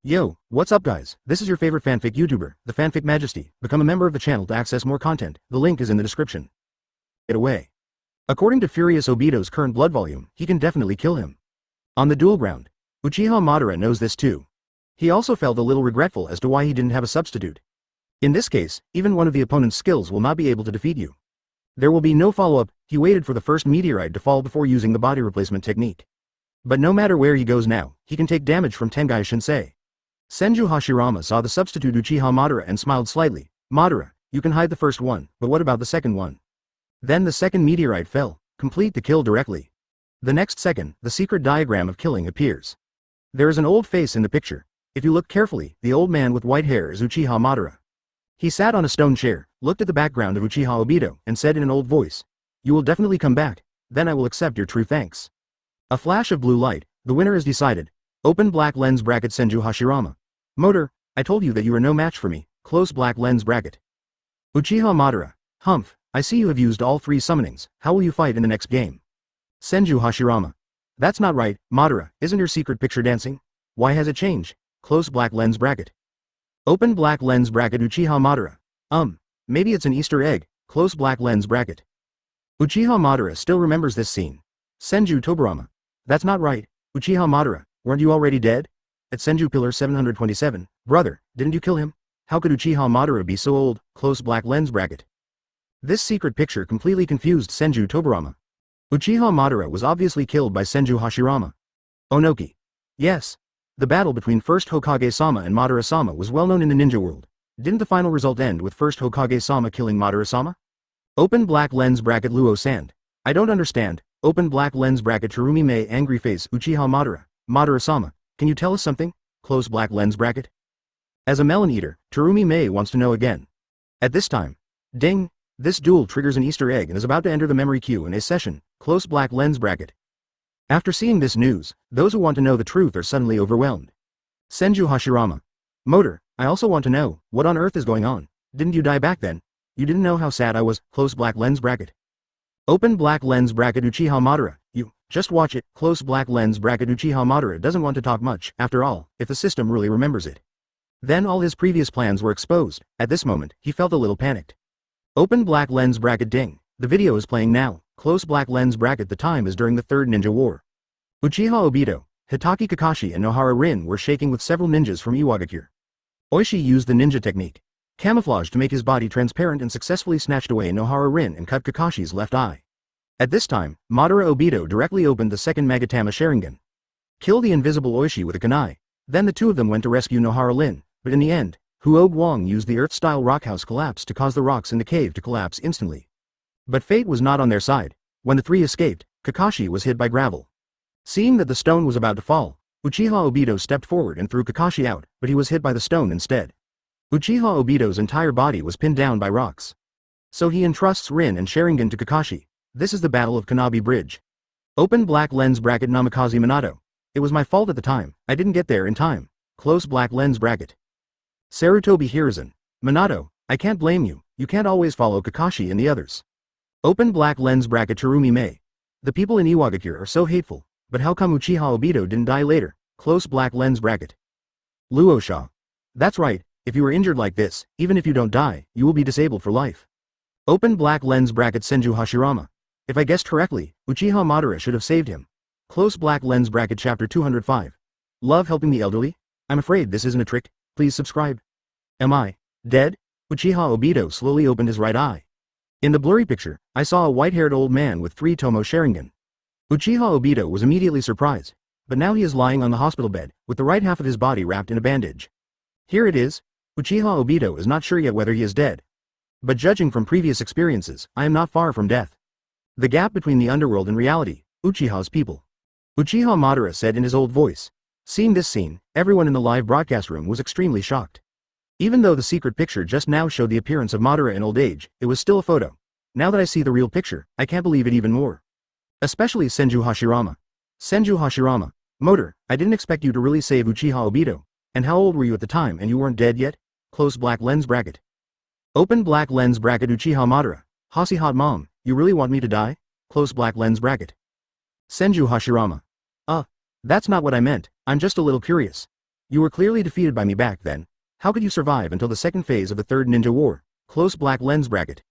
Yo, what's up guys? This is your favorite fanfic YouTuber, the Fanfic Majesty. Become a member of the channel to access more content. The link is in the description. Get away. According to Furious Obito's current blood volume, he can definitely kill him. On the duel ground, Uchiha Madara knows this too. He also felt a little regretful as to why he didn't have a substitute. In this case, even one of the opponent's skills will not be able to defeat you. There will be no follow-up. He waited for the first meteorite to fall before using the body replacement technique. But no matter where he goes now, he can take damage from Tengai Shinsei. Senju Hashirama saw the substitute Uchiha Madara and smiled slightly. Madara, you can hide the first one, but what about the second one? Then the second meteorite fell. Complete the kill directly. The next second, the secret diagram of killing appears. There is an old face in the picture. If you look carefully, the old man with white hair is Uchiha Madara. He sat on a stone chair, looked at the background of Uchiha Obito, and said in an old voice, "You will definitely come back, then I will accept your true thanks." A flash of blue light, the winner is decided. Open black lens bracket Senju Hashirama. Motor, I told you that you are no match for me. Close black lens bracket. Uchiha Madara. Humph, I see you have used all 3 summonings. How will you fight in the next game? Senju Hashirama. That's not right, Madara, isn't your secret picture dancing? Why has it changed? Close black lens bracket. Open black lens bracket Uchiha Madara. Maybe it's an Easter egg. Close black lens bracket. Uchiha Madara still remembers this scene. Senju Tobarama. That's not right, Uchiha Madara, weren't you already dead? At Senju Pillar 727, brother, didn't you kill him? How could Uchiha Madara be so old? Close black lens bracket. This secret picture completely confused Senju Tobarama. Uchiha Madara was obviously killed by Senju Hashirama. Onoki. Yes. The battle between first Hokage-sama and Madara-sama was well known in the ninja world. Didn't the final result end with first Hokage-sama killing Madara-sama? Open black lens bracket Luo Sand. I don't understand. Open black lens bracket Terumi Mei angry face Uchiha Madara. Madara-sama, can you tell us something? Close black lens bracket. As a melon eater, Terumi Mei wants to know again. At this time, ding, this duel triggers an Easter egg and is about to enter the memory queue in a session. Close black lens bracket. After seeing this news, those who want to know the truth are suddenly overwhelmed. Senju Hashirama. Motor, I also want to know, what on earth is going on? Didn't you die back then? You didn't know how sad I was. Close black lens bracket. Open black lens bracket Uchiha Madara. You, just watch it. Close black lens bracket Uchiha Madara doesn't want to talk much, after all, if the system really remembers it. Then all his previous plans were exposed. At this moment, he felt a little panicked. Open black lens bracket ding. The video is playing now. Close black lens bracket. The time is during the Third Ninja War. Uchiha Obito, Hatake Kakashi and Nohara Rin were shaking with several ninjas from Iwagakure. Oishi used the ninja technique, camouflage, to make his body transparent and successfully snatched away Nohara Rin and cut Kakashi's left eye. At this time, Madara Obito directly opened the second Mangekyō Sharingan. Kill the invisible Oishi with a kunai. Then the two of them went to rescue Nohara Rin, but in the end, Huo Guang used the Earth-style rockhouse collapse to cause the rocks in the cave to collapse instantly. But fate was not on their side. When the 3 escaped, Kakashi was hit by gravel. Seeing that the stone was about to fall, Uchiha Obito stepped forward and threw Kakashi out, but he was hit by the stone instead. Uchiha Obito's entire body was pinned down by rocks. So he entrusts Rin and Sharingan to Kakashi. This is the Battle of Kanabi Bridge. Open black lens bracket Namikaze Minato. It was my fault at the time, I didn't get there in time. Close black lens bracket. Sarutobi Hiruzen. Minato, I can't blame you, you can't always follow Kakashi and the others. Open black lens bracket Terumi Mei. The people in Iwagakure are so hateful, but how come Uchiha Obito didn't die later? Close black lens bracket. Luosha. That's right, if you were injured like this, even if you don't die, you will be disabled for life. Open black lens bracket Senju Hashirama. If I guessed correctly, Uchiha Madara should have saved him. Close black lens bracket chapter 205. Love helping the elderly? I'm afraid this isn't a trick, please subscribe. Am I dead? Uchiha Obito slowly opened his right eye. In the blurry picture, I saw a white-haired old man with 3 Tomo Sharingan. Uchiha Obito was immediately surprised, but now he is lying on the hospital bed, with the right half of his body wrapped in a bandage. Here it is. Uchiha Obito is not sure yet whether he is dead. But judging from previous experiences, I am not far from death. The gap between the underworld and reality, Uchiha's people. Uchiha Madara said in his old voice. Seeing this scene, everyone in the live broadcast room was extremely shocked. Even though the secret picture just now showed the appearance of Madara in old age, it was still a photo. Now that I see the real picture, I can't believe it even more. Especially Senju Hashirama. Senju Hashirama. Motor, I didn't expect you to really save Uchiha Obito. And how old were you at the time and you weren't dead yet? Close black lens bracket. Open black lens bracket Uchiha Madara. Hasi hot mom, you really want me to die? Close black lens bracket. Senju Hashirama. That's not what I meant, I'm just a little curious. You were clearly defeated by me back then. How could you survive until the second phase of the third ninja war? Close black lens bracket.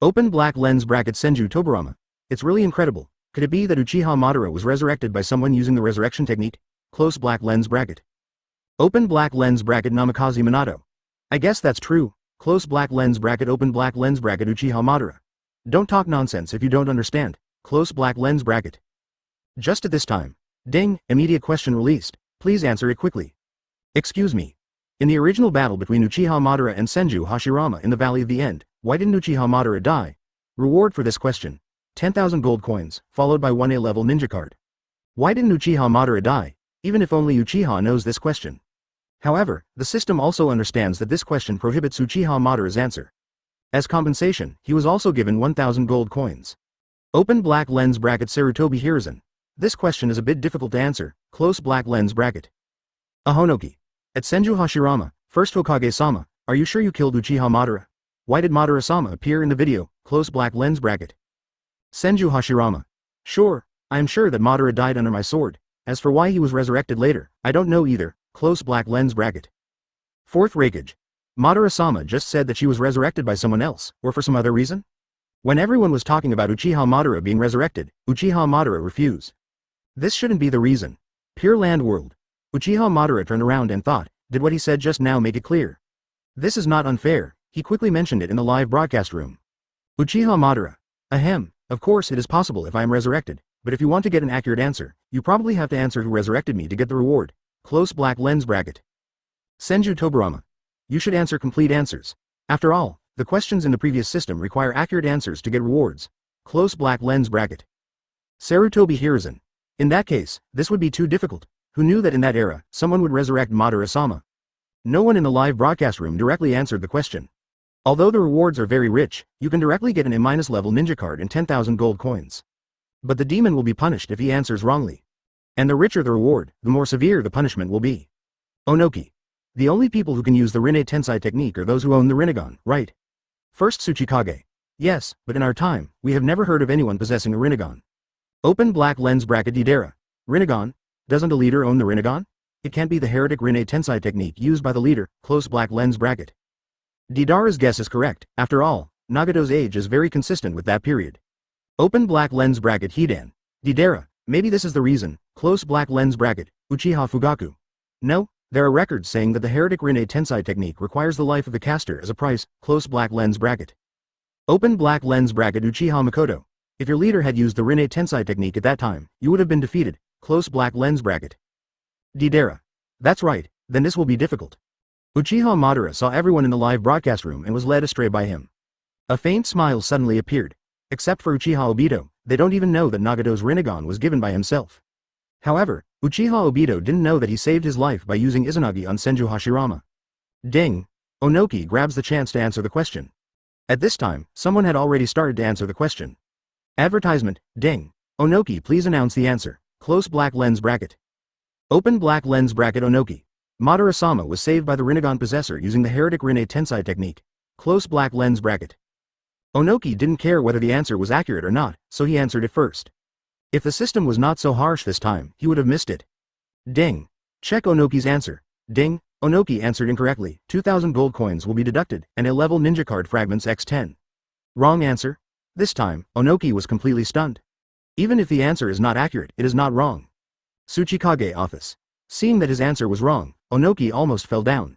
Open black lens bracket Senju Toburama. It's really incredible. Could it be that Uchiha Madara was resurrected by someone using the resurrection technique? Close black lens bracket. Open black lens bracket Namikaze Minato. I guess that's true. Close black lens bracket open black lens bracket Uchiha Madara. Don't talk nonsense if you don't understand. Close black lens bracket. Just at this time. Ding, immediate question released. Please answer it quickly. Excuse me. In the original battle between Uchiha Madara and Senju Hashirama in the Valley of the End, why didn't Uchiha Madara die? Reward for this question. 10,000 gold coins, followed by one A-level ninja card. Why didn't Uchiha Madara die? Even if only Uchiha knows this question. However, the system also understands that this question prohibits Uchiha Madara's answer. As compensation, he was also given 1,000 gold coins. Open black lens bracket Sarutobi Hiruzen. This question is a bit difficult to answer. Close black lens bracket. Ahonoki. At Senju Hashirama, first Hokage-sama, are you sure you killed Uchiha Madara? Why did Madara-sama appear in the video? Close black lens bracket. Senju Hashirama. Sure, I am sure that Madara died under my sword. As for why he was resurrected later, I don't know either. Close black lens bracket. Fourth Raikage. Madara-sama just said that she was resurrected by someone else, or for some other reason? When everyone was talking about Uchiha Madara being resurrected, Uchiha Madara refused. This shouldn't be the reason. Pure Land World. Uchiha Madara turned around and thought, did what he said just now make it clear? This is not unfair, he quickly mentioned it in the live broadcast room. Uchiha Madara. Ahem, of course it is possible if I am resurrected, but if you want to get an accurate answer, you probably have to answer who resurrected me to get the reward. Close black lens bracket. Senju Toburama. You should answer complete answers. After all, the questions in the previous system require accurate answers to get rewards. Close black lens bracket. Sarutobi Hiruzen. In that case, this would be too difficult. Who knew that in that era, someone would resurrect Madara-sama? No one in the live broadcast room directly answered the question. Although the rewards are very rich, you can directly get an A- level ninja card and 10,000 gold coins. But the demon will be punished if he answers wrongly. And the richer the reward, the more severe the punishment will be. Onoki. The only people who can use the Rinne Tensai technique are those who own the Rinnegan, right? First Tsuchikage. Yes, but in our time, we have never heard of anyone possessing a Rinnegan. Open black lens bracket Didera. Rinnegan? Doesn't a leader own the Rinnegan? It can't be the heretic Rinne Tensai technique used by the leader. Close black lens bracket. Didara's guess is correct. After all, Nagato's age is very consistent with that period. Open black lens bracket Hidan. Didera. Maybe this is the reason. Close black lens bracket. Uchiha Fugaku. No, there are records saying that the heretic Rinne Tensai technique requires the life of the caster as a price. Close black lens bracket. Open black lens bracket Uchiha Makoto. If your leader had used the Rinne Tensai technique at that time, you would have been defeated. Close black lens bracket. Didera. That's right, then this will be difficult. Uchiha Madara saw everyone in the live broadcast room and was led astray by him. A faint smile suddenly appeared. Except for Uchiha Obito, they don't even know that Nagato's Rinnegan was given by himself. However, Uchiha Obito didn't know that he saved his life by using Izanagi on Senju Hashirama. Ding! Onoki grabs the chance to answer the question. At this time, someone had already started to answer the question. Advertisement, ding! Onoki, please announce the answer. Close black lens bracket. Open black lens bracket Onoki. Madara-sama was saved by the Rinnegan possessor using the heretic Rinne Tensai technique. Close black lens bracket. Onoki didn't care whether the answer was accurate or not, so he answered it first. If the system was not so harsh this time, he would have missed it. Ding. Check Onoki's answer. Ding. Onoki answered incorrectly. 2,000 gold coins will be deducted, and A-level ninja card fragments x10. Wrong answer. This time, Onoki was completely stunned. Even if the answer is not accurate, it is not wrong. Tsuchikage office. Seeing that his answer was wrong, Onoki almost fell down.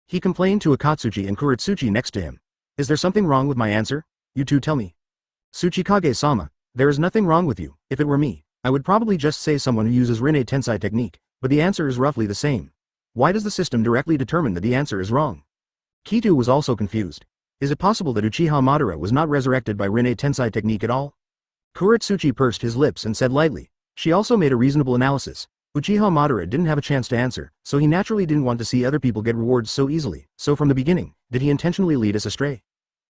He complained to Akatsuchi and Kuretsuchi next to him. Is there something wrong with my answer? You two tell me. Tsuchikage-sama, there is nothing wrong with you. If it were me, I would probably just say someone who uses Rinne Tensai technique, but the answer is roughly the same. Why does the system directly determine that the answer is wrong? Kitu was also confused. Is it possible that Uchiha Madara was not resurrected by Rinne Tensai technique at all? Kuretsuchi pursed his lips and said lightly. She also made a reasonable analysis. Uchiha Madara didn't have a chance to answer, so he naturally didn't want to see other people get rewards so easily, so from the beginning, did he intentionally lead us astray?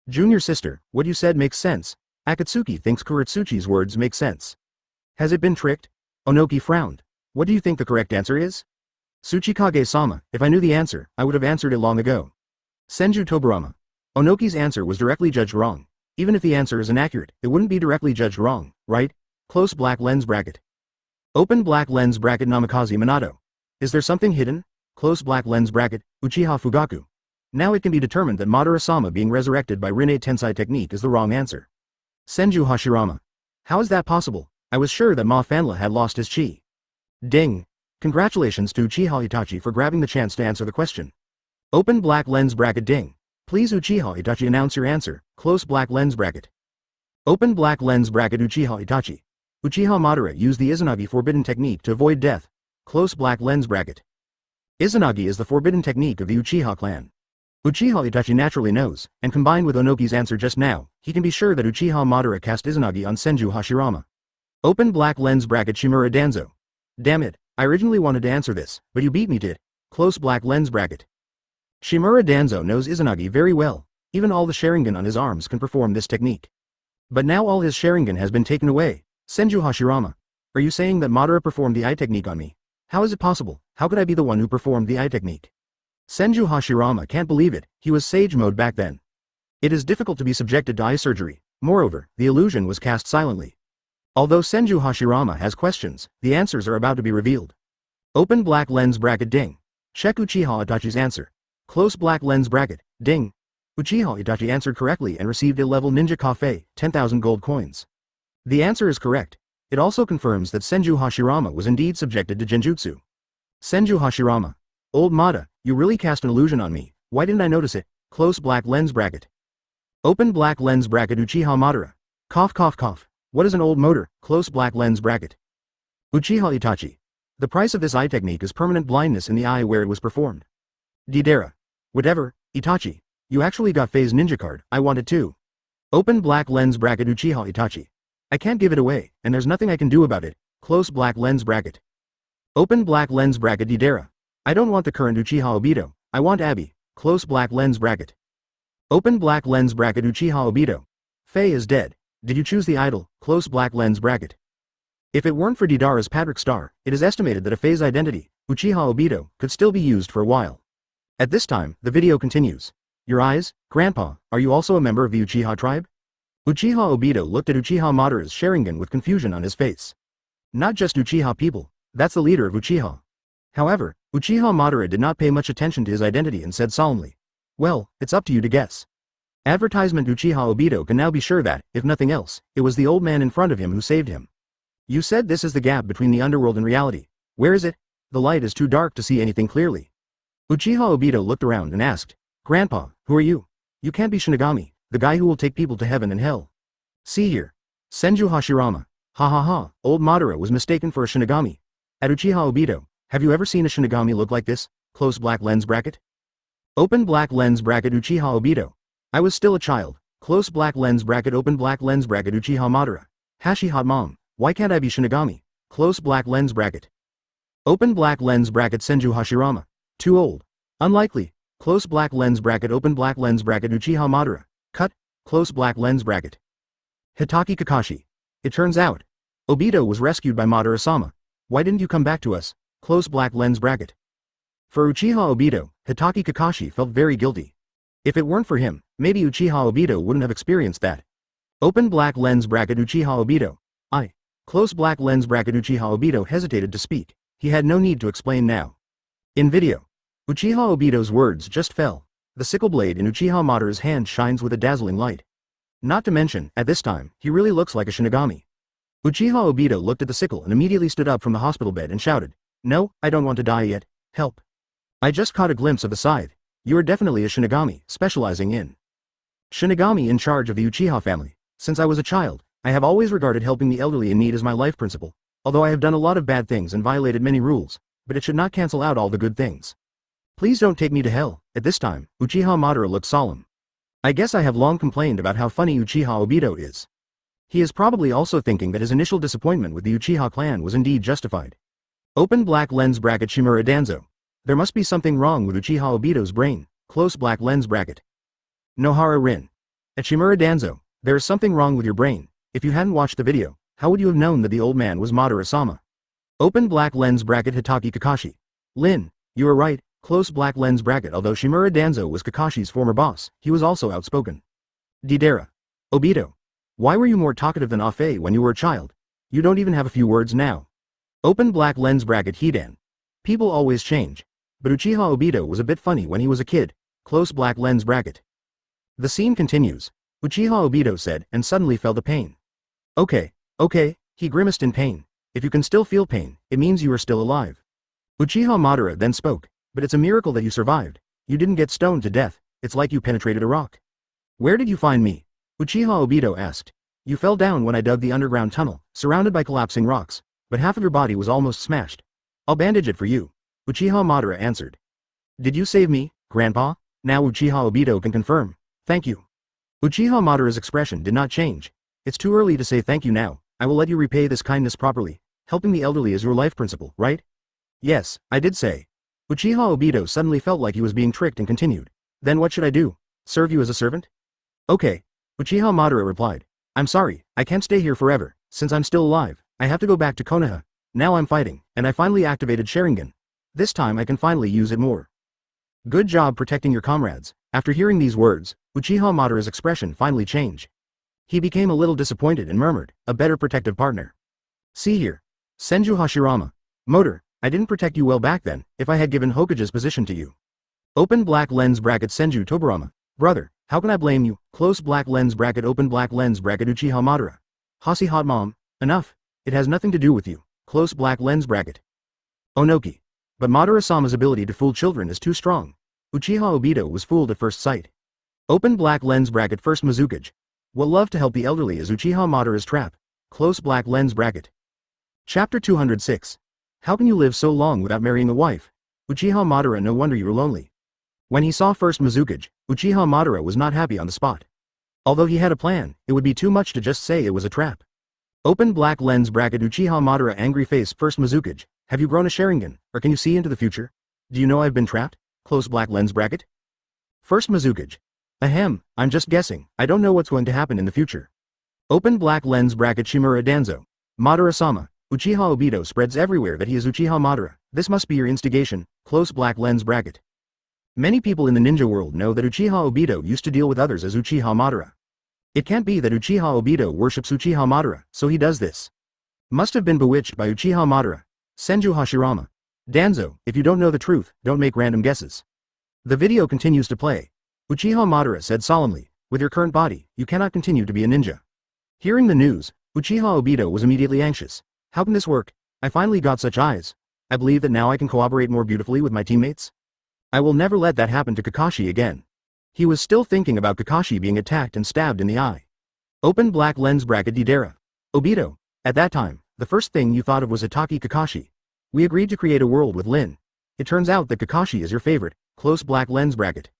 Junior sister, what you said makes sense. Akatsuki thinks Kuretsuchi's words make sense. Has it been tricked? Onoki frowned. What do you think the correct answer is? Tsuchikage-sama, if I knew the answer, I would have answered it long ago. Senju Toburama. Onoki's answer was directly judged wrong. Even if the answer is inaccurate, it wouldn't be directly judged wrong, right? Close black lens bracket. Open black lens bracket Namikaze Minato. Is there something hidden? close black lens bracket, Uchiha Fugaku. Now it can be determined that Madara-sama being resurrected by Rin-A Tensei technique is the wrong answer. Senju Hashirama. How is that possible? I was sure that Ma Fanla had lost his chi. Ding. Congratulations to Uchiha Itachi for grabbing the chance to answer the question. Open black lens bracket ding. Please Uchiha Itachi announce your answer, close black lens bracket. Open black lens bracket Uchiha Itachi. Uchiha Madara used the Izanagi forbidden technique to avoid death, close black lens bracket. Izanagi is the forbidden technique of the Uchiha clan. Uchiha Itachi naturally knows, and combined with Onoki's answer just now, he can be sure that Uchiha Madara cast Izanagi on Senju Hashirama. Open black lens bracket Shimura Danzo. Damn it, I originally wanted to answer this, but you beat me to it, close black lens bracket. Shimura Danzo knows Izanagi very well, even all the Sharingan on his arms can perform this technique. But now all his Sharingan has been taken away, Senju Hashirama. Are you saying that Madara performed the eye technique on me? How is it possible? How could I be the one who performed the eye technique? Senju Hashirama can't believe it, he was Sage Mode back then. It is difficult to be subjected to eye surgery, moreover, the illusion was cast silently. Although Senju Hashirama has questions, the answers are about to be revealed. Open black lens bracket ding. Check Uchiha Itachi's answer. Close black lens bracket, ding. Uchiha Itachi answered correctly and received A-level Ninja Cafe, 10,000 gold coins. The answer is correct. It also confirms that Senju Hashirama was indeed subjected to genjutsu. Senju Hashirama. Old Mada, you really cast an illusion on me, why didn't I notice it? Close black lens bracket. Open black lens bracket Uchiha Madara. Cough cough cough. What is an old motor? Close black lens bracket. Uchiha Itachi. The price of this eye technique is permanent blindness in the eye where it was performed. Deidara. Whatever, Itachi. You actually got Phase Ninja card, I want it too. Open black lens bracket Uchiha Itachi. I can't give it away, and there's nothing I can do about it, close black lens bracket. Open black lens bracket Deidara. I don't want the current Uchiha Obito, I want Abby, close black lens bracket. Open black lens bracket Uchiha Obito. Faye is dead. Did you choose the idol, close black lens bracket? If it weren't for Deidara's Patrick Star, it is estimated that a Faye's identity, Uchiha Obito, could still be used for a while. At this time, the video continues. Your eyes, Grandpa, are you also a member of the Uchiha tribe? Uchiha Obito looked at Uchiha Madara's Sharingan with confusion on his face. Not just Uchiha people, that's the leader of Uchiha. However, Uchiha Madara did not pay much attention to his identity and said solemnly, well, it's up to you to guess. Advertisement Uchiha Obito can now be sure that, if nothing else, it was the old man in front of him who saved him. You said this is the gap between the underworld and reality. Where is it? The light is too dark to see anything clearly. Uchiha Obito looked around and asked, Grandpa, who are you? You can't be Shinigami, the guy who will take people to heaven and hell. See here. Senju Hashirama. Ha ha ha, old Madara was mistaken for a Shinigami. At Uchiha Obito, have you ever seen a Shinigami look like this? Close black lens bracket. Open black lens bracket Uchiha Obito. I was still a child. Close black lens bracket open black lens bracket Uchiha Madara. Hashi hot mom, why can't I be Shinigami? Close black lens bracket. Open black lens bracket Senju Hashirama. Too old. Unlikely. Close black lens bracket open black lens bracket Uchiha Madara. Cut. Close black lens bracket. Hatake Kakashi. It turns out, Obito was rescued by Madara-sama. Why didn't you come back to us? Close black lens bracket. For Uchiha Obito, Hatake Kakashi felt very guilty. If it weren't for him, maybe Uchiha Obito wouldn't have experienced that. Open black lens bracket Uchiha Obito. Close black lens bracket Uchiha Obito hesitated to speak. He had no need to explain now. In video, Uchiha Obito's words just fell. The sickle blade in Uchiha Madara's hand shines with a dazzling light. Not to mention, at this time, he really looks like a Shinigami. Uchiha Obito looked at the sickle and immediately stood up from the hospital bed and shouted, No, I don't want to die yet, help. I just caught a glimpse of the scythe. You are definitely a Shinigami, specializing in Shinigami in charge of the Uchiha family. Since I was a child, I have always regarded helping the elderly in need as my life principle, although I have done a lot of bad things and violated many rules, but it should not cancel out all the good things. Please don't take me to hell. At this time, Uchiha Madara looked solemn. I guess I have long complained about how funny Uchiha Obito is. He is probably also thinking that his initial disappointment with the Uchiha clan was indeed justified. Open black lens bracket Shimura Danzo. There must be something wrong with Uchiha Obito's brain, close black lens bracket. Nohara Rin. At Shimura Danzo, there is something wrong with your brain. If you hadn't watched the video, how would you have known that the old man was Madara-sama? Open black lens bracket Hatake Kakashi. Lin, you are right, close black lens bracket. Although Shimura Danzo was Kakashi's former boss, he was also outspoken. Deidara. Obito. Why were you more talkative than Afe when you were a child? You don't even have a few words now. Open black lens bracket Hidan. People always change. but Uchiha Obito was a bit funny when he was a kid. Close black lens bracket. The scene continues. Uchiha Obito said and suddenly felt a pain. Okay, he grimaced in pain. If you can still feel pain, it means you are still alive. Uchiha Madara then spoke, but it's a miracle that you survived. You didn't get stoned to death, it's like you penetrated a rock. Where did you find me? Uchiha Obito asked. You fell down when I dug the underground tunnel, surrounded by collapsing rocks, but half of your body was almost smashed. I'll bandage it for you. Uchiha Madara answered. Did you save me, Grandpa? Now Uchiha Obito can confirm. Thank you. Uchiha Madara's expression did not change. It's too early to say thank you now. I will let you repay this kindness properly. Helping the elderly is your life principle, right? Yes, I did say. Uchiha Obito suddenly felt like he was being tricked and continued. Then what should I do? Serve you as a servant? Okay. Uchiha Madara replied. I'm sorry, I can't stay here forever. Since I'm still alive, I have to go back to Konoha. Now I'm fighting, and I finally activated Sharingan. This time I can finally use it more. Good job protecting your comrades. After hearing these words, Uchiha Madara's expression finally changed. He became a little disappointed and murmured, a better protective partner. See here. Senju Hashirama. Motor, I didn't protect you well back then, if I had given Hokage's position to you. Open black lens bracket Senju Tobarama. Brother, how can I blame you? Close black lens bracket open black lens bracket Uchiha Madara. Hasi hot mom. Enough. It has nothing to do with you. Close black lens bracket. Onoki. But Madara-sama's ability to fool children is too strong. Uchiha Obito was fooled at first sight. Open black lens bracket first Mizukage. What love to help the elderly is Uchiha Madara's trap. Close black lens bracket. Chapter 206. How can you live so long without marrying a wife? Uchiha Madara, no wonder you were lonely. When he saw first Mizukage, Uchiha Madara was not happy on the spot. Although he had a plan, it would be too much to just say it was a trap. Open black lens bracket Uchiha Madara angry face first Mizukage. Have you grown a Sharingan, or can you see into the future? Do you know I've been trapped? Close black lens bracket. First Mizukage. Ahem, I'm just guessing, I don't know what's going to happen in the future. Open black lens bracket Shimura Danzo. Madara-sama. Uchiha Obito spreads everywhere that he is Uchiha Madara. This must be your instigation. Close black lens bracket. Many people in the ninja world know that Uchiha Obito used to deal with others as Uchiha Madara. It can't be that Uchiha Obito worships Uchiha Madara, so he does this. Must have been bewitched by Uchiha Madara. Senju Hashirama. Danzo, if you don't know the truth, don't make random guesses. The video continues to play. Uchiha Madara said solemnly, with your current body, you cannot continue to be a ninja. Hearing the news, Uchiha Obito was immediately anxious. How can this work? I finally got such eyes. I believe that now I can cooperate more beautifully with my teammates. I will never let that happen to Kakashi again. He was still thinking about Kakashi being attacked and stabbed in the eye. Open black lens bracket Didera. Obito, at that time, the first thing you thought of was Hatake Kakashi. We agreed to create a world with Lin. It turns out that Kakashi is your favorite. Close black lens bracket.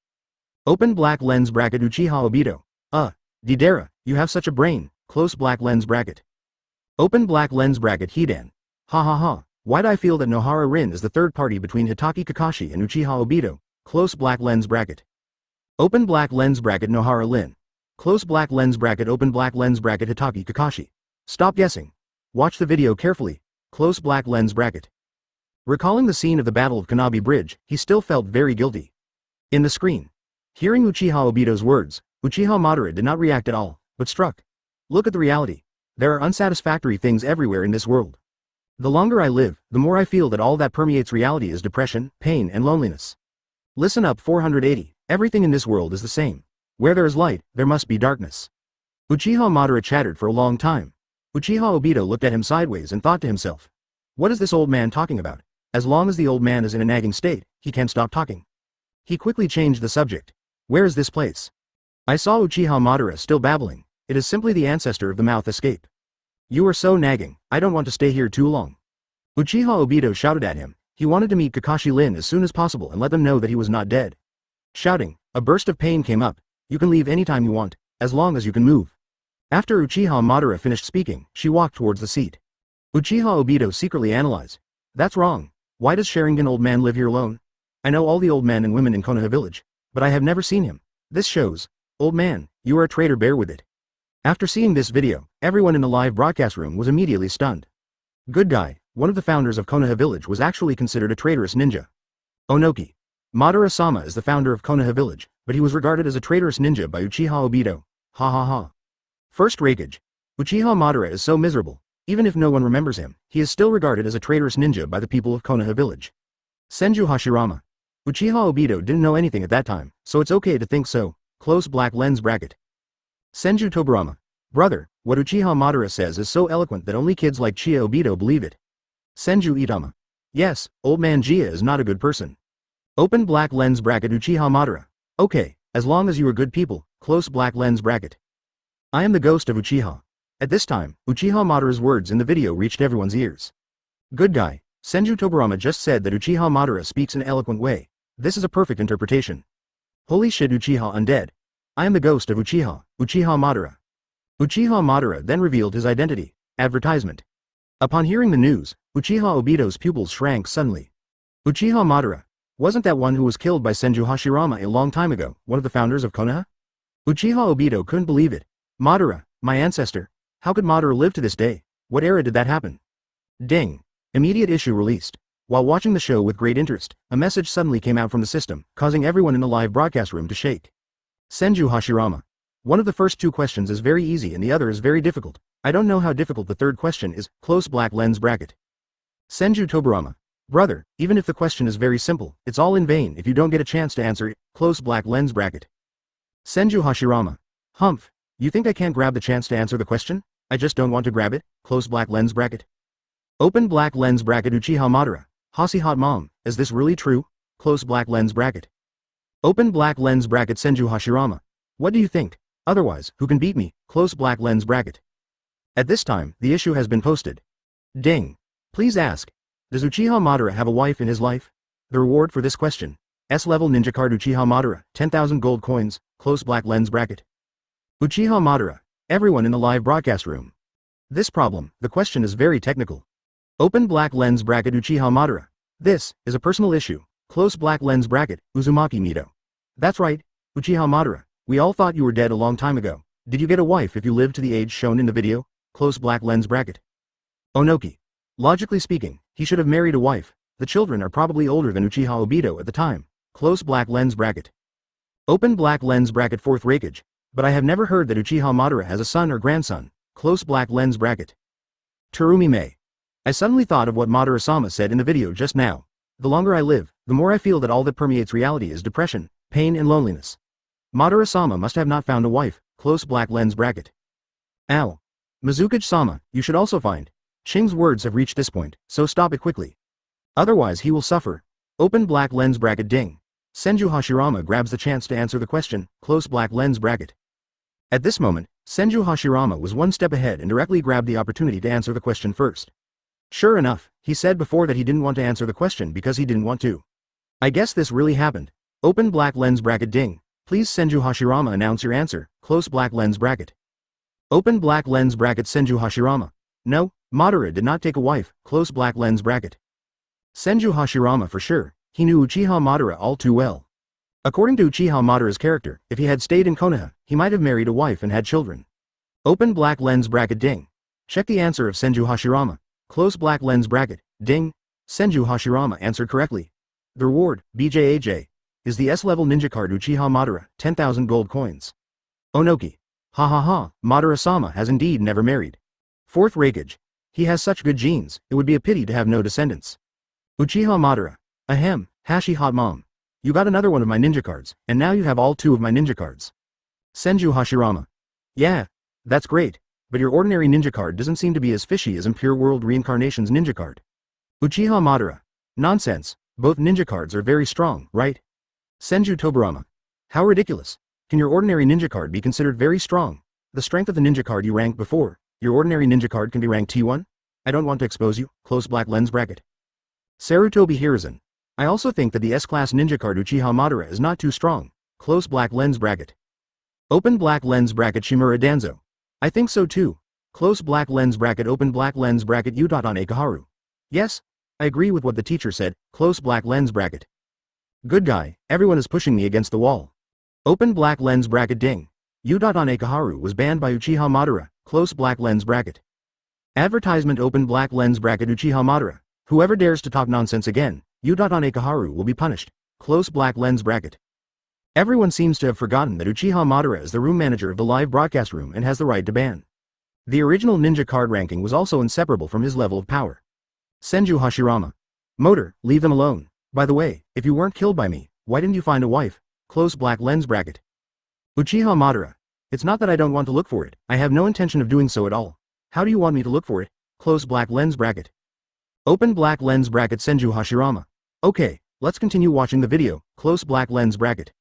Open black lens bracket Uchiha Obito. Didera, you have such a brain. Close black lens bracket. Open black lens bracket Hidan. Ha ha ha. Why'd I feel that Nohara Rin is the third party between Hatake Kakashi and Uchiha Obito? Close black lens bracket. Open black lens bracket Nohara Lin. Close black lens bracket open black lens bracket Hatake Kakashi. Stop guessing. Watch the video carefully. Close black lens bracket. Recalling the scene of the Battle of Kanabi Bridge, he still felt very guilty. In the screen. Hearing Uchiha Obito's words, Uchiha Madara did not react at all, but struck. Look at the reality. There are unsatisfactory things everywhere in this world. The longer I live, the more I feel that all that permeates reality is depression, pain and loneliness. Listen up 480, everything in this world is the same. Where there is light, there must be darkness. Uchiha Madara chattered for a long time. Uchiha Obito looked at him sideways and thought to himself. What is this old man talking about? As long as the old man is in a nagging state, he can't stop talking. He quickly changed the subject. Where is this place? I saw Uchiha Madara still babbling. It is simply the ancestor of the mouth escape. You are so nagging, I don't want to stay here too long. Uchiha Obito shouted at him. He wanted to meet Kakashi Lin as soon as possible and let them know that he was not dead. Shouting, a burst of pain came up. You can leave anytime you want, as long as you can move. After Uchiha Madara finished speaking, she walked towards the seat. Uchiha Obito secretly analyzed. That's wrong. Why does Sharingan old man live here alone? I know all the old men and women in Konoha village, but I have never seen him. This shows. Old man, you are a traitor, bear with it. After seeing this video, everyone in the live broadcast room was immediately stunned. Good guy, one of the founders of Konoha village was actually considered a traitorous ninja. Onoki. Madara-sama is the founder of Konoha village, but he was regarded as a traitorous ninja by Uchiha Obito. Ha ha ha. First Raikage. Uchiha Madara is so miserable. Even if no one remembers him, he is still regarded as a traitorous ninja by the people of Konoha village. Senju Hashirama. Uchiha Obito didn't know anything at that time, so it's okay to think so. Close black lens bracket. Senju Tobirama. Brother, what Uchiha Madara says is so eloquent that only kids like Uchiha Obito believe it. Senju Itama. Yes, old man Jia is not a good person. Open black lens bracket Uchiha Madara. Okay, as long as you are good people, close black lens bracket. I am the ghost of Uchiha. At this time, Uchiha Madara's words in the video reached everyone's ears. Good guy, Senju Tobirama just said that Uchiha Madara speaks in an eloquent way. This is a perfect interpretation. Holy shit, Uchiha undead. I am the ghost of Uchiha Madara. Uchiha Madara then revealed his identity. Advertisement. Upon hearing the news, Uchiha Obito's pupils shrank suddenly. Uchiha Madara. Wasn't that one who was killed by Senju Hashirama a long time ago, one of the founders of Konoha? Uchiha Obito couldn't believe it. Madara, my ancestor. How could Madara live to this day? What era did that happen? Ding. Immediate issue released. While watching the show with great interest, a message suddenly came out from the system, causing everyone in the live broadcast room to shake. Senju Hashirama. One of the first two questions is very easy and the other is very difficult. I don't know how difficult the third question is. Close black lens bracket. Senju Tobirama. Brother, even if the question is very simple, it's all in vain if you don't get a chance to answer it. Close black lens bracket. Senju Hashirama. Humph. You think I can't grab the chance to answer the question? I just don't want to grab it. Close black lens bracket. Open black lens bracket Uchiha Madara. Hasi hot mom, is this really true? Close black lens bracket. Open black lens bracket Senju Hashirama. What do you think? Otherwise, who can beat me? Close black lens bracket. At this time, the issue has been posted. Ding. Please ask. Does Uchiha Madara have a wife in his life? The reward for this question. S-level ninja card Uchiha Madara, 10,000 gold coins, close black lens bracket. Uchiha Madara. Everyone in the live broadcast room. This problem, the question is very technical. Open black lens bracket Uchiha Madara. This is a personal issue. Close black lens bracket, Uzumaki Naruto. That's right, Uchiha Madara. We all thought you were dead a long time ago. Did you get a wife if you lived to the age shown in the video? Close black lens bracket. Onoki. Logically speaking, he should have married a wife. The children are probably older than Uchiha Obito at the time. Close black lens bracket. Open black lens bracket fourth Raikage. But I have never heard that Uchiha Madara has a son or grandson. Close black lens bracket. Terumi Mei. I suddenly thought of what Madara-sama said in the video just now. The longer I live, the more I feel that all that permeates reality is depression, pain and loneliness. Madara-sama must have not found a wife. Close black lens bracket. Ow. Mizukage-sama, you should also find. Shing's words have reached this point, so stop it quickly. Otherwise he will suffer. Open black lens bracket ding. Senju Hashirama grabs the chance to answer the question. Close black lens bracket. At this moment, Senju Hashirama was one step ahead and directly grabbed the opportunity to answer the question first. Sure enough, he said before that he didn't want to answer the question because he didn't want to. I guess this really happened. Open black lens bracket ding. Please Senju Hashirama announce your answer. Close black lens bracket. Open black lens bracket Senju Hashirama. No, Madara did not take a wife. Close black lens bracket. Senju Hashirama for sure. He knew Uchiha Madara all too well. According to Uchiha Madara's character, if he had stayed in Konoha, he might have married a wife and had children. Open black lens bracket ding. Check the answer of Senju Hashirama. Close black lens bracket, ding. Senju Hashirama answered correctly. The reward, BJAJ, is the S-level ninja card Uchiha Madara, 10,000 gold coins. Onoki. Ha ha ha, Madara-sama has indeed never married. Fourth Raikage. He has such good genes, it would be a pity to have no descendants. Uchiha Madara. Ahem, Hashi hot mom. You got another one of my ninja cards, and now you have all two of my ninja cards. Senju Hashirama. Yeah, that's great. But your ordinary ninja card doesn't seem to be as fishy as Impure World Reincarnation's ninja card. Uchiha Madara. Nonsense, both ninja cards are very strong, right? Senju Tobirama. How ridiculous. Can your ordinary ninja card be considered very strong? The strength of the ninja card you ranked before, your ordinary ninja card can be ranked T1? I don't want to expose you. Close black lens bracket. Sarutobi Hiruzen. I also think that the S-class ninja card Uchiha Madara is not too strong. Close black lens bracket. Open black lens bracket Shimura Danzo. I think so too. Close black lens bracket open black lens bracket U.on Ekaharu. Yes, I agree with what the teacher said. Close black lens bracket. Good guy, everyone is pushing me against the wall. Open black lens bracket ding. U.on Ekaharu was banned by Uchiha Madara. Close black lens bracket. Advertisement open black lens bracket Uchiha Madara. Whoever dares to talk nonsense again, U.on Ekaharu will be punished. Close black lens bracket. Everyone seems to have forgotten that Uchiha Madara is the room manager of the live broadcast room and has the right to ban. The original ninja card ranking was also inseparable from his level of power. Senju Hashirama. Motor, leave them alone. By the way, if you weren't killed by me, why didn't you find a wife? Close black lens bracket. Uchiha Madara. It's not that I don't want to look for it, I have no intention of doing so at all. How do you want me to look for it? Close black lens bracket. Open black lens bracket Senju Hashirama. Okay, let's continue watching the video, close black lens bracket.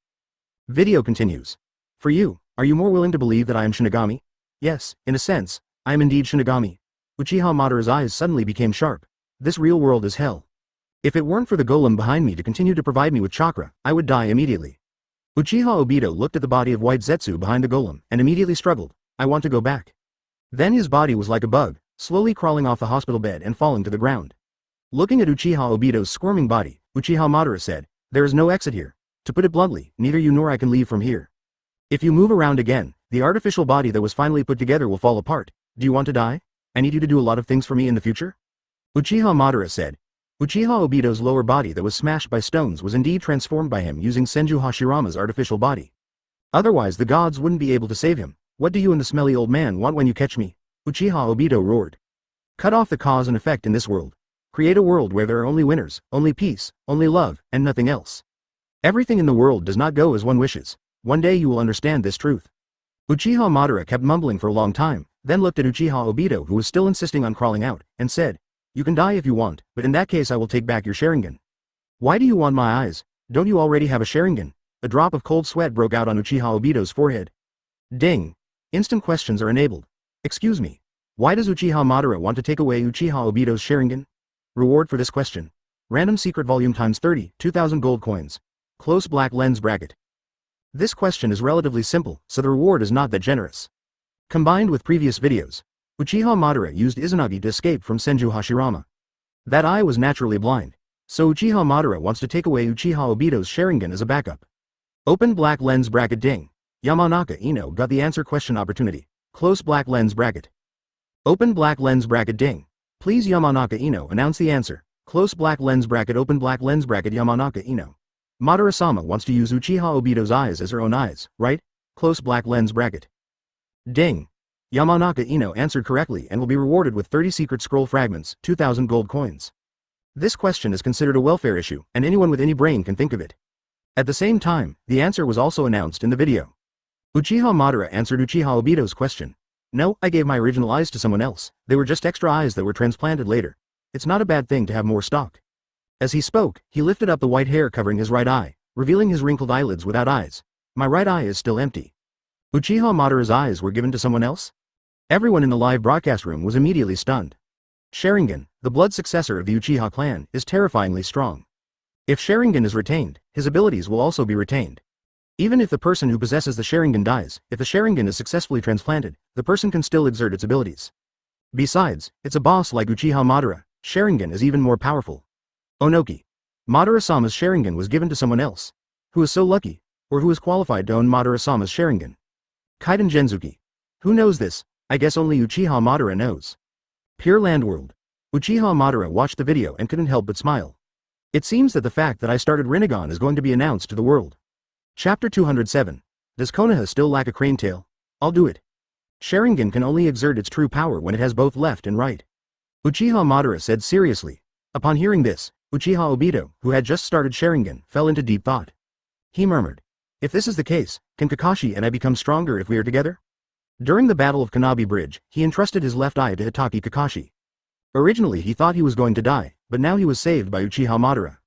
Video continues. For you, are you more willing to believe that I am Shinigami? Yes, in a sense, I am indeed Shinigami. Uchiha Madara's eyes suddenly became sharp. This real world is hell. If it weren't for the golem behind me to continue to provide me with chakra, I would die immediately. Uchiha Obito looked at the body of white Zetsu behind the golem, and immediately struggled. I want to go back. Then his body was like a bug, slowly crawling off the hospital bed and falling to the ground. Looking at Uchiha Obito's squirming body, Uchiha Madara said, there is no exit here. To put it bluntly, neither you nor I can leave from here. If you move around again, the artificial body that was finally put together will fall apart. Do you want to die? I need you to do a lot of things for me in the future? Uchiha Madara said. Uchiha Obito's lower body that was smashed by stones was indeed transformed by him using Senju Hashirama's artificial body. Otherwise the gods wouldn't be able to save him. What do you and the smelly old man want when you catch me? Uchiha Obito roared. Cut off the cause and effect in this world. Create a world where there are only winners, only peace, only love, and nothing else. Everything in the world does not go as one wishes. One day you will understand this truth. Uchiha Madara kept mumbling for a long time, then looked at Uchiha Obito who was still insisting on crawling out, and said, you can die if you want, but in that case I will take back your Sharingan. Why do you want my eyes? Don't you already have a Sharingan? A drop of cold sweat broke out on Uchiha Obito's forehead. Ding. Instant questions are enabled. Excuse me. Why does Uchiha Madara want to take away Uchiha Obito's Sharingan? Reward for this question. Random secret volume times 30, 2000 gold coins. Close black lens bracket. This question is relatively simple, so the reward is not that generous. Combined with previous videos, Uchiha Madara used Izanagi to escape from Senju Hashirama. That eye was naturally blind, so Uchiha Madara wants to take away Uchiha Obito's Sharingan as a backup. Open black lens bracket ding. Yamanaka Ino got the answer question opportunity. Close black lens bracket. Open black lens bracket ding. Please Yamanaka Ino announce the answer. Close black lens bracket open black lens bracket Yamanaka Ino. Madara-sama wants to use Uchiha Obito's eyes as her own eyes, right? Close black lens bracket. Ding. Yamanaka Ino answered correctly and will be rewarded with 30 secret scroll fragments, 2000 gold coins. This question is considered a welfare issue, and anyone with any brain can think of it. At the same time, the answer was also announced in the video. Uchiha Madara answered Uchiha Obito's question. No, I gave my original eyes to someone else, they were just extra eyes that were transplanted later. It's not a bad thing to have more stock. As he spoke, he lifted up the white hair covering his right eye, revealing his wrinkled eyelids without eyes. My right eye is still empty. Uchiha Madara's eyes were given to someone else? Everyone in the live broadcast room was immediately stunned. Sharingan, the blood successor of the Uchiha clan, is terrifyingly strong. If Sharingan is retained, his abilities will also be retained. Even if the person who possesses the Sharingan dies, if the Sharingan is successfully transplanted, the person can still exert its abilities. Besides, it's a boss like Uchiha Madara, Sharingan is even more powerful. Onoki. Madara-sama's Sharingan was given to someone else. Who is so lucky, or who is qualified to own Madara-sama's Sharingan? Kaiden Genzuki. Who knows this? I guess only Uchiha Madara knows. Pure Land World. Uchiha Madara watched the video and couldn't help but smile. It seems that the fact that I started Rinnegan is going to be announced to the world. Chapter 207. Does Konoha still lack a crane tail? I'll do it. Sharingan can only exert its true power when it has both left and right. Uchiha Madara said seriously. Upon hearing this, Uchiha Obito, who had just started Sharingan, fell into deep thought. He murmured. If this is the case, can Kakashi and I become stronger if we are together? During the Battle of Kanabi Bridge, he entrusted his left eye to Hatake Kakashi. Originally he thought he was going to die, but now he was saved by Uchiha Madara.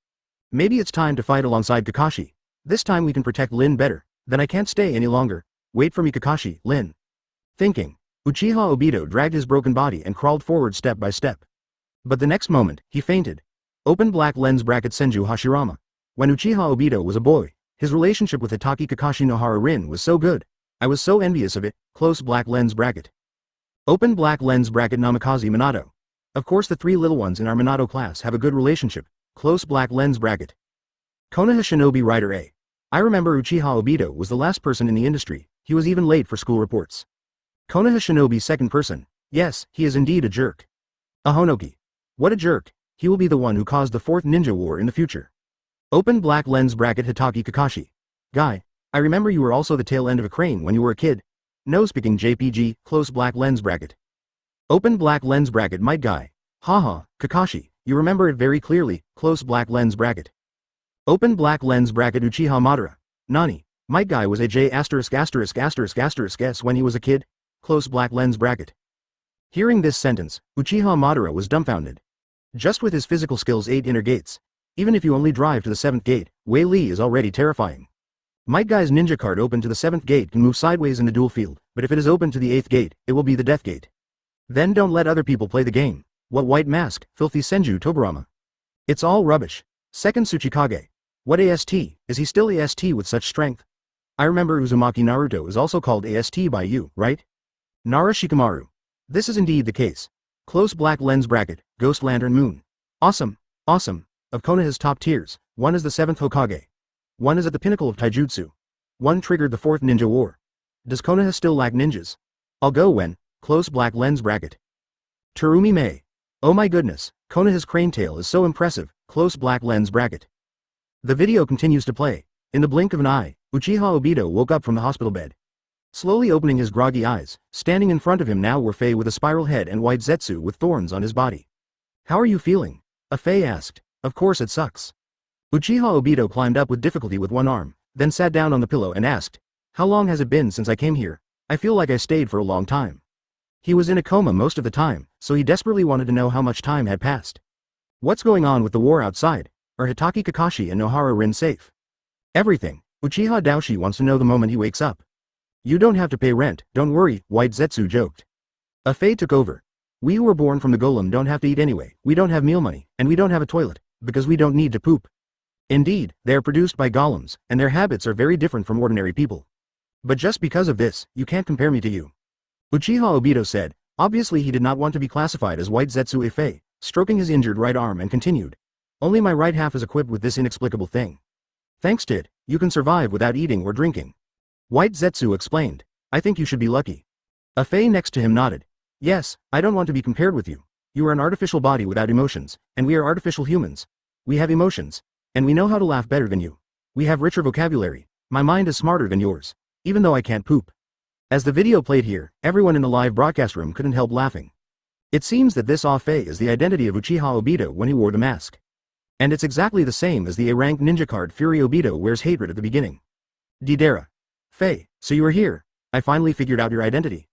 Maybe it's time to fight alongside Kakashi. This time we can protect Lin better. Then I can't stay any longer. Wait for me Kakashi, Lin. Thinking, Uchiha Obito dragged his broken body and crawled forward step by step. But the next moment, he fainted. Open black lens bracket Senju Hashirama. When Uchiha Obito was a boy, his relationship with Hatake Kakashi Nohara Rin was so good. I was so envious of it. Close black lens bracket. Open black lens bracket Namikaze Minato. Of course the three little ones in our Minato class have a good relationship. Close black lens bracket. Konoha Shinobi Rider A. I remember Uchiha Obito was the last person in the industry. He was even late for school reports. Konoha Shinobi second person. Yes, he is indeed a jerk. Ahonoki. What a jerk. He will be the one who caused the fourth ninja war in the future. Open black lens bracket Hatake Kakashi. Guy. I remember you were also the tail end of a crane when you were a kid. No speaking JPG, close black lens bracket. Open black lens bracket Might Guy. Haha, Kakashi, you remember it very clearly, close black lens bracket. Open black lens bracket Uchiha Madara. Nani? Might guy was a J asterisk asterisk asterisk asterisk S when he was a kid? Close black lens bracket. Hearing this sentence, Uchiha Madara was dumbfounded. Just with his physical skills 8 inner gates. Even if you only drive to the 7th gate, Wei Li is already terrifying. Might guy's ninja card open to the 7th gate can move sideways in the dual field, but if it is open to the 8th gate, it will be the death gate. Then don't let other people play the game. What white mask, filthy Senju Tobarama. It's all rubbish. Second Tsuchikage. What AST, is he still AST with such strength? I remember Uzumaki Naruto is also called AST by you, right? Nara Shikamaru. This is indeed the case. Close black lens bracket, Ghost Lantern Moon. Awesome, awesome. Of Konoha's top tiers, one is the 7th Hokage. One is at the pinnacle of taijutsu. One triggered the 4th ninja war. Does Konoha still lack ninjas? I'll go when, close black lens bracket. Terumi Mei. Oh my goodness, Konoha's crane tail is so impressive, close black lens bracket. The video continues to play. In the blink of an eye, Uchiha Obito woke up from the hospital bed. Slowly opening his groggy eyes, standing in front of him now were Faye with a spiral head and white Zetsu with thorns on his body. How are you feeling? A Faye asked. Of course it sucks. Uchiha Obito climbed up with difficulty with one arm, then sat down on the pillow and asked, how long has it been since I came here? I feel like I stayed for a long time. He was in a coma most of the time, so he desperately wanted to know how much time had passed. What's going on with the war outside? Are Hatake Kakashi and Nohara Rin safe? Everything. Uchiha Daoshi wants to know the moment he wakes up. You don't have to pay rent, don't worry, White Zetsu joked. A Faye took over. We who were born from the golem don't have to eat anyway, we don't have meal money, and we don't have a toilet, because we don't need to poop. Indeed, they are produced by golems, and their habits are very different from ordinary people. But just because of this, you can't compare me to you. Uchiha Obito said, obviously he did not want to be classified as White Zetsu a Faye, stroking his injured right arm and continued. Only my right half is equipped with this inexplicable thing. Thanks to it, you can survive without eating or drinking. White Zetsu explained. I think you should be lucky. A Faye next to him nodded. Yes, I don't want to be compared with you. You are an artificial body without emotions, and we are artificial humans. We have emotions, and we know how to laugh better than you. We have richer vocabulary. My mind is smarter than yours, even though I can't poop. As the video played here, everyone in the live broadcast room couldn't help laughing. It seems that this Faye is the identity of Uchiha Obito when he wore the mask. And it's exactly the same as the A-rank ninja card Fury Obito wears hatred at the beginning. Didera. Faye, so you are here. I finally figured out your identity.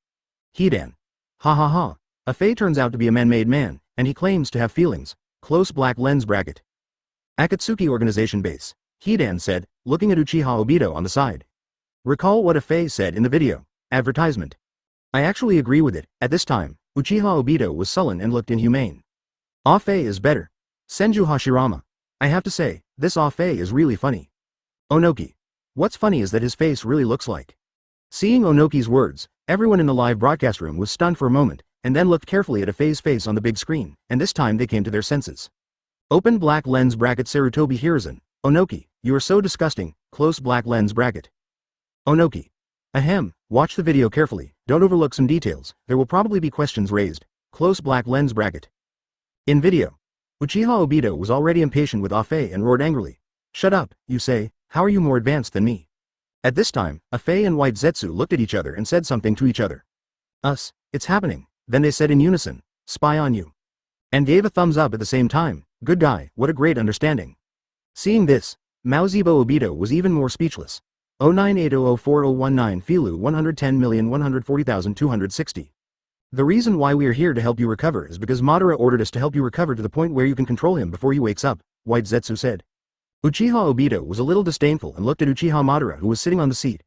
Hidan. Ha ha ha. A Faye turns out to be a man-made man, and he claims to have feelings. Close black lens bracket. Akatsuki Organization Base. Hidan said, looking at Uchiha Obito on the side. Recall what a Faye said in the video. Advertisement. I actually agree with it. At this time, Uchiha Obito was sullen and looked inhumane. Faye is better. Senju Hashirama. I have to say, this Faye is really funny. Onoki. What's funny is that his face really looks like. Seeing Onoki's words, everyone in the live broadcast room was stunned for a moment, and then looked carefully at a Faye's face on the big screen, and this time they came to their senses. Open black lens bracket Sarutobi Hiruzen. Onoki, you are so disgusting, close black lens bracket. Onoki. Ahem, watch the video carefully, don't overlook some details, there will probably be questions raised. Close black lens bracket. In video. Uchiha Obito was already impatient with Faye and roared angrily. Shut up, you say, how are you more advanced than me? At this time, Faye and White Zetsu looked at each other and said something to each other. Us, it's happening, then they said in unison, spy on you. And gave a thumbs up at the same time, good guy, what a great understanding. Seeing this, Maozibo Obito was even more speechless. 098004019 Filu 110,140,260. The reason why we are here to help you recover is because Madara ordered us to help you recover to the point where you can control him before he wakes up, White Zetsu said. Uchiha Obito was a little disdainful and looked at Uchiha Madara who was sitting on the seat.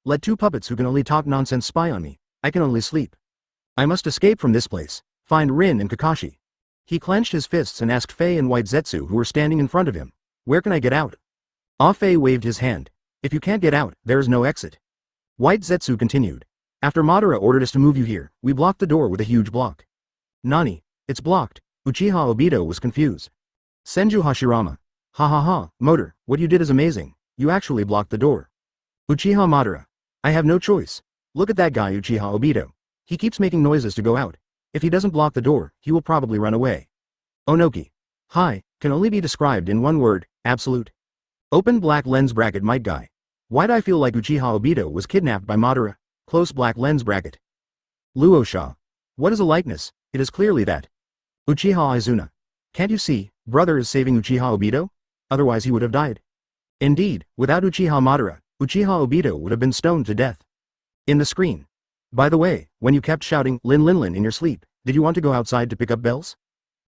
Let two puppets who can only talk nonsense spy on me, I can only sleep. I must escape from this place, find Rin and Kakashi. He clenched his fists and asked Faye and White Zetsu who were standing in front of him, where can I get out? Faye waved his hand. If you can't get out, there is no exit. White Zetsu continued. After Madara ordered us to move you here, we blocked the door with a huge block. Nani? It's blocked. Uchiha Obito was confused. Senju Hashirama. Ha ha ha, Motor, what you did is amazing. You actually blocked the door. Uchiha Madara. I have no choice. Look at that guy Uchiha Obito. He keeps making noises to go out. If he doesn't block the door, he will probably run away. Onoki. Hi, can only be described in one word, absolute. Open black lens bracket Might Guy. Why'd I feel like Uchiha Obito was kidnapped by Madara? Close black lens bracket. Luosha. What is a likeness? It is clearly that. Uchiha Izuna. Can't you see, brother is saving Uchiha Obito? Otherwise he would have died. Indeed, without Uchiha Madara, Uchiha Obito would have been stoned to death. In the screen. By the way, when you kept shouting Lin Lin Lin in your sleep, did you want to go outside to pick up bells?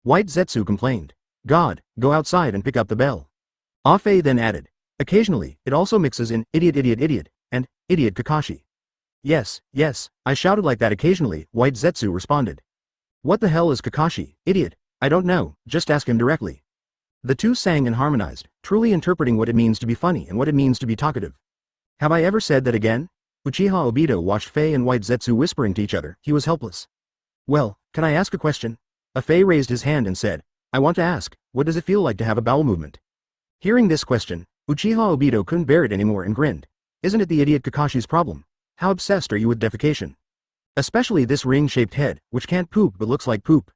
White Zetsu complained. God, go outside and pick up the bell. Afe then added. Occasionally, it also mixes in idiot idiot idiot and idiot Kakashi. Yes, I shouted like that occasionally, White Zetsu responded. What the hell is Kakashi, idiot? I don't know, just ask him directly. The two sang and harmonized, truly interpreting what it means to be funny and what it means to be talkative. Have I ever said that again? Uchiha Obito watched Faye and White Zetsu whispering to each other. He was helpless. Well, can I ask a question? Faye raised his hand and said, I want to ask, what does it feel like to have a bowel movement? Hearing this question, Uchiha Obito couldn't bear it anymore and grinned. Isn't it the idiot Kakashi's problem? How obsessed are you with defecation? Especially this ring-shaped head, which can't poop but looks like poop.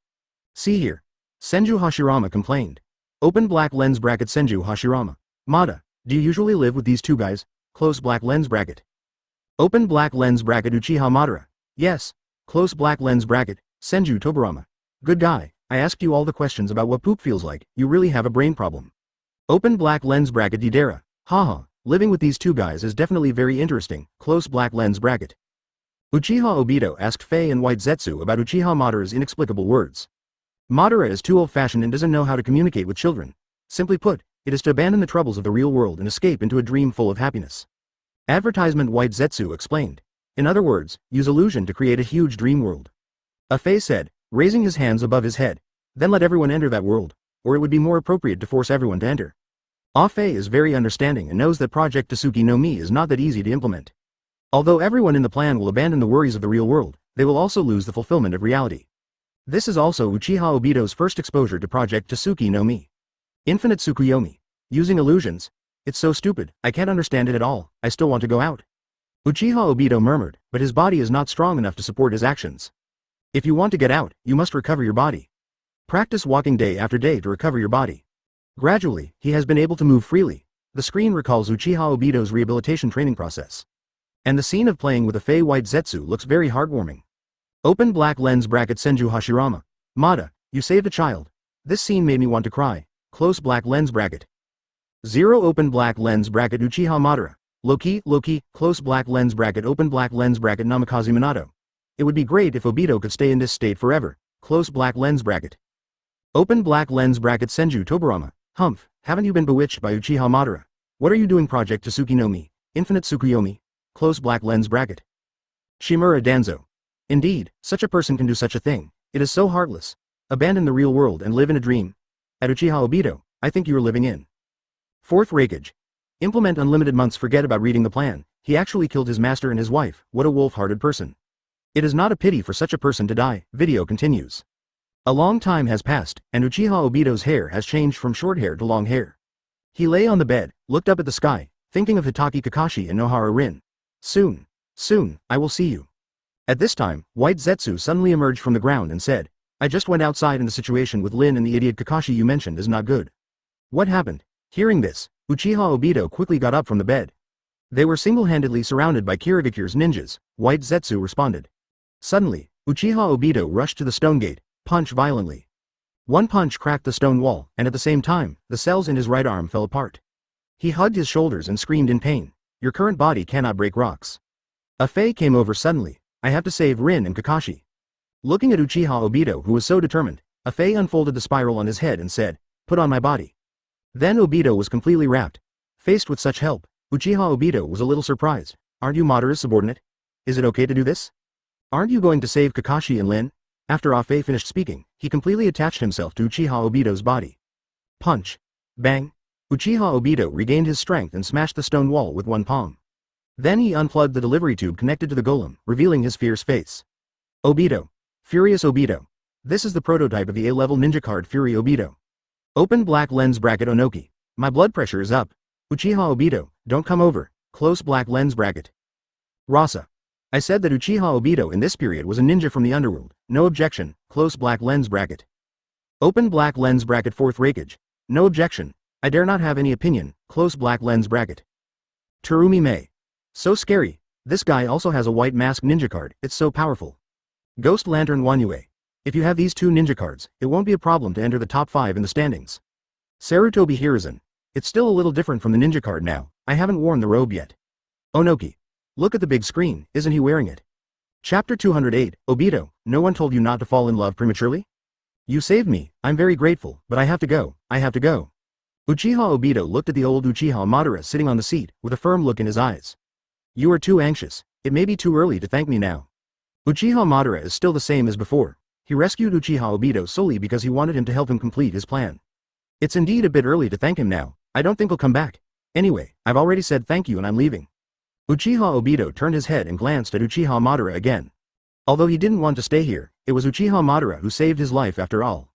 See here. Senju Hashirama complained. Open black lens bracket Senju Hashirama. Mada, do you usually live with these two guys? Close black lens bracket. Open black lens bracket Uchiha Madara. Yes. Close black lens bracket, Senju Tobarama. Good guy, I asked you all the questions about what poop feels like, you really have a brain problem. Open black lens bracket Didera. Haha, living with these two guys is definitely very interesting, close black lens bracket. Uchiha Obito asked Faye and White Zetsu about Uchiha Madara's inexplicable words. Madara is too old-fashioned and doesn't know how to communicate with children. Simply put, it is to abandon the troubles of the real world and escape into a dream full of happiness. Advertisement White Zetsu explained. In other words, use illusion to create a huge dream world. Faye said, raising his hands above his head. Then let everyone enter that world, or it would be more appropriate to force everyone to enter. Faye is very understanding and knows that Project Tasuki no Mi is not that easy to implement. Although everyone in the plan will abandon the worries of the real world, they will also lose the fulfillment of reality. This is also Uchiha Obito's first exposure to Project Tasuki no Mi. Infinite Tsukuyomi. Using illusions. It's so stupid, I can't understand it at all, I still want to go out. Uchiha Obito murmured, but his body is not strong enough to support his actions. If you want to get out, you must recover your body. Practice walking day after day to recover your body. Gradually, he has been able to move freely. The screen recalls Uchiha Obito's rehabilitation training process. And the scene of playing with a Fey White Zetsu looks very heartwarming. Open black lens bracket Senju Hashirama. Mada, you saved a child. This scene made me want to cry. Close black lens bracket. 0 open black lens bracket Uchiha Madara. Loki, close black lens bracket open black lens bracket Namikaze Minato. It would be great if Obito could stay in this state forever. Close black lens bracket. Open black lens bracket Senju Tobarama. Humph, haven't you been bewitched by Uchiha Madara? What are you doing Project Tasuki no Mi? Infinite Tsukuyomi. Close black lens bracket. Shimura Danzo. Indeed, such a person can do such a thing. It is so heartless. Abandon the real world and live in a dream. At Uchiha Obito, I think you are living in. Fourth Reikage. Implement unlimited months forget about reading the plan. He actually killed his master and his wife. What a wolf-hearted person. It is not a pity for such a person to die. Video continues. A long time has passed, and Uchiha Obito's hair has changed from short hair to long hair. He lay on the bed, looked up at the sky, thinking of Hatake Kakashi and Nohara Rin. Soon, I will see you. At this time, White Zetsu suddenly emerged from the ground and said, I just went outside and the situation with Lin and the idiot Kakashi you mentioned is not good. What happened? Hearing this, Uchiha Obito quickly got up from the bed. They were single-handedly surrounded by Kirigakure's ninjas, White Zetsu responded. Suddenly, Uchiha Obito rushed to the stone gate, punch violently. One punch cracked the stone wall, and at the same time, the cells in his right arm fell apart. He hugged his shoulders and screamed in pain. Your current body cannot break rocks. A Fey came over suddenly. I have to save Rin and Kakashi. Looking at Uchiha Obito who was so determined, a Fey unfolded the spiral on his head and said, put on my body. Then Obito was completely wrapped. Faced with such help, Uchiha Obito was a little surprised. Aren't you Madara's subordinate? Is it okay to do this? Aren't you going to save Kakashi and Lin? After Afe finished speaking, he completely attached himself to Uchiha Obito's body. Punch. Bang. Uchiha Obito regained his strength and smashed the stone wall with one palm. Then he unplugged the delivery tube connected to the golem, revealing his fierce face. Obito. Furious Obito. This is the prototype of the A-level ninja card Fury Obito. Open black lens bracket Onoki. My blood pressure is up. Uchiha Obito, don't come over. Close black lens bracket. Rasa. I said that Uchiha Obito in this period was a ninja from the underworld. No objection. Close black lens bracket. Open black lens bracket fourth Reikage. No objection. I dare not have any opinion. Close black lens bracket. Terumi Mei. So scary. This guy also has a white mask ninja card. It's so powerful. Ghost Lantern Wanyue. If you have these two ninja cards, it won't be a problem to enter the top 5 in the standings. Sarutobi Hiruzen. It's still a little different from the ninja card now, I haven't worn the robe yet. Onoki. Look at the big screen, isn't he wearing it? Chapter 208, Obito, no one told you not to fall in love prematurely? You saved me, I'm very grateful, but I have to go. Uchiha Obito looked at the old Uchiha Madara sitting on the seat, with a firm look in his eyes. You are too anxious, it may be too early to thank me now. Uchiha Madara is still the same as before. He rescued Uchiha Obito solely because he wanted him to help him complete his plan. It's indeed a bit early to thank him now, I don't think he'll come back. Anyway, I've already said thank you and I'm leaving. Uchiha Obito turned his head and glanced at Uchiha Madara again. Although he didn't want to stay here, it was Uchiha Madara who saved his life after all.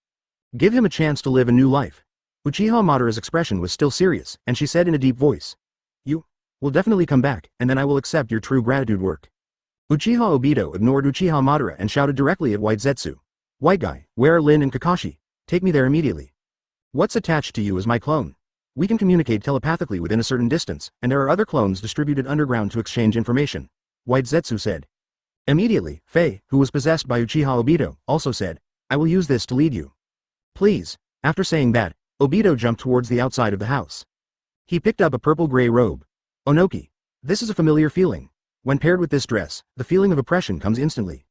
Give him a chance to live a new life. Uchiha Madara's expression was still serious, and she said in a deep voice. You will definitely come back, and then I will accept your true gratitude work. Uchiha Obito ignored Uchiha Madara and shouted directly at White Zetsu. White guy, where are Lin and Kakashi? Take me there immediately. What's attached to you is my clone. We can communicate telepathically within a certain distance, and there are other clones distributed underground to exchange information. White Zetsu said. Immediately, Faye, who was possessed by Uchiha Obito, also said, I will use this to lead you. Please. After saying that, Obito jumped towards the outside of the house. He picked up a purple-gray robe. Onoki. This is a familiar feeling. When paired with this dress, the feeling of oppression comes instantly.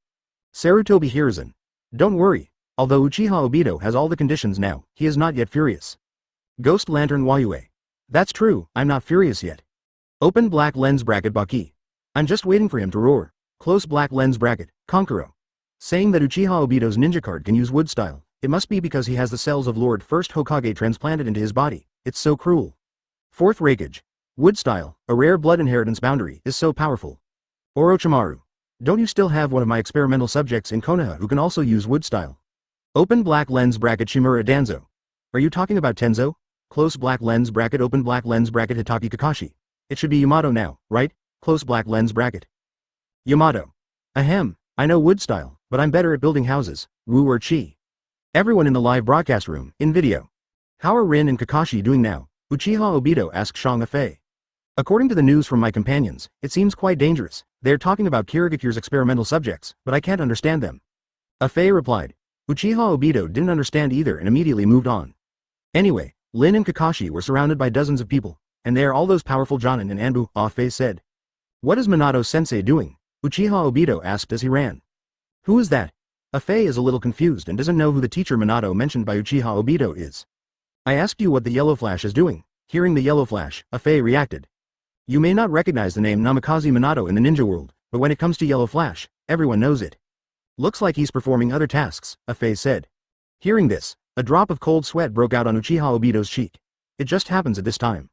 Sarutobi Hiruzen. Don't worry. Although Uchiha Obito has all the conditions now, he is not yet furious. Ghost Lantern Wayue. That's true, I'm not furious yet. Open black lens bracket Baki. I'm just waiting for him to roar. Close black lens bracket, Konkuro. Saying that Uchiha Obito's ninja card can use wood style, it must be because he has the cells of Lord First Hokage transplanted into his body, it's so cruel. Fourth Reikage. Wood style, a rare blood inheritance boundary, is so powerful. Orochimaru. Don't you still have one of my experimental subjects in Konoha who can also use wood style? Open black lens bracket Shimura Danzo. Are you talking about Tenzo? Close black lens bracket open black lens bracket Hatake Kakashi. It should be Yamato now, right? Close black lens bracket. Yamato. Ahem, I know wood style, but I'm better at building houses, Wu or Chi. Everyone in the live broadcast room, in video. How are Rin and Kakashi doing now? Uchiha Obito asked Shang Afei. According to the news from my companions, it seems quite dangerous. They're talking about Kirigakure's experimental subjects, but I can't understand them. Afei replied. Uchiha Obito didn't understand either and immediately moved on. Anyway, Lin and Kakashi were surrounded by dozens of people, and they are all those powerful Jonin and Anbu, Afei said. What is Minato-sensei doing? Uchiha Obito asked as he ran. Who is that? Afei is a little confused and doesn't know who the teacher Minato mentioned by Uchiha Obito is. I asked you what the Yellow Flash is doing. Hearing the Yellow Flash, Afei reacted. You may not recognize the name Namikaze Minato in the ninja world, but when it comes to Yellow Flash, everyone knows it. Looks like he's performing other tasks, Afei said. Hearing this, a drop of cold sweat broke out on Uchiha Obito's cheek. It just happens at this time.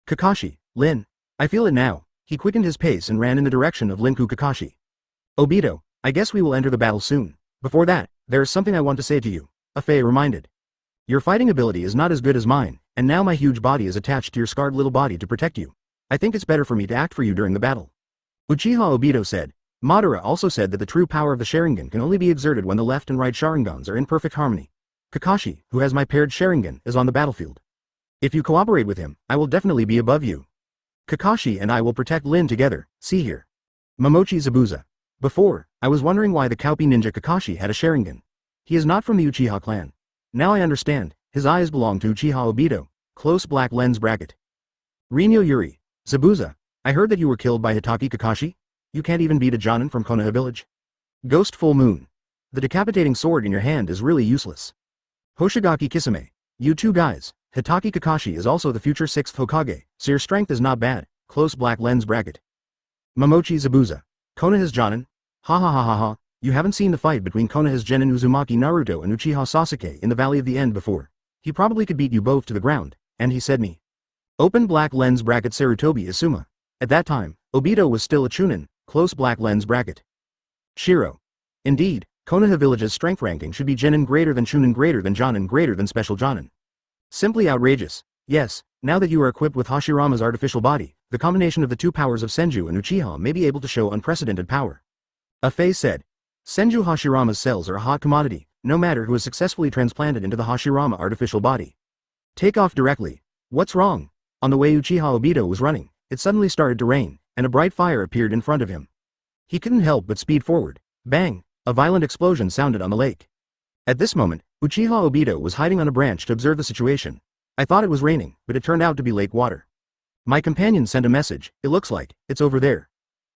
Kakashi, Lin. I feel it now. He quickened his pace and ran in the direction of Linku Kakashi. Obito, I guess we will enter the battle soon. Before that, there is something I want to say to you, Afei reminded. Your fighting ability is not as good as mine, and now my huge body is attached to your scarred little body to protect you. I think it's better for me to act for you during the battle. Uchiha Obito said. Madara also said that the true power of the Sharingan can only be exerted when the left and right Sharingans are in perfect harmony. Kakashi, who has my paired Sharingan, is on the battlefield. If you cooperate with him, I will definitely be above you. Kakashi and I will protect Lin together, see here. Momochi Zabuza. Before, I was wondering why the Kaupi ninja Kakashi had a Sharingan. He is not from the Uchiha clan. Now I understand, his eyes belong to Uchiha Obito, close black lens bracket. Rinyo Yuri. Zabuza, I heard that you were killed by Hatake Kakashi? You can't even beat a Jonin from Konoha village? Ghost Full Moon. The decapitating sword in your hand is really useless. Hoshigaki Kisame. You two guys. Hatake Kakashi is also the future 6th Hokage, so your strength is not bad, close black lens bracket. Momochi Zabuza. Konoha's Jonin? Ha ha ha ha ha, you haven't seen the fight between Konoha's Genin Uzumaki Naruto and Uchiha Sasuke in the Valley of the End before. He probably could beat you both to the ground, and he said me. Open black lens bracket Sarutobi Isuma. At that time, Obito was still a Chunin, close black lens bracket. Shiro. Indeed, Konoha village's strength ranking should be Genin greater than Chunin greater than Jonin greater than Special Jonin. Simply outrageous. Yes, now that you are equipped with Hashirama's artificial body, the combination of the two powers of Senju and Uchiha may be able to show unprecedented power. Afei said. Senju Hashirama's cells are a hot commodity, no matter who is successfully transplanted into the Hashirama artificial body. Take off directly. What's wrong? On the way Uchiha Obito was running, it suddenly started to rain, and a bright fire appeared in front of him. He couldn't help but speed forward. Bang! A violent explosion sounded on the lake. At this moment, Uchiha Obito was hiding on a branch to observe the situation. I thought it was raining, but it turned out to be lake water. My companion sent a message, it looks like, it's over there.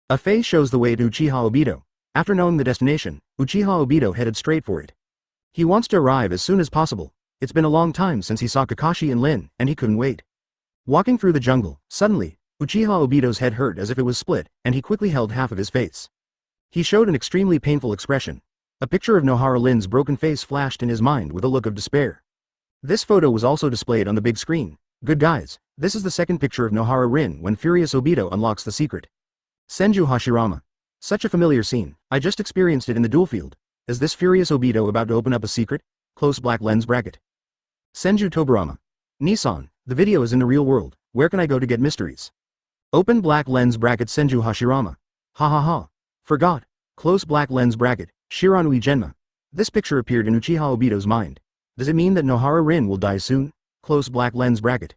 A face shows the way to Uchiha Obito. After knowing the destination, Uchiha Obito headed straight for it. He wants to arrive as soon as possible. It's been a long time since he saw Kakashi and Lin, and he couldn't wait. Walking through the jungle, suddenly, Uchiha Obito's head hurt as if it was split, and he quickly held half of his face. He showed an extremely painful expression. A picture of Nohara Rin's broken face flashed in his mind with a look of despair. This photo was also displayed on the big screen. Good guys, this is the second picture of Nohara Rin when Furious Obito unlocks the secret. Senju Hashirama. Such a familiar scene, I just experienced it in the duel field. Is this Furious Obito about to open up a secret? Close black lens bracket. Senju Tobarama. Nissan, the video is in the real world, where can I go to get mysteries? Open black lens bracket Senju Hashirama. Ha ha ha. Forgot. Close black lens bracket, Shiranui Genma. This picture appeared in Uchiha Obito's mind. Does it mean that Nohara Rin will die soon? Close black lens bracket.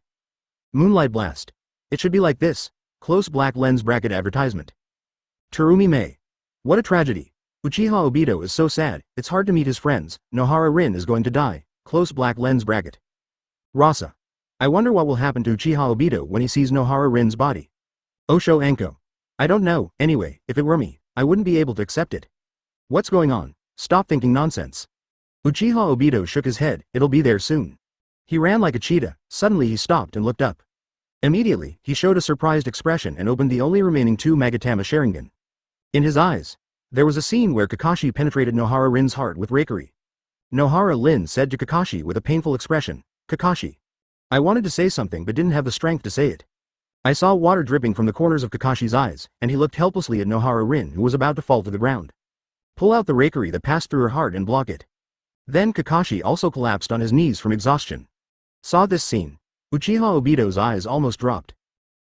Moonlight Blast. It should be like this. Close black lens bracket advertisement. Terumi Mei. What a tragedy. Uchiha Obito is so sad, it's hard to meet his friends. Nohara Rin is going to die. Close black lens bracket. Rasa. I wonder what will happen to Uchiha Obito when he sees Nohara Rin's body. Osho Anko. I don't know, anyway, if it were me, I wouldn't be able to accept it. What's going on? Stop thinking nonsense. Uchiha Obito shook his head, it'll be there soon. He ran like a cheetah, suddenly he stopped and looked up. Immediately, he showed a surprised expression and opened the only remaining 2 Mangekyō Sharingan. In his eyes, there was a scene where Kakashi penetrated Nohara Rin's heart with rakery. Nohara Rin said to Kakashi with a painful expression, Kakashi. I wanted to say something but didn't have the strength to say it. I saw water dripping from the corners of Kakashi's eyes, and he looked helplessly at Nohara Rin who was about to fall to the ground. Pull out the rakery that passed through her heart and block it. Then Kakashi also collapsed on his knees from exhaustion. Saw this scene. Uchiha Obito's eyes almost dropped.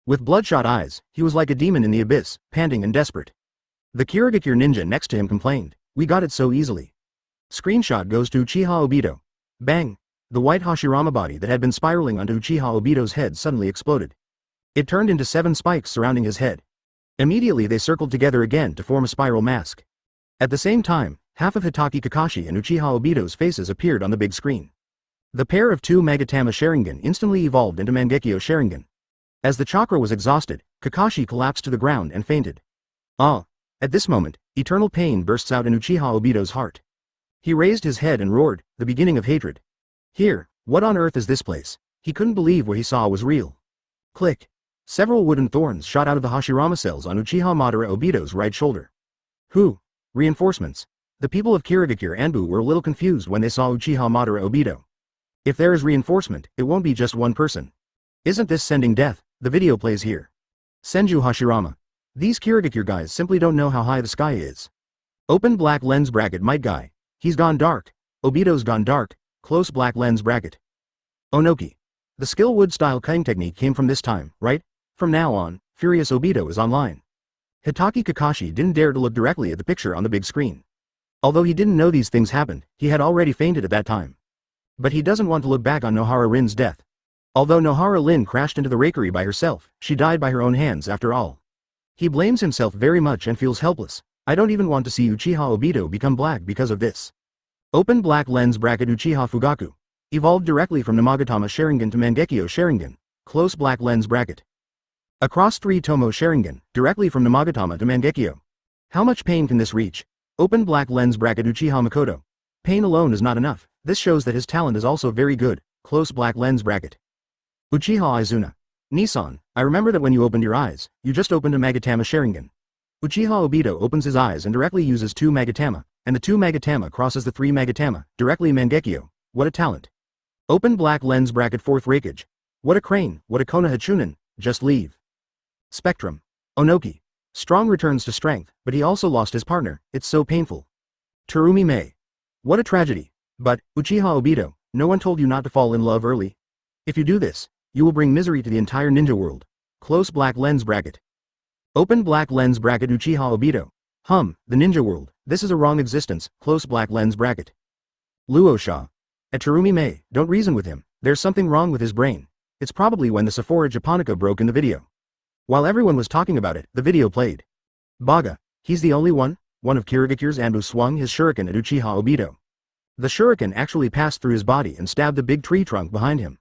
With bloodshot eyes, he was like a demon in the abyss, panting and desperate. The Kirigakure ninja next to him complained, we got it so easily. Screenshot goes to Uchiha Obito. Bang! The white Hashirama body that had been spiraling onto Uchiha Obito's head suddenly exploded. It turned into 7 spikes surrounding his head. Immediately they circled together again to form a spiral mask. At the same time, half of Hatake Kakashi and Uchiha Obito's faces appeared on the big screen. The pair of 2 Mangekyō Sharingan instantly evolved into Mangekyō Sharingan. As the chakra was exhausted, Kakashi collapsed to the ground and fainted. Ah! At this moment, eternal pain bursts out in Uchiha Obito's heart. He raised his head and roared, the beginning of hatred. Here, what on earth is this place? He couldn't believe what he saw was real. Click. Several wooden thorns shot out of the Hashirama cells on Uchiha Madara Obito's right shoulder. Who? Reinforcements. The people of Kirigakure Anbu were a little confused when they saw Uchiha Madara Obito. If there is reinforcement, it won't be just one person. Isn't this sending death? The video plays here. Senju Hashirama. These Kirigakure guys simply don't know how high the sky is. Open black lens bracket might guy. He's gone dark. Obito's gone dark. Close black lens bracket. Onoki. The skill wood style cutting technique came from this time, right? From now on, Furious Obito is online. Hatake Kakashi didn't dare to look directly at the picture on the big screen. Although he didn't know these things happened, he had already fainted at that time. But he doesn't want to look back on Nohara Rin's death. Although Nohara Rin crashed into the rakery by herself, she died by her own hands after all. He blames himself very much and feels helpless. I don't even want to see Uchiha Obito become black because of this. Open black lens bracket Uchiha Fugaku. Evolved directly from Namagatama Sharingan to Mangekyō Sharingan. Close black lens bracket. Across 3 Tomo Sharingan, directly from Namagatama to Mangekyō. How much pain can this reach? Open black lens bracket Uchiha Makoto. Pain alone is not enough, this shows that his talent is also very good. Close black lens bracket. Uchiha Izuna. Nissan, I remember that when you opened your eyes, you just opened a Magatama Sharingan. Uchiha Obito opens his eyes and directly uses 2 Magatama, and the 2 Magatama crosses the 3 Magatama, directly Mangekyō. What a talent. Open black lens bracket 4th Raikage. What a crane, what a Konoha Chunin, just leave. Spectrum. Onoki. Strong returns to strength, but he also lost his partner, it's so painful. Terumi Mei. What a tragedy. But, Uchiha Obito, no one told you not to fall in love early. If you do this, you will bring misery to the entire ninja world. Close black lens bracket. Open black lens bracket Uchiha Obito. The ninja world, this is a wrong existence, close black lens bracket. Luosha. At Terumi Mei, don't reason with him, there's something wrong with his brain. It's probably when the Sephora Japonica broke in the video. While everyone was talking about it, the video played. Baga. He's the only one of Kirigakure's Anbu swung his shuriken at Uchiha Obito. The shuriken actually passed through his body and stabbed the big tree trunk behind him.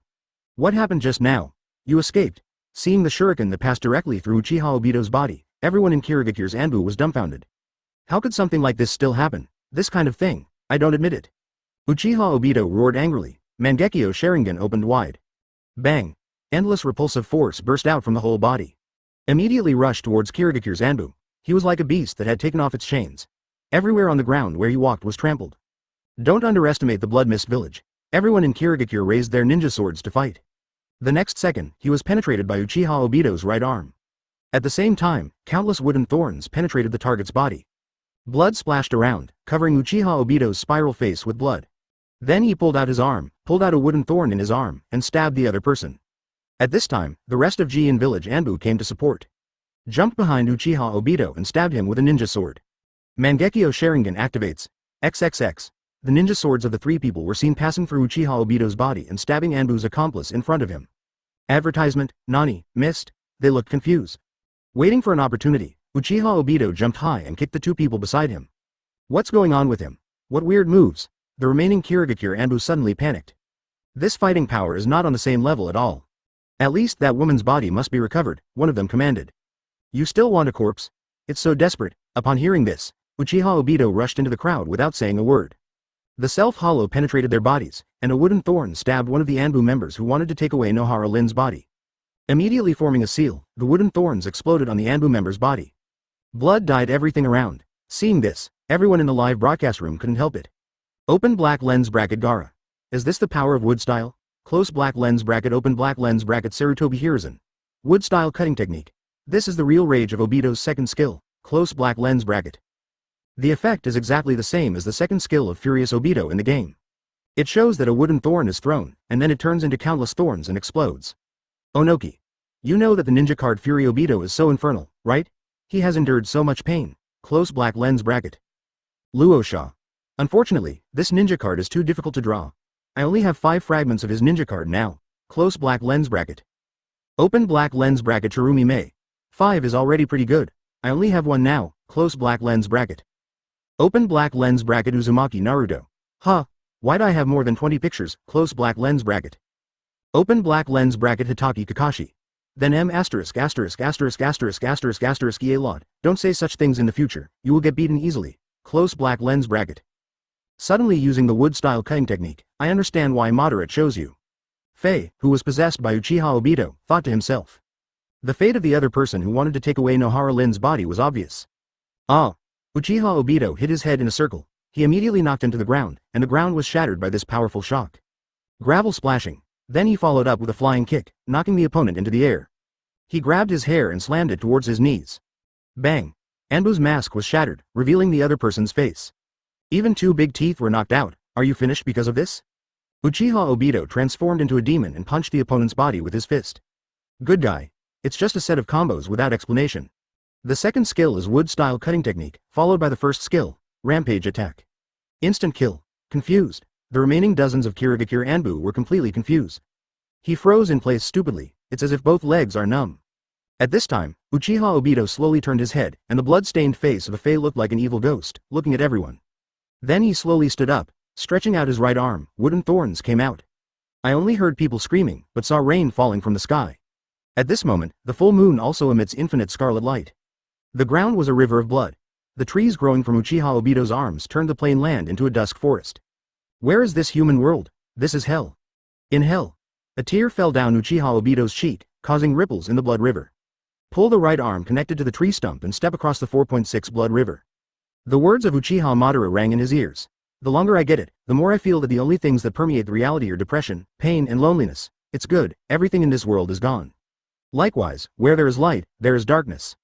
What happened just now? You escaped. Seeing the shuriken that passed directly through Uchiha Obito's body, everyone in Kirigakure's Anbu was dumbfounded. How could something like this still happen? This kind of thing. I don't admit it. Uchiha Obito roared angrily. Mangekyō Sharingan opened wide. Bang! Endless repulsive force burst out from the whole body. Immediately rushed towards Kirigakure's Anbu. He was like a beast that had taken off its chains. Everywhere on the ground where he walked was trampled. Don't underestimate the Blood Mist Village. Everyone in Kirigakure raised their ninja swords to fight. The next second, he was penetrated by Uchiha Obito's right arm. At the same time, countless wooden thorns penetrated the target's body. Blood splashed around, covering Uchiha Obito's spiral face with blood. Then he pulled out his arm, pulled out a wooden thorn in his arm, and stabbed the other person. At this time, the rest of Jin village Anbu came to support. Jumped behind Uchiha Obito and stabbed him with a ninja sword. Mangekyō Sharingan activates. XXX. The ninja swords of the three people were seen passing through Uchiha Obito's body and stabbing Anbu's accomplice in front of him. Advertisement, Nani, missed? They looked confused. Waiting for an opportunity, Uchiha Obito jumped high and kicked the two people beside him. What's going on with him? What weird moves? The remaining Kirigakure Anbu suddenly panicked. This fighting power is not on the same level at all. At least that woman's body must be recovered, one of them commanded. You still want a corpse? It's so desperate. Upon hearing this, Uchiha Obito rushed into the crowd without saying a word. The self-hollow penetrated their bodies, and a wooden thorn stabbed one of the Anbu members who wanted to take away Nohara Rin's body. Immediately forming a seal, the wooden thorns exploded on the Anbu member's body. Blood dyed everything around. Seeing this, everyone in the live broadcast room couldn't help it. Open black lens bracket Gara. Is this the power of wood style? Close black lens bracket open black lens bracket Sarutobi Hiruzen. Wood style cutting technique. This is the real rage of Obito's second skill, close black lens bracket. The effect is exactly the same as the second skill of Furious Obito in the game. It shows that a wooden thorn is thrown, and then it turns into countless thorns and explodes. Onoki. You know that the ninja card Fury Obito is so infernal, right? He has endured so much pain. Close black lens bracket. Luosha. Unfortunately, this ninja card is too difficult to draw. I only have 5 fragments of his ninja card now. Close black lens bracket. Open black lens bracket Chirumi Mei. 5 is already pretty good. I only have 1 now. Close black lens bracket. Open black lens bracket Uzumaki Naruto. Huh. Why'd I have more than 20 pictures? Close black lens bracket. Open black lens bracket Hatake Kakashi. Then M****************** EA Lord. Don't say such things in the future. You will get beaten easily. Close black lens bracket. Suddenly using the wood style cutting technique, I understand why Madara chose you. Fei, who was possessed by Uchiha Obito, thought to himself. The fate of the other person who wanted to take away Nohara Rin's body was obvious. Ah. Uchiha Obito hit his head in a circle. He immediately knocked into the ground, and the ground was shattered by this powerful shock. Gravel splashing. Then he followed up with a flying kick, knocking the opponent into the air. He grabbed his hair and slammed it towards his knees. Bang. Anbu's mask was shattered, revealing the other person's face. Even 2 big teeth were knocked out. Are you finished because of this? Uchiha Obito transformed into a demon and punched the opponent's body with his fist. Good guy. It's just a set of combos without explanation. The second skill is wood style cutting technique, followed by the first skill, rampage attack. Instant kill. Confused. The remaining dozens of Kirigakure Anbu were completely confused. He froze in place stupidly. It's as if both legs are numb. At this time, Uchiha Obito slowly turned his head, and the blood-stained face of a Fei looked like an evil ghost, looking at everyone. Then he slowly stood up, stretching out his right arm. Wooden thorns came out. I only heard people screaming, but saw rain falling from the sky. At this moment, the full moon also emits infinite scarlet light. The ground was a river of blood. The trees growing from Uchiha Obito's arms turned the plain land into a dusk forest. Where is this human world? This is hell. In hell. A tear fell down Uchiha Obito's cheek, causing ripples in the blood river. Pull the right arm connected to the tree stump and step across the 4.6 blood river. The words of Uchiha Madara rang in his ears. The longer I get it, the more I feel that the only things that permeate the reality are depression, pain and loneliness. It's good, everything in this world is gone. Likewise, where there is light, there is darkness.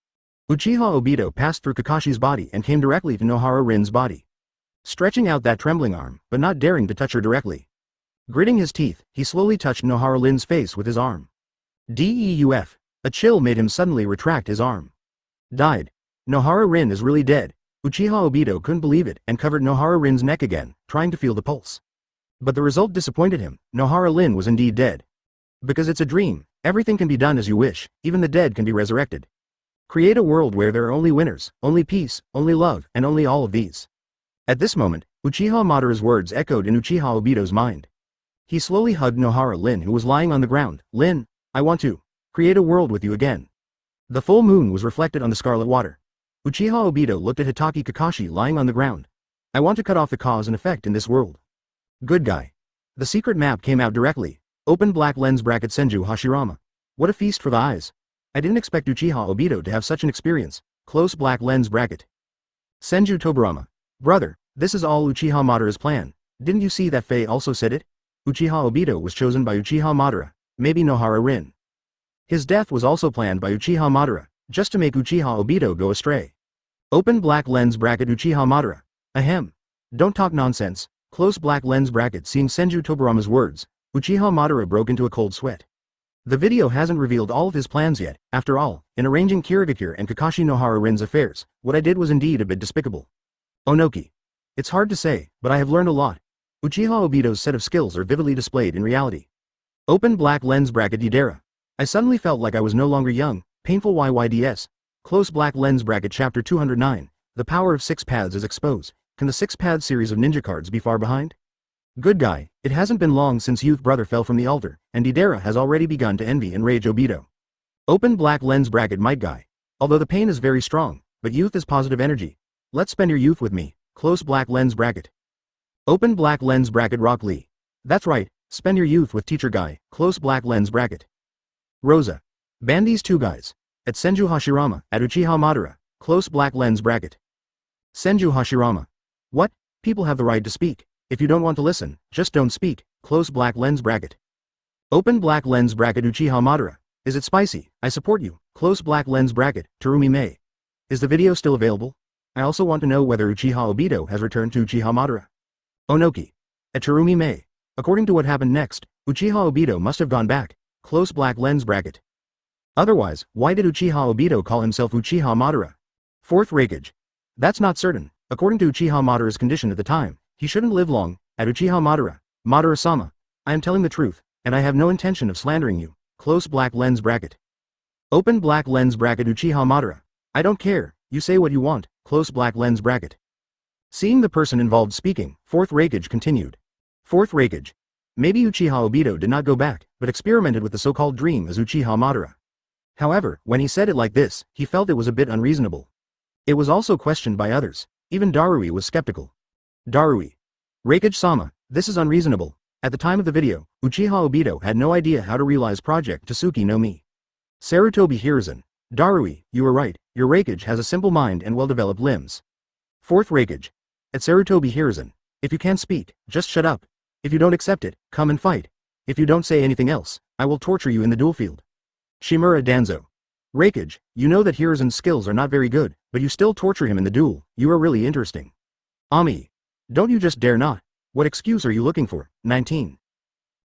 Uchiha Obito passed through Kakashi's body and came directly to Nohara Rin's body. Stretching out that trembling arm, but not daring to touch her directly. Gritting his teeth, he slowly touched Nohara Rin's face with his arm. Deuf. A chill made him suddenly retract his arm. Died. Nohara Rin is really dead. Uchiha Obito couldn't believe it and covered Nohara Rin's neck again, trying to feel the pulse. But the result disappointed him. Nohara Rin was indeed dead. Because it's a dream, everything can be done as you wish, even the dead can be resurrected. Create a world where there are only winners, only peace, only love, and only all of these. At this moment, Uchiha Madara's words echoed in Uchiha Obito's mind. He slowly hugged Nohara Rin, who was lying on the ground. Rin, I want to create a world with you again. The full moon was reflected on the scarlet water. Uchiha Obito looked at Hatake Kakashi lying on the ground. I want to cut off the cause and effect in this world. Good guy. The secret map came out directly. Open black lens bracket Senju Hashirama. What a feast for the eyes. I didn't expect Uchiha Obito to have such an experience. Close black lens bracket. Senju Tobarama. Brother, this is all Uchiha Madara's plan. Didn't you see that Faye also said it? Uchiha Obito was chosen by Uchiha Madara, maybe Nohara Rin. His death was also planned by Uchiha Madara, just to make Uchiha Obito go astray. Open black lens bracket Uchiha Madara. Ahem. Don't talk nonsense. Close black lens bracket. Seeing Senju Tobarama's words, Uchiha Madara broke into a cold sweat. The video hasn't revealed all of his plans yet. After all, in arranging Kirigakure and Kakashi Nohara Rin's affairs, what I did was indeed a bit despicable. Onoki. It's hard to say, but I have learned a lot. Uchiha Obito's set of skills are vividly displayed in reality. Open black lens bracket Deidara. I suddenly felt like I was no longer young. Painful YYDS. Close black lens bracket chapter 209. The power of 6 paths is exposed. Can the 6 paths series of ninja cards be far behind? Good guy, it hasn't been long since youth brother fell from the altar, and Deidara has already begun to envy and rage Obito. Open black lens bracket might guy. Although the pain is very strong, but youth is positive energy. Let's spend your youth with me. Close black lens bracket. Open black lens bracket Rock Lee. That's right, spend your youth with teacher guy. Close black lens bracket. Rosa. Ban these 2 guys. At Senju Hashirama, at Uchiha Madara. Close black lens bracket. Senju Hashirama. What? People have the right to speak. If you don't want to listen, just don't speak. Close black lens bracket. Open black lens bracket Uchiha Madara. Is it spicy? I support you. Close black lens bracket. Terumi Mei. Is the video still available? I also want to know whether Uchiha Obito has returned to Uchiha Madara. Onoki. At Terumi Mei. According to what happened next, Uchiha Obito must have gone back. Close black lens bracket. Otherwise, why did Uchiha Obito call himself Uchiha Madara? 4th Raikage. That's not certain. According to Uchiha Madara's condition at the time, he shouldn't live long. At Uchiha Madara. Madara-sama. I am telling the truth, and I have no intention of slandering you. Close black lens bracket. Open black lens bracket Uchiha Madara. I don't care, you say what you want. Close black lens bracket. Seeing the person involved speaking, 4th Raikage continued. 4th Raikage. Maybe Uchiha Obito did not go back, but experimented with the so-called dream as Uchiha Madara. However, when he said it like this, he felt it was a bit unreasonable. It was also questioned by others. Even Darui was skeptical. Darui. Raikage-sama, this is unreasonable. At the time of the video, Uchiha Obito had no idea how to realize Project Tsuki no Mi. Sarutobi Hiruzen. Darui, you were right, your Raikage has a simple mind and well-developed limbs. 4th Raikage. At Sarutobi Hiruzen. If you can't speak, just shut up. If you don't accept it, come and fight. If you don't say anything else, I will torture you in the duel field. Shimura Danzo. Raikage, you know that Hiruzen's skills are not very good, but you still torture him in the duel. You are really interesting. Ami. Don't you just dare not. What excuse are you looking for? 19.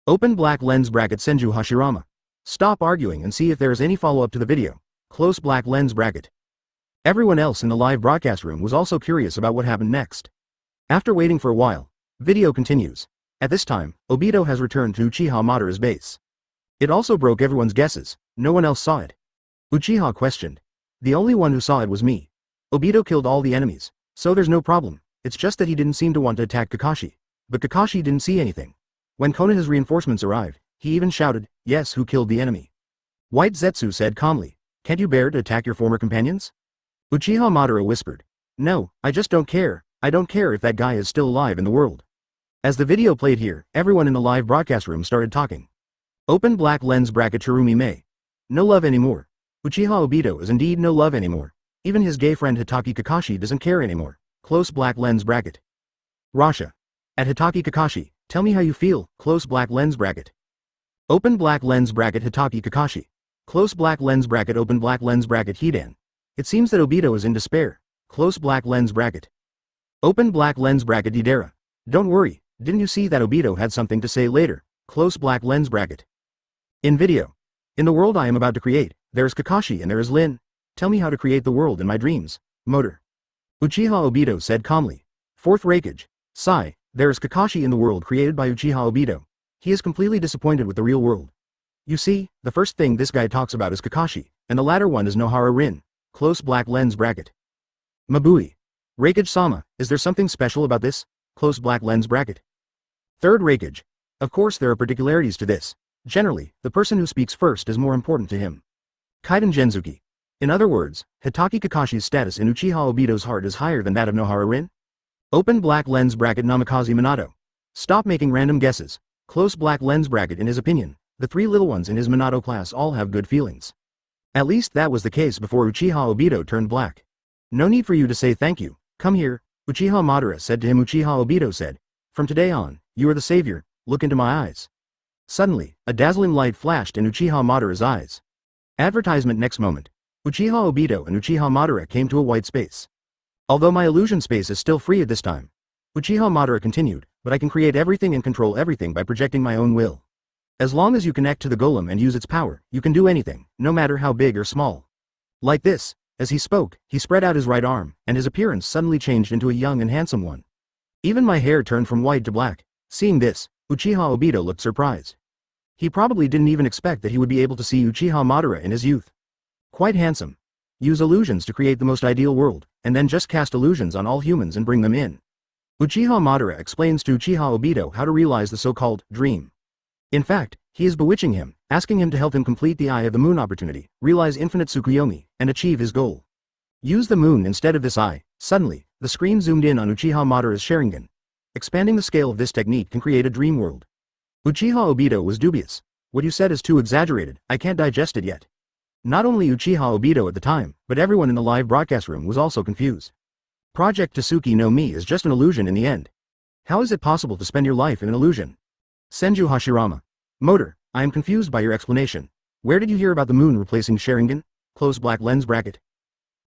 Open black lens bracket Senju Hashirama. Stop arguing and see if there is any follow-up to the video. Close black lens bracket. Everyone else in the live broadcast room was also curious about what happened next. After waiting for a while, video continues. At this time, Obito has returned to Uchiha Madara's base. It also broke everyone's guesses. No one else saw it. Uchiha questioned. The only one who saw it was me. Obito killed all the enemies, so there's no problem. It's just that he didn't seem to want to attack Kakashi. But Kakashi didn't see anything. When Konoha's reinforcements arrived, he even shouted, yes, who killed the enemy? White Zetsu said calmly, can't you bear to attack your former companions? Uchiha Madara whispered, no, I just don't care. I don't care if that guy is still alive in the world. As the video played here, everyone in the live broadcast room started talking. Open black lens bracket Terumi Mei. No love anymore. Uchiha Obito is indeed no love anymore. Even his gay friend Hatake Kakashi doesn't care anymore. Close black lens bracket. Rasha. At Hatake Kakashi, tell me how you feel. Close black lens bracket. Open black lens bracket Hatake Kakashi. Close black lens bracket open black lens bracket Hidan. It seems that Obito is in despair. Close black lens bracket. Open black lens bracket Deidara. Don't worry, didn't you see that Obito had something to say later? Close black lens bracket. In video. In the world I am about to create, there is Kakashi and there is Lin. Tell me how to create the world in my dreams. Motor. Uchiha Obito said calmly. 4th Raikage. Sigh, there is Kakashi in the world created by Uchiha Obito. He is completely disappointed with the real world. You see, the first thing this guy talks about is Kakashi, and the latter one is Nohara Rin. Close black lens bracket. Mabui. Raikage-sama, is there something special about this? Close black lens bracket. 3rd Raikage. Of course there are particularities to this. Generally, the person who speaks first is more important to him. Kaiden Genzuki. In other words, Hatake Kakashi's status in Uchiha Obito's heart is higher than that of Nohara Rin? Open black lens bracket Namikaze Minato. Stop making random guesses. Close black lens bracket. In his opinion, the three little ones in his Minato class all have good feelings. At least that was the case before Uchiha Obito turned black. No need for you to say thank you, come here, Uchiha Madara said to him. Uchiha Obito said, from today on, you are the savior, look into my eyes. Suddenly, a dazzling light flashed in Uchiha Madara's eyes. Advertisement. Next moment, Uchiha Obito and Uchiha Madara came to a white space. Although my illusion space is still free at this time, Uchiha Madara continued, but I can create everything and control everything by projecting my own will. As long as you connect to the golem and use its power, you can do anything, no matter how big or small. Like this. As he spoke, he spread out his right arm, and his appearance suddenly changed into a young and handsome one. Even my hair turned from white to black. Seeing this, Uchiha Obito looked surprised. He probably didn't even expect that he would be able to see Uchiha Madara in his youth. Quite handsome. Use illusions to create the most ideal world, and then just cast illusions on all humans and bring them in. Uchiha Madara explains to Uchiha Obito how to realize the so-called dream. In fact, he is bewitching him, asking him to help him complete the Eye of the Moon opportunity, realize infinite Tsukuyomi, and achieve his goal. Use the moon instead of this eye. Suddenly, the screen zoomed in on Uchiha Madara's Sharingan. Expanding the scale of this technique can create a dream world. Uchiha Obito was dubious. What you said is too exaggerated, I can't digest it yet. Not only Uchiha Obito at the time, but everyone in the live broadcast room was also confused. Project Tsuki no Mi is just an illusion in the end. How is it possible to spend your life in an illusion? Senju Hashirama. Motor, I am confused by your explanation. Where did you hear about the moon replacing Sharingan? Close black lens bracket.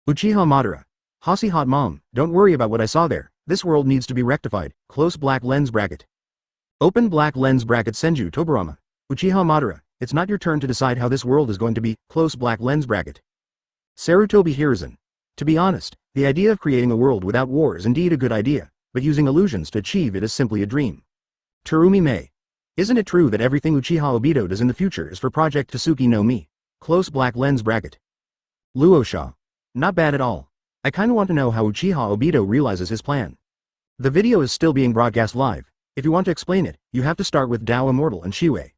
Uchiha Madara. Hasi hot mom, don't worry about what I saw there, this world needs to be rectified, close black lens bracket. Open black lens bracket. Senju Tobarama. Uchiha Madara, it's not your turn to decide how this world is going to be, close black lens bracket. Sarutobi Hiruzen. To be honest, the idea of creating a world without war is indeed a good idea, but using illusions to achieve it is simply a dream. Terumi Mei. Isn't it true that everything Uchiha Obito does in the future is for Project Tsuki no Mi? Close black lens bracket. Luosha. Not bad at all. I kinda want to know how Uchiha Obito realizes his plan. The video is still being broadcast live. If you want to explain it, you have to start with Tao Immortal and Shiwei.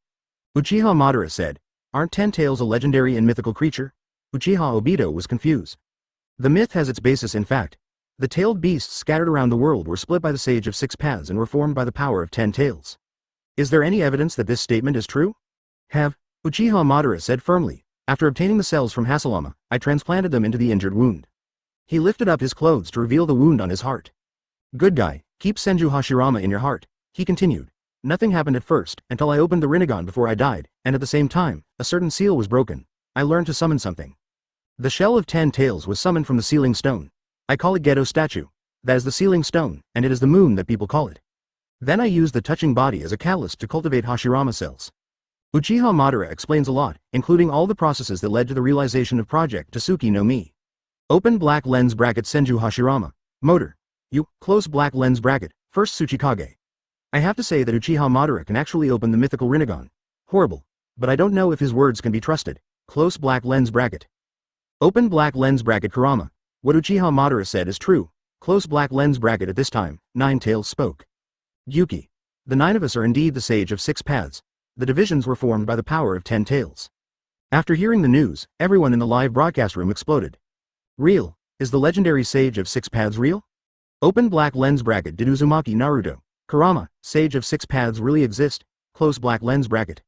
Uchiha Madara said, aren't 10 tails a legendary and mythical creature? Uchiha Obito was confused. The myth has its basis in fact. The tailed beasts scattered around the world were split by the Sage of Six Paths and were formed by the power of 10 tails. Is there any evidence that this statement is true? Have. Uchiha Madara said firmly. After obtaining the cells from Hasalama, I transplanted them into the injured wound. He lifted up his clothes to reveal the wound on his heart. Good guy, keep Senju Hashirama in your heart, he continued. Nothing happened at first, until I opened the Rinnegan before I died, and at the same time, a certain seal was broken. I learned to summon something. The shell of 10 tails was summoned from the sealing stone. I call it Gedo statue. That is the sealing stone, and it is the moon that people call it. Then I used the touching body as a catalyst to cultivate Hashirama cells. Uchiha Madara explains a lot, including all the processes that led to the realization of Project Tsuki no Mi. Open black lens bracket. Senju Hashirama. Motor. You, close black lens bracket, first Tsuchikage. I have to say that Uchiha Madara can actually open the mythical Rinnegan. Horrible. But I don't know if his words can be trusted. Close black lens bracket. Open black lens bracket. Kurama. What Uchiha Madara said is true. Close black lens bracket. At this time, 9 tails spoke. Yuki. The 9 of us are indeed the Sage of Six Paths. The divisions were formed by the power of 10 tails. After hearing the news, everyone in the live broadcast room exploded. Real? Is the legendary Sage of Six Paths real? Open black lens bracket. Did Uzumaki Naruto, Kurama, Sage of Six Paths really exist? Close black lens bracket.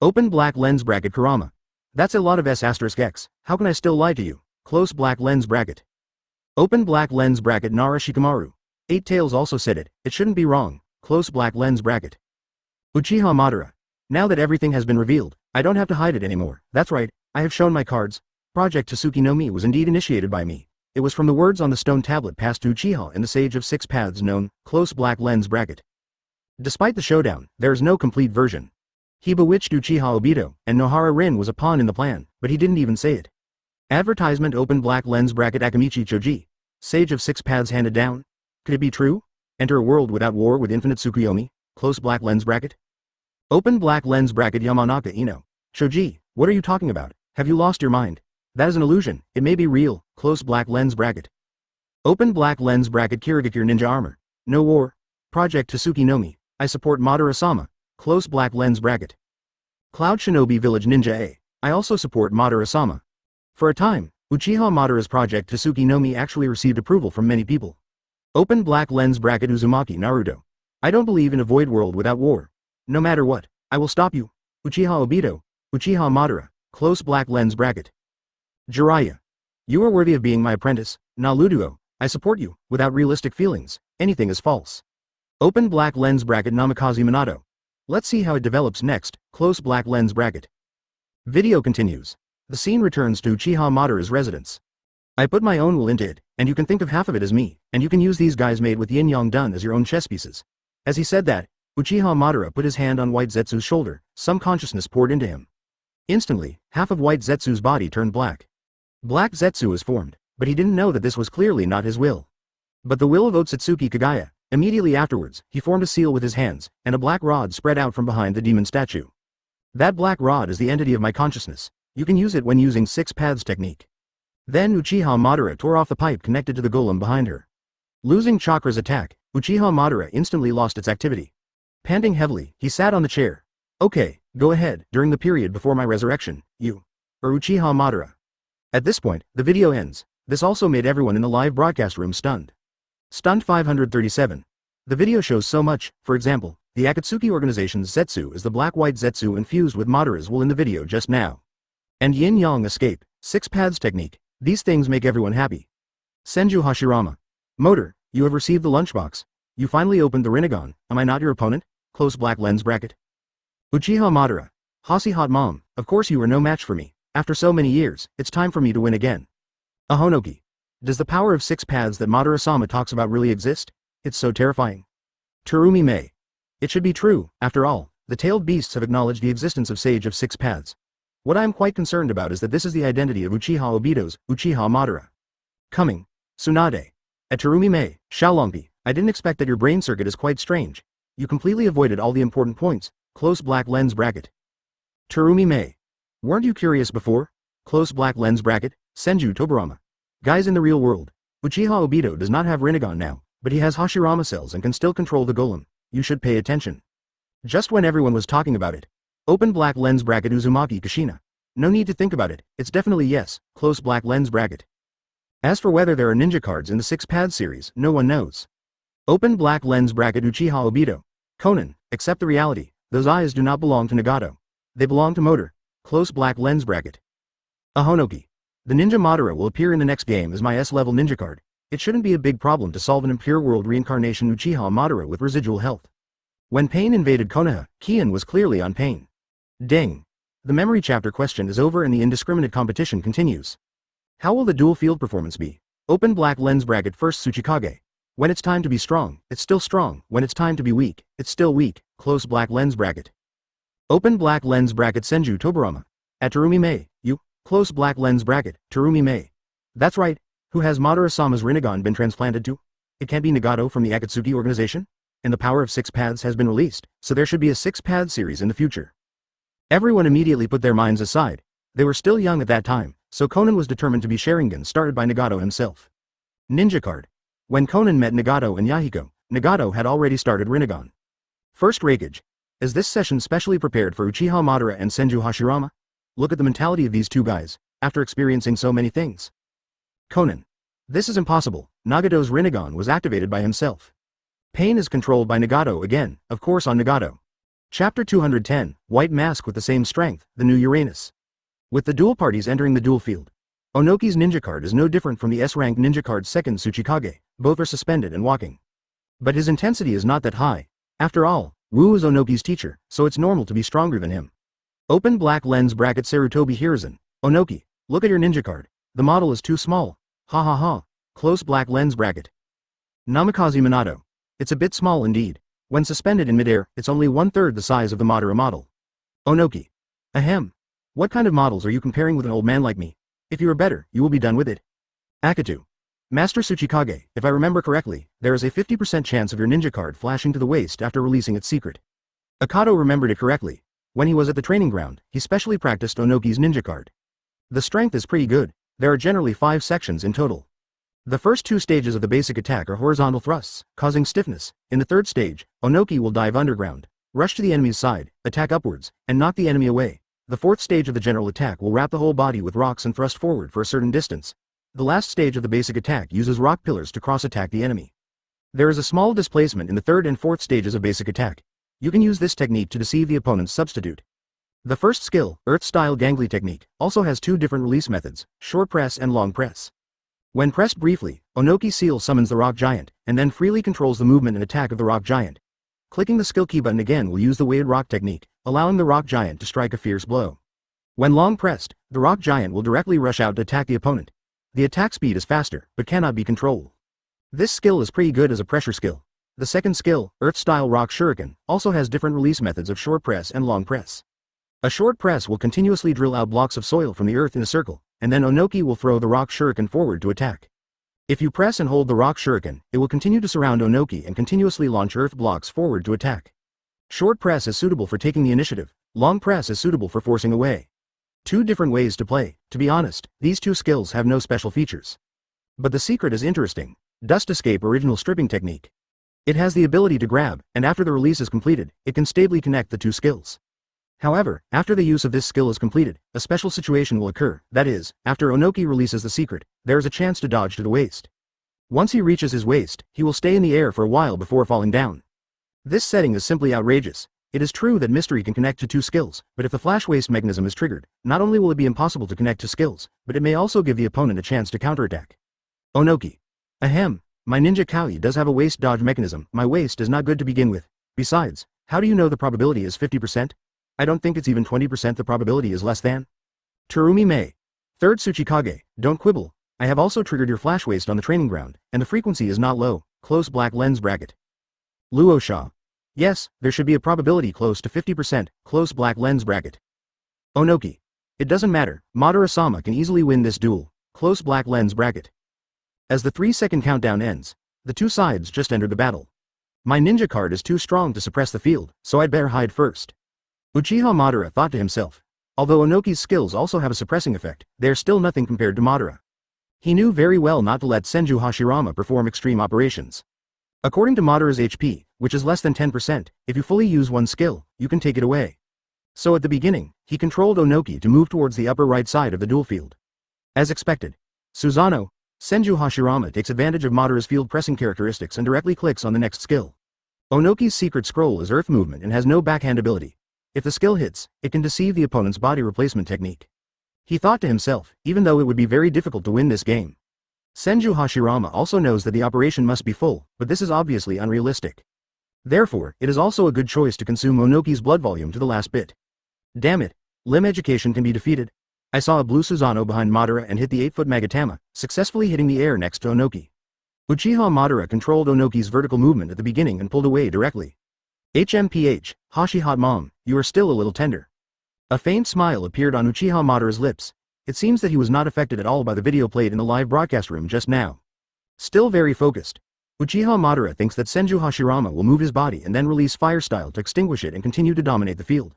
Open black lens bracket. Kurama. That's a lot of S*X. How can I still lie to you? Close black lens bracket. Open black lens bracket. Nara Shikamaru. 8 tails also said it, it shouldn't be wrong. Close black lens bracket. Uchiha Madara. Now that everything has been revealed, I don't have to hide it anymore. That's right, I have shown my cards. Project Tsuki no Mi was indeed initiated by me. It was from the words on the stone tablet passed to Uchiha and the Sage of Six Paths known, close black lens bracket. Despite the showdown, there is no complete version. He bewitched Uchiha Obito, and Nohara Rin was a pawn in the plan, but he didn't even say it. Advertisement. Open black lens bracket. Akamichi Choji. Sage of Six Paths handed down. Could it be true? Enter a world without war with infinite Tsukuyomi, close black lens bracket. Open black lens bracket. Yamanaka Ino. Shoji, what are you talking about? Have you lost your mind? That is an illusion, it may be real, close black lens bracket. Open black lens bracket. Kirigakure Ninja Armor. No war. Project Tsuki no Mi. I support Madara-sama, close black lens bracket. Cloud Shinobi Village Ninja A. I also support Madara-sama. For a time, Uchiha Madara's project Tasuki no Mi actually received approval from many people. Open black lens bracket Uzumaki Naruto. I don't believe in a void world without war. No matter what, I will stop you. Uchiha Obito, Uchiha Madara, close black lens bracket. Jiraiya. You are worthy of being my apprentice. Naruto, I support you. Without realistic feelings, anything is false. Open black lens bracket Namikaze Minato. Let's see how it develops next, close black lens bracket. Video continues. The scene returns to Uchiha Madara's residence. I put my own will into it, and you can think of half of it as me, and you can use these guys made with yin-yang done as your own chess pieces. As he said that, Uchiha Madara put his hand on White Zetsu's shoulder, some consciousness poured into him. Instantly, half of White Zetsu's body turned black. Black Zetsu was formed, but he didn't know that this was clearly not his will. But the will of Otsutsuki Kagaya. Immediately afterwards, he formed a seal with his hands, and a black rod spread out from behind the demon statue. That black rod is the entity of my consciousness. You can use it when using 6 paths technique. Then Uchiha Madara tore off the pipe connected to the golem behind her. Losing Chakra's attack, Uchiha Madara instantly lost its activity. Panting heavily, he sat on the chair. Okay, go ahead, during the period before my resurrection, you. Or Uchiha Madara. At this point, the video ends. This also made everyone in the live broadcast room stunned. Stunned 537. The video shows so much. For example, the Akatsuki organization's Zetsu is the black-white Zetsu infused with Madara's will in the video just now. And yin-yang escape, 6 paths technique, these things make everyone happy. Senju Hashirama. Motor, you have received the lunchbox. You finally opened the Rinnegan, am I not your opponent? Close black lens bracket. Uchiha Madara. Hasi hot mom, of course you are no match for me. After so many years, it's time for me to win again. Ahonoki. Does the power of 6 paths that Madara-sama talks about really exist? It's so terrifying. Terumi Mei. It should be true, after all, the tailed beasts have acknowledged the existence of Sage of 6 paths. What I am quite concerned about is that this is the identity of Uchiha Obito's, Uchiha Madara. Coming. Tsunade. At Terumi Mei, Xiaolongpi, I didn't expect that your brain circuit is quite strange. You completely avoided all the important points, close black lens bracket. Terumi Mei. Weren't you curious before? Close black lens bracket, Senju Tobarama. Guys, in the real world, Uchiha Obito does not have Rinnegan now, but he has Hashirama cells and can still control the golem. You should pay attention. Just when everyone was talking about it. Open black lens bracket Uzumaki Kushina. No need to think about it, it's definitely yes, close black lens bracket. As for whether there are ninja cards in the 6 paths series, no one knows. Open black lens bracket Uchiha Obito. Conan, accept the reality, those eyes do not belong to Nagato. They belong to Motor. Close black lens bracket. Ahonoki. The Ninja Madara will appear in the next game as my S-level ninja card. It shouldn't be a big problem to solve an impure world reincarnation Uchiha Madara with residual health. When Payne invaded Konoha, Kian was clearly on Payne. Ding. The memory chapter question is over and the indiscriminate competition continues. How will the dual field performance be? Open black lens bracket first Tsuchikage. When it's time to be strong, it's still strong. When it's time to be weak, it's still weak. Close black lens bracket. Open black lens bracket Senju Tobarama. At Terumi Mei, you. Close black lens bracket, Terumi Mei. That's right. Who has Madara-sama's Rinnegan been transplanted to? It can't be Nagato from the Akatsuki organization? And the power of 6 paths has been released, so there should be a 6-path series in the future. Everyone immediately put their minds aside. They were still young at that time, so Conan was determined to be Sharingan started by Nagato himself. Ninja card. When Conan met Nagato and Yahiko, Nagato had already started Rinnegan. First Raikage. Is this session specially prepared for Uchiha Madara and Senju Hashirama? Look at the mentality of these two guys, after experiencing so many things. Conan. This is impossible, Nagato's Rinnegan was activated by himself. Payne is controlled by Nagato again, of course on Nagato. Chapter 210, White Mask with the same strength, the new Uranus. With the dual parties entering the dual field. Onoki's ninja card is no different from the S-rank ninja card's second Tsuchikage, both are suspended and walking. But his intensity is not that high. After all, Wu is Onoki's teacher, so it's normal to be stronger than him. Open black lens bracket Sarutobi Hiruzen. Onoki, look at your ninja card. The model is too small. Ha ha ha. Close black lens bracket. Namikaze Minato. It's a bit small indeed. When suspended in midair, it's only 1/3 the size of the Madara model. Onoki. Ahem. What kind of models are you comparing with an old man like me? If you are better, you will be done with it. Akatu. Master Tsuchikage, if I remember correctly, there is a 50% chance of your ninja card flashing to the waist after releasing its secret. Akato remembered it correctly. When he was at the training ground, he specially practiced Onoki's ninja card. The strength is pretty good. There are generally 5 sections in total. The first 2 stages of the basic attack are horizontal thrusts, causing stiffness. In the 3rd stage, Onoki will dive underground. Rush to the enemy's side, attack upwards, and knock the enemy away. The fourth stage of the general attack will wrap the whole body with rocks and thrust forward for a certain distance. The last stage of the basic attack uses rock pillars to cross-attack the enemy. There is a small displacement in the third and fourth stages of basic attack. You can use this technique to deceive the opponent's substitute. The first skill, Earth-style Gangly technique, also has two different release methods, short press and long press. When pressed briefly, Onoki Seal summons the rock giant, and then freely controls the movement and attack of the rock giant. Clicking the skill key button again will use the weighted rock technique, allowing the rock giant to strike a fierce blow. When long pressed, the rock giant will directly rush out to attack the opponent. The attack speed is faster, but cannot be controlled. This skill is pretty good as a pressure skill. The second skill, Earth-style Rock Shuriken, also has different release methods of short press and long press. A short press will continuously drill out blocks of soil from the earth in a circle, and then Onoki will throw the Rock Shuriken forward to attack. If you press and hold the Rock Shuriken, it will continue to surround Onoki and continuously launch earth blocks forward to attack. Short press is suitable for taking the initiative, long press is suitable for forcing away. Two different ways to play. To be honest, these two skills have no special features. But the secret is interesting. Dust Escape Original Stripping Technique. It has the ability to grab, and after the release is completed, it can stably connect the two skills. However, after the use of this skill is completed, a special situation will occur, that is, after Onoki releases the secret, there is a chance to dodge to the waist. Once he reaches his waist, he will stay in the air for a while before falling down. This setting is simply outrageous. It is true that Mystery can connect to two skills, but if the flash waist mechanism is triggered, not only will it be impossible to connect to skills, but it may also give the opponent a chance to counterattack. Onoki. Ahem, my ninja Kaui does have a waist dodge mechanism, my waist is not good to begin with. Besides, how do you know the probability is 50%? I don't think it's even 20% the probability is less than. Terumi Mei. Third Tsuchikage, don't quibble, I have also triggered your flash waist on the training ground, and the frequency is not low, close black lens bracket. Luosha. Yes, there should be a probability close to 50%, close black lens bracket. Onoki. It doesn't matter, Madara-sama can easily win this duel, close black lens bracket. As the 3-second countdown ends, the two sides just entered the battle. My ninja card is too strong to suppress the field, so I'd better hide first. Uchiha Madara thought to himself. Although Onoki's skills also have a suppressing effect, they are still nothing compared to Madara. He knew very well not to let Senju Hashirama perform extreme operations. According to Madara's HP, which is less than 10%, if you fully use one skill, you can take it away. So at the beginning, he controlled Onoki to move towards the upper right side of the duel field. As expected, Susanoo, Senju Hashirama takes advantage of Madara's field pressing characteristics and directly clicks on the next skill. Onoki's secret scroll is earth movement and has no backhand ability. If the skill hits, it can deceive the opponent's body replacement technique. He thought to himself, even though it would be very difficult to win this game. Senju Hashirama also knows that the operation must be full, but this is obviously unrealistic. Therefore, it is also a good choice to consume Onoki's blood volume to the last bit. Damn it, limb education can be defeated. I saw a blue Susanoo behind Madara and hit the 8-foot Magatama, successfully hitting the air next to Onoki. Uchiha Madara controlled Onoki's vertical movement at the beginning and pulled away directly. HMPH, Hashi Hot Mom, you are still a little tender. A faint smile appeared on Uchiha Madara's lips. It seems that he was not affected at all by the video played in the live broadcast room just now. Still very focused. Uchiha Madara thinks that Senju Hashirama will move his body and then release fire style to extinguish it and continue to dominate the field.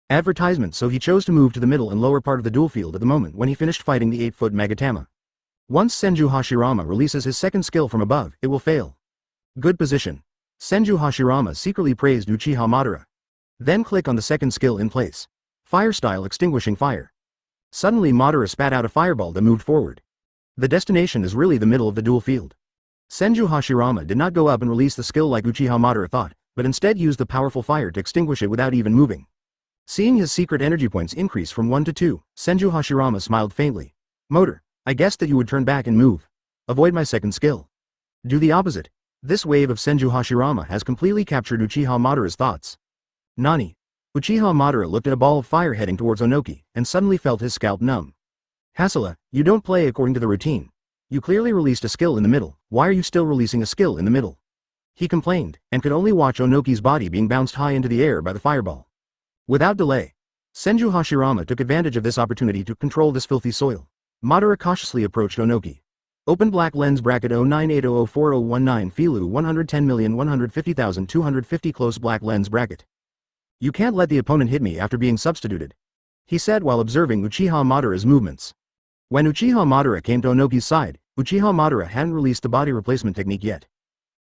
Advertisement, so he chose to move to the middle and lower part of the duel field at the moment when he finished fighting the 8-foot Magatama. Once Senju Hashirama releases his second skill from above, it will fail. Good position. Senju Hashirama secretly praised Uchiha Madara. Then click on the second skill in place. Fire style extinguishing fire. Suddenly Madara spat out a fireball that moved forward. The destination is really the middle of the duel field. Senju Hashirama did not go up and release the skill like Uchiha Madara thought, but instead used the powerful fire to extinguish it without even moving. Seeing his secret energy points increase from 1 to 2, Senju Hashirama smiled faintly. Motor, I guessed that you would turn back and move. Avoid my second skill. Do the opposite. This wave of Senju Hashirama has completely captured Uchiha Madara's thoughts. Nani? Uchiha Madara looked at a ball of fire heading towards Onoki, and suddenly felt his scalp numb. Hasela, you don't play according to the routine. You clearly released a skill in the middle, why are you still releasing a skill in the middle? He complained, and could only watch Onoki's body being bounced high into the air by the fireball. Without delay, Senju Hashirama took advantage of this opportunity to control this filthy soil. Madara cautiously approached Onoki. Open black lens bracket 0980040019 Filu 110,150,250 close black lens bracket. You can't let the opponent hit me after being substituted, he said while observing Uchiha Madara's movements. When Uchiha Madara came to Onoki's side, Uchiha Madara hadn't released the body replacement technique yet.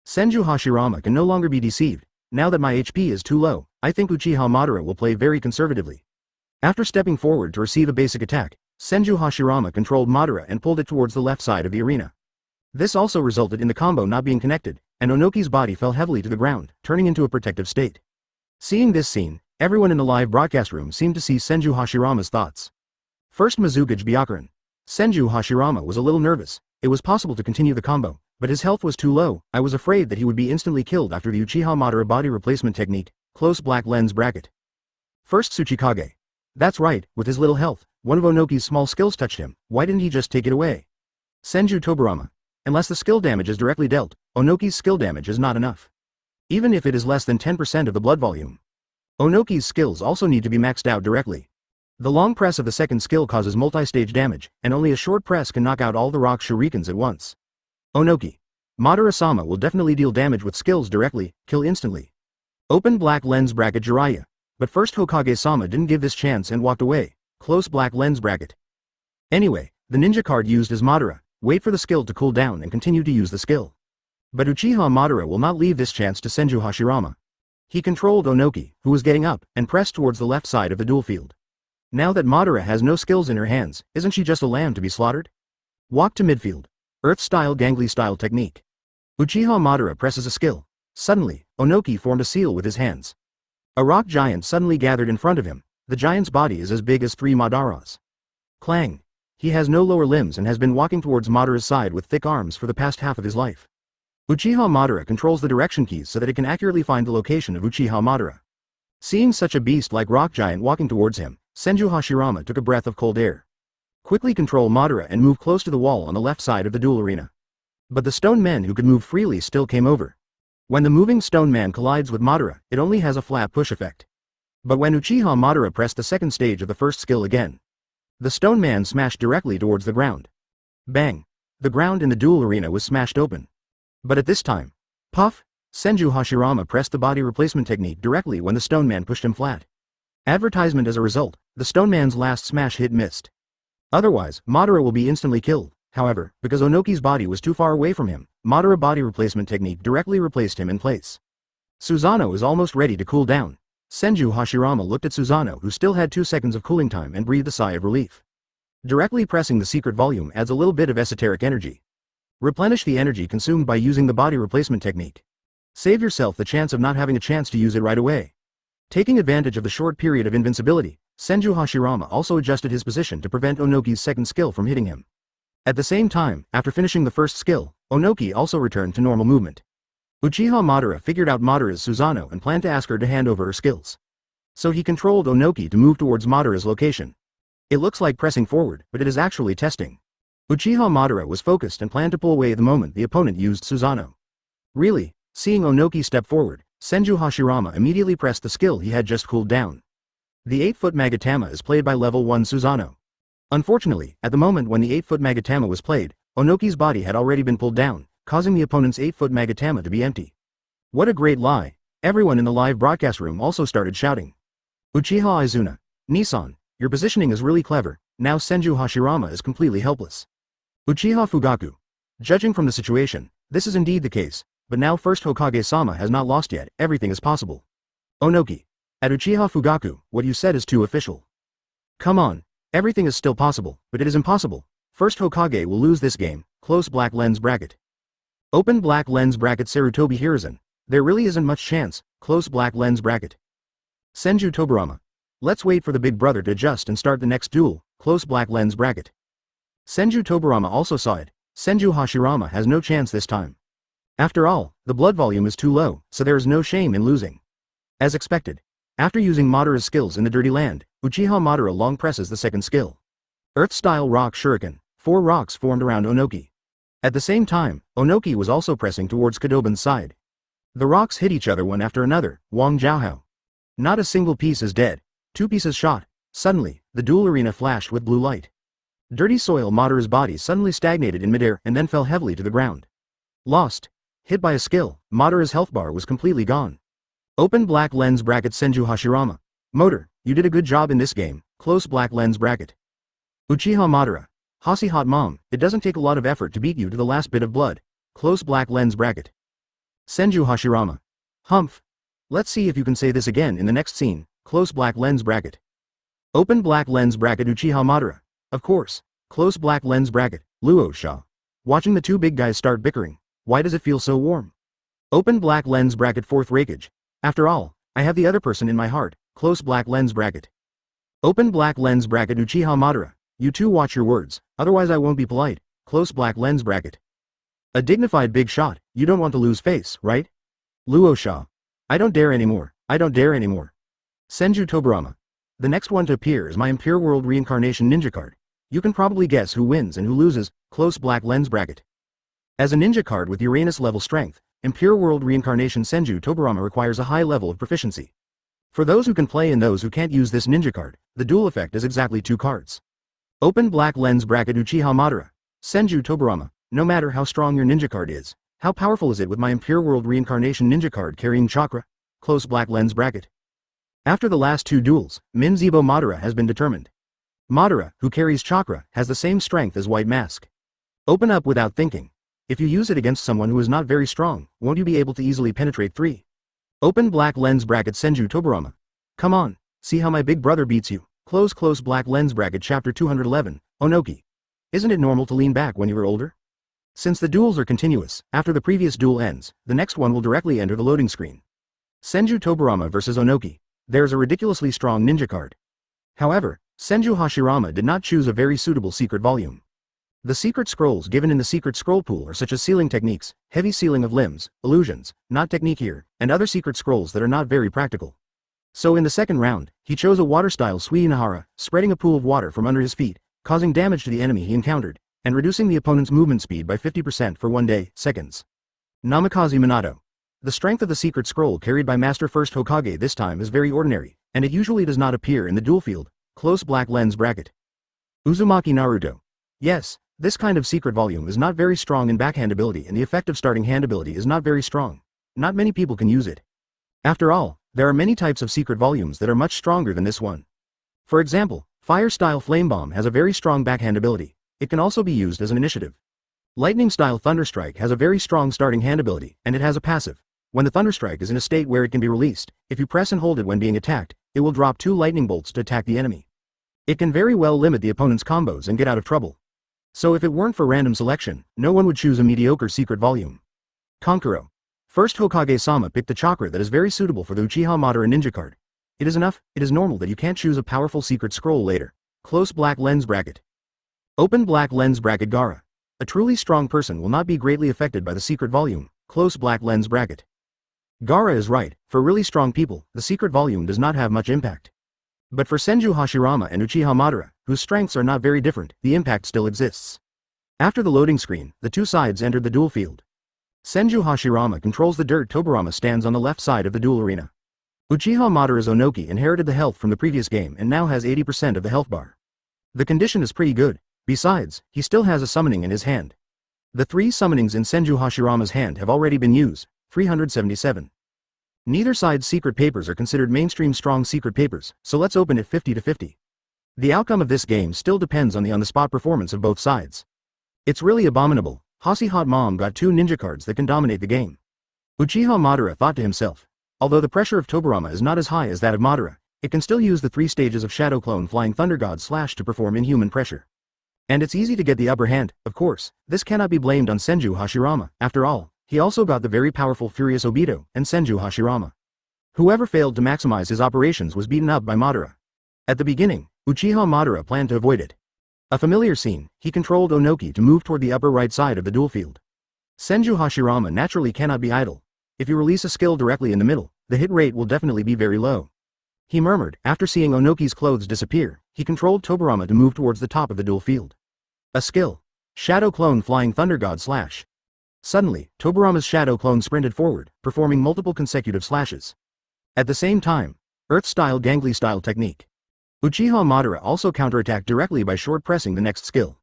Senju Hashirama can no longer be deceived. Now that my HP is too low, I think Uchiha Madara will play very conservatively. After stepping forward to receive a basic attack, Senju Hashirama controlled Madara and pulled it towards the left side of the arena. This also resulted in the combo not being connected, and Onoki's body fell heavily to the ground, turning into a protective state. Seeing this scene, everyone in the live broadcast room seemed to see Senju Hashirama's thoughts. First Mizukage Byakuran. Senju Hashirama was a little nervous. It was possible to continue the combo, but his health was too low. I was afraid that he would be instantly killed after the Uchiha Madara body replacement technique, close black lens bracket. First Tsuchikage. That's right, with his little health, one of Onoki's small skills touched him. Why didn't he just take it away? Senju Tobirama. Unless the skill damage is directly dealt, Onoki's skill damage is not enough. Even if it is less than 10% of the blood volume. Onoki's skills also need to be maxed out directly. The long press of the second skill causes multi-stage damage, and only a short press can knock out all the rock shurikens at once. Onoki. Madara-sama will definitely deal damage with skills directly, kill instantly. Open black lens bracket Jiraiya. But first Hokage-sama didn't give this chance and walked away, close black lens bracket. Anyway, the ninja card used is Madara. Wait for the skill to cool down and continue to use the skill. But Uchiha Madara will not leave this chance to Senju Hashirama. He controlled Onoki, who was getting up, and pressed towards the left side of the duel field. Now that Madara has no skills in her hands, isn't she just a lamb to be slaughtered? Walk to midfield. Earth-style Gangly-style technique. Uchiha Madara presses a skill. Suddenly, Onoki formed a seal with his hands. A rock giant suddenly gathered in front of him. The giant's body is as big as 3 Madaras. Clang. He has no lower limbs and has been walking towards Madara's side with thick arms for the past half of his life. Uchiha Madara controls the direction keys so that it can accurately find the location of Uchiha Madara. Seeing such a beast like rock giant walking towards him, Senju Hashirama took a breath of cold air. Quickly control Madara and move close to the wall on the left side of the duel arena. But the stone men who could move freely still came over. When the moving stone man collides with Madara, it only has a flat push effect. But when Uchiha Madara pressed the second stage of the first skill again, the stone man smashed directly towards the ground. Bang! The ground in the duel arena was smashed open. But at this time, puff! Senju Hashirama pressed the body replacement technique directly when the stone man pushed him flat. Advertisement as a result, the stone man's last smash hit missed. Otherwise, Madara will be instantly killed. However, because Onoki's body was too far away from him, Madara body replacement technique directly replaced him in place. Susanoo is almost ready to cool down. Senju Hashirama looked at Susanoo, who still had 2 seconds of cooling time, and breathed a sigh of relief. Directly pressing the secret volume adds a little bit of esoteric energy. Replenish the energy consumed by using the body replacement technique. Save yourself the chance of not having a chance to use it right away. Taking advantage of the short period of invincibility, Senju Hashirama also adjusted his position to prevent Onoki's second skill from hitting him. At the same time, after finishing the first skill, Onoki also returned to normal movement. Uchiha Madara figured out Madara's Susanoo and planned to ask her to hand over her skills. So he controlled Onoki to move towards Madara's location. It looks like pressing forward, but it is actually testing. Uchiha Madara was focused and planned to pull away the moment the opponent used Susanoo. Really, seeing Onoki step forward, Senju Hashirama immediately pressed the skill he had just cooled down. The 8-foot Magatama is played by level 1 Susanoo. Unfortunately, at the moment when the 8-foot Magatama was played, Onoki's body had already been pulled down, causing the opponent's 8-foot Magatama to be empty. What a great lie! Everyone in the live broadcast room also started shouting. Uchiha Izuna, Nissan, your positioning is really clever. Now Senju Hashirama is completely helpless. Uchiha Fugaku. Judging from the situation, this is indeed the case, but now first Hokage-sama has not lost yet, everything is possible. Onoki. At Uchiha Fugaku, what you said is too official. Come on, everything is still possible, but it is impossible. First Hokage will lose this game, close black lens bracket. Open black lens bracket Sarutobi Hiruzen. There really isn't much chance, close black lens bracket. Senju Tobirama. Let's wait for the big brother to adjust and start the next duel, close black lens bracket. Senju Tobirama also saw it. Senju Hashirama has no chance this time. After all, the blood volume is too low, so there is no shame in losing. As expected, after using Madara's skills in the Dirty Land, Uchiha Madara long presses the second skill. Earth-style rock shuriken. 4 rocks formed around Onoki. At the same time, Onoki was also pressing towards Kodoban's side. The rocks hit each other one after another. Wang Jiaohao. Not a single piece is dead. 2 pieces shot. Suddenly, the duel arena flashed with blue light. Dirty soil Madara's body suddenly stagnated in midair and then fell heavily to the ground. Lost. Hit by a skill, Madara's health bar was completely gone. Open black lens bracket Senju Hashirama. Motor, you did a good job in this game, close black lens bracket. Uchiha Madara. Hasi hot mom, it doesn't take a lot of effort to beat you to the last bit of blood, close black lens bracket. Senju Hashirama. Humph. Let's see if you can say this again in the next scene. Close black lens bracket. Open black lens bracket Uchiha Madara. Of course. Close black lens bracket. Luosha. Watching the two big guys start bickering. Why does it feel so warm? Open black lens bracket fourth Raikage. After all, I have the other person in my heart. Close black lens bracket. Open black lens bracket Uchiha Madara. You two watch your words, otherwise I won't be polite. Close black lens bracket. A dignified big shot, you don't want to lose face, right? Luosha. I don't dare anymore, I don't dare anymore. Senju Tobirama. The next one to appear is my Impure World Reincarnation Ninja card. You can probably guess who wins and who loses. Close black lens bracket. As a ninja card with Uranus level strength, Impure World Reincarnation Senju Tobirama requires a high level of proficiency. For those who can play and those who can't use this ninja card, the dual effect is exactly 2 cards. Open black lens bracket Uchiha Madara. Senju Tobirama. No matter how strong your ninja card is, how powerful is it with my Impure World Reincarnation Ninja card carrying chakra? Close black lens bracket. After the last 2 duels, Minzebo Madara has been determined. Madara, who carries chakra, has the same strength as White Mask. Open up without thinking. If you use it against someone who is not very strong, won't you be able to easily penetrate 3? Open black lens bracket Senju Tobirama. Come on, see how my big brother beats you. Close black lens bracket chapter 211, Onoki. Isn't it normal to lean back when you are older? Since the duels are continuous, after the previous duel ends, the next one will directly enter the loading screen. Senju Tobirama vs Onoki. There's a ridiculously strong ninja card. However, Senju Hashirama did not choose a very suitable secret volume. The secret scrolls given in the secret scroll pool are such as sealing techniques, heavy sealing of limbs, illusions, not technique here, and other secret scrolls that are not very practical. So in the second round, he chose a water-style Sui Nohara, spreading a pool of water from under his feet, causing damage to the enemy he encountered, and reducing the opponent's movement speed by 50% for 1 day, seconds. Namikaze Minato. The strength of the secret scroll carried by Master First Hokage this time is very ordinary, and it usually does not appear in the duel field. Close black lens bracket. Uzumaki Naruto. Yes, this kind of secret volume is not very strong in backhand ability and the effect of starting hand ability is not very strong. Not many people can use it. After all, there are many types of secret volumes that are much stronger than this one. For example, Fire-style Flame Bomb has a very strong backhand ability. It can also be used as an initiative. Lightning-style Thunderstrike has a very strong starting hand ability, and it has a passive. When the Thunderstrike is in a state where it can be released, if you press and hold it when being attacked, it will drop 2 lightning bolts to attack the enemy. It can very well limit the opponent's combos and get out of trouble. So if it weren't for random selection, no one would choose a mediocre secret volume. Konkuro. First Hokage-sama picked the chakra that is very suitable for the Uchiha Madara ninja card. It is enough, it is normal that you can't choose a powerful secret scroll later. Close black lens bracket. Open black lens bracket Gaara. A truly strong person will not be greatly affected by the secret volume. Close black lens bracket. Gaara is right, for really strong people, the secret volume does not have much impact. But for Senju Hashirama and Uchiha Madara, whose strengths are not very different, the impact still exists. After the loading screen, the 2 sides entered the duel field. Senju Hashirama controls the dirt. Tobirama stands on the left side of the duel arena. Uchiha Madara's Onoki inherited the health from the previous game and now has 80% of the health bar. The condition is pretty good. Besides, he still has a summoning in his hand. The 3 summonings in Senju Hashirama's hand have already been used, 377. Neither side's secret papers are considered mainstream strong secret papers, so let's open it 50-50. The outcome of this game still depends on the on-the-spot performance of both sides. It's really abominable. Hossy Hot Mom got 2 ninja cards that can dominate the game. Uchiha Madara thought to himself, although the pressure of Tobirama is not as high as that of Madara, it can still use the 3 stages of Shadow Clone Flying Thunder God Slash to perform inhuman pressure. And it's easy to get the upper hand, of course. This cannot be blamed on Senju Hashirama. After all, he also got the very powerful Furious Obito and Senju Hashirama. Whoever failed to maximize his operations was beaten up by Madara. At the beginning, Uchiha Madara planned to avoid it. A familiar scene, he controlled Onoki to move toward the upper right side of the duel field. Senju Hashirama naturally cannot be idle. If you release a skill directly in the middle, the hit rate will definitely be very low. He murmured. After seeing Onoki's clothes disappear, he controlled Tobirama to move towards the top of the duel field. A skill. Shadow Clone Flying Thunder God Slash. Suddenly, Tobirama's Shadow Clone sprinted forward, performing multiple consecutive slashes. At the same time, Earth-style Gangly-style technique. Uchiha Madara also counterattacked directly by short pressing the next skill.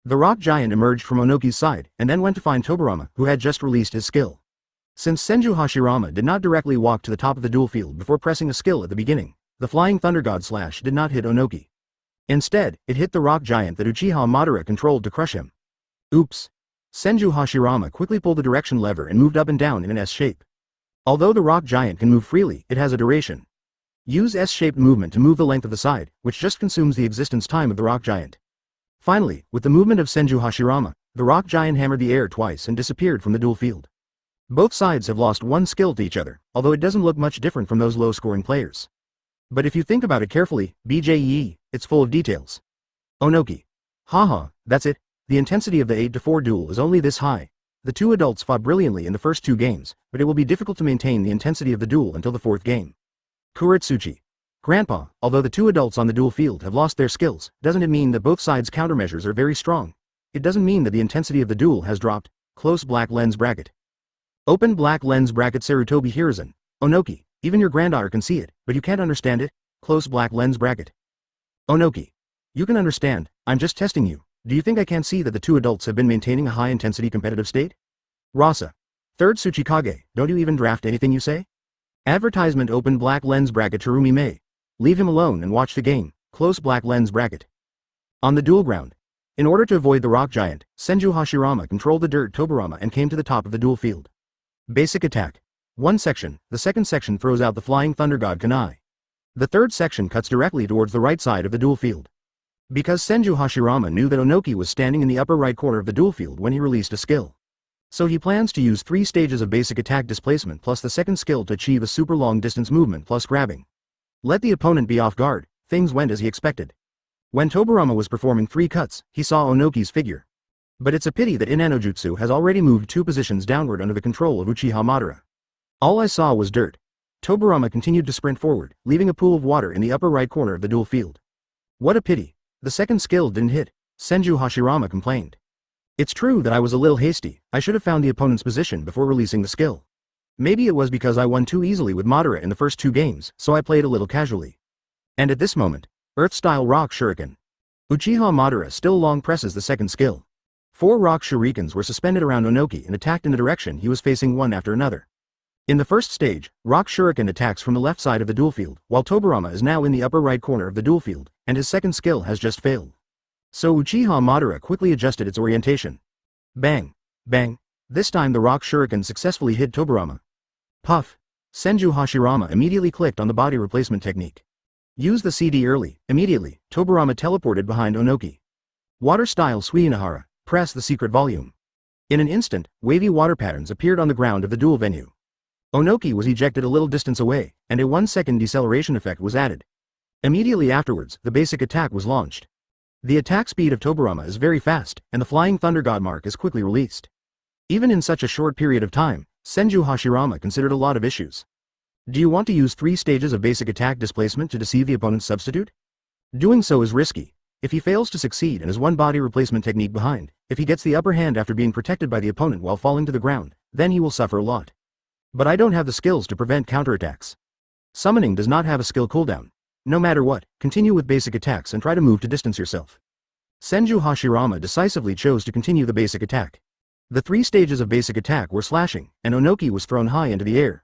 The rock giant emerged from Onoki's side, and then went to find Tobirama, who had just released his skill. Since Senju Hashirama did not directly walk to the top of the duel field before pressing a skill at the beginning, the Flying Thunder God Slash did not hit Onoki. Instead, it hit the rock giant that Uchiha Madara controlled to crush him. Oops. Senju Hashirama quickly pulled the direction lever and moved up and down in an S shape. Although the rock giant can move freely, it has a duration. Use S-shaped movement to move the length of the side, which just consumes the existence time of the rock giant. Finally, with the movement of Senju Hashirama, the rock giant hammered the air twice and disappeared from the duel field. Both sides have lost one skill to each other, although it doesn't look much different from those low-scoring players. But if you think about it carefully, BJEE, it's full of details. Onoki. Haha, that's it. The intensity of the 8-4 duel is only this high. The two adults fought brilliantly in the first two games, but it will be difficult to maintain the intensity of the duel until the fourth game. Kuretsuchi. Grandpa, although the two adults on the duel field have lost their skills, doesn't it mean that both sides' countermeasures are very strong? It doesn't mean that the intensity of the duel has dropped. Close black lens bracket. Open black lens bracket. Sarutobi Hiruzen. Onoki, even your granddaughter can see it, but you can't understand it. Close black lens bracket. Onoki. You can understand, I'm just testing you. Do you think I can't see that the two adults have been maintaining a high-intensity competitive state? Rasa. Third Tsuchikage, don't you even draft anything you say? Advertisement. Open black lens bracket. Terumi Mei. Leave him alone and watch the game. Close black lens bracket. On the duel ground. In order to avoid the rock giant, Senju Hashirama controlled the dirt Tobarama and came to the top of the duel field. Basic attack. One section, the second section throws out the flying thunder god Kanai. The third section cuts directly towards the right side of the duel field. Because Senju Hashirama knew that Onoki was standing in the upper right corner of the duel field when he released a skill. So he plans to use 3 stages of basic attack displacement plus the second skill to achieve a super long distance movement plus grabbing. Let the opponent be off guard. Things went as he expected. When Tobarama was performing 3 cuts, he saw Onoki's figure. But it's a pity that Inanojutsu has already moved 2 positions downward under the control of Uchiha Madara. All I saw was dirt. Tobarama continued to sprint forward, leaving a pool of water in the upper right corner of the duel field. What a pity. The second skill didn't hit, Senju Hashirama complained. It's true that I was a little hasty. I should have found the opponent's position before releasing the skill. Maybe it was because I won too easily with Madara in the first 2 games, so I played a little casually. And at this moment, Earth-style rock shuriken. Uchiha Madara still long presses the second skill. 4 rock shurikens were suspended around Onoki and attacked in the direction he was facing one after another. In the first stage, rock shuriken attacks from the left side of the duel field, while Tobarama is now in the upper right corner of the duel field, and his second skill has just failed. So Uchiha Madara quickly adjusted its orientation. Bang! Bang! This time the rock shuriken successfully hit Tobarama. Puff! Senju Hashirama immediately clicked on the body replacement technique. Use the CD early. Immediately, Tobarama teleported behind Onoki. Water-style Suinahara, press the secret volume. In an instant, wavy water patterns appeared on the ground of the duel venue. Onoki was ejected a little distance away, and a 1-second deceleration effect was added. Immediately afterwards, the basic attack was launched. The attack speed of Tobarama is very fast, and the Flying Thunder God mark is quickly released. Even in such a short period of time, Senju Hashirama considered a lot of issues. Do you want to use 3 stages of basic attack displacement to deceive the opponent's substitute? Doing so is risky. If he fails to succeed and is one body replacement technique behind, if he gets the upper hand after being protected by the opponent while falling to the ground, then he will suffer a lot. But I don't have the skills to prevent counterattacks. Summoning does not have a skill cooldown. No matter what, continue with basic attacks and try to move to distance yourself. Senju Hashirama decisively chose to continue the basic attack. The 3 stages of basic attack were slashing, and Onoki was thrown high into the air.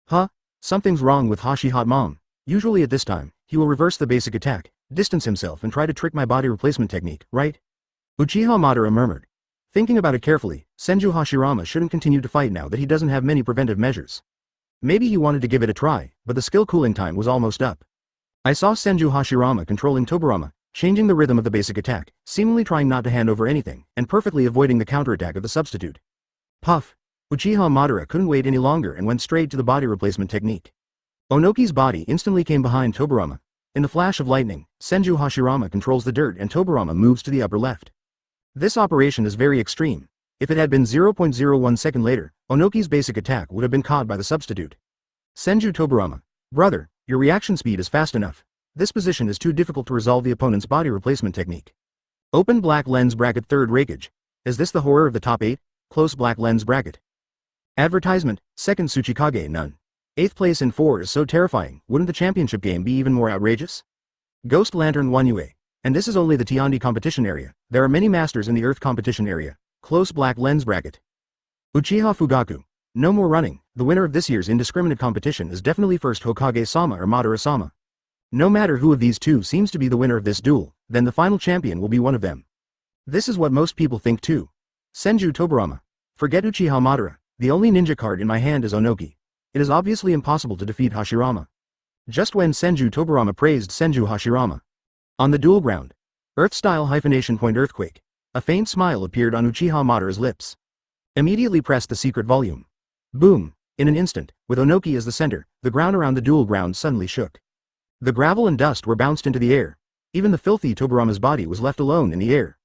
Huh? Something's wrong with Hashi Hot Mom. Usually at this time, he will reverse the basic attack, distance himself and try to trick my body replacement technique, right? Uchiha Madara murmured. Thinking about it carefully, Senju Hashirama shouldn't continue to fight now that he doesn't have many preventive measures. Maybe he wanted to give it a try, but the skill cooling time was almost up. I saw Senju Hashirama controlling Tobarama, changing the rhythm of the basic attack, seemingly trying not to hand over anything, and perfectly avoiding the counterattack of the substitute. Puff! Uchiha Madara couldn't wait any longer and went straight to the body replacement technique. Onoki's body instantly came behind Tobarama. In the flash of lightning, Senju Hashirama controls the dirt and Tobarama moves to the upper left. This operation is very extreme. If it had been 0.01 second later, Onoki's basic attack would have been caught by the substitute. Senju Tobarama. Brother, your reaction speed is fast enough. This position is too difficult to resolve the opponent's body replacement technique. Open black lens bracket. Third Raikage. Is this the horror of the top 8? Close black lens bracket. Advertisement, second Tsuchikage none. 8th place in 4 is so terrifying, wouldn't the championship game be even more outrageous? Ghost Lantern Wanyue. And this is only the Tiandi competition area, there are many masters in the Earth competition area. Close black lens bracket. Uchiha Fugaku. No more running, the winner of this year's indiscriminate competition is definitely first Hokage-sama or Madara-sama. No matter who of these two seems to be the winner of this duel, then the final champion will be one of them. This is what most people think too. Senju Tobarama. Forget Uchiha Madara, the only ninja card in my hand is Onoki. It is obviously impossible to defeat Hashirama. Just when Senju Toburama praised Senju Hashirama. On the duel ground. Earth-style hyphenation point earthquake. A faint smile appeared on Uchiha Madara's lips. Immediately pressed the secret volume. Boom! In an instant, with Onoki as the center, the ground around the duel ground suddenly shook. The gravel and dust were bounced into the air. Even the filthy Toburama's body was left alone in the air.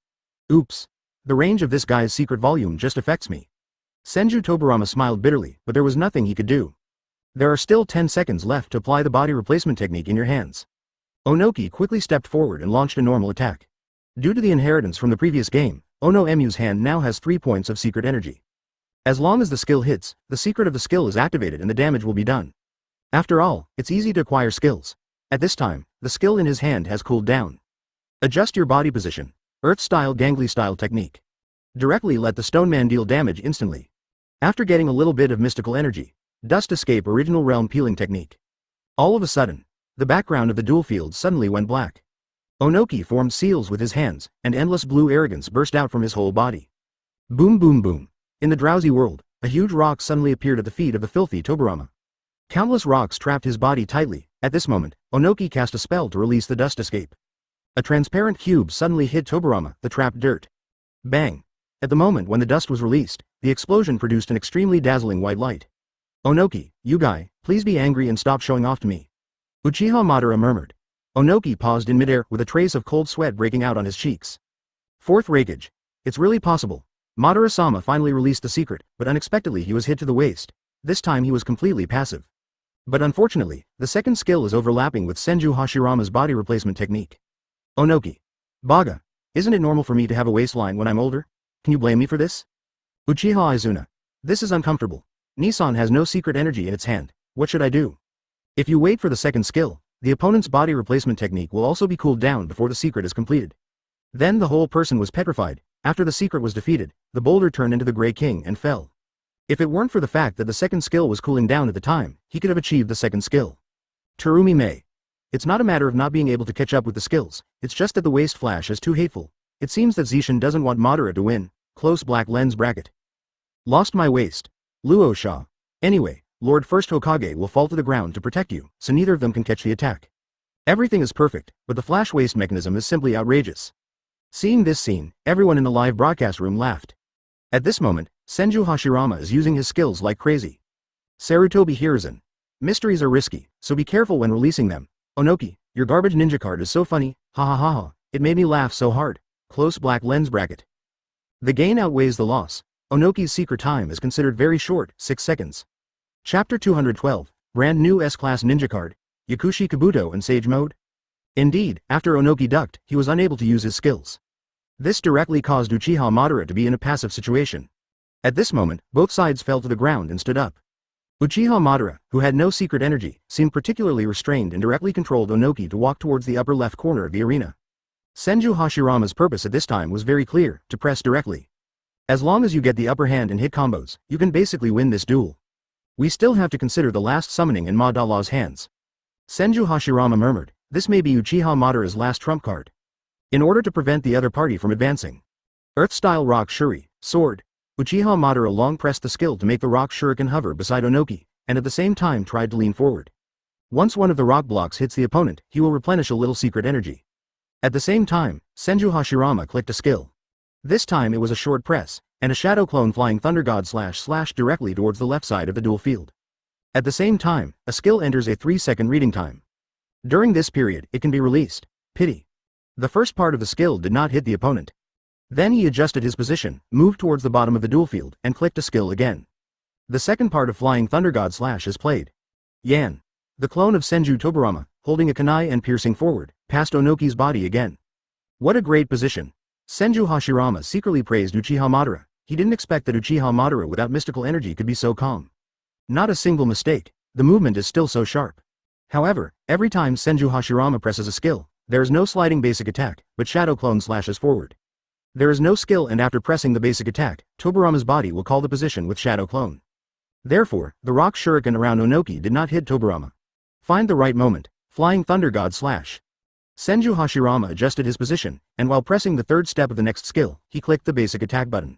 Oops. The range of this guy's secret volume just affects me. Senju Toburama smiled bitterly, but there was nothing he could do. There are still 10 seconds left to apply the body replacement technique in your hands. Onoki quickly stepped forward and launched a normal attack. Due to the inheritance from the previous game, Ono Emu's hand now has 3 points of secret energy. As long as the skill hits, the secret of the skill is activated and the damage will be done. After all, it's easy to acquire skills. At this time, the skill in his hand has cooled down. Adjust your body position. Earth-style Gangly-style technique. Directly let the stone man deal damage instantly. After getting a little bit of mystical energy, dust escape original realm peeling technique. All of a sudden, the background of the duel field suddenly went black. Onoki formed seals with his hands, and endless blue arrogance burst out from his whole body. Boom boom boom. In the drowsy world, a huge rock suddenly appeared at the feet of the filthy Toburama. Countless rocks trapped his body tightly. At this moment, Onoki cast a spell to release the dust escape. A transparent cube suddenly hit Toburama, the trapped dirt. Bang! At the moment when the dust was released, the explosion produced an extremely dazzling white light. Onoki, you guy, please be angry and stop showing off to me. Uchiha Madara murmured. Onoki paused in midair with a trace of cold sweat breaking out on his cheeks. Fourth Raikage. It's really possible. Madara-sama finally released the secret, but unexpectedly he was hit to the waist. This time he was completely passive. But unfortunately, the second skill is overlapping with Senju Hashirama's body replacement technique. Onoki. Baga. Isn't it normal for me to have a waistline when I'm older? Can you blame me for this? Uchiha Izuna. This is uncomfortable. Nissan has no secret energy in its hand. What should I do? If you wait for the second skill, the opponent's body replacement technique will also be cooled down before the secret is completed. Then the whole person was petrified. After the secret was defeated, the boulder turned into the Grey King and fell. If it weren't for the fact that the second skill was cooling down at the time, he could have achieved the second skill. Terumi Mei. It's not a matter of not being able to catch up with the skills, it's just that the waist flash is too hateful. It seems that Zishin doesn't want Madara to win. Close black lens bracket. Lost my waist. Luo Sha. Anyway, Lord First Hokage will fall to the ground to protect you, so neither of them can catch the attack. Everything is perfect, but the flash waist mechanism is simply outrageous. Seeing this scene, everyone in the live broadcast room laughed. At this moment, Senju Hashirama is using his skills like crazy. Sarutobi Hiruzen. Mysteries are risky, so be careful when releasing them. Onoki, your garbage ninja card is so funny, ha ha ha ha, it made me laugh so hard. Close black lens bracket. The gain outweighs the loss. Onoki's secret time is considered very short, 6 seconds. Chapter 212, brand new S-Class ninja card, Yakushi Kabuto and Sage Mode. Indeed, after Onoki ducked, he was unable to use his skills. This directly caused Uchiha Madara to be in a passive situation. At this moment, both sides fell to the ground and stood up. Uchiha Madara, who had no secret energy, seemed particularly restrained and directly controlled Onoki to walk towards the upper left corner of the arena. Senju Hashirama's purpose at this time was very clear, to press directly. As long as you get the upper hand and hit combos, you can basically win this duel. We still have to consider the last summoning in Madara's hands. Senju Hashirama murmured, this may be Uchiha Madara's last trump card. In order to prevent the other party from advancing. Earth-style rock shuri, sword. Uchiha Madara long pressed the skill to make the rock shuriken hover beside Onoki, and at the same time tried to lean forward. Once one of the rock blocks hits the opponent, he will replenish a little secret energy. At the same time, Senju Hashirama clicked a skill. This time it was a short press, and a shadow clone flying thunder god slash directly towards the left side of the duel field. At the same time, a skill enters a 3-second reading time. During this period, it can be released. Pity. The first part of the skill did not hit the opponent. Then he adjusted his position, moved towards the bottom of the duel field, and clicked a skill again. The second part of Flying Thunder God Slash is played. Yan. The clone of Senju Toburama, holding a kunai and piercing forward, past Onoki's body again. What a great position. Senju Hashirama secretly praised Uchiha Madara. He didn't expect that Uchiha Madara without mystical energy could be so calm. Not a single mistake. The movement is still so sharp. However, every time Senju Hashirama presses a skill, there is no sliding basic attack, but Shadow Clone slashes forward. There is no skill, and after pressing the basic attack, Toburama's body will call the position with Shadow Clone. Therefore, the rock shuriken around Onoki did not hit Toburama. Find the right moment. Flying Thunder God Slash. Senju Hashirama adjusted his position, and while pressing the third step of the next skill, he clicked the basic attack button.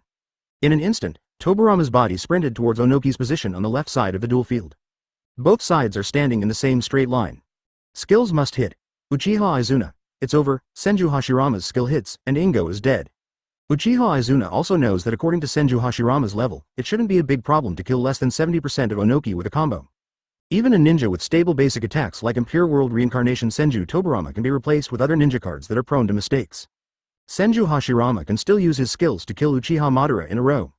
In an instant, Toburama's body sprinted towards Onoki's position on the left side of the duel field. Both sides are standing in the same straight line. Skills must hit. Uchiha Izuna. It's over, Senju Hashirama's skill hits, and Ingo is dead. Uchiha Izuna also knows that according to Senju Hashirama's level, it shouldn't be a big problem to kill less than 70% of Onoki with a combo. Even a ninja with stable basic attacks like Impure World Reincarnation Senju Tobirama can be replaced with other ninja cards that are prone to mistakes. Senju Hashirama can still use his skills to kill Uchiha Madara in a row.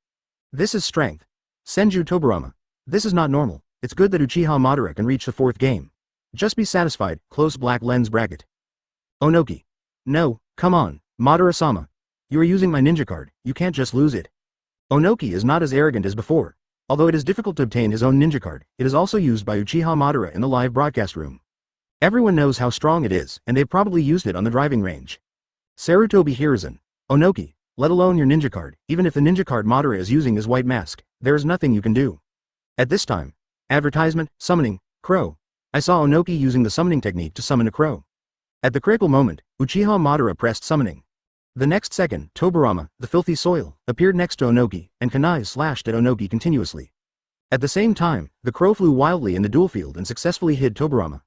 This is strength. Senju Tobirama. This is not normal. It's good that Uchiha Madara can reach the 4th game. Just be satisfied, close black lens bracket. Onoki. No, come on, Madara-sama. You are using my ninja card, you can't just lose it. Onoki is not as arrogant as before. Although it is difficult to obtain his own ninja card, it is also used by Uchiha Madara in the live broadcast room. Everyone knows how strong it is, and they've probably used it on the driving range. Sarutobi Hiruzen. Onoki, let alone your ninja card, even if the ninja card Madara is using is White Mask, there is nothing you can do. At this time. Advertisement, summoning, crow. I saw Onoki using the summoning technique to summon a crow. At the critical moment, Uchiha Madara pressed summoning. The next second, Tobirama, the filthy soil, appeared next to Onoki, and kunai slashed at Onoki continuously. At the same time, the crow flew wildly in the duel field and successfully hid Tobirama.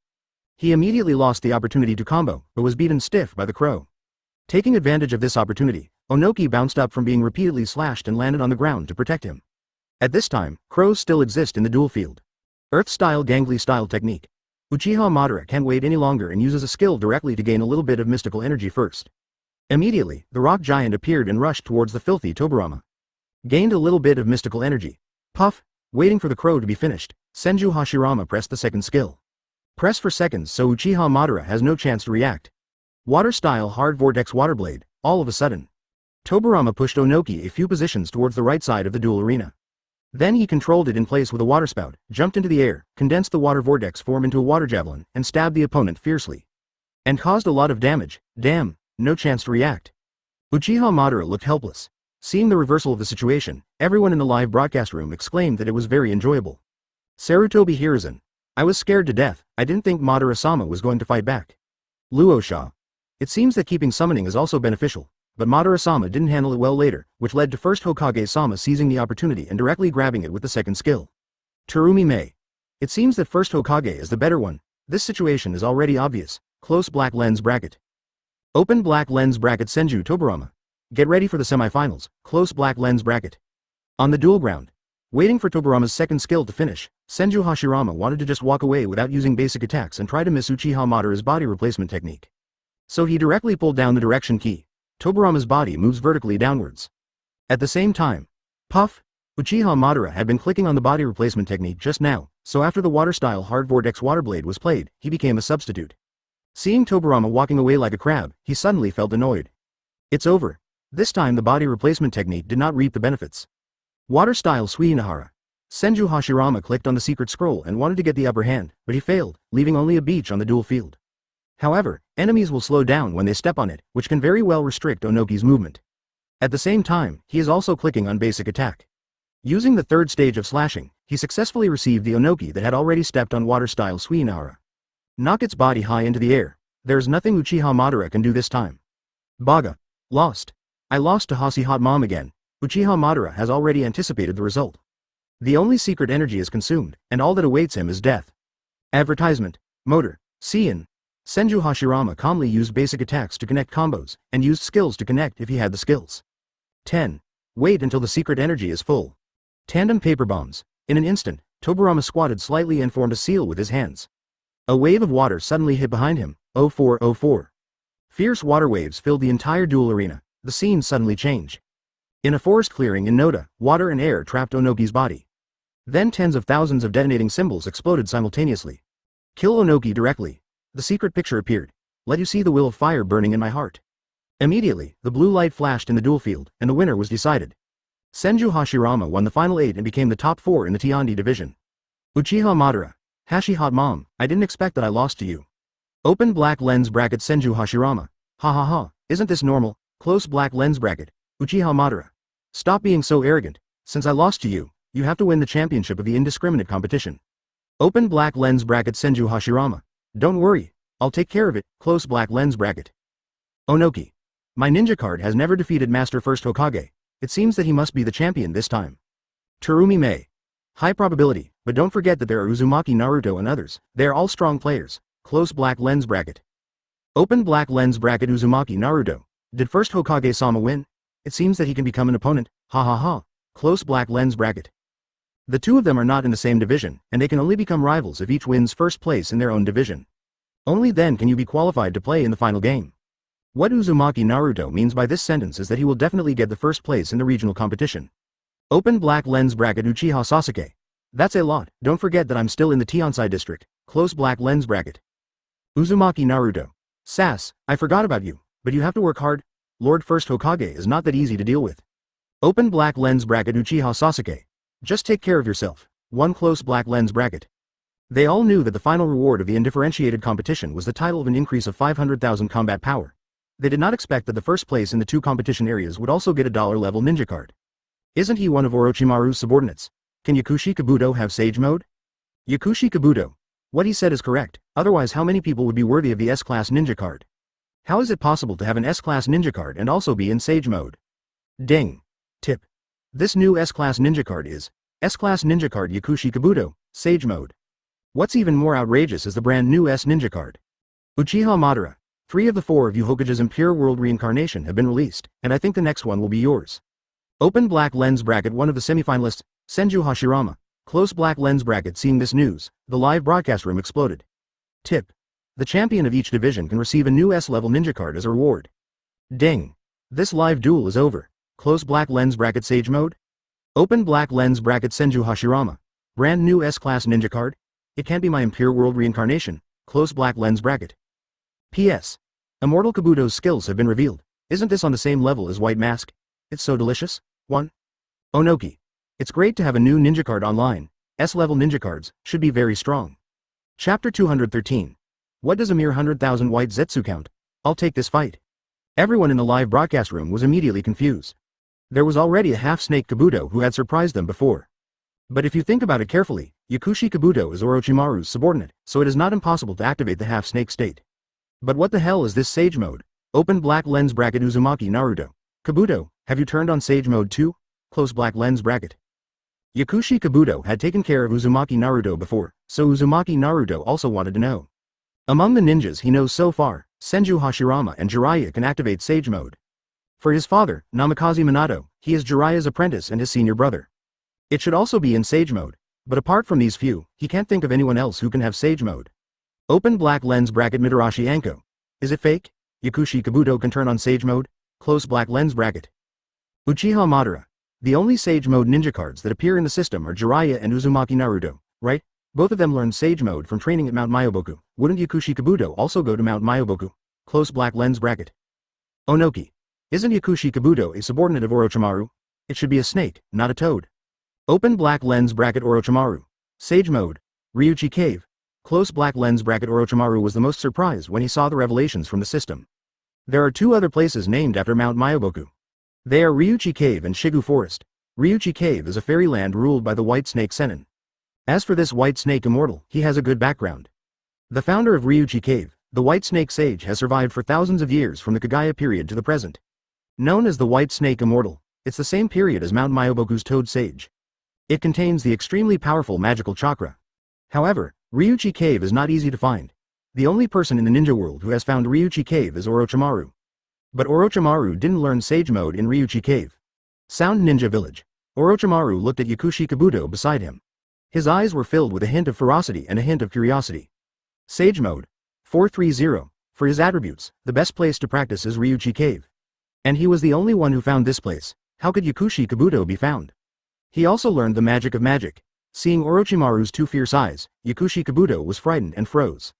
He immediately lost the opportunity to combo, but was beaten stiff by the crow. Taking advantage of this opportunity, Onoki bounced up from being repeatedly slashed and landed on the ground to protect him. At this time, crows still exist in the duel field. Earth-style Gangly-style technique. Uchiha Madara can't wait any longer and uses a skill directly to gain a little bit of mystical energy first. Immediately, the rock giant appeared and rushed towards the filthy Tobirama. Gained a little bit of mystical energy. Puff, waiting for the crow to be finished, Senju Hashirama pressed the second skill. Press for seconds so Uchiha Madara has no chance to react. Water-style hard vortex water blade, all of a sudden. Tobirama pushed Onoki a few positions towards the right side of the duel arena. Then he controlled it in place with a water spout, jumped into the air, condensed the water vortex form into a water javelin, and stabbed the opponent fiercely. And caused a lot of damage. Damn, no chance to react. Uchiha Madara looked helpless. Seeing the reversal of the situation, everyone in the live broadcast room exclaimed that it was very enjoyable. Sarutobi Hiruzen. I was scared to death, I didn't think Madara-sama was going to fight back. Luosha. It seems that keeping summoning is also beneficial. But Madara-sama didn't handle it well later, which led to first Hokage-sama seizing the opportunity and directly grabbing it with the second skill. Terumi Mei. It seems that first Hokage is the better one. This situation is already obvious. Close black lens bracket. Open black lens bracket Senju Tobirama. Get ready for the semifinals. Close black lens bracket. On the duel ground. Waiting for Tobirama's second skill to finish, Senju Hashirama wanted to just walk away without using basic attacks and try to miss Uchiha Madara's body replacement technique. So he directly pulled down the direction key. Tobirama's body moves vertically downwards. At the same time, puff, Uchiha Madara had been clicking on the body replacement technique just now, so after the water-style hard vortex water blade was played, he became a substitute. Seeing Tobirama walking away like a crab, he suddenly felt annoyed. It's over. This time the body replacement technique did not reap the benefits. Water-style Suinahara. Senju Hashirama clicked on the secret scroll and wanted to get the upper hand, but he failed, leaving only a beach on the duel field. However, enemies will slow down when they step on it, which can very well restrict Onoki's movement. At the same time, he is also clicking on basic attack. Using the third stage of slashing, he successfully received the Onoki that had already stepped on water-style Suinahara. Knock its body high into the air. There's nothing Uchiha Madara can do this time. Baga. Lost. I lost to Hasi Hot Mom again. Uchiha Madara has already anticipated the result. The only secret energy is consumed, and all that awaits him is death. Advertisement. Motor. Seiin. Senju Hashirama calmly used basic attacks to connect combos, and used skills to connect if he had the skills. 10. Wait until the secret energy is full. Tandem paper bombs. In an instant, Tobirama squatted slightly and formed a seal with his hands. A wave of water suddenly hit behind him. 0404. Fierce water waves filled the entire duel arena. The scene suddenly changed. In a forest clearing in Noda, water and air trapped Onoki's body. Then tens of thousands of detonating symbols exploded simultaneously. Kill Onoki directly. The secret picture appeared. Let you see the will of fire burning in my heart. Immediately, the blue light flashed in the duel field, and the winner was decided. Senju Hashirama won the final 8 and became the top 4 in the Tiandi division. Uchiha Madara. Hashi Hot Mom, I didn't expect that I lost to you. Open black lens bracket Senju Hashirama. Ha ha ha, isn't this normal? Close black lens bracket. Uchiha Madara. Stop being so arrogant. Since I lost to you, you have to win the championship of the indiscriminate competition. Open black lens bracket Senju Hashirama. Don't worry, I'll take care of it. Close black lens bracket. Onoki. My ninja card has never defeated Master First Hokage. It seems that he must be the champion this time. Terumi Mei. High probability, But don't forget that there are Uzumaki Naruto and others. They are all strong players. Close black lens bracket. Open black lens bracket. Uzumaki Naruto. Did first Hokage-sama win? It seems that he can become an opponent. Ha ha ha. Close black lens bracket. The two of them are not in the same division, and they can only become rivals if each wins first place in their own division. Only then can you be qualified to play in the final game. What Uzumaki Naruto means by this sentence is that he will definitely get the first place in the regional competition. Open black lens bracket. Uchiha Sasuke. That's a lot. Don't forget that I'm still in the Tiansai district. Close black lens bracket. Uzumaki Naruto. Sass, I forgot about you, but you have to work hard. Lord First Hokage is not that easy to deal with. Open black lens bracket. Uchiha Sasuke. Just take care of yourself. One close black lens bracket. They all knew that the final reward of the undifferentiated competition was the title of an increase of 500,000 combat power. They did not expect that the first place in the two competition areas would also get a $1 level ninja card. Isn't he one of Orochimaru's subordinates? Can Yakushi Kabuto have Sage Mode? Yakushi Kabuto. What he said is correct, otherwise how many people would be worthy of the S-Class Ninja card? How is it possible to have an S-Class Ninja card and also be in Sage Mode? Ding. Tip. This new S-Class Ninja card is S-Class Ninja card Yakushi Kabuto, Sage Mode. What's even more outrageous is the brand new S Ninja card. Uchiha Madara. 3 of the 4 of you Hokage's Impure World Reincarnation have been released, and I think the next one will be yours. Open black lens bracket. One of the semifinalists, Senju Hashirama. Close black lens bracket. Seeing this news, the live broadcast room exploded. Tip. The champion of each division can receive a new S-level ninja card as a reward. Ding. This live duel is over. Close black lens bracket. Sage Mode. Open black lens bracket. Senju Hashirama. Brand new S-Class Ninja card. It can't be my Impure World Reincarnation. Close black lens bracket. P.S. Immortal Kabuto's skills have been revealed. Isn't this on the same level as White Mask? It's so delicious. 1. Onoki. It's great to have a new ninja card online. S-level ninja cards should be very strong. Chapter 213. What does a mere 100,000 white Zetsu count? I'll take this fight. Everyone in the live broadcast room was immediately confused. There was already a half-snake Kabuto who had surprised them before. But if you think about it carefully, Yakushi Kabuto is Orochimaru's subordinate, so it is not impossible to activate the half-snake state. But what the hell is this Sage Mode? Open black lens bracket. Uzumaki Naruto. Kabuto, have you turned on Sage Mode too? Close black lens bracket. Yakushi Kabuto had taken care of Uzumaki Naruto before, so Uzumaki Naruto also wanted to know. Among the ninjas he knows so far, Senju Hashirama and Jiraiya can activate Sage Mode. For his father, Namikaze Minato, he is Jiraiya's apprentice and his senior brother. It should also be in Sage Mode, but apart from these few, he can't think of anyone else who can have Sage Mode. Open black lens bracket. Mitarashi Anko. Is it fake? Yakushi Kabuto can turn on Sage Mode? Close black lens bracket. Uchiha Madara. The only Sage Mode ninja cards that appear in the system are Jiraiya and Uzumaki Naruto, right? Both of them learned Sage Mode from training at Mount Myoboku. Wouldn't Yakushi Kabuto also go to Mount Myoboku? Close black lens bracket. Onoki. Isn't Yakushi Kabuto a subordinate of Orochimaru? It should be a snake, not a toad. Open black lens bracket. Orochimaru. Sage Mode. Ryuchi Cave. Close black lens bracket. Orochimaru was the most surprised when he saw the revelations from the system. There are 2 other places named after Mount Myoboku. They are Ryuchi Cave and Shigu Forest. Ryuchi Cave is a fairyland ruled by the White Snake Sennin. As for this White Snake Immortal, he has a good background. The founder of Ryuchi Cave, the White Snake Sage, has survived for thousands of years from the Kagaya period to the present. Known as the White Snake Immortal, it's the same period as Mount Myoboku's Toad Sage. It contains the extremely powerful magical chakra. However, Ryuchi Cave is not easy to find. The only person in the ninja world who has found Ryuchi Cave is Orochimaru. But Orochimaru didn't learn Sage Mode in Ryuchi Cave. Sound Ninja Village. Orochimaru looked at Yakushi Kabuto beside him. His eyes were filled with a hint of ferocity and a hint of curiosity. Sage Mode. 430. For his attributes, the best place to practice is Ryuchi Cave. And he was the only one who found this place. How could Yakushi Kabuto be found? He also learned the magic of magic. Seeing Orochimaru's 2 fierce eyes, Yakushi Kabuto was frightened and froze.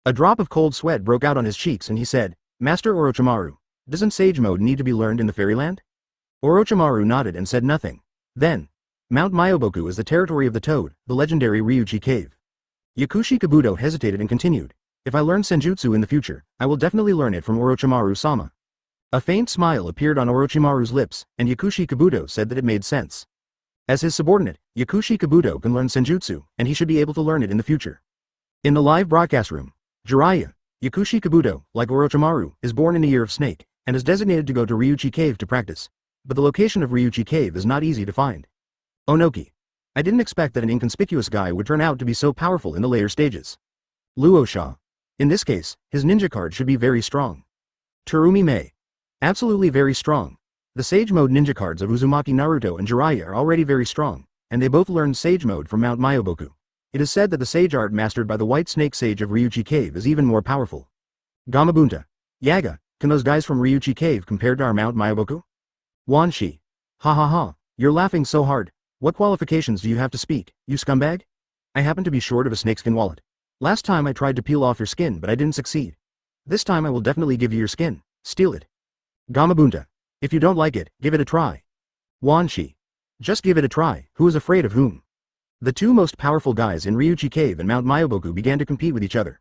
A drop of cold sweat broke out on his cheeks and he said, Master Orochimaru, doesn't Sage Mode need to be learned in the fairyland? Orochimaru nodded and said nothing. Then, Mount Myoboku is the territory of the Toad, the legendary Ryuchi Cave. Yakushi Kabuto hesitated and continued, if I learn Senjutsu in the future, I will definitely learn it from Orochimaru-sama. A faint smile appeared on Orochimaru's lips, and Yakushi Kabuto said that it made sense. As his subordinate, Yakushi Kabuto can learn Senjutsu, and he should be able to learn it in the future. In the live broadcast room, Jiraiya, Yakushi Kabuto, like Orochimaru, is born in the Year of Snake, and is designated to go to Ryuchi Cave to practice. But the location of Ryuchi Cave is not easy to find. Onoki. I didn't expect that an inconspicuous guy would turn out to be so powerful in the later stages. Luosha. In this case, his ninja card should be very strong. Terumi Mei. Absolutely very strong. The Sage Mode ninja cards of Uzumaki Naruto and Jiraiya are already very strong, and they both learned Sage Mode from Mount Myoboku. It is said that the Sage art mastered by the White Snake Sage of Ryuchi Cave is even more powerful. Gamabunta. Yaga, can those guys from Ryuchi Cave compared to our Mount Myoboku? Wanshi. Ha ha ha, you're laughing so hard. What qualifications do you have to speak, you scumbag? I happen to be short of a snakeskin wallet. Last time I tried to peel off your skin but I didn't succeed. This time I will definitely give you your skin, steal it. Gamabunta. If you don't like it, give it a try. Wanshi. Just give it a try, who is afraid of whom? The two most powerful guys in Ryuchi Cave and Mount Myoboku began to compete with each other.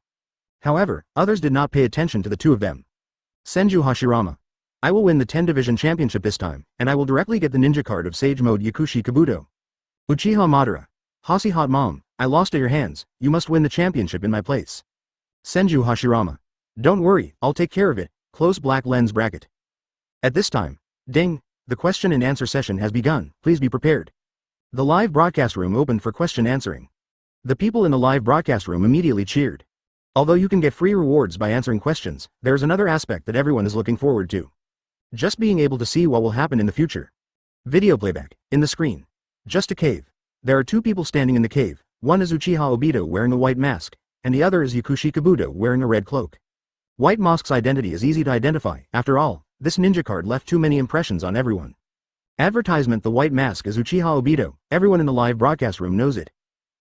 However, others did not pay attention to the two of them. Senju Hashirama. I will win the 10 Division Championship this time, and I will directly get the ninja card of Sage Mode Yakushi Kabuto. Uchiha Madara. Hasi Hot Mom, I lost at your hands, you must win the championship in my place. Senju Hashirama. Don't worry, I'll take care of it, close black lens bracket. At this time, ding, the question and answer session has begun, please be prepared. The live broadcast room opened for question answering. The people in the live broadcast room immediately cheered. Although you can get free rewards by answering questions, there is another aspect that everyone is looking forward to. Just being able to see what will happen in the future. Video playback, in the screen. Just a cave. There are two people standing in the cave, one is Uchiha Obito wearing a white mask, and the other is Yakushi Kabuto wearing a red cloak. White Mask's identity is easy to identify, after all, this ninja card left too many impressions on everyone. Advertisement: the white mask is Uchiha Obito, everyone in the live broadcast room knows it.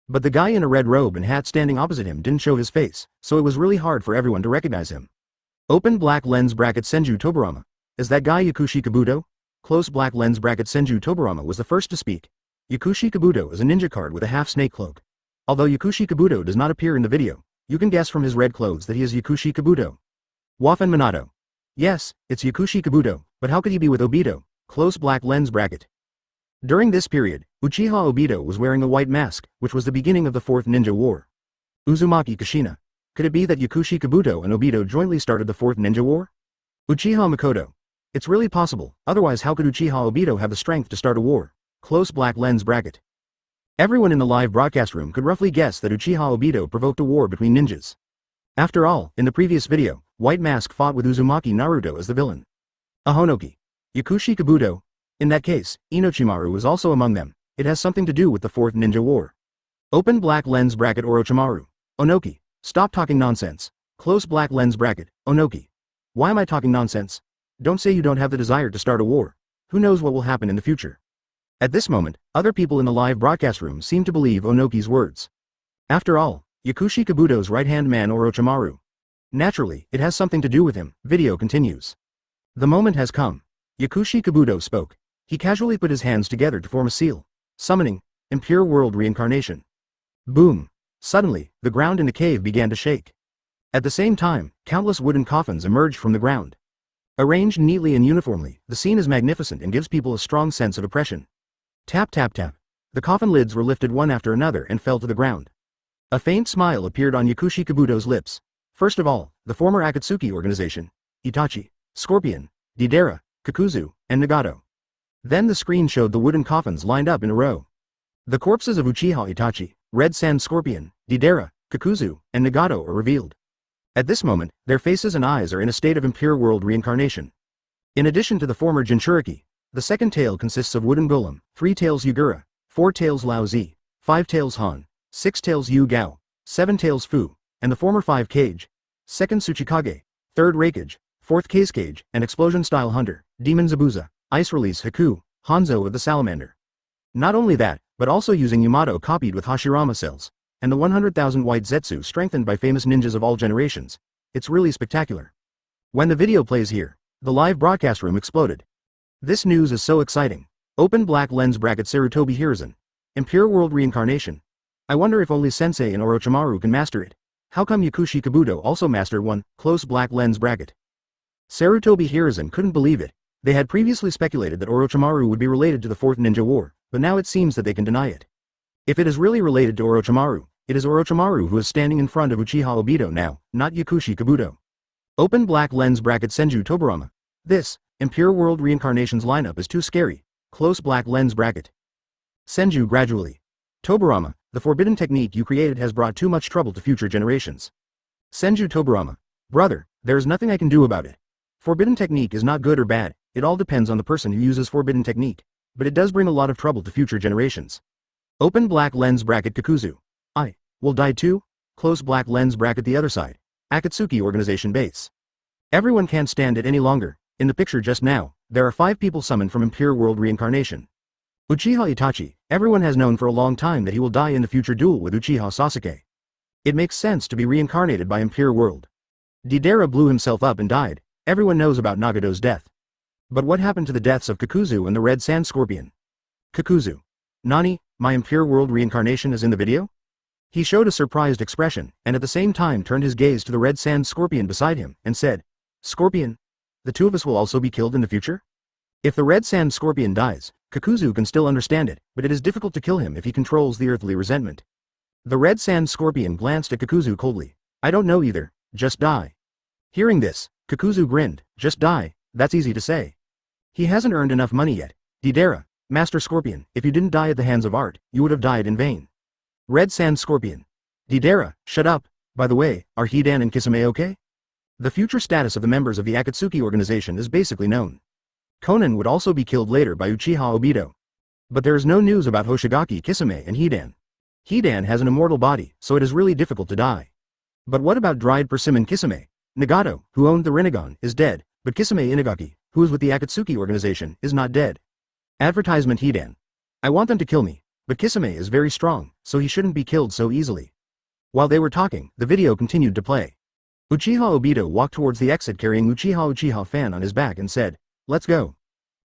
But the guy in a red robe and hat standing opposite him didn't show his face, so it was really hard for everyone to recognize him. Open black lens bracket Senju Tobarama. Is that guy Yakushi Kabuto? Close black lens bracket Senju Tobarama was the first to speak. Yakushi Kabuto is a ninja card with a half-snake cloak. Although Yakushi Kabuto does not appear in the video, you can guess from his red clothes that he is Yakushi Kabuto. Waffen Minato. Yes, it's Yakushi Kabuto, but how could he be with Obito? Close black lens bracket. During this period, Uchiha Obito was wearing a white mask, which was the beginning of the Fourth Ninja War. Uzumaki Kushina. Could it be that Yakushi Kabuto and Obito jointly started the Fourth Ninja War? Uchiha Makoto. It's really possible, otherwise how could Uchiha Obito have the strength to start a war? Close black lens bracket. Everyone in the live broadcast room could roughly guess that Uchiha Obito provoked a war between ninjas. After all, in the previous video, White Mask fought with Uzumaki Naruto as the villain. Ahonoki. Yakushi Kabuto. In that case, Inochimaru was also among them. It has something to do with the Fourth Ninja War. Open black lens bracket Orochimaru. Onoki. Stop talking nonsense. Close black lens bracket, Onoki. Why am I talking nonsense? Don't say you don't have the desire to start a war. Who knows what will happen in the future? At this moment, other people in the live broadcast room seem to believe Onoki's words. After all, Yakushi Kabuto's right-hand man Orochimaru. Naturally, it has something to do with him. Video continues. The moment has come. Yakushi Kabuto spoke. He casually put his hands together to form a seal. Summoning, impure world reincarnation. Boom. Suddenly, the ground in the cave began to shake. At the same time, countless wooden coffins emerged from the ground. Arranged neatly and uniformly, the scene is magnificent and gives people a strong sense of oppression. Tap tap tap. The coffin lids were lifted one after another and fell to the ground. A faint smile appeared on Yakushi Kabuto's lips. First of all, the former Akatsuki organization, Itachi, Scorpion, Deidara, Kakuzu, and Nagato. Then the screen showed the wooden coffins lined up in a row. The corpses of Uchiha Itachi, Red Sand Scorpion, Deidara, Kakuzu, and Nagato are revealed. At this moment, their faces and eyes are in a state of impure world reincarnation. In addition to the former Jinchuriki, the second tail consists of wooden golem, 3 tails Yugura, 4 tails Lao Zi, 5 tails Han, 6 tails Yu Gao, 7 tails Fu, and the former 5 Cage, 2nd Tsuchikage, 3rd Raikage, 4th Case Cage, and Explosion-style Hunter, Demon Zabuza, Ice Release Haku, Hanzo of the Salamander. Not only that, but also using Yamato copied with Hashirama cells, and the 100,000 white Zetsu strengthened by famous ninjas of all generations. It's really spectacular. When the video plays here, the live broadcast room exploded. This news is so exciting. Open black lens bracket Sarutobi Hiruzen. Impure world reincarnation. I wonder if only Sensei and Orochimaru can master it. How come Yakushi Kabuto also mastered one? Close black lens bracket. Sarutobi Hiruzen couldn't believe it. They had previously speculated that Orochimaru would be related to the Fourth Ninja War, but now it seems that they can deny it. If it is really related to Orochimaru, it is Orochimaru who is standing in front of Uchiha Obito now, not Yakushi Kabuto. Open black lens bracket Senju Tobarama. This, Impure World Reincarnations lineup is too scary. Close black lens bracket. Senju gradually. Tobarama, the forbidden technique you created has brought too much trouble to future generations. Senju Tobarama. Brother, there is nothing I can do about it. Forbidden technique is not good or bad, it all depends on the person who uses forbidden technique. But it does bring a lot of trouble to future generations. Open black lens bracket Kakuzu. I will die too? Close black lens bracket the other side. Akatsuki Organization base. Everyone can't stand it any longer. In the picture just now, there are 5 people summoned from Impure World Reincarnation. Uchiha Itachi, everyone has known for a long time that he will die in the future duel with Uchiha Sasuke. It makes sense to be reincarnated by Impure World. Deidara blew himself up and died. Everyone knows about Nagato's death. But what happened to the deaths of Kakuzu and the Red Sand Scorpion? Kakuzu. Nani, my Impure World Reincarnation is in the video? He showed a surprised expression, and at the same time turned his gaze to the Red Sand Scorpion beside him, and said, Scorpion? The 2 of us will also be killed in the future? If the Red Sand Scorpion dies, Kakuzu can still understand it, but it is difficult to kill him if he controls the earthly resentment. The Red Sand Scorpion glanced at Kakuzu coldly. I don't know either, just die. Hearing this, Kakuzu grinned, just die, that's easy to say. He hasn't earned enough money yet. Deidara, Master Scorpion, if you didn't die at the hands of art, you would have died in vain. Red Sand Scorpion. Deidara, shut up. By the way, are Hidan and Kisame okay? The future status of the members of the Akatsuki organization is basically known. Konan would also be killed later by Uchiha Obito. But there is no news about Hoshigaki Kisame and Hidan. Hidan has an immortal body, so it is really difficult to die. But what about dried persimmon Kisame? Nagato, who owned the Rinnegan, is dead, but Kisame Inagaki, who is with the Akatsuki organization, is not dead. Advertisement Hidan. I want them to kill me, but Kisame is very strong, so he shouldn't be killed so easily. While they were talking, the video continued to play. Uchiha Obito walked towards the exit carrying Uchiha fan on his back and said, let's go.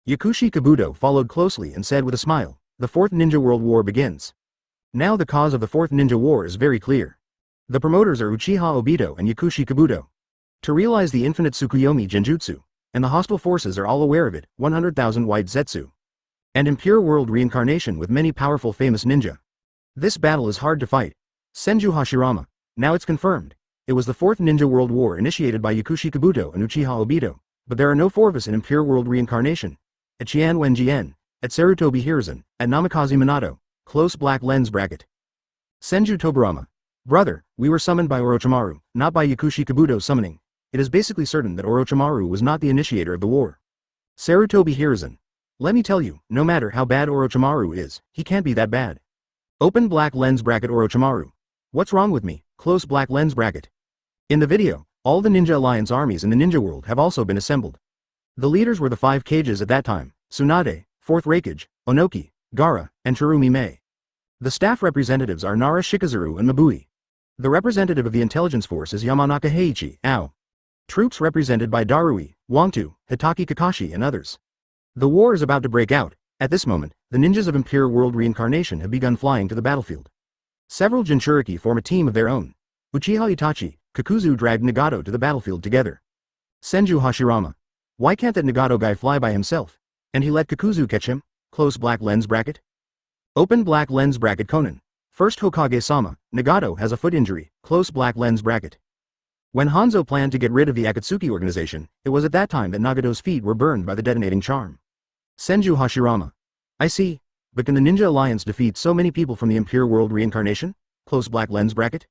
Yakushi Kabuto followed closely and said with a smile, the 4th Ninja World War begins. Now the cause of the 4th Ninja War is very clear. The promoters are Uchiha Obito and Yakushi Kabuto. To realize the infinite Tsukuyomi Genjutsu, and the hostile forces are all aware of it, 100,000 White Zetsu. And Impure World Reincarnation with many powerful famous ninja. This battle is hard to fight. Senju Hashirama. Now it's confirmed. It was the 4th Ninja World War initiated by Yakushi Kabuto and Uchiha Obito, but there are no 4 of us in Impure World Reincarnation. At Qian Wenjien, at Sarutobi Hiruzen, at Namikaze Minato, close black lens bracket. Senju Tobarama. Brother, we were summoned by Orochimaru, not by Yakushi Kabuto's summoning. It is basically certain that Orochimaru was not the initiator of the war. Sarutobi Hiruzen. Let me tell you, no matter how bad Orochimaru is, he can't be that bad. Open black lens bracket Orochimaru. What's wrong with me? Close black lens bracket. In the video, all the Ninja Alliance armies in the ninja world have also been assembled. The leaders were the 5 Kages at that time, Tsunade, 4th Raikage, Onoki, Gaara, and Chirumi Mei. The staff representatives are Nara Shikazuru and Mabui. The representative of the intelligence force is Yamanaka Heiichi, Ao. Troops represented by Darui, Wangtu, Hatake Kakashi and others. The war is about to break out. At this moment, the ninjas of Impure World Reincarnation have begun flying to the battlefield. Several Jinchuriki form a team of their own. Uchiha Itachi, Kakuzu dragged Nagato to the battlefield together. Senju Hashirama. Why can't that Nagato guy fly by himself? And he let Kakuzu catch him? Close black lens bracket. Open black lens bracket Konan. First Hokage-sama, Nagato has a foot injury, close black lens bracket. When Hanzo planned to get rid of the Akatsuki organization, it was at that time that Nagato's feet were burned by the detonating charm. Senju Hashirama. I see. But can the Ninja Alliance defeat so many people from the Impure World Reincarnation? Close black lens bracket.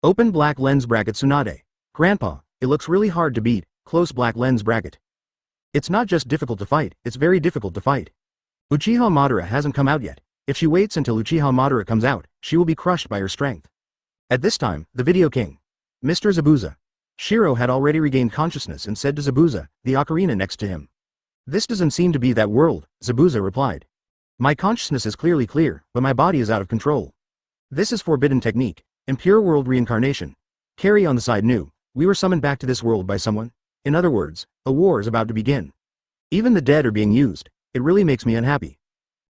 Open black lens bracket Tsunade. Grandpa, it looks really hard to beat, close black lens bracket. It's not just difficult to fight, it's very difficult to fight. Uchiha Madara hasn't come out yet. If she waits until Uchiha Madara comes out, she will be crushed by her strength. At this time, the video king. Mr. Zabuza. Shiro had already regained consciousness and said to Zabuza, the ocarina next to him. This doesn't seem to be that world, Zabuza replied. My consciousness is clearly clear, but my body is out of control. This is forbidden technique, Impure World Reincarnation. Carry on the side new, we were summoned back to this world by someone. In other words, a war is about to begin. Even the dead are being used, it really makes me unhappy.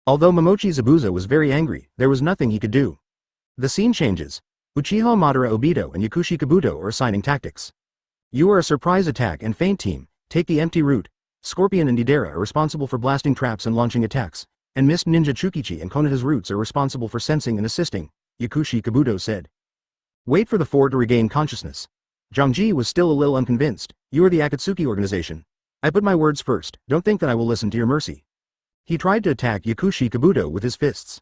Although Momochi Zabuza was very angry, there was nothing he could do. The scene changes. Uchiha Madara Obito and Yakushi Kabuto are assigning tactics. You are a surprise attack and feint team, take the empty route. Scorpion and Deidara are responsible for blasting traps and launching attacks, and Mist Ninja Chukichi and Konoha's roots are responsible for sensing and assisting, Yakushi Kabuto said. Wait for the 4 to regain consciousness. Zhangji was still a little unconvinced. You are the Akatsuki organization. I put my words first, don't think that I will listen to your mercy. He tried to attack Yakushi Kabuto with his fists.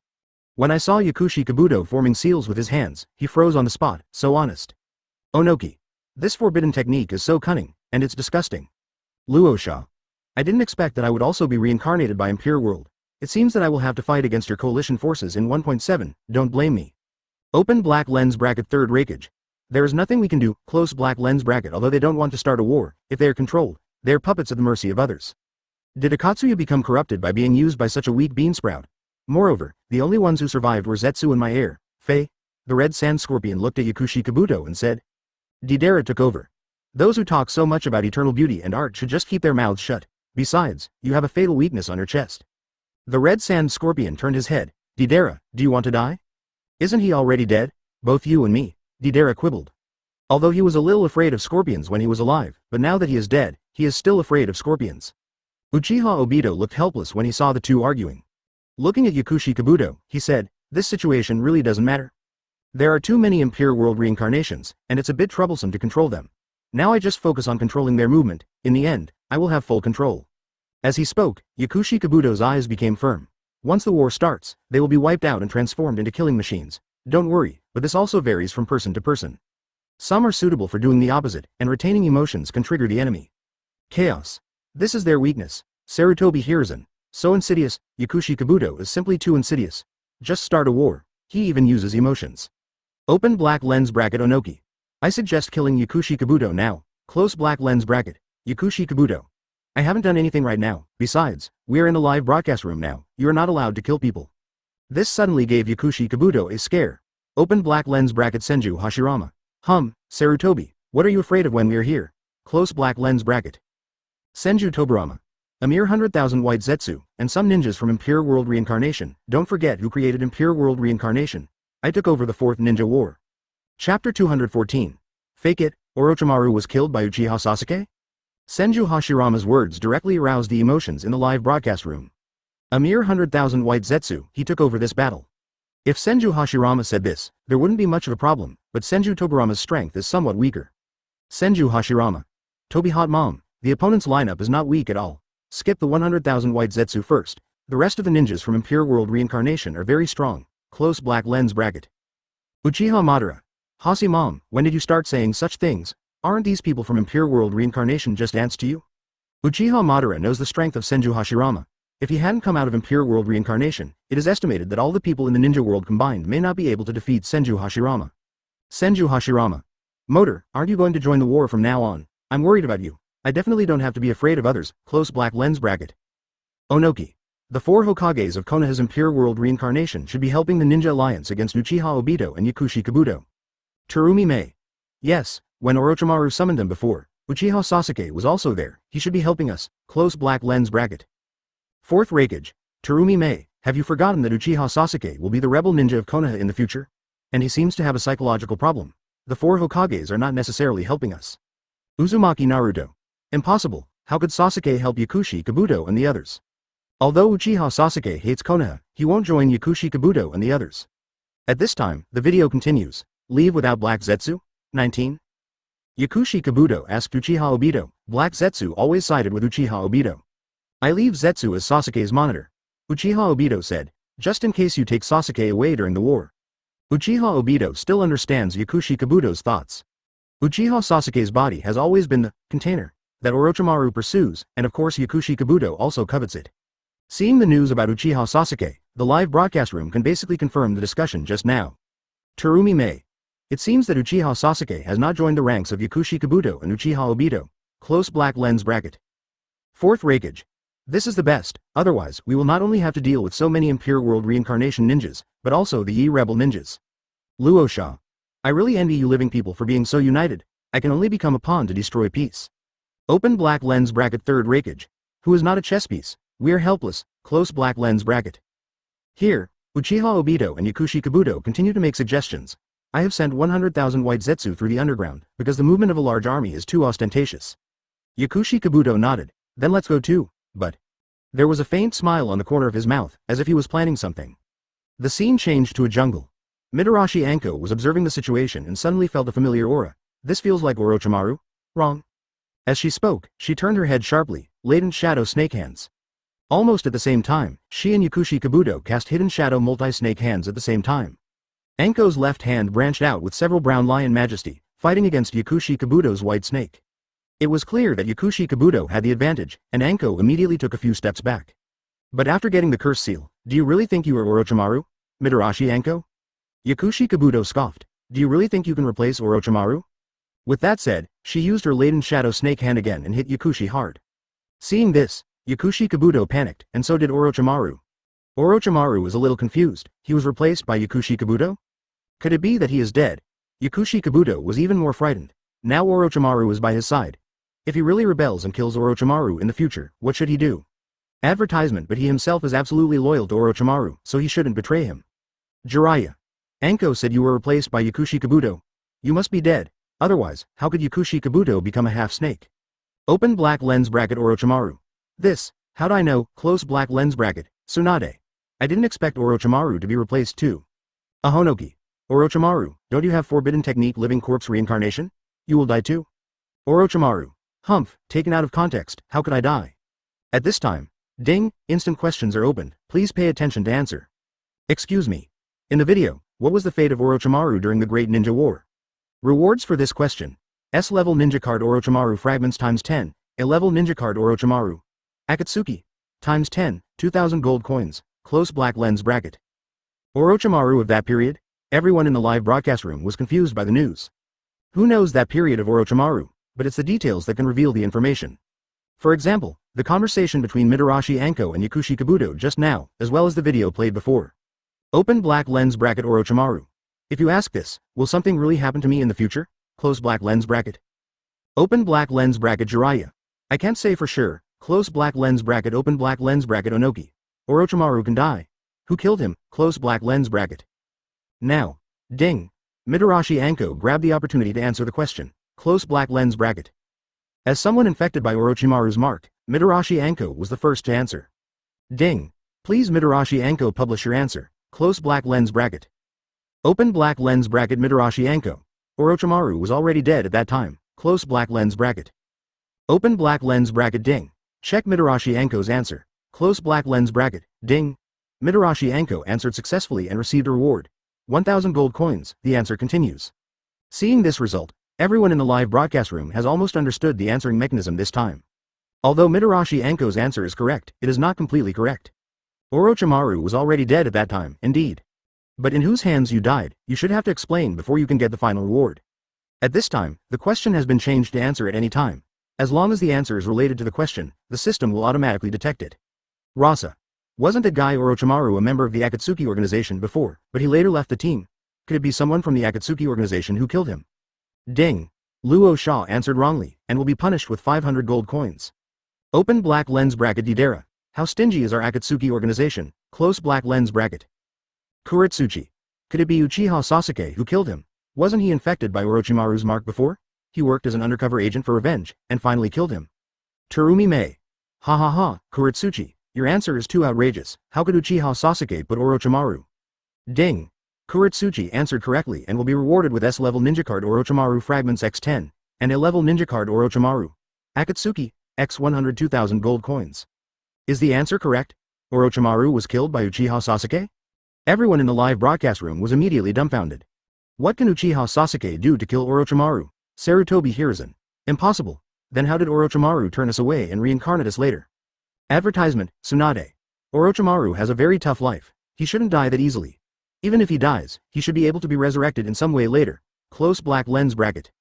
When I saw Yakushi Kabuto forming seals with his hands, he froze on the spot, so honest. Onoki. This forbidden technique is so cunning, and it's disgusting. Luosha. I didn't expect that I would also be reincarnated by Impure World. It seems that I will have to fight against your coalition forces in 1.7, don't blame me. Open black lens bracket third Raikage. There is nothing we can do, close black lens bracket although they don't want to start a war, if they are controlled, they are puppets at the mercy of others. Did Akatsuya become corrupted by being used by such a weak beansprout? Moreover, the only ones who survived were Zetsu and my heir, Faye. The red sand scorpion looked at Yakushi Kabuto and said. Deidara took over. Those who talk so much about eternal beauty and art should just keep their mouths shut. Besides, you have a fatal weakness on your chest. The red sand scorpion turned his head. Deidara, do you want to die? Isn't he already dead? Both you and me, Deidara quibbled. Although he was a little afraid of scorpions when he was alive, but now that he is dead, he is still afraid of scorpions. Uchiha Obito looked helpless when he saw the two arguing. Looking at Yakushi Kabuto, he said, this situation really doesn't matter. There are too many Impure World reincarnations, and it's a bit troublesome to control them. Now I just focus on controlling their movement, in the end, I will have full control. As he spoke, Yakushi Kabuto's eyes became firm. Once the war starts, they will be wiped out and transformed into killing machines. Don't worry, but this also varies from person to person. Some are suitable for doing the opposite, and retaining emotions can trigger the enemy. Chaos. This is their weakness. Sarutobi Hiruzen. So insidious, Yakushi Kabuto is simply too insidious. Just start a war. He even uses emotions. Open black lens bracket Onoki. I suggest killing Yakushi Kabuto now. Close black lens bracket. Yakushi Kabuto. I haven't done anything right now. Besides, we are in the live broadcast room now. You are not allowed to kill people. This suddenly gave Yakushi Kabuto a scare. Open black lens bracket Senju Hashirama. Sarutobi, what are you afraid of when we are here? Close black lens bracket. Senju Tobarama. A mere 100,000 white Zetsu, and some ninjas from Impure World Reincarnation. Don't forget who created Impure World Reincarnation. I took over the 4th Ninja War. Chapter 214. Fake it, Orochimaru was killed by Uchiha Sasuke? Senju Hashirama's words directly aroused the emotions in the live broadcast room. A mere 100,000 white Zetsu, he took over this battle. If Senju Hashirama said this, there wouldn't be much of a problem, but Senju Tobarama's strength is somewhat weaker. Senju Hashirama. Tobi Hot Mom, the opponent's lineup is not weak at all. Skip the 100,000 white Zetsu first. The rest of the ninjas from Impure World Reincarnation are very strong. Close black lens bracket. Uchiha Madara. Hashi Mom, when did you start saying such things? Aren't these people from Impure World Reincarnation just ants to you? Uchiha Madara knows the strength of Senju Hashirama. If he hadn't come out of Impure World Reincarnation, it is estimated that all the people in the ninja world combined may not be able to defeat Senju Hashirama. Senju Hashirama. Motor, aren't you going to join the war from now on? I'm worried about you. I definitely don't have to be afraid of others. Close black lens bracket. Onoki. The 4 Hokages of Konoha's Impure World Reincarnation should be helping the Ninja Alliance against Uchiha Obito and Yakushi Kabuto. Terumi Mei. Yes, when Orochimaru summoned them before, Uchiha Sasuke was also there. He should be helping us. Close black lens bracket. 4th Raikage. Terumi Mei, have you forgotten that Uchiha Sasuke will be the rebel ninja of Konoha in the future? And he seems to have a psychological problem. The 4 Hokages are not necessarily helping us. Uzumaki Naruto. Impossible, how could Sasuke help Yakushi Kabuto and the others? Although Uchiha Sasuke hates Konoha, he won't join Yakushi Kabuto and the others. At this time, the video continues. Leave without Black Zetsu? 19. Yakushi Kabuto asked Uchiha Obito. Black Zetsu always sided with Uchiha Obito. I leave Zetsu as Sasuke's monitor. Uchiha Obito said, just in case you take Sasuke away during the war. Uchiha Obito still understands Yakushi Kabuto's thoughts. Uchiha Sasuke's body has always been the container that Orochimaru pursues, and of course Yakushi Kabuto also covets it. Seeing the news about Uchiha Sasuke, the live broadcast room can basically confirm the discussion just now. Terumi Mei. It seems that Uchiha Sasuke has not joined the ranks of Yakushi Kabuto and Uchiha Obito. Close black lens bracket. 4th Raikage. This is the best, otherwise we will not only have to deal with so many Impure World Reincarnation ninjas, but also the Rebel ninjas. Luosha. I really envy you living people for being so united. I can only become a pawn to destroy peace. Open black lens bracket 3rd Raikage. Who is not a chess piece? We are helpless. Close black lens bracket. Here, Uchiha Obito and Yakushi Kabuto continue to make suggestions. I have sent 100,000 white Zetsu through the underground, because the movement of a large army is too ostentatious. Yakushi Kabuto nodded. Then let's go too, but... There was a faint smile on the corner of his mouth, as if he was planning something. The scene changed to a jungle. Mitarashi Anko was observing the situation and suddenly felt a familiar aura. This feels like Orochimaru? Wrong. As she spoke, she turned her head sharply, latent shadow snake hands. Almost at the same time, she and Yakushi Kabuto cast Hidden Shadow Multi-Snake Hands at the same time. Anko's left hand branched out with several Brown Lion Majesty, fighting against Yakushi Kabuto's White Snake. It was clear that Yakushi Kabuto had the advantage, and Anko immediately took a few steps back. But after getting the curse seal, do you really think you are Orochimaru, Madarashi Anko? Yakushi Kabuto scoffed. Do you really think you can replace Orochimaru? With that said, she used her laden Shadow Snake hand again and hit Yakushi hard. Seeing this, Yakushi Kabuto panicked, and so did Orochimaru. Orochimaru was a little confused. He was replaced by Yakushi Kabuto? Could it be that he is dead? Yakushi Kabuto was even more frightened. Now Orochimaru is by his side. If he really rebels and kills Orochimaru in the future, what should he do? Advertisement, but he himself is absolutely loyal to Orochimaru, so he shouldn't betray him. Jiraiya. Anko said you were replaced by Yakushi Kabuto. You must be dead. Otherwise, how could Yakushi Kabuto become a half-snake? Open black lens bracket Orochimaru. This, how'd I know, close black lens bracket, Tsunade. I didn't expect Orochimaru to be replaced too. Ahonoki. Orochimaru, don't you have forbidden technique living corpse reincarnation? You will die too? Orochimaru. Humph, taken out of context, how could I die? At this time, ding, instant questions are opened, please pay attention to answer. Excuse me. In the video, what was the fate of Orochimaru during the Great Ninja War? Rewards for this question. S-level ninja card Orochimaru fragments times 10, A-level ninja card Orochimaru. Akatsuki. Times 10, 2000 gold coins, close black lens bracket. Orochimaru of that period? Everyone in the live broadcast room was confused by the news. Who knows that period of Orochimaru, but it's the details that can reveal the information. For example, the conversation between Madarashi Anko and Yakushi Kabuto just now, as well as the video played before. Open black lens bracket Orochimaru. If you ask this, will something really happen to me in the future? Close black lens bracket. Open black lens bracket Jiraiya. I can't say for sure, close black lens bracket open black lens bracket Onoki. Orochimaru can die. Who killed him? Close black lens bracket. Now. Ding. Madarashi Anko grabbed the opportunity to answer the question. Close black lens bracket. As someone infected by Orochimaru's mark, Madarashi Anko was the first to answer. Ding. Please Madarashi Anko publish your answer. Close black lens bracket. Open black lens bracket Madarashi Anko. Orochimaru was already dead at that time. Close black lens bracket. Open black lens bracket ding. Check Madarashi Anko's answer. Close black lens bracket. Ding. Madarashi Anko answered successfully and received a reward. 1000 gold coins, the answer continues. Seeing this result, everyone in the live broadcast room has almost understood the answering mechanism this time. Although Madarashi Anko's answer is correct, it is not completely correct. Orochimaru was already dead at that time, indeed. But in whose hands you died, you should have to explain before you can get the final reward. At this time, the question has been changed to answer at any time. As long as the answer is related to the question, the system will automatically detect it. Rasa. Wasn't that guy Orochimaru a member of the Akatsuki organization before, but he later left the team? Could it be someone from the Akatsuki organization who killed him? Ding. Luo Sha answered wrongly, and will be punished with 500 gold coins. Open black lens bracket Didera. How stingy is our Akatsuki organization? Close black lens bracket. Kuretsuchi. Could it be Uchiha Sasuke who killed him? Wasn't he infected by Orochimaru's mark before? He worked as an undercover agent for revenge, and finally killed him. Terumi Mei. Ha ha ha, Kuretsuchi. Your answer is too outrageous. How could Uchiha Sasuke put Orochimaru? Ding. Kuretsuchi answered correctly and will be rewarded with S-level ninja card Orochimaru fragments x10, and A-level ninja card Orochimaru. Akatsuki, x 102,000 gold coins. Is the answer correct? Orochimaru was killed by Uchiha Sasuke? Everyone in the live broadcast room was immediately dumbfounded. What can Uchiha Sasuke do to kill Orochimaru? Sarutobi Hiruzen. Impossible. Then how did Orochimaru turn us away and reincarnate us later? Advertisement, Tsunade. Orochimaru has a very tough life. He shouldn't die that easily. Even if he dies, he should be able to be resurrected in some way later. Close black lens bracket.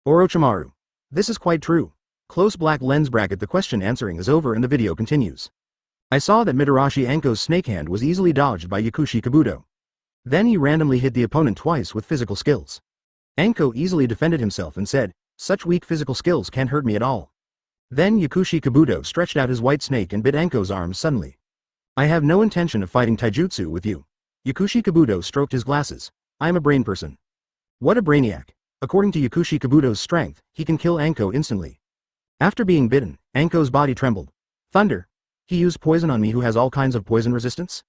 Orochimaru. This is quite true. Close black lens bracket. The question answering is over and the video continues. I saw that Madarashi Anko's snake hand was easily dodged by Yakushi Kabuto. Then he randomly hit the opponent twice with physical skills. Anko easily defended himself and said, such weak physical skills can't hurt me at all. Then Yakushi Kabuto stretched out his white snake and bit Anko's arms suddenly. I have no intention of fighting taijutsu with you. Yakushi Kabuto stroked his glasses. I am a brain person. What a brainiac. According to Yakushi Kabuto's strength, he can kill Anko instantly. After being bitten, Anko's body trembled. Thunder. He used poison on me who has all kinds of poison resistance?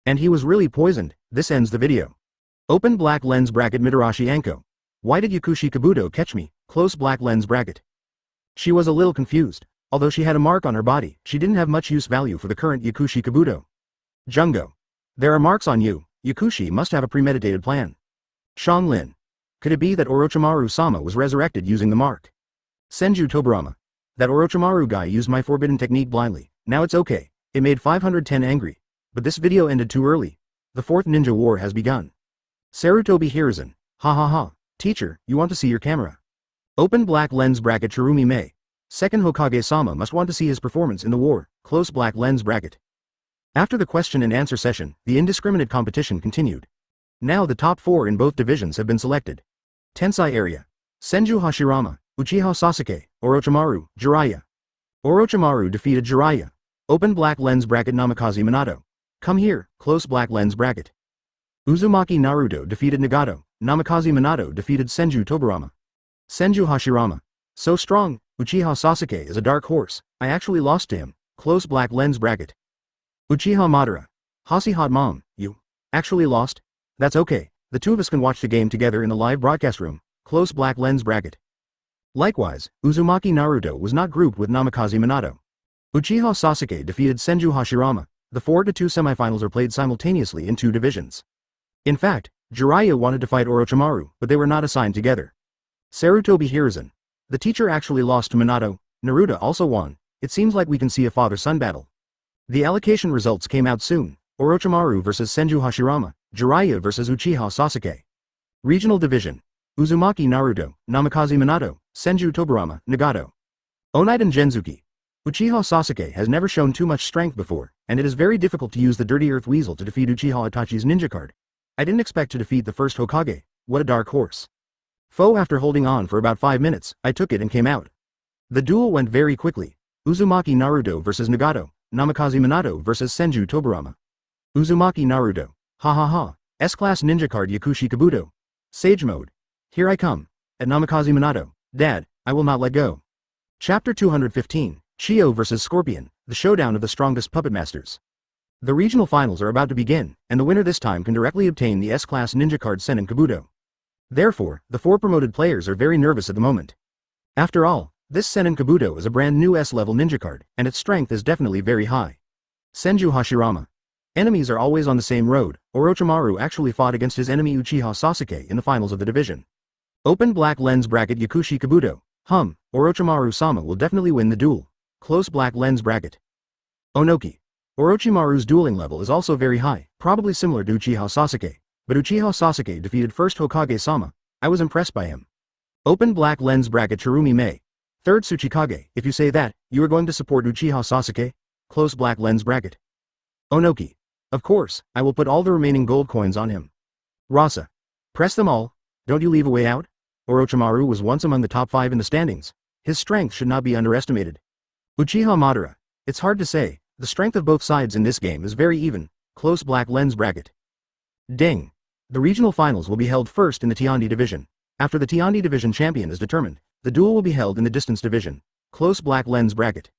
And he was really poisoned. This ends the video. Open black lens bracket Madarashi Anko. Why did Yakushi Kabuto catch me? Close black lens bracket. She was a little confused. Although she had a mark on her body, she didn't have much use value for the current Yakushi Kabuto. Jungo. There are marks on you, Yakushi must have a premeditated plan. Shanglin. Could it be that Orochimaru-sama was resurrected using the mark? Senju Toburama. That Orochimaru guy used my forbidden technique blindly, now it's okay, it made 510 angry. But this video ended too early. The fourth ninja war has begun. Sarutobi Hiruzen. Ha ha ha. Teacher, you want to see your camera. Open black lens bracket Chirumi Mei. Second Hokage-sama must want to see his performance in the war, close black lens bracket. After the question and answer session, the indiscriminate competition continued. Now the top 4 in both divisions have been selected. Tensai area. Senju Hashirama, Uchiha Sasuke, Orochimaru, Jiraiya. Orochimaru defeated Jiraiya. Open black lens bracket Namikaze Minato. Come here, close black lens bracket. Uzumaki Naruto defeated Nagato. Namikaze Minato defeated Senju Toburama. Senju Hashirama. So strong, Uchiha Sasuke is a dark horse, I actually lost to him, close black lens bracket. Uchiha Madara. Hasi hot mom, you actually lost? That's okay, the two of us can watch the game together in the live broadcast room, close black lens bracket. Likewise, Uzumaki Naruto was not grouped with Namikaze Minato. Uchiha Sasuke defeated Senju Hashirama. The 4-2 semifinals are played simultaneously in 2 divisions. In fact, Jiraiya wanted to fight Orochimaru, but they were not assigned together. Sarutobi Hiruzen. The teacher actually lost to Minato. Naruto also won. It seems like we can see a father-son battle. The allocation results came out soon. Orochimaru vs Senju Hashirama, Jiraiya vs Uchiha Sasuke. Regional Division. Uzumaki Naruto, Namikaze Minato, Senju Toburama, Nagato. Onaiden Genzuki. Uchiha Sasuke has never shown too much strength before, and it is very difficult to use the Dirty Earth Weasel to defeat Uchiha Itachi's ninja card. I didn't expect to defeat the first Hokage, what a dark horse. Foe after holding on for about 5 minutes, I took it and came out. The duel went very quickly. Uzumaki Naruto vs Nagato, Namikaze Minato vs Senju Toburama. Uzumaki Naruto. Ha ha ha. S-class ninja card Yakushi Kabuto. Sage mode. Here I come. At Namikaze Minato. Dad, I will not let go. Chapter 215. Chiyo vs Scorpion, the showdown of the strongest puppet masters. The regional finals are about to begin, and the winner this time can directly obtain the S-class ninja card Senin Kabuto. Therefore, the 4 promoted players are very nervous at the moment. After all, this Senin Kabuto is a brand new S-level ninja card, and its strength is definitely very high. Senju Hashirama. Enemies are always on the same road. Orochimaru actually fought against his enemy Uchiha Sasuke in the finals of the division. Open black lens bracket Yakushi Kabuto. Orochimaru-sama will definitely win the duel. Close black lens bracket. Onoki. Orochimaru's dueling level is also very high, probably similar to Uchiha Sasuke. But Uchiha Sasuke defeated first Hokage-sama. I was impressed by him. Open black lens bracket Chirumi Mei. Third Tsuchikage, if you say that, you are going to support Uchiha Sasuke? Close black lens bracket. Onoki. Of course, I will put all the remaining gold coins on him. Rasa. Press them all. Don't you leave a way out? Orochimaru was once among the top 5 in the standings. His strength should not be underestimated. Uchiha Madara. It's hard to say, the strength of both sides in this game is very even. Close black lens bracket. Ding. The regional finals will be held first in the Tiandi division. After the Tiandi division champion is determined, the duel will be held in the distance division. Close black lens bracket.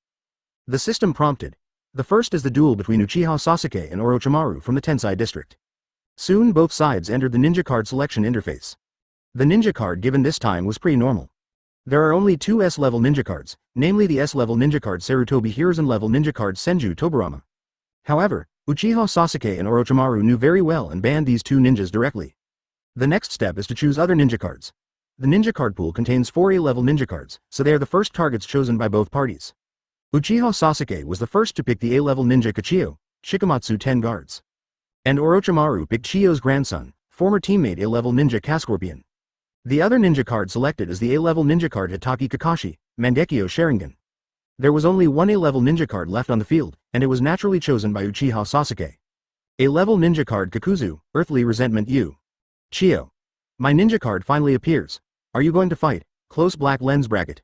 The system prompted. The first is the duel between Uchiha Sasuke and Orochimaru from the Tensai district. Soon both sides entered the ninja card selection interface. The ninja card given this time was pretty normal. There are only 2 S-level ninja cards, namely the S-level ninja card Sarutobi Hiruzen level ninja card Senju Toburama. However, Uchiha Sasuke and Orochimaru knew very well and banned these 2 ninjas directly. The next step is to choose other ninja cards. The ninja card pool contains 4 A-level ninja cards, so they are the first targets chosen by both parties. Uchiha Sasuke was the first to pick the A-level ninja Kachiyo, Shikamatsu 10 guards. And Orochimaru picked Chiyo's grandson, former teammate A-level ninja Kascorpion. The other ninja card selected is the A-level ninja card Hatake Kakashi, Mangekyō Sharingan. There was only 1 A-level ninja card left on the field, and it was naturally chosen by Uchiha Sasuke. A-level ninja card Kakuzu, Earthly Resentment U. Chiyo. My ninja card finally appears. Are you going to fight? Close black lens bracket.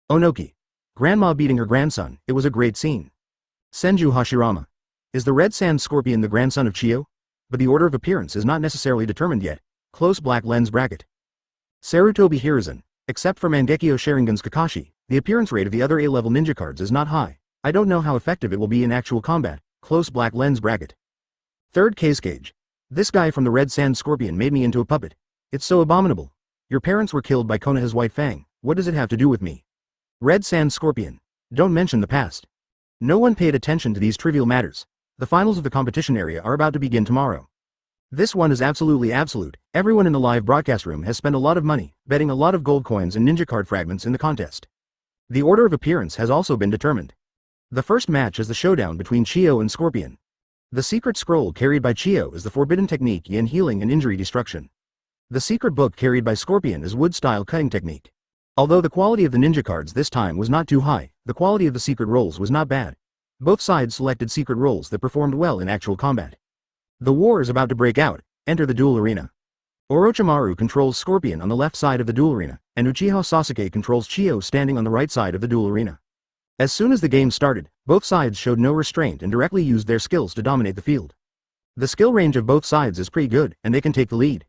Onoki. Grandma beating her grandson, it was a great scene. Senju Hashirama. Is the Red Sand Scorpion the grandson of Chiyo? But the order of appearance is not necessarily determined yet. Close black lens bracket. Sarutobi Hiruzen. Except for Mangekyō Sharingan's Kakashi, the appearance rate of the other A-level ninja cards is not high. I don't know how effective it will be in actual combat. Close black lens bracket. Third case Cage. This guy from the Red Sand Scorpion made me into a puppet. It's so abominable. Your parents were killed by Konoha's White Fang. What does it have to do with me? Red Sand Scorpion. Don't mention the past. No one paid attention to these trivial matters. The finals of the competition area are about to begin tomorrow. This one is absolutely absolute. Everyone in the live broadcast room has spent a lot of money, betting a lot of gold coins and ninja card fragments in the contest. The order of appearance has also been determined. The first match is the showdown between Chiyo and Scorpion. The secret scroll carried by Chiyo is the forbidden technique Yin Healing and Injury Destruction. The secret book carried by Scorpion is Wood-style cutting technique. Although the quality of the ninja cards this time was not too high, the quality of the secret rolls was not bad. Both sides selected secret rolls that performed well in actual combat. The war is about to break out. Enter the duel arena. Orochimaru controls Scorpion on the left side of the duel arena, and Uchiha Sasuke controls Chiyo standing on the right side of the duel arena. As soon as the game started, both sides showed no restraint and directly used their skills to dominate the field. The skill range of both sides is pretty good, and they can take the lead.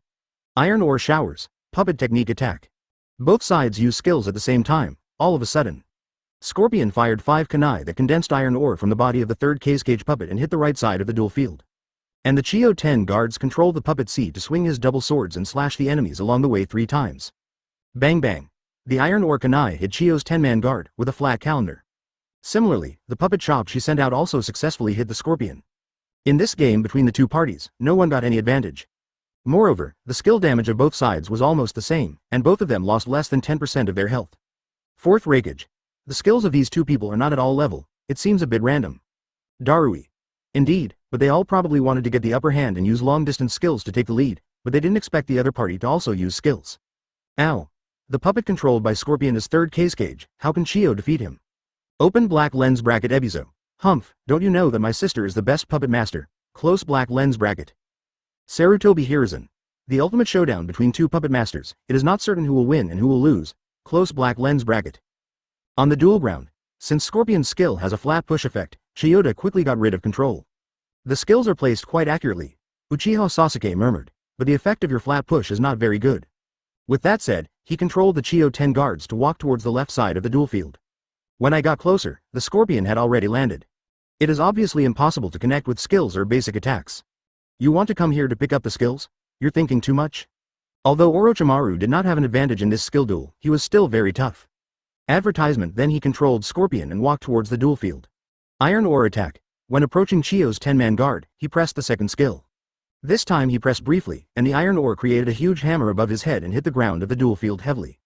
Iron Ore Showers, Puppet Technique Attack. Both sides use skills at the same time, all of a sudden. Scorpion fired 5 kunai that condensed iron ore from the body of the third cage puppet and hit the right side of the duel field. And the Chiyo 10 guards controlled the puppet C to swing his double swords and slash the enemies along the way 3 times. Bang bang. The iron ore kunai hit Chiyo's 10-man guard with a flat calendar. Similarly, the puppet chop she sent out also successfully hit the Scorpion. In this game between the two parties, no one got any advantage. Moreover, the skill damage of both sides was almost the same, and both of them lost less than 10% of their health. Fourth Raikage. The skills of these two people are not at all level, it seems a bit random. Darui. Indeed, but they all probably wanted to get the upper hand and use long-distance skills to take the lead, but they didn't expect the other party to also use skills. Ow. The puppet controlled by Scorpion is third cage, how can Chiyo defeat him? Open black lens bracket Ebizo. Humph, don't you know that my sister is the best puppet master? Close black lens bracket. Sarutobi Hiruzen. The ultimate showdown between two puppet masters, it is not certain who will win and who will lose. Close black lens bracket. On the duel ground, since Scorpion's skill has a flat push effect, Chiyoda quickly got rid of control. The skills are placed quite accurately. Uchiha Sasuke murmured, but the effect of your flat push is not very good. With that said, he controlled the Chiyo 10 guards to walk towards the left side of the duel field. When I got closer, the Scorpion had already landed. It is obviously impossible to connect with skills or basic attacks. You want to come here to pick up the skills? You're thinking too much? Although Orochimaru did not have an advantage in this skill duel, he was still very tough. Advertisement. Then he controlled Scorpion and walked towards the duel field. Iron Ore Attack. When approaching Chiyo's 10-man guard, he pressed the second skill. This time he pressed briefly, and the iron ore created a huge hammer above his head and hit the ground of the duel field heavily.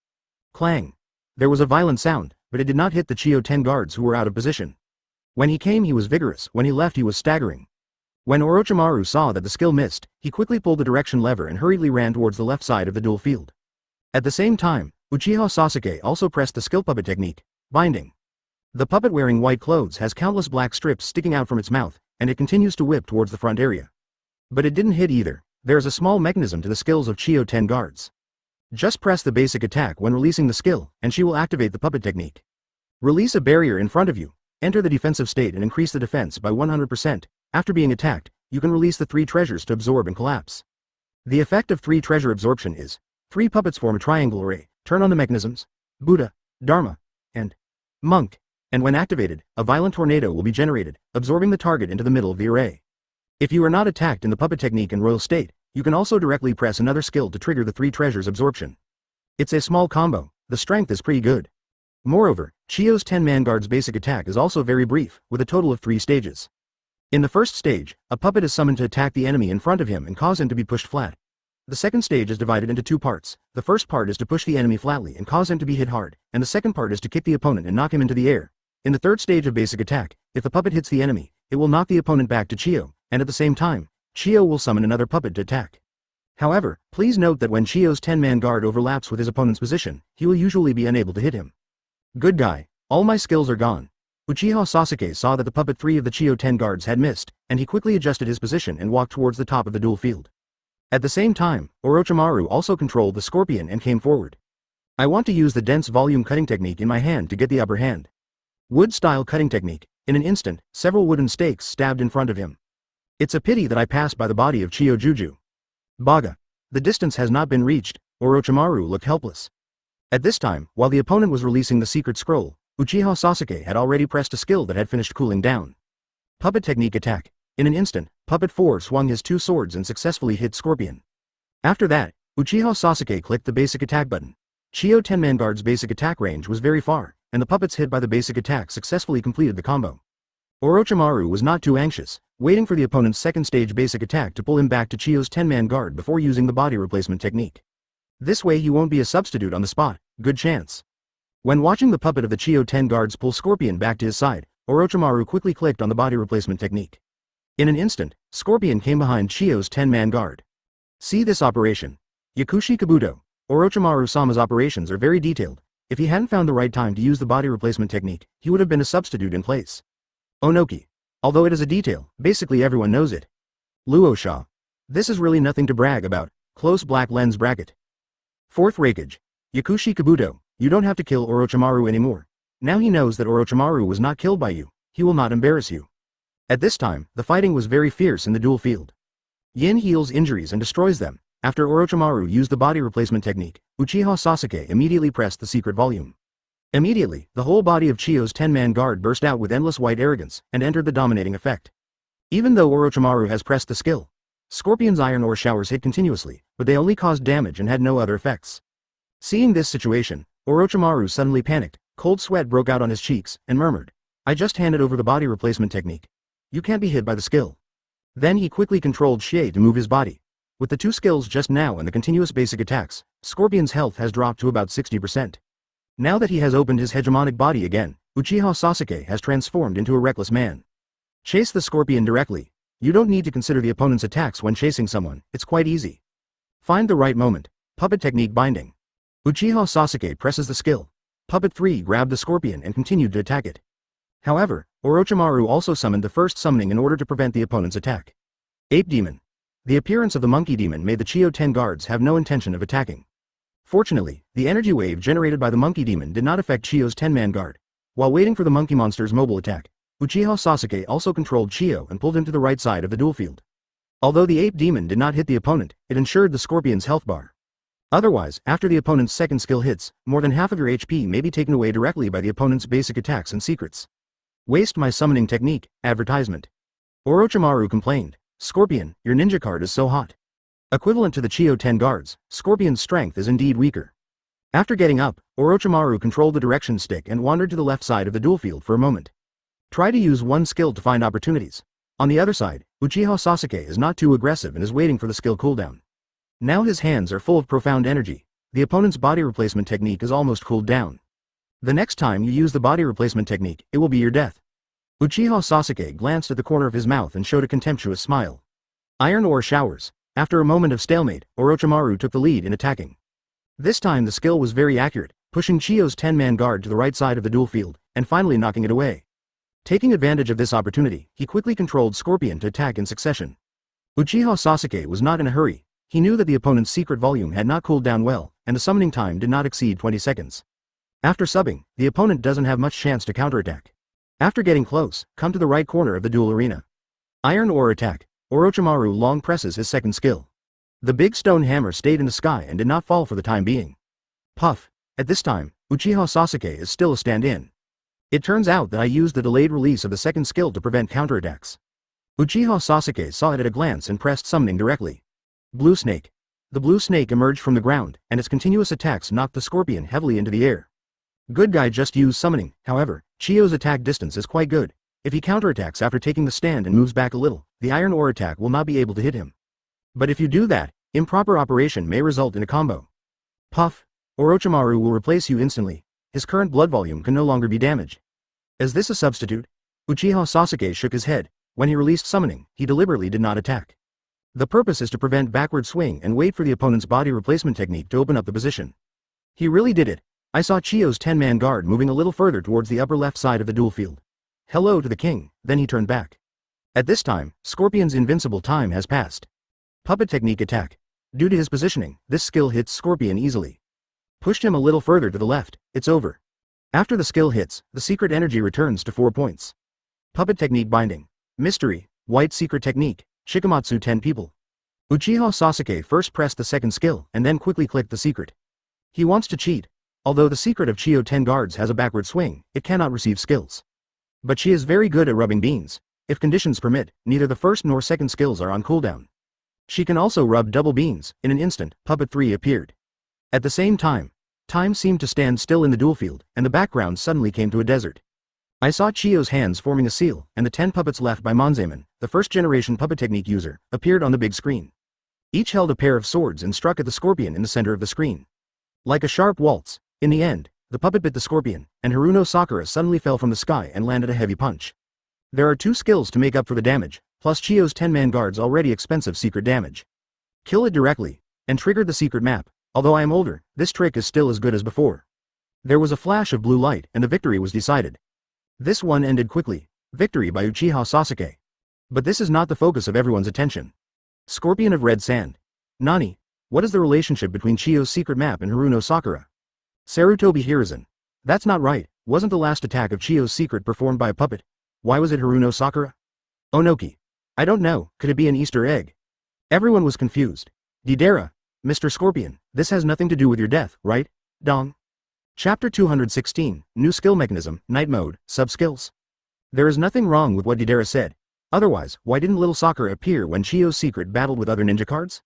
Clang. There was a violent sound, but it did not hit the Chiyo 10 guards who were out of position. When he came he was vigorous, when he left he was staggering. When Orochimaru saw that the skill missed, he quickly pulled the direction lever and hurriedly ran towards the left side of the duel field. At the same time, Uchiha Sasuke also pressed the skill puppet technique, Binding. The puppet wearing white clothes has countless black strips sticking out from its mouth, and it continues to whip towards the front area. But it didn't hit either. There is a small mechanism to the skills of Chiyo 10 guards. Just press the basic attack when releasing the skill, and she will activate the puppet technique. Release a barrier in front of you, enter the defensive state and increase the defense by 100%. After being attacked, you can release the 3 treasures to absorb and collapse. The effect of 3 treasure absorption is, 3 puppets form a triangle array, turn on the mechanisms, Buddha, Dharma, and Monk, and when activated, a violent tornado will be generated, absorbing the target into the middle of the array. If you are not attacked in the puppet technique and royal state, you can also directly press another skill to trigger the 3 treasures absorption. It's a small combo, the strength is pretty good. Moreover, Chiyo's 10-man guard's basic attack is also very brief, with a total of 3 stages. In the first stage, a puppet is summoned to attack the enemy in front of him and cause him to be pushed flat. The second stage is divided into 2 parts. The first part is to push the enemy flatly and cause him to be hit hard, and the second part is to kick the opponent and knock him into the air. In the third stage of basic attack, if the puppet hits the enemy, it will knock the opponent back to Chiyo, and at the same time, Chiyo will summon another puppet to attack. However, please note that when Chiyo's 10-man guard overlaps with his opponent's position, he will usually be unable to hit him. Good guy, all my skills are gone. Uchiha Sasuke saw that the puppet 3 of the Chiyo 10 guards had missed, and he quickly adjusted his position and walked towards the top of the duel field. At the same time, Orochimaru also controlled the Scorpion and came forward. I want to use the dense volume cutting technique in my hand to get the upper hand. Wood-style cutting technique. In an instant, several wooden stakes stabbed in front of him. It's a pity that I passed by the body of Chiyo Juju. Baga. The distance has not been reached. Orochimaru looked helpless. At this time, while the opponent was releasing the secret scroll, Uchiha Sasuke had already pressed a skill that had finished cooling down. Puppet technique attack. In an instant, Puppet 4 swung his 2 swords and successfully hit Scorpion. After that, Uchiha Sasuke clicked the basic attack button. Chiyo 10-man guard's basic attack range was very far, and the puppets hit by the basic attack successfully completed the combo. Orochimaru was not too anxious, waiting for the opponent's second stage basic attack to pull him back to Chiyo's 10-man guard before using the body replacement technique. This way he won't be a substitute on the spot, good chance. When watching the puppet of the Chiyo 10 guards pull Scorpion back to his side, Orochimaru quickly clicked on the body replacement technique. In an instant, Scorpion came behind Chiyo's 10-man guard. See this operation. Yakushi Kabuto. Orochimaru-sama's operations are very detailed. If he hadn't found the right time to use the body replacement technique, he would have been a substitute in place. Onoki. Although it is a detail, basically everyone knows it. Luosha. This is really nothing to brag about. Close black lens bracket. Fourth Raikage. Yakushi Kabuto. You don't have to kill Orochimaru anymore. Now he knows that Orochimaru was not killed by you. He will not embarrass you. At this time, the fighting was very fierce in the duel field. Yin heals injuries and destroys them. After Orochimaru used the body replacement technique, Uchiha Sasuke immediately pressed the secret volume. Immediately, the whole body of Chiyo's 10-man guard burst out with endless white arrogance and entered the dominating effect. Even though Orochimaru has pressed the skill, Scorpion's iron ore showers hit continuously, but they only caused damage and had no other effects. Seeing this situation, Orochimaru suddenly panicked, cold sweat broke out on his cheeks, and murmured, "I just handed over the body replacement technique. You can't be hit by the skill." Then he quickly controlled Shie to move his body. With the two skills just now and the continuous basic attacks, Scorpion's health has dropped to about 60%. Now that he has opened his hegemonic body again, Uchiha Sasuke has transformed into a reckless man. Chase the Scorpion directly. You don't need to consider the opponent's attacks when chasing someone, it's quite easy. Find the right moment. Puppet technique binding. Uchiha Sasuke presses the skill. Puppet 3 grabbed the Scorpion and continued to attack it. However, Orochimaru also summoned the first summoning in order to prevent the opponent's attack. Ape Demon. The appearance of the Monkey Demon made the Chiyo 10 guards have no intention of attacking. Fortunately, the energy wave generated by the Monkey Demon did not affect Chiyo's 10-man guard. While waiting for the Monkey Monster's mobile attack, Uchiha Sasuke also controlled Chiyo and pulled him to the right side of the duel field. Although the Ape Demon did not hit the opponent, it ensured the Scorpion's health bar. Otherwise, after the opponent's second skill hits, more than half of your HP may be taken away directly by the opponent's basic attacks and secrets. Waste my summoning technique, advertisement. Orochimaru complained, "Scorpion, your ninja card is so hot." Equivalent to the Chiyo 10 guards, Scorpion's strength is indeed weaker. After getting up, Orochimaru controlled the direction stick and wandered to the left side of the duel field for a moment. Try to use one skill to find opportunities. On the other side, Uchiha Sasuke is not too aggressive and is waiting for the skill cooldown. Now his hands are full of profound energy. The opponent's body replacement technique is almost cooled down. The next time you use the body replacement technique, it will be your death. Uchiha Sasuke glanced at the corner of his mouth and showed a contemptuous smile. Iron ore showers. After a moment of stalemate, Orochimaru took the lead in attacking. This time the skill was very accurate, pushing Chiyo's 10-man guard to the right side of the duel field, and finally knocking it away. Taking advantage of this opportunity, he quickly controlled Scorpion to attack in succession. Uchiha Sasuke was not in a hurry. He knew that the opponent's secret volume had not cooled down well, and the summoning time did not exceed 20 seconds. After subbing, the opponent doesn't have much chance to counterattack. After getting close, come to the right corner of the duel arena. Iron ore attack. Orochimaru long presses his second skill. The big stone hammer stayed in the sky and did not fall for the time being. Puff. At this time, Uchiha Sasuke is still a stand-in. It turns out that I used the delayed release of the second skill to prevent counterattacks. Uchiha Sasuke saw it at a glance and pressed summoning directly. Blue Snake. The blue snake emerged from the ground, and its continuous attacks knocked the Scorpion heavily into the air. Good guy just used summoning, however, Chiyo's attack distance is quite good. If he counterattacks after taking the stand and moves back a little, the iron ore attack will not be able to hit him. But if you do that, improper operation may result in a combo. Puff. Orochimaru will replace you instantly. His current blood volume can no longer be damaged. Is this a substitute? Uchiha Sasuke shook his head. When he released summoning, he deliberately did not attack. The purpose is to prevent backward swing and wait for the opponent's body replacement technique to open up the position. He really did it. I saw Chiyo's 10-man guard moving a little further towards the upper left side of the duel field. Hello to the king, then he turned back. At this time, Scorpion's invincible time has passed. Puppet technique attack. Due to his positioning, this skill hits Scorpion easily. Pushed him a little further to the left, it's over. After the skill hits, the secret energy returns to 4 points. Puppet technique binding. Mystery, white secret technique, Shikamatsu 10 people. Uchiha Sasuke first pressed the second skill and then quickly clicked the secret. He wants to cheat. Although the secret of Chiyo 10 guards has a backward swing, it cannot receive skills. But she is very good at rubbing beans. If conditions permit, neither the first nor second skills are on cooldown. She can also rub double beans. In an instant, Puppet 3 appeared. At the same time, Time seemed to stand still in the duel field, and the background suddenly came to a desert. I saw Chiyo's hands forming a seal, and the 10 puppets left by Mangekyō, the first-generation puppet technique user, appeared on the big screen. Each held a pair of swords and struck at the scorpion in the center of the screen. Like a sharp waltz, in the end, the puppet bit the scorpion, and Haruno Sakura suddenly fell from the sky and landed a heavy punch. There are 2 skills to make up for the damage, plus Chiyo's 10-man guard's already expensive secret damage. Kill it directly, and trigger the secret map. Although I am older, this trick is still as good as before. There was a flash of blue light, and the victory was decided. This one ended quickly. Victory by Uchiha Sasuke. But this is not the focus of everyone's attention. Scorpion of Red Sand. Nani? What is the relationship between Chiyo's secret map and Haruno Sakura? Sarutobi Hiruzen. That's not right. Wasn't the last attack of Chiyo's secret performed by a puppet? Why was it Haruno Sakura? Onoki. I don't know, could it be an Easter egg? Everyone was confused. Deidara, Mr. Scorpion, this has nothing to do with your death, right? Dong. Chapter 216, New Skill Mechanism, Night Mode, Sub-Skills. There is nothing wrong with what Deidara said. Otherwise, why didn't little Sakura appear when Chiyo's secret battled with other ninja cards?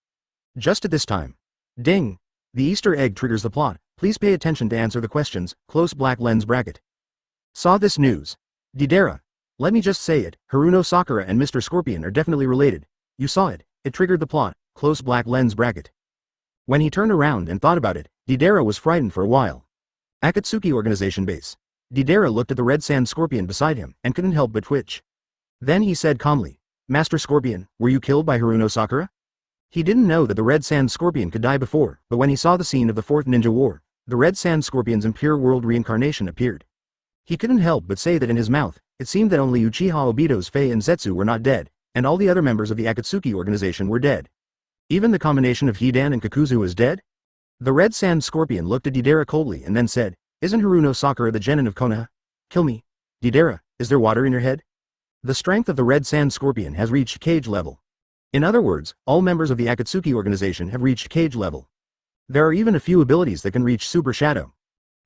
Just at this time. Ding! The Easter egg triggers the plot. Please pay attention to answer the questions. Close black lens bracket. Saw this news. Deidara. Let me just say it, Haruno Sakura and Mr. Scorpion are definitely related. You saw it. It triggered the plot. Close black lens bracket. When he turned around and thought about it, Deidara was frightened for a while. Akatsuki Organization Base. Deidara looked at the red sand scorpion beside him and couldn't help but twitch. Then he said calmly, Master Scorpion, were you killed by Haruno Sakura? He didn't know that the red sand scorpion could die before, but when he saw the scene of the 4th Ninja War, the red sand scorpion's impure world reincarnation appeared. He couldn't help but say that in his mouth, it seemed that only Uchiha Obito's Fei and Zetsu were not dead, and all the other members of the Akatsuki Organization were dead. Even the combination of Hidan and Kakuzu is dead? The red sand scorpion looked at Deidara coldly and then said, Isn't Haruno Sakura the genin of Konoha? Kill me. Deidara, is there water in your head? The strength of the red sand scorpion has reached cage level. In other words, all members of the Akatsuki Organization have reached cage level. There are even a few abilities that can reach Super Shadow.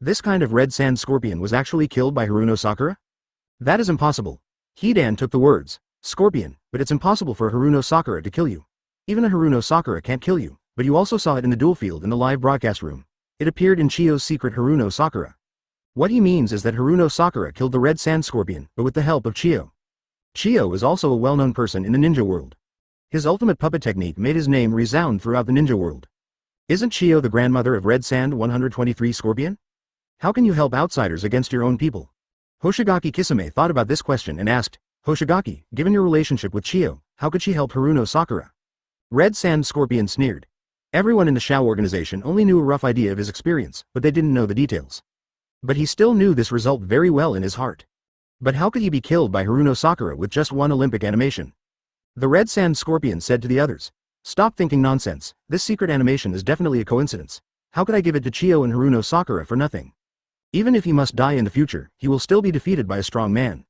This kind of red sand scorpion was actually killed by Haruno Sakura? That is impossible. Hidan took the words, Scorpion, but it's impossible for Haruno Sakura to kill you. Even a Haruno Sakura can't kill you, but you also saw it in the duel field in the live broadcast room. It appeared in Chiyo's secret Haruno Sakura. What he means is that Haruno Sakura killed the red sand scorpion, but with the help of Chiyo. Chiyo is also a well-known person in the ninja world. His ultimate puppet technique made his name resound throughout the ninja world. Isn't Chiyo the grandmother of Red Sand 123 Scorpion? How can you help outsiders against your own people? Hoshigaki Kisame thought about this question and asked, Hoshigaki, given your relationship with Chiyo, how could she help Haruno Sakura? Red Sand Scorpion sneered. Everyone in the Shao organization only knew a rough idea of his experience, but they didn't know the details. But he still knew this result very well in his heart. But how could he be killed by Haruno Sakura with just one Olympic animation? The Red Sand Scorpion said to the others, Stop thinking nonsense, this secret animation is definitely a coincidence. How could I give it to Chiyo and Haruno Sakura for nothing? Even if he must die in the future, he will still be defeated by a strong man.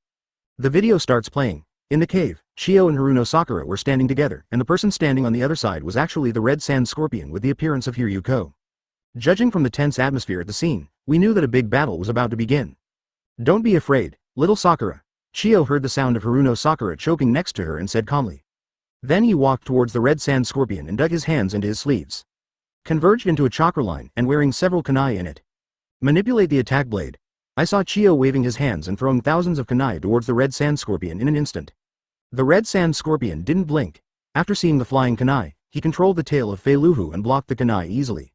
The video starts playing. In the cave, Chiyo and Haruno Sakura were standing together, and the person standing on the other side was actually the Red Sand Scorpion with the appearance of Hiryuko. Judging from the tense atmosphere at the scene, we knew that a big battle was about to begin. Don't be afraid, little Sakura. Chiyo heard the sound of Haruno Sakura choking next to her and said calmly. Then he walked towards the Red Sand Scorpion and dug his hands into his sleeves. Converged into a chakra line and wearing several kunai in it. Manipulate the attack blade. I saw Chiyo waving his hands and throwing thousands of kunai towards the Red Sand Scorpion in an instant. The Red Sand Scorpion didn't blink. After seeing the flying kunai, he controlled the tail of Fei Luhu and blocked the kunai easily.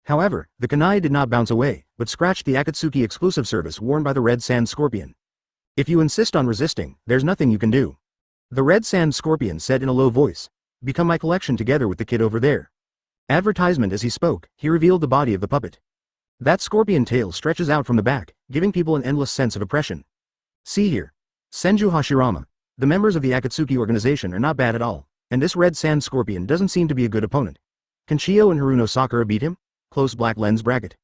However, the kunai did not bounce away, but scratched the Akatsuki exclusive service worn by the Red Sand Scorpion. If you insist on resisting, there's nothing you can do. The Red Sand Scorpion said in a low voice, Become my collection together with the kid over there. Advertisement. As he spoke, he revealed the body of the puppet. That scorpion tail stretches out from the back, giving people an endless sense of oppression. See here. Senju Hashirama. The members of the Akatsuki organization are not bad at all, and this Red Sand Scorpion doesn't seem to be a good opponent. Can Chiyo and Haruno Sakura beat him? Close black lens bracket.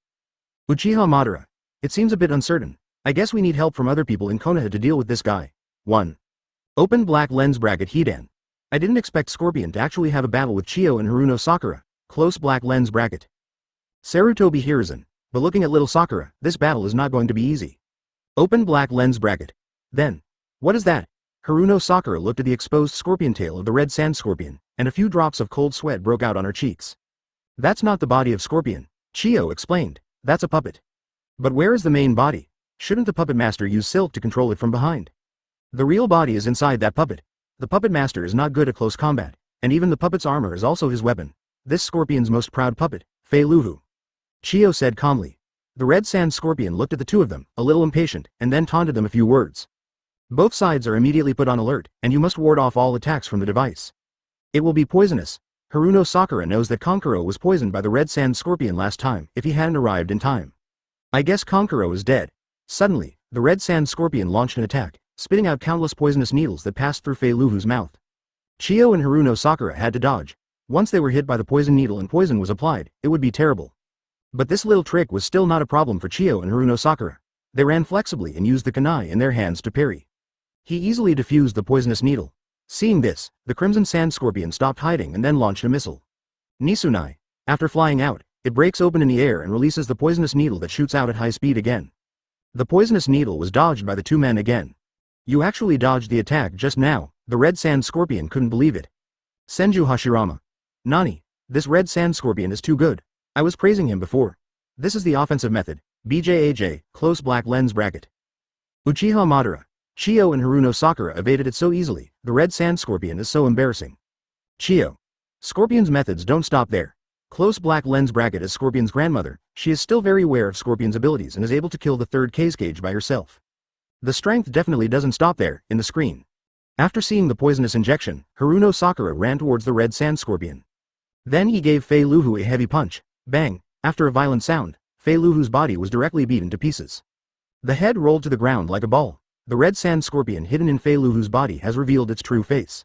Uchiha Madara. It seems a bit uncertain. I guess we need help from other people in Konoha to deal with this guy. 1. Open black lens bracket Hidan. I didn't expect Scorpion to actually have a battle with Chiyo and Haruno Sakura. Close black lens bracket. Sarutobi Hiruzen. But looking at little Sakura, this battle is not going to be easy. Open black lens bracket. Then. What is that? Haruno Sakura looked at the exposed scorpion tail of the Red Sand Scorpion, and a few drops of cold sweat broke out on her cheeks. That's not the body of Scorpion, Chiyo explained. That's a puppet. But where is the main body? Shouldn't the puppet master use silk to control it from behind? The real body is inside that puppet. The puppet master is not good at close combat, and even the puppet's armor is also his weapon. This scorpion's most proud puppet, Fei Luhu. Chiyo said calmly. The red sand scorpion looked at the two of them, a little impatient, and then taunted them a few words. Both sides are immediately put on alert, and you must ward off all attacks from the device. It will be poisonous. Haruno Sakura knows that Kankuro was poisoned by the red sand scorpion last time, if he hadn't arrived in time. I guess Kankuro is dead. Suddenly, the red sand scorpion launched an attack, spitting out countless poisonous needles that passed through Fei Luhu's mouth. Chiyo and Haruno Sakura had to dodge. Once they were hit by the poison needle and poison was applied, it would be terrible. But this little trick was still not a problem for Chiyo and Haruno Sakura. They ran flexibly and used the kunai in their hands to parry. He easily diffused the poisonous needle. Seeing this, the crimson sand scorpion stopped hiding and then launched a missile. Nisunai. After flying out, it breaks open in the air and releases the poisonous needle that shoots out at high speed again. The poisonous needle was dodged by the two men again. You actually dodged the attack just now. The red sand scorpion couldn't believe it. Senju Hashirama. Nani, this red sand scorpion is too good. I was praising him before. This is the offensive method, BJAJ, close black lens bracket. Uchiha Madara. Chiyo and Haruno Sakura evaded it so easily. The red sand scorpion is so embarrassing. Chiyo. Scorpion's methods don't stop there. Close black lens bracket is Scorpion's grandmother. She is still very aware of Scorpion's abilities and is able to kill the third cage by herself. The strength definitely doesn't stop there, in the screen. After seeing the poisonous injection, Haruno Sakura ran towards the red sand scorpion. Then he gave Fei Luhu a heavy punch. Bang! After a violent sound, Fei Luhu's body was directly beaten to pieces. The head rolled to the ground like a ball. The red sand scorpion hidden in Fei Luhu's body has revealed its true face.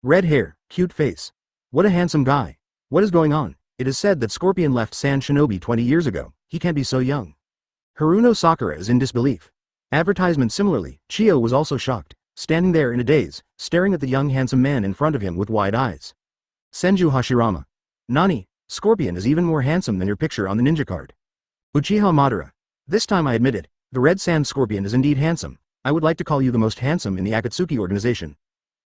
Red hair, cute face. What a handsome guy. What is going on? It is said that Scorpion left Sand Shinobi 20 years ago. He can't be so young. Haruno Sakura is in disbelief. Advertisement similarly, Chiyo was also shocked, standing there in a daze, staring at the young handsome man in front of him with wide eyes. Senju Hashirama. Nani, Scorpion is even more handsome than your picture on the ninja card. Uchiha Madara. This time I admit it, the red sand scorpion is indeed handsome. I would like to call you the most handsome in the Akatsuki organization.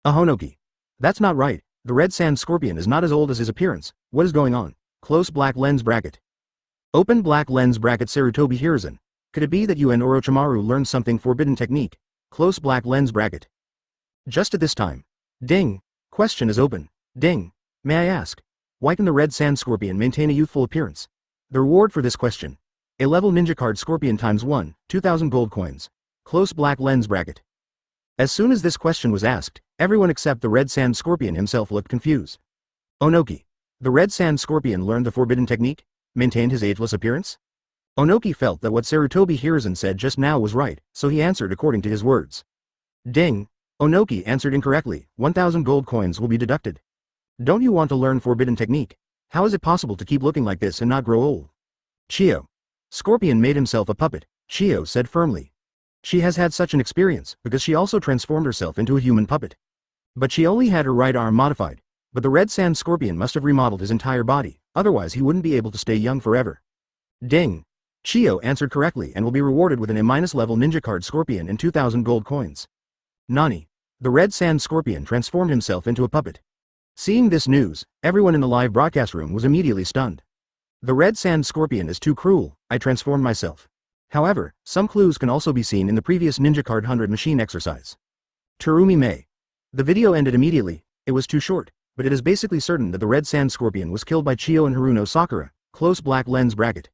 Ahonoki. That's not right, the red sand scorpion is not as old as his appearance. What is going on? Close black lens bracket. Open black lens bracket Sarutobi Hiruzen. Could it be that you and Orochimaru learned something forbidden technique? Close black lens bracket. Just at this time. Ding. Question is open. Ding. May I ask? Why can the red sand scorpion maintain a youthful appearance? The reward for this question. A-level ninja card Scorpion ×1, 2000 gold coins. Close black lens bracket. As soon as this question was asked, everyone except the red sand scorpion himself looked confused. Onoki. The red sand scorpion learned the forbidden technique? Maintained his ageless appearance? Onoki felt that what Sarutobi Hiruzen said just now was right, so he answered according to his words. Ding. Onoki answered incorrectly. 1000 gold coins will be deducted. Don't you want to learn forbidden technique? How is it possible to keep looking like this and not grow old? Chiyo. Scorpion made himself a puppet, Chiyo said firmly. She has had such an experience, because she also transformed herself into a human puppet. But she only had her right arm modified. But the red sand scorpion must have remodeled his entire body, otherwise he wouldn't be able to stay young forever. Ding. Chiyo answered correctly and will be rewarded with an A-level ninja card Scorpion and 2000 gold coins. Nani. The red sand scorpion transformed himself into a puppet. Seeing this news, everyone in the live broadcast room was immediately stunned. The red sand scorpion is too cruel. I transformed myself. However, some clues can also be seen in the previous Ninja Card 100 machine exercise. Terumi Mei. The video ended immediately. It was too short, but it is basically certain that the red sand scorpion was killed by Chiyo and Haruno Sakura. Close black lens bracket.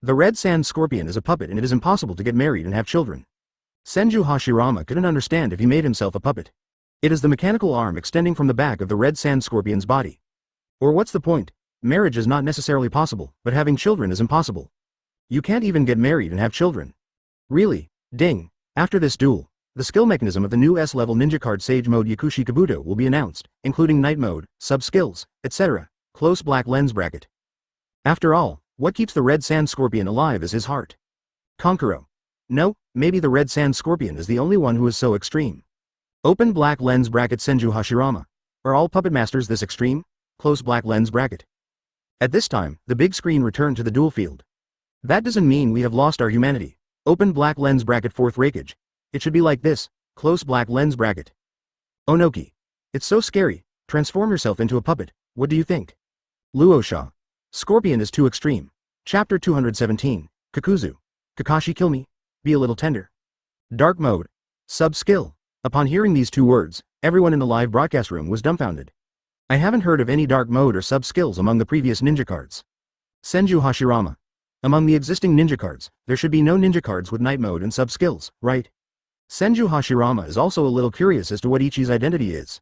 The red sand scorpion is a puppet and it is impossible to get married and have children. Senju Hashirama couldn't understand if he made himself a puppet. It is the mechanical arm extending from the back of the red sand scorpion's body. Or what's the point? Marriage is not necessarily possible, but having children is impossible. You can't even get married and have children. Really? Ding. After this duel, the skill mechanism of the new S-level ninja card Sage Mode Yakushi Kabuto will be announced, including Night Mode, sub-skills, etc. Close black lens bracket. After all, what keeps the red sand scorpion alive is his heart. Kankuro. No, maybe the red sand scorpion is the only one who is so extreme. Open black lens bracket Senju Hashirama. Are all puppet masters this extreme? Close black lens bracket. At this time, the big screen returned to the duel field. That doesn't mean we have lost our humanity. Open black lens bracket fourth rakeage. It should be like this. Close black lens bracket. Onoki. It's so scary. Transform yourself into a puppet. What do you think? Luosha. Scorpion is too extreme. Chapter 217, Kakuzu. Kakashi kill me? Be a little tender. Dark mode. Sub-skill. Upon hearing these two words, everyone in the live broadcast room was dumbfounded. I haven't heard of any dark mode or sub-skills among the previous ninja cards. Senju Hashirama. Among the existing ninja cards, there should be no ninja cards with night mode and sub-skills, right? Senju Hashirama is also a little curious as to what Ichi's identity is.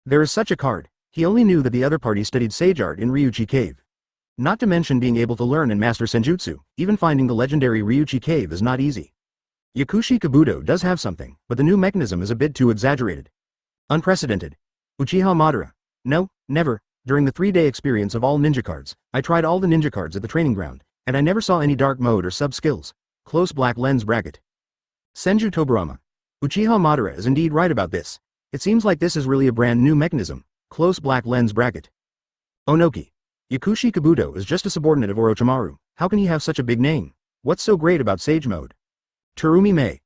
There is such a card. He only knew that the other party studied sage art in Ryuchi Cave. Not to mention being able to learn and master senjutsu, even finding the legendary Ryuchi Cave is not easy. Yakushi Kabuto does have something, but the new mechanism is a bit too exaggerated. Unprecedented. Uchiha Madara. No, never. During the 3-day experience of all ninja cards, I tried all the ninja cards at the training ground, and I never saw any dark mode or sub-skills. Close black lens bracket. Senju Toburama. Uchiha Madara is indeed right about this. It seems like this is really a brand new mechanism. Close black lens bracket. Onoki. Yakushi Kabuto is just a subordinate of Orochimaru. How can he have such a big name? What's so great about sage mode? Terumi Mei.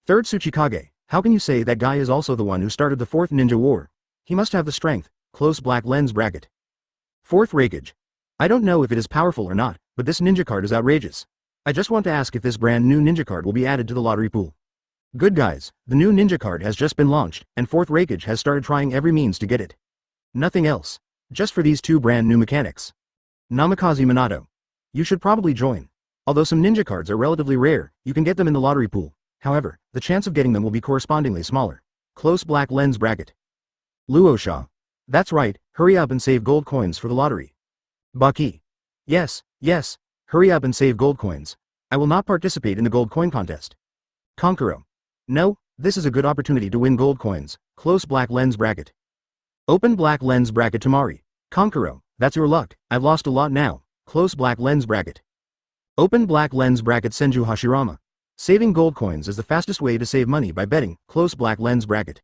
Third Tsuchikage. How can you say that guy is also the one who started the 4th ninja war? He must have the strength. Close black lens bracket. 4th Raikage. I don't know if it is powerful or not, but this ninja card is outrageous. I just want to ask if this brand new ninja card will be added to the lottery pool. Good guys, the new ninja card has just been launched, and 4th Raikage has started trying every means to get it. Nothing else. Just for these two brand new mechanics. Namikaze Minato. You should probably join. Although some ninja cards are relatively rare, you can get them in the lottery pool. However, the chance of getting them will be correspondingly smaller. Close black lens bracket. Luosha. That's right, hurry up and save gold coins for the lottery. Baki. Yes, hurry up and save gold coins. I will not participate in the gold coin contest. Konkuro. No, this is a good opportunity to win gold coins. Close black lens bracket. Open black lens bracket Tamari. Konkuro, that's your luck, I've lost a lot now. Close black lens bracket. Open black lens bracket Senju Hashirama. Saving gold coins is the fastest way to save money by betting. Close black lens bracket.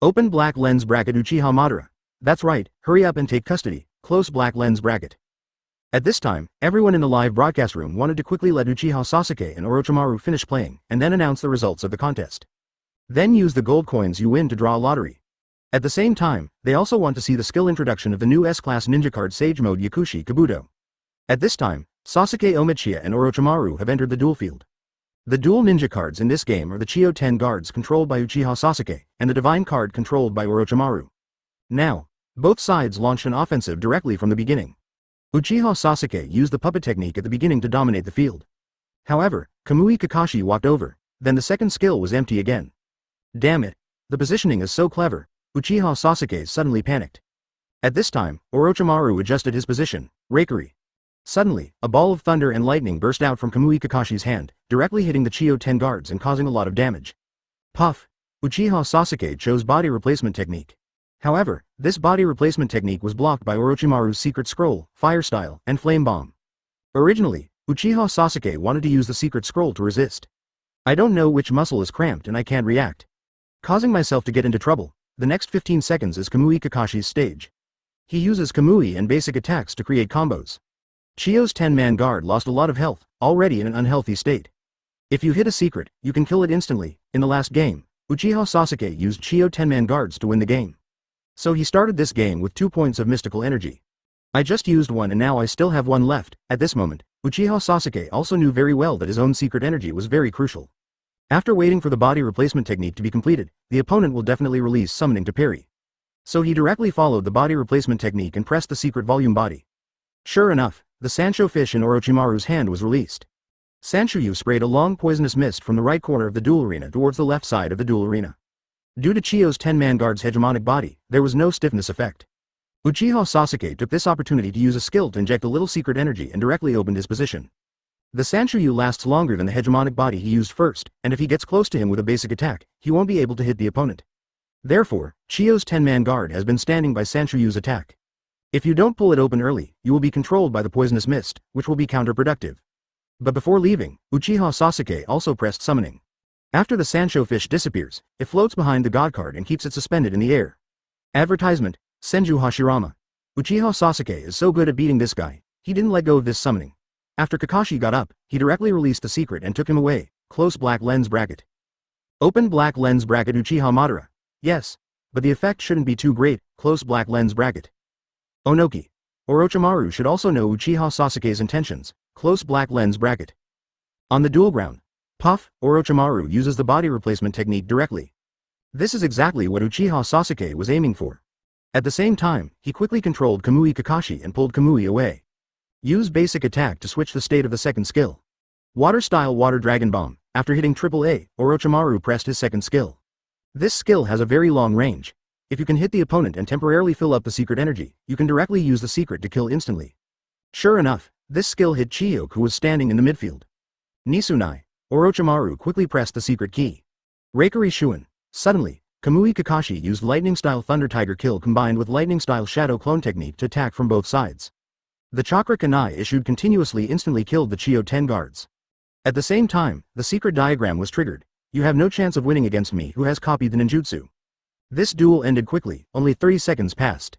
Open black lens bracket Uchiha Madara. That's right, hurry up and take custody. Close black lens bracket. At this time, everyone in the live broadcast room wanted to quickly let Uchiha Sasuke and Orochimaru finish playing, and then announce the results of the contest. Then use the gold coins you win to draw a lottery. At the same time, they also want to see the skill introduction of the new S-Class ninja card Sage Mode Yakushi Kabuto. At this time, Sasuke Omichiya and Orochimaru have entered the duel field. The dual ninja cards in this game are the Chio 10 guards controlled by Uchiha Sasuke, and the Divine card controlled by Orochimaru. Now, both sides launched an offensive directly from the beginning. Uchiha Sasuke used the puppet technique at the beginning to dominate the field. However, Kamui Kakashi walked over, then the second skill was empty again. Damn it, the positioning is so clever. Uchiha Sasuke suddenly panicked. At this time, Orochimaru adjusted his position, Raikiri. Suddenly, a ball of thunder and lightning burst out from Kamui Kakashi's hand, directly hitting the Chio 10 guards and causing a lot of damage. Puff! Uchiha Sasuke chose body replacement technique. However, this body replacement technique was blocked by Orochimaru's secret scroll, fire style, and flame bomb. Originally, Uchiha Sasuke wanted to use the secret scroll to resist. I don't know which muscle is cramped and I can't react. Causing myself to get into trouble. The next 15 seconds is Kamui Kakashi's stage. He uses Kamui and basic attacks to create combos. Chio's 10-man guard lost a lot of health, already in an unhealthy state. If you hit a secret, you can kill it instantly. In the last game, Uchiha Sasuke used Chio 10-man guards to win the game. So he started this game with 2 points of mystical energy. I just used one and now I still have one left. At this moment, Uchiha Sasuke also knew very well that his own secret energy was very crucial. After waiting for the body replacement technique to be completed, the opponent will definitely release summoning to parry. So he directly followed the body replacement technique and pressed the secret volume body. Sure enough, the Sanshou fish in Orochimaru's hand was released. Sanshuyu sprayed a long poisonous mist from the right corner of the duel arena towards the left side of the duel arena. Due to Chio's 10-man guard's hegemonic body, there was no stiffness effect. Uchiha Sasuke took this opportunity to use a skill to inject a little secret energy and directly opened his position. The Sanshuyu lasts longer than the hegemonic body he used first, and if he gets close to him with a basic attack, he won't be able to hit the opponent. Therefore, Chio's 10-man guard has been standing by Sanshuyu's attack. If you don't pull it open early, you will be controlled by the poisonous mist, which will be counterproductive. But before leaving, Uchiha Sasuke also pressed summoning. After the Sanshou fish disappears, it floats behind the god card and keeps it suspended in the air. Advertisement, Senju Hashirama. Uchiha Sasuke is so good at beating this guy, he didn't let go of this summoning. After Kakashi got up, he directly released the secret and took him away. Close black lens bracket. Open black lens bracket Uchiha Madara. Yes, but the effect shouldn't be too great. Close black lens bracket. Onoki. Orochimaru should also know Uchiha Sasuke's intentions. close black lens bracket. On the dual ground, Puff, Orochimaru uses the body replacement technique directly. This is exactly what Uchiha Sasuke was aiming for. At the same time, he quickly controlled Kamui Kakashi and pulled Kamui away. Use basic attack to switch the state of the second skill. Water-style Water Dragon Bomb. After hitting AAA, Orochimaru pressed his second skill. This skill has a very long range. If you can hit the opponent and temporarily fill up the secret energy, you can directly use the secret to kill instantly. Sure enough, this skill hit Chiyok, who was standing in the midfield. Nisunai. Orochimaru quickly pressed the secret key. Reikari Shuin. Suddenly, Kamui Kakashi used Lightning-style Thunder Tiger Kill combined with Lightning-style Shadow Clone technique to attack from both sides. The Chakra Kanai issued continuously instantly killed the Chiyo 10 guards. At the same time, the secret diagram was triggered. You have no chance of winning against me who has copied the ninjutsu. This duel ended quickly, only 30 seconds passed.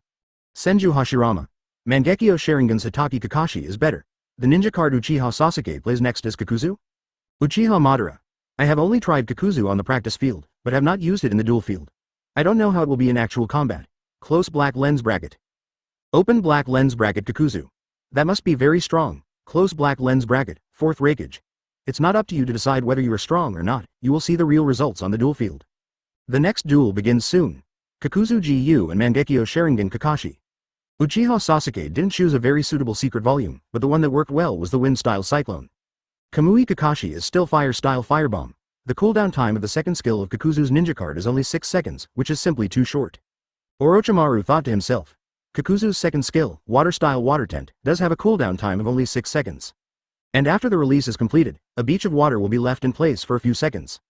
Senju Hashirama. Mangekyō Sharingan's Hatake Kakashi is better. The ninja card Uchiha Sasuke plays next is Kakuzu? Uchiha Madara. I have only tried Kakuzu on the practice field, but have not used it in the duel field. I don't know how it will be in actual combat. Close black lens bracket. Open black lens bracket Kakuzu. That must be very strong. Close black lens bracket, 4th Reikage. It's not up to you to decide whether you are strong or not, you will see the real results on the duel field. The next duel begins soon. Kakuzu Gu and Mangekyō Sharingan Kakashi. Uchiha Sasuke didn't choose a very suitable secret volume, but the one that worked well was the wind-style Cyclone. Kamui Kakashi is still fire-style Firebomb. The cooldown time of the second skill of Kakuzu's ninja card is only 6 seconds, which is simply too short. Orochimaru thought to himself, Kakuzu's second skill, Water-style Water Tent, does have a cooldown time of only 6 seconds. And after the release is completed, a beach of water will be left in place for a few seconds.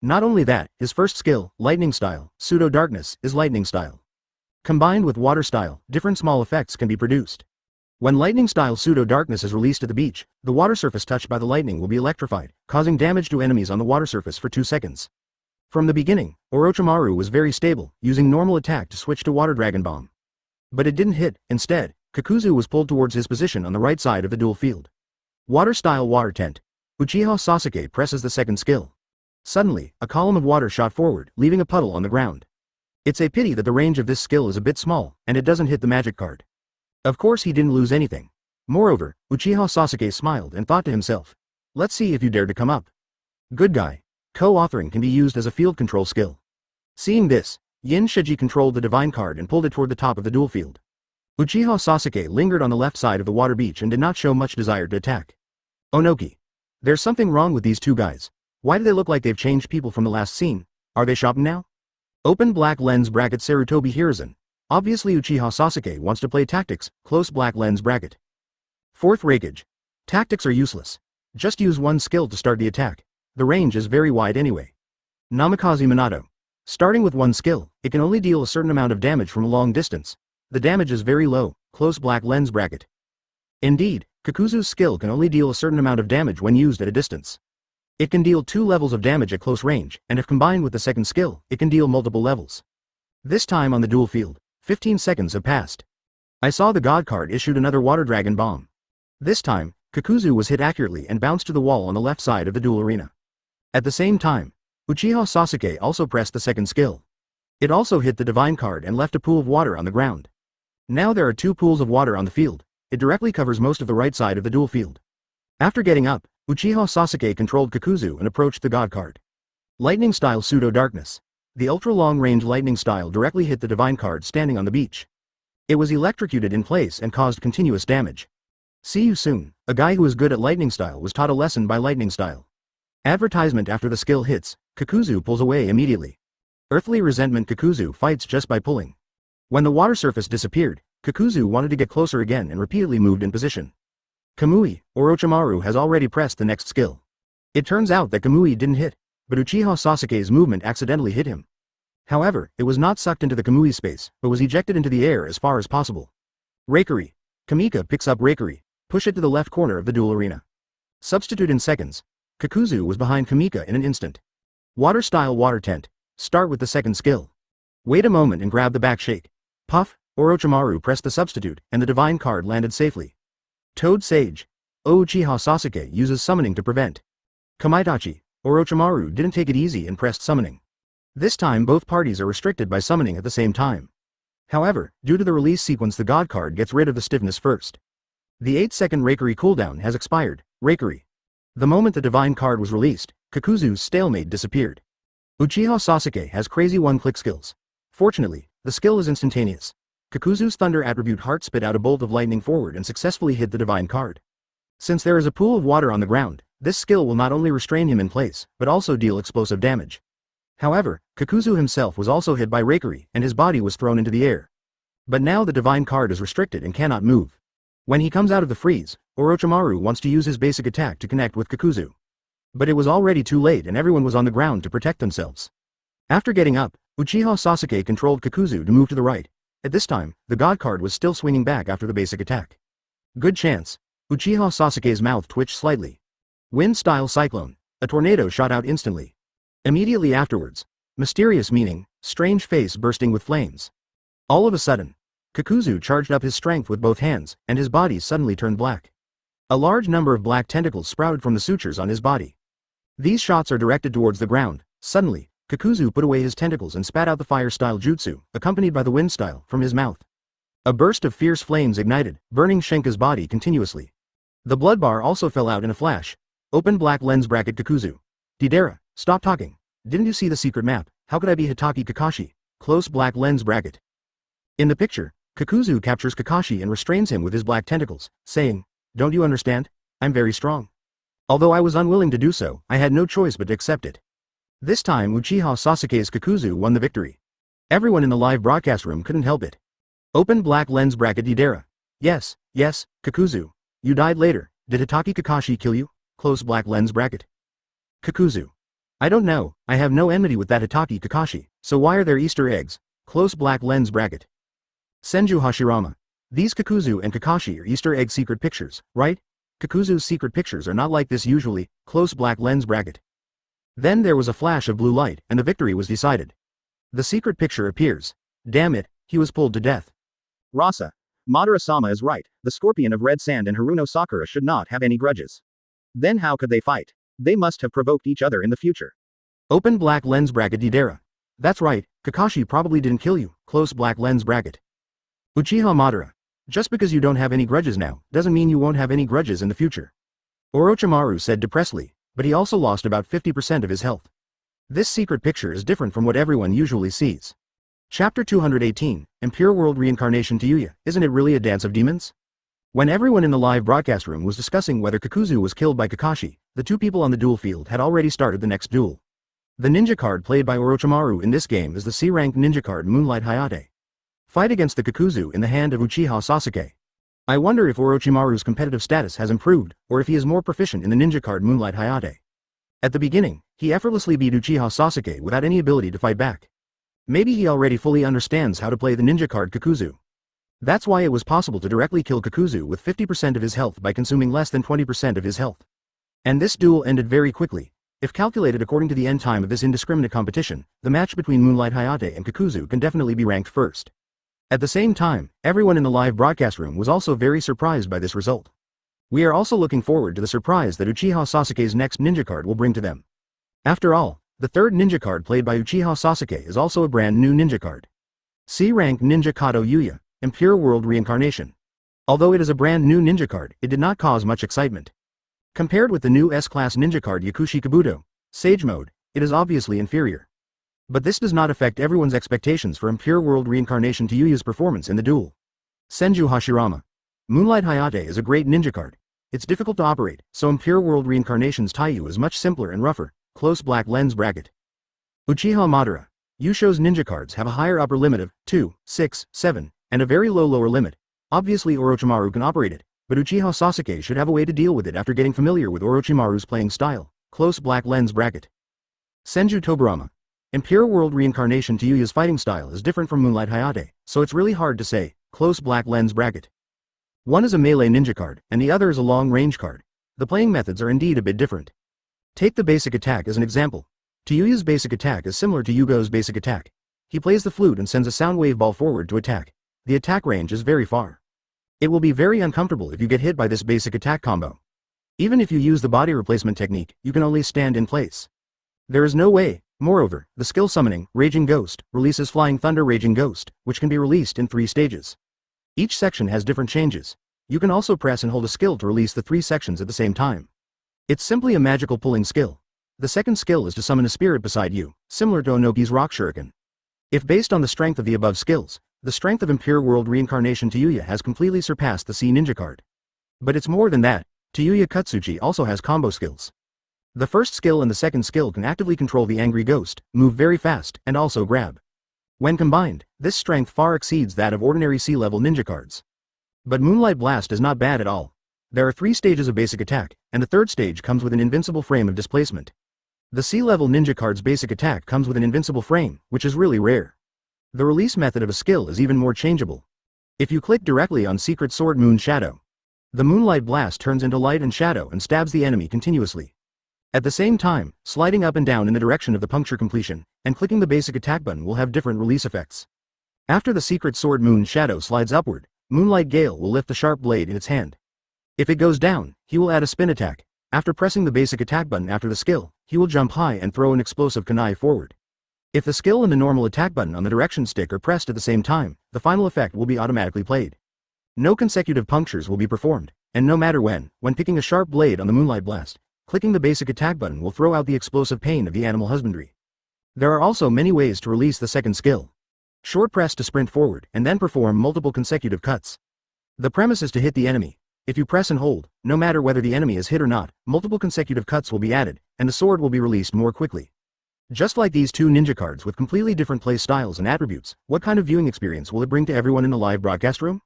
Not only that, his first skill, Lightning Style, Pseudo Darkness, is Lightning Style. Combined with Water Style, different small effects can be produced. When Lightning Style Pseudo Darkness is released at the beach, the water surface touched by the lightning will be electrified, causing damage to enemies on the water surface for 2 seconds. From the beginning, Orochimaru was very stable, using normal attack to switch to Water Dragon Bomb. But it didn't hit. Instead, Kakuzu was pulled towards his position on the right side of the duel field. Water-style Water Tent. Uchiha Sasuke presses the second skill. Suddenly, a column of water shot forward, leaving a puddle on the ground. It's a pity that the range of this skill is a bit small, and it doesn't hit the magic card. Of course he didn't lose anything. Moreover, Uchiha Sasuke smiled and thought to himself, let's see if you dare to come up. Good guy. Co-authoring can be used as a field control skill. Seeing this, Yin Shiji controlled the divine card and pulled it toward the top of the duel field. Uchiha Sasuke lingered on the left side of the water beach and did not show much desire to attack. Onoki. There's something wrong with these two guys. Why do they look like they've changed people from the last scene? Are they shopping now? Open black lens bracket Sarutobi Hiruzen. Obviously Uchiha Sasuke wants to play tactics, close black lens bracket. 4th Reikage. Tactics are useless. Just use one skill to start the attack. The range is very wide anyway. Namikaze Minato. Starting with one skill, it can only deal a certain amount of damage from a long distance. The damage is very low, close black lens bracket. Indeed, Kakuzu's skill can only deal a certain amount of damage when used at a distance. It can deal 2 levels of damage at close range, and if combined with the second skill, it can deal multiple levels. This time on the duel field, 15 seconds have passed. I saw the God card issued another Water Dragon Bomb. This time, Kakuzu was hit accurately and bounced to the wall on the left side of the duel arena. At the same time, Uchiha Sasuke also pressed the second skill. It also hit the divine card and left a pool of water on the ground. Now there are 2 pools of water on the field. It directly covers most of the right side of the duel field. After getting up, Uchiha Sasuke controlled Kakuzu and approached the God card. Lightning Style Pseudo Darkness. The ultra-long-range Lightning Style directly hit the divine card standing on the beach. It was electrocuted in place and caused continuous damage. See you soon. A guy who is good at Lightning Style was taught a lesson by Lightning Style. Advertisement. After the skill hits, Kakuzu pulls away immediately. Earthly Resentment. Kakuzu fights just by pulling. When the water surface disappeared, Kakuzu wanted to get closer again and repeatedly moved in position. Kamui, Orochimaru has already pressed the next skill. It turns out that Kamui didn't hit, but Uchiha Sasuke's movement accidentally hit him. However, it was not sucked into the Kamui space, but was ejected into the air as far as possible. Reikari. Kamika picks up Reikari, push it to the left corner of the duel arena. Substitute in seconds. Kakuzu was behind Kamika in an instant. Water-style Water Tent. Start with the second skill. Wait a moment and grab the back shake. Puff, Orochimaru pressed the substitute, and the divine card landed safely. Toad Sage. Uchiha Sasuke uses summoning to prevent. Kamaitachi. Orochimaru didn't take it easy and pressed summoning. This time both parties are restricted by summoning at the same time. However, due to the release sequence the God card gets rid of the stiffness first. The 8-second Reikiri cooldown has expired. Reikiri. The moment the divine card was released, Kakuzu's stalemate disappeared. Uchiha Sasuke has crazy one-click skills. Fortunately, the skill is instantaneous. Kakuzu's thunder attribute heart spit out a bolt of lightning forward and successfully hit the divine card. Since there is a pool of water on the ground, this skill will not only restrain him in place, but also deal explosive damage. However, Kakuzu himself was also hit by Reikiri and his body was thrown into the air. But now the divine card is restricted and cannot move. When he comes out of the freeze, Orochimaru wants to use his basic attack to connect with Kakuzu. But it was already too late and everyone was on the ground to protect themselves. After getting up, Uchiha Sasuke controlled Kakuzu to move to the right. At this time, the God card was still swinging back after the basic attack. Good chance. Uchiha Sasuke's mouth twitched slightly. Wind-style cyclone. A tornado shot out instantly. Immediately afterwards, mysterious meaning, strange face bursting with flames. All of a sudden, Kakuzu charged up his strength with both hands, and his body suddenly turned black. A large number of black tentacles sprouted from the sutures on his body. These shots are directed towards the ground. Suddenly, Kakuzu put away his tentacles and spat out the fire-style jutsu, accompanied by the wind-style, from his mouth. A burst of fierce flames ignited, burning Shenka's body continuously. The blood bar also fell out in a flash. Open black lens bracket Kakuzu. Deidara, stop talking. Didn't you see the secret map? How could I be Hatake Kakashi? Close black lens bracket. In the picture, Kakuzu captures Kakashi and restrains him with his black tentacles, saying, "Don't you understand? I'm very strong." Although I was unwilling to do so, I had no choice but to accept it. This time Uchiha Sasuke's Kakuzu won the victory. Everyone in the live broadcast room couldn't help it. Open black lens bracket Deidara. Yes, Kakuzu. You died later. Did Hatake Kakashi kill you? Close black lens bracket. Kakuzu. I don't know, I have no enmity with that Hatake Kakashi, so why are there Easter eggs? Close black lens bracket. Senju Hashirama. These Kakuzu and Kakashi are Easter egg secret pictures, right? Kakuzu's secret pictures are not like this usually, close black lens bracket. Then there was a flash of blue light and the victory was decided. The secret picture appears. Damn it, he was pulled to death. Rasa. Madara-sama is right, the scorpion of red sand and Haruno Sakura should not have any grudges. Then how could they fight? They must have provoked each other in the future. Open black lens bracket Deidara. That's right, Kakashi probably didn't kill you, close black lens bracket. Uchiha Madara. Just because you don't have any grudges now, doesn't mean you won't have any grudges in the future. Orochimaru said depressedly, but he also lost about 50% of his health. This secret picture is different from what everyone usually sees. Chapter 218, Impure World Reincarnation to Yuya, isn't it really a dance of demons? When everyone in the live broadcast room was discussing whether Kakuzu was killed by Kakashi, the two people on the duel field had already started the next duel. The ninja card played by Orochimaru in this game is the C-rank ninja card Moonlight Hayate. Fight against the Kakuzu in the hand of Uchiha Sasuke. I wonder if Orochimaru's competitive status has improved, or if he is more proficient in the ninja card Moonlight Hayate. At the beginning, he effortlessly beat Uchiha Sasuke without any ability to fight back. Maybe he already fully understands how to play the ninja card Kakuzu. That's why it was possible to directly kill Kakuzu with 50% of his health by consuming less than 20% of his health. And this duel ended very quickly. If calculated according to the end time of this indiscriminate competition, the match between Moonlight Hayate and Kakuzu can definitely be ranked first. At the same time, everyone in the live broadcast room was also very surprised by this result. We are also looking forward to the surprise that Uchiha Sasuke's next ninja card will bring to them. After all, the third ninja card played by Uchiha Sasuke is also a brand new ninja card. C-rank Ninja Kato Yuya, Impure World Reincarnation. Although it is a brand new ninja card, it did not cause much excitement. Compared with the new S-class ninja card Yakushi Kabuto, Sage Mode, it is obviously inferior. But this does not affect everyone's expectations for Impure World Reincarnation to Yuya's performance in the duel. Senju Hashirama. Moonlight Hayate is a great ninja card. It's difficult to operate, so Impure World Reincarnation's Taiyu is much simpler and rougher, close black lens bracket. Uchiha Madara. Yusho's ninja cards have a higher upper limit of 2, 6, 7, and a very low lower limit. Obviously Orochimaru can operate it, but Uchiha Sasuke should have a way to deal with it after getting familiar with Orochimaru's playing style, close black lens bracket. Senju Tobirama. Impure World Reincarnation to Yuya's fighting style is different from Moonlight Hayate, so it's really hard to say, close black lens bracket. One is a melee ninja card, and the other is a long-range card. The playing methods are indeed a bit different. Take the basic attack as an example. Tiyuya's basic attack is similar to Yugo's basic attack. He plays the flute and sends a sound wave ball forward to attack. The attack range is very far. It will be very uncomfortable if you get hit by this basic attack combo. Even if you use the body replacement technique, you can only stand in place. There is no way. Moreover, the skill summoning, Raging Ghost, releases Flying Thunder Raging Ghost, which can be released in 3 stages. Each section has different changes. You can also press and hold a skill to release the 3 sections at the same time. It's simply a magical pulling skill. The second skill is to summon a spirit beside you, similar to Onoki's Rock Shuriken. If based on the strength of the above skills, the strength of Impure World Reincarnation Tayuya has completely surpassed the C Ninja card. But it's more than that, Tayuya Katsuchi also has combo skills. The first skill and the second skill can actively control the Angry Ghost, move very fast, and also grab. When combined, this strength far exceeds that of ordinary C-level ninja cards. But Moonlight Blast is not bad at all. There are 3 stages of basic attack, and the third stage comes with an invincible frame of displacement. The C-level ninja card's basic attack comes with an invincible frame, which is really rare. The release method of a skill is even more changeable. If you click directly on Secret Sword Moon Shadow, the Moonlight Blast turns into light and shadow and stabs the enemy continuously. At the same time, sliding up and down in the direction of the puncture completion, and clicking the basic attack button will have different release effects. After the Secret Sword Moon Shadow slides upward, Moonlight Gale will lift a sharp blade in its hand. If it goes down, he will add a spin attack. After pressing the basic attack button after the skill, he will jump high and throw an explosive kunai forward. If the skill and the normal attack button on the direction stick are pressed at the same time, the final effect will be automatically played. No consecutive punctures will be performed, and no matter when picking a sharp blade on the Moonlight Blast, clicking the basic attack button will throw out the explosive Payne of the animal husbandry. There are also many ways to release the second skill. Short press to sprint forward and then perform multiple consecutive cuts. The premise is to hit the enemy. If you press and hold, no matter whether the enemy is hit or not, multiple consecutive cuts will be added, and the sword will be released more quickly. Just like these 2 ninja cards with completely different play styles and attributes, what kind of viewing experience will it bring to everyone in the live broadcast room?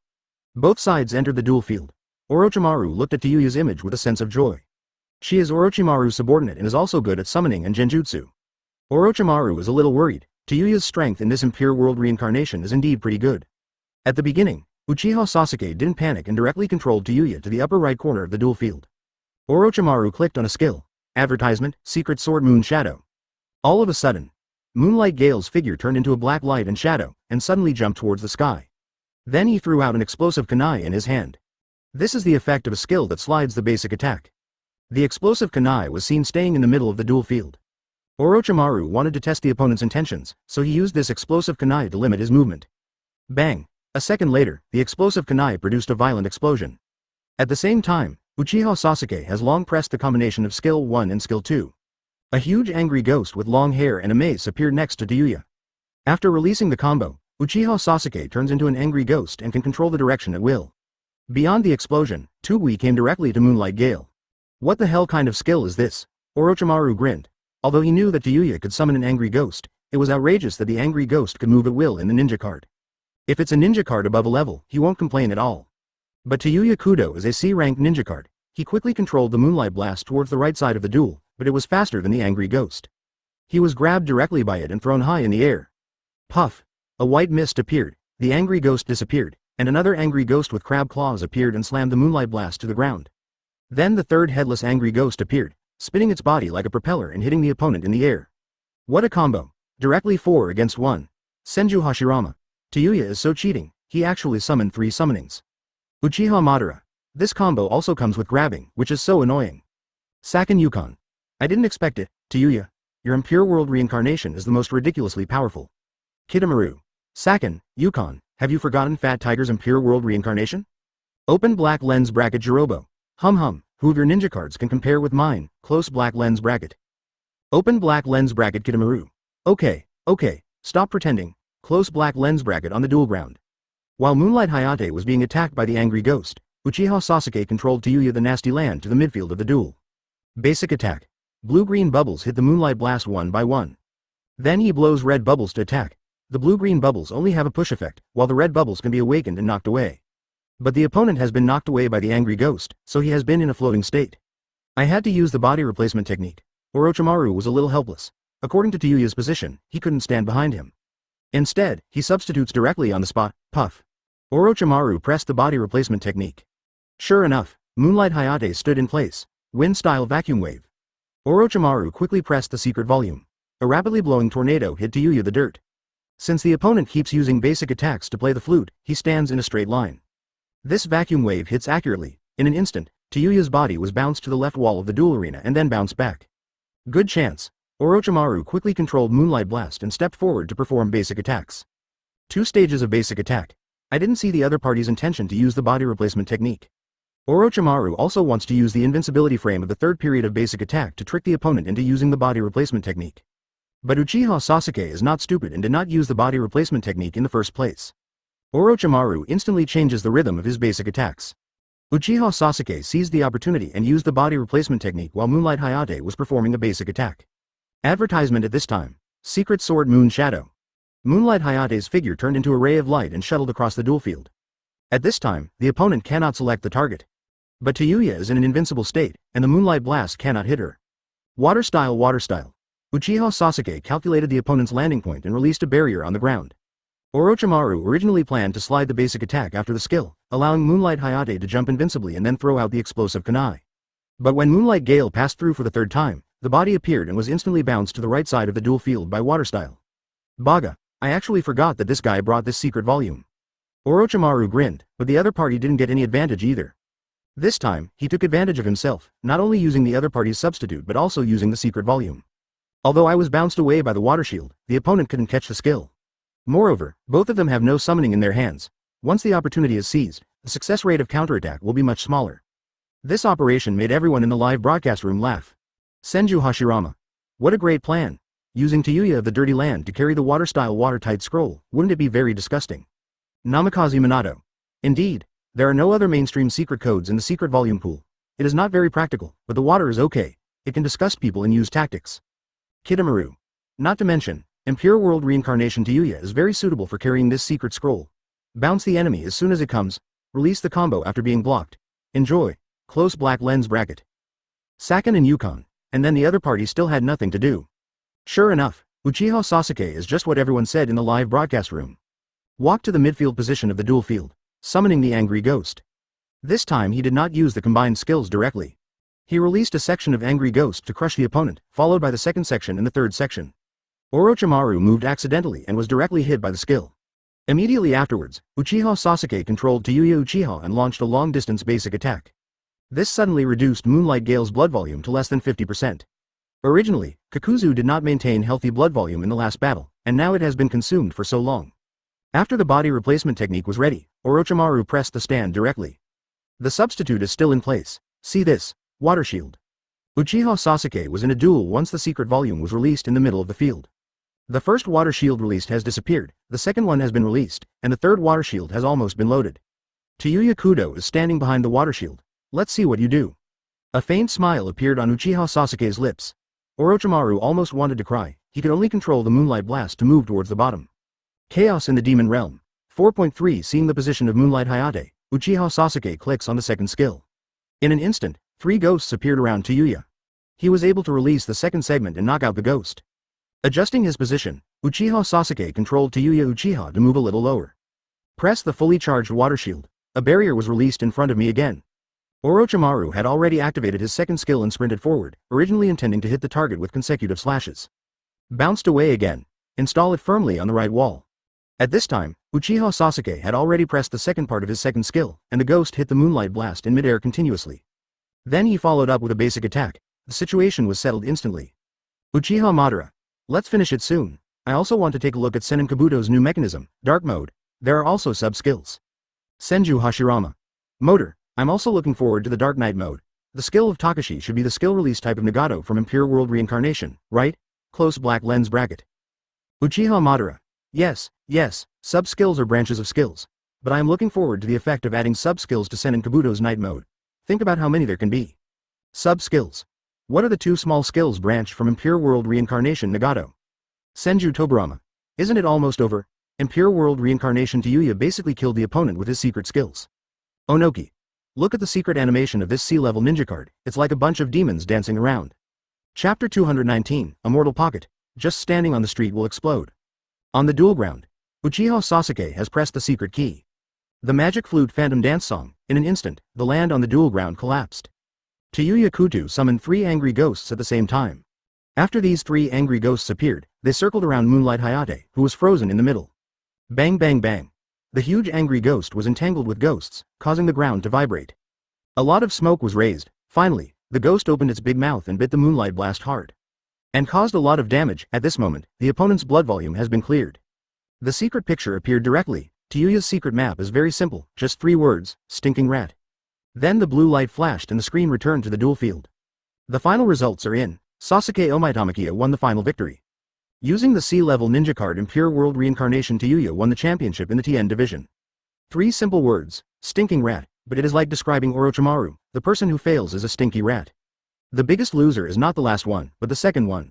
Both sides entered the duel field. Orochimaru looked at Tayuya's image with a sense of joy. She is Orochimaru's subordinate and is also good at summoning and genjutsu. Orochimaru is a little worried. Tayuya's strength in this Impure World Reincarnation is indeed pretty good. At the beginning, Uchiha Sasuke didn't panic and directly controlled Tayuya to the upper right corner of the duel field. Orochimaru clicked on a skill. Advertisement, Secret Sword Moon Shadow. All of a sudden, Moonlight Gale's figure turned into a black light and shadow, and suddenly jumped towards the sky. Then he threw out an explosive kunai in his hand. This is the effect of a skill that slides the basic attack. The explosive kunai was seen staying in the middle of the duel field. Orochimaru wanted to test the opponent's intentions, so he used this explosive kunai to limit his movement. Bang! A second later, the explosive kunai produced a violent explosion. At the same time, Uchiha Sasuke has long pressed the combination of Skill 1 and Skill 2. A huge angry ghost with long hair and a mace appeared next to Tayuya. After releasing the combo, Uchiha Sasuke turns into an angry ghost and can control the direction at will. Beyond the explosion, Tugui came directly to Moonlight Gale. What the hell kind of skill is this? Orochimaru grinned. Although he knew that Tayuya could summon an angry ghost, it was outrageous that the angry ghost could move at will in the ninja card. If it's a ninja card above a level, he won't complain at all. But Tayuya Kudo is a C-ranked ninja card. He quickly controlled the Moonlight Blast towards the right side of the duel, but it was faster than the angry ghost. He was grabbed directly by it and thrown high in the air. Puff! A white mist appeared, the angry ghost disappeared, and another angry ghost with crab claws appeared and slammed the Moonlight Blast to the ground. Then the third headless angry ghost appeared, spinning its body like a propeller and hitting the opponent in the air. What a combo! Directly 4 against 1. Senju Hashirama. Tayuya is so cheating, he actually summoned 3 summonings. Uchiha Madara. This combo also comes with grabbing, which is so annoying. Saken Yukon. I didn't expect it, Tayuya. Your Impure World Reincarnation is the most ridiculously powerful. Kitamaru. Saken, Yukon, have you forgotten Fat Tiger's Impure World Reincarnation? Open black lens bracket Jirobo. Hum, who of your ninja cards can compare with mine, close black lens bracket. Open black lens bracket Kitamaru. Okay, stop pretending, close black lens bracket on the duel ground. While Moonlight Hayate was being attacked by the angry ghost, Uchiha Sasuke controlled Tayuya the Nasty Land to the midfield of the duel. Basic attack. Blue-green bubbles hit the Moonlight Blast one by one. Then he blows red bubbles to attack. The blue-green bubbles only have a push effect, while the red bubbles can be awakened and knocked away. But the opponent has been knocked away by the angry ghost, so he has been in a floating state. I had to use the body replacement technique. Orochimaru was a little helpless. According to Tayuya's position, he couldn't stand behind him. Instead, he substitutes directly on the spot, puff. Orochimaru pressed the body replacement technique. Sure enough, Moonlight Hayate stood in place. Wind-style vacuum wave. Orochimaru quickly pressed the secret volume. A rapidly blowing tornado hit Tayuya the dirt. Since the opponent keeps using basic attacks to play the flute, he stands in a straight line. This vacuum wave hits accurately. In an instant, Tayuya's body was bounced to the left wall of the duel arena and then bounced back. Good chance. Orochimaru quickly controlled Moonlight Blast and stepped forward to perform basic attacks. 2 stages of basic attack. I didn't see the other party's intention to use the body replacement technique. Orochimaru also wants to use the invincibility frame of the third period of basic attack to trick the opponent into using the body replacement technique. But Uchiha Sasuke is not stupid and did not use the body replacement technique in the first place. Orochimaru instantly changes the rhythm of his basic attacks. Uchiha Sasuke seized the opportunity and used the body replacement technique while Moonlight Hayate was performing a basic attack. Advertisement at this time: Secret Sword Moon Shadow. Moonlight Hayate's figure turned into a ray of light and shuttled across the duel field. At this time, the opponent cannot select the target. But Tayuya is in an invincible state, and the Moonlight Blast cannot hit her. Water Style. Uchiha Sasuke calculated the opponent's landing point and released a barrier on the ground. Orochimaru originally planned to slide the basic attack after the skill, allowing Moonlight Hayate to jump invincibly and then throw out the explosive kunai. But when Moonlight Gale passed through for the third time, the body appeared and was instantly bounced to the right side of the duel field by Water Style. Baga, I actually forgot that this guy brought this secret volume. Orochimaru grinned, but the other party didn't get any advantage either. This time, he took advantage of himself, not only using the other party's substitute but also using the secret volume. Although I was bounced away by the water shield, the opponent couldn't catch the skill. Moreover, both of them have no summoning in their hands. Once the opportunity is seized, the success rate of counterattack will be much smaller. This operation made everyone in the live broadcast room laugh. Senju Hashirama. What a great plan. Using Tayuya of the Dirty Land to carry the water-style watertight scroll, wouldn't it be very disgusting? Namikaze Minato. Indeed, there are no other mainstream secret codes in the secret volume pool. It is not very practical, but the water is okay. It can disgust people and use tactics. Kidomaru. Not to mention, Impure World Reincarnation Tayuya is very suitable for carrying this secret scroll. Bounce the enemy as soon as it comes. Release the combo after being blocked. Enjoy. Close black lens bracket. Saken and Yukon. And then the other party still had nothing to do. Sure enough, Uchiha Sasuke is just what everyone said in the live broadcast room. Walk to the midfield position of the duel field, summoning the Angry Ghost. This time he did not use the combined skills directly. He released a section of Angry Ghost to crush the opponent, followed by the second section and the third section. Orochimaru moved accidentally and was directly hit by the skill. Immediately afterwards, Uchiha Sasuke controlled Tayuya Uchiha and launched a long-distance basic attack. This suddenly reduced Moonlight Gale's blood volume to less than 50%. Originally, Kakuzu did not maintain healthy blood volume in the last battle, and now it has been consumed for so long. After the body replacement technique was ready, Orochimaru pressed the stand directly. The substitute is still in place. See this, Water Shield. Uchiha Sasuke was in a duel once the secret volume was released in the middle of the field. The first water shield released has disappeared, the second one has been released, and the third water shield has almost been loaded. Tayuya Kudo is standing behind the water shield. Let's see what you do. A faint smile appeared on Uchiha Sasuke's lips. Orochimaru almost wanted to cry. He could only control the Moonlight Blast to move towards the bottom. Chaos in the Demon Realm. 4.3 Seeing the position of Moonlight Hayate, Uchiha Sasuke clicks on the second skill. In an instant, 3 ghosts appeared around Tayuya. He was able to release the second segment and knock out the ghost. Adjusting his position, Uchiha Sasuke controlled Tayuya Uchiha to move a little lower. Press the fully charged water shield. A barrier was released in front of me again. Orochimaru had already activated his second skill and sprinted forward, originally intending to hit the target with consecutive slashes. Bounced away again. Install it firmly on the right wall. At this time, Uchiha Sasuke had already pressed the second part of his second skill, and the ghost hit the Moonlight Blast in midair continuously. Then he followed up with a basic attack. The situation was settled instantly. Uchiha Madara. Let's finish it soon. I also want to take a look at Senin Kabuto's new mechanism, Dark Mode. There are also sub-skills. Senju Hashirama. Motor. I'm also looking forward to the Dark Knight mode. The skill of Kakashi should be the skill release type of Nagato from Impure World Reincarnation, right? Close black lens bracket. Uchiha Madara. Yes, sub-skills are branches of skills. But I am looking forward to the effect of adding sub-skills to Senin Kabuto's Night mode. Think about how many there can be. Sub-skills. What are the 2 small skills branched from Impure World Reincarnation Nagato? Senju Tobarama. Isn't it almost over? Impure World Reincarnation Tayuya basically killed the opponent with his secret skills. Onoki. Look at the secret animation of this C-level ninja card. It's like a bunch of demons dancing around. Chapter 219, Immortal Pocket. Just standing on the street will explode. On the duel ground, Uchiha Sasuke has pressed the secret key. The magic flute phantom dance song. In an instant, the land on the duel ground collapsed. Tayuya Kuto summoned 3 angry ghosts at the same time. After these 3 angry ghosts appeared, they circled around Moonlight Hayate, who was frozen in the middle. Bang bang bang. The huge angry ghost was entangled with ghosts, causing the ground to vibrate. A lot of smoke was raised. Finally, the ghost opened its big mouth and bit the Moonlight Blast hard. And caused a lot of damage. At this moment, the opponent's blood volume has been cleared. The secret picture appeared directly. Tayuya's secret map is very simple, just 3 words, Stinking Rat. Then the blue light flashed and the screen returned to the duel field. The final results are in. Sasuke Omitamakia won the final victory. Using the C-level ninja card in Pure World Reincarnation, Tayuya won the championship in the TN division. 3 simple words, stinking rat, but it is like describing Orochimaru, the person who fails is a stinky rat. The biggest loser is not the last one, but the second one.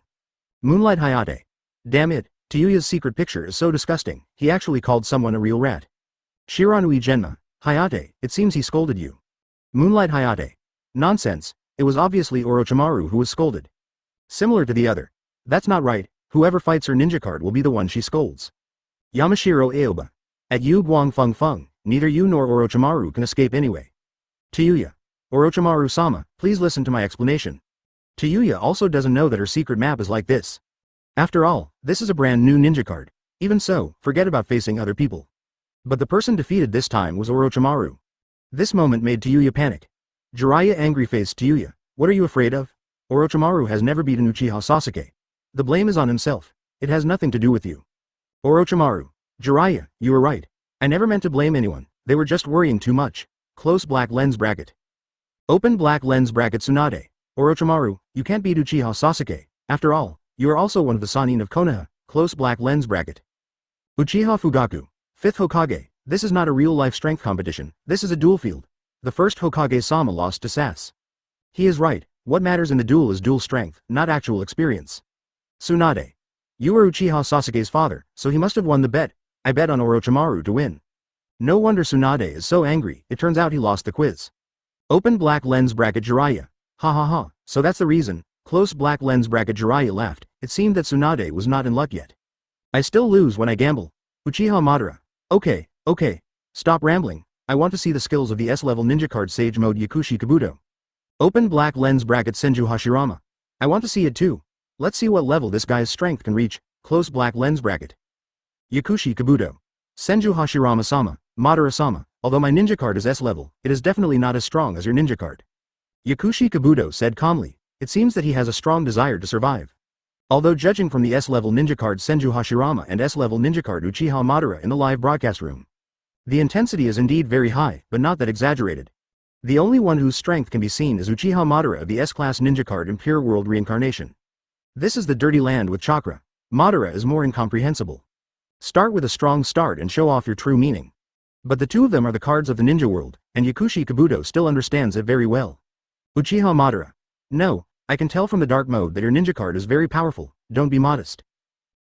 Moonlight Hayate. Damn it, Tayuya's secret picture is so disgusting, he actually called someone a real rat. Shiranui Genma. Hayate, it seems he scolded you. Moonlight Hayate. Nonsense, it was obviously Orochimaru who was scolded. Similar to the other. That's not right, whoever fights her ninja card will be the one she scolds. Yamashiro Aoba. At Yu Guang Feng Feng, neither you nor Orochimaru can escape anyway. Tayuya. Orochimaru-sama, please listen to my explanation. Tayuya also doesn't know that her secret map is like this. After all, this is a brand new ninja card. Even so, forget about facing other people. But the person defeated this time was Orochimaru. This moment made Tayuya panic. Jiraiya angry-faced Tayuya, what are you afraid of? Orochimaru has never beaten Uchiha Sasuke. The blame is on himself. It has nothing to do with you. Orochimaru. Jiraiya, you were right. I never meant to blame anyone, they were just worrying too much. Close black lens bracket. Open black lens bracket Tsunade. Orochimaru, you can't beat Uchiha Sasuke. After all, you are also one of the Sannin of Konoha. Close black lens bracket. Uchiha Fugaku. 5th Hokage. This is not a real-life strength competition, this is a duel field. The first Hokage-sama lost to Sass. He is right, what matters in the duel is duel strength, not actual experience. Tsunade. You are Uchiha Sasuke's father, so he must have won the bet. I bet on Orochimaru to win. No wonder Tsunade is so angry, it turns out he lost the quiz. Open black lens bracket Jiraiya. Ha ha ha, so that's the reason. Close black lens bracket Jiraiya laughed, it seemed that Tsunade was not in luck yet. I still lose when I gamble. Uchiha Madara. Okay, stop rambling, I want to see the skills of the S-level ninja card Sage Mode Yakushi Kabuto. Open black lens bracket Senju Hashirama. I want to see it too. Let's see what level this guy's strength can reach. Close black lens bracket. Yakushi Kabuto. Senju Hashirama-sama, Madara-sama, although my ninja card is S-level, it is definitely not as strong as your ninja card. Yakushi Kabuto said calmly, it seems that he has a strong desire to survive. Although judging from the S-level ninja card Senju Hashirama and S-level ninja card Uchiha Madara in the live broadcast room. The intensity is indeed very high, but not that exaggerated. The only one whose strength can be seen is Uchiha Madara of the S-class ninja card in Pure World Reincarnation. This is the dirty land with chakra. Madara is more incomprehensible. Start with a strong start and show off your true meaning. But the two of them are the cards of the ninja world, and Yakushi Kabuto still understands it very well. Uchiha Madara. No, I can tell from the dark mode that your ninja card is very powerful, don't be modest.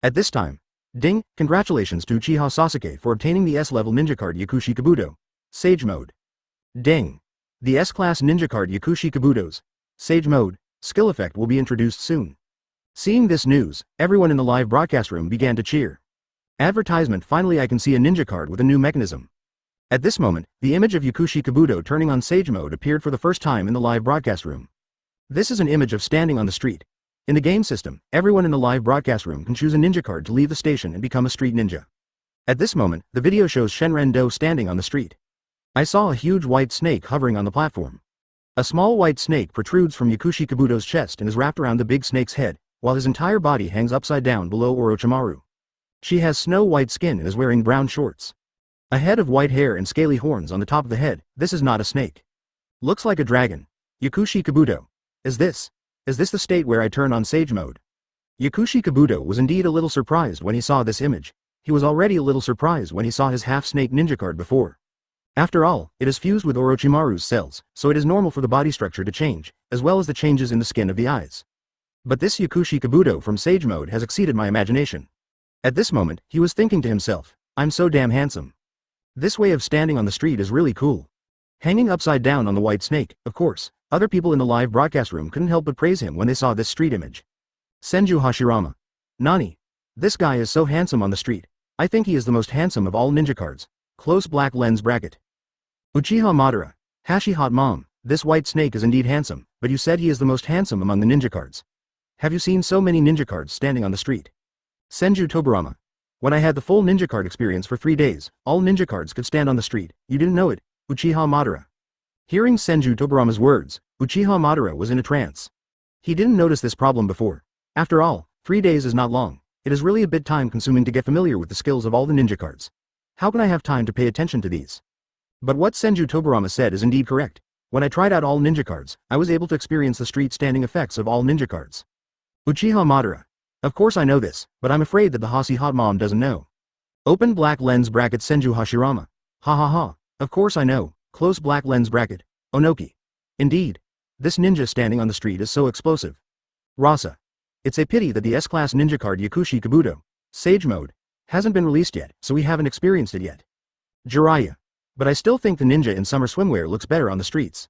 At this time. Ding, congratulations to Uchiha Sasuke for obtaining the S-level ninja card Yakushi Kabuto. Sage Mode. Ding. The S-class ninja card Yakushi Kabuto's Sage Mode skill effect will be introduced soon. Seeing this news, everyone in the live broadcast room began to cheer. Advertisement, finally I can see a ninja card with a new mechanism. At this moment, the image of Yakushi Kabuto turning on Sage Mode appeared for the first time in the live broadcast room. This is an image of standing on the street. In the game system, everyone in the live broadcast room can choose a ninja card to leave the station and become a street ninja. At this moment, the video shows Shenren Do standing on the street. I saw a huge white snake hovering on the platform. A small white snake protrudes from Yakushi Kabuto's chest and is wrapped around the big snake's head, while his entire body hangs upside down below Orochimaru. She has snow-white skin and is wearing brown shorts. A head of white hair and scaly horns on the top of the head, this is not a snake. Looks like a dragon. Yakushi Kabuto. Is this the state where I turn on Sage Mode? Yakushi Kabuto was indeed a little surprised when he saw this image. He was already a little surprised when he saw his half-snake ninja card before. After all, it is fused with Orochimaru's cells, so it is normal for the body structure to change, as well as the changes in the skin of the eyes. But this Yakushi Kabuto from Sage Mode has exceeded my imagination. At this moment, he was thinking to himself, I'm so damn handsome. This way of standing on the street is really cool. Hanging upside down on the white snake, of course. Other people in the live broadcast room couldn't help but praise him when they saw this street image. Senju Hashirama. Nani. This guy is so handsome on the street. I think he is the most handsome of all ninja cards. Close black lens bracket. Uchiha Madara. Hashi hot mom, this white snake is indeed handsome, but you said he is the most handsome among the ninja cards. Have you seen so many ninja cards standing on the street? Senju Toburama. When I had the full ninja card experience for 3 days, all ninja cards could stand on the street. You didn't know it, Uchiha Madara. Hearing Senju Toburama's words, Uchiha Madara was in a trance. He didn't notice this problem before. After all, 3 days is not long. It is really a bit time-consuming to get familiar with the skills of all the ninja cards. How can I have time to pay attention to these? But what Senju Toburama said is indeed correct. When I tried out all ninja cards, I was able to experience the street standing effects of all ninja cards. Uchiha Madara. Of course I know this, but I'm afraid that the Hasi hot mom doesn't know. Open black lens bracket Senju Hashirama. Ha ha ha. Of course I know. Close black lens bracket. Onoki. Indeed. This ninja standing on the street is so explosive. Rasa. It's a pity that the S-class ninja card Yakushi Kabuto, Sage Mode, hasn't been released yet, so we haven't experienced it yet. Jiraiya. But I still think the ninja in summer swimwear looks better on the streets.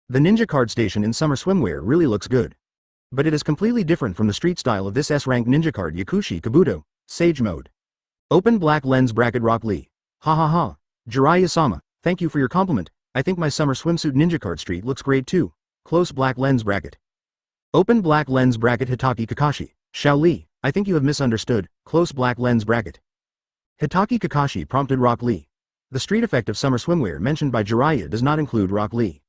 The ninja card station in summer swimwear really looks good. But it is completely different from the street style of this S-rank ninja card Yakushi Kabuto, Sage Mode. Open black lens bracket Rock Lee. Ha ha ha. Jiraiya-sama, thank you for your compliment. I think my summer swimsuit ninja card street looks great too. Close black lens bracket. Open black lens bracket Hatake Kakashi. Xiao Li, I think you have misunderstood. Close black lens bracket. Hatake Kakashi prompted Rock Lee. The street effect of summer swimwear mentioned by Jiraiya does not include Rock Lee.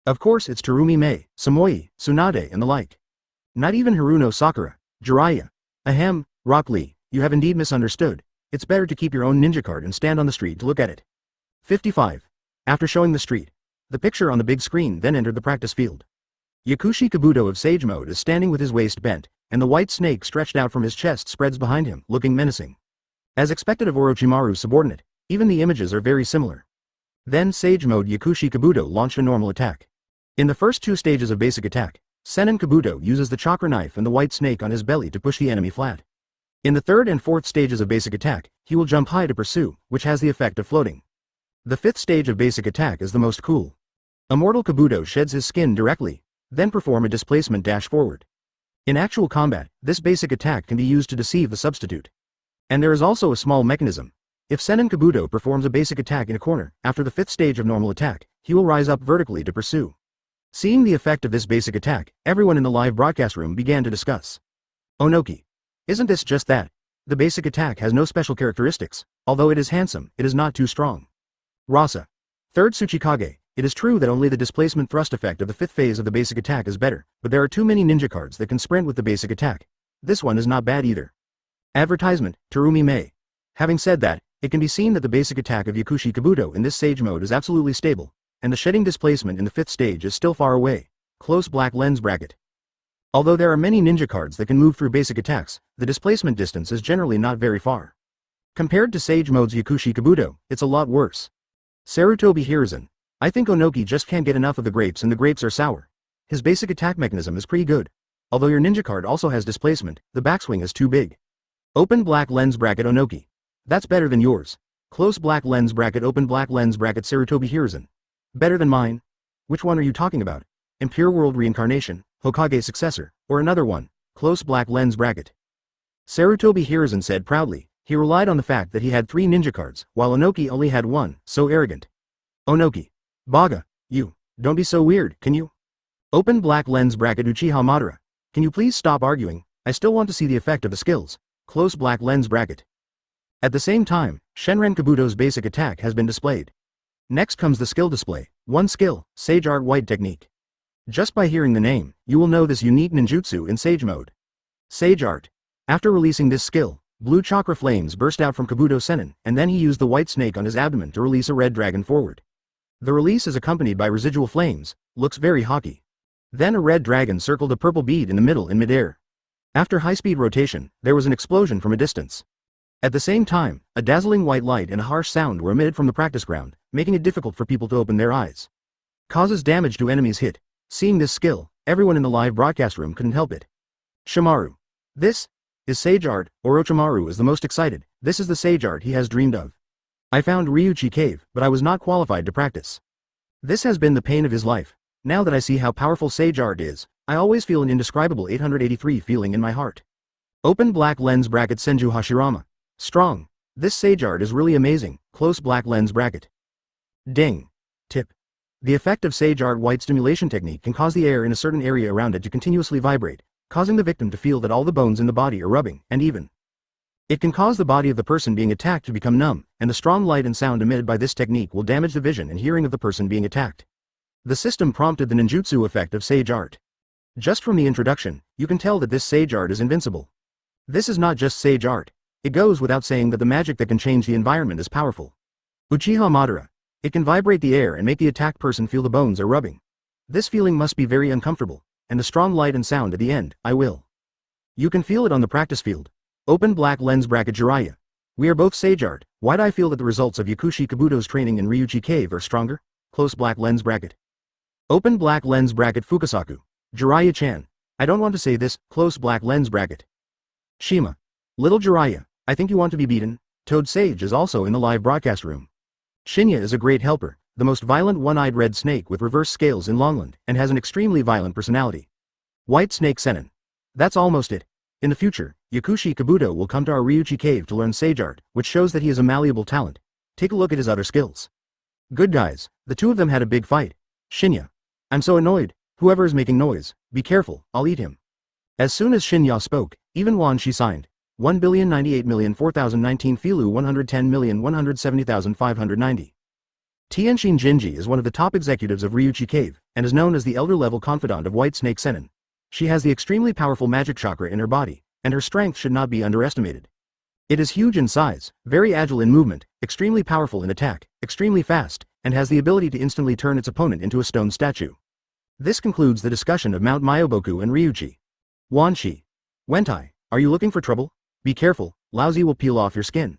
Of course it's Terumi Mei, Samoi, Tsunade and the like. Not even Haruno Sakura. Jiraiya. Ahem, Rock Lee, you have indeed misunderstood. It's better to keep your own ninja card and stand on the street to look at it. 55. After showing the street, the picture on the big screen then entered the practice field. Yakushi Kabuto of Sage Mode is standing with his waist bent, and the white snake stretched out from his chest spreads behind him, looking menacing. As expected of Orochimaru's subordinate, even the images are very similar. Then Sage Mode Yakushi Kabuto launched a normal attack. In the first two stages of basic attack, Senin Kabuto uses the chakra knife and the white snake on his belly to push the enemy flat. In the third and fourth stages of basic attack, he will jump high to pursue, which has the effect of floating. The fifth stage of basic attack is the most cool. Immortal Kabuto sheds his skin directly, then perform a displacement dash forward. In actual combat, this basic attack can be used to deceive the substitute. And there is also a small mechanism. If Senin Kabuto performs a basic attack in a corner, after the fifth stage of normal attack, he will rise up vertically to pursue. Seeing the effect of this basic attack, everyone in the live broadcast room began to discuss. Onoki. Isn't this just that? The basic attack has no special characteristics. Although it is handsome, it is not too strong. Rasa. Third Tsuchikage. It is true that only the displacement thrust effect of the fifth phase of the basic attack is better, but there are too many ninja cards that can sprint with the basic attack. This one is not bad either. Advertisement, Terumi Mei. Having said that, it can be seen that the basic attack of Yakushi Kabuto in this Sage Mode is absolutely stable, and the shedding displacement in the fifth stage is still far away. Close black lens bracket. Although there are many ninja cards that can move through basic attacks, the displacement distance is generally not very far. Compared to Sage Mode's Yakushi Kabuto, it's a lot worse. Sarutobi Hiruzen. I think Onoki just can't get enough of the grapes and the grapes are sour. His basic attack mechanism is pretty good. Although your ninja card also has displacement, the backswing is too big. Open black lens bracket Onoki. That's better than yours. Close black lens bracket open black lens bracket Sarutobi Hiruzen. Better than mine? Which one are you talking about? Impure World Reincarnation, Hokage successor, or another one? Close black lens bracket. Sarutobi Hiruzen said proudly. He relied on the fact that he had 3 ninja cards, while Onoki only had 1, so arrogant. Onoki. Baga, you, don't be so weird, can you? Open black lens bracket Uchiha Madara. Can you please stop arguing? I still want to see the effect of the skills. Close black lens bracket. At the same time, Shenren Kabuto's basic attack has been displayed. Next comes the skill display. 1 skill, Sage Art White Technique. Just by hearing the name, you will know this unique ninjutsu in Sage Mode. Sage Art. After releasing this skill, blue chakra flames burst out from Kabuto Senin, and then he used the white snake on his abdomen to release a red dragon forward. The release is accompanied by residual flames, looks very hockey. Then a red dragon circled a purple bead in the middle in midair. After high-speed rotation, there was an explosion from a distance. At the same time, a dazzling white light and a harsh sound were emitted from the practice ground, making it difficult for people to open their eyes. Causes damage to enemies hit. Seeing this skill, everyone in the live broadcast room couldn't help it. Shimaru. This is Sage Art. Orochimaru is the most excited. This is the Sage Art he has dreamed of. I found Ryuchi Cave, but I was not qualified to practice. This has been the pain of his life. Now that I see how powerful Sage Art is, I always feel an indescribable 883 feeling in my heart. Open black lens bracket Senju Hashirama. Strong. This Sage Art is really amazing. Close black lens bracket. Ding. Tip. The effect of Sage Art White stimulation technique can cause the air in a certain area around it to continuously vibrate, causing the victim to feel that all the bones in the body are rubbing, and even. It can cause the body of the person being attacked to become numb, and the strong light and sound emitted by this technique will damage the vision and hearing of the person being attacked. The system prompted the ninjutsu effect of Sage Art. Just from the introduction, you can tell that this Sage Art is invincible. This is not just Sage Art. It goes without saying that the magic that can change the environment is powerful. Uchiha Madara. It can vibrate the air and make the attacked person feel the bones are rubbing. This feeling must be very uncomfortable, and the strong light and sound at the end, I will. You can feel it on the practice field. Open black lens bracket Jiraiya. We are both sage art, why'd I feel that the results of Yakushi Kabuto's training in Ryuchi Cave are stronger? Close black lens bracket. Open black lens bracket Fukasaku. Jiraiya-chan. I don't want to say this, close black lens bracket. Shima. Little Jiraiya, I think you want to be beaten. Toad Sage is also in the live broadcast room. Shinya is a great helper, the most violent one-eyed red snake with reverse scales in Longland, and has an extremely violent personality. White Snake Sennin. That's almost it. In the future, Yakushi Kabuto will come to our Ryuchi Cave to learn Sage Art, which shows that he is a malleable talent. Take a look at his other skills. Good guys, the two of them had a big fight. Shinya. I'm so annoyed, whoever is making noise, be careful, I'll eat him. As soon as Shinya spoke, even Wan Shi signed. 1,098,004,019 Filu 110,170,590. Tianxin Jinji is one of the top executives of Ryuchi Cave, and is known as the elder-level confidant of White Snake Sennin. She has the extremely powerful magic chakra in her body, and her strength should not be underestimated. It is huge in size, very agile in movement, extremely powerful in attack, extremely fast, and has the ability to instantly turn its opponent into a stone statue. This concludes the discussion of Mount Myoboku and Ryuchi. Wan Shi. Wentai, are you looking for trouble? Be careful, Laozi will peel off your skin.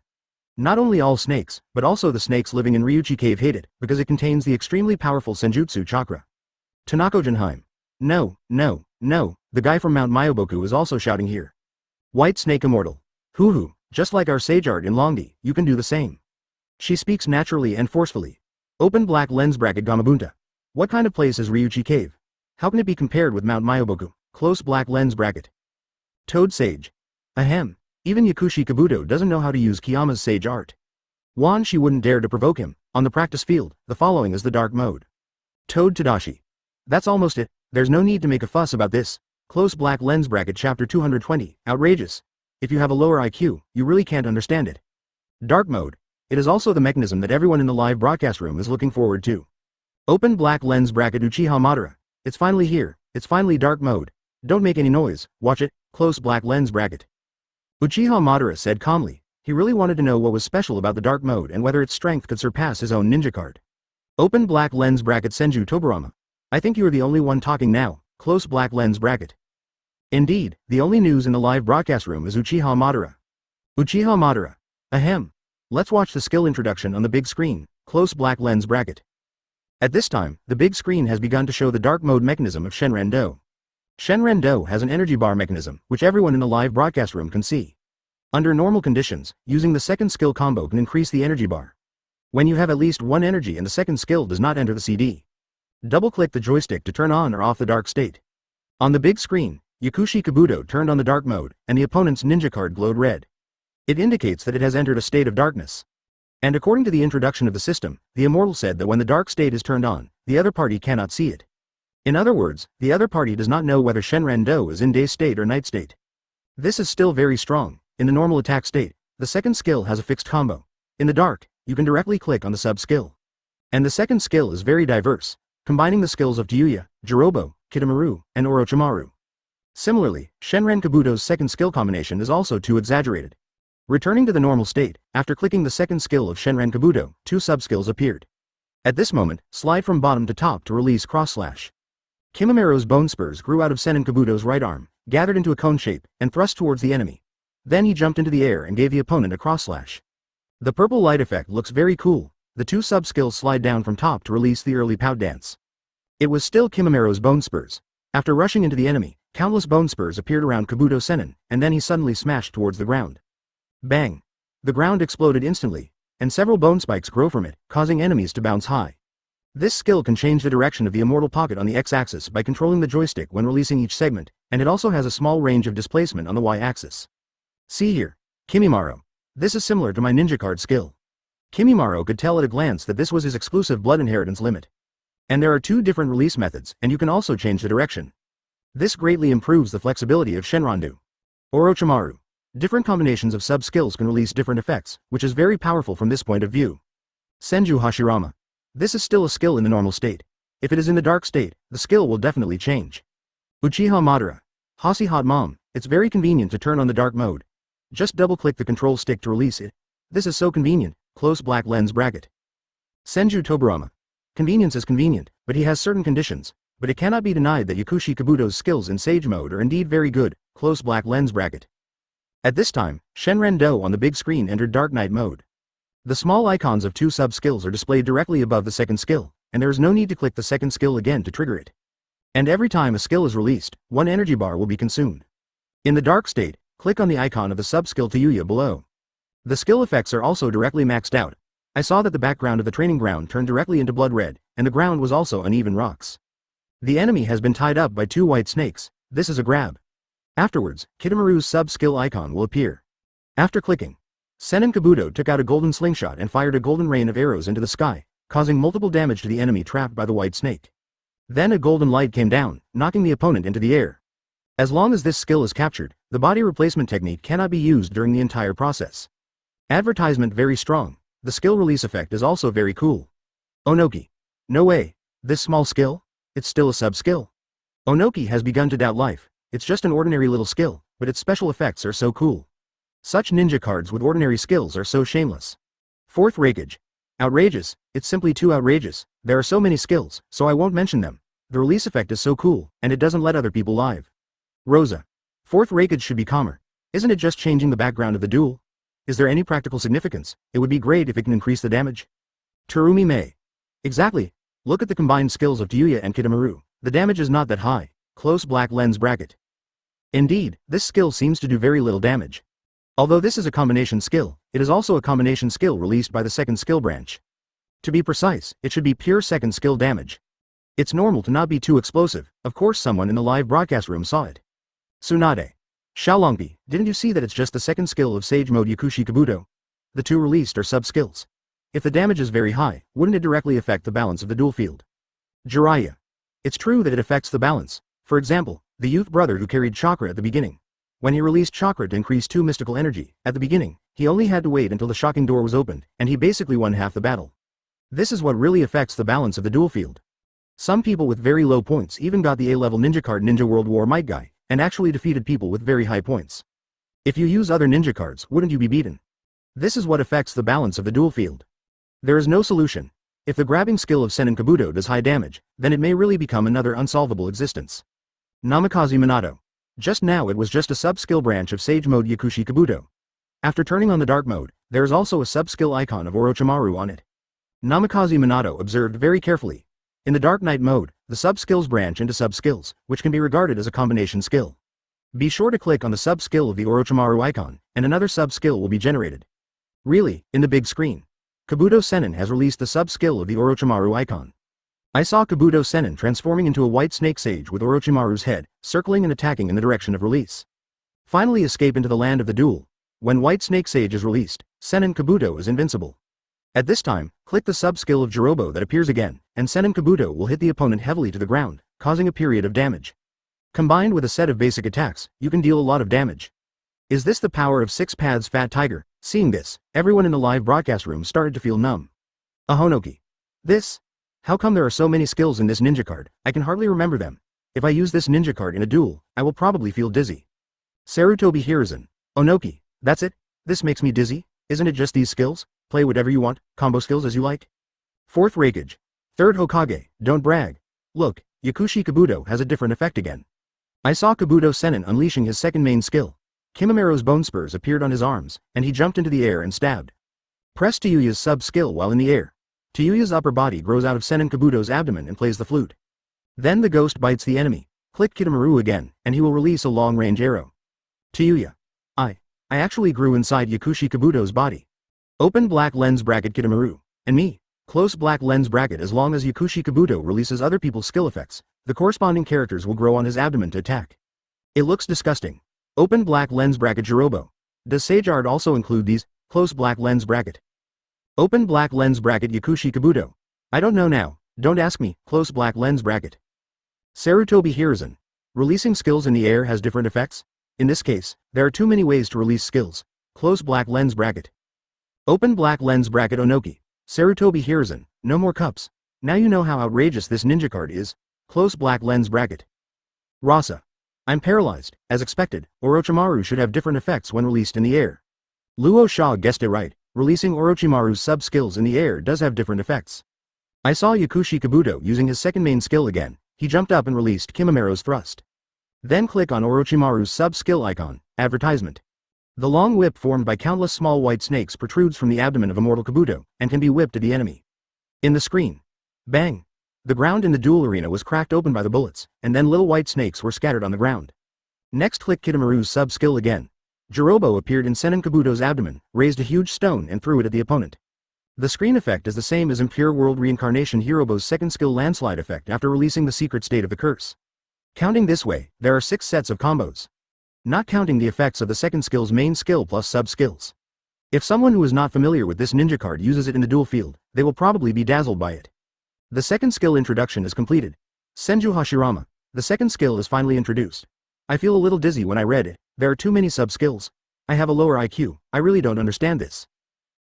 Not only all snakes, but also the snakes living in Ryuchi Cave hate it, because it contains the extremely powerful Senjutsu chakra. Tanako Jinheim. No, the guy from Mount Myoboku is also shouting here. White Snake Immortal. Hoo, just like our sage art in Longdi, you can do the same. She speaks naturally and forcefully. Open black lens bracket Gamabunta. What kind of place is Ryuchi Cave? How can it be compared with Mount Myoboku? Close black lens bracket. Toad Sage. Ahem. Even Yakushi Kabuto doesn't know how to use Kiyama's sage art. Wan Shi wouldn't dare to provoke him. On the practice field, the following is the dark mode. Toad Tadashi. That's almost it, there's no need to make a fuss about this. Close black lens bracket chapter 220, outrageous. If you have a lower IQ, you really can't understand it. Dark mode. It is also the mechanism that everyone in the live broadcast room is looking forward to. Open black lens bracket Uchiha Madara. It's finally here, it's finally dark mode. Don't make any noise, watch it, close black lens bracket. Uchiha Madara said calmly, he really wanted to know what was special about the dark mode and whether its strength could surpass his own ninja card. Open black lens bracket Senju Tobarama. I think you are the only one talking now, close black lens bracket. Indeed, the only news in the live broadcast room is Uchiha Madara. Uchiha Madara. Ahem. Let's watch the skill introduction on the big screen, close black lens bracket. At this time, the big screen has begun to show the dark mode mechanism of Shenren-do. Shenren-do has an energy bar mechanism, which everyone in the live broadcast room can see. Under normal conditions, using the second skill combo can increase the energy bar. When you have at least one energy and the second skill does not enter the CD. Double-click the joystick to turn on or off the dark state. On the big screen, Yakushi Kabuto turned on the dark mode, and the opponent's ninja card glowed red. It indicates that it has entered a state of darkness. And according to the introduction of the system, the Immortal said that when the dark state is turned on, the other party cannot see it. In other words, the other party does not know whether Shenren-do is in day state or night state. This is still very strong. In the normal attack state, the second skill has a fixed combo. In the dark, you can directly click on the sub-skill. And the second skill is very diverse, combining the skills of Gyuya, Jirobo, Kitamaru, and Orochimaru. Similarly, Shenren Kabuto's second skill combination is also too exaggerated. Returning to the normal state, after clicking the second skill of Shenren Kabuto, two sub-skills appeared. At this moment, slide from bottom to top to release cross-slash. Kimamero's bone spurs grew out of Sennin Kabuto's right arm, gathered into a cone shape, and thrust towards the enemy. Then he jumped into the air and gave the opponent a cross-slash. The purple light effect looks very cool. The two sub-skills slide down from top to release the early pout dance. It was still Kimamero's bone spurs. After rushing into the enemy, countless bone spurs appeared around Kabuto Sennin, and then he suddenly smashed towards the ground. Bang! The ground exploded instantly, and several bone spikes grow from it, causing enemies to bounce high. This skill can change the direction of the immortal pocket on the x-axis by controlling the joystick when releasing each segment, and it also has a small range of displacement on the y-axis. See here. Kimimaro. This is similar to my ninja card skill. Kimimaro could tell at a glance that this was his exclusive blood inheritance limit. And there are two different release methods, and you can also change the direction. This greatly improves the flexibility of Shenron-do. Orochimaru. Different combinations of sub-skills can release different effects, which is very powerful from this point of view. Senju Hashirama. This is still a skill in the normal state. If it is in the dark state, the skill will definitely change. Uchiha Madara. Hasi Hot Mom, it's very convenient to turn on the dark mode. Just double-click the control stick to release it. This is so convenient, close black lens bracket. Senju Tobarama. Convenience is convenient, but he has certain conditions. but it cannot be denied that Yakushi Kabuto's skills in Sage Mode are indeed very good, close black lens bracket. At this time, Shenren-do on the big screen entered Dark Knight mode. The small icons of 2 sub-skills are displayed directly above the second skill, and there is no need to click the second skill again to trigger it. And every time a skill is released, 1 energy bar will be consumed. In the dark state, click on the icon of the sub-skill Tayuya below. The skill effects are also directly maxed out. I saw that the background of the training ground turned directly into blood red, and the ground was also uneven rocks. The enemy has been tied up by 2 white snakes. This is a grab. Afterwards, Kitamaru's sub-skill icon will appear. After clicking, Sennin Kabuto took out a golden slingshot and fired a golden rain of arrows into the sky, causing multiple damage to the enemy trapped by the white snake. Then a golden light came down, knocking the opponent into the air. As long as this skill is captured, the body replacement technique cannot be used during the entire process. Advertisement very strong. The skill release effect is also very cool. Onoki. No way. This small skill? It's still a sub-skill. Onoki has begun to doubt life. It's just an ordinary little skill, but its special effects are so cool. Such ninja cards with ordinary skills are so shameless. Fourth Raikage. Outrageous. It's simply too outrageous. There are so many skills, so I won't mention them. The release effect is so cool, and it doesn't let other people live. Rosa. Fourth Raikage should be calmer. Isn't it just changing the background of the duel? Is there any practical significance? It would be great if it can increase the damage. Terumi Mei. Exactly. Look at the combined skills of Tayuya and Kitamaru. The damage is not that high. Close black lens bracket. Indeed, this skill seems to do very little damage. Although this is a combination skill, it is also a combination skill released by the second skill branch. To be precise, it should be pure second skill damage. It's normal to not be too explosive. Of course someone in the live broadcast room saw it. Tsunade. Xiaolongbi, didn't you see that it's just the second skill of Sage Mode Yakushi Kabuto? The 2 released are sub-skills. If the damage is very high, wouldn't it directly affect the balance of the duel field? Jiraiya. It's true that it affects the balance. For example, the youth brother who carried chakra at the beginning. When he released chakra to increase 2 mystical energy, at the beginning, he only had to wait until the shocking door was opened, and he basically won half the battle. This is what really affects the balance of the duel field. Some people with very low points even got the A-level ninja card Ninja World War Might Guy, and actually defeated people with very high points. If you use other ninja cards, wouldn't you be beaten? This is what affects the balance of the duel field. There is no solution. If the grabbing skill of Sennin Kabuto does high damage, then it may really become another unsolvable existence. Namikaze Minato. Just now it was just a sub-skill branch of Sage Mode Yakushi Kabuto. After turning on the dark mode, there is also a sub-skill icon of Orochimaru on it. Namikaze Minato observed very carefully. In the Dark Knight mode, the sub-skills branch into sub-skills, which can be regarded as a combination skill. Be sure to click on the sub-skill of the Orochimaru icon, and another sub-skill will be generated. Really, in the big screen. Kabuto Sennin has released the sub-skill of the Orochimaru icon. I saw Kabuto Sennin transforming into a white snake sage with Orochimaru's head, circling and attacking in the direction of release. Finally escape into the land of the duel. When white snake sage is released, Sennin Kabuto is invincible. At this time, click the sub-skill of Jirobo that appears again, and Sennin Kabuto will hit the opponent heavily to the ground, causing a period of damage. Combined with a set of basic attacks, you can deal a lot of damage. Is this the power of Six Paths Fat Tiger? Seeing this, everyone in the live broadcast room started to feel numb. Ahonoki. This? How come there are so many skills in this ninja card? I can hardly remember them. If I use this ninja card in a duel, I will probably feel dizzy. Sarutobi Hiruzen. Onoki. That's it? This makes me dizzy? Isn't it just these skills? Play whatever you want, combo skills as you like. Fourth Raikage. Third Hokage, don't brag. Look, Yakushi Kabuto has a different effect again. I saw Kabuto Sennin unleashing his second main skill. Kimamero's bone spurs appeared on his arms, and he jumped into the air and stabbed. Press Tayuya's sub-skill while in the air. Tayuya's upper body grows out of Sennin Kabuto's abdomen and plays the flute. Then the ghost bites the enemy. Click Kitamaru again, and he will release a long-range arrow. Tayuya. I actually grew inside Yakushi Kabuto's body. Open black lens bracket Kitamaru. And me. Close black lens bracket. As long as Yakushi Kabuto releases other people's skill effects, the corresponding characters will grow on his abdomen to attack. It looks disgusting. Open black lens bracket Jirobo. Does Sage Art also include these? Close black lens bracket. Open black lens bracket Yakushi Kabuto. I don't know now, don't ask me. Close black lens bracket. Sarutobi Hiruzen. Releasing skills in the air has different effects? In this case, there are too many ways to release skills. Close black lens bracket. Open black lens bracket Onoki. Sarutobi Hiruzen. No more cups. Now you know how outrageous this ninja card is. Close black lens bracket. Rasa. I'm paralyzed. As expected, Orochimaru should have different effects when released in the air. Luo Sha guessed it right. Releasing Orochimaru's sub-skills in the air does have different effects. I saw Yakushi Kabuto using his second main skill again, he jumped up and released Kimamero's thrust. Then click on Orochimaru's sub-skill icon, advertisement. The long whip formed by countless small white snakes protrudes from the abdomen of Immortal Kabuto, and can be whipped at the enemy. In the screen. Bang! The ground in the duel arena was cracked open by the bullets, and then little white snakes were scattered on the ground. Next click Kitamura's sub-skill again. Jirobo appeared in Senin Kabuto's abdomen, raised a huge stone and threw it at the opponent. The screen effect is the same as in Pure World Reincarnation Hirobo's second skill landslide effect after releasing the secret state of the curse. Counting this way, there are 6 sets of combos. Not counting the effects of the second skill's main skill plus sub-skills. If someone who is not familiar with this ninja card uses it in the duel field, they will probably be dazzled by it. The second skill introduction is completed. Senju Hashirama. The second skill is finally introduced. I feel a little dizzy when I read it, there are too many sub-skills. I have a lower IQ, I really don't understand this.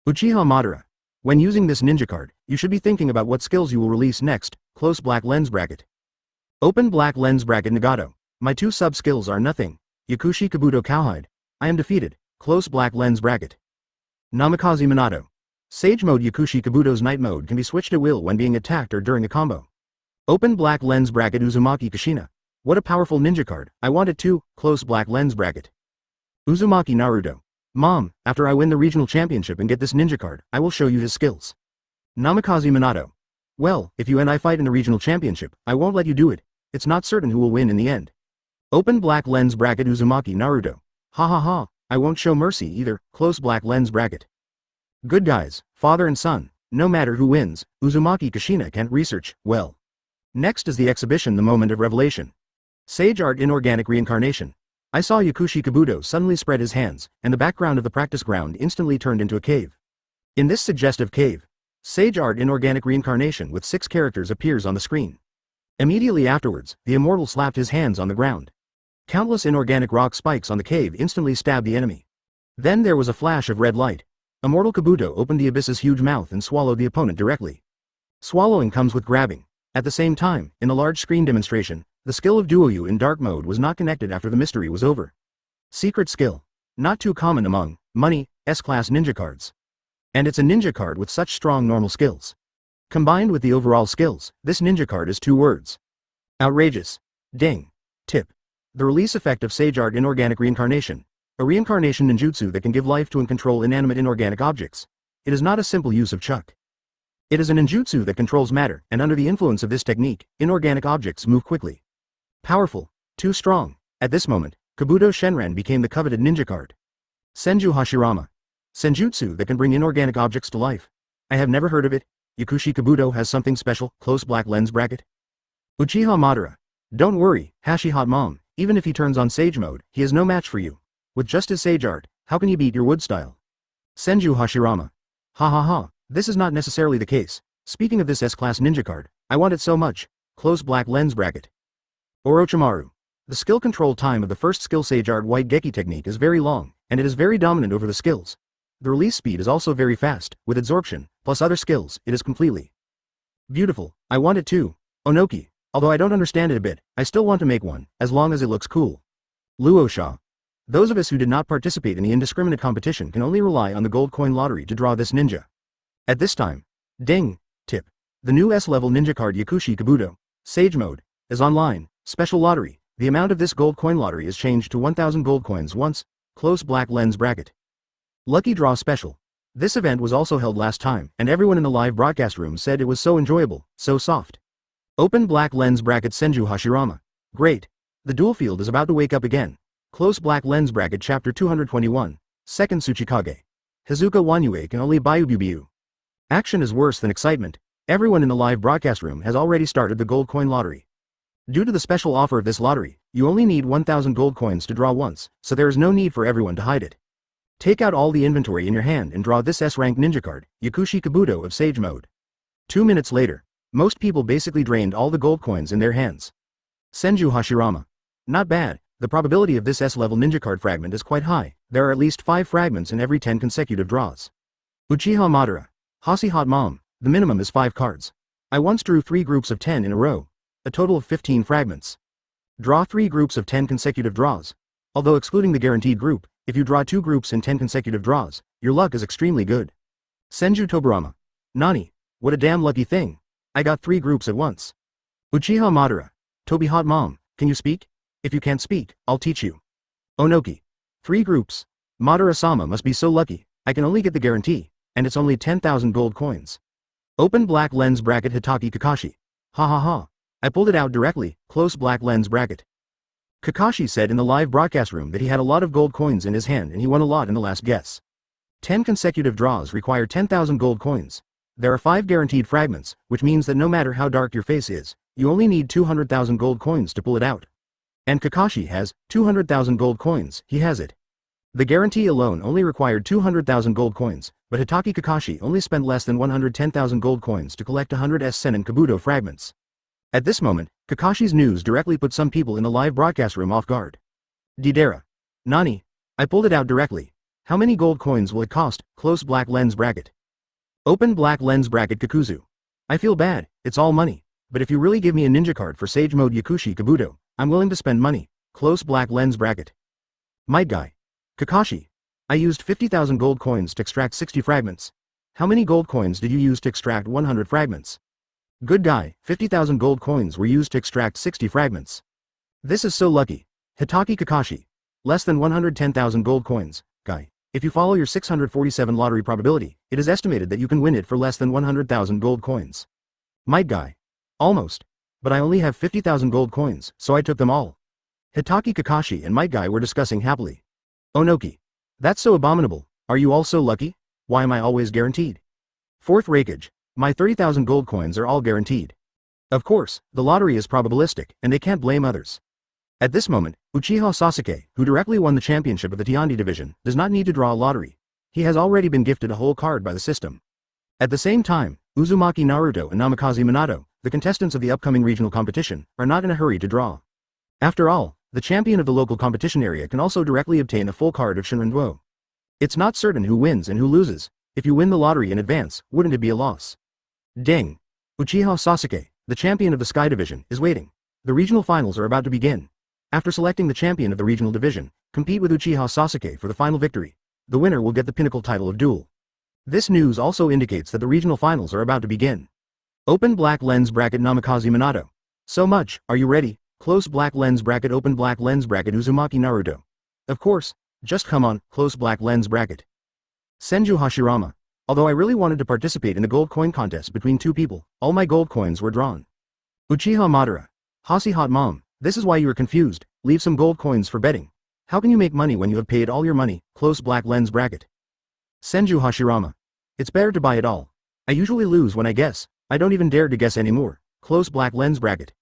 Uchiha Madara. When using this ninja card, you should be thinking about what skills you will release next, close black lens bracket. Open black lens bracket Nagato. My 2 sub-skills are nothing. Yakushi Kabuto Cowhide. I am defeated, close black lens bracket. Namikaze Minato. Sage mode Yakushi Kabuto's night mode can be switched at will when being attacked or during a combo. Open black lens bracket Uzumaki Kushina. What a powerful ninja card, I want it too, close black lens bracket. Uzumaki Naruto. Mom, after I win the regional championship and get this ninja card, I will show you his skills. Namikaze Minato. Well, if you and I fight in the regional championship, I won't let you do it. It's not certain who will win in the end. Open black lens bracket Uzumaki Naruto. Ha ha ha, I won't show mercy either, close black lens bracket. Good guys, father and son, no matter who wins, Uzumaki Kushina can't research, well. Next is the exhibition, the moment of revelation. Sage Art Inorganic Reincarnation. I saw Yakushi Kabuto suddenly spread his hands, and the background of the practice ground instantly turned into a cave. In this suggestive cave, Sage Art Inorganic Reincarnation with 6 characters appears on the screen. Immediately afterwards, the immortal slapped his hands on the ground. Countless inorganic rock spikes on the cave instantly stabbed the enemy. Then there was a flash of red light. Immortal Kabuto opened the abyss's huge mouth and swallowed the opponent directly. Swallowing comes with grabbing. At the same time, in the large screen demonstration, the skill of Duoyu in dark mode was not connected after the mystery was over. Secret skill. Not too common among money S-class ninja cards. And it's a ninja card with such strong normal skills. Combined with the overall skills, this ninja card is 2 words. Outrageous. Ding. Tip. The release effect of Sage Art Inorganic Reincarnation. A reincarnation ninjutsu that can give life to and control inanimate inorganic objects. It is not a simple use of chuck. It is a ninjutsu that controls matter, and under the influence of this technique, inorganic objects move quickly. Powerful. Too strong. At this moment, Kabuto Shenran became the coveted ninja card. Senju Hashirama. Senjutsu that can bring inorganic objects to life. I have never heard of it. Yakushi Kabuto has something special, close black lens bracket. Uchiha Madara. Don't worry, Hashi Hot Mom, even if he turns on Sage mode, he is no match for you. With just his Sage Art, how can you beat your wood style? Senju Hashirama. Ha ha ha, this is not necessarily the case. Speaking of this S-class ninja card, I want it so much, close black lens bracket. Orochimaru. The skill control time of the first skill Sage Art White Geki technique is very long, and it is very dominant over the skills. The release speed is also very fast, with absorption, plus other skills, it is completely beautiful. I want it too. Onoki. Although I don't understand it a bit, I still want to make one, as long as it looks cool. Luosha. Those of us who did not participate in the indiscriminate competition can only rely on the gold coin lottery to draw this ninja. At this time. Ding. Tip. The new S-level ninja card Yakushi Kabuto, Sage mode, is online, special lottery. The amount of this gold coin lottery is changed to 1000 gold coins once, close black lens bracket. Lucky draw special. This event was also held last time, and everyone in the live broadcast room said it was so enjoyable, so soft. Open black lens bracket Senju Hashirama. Great. The duel field is about to wake up again. Close black lens bracket chapter 221, second Tsuchikage. Hazuka Wanyue can only Byububiu. Action is worse than excitement. Everyone in the live broadcast room has already started the gold coin lottery. Due to the special offer of this lottery, you only need 1000 gold coins to draw once, so there is no need for everyone to hide it. Take out all the inventory in your hand and draw this S-rank ninja card, Yakushi Kabuto of Sage mode. 2 minutes later, most people basically drained all the gold coins in their hands. Senju Hashirama. Not bad, the probability of this S-level ninja card fragment is quite high, there are at least 5 fragments in every 10 consecutive draws. Uchiha Madara. Hashi Hot Mom, the minimum is 5 cards. I once drew 3 groups of 10 in a row, a total of 15 fragments. Draw 3 groups of 10 consecutive draws. Although excluding the guaranteed group, if you draw 2 groups in 10 consecutive draws, your luck is extremely good. Senju Toburama. Nani, what a damn lucky thing. I got 3 groups at once. Uchiha Madara. Toby Hot Mom, can you speak? If you can't speak, I'll teach you. Onoki. 3 groups. Madara-sama must be so lucky, I can only get the guarantee, and it's only 10,000 gold coins. Open black lens bracket Hatake Kakashi. Ha ha ha. I pulled it out directly, close black lens bracket. Kakashi said in the live broadcast room that he had a lot of gold coins in his hand and he won a lot in the last guess. 10 consecutive draws require 10,000 gold coins. There are 5 guaranteed fragments, which means that no matter how dark your face is, you only need 200,000 gold coins to pull it out. And Kakashi has 200,000 gold coins, he has it. The guarantee alone only required 200,000 gold coins, but Hatake Kakashi only spent less than 110,000 gold coins to collect 100 Senin Kabuto fragments. At this moment, Kakashi's news directly put some people in the live broadcast room off guard. Didera. Nani? I pulled it out directly. How many gold coins will it cost? Close black lens bracket. Open black lens bracket Kakuzu. I feel bad, it's all money, but if you really give me a ninja card for Sage Mode Yakushi Kabuto, I'm willing to spend money. Close black lens bracket. Might Guy. Kakashi. I used 50,000 gold coins to extract 60 fragments. How many gold coins did you use to extract 100 fragments? Good guy, 50,000 gold coins were used to extract 60 fragments. This is so lucky. Hatake Kakashi. Less than 110,000 gold coins, guy. If you follow your 647 lottery probability, it is estimated that you can win it for less than 100,000 gold coins. Might Guy. Almost. But I only have 50,000 gold coins, so I took them all. Hatake Kakashi and Might Guy were discussing happily. Onoki. That's so abominable. Are you all so lucky? Why am I always guaranteed? Fourth Rakage. My 30,000 gold coins are all guaranteed. Of course, the lottery is probabilistic, and they can't blame others. At this moment, Uchiha Sasuke, who directly won the championship of the Tiandi division, does not need to draw a lottery. He has already been gifted a whole card by the system. At the same time, Uzumaki Naruto and Namikaze Minato, the contestants of the upcoming regional competition, are not in a hurry to draw. After all, the champion of the local competition area can also directly obtain a full card of Shinran-Duo. It's not certain who wins and who loses. If you win the lottery in advance, wouldn't it be a loss? Ding! Uchiha Sasuke, the champion of the Sky Division, is waiting. The regional finals are about to begin. After selecting the champion of the regional division, compete with Uchiha Sasuke for the final victory. The winner will get the pinnacle title of duel. This news also indicates that the regional finals are about to begin. Open black lens bracket Namikaze Minato. So much, are you ready? Close black lens bracket open black lens bracket Uzumaki Naruto. Of course, just come on, close black lens bracket. Senju Hashirama. Although I really wanted to participate in the gold coin contest between 2 people, all my gold coins were drawn. Uchiha Madara. Hasi Hot Mom, this is why you are confused, leave some gold coins for betting. How can you make money when you have paid all your money? Close black lens bracket. Senju Hashirama. It's better to buy it all. I usually lose when I guess, I don't even dare to guess anymore. Close black lens bracket.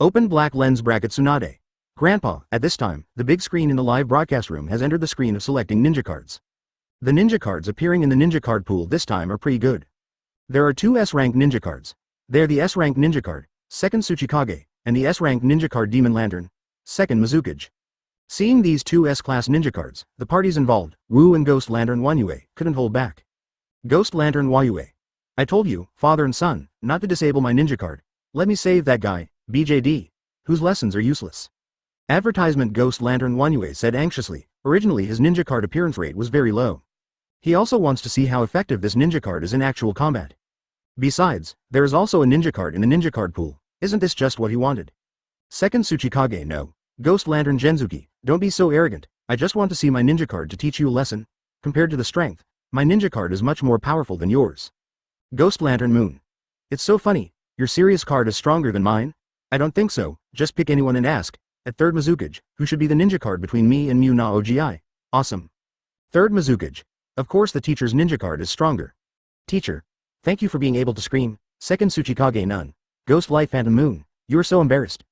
Open black lens bracket Tsunade. Grandpa, at this time, the big screen in the live broadcast room has entered the screen of selecting ninja cards. The ninja cards appearing in the ninja card pool this time are pretty good. There are 2 S-rank ninja cards. They are the S-rank ninja card, 2nd Tsuchikage, and the S-rank ninja card Demon Lantern, 2nd Mizukage. Seeing these 2 S-class ninja cards, the parties involved, Wu and Ghost Lantern Wanyue, couldn't hold back. Ghost Lantern Wanyue. I told you, father and son, not to disable my ninja card. Let me save that guy, BJD, whose lessons are useless. Advertisement Ghost Lantern Wanyue said anxiously. Originally his ninja card appearance rate was very low. He also wants to see how effective this ninja card is in actual combat. Besides, there is also a ninja card in the ninja card pool. Isn't this just what he wanted? 2nd Tsuchikage no. Ghost Lantern Genzuki, don't be so arrogant. I just want to see my ninja card to teach you a lesson. Compared to the strength, my ninja card is much more powerful than yours. Ghost Lantern Moon. It's so funny, your serious card is stronger than mine? I don't think so, just pick anyone and ask. At 3rd Mizukage, who should be the ninja card between me and Mu na Ogi? Awesome. 3rd Mizukage. Of course the teacher's ninja card is stronger. Teacher. Thank you for being able to scream. 2nd Tsuchikage none. Ghost Light Phantom Moon. You are so embarrassed.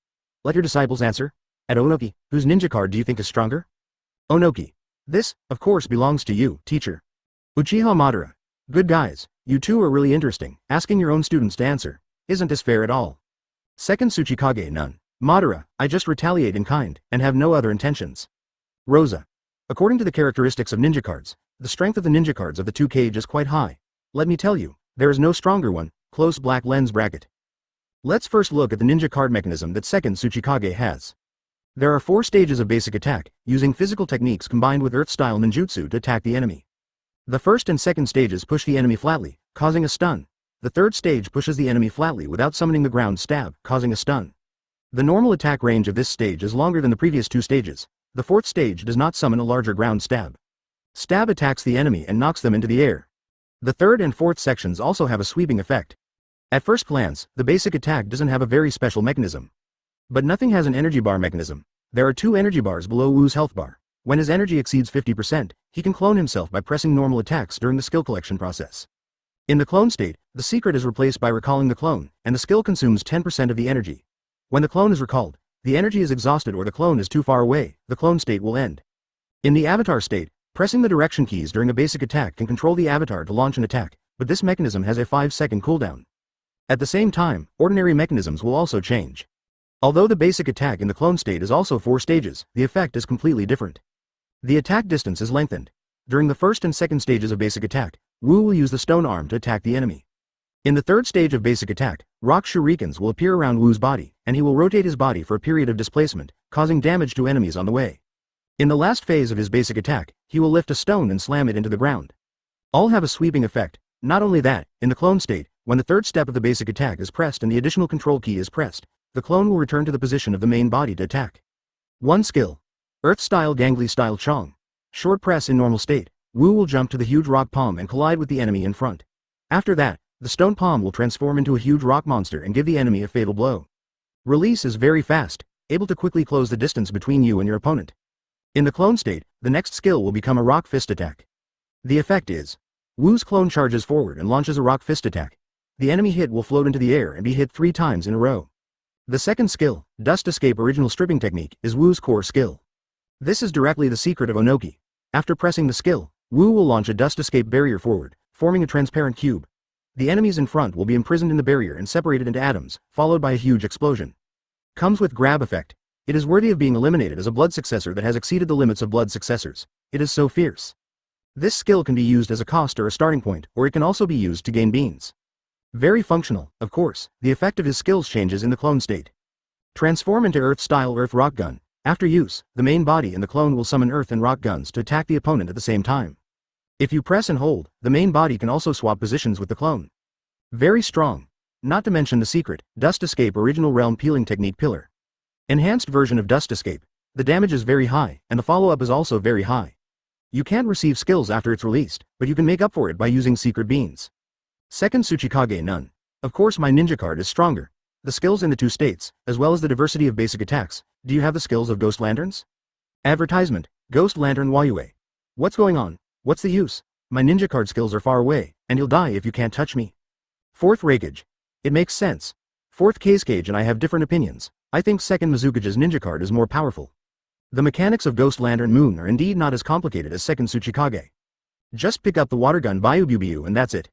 Let your disciples answer. At Onoki, whose ninja card do you think is stronger? Onoki. This, of course belongs to you, teacher. Uchiha Madara. Good guys, you two are really interesting, asking your own students to answer. Isn't this fair at all? 2nd Tsuchikage none. Madara, I just retaliate in kind, and have no other intentions. Rosa. According to the characteristics of ninja cards, the strength of the ninja cards of the 2 Cage is quite high. Let me tell you, there is no stronger one. Close black lens bracket. Let's first look at the ninja card mechanism that 2nd Tsuchikage has. There are 4 stages of basic attack, using physical techniques combined with earth-style ninjutsu to attack the enemy. The first and second stages push the enemy flatly, causing a stun. The third stage pushes the enemy flatly without summoning the ground stab, causing a stun. The normal attack range of this stage is longer than the previous two stages. The fourth stage does not summon a larger ground stab. Stab attacks the enemy and knocks them into the air. The third and fourth sections also have a sweeping effect. At first glance, the basic attack doesn't have a very special mechanism. But nothing has an energy bar mechanism. There are 2 energy bars below Wu's health bar. When his energy exceeds 50%, he can clone himself by pressing normal attacks during the skill collection process. In the clone state, the secret is replaced by recalling the clone, and the skill consumes 10% of the energy. When the clone is recalled, the energy is exhausted or the clone is too far away, the clone state will end. In the avatar state, pressing the direction keys during a basic attack can control the avatar to launch an attack, but this mechanism has a 5-second cooldown. At the same time, ordinary mechanisms will also change. Although the basic attack in the clone state is also 4 stages, the effect is completely different. The attack distance is lengthened. During the first and second stages of basic attack, Wu will use the stone arm to attack the enemy. In the third stage of basic attack, rock shurikens will appear around Wu's body, and he will rotate his body for a period of displacement, causing damage to enemies on the way. In the last phase of his basic attack, he will lift a stone and slam it into the ground. All have a sweeping effect. Not only that, in the clone state, when the third step of the basic attack is pressed and the additional control key is pressed, the clone will return to the position of the main body to attack. 1 skill. Earth-style Gangly-style Chong. Short press in normal state, Wu will jump to the huge rock palm and collide with the enemy in front. After that, the stone palm will transform into a huge rock monster and give the enemy a fatal blow. Release is very fast, able to quickly close the distance between you and your opponent. In the clone state, the next skill will become a rock fist attack. The effect is, Wu's clone charges forward and launches a rock fist attack. The enemy hit will float into the air and be hit 3 times in a row. The second skill, Dust Escape Original Stripping Technique, is Wu's core skill. This is directly the secret of Onoki. After pressing the skill, Wu will launch a dust escape barrier forward, forming a transparent cube. The enemies in front will be imprisoned in the barrier and separated into atoms, followed by a huge explosion. Comes with grab effect. It is worthy of being eliminated as a blood successor that has exceeded the limits of blood successors. It is so fierce. This skill can be used as a cost or a starting point, or it can also be used to gain beans. Very functional, of course. The effect of his skills changes in the clone state. Transform into Earth-style Earth Rock Gun. After use, the main body in the clone will summon Earth and Rock guns to attack the opponent at the same time. If you press and hold, the main body can also swap positions with the clone. Very strong. Not to mention the secret, Dust Escape Original Realm Peeling Technique Pillar. Enhanced version of Dust Escape. The damage is very high, and the follow-up is also very high. You can't receive skills after it's released, but you can make up for it by using secret beans. Second Tsuchikage None. Of course my ninja card is stronger. The skills in the 2 states, as well as the diversity of basic attacks. Do you have the skills of Ghost Lanterns? Advertisement, Ghost Lantern Wayue. What's going on? What's the use? My ninja card skills are far away, and you'll die if you can't touch me. Fourth Reikage. It makes sense. Fourth Kazekage and I have different opinions. I think second Mizukage's ninja card is more powerful. The mechanics of Ghost Lantern Moon are indeed not as complicated as second Tsuchikage. Just pick up the water gun Byububu and that's it.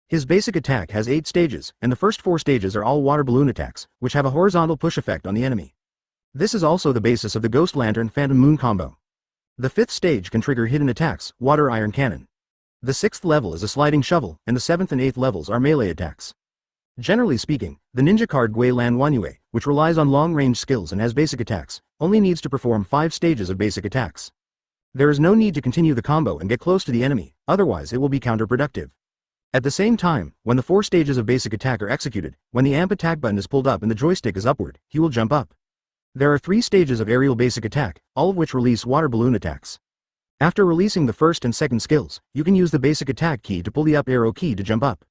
His basic attack has 8 stages, and the first 4 stages are all water balloon attacks, which have a horizontal push effect on the enemy. This is also the basis of the Ghost Lantern Phantom Moon combo. The 5th stage can trigger hidden attacks, Water Iron Cannon. The 6th level is a sliding shovel, and the 7th and 8th levels are melee attacks. Generally speaking, the ninja card Gui Lan Wanyue, which relies on long-range skills and has basic attacks, only needs to perform 5 stages of basic attacks. There is no need to continue the combo and get close to the enemy, otherwise it will be counterproductive. At the same time, when the 4 stages of basic attack are executed, when the AMP attack button is pulled up and the joystick is upward, he will jump up. There are 3 stages of aerial basic attack, all of which release water balloon attacks. After releasing the first and second skills, you can use the basic attack key to pull the up arrow key to jump up.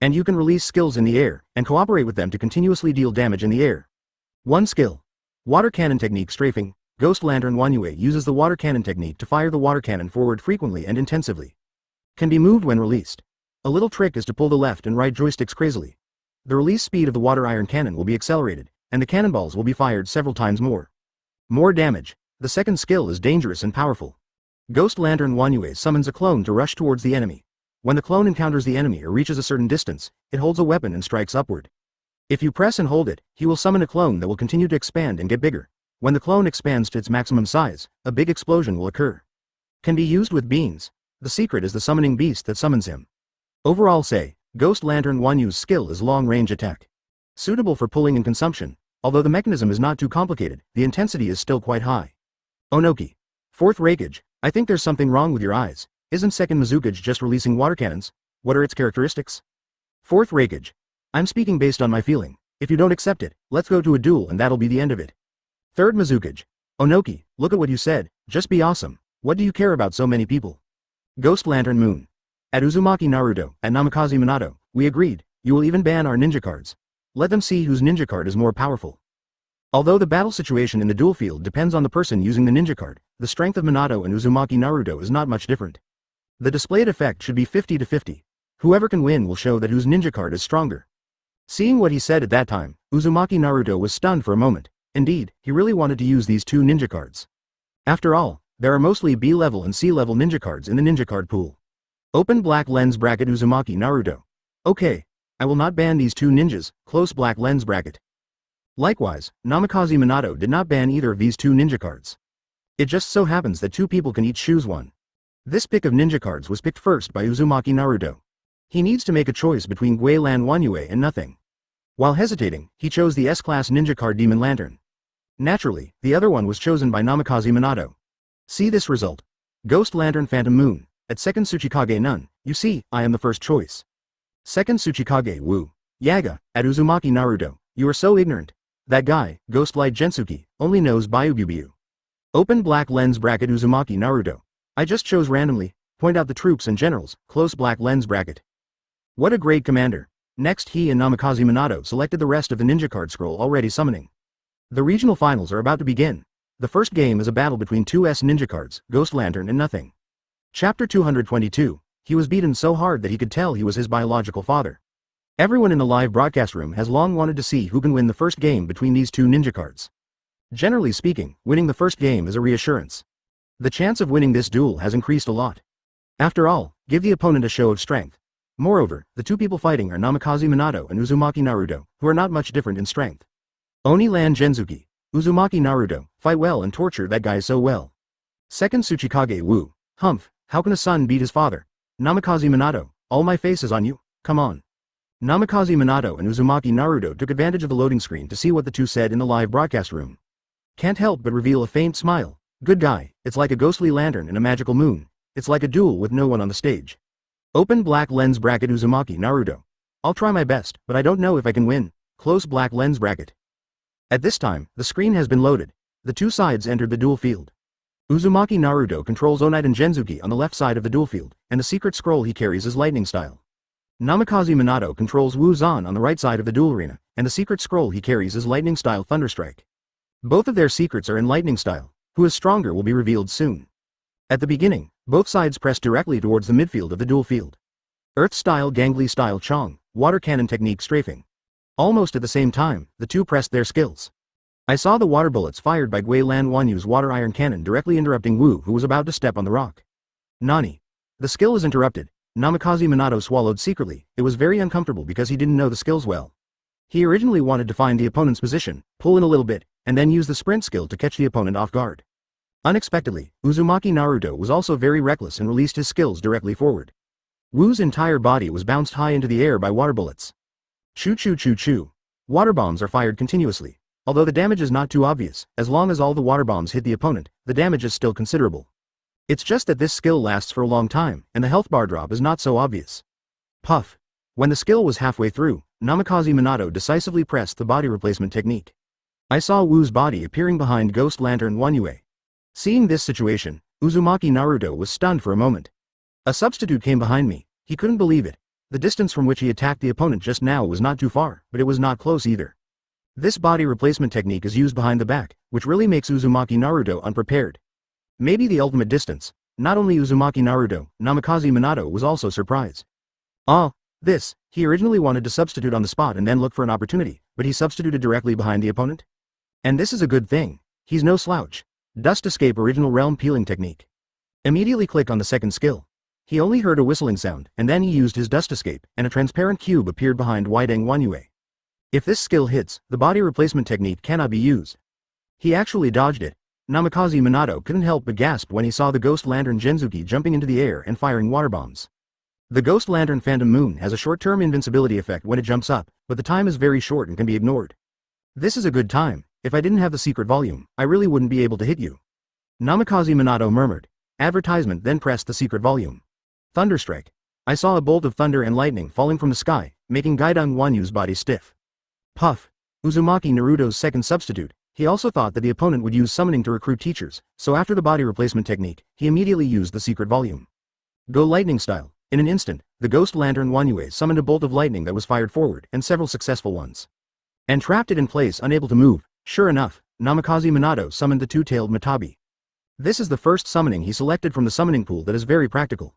And you can release skills in the air, and cooperate with them to continuously deal damage in the air. 1 skill. Water Cannon Technique Strafing. Ghost Lantern Wanyue uses the water cannon technique to fire the water cannon forward frequently and intensively. Can be moved when released. A little trick is to pull the left and right joysticks crazily. The release speed of the water iron cannon will be accelerated, and the cannonballs will be fired several times more. More damage. The second skill is dangerous and powerful. Ghost Lantern Wanyue summons a clone to rush towards the enemy. When the clone encounters the enemy or reaches a certain distance, it holds a weapon and strikes upward. If you press and hold it, he will summon a clone that will continue to expand and get bigger. When the clone expands to its maximum size, a big explosion will occur. Can be used with beans. The secret is the summoning beast that summons him. Overall say, Ghost Lantern Wanyue's skill is long-range attack. Suitable for pulling and consumption. Although the mechanism is not too complicated, the intensity is still quite high. Onoki. 4th Reikage. I think there's something wrong with your eyes. Isn't second Mizukage just releasing water cannons? What are its characteristics? 4th Reikage. I'm speaking based on my feeling. If you don't accept it, let's go to a duel and that'll be the end of it. Third Mizukage. Onoki, look at what you said, just be awesome. What do you care about so many people? Ghost Lantern Moon. At Uzumaki Naruto, at Namikaze Minato, we agreed, you will even ban our ninja cards. Let them see whose ninja card is more powerful. Although the battle situation in the duel field depends on the person using the ninja card, the strength of Minato and Uzumaki Naruto is not much different. The displayed effect should be 50 to 50. Whoever can win will show that whose ninja card is stronger. Seeing what he said at that time, Uzumaki Naruto was stunned for a moment. Indeed, he really wanted to use these two ninja cards. After all, there are mostly B-level and C-level ninja cards in the ninja card pool. Open black lens bracket Uzumaki Naruto. Okay. I will not ban these two ninjas, close black lens bracket. Likewise, Namikaze Minato did not ban either of these two ninja cards. It just so happens that two people can each choose one. This pick of ninja cards was picked first by Uzumaki Naruto. He needs to make a choice between Guilan Wanyue and nothing. While hesitating, he chose the S-class ninja card Demon Lantern. Naturally, the other one was chosen by Namikaze Minato. See this result. Ghost Lantern Phantom Moon. At second Tsuchikage Nun, you see, I am the first choice. Second Tsuchikage Wu. Yaga, at Uzumaki Naruto, you are so ignorant. That guy, Ghost Light Gensuki, only knows Byububu. Open black lens bracket Uzumaki Naruto. I just chose randomly, point out the troops and generals, close black lens bracket. What a great commander. Next he and Namikaze Minato selected the rest of the ninja card scroll already summoning. The regional finals are about to begin. The first game is a battle between two S ninja cards, Ghost Lantern and nothing. Chapter 222. He was beaten so hard that he could tell he was his biological father. Everyone in the live broadcast room has long wanted to see who can win the first game between these two ninja cards. Generally speaking, winning the first game is a reassurance. The chance of winning this duel has increased a lot. After all, give the opponent a show of strength. Moreover, the two people fighting are Namikaze Minato and Uzumaki Naruto, who are not much different in strength. Oni-lan Genzuki. Uzumaki Naruto, fight well and torture that guy so well. Second Tsuchikage Wu. Humph, how can a son beat his father? Namikaze Minato, all my face is on you, come on. Namikaze Minato and Uzumaki Naruto took advantage of the loading screen to see what the two said in the live broadcast room. Can't help but reveal a faint smile. Good guy, it's like a ghostly lantern and a magical moon. It's like a duel with no one on the stage. Open black lens bracket Uzumaki Naruto. I'll try my best, but I don't know if I can win. Close black lens bracket. At this time, the screen has been loaded. The two sides entered the duel field. Uzumaki Naruto controls Oniten Genzuki on the left side of the duel field, and the secret scroll he carries is lightning style. Namikaze Minato controls Wu Zan on the right side of the duel arena, and the secret scroll he carries is lightning style Thunderstrike. Both of their secrets are in lightning style. Who is stronger will be revealed soon. At the beginning, both sides press directly towards the midfield of the duel field. Earth style Gangly style Chong, water cannon technique strafing. Almost at the same time, the two pressed their skills. I saw the water bullets fired by Guilan Wanyu's water iron cannon directly interrupting Wu, who was about to step on the rock. Nani. The skill is interrupted. Namikaze Minato swallowed secretly. It was very uncomfortable because he didn't know the skills well. He originally wanted to find the opponent's position, pull in a little bit, and then use the sprint skill to catch the opponent off guard. Unexpectedly, Uzumaki Naruto was also very reckless and released his skills directly forward. Wu's entire body was bounced high into the air by water bullets. Choo choo choo choo. Water bombs are fired continuously. Although the damage is not too obvious, as long as all the water bombs hit the opponent, the damage is still considerable. It's just that this skill lasts for a long time, and the health bar drop is not so obvious. Puff. When the skill was halfway through, Namikaze Minato decisively pressed the body replacement technique. I saw Wu's body appearing behind Ghost Lantern Wanyue. Seeing this situation, Uzumaki Naruto was stunned for a moment. A substitute came behind me. He couldn't believe it. The distance from which he attacked the opponent just now was not too far, but it was not close either. This body replacement technique is used behind the back, which really makes Uzumaki Naruto unprepared. Maybe the ultimate distance. Not only Uzumaki Naruto, Namikaze Minato was also surprised. He originally wanted to substitute on the spot and then look for an opportunity, but he substituted directly behind the opponent? And this is a good thing. He's no slouch. Dust Escape Original Realm Peeling Technique. Immediately click on the second skill. He only heard a whistling sound, and then he used his Dust Escape, and a transparent cube appeared behind Wideng Wanyue. If this skill hits, the body replacement technique cannot be used. He actually dodged it. Namikaze Minato couldn't help but gasp when he saw the Ghost Lantern Genzuki jumping into the air and firing water bombs. The Ghost Lantern Phantom Moon has a short-term invincibility effect when it jumps up, but the time is very short and can be ignored. This is a good time. If I didn't have the secret volume, I really wouldn't be able to hit you. Namikaze Minato murmured. Advertisement then pressed the secret volume. Thunderstrike. I saw a bolt of thunder and lightning falling from the sky, making Guidong Wanyu's body stiff. Puff. Uzumaki Naruto's second substitute. He also thought that the opponent would use summoning to recruit teachers, so after the body replacement technique, he immediately used the secret volume. Go lightning style. In an instant, the ghost lantern Wanyue summoned a bolt of lightning that was fired forward, and several successful ones. And trapped it in place, unable to move. Sure enough, Namikaze Minato summoned the two-tailed Matabi. This is the first summoning he selected from the summoning pool that is very practical.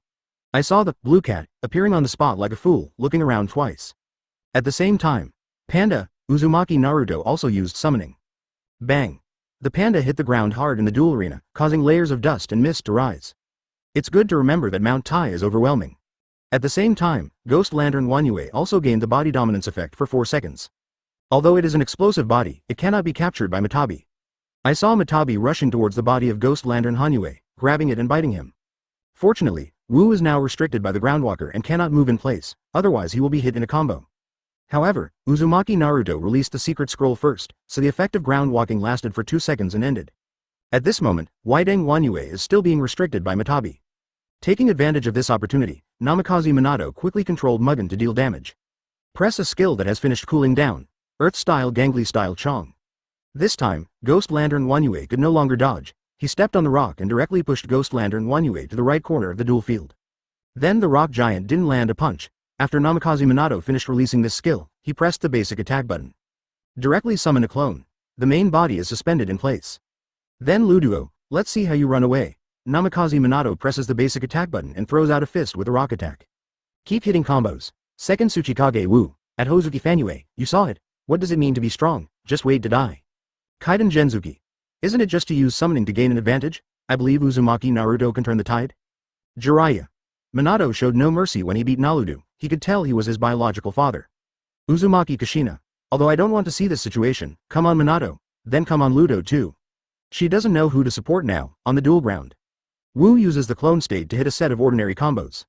I saw the blue cat appearing on the spot like a fool, looking around twice. At the same time, Panda, Uzumaki Naruto also used summoning. Bang! The panda hit the ground hard in the duel arena, causing layers of dust and mist to rise. It's good to remember that Mount Tai is overwhelming. At the same time, Ghost Lantern Wanyue also gained the body dominance effect for 4 seconds. Although it is an explosive body, it cannot be captured by Matabi. I saw Matabi rushing towards the body of Ghost Lantern Hanyue, grabbing it and biting him. Fortunately, Wu is now restricted by the groundwalker and cannot move in place, otherwise he will be hit in a combo. However, Uzumaki Naruto released the secret scroll first, so the effect of ground walking lasted for 2 seconds and ended. At this moment, Wideng Wanyue is still being restricted by Matabi. Taking advantage of this opportunity, Namikaze Minato quickly controlled Mugen to deal damage. Press a skill that has finished cooling down. Earth-style Gangly-style Chong. This time, Ghost Lantern Wanyue could no longer dodge. He stepped on the rock and directly pushed Ghost Lantern Wanyue to the right corner of the duel field. Then the rock giant didn't land a punch. After Namikaze Minato finished releasing this skill, he pressed the basic attack button. Directly summon a clone. The main body is suspended in place. Then Luduo, let's see how you run away. Namikaze Minato presses the basic attack button and throws out a fist with a rock attack. Keep hitting combos. Second Tsuchikage Wu, at Hozuki Fanyue, you saw it. What does it mean to be strong? Just wait to die. Kaiden Genzuki. Isn't it just to use summoning to gain an advantage? I believe Uzumaki Naruto can turn the tide. Jiraiya. Minato showed no mercy when he beat Naruto. He could tell he was his biological father. Uzumaki Kushina. Although I don't want to see this situation, come on Minato, then come on Ludo too. She doesn't know who to support now, on the duel ground. Wu uses the clone state to hit a set of ordinary combos.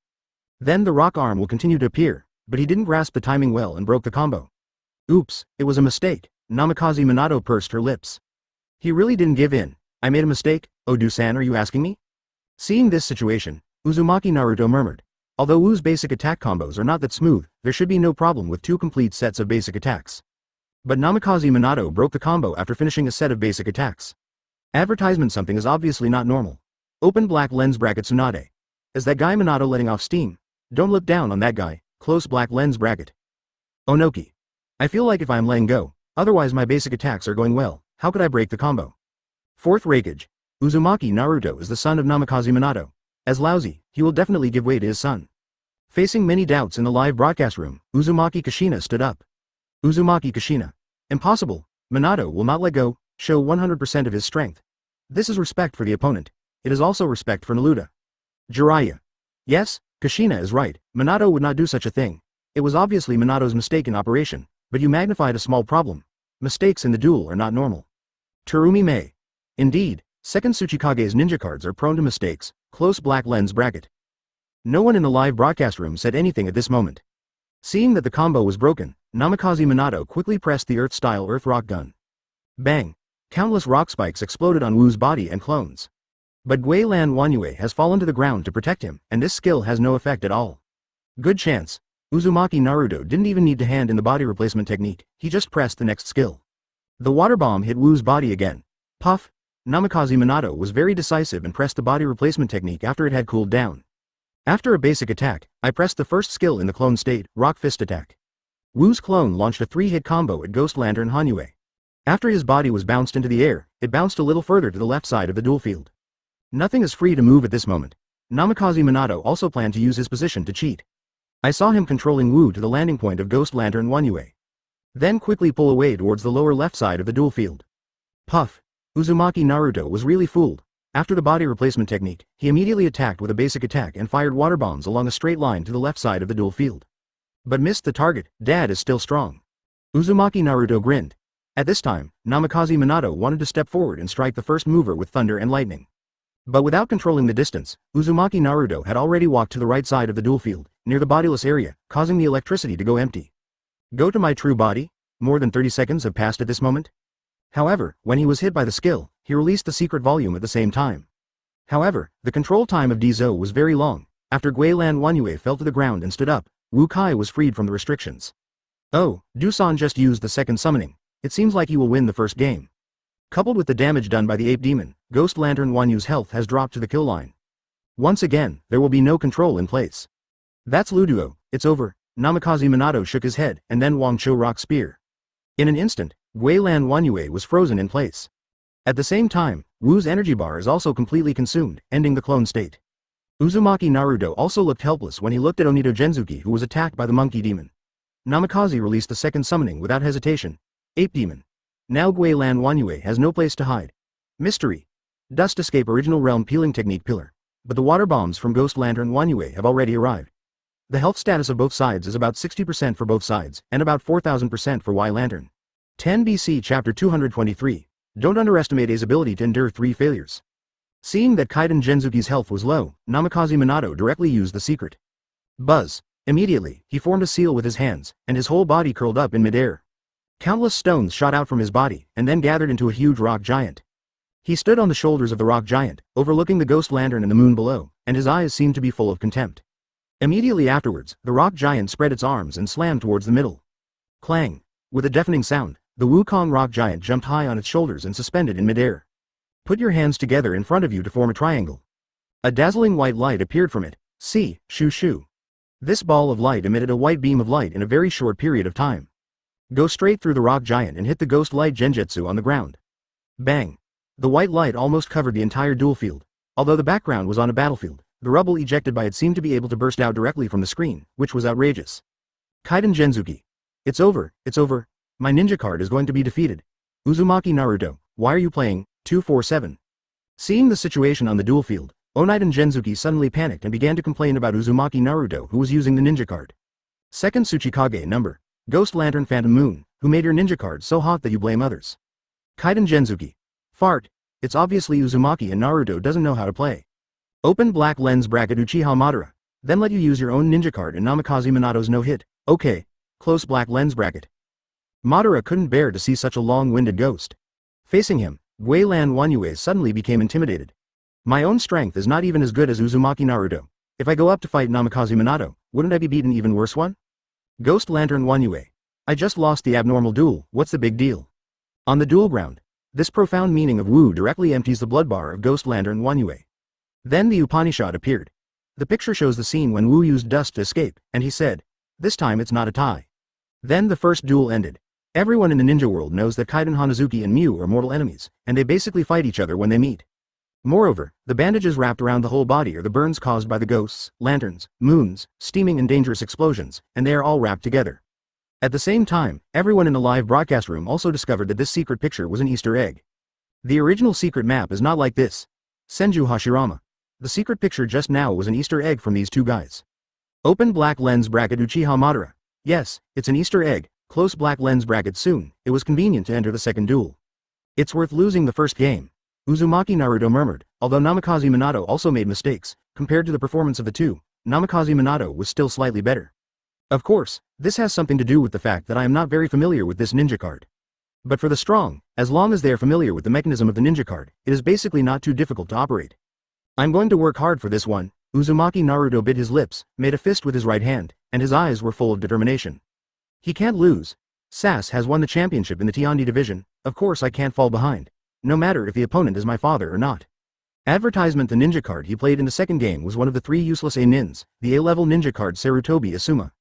Then the rock arm will continue to appear, but he didn't grasp the timing well and broke the combo. Oops, it was a mistake. Namikaze Minato pursed her lips. He really didn't give in. I made a mistake. Odu-san, are you asking me? Seeing this situation, Uzumaki Naruto murmured. Although Wu's basic attack combos are not that smooth, there should be no problem with 2 complete sets of basic attacks. But Namikaze Minato broke the combo after finishing a set of basic attacks. Advertisement something is obviously not normal. Open black lens bracket Tsunade. Is that guy Minato letting off steam? Don't look down on that guy. Close black lens bracket. Onoki. I feel like if I am letting go, otherwise my basic attacks are going well, how could I break the combo? Fourth Raikage. Uzumaki Naruto is the son of Namikaze Minato. As lousy, he will definitely give way to his son. Facing many doubts in the live broadcast room, Uzumaki Kushina stood up. Uzumaki Kushina. Impossible. Minato will not let go, show 100% of his strength. This is respect for the opponent. It is also respect for Naruto. Jiraiya. Yes, Kushina is right, Minato would not do such a thing. It was obviously Minato's mistake in operation, but you magnified a small problem. Mistakes in the duel are not normal. Terumi Mei. Indeed, second Tsuchikage's ninja cards are prone to mistakes, close black lens bracket. No one in the live broadcast room said anything at this moment. Seeing that the combo was broken, Namikaze Minato quickly pressed the Earth-style Earth Rock gun. Bang! Countless rock spikes exploded on Wu's body and clones. But Guilan Wanyue has fallen to the ground to protect him, and this skill has no effect at all. Good chance. Uzumaki Naruto didn't even need to hand in the body replacement technique, he just pressed the next skill. The water bomb hit Wu's body again. Puff! Namikaze Minato was very decisive and pressed the body replacement technique after it had cooled down. After a basic attack, I pressed the first skill in the clone state, Rock Fist Attack. Wu's clone launched a 3-hit combo at Ghost Lantern Hanyue. After his body was bounced into the air, it bounced a little further to the left side of the duel field. Nothing is free to move at this moment. Namikaze Minato also planned to use his position to cheat. I saw him controlling Wu to the landing point of Ghost Lantern Wanyue. Then quickly pull away towards the lower left side of the duel field. Puff! Uzumaki Naruto was really fooled. After the body replacement technique, he immediately attacked with a basic attack and fired water bombs along a straight line to the left side of the duel field. But missed the target. Dad is still strong. Uzumaki Naruto grinned. At this time, Namikaze Minato wanted to step forward and strike the first mover with thunder and lightning. But without controlling the distance, Uzumaki Naruto had already walked to the right side of the duel field, near the bodiless area, causing the electricity to go empty. Go to my true body? More than 30 seconds have passed at this moment. However, when he was hit by the skill, he released the secret volume at the same time. However, the control time of Dizo was very long. After Guilan Wanyue fell to the ground and stood up, Wu Kai was freed from the restrictions. Oh, Dusan just used the second summoning. It seems like he will win the first game. Coupled with the damage done by the ape demon, Ghost Lantern Wanyu's health has dropped to the kill line. Once again, there will be no control in place. That's Luduo, it's over. Namikaze Minato shook his head, and then Wang Cho rock spear. In an instant, Guilan Wanyue was frozen in place. At the same time, Wu's energy bar is also completely consumed, ending the clone state. Uzumaki Naruto also looked helpless when he looked at Onito Genzuki, who was attacked by the monkey demon. Namikaze released the second summoning without hesitation. Ape demon. Now Guilan Wanyue has no place to hide. Mystery. Dust escape original realm peeling technique pillar. But the water bombs from Ghost Lantern Wanyue have already arrived. The health status of both sides is about 60% for both sides, and about 4000% for Y Lantern. 10 BC Chapter 223. Don't underestimate A's ability to endure 3 failures. Seeing that Kaiden Genzuki's health was low, Namikaze Minato directly used the secret. Buzz. Immediately, he formed a seal with his hands, and his whole body curled up in midair. Countless stones shot out from his body, and then gathered into a huge rock giant. He stood on the shoulders of the rock giant, overlooking the ghost lantern and the moon below, and his eyes seemed to be full of contempt. Immediately afterwards, the rock giant spread its arms and slammed towards the middle. Clang! With a deafening sound, the Wukong rock giant jumped high on its shoulders and suspended in midair. Put your hands together in front of you to form a triangle. A dazzling white light appeared from it. See, shoo shoo. This ball of light emitted a white beam of light in a very short period of time. Go straight through the rock giant and hit the ghost light genjutsu on the ground. Bang! The white light almost covered the entire duel field. Although the background was on a battlefield, the rubble ejected by it seemed to be able to burst out directly from the screen, which was outrageous. Kaiden Genzuki. It's over, it's over. My ninja card is going to be defeated. Uzumaki Naruto, why are you playing 247? Seeing the situation on the duel field, Onaiden Genzuki suddenly panicked and began to complain about Uzumaki Naruto, who was using the ninja card. Second Tsuchikage number. Ghost Lantern Phantom Moon, who made your ninja card so hot that you blame others. Kaiden Genzuki. Fart. It's obviously Uzumaki and Naruto doesn't know how to play. Open black lens bracket Uchiha Madara. Then let you use your own ninja card in Namikaze Minato's no-hit. Okay. Close black lens bracket. Madara couldn't bear to see such a long-winded ghost. Facing him, Guilan Wanyue suddenly became intimidated. My own strength is not even as good as Uzumaki Naruto. If I go up to fight Namikaze Minato, wouldn't I be beaten even worse one? Ghost Lantern Wanyue. I just lost the abnormal duel, what's the big deal? On the duel ground, this profound meaning of Wu directly empties the blood bar of Ghost Lantern Wanyue. Then the Upanishad appeared. The picture shows the scene when Wu used dust to escape, and he said, this time it's not a tie. Then the first duel ended. Everyone in the ninja world knows that Kaiden Hanazuki and Mew are mortal enemies, and they basically fight each other when they meet. Moreover, the bandages wrapped around the whole body are the burns caused by the ghosts, lanterns, moons, steaming and dangerous explosions, and they are all wrapped together. At the same time, everyone in the live broadcast room also discovered that this secret picture was an Easter egg. The original secret map is not like this. Senju Hashirama. The secret picture just now was an Easter egg from these two guys. Open black lens bracket Uchiha Madara. Yes, it's an Easter egg, close black lens bracket soon, it was convenient to enter the second duel. It's worth losing the first game. Uzumaki Naruto murmured, although Namikaze Minato also made mistakes, compared to the performance of the two, Namikaze Minato was still slightly better. Of course, this has something to do with the fact that I am not very familiar with this ninja card. But for the strong, as long as they are familiar with the mechanism of the ninja card, it is basically not too difficult to operate. I'm going to work hard for this one. Uzumaki Naruto bit his lips, made a fist with his right hand, and his eyes were full of determination. He can't lose. SAS has won the championship in the Tiandi division, of course I can't fall behind. No matter if the opponent is my father or not. Advertisement. The ninja card he played in the second game was one of the 3 useless A-nins, the A-level ninja card Sarutobi Asuma.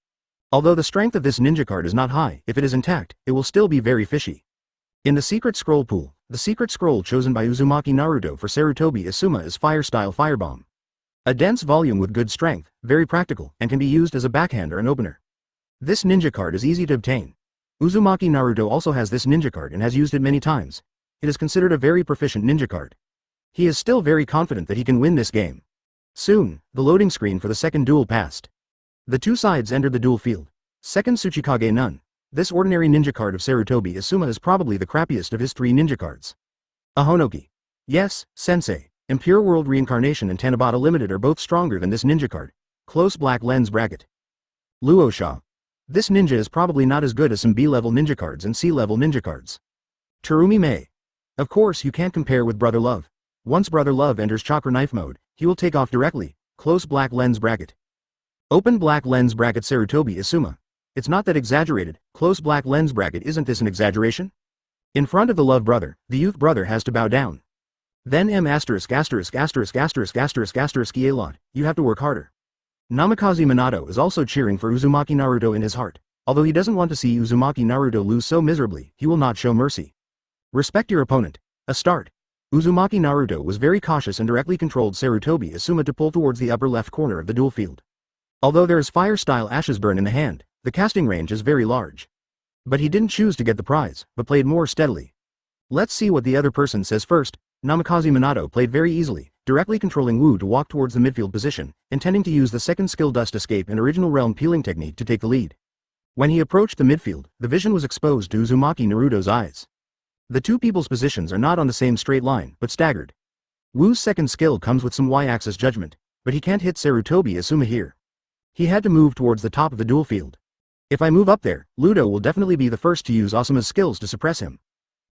Although the strength of this ninja card is not high, if it is intact, it will still be very fishy. In the secret scroll pool, the secret scroll chosen by Uzumaki Naruto for Sarutobi Asuma is Fire Style Firebomb. A dense volume with good strength, very practical, and can be used as a backhand or an opener. This ninja card is easy to obtain. Uzumaki Naruto also has this ninja card and has used it many times. It is considered a very proficient ninja card. He is still very confident that he can win this game. Soon, the loading screen for the second duel passed. The two sides entered the duel field. Second Tsuchikage none. This ordinary ninja card of Sarutobi Asuma is probably the crappiest of his 3 ninja cards. Ahonoki. Yes, sensei. Impure World Reincarnation and Tanabata Limited are both stronger than this ninja card. Close black lens bracket. Luosha. This ninja is probably not as good as some B-level ninja cards and C-level ninja cards. Terumi Mei. Of course you can't compare with Brother Love. Once Brother Love enters Chakra Knife mode, he will take off directly. Close black lens bracket. Open black lens bracket Sarutobi Asuma. it's not that exaggerated. Close black lens bracket, isn't this an exaggeration? In front of the love brother, the youth brother has to bow down. Then a lot, you have to work harder. Namikaze Minato is also cheering for Uzumaki Naruto in his heart. Although he doesn't want to see Uzumaki Naruto lose so miserably, he will not show mercy. Respect your opponent. A start. Uzumaki Naruto was very cautious and directly controlled Sarutobi Asuma to pull towards the upper left corner of the duel field. Although there is fire-style ashes burn in the hand, the casting range is very large. But he didn't choose to get the prize, but played more steadily. Let's see what the other person says first. Namikaze Minato played very easily, directly controlling Wu to walk towards the midfield position, intending to use the second skill Dust Escape and Original Realm Peeling technique to take the lead. When he approached the midfield, the vision was exposed to Uzumaki Naruto's eyes. The two people's positions are not on the same straight line, but staggered. Wu's second skill comes with some Y-axis judgment, but he can't hit Sarutobi Asuma here. He had to move towards the top of the duel field. If I move up there, Ludo will definitely be the first to use Asuma's skills to suppress him.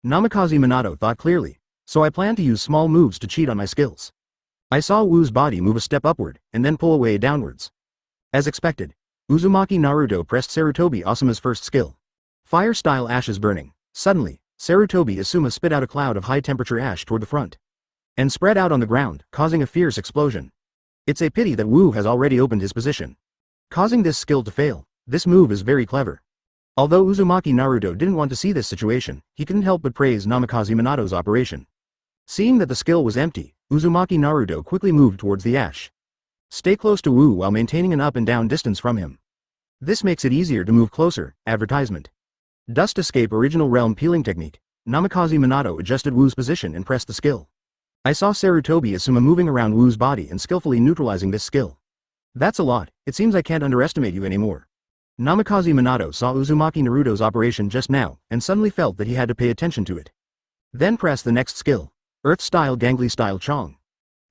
Namikaze Minato thought clearly, so I plan to use small moves to cheat on my skills. I saw Wu's body move a step upward, and then pull away downwards. As expected, Uzumaki Naruto pressed Sarutobi Asuma's first skill. Fire-style ashes burning. Suddenly, Sarutobi Asuma spit out a cloud of high-temperature ash toward the front. And spread out on the ground, causing a fierce explosion. It's a pity that Wu has already opened his position, causing this skill to fail. This move is very clever. Although Uzumaki Naruto didn't want to see this situation, he couldn't help but praise Namikaze Minato's operation. Seeing that the skill was empty, Uzumaki Naruto quickly moved towards the ash. Stay close to Wu while maintaining an up and down distance from him. This makes it easier to move closer. Advertisement. Dust Escape Original Realm Peeling technique. Namikaze Minato adjusted Wu's position and pressed the skill. I saw Sarutobi Asuma moving around Wu's body and skillfully neutralizing this skill. That's a lot. It seems I can't underestimate you anymore. Namikaze Minato saw Uzumaki Naruto's operation just now, and suddenly felt that he had to pay attention to it. Then pressed the next skill. Earth-style Gangly-style Chong.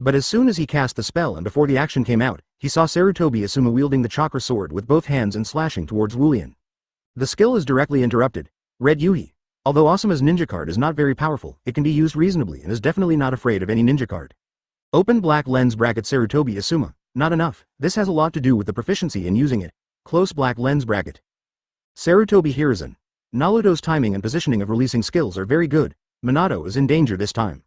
But as soon as he cast the spell and before the action came out, he saw Sarutobi Asuma wielding the chakra sword with both hands and slashing towards Wulian. The skill is directly interrupted. Red Yuhi. Although Asuma's ninja card is not very powerful, it can be used reasonably and is definitely not afraid of any ninja card. Open black lens bracket Sarutobi Asuma. Not enough. This has a lot to do with the proficiency in using it. Close black lens bracket. Sarutobi Hiruzen. Naruto's timing and positioning of releasing skills are very good. Minato is in danger this time.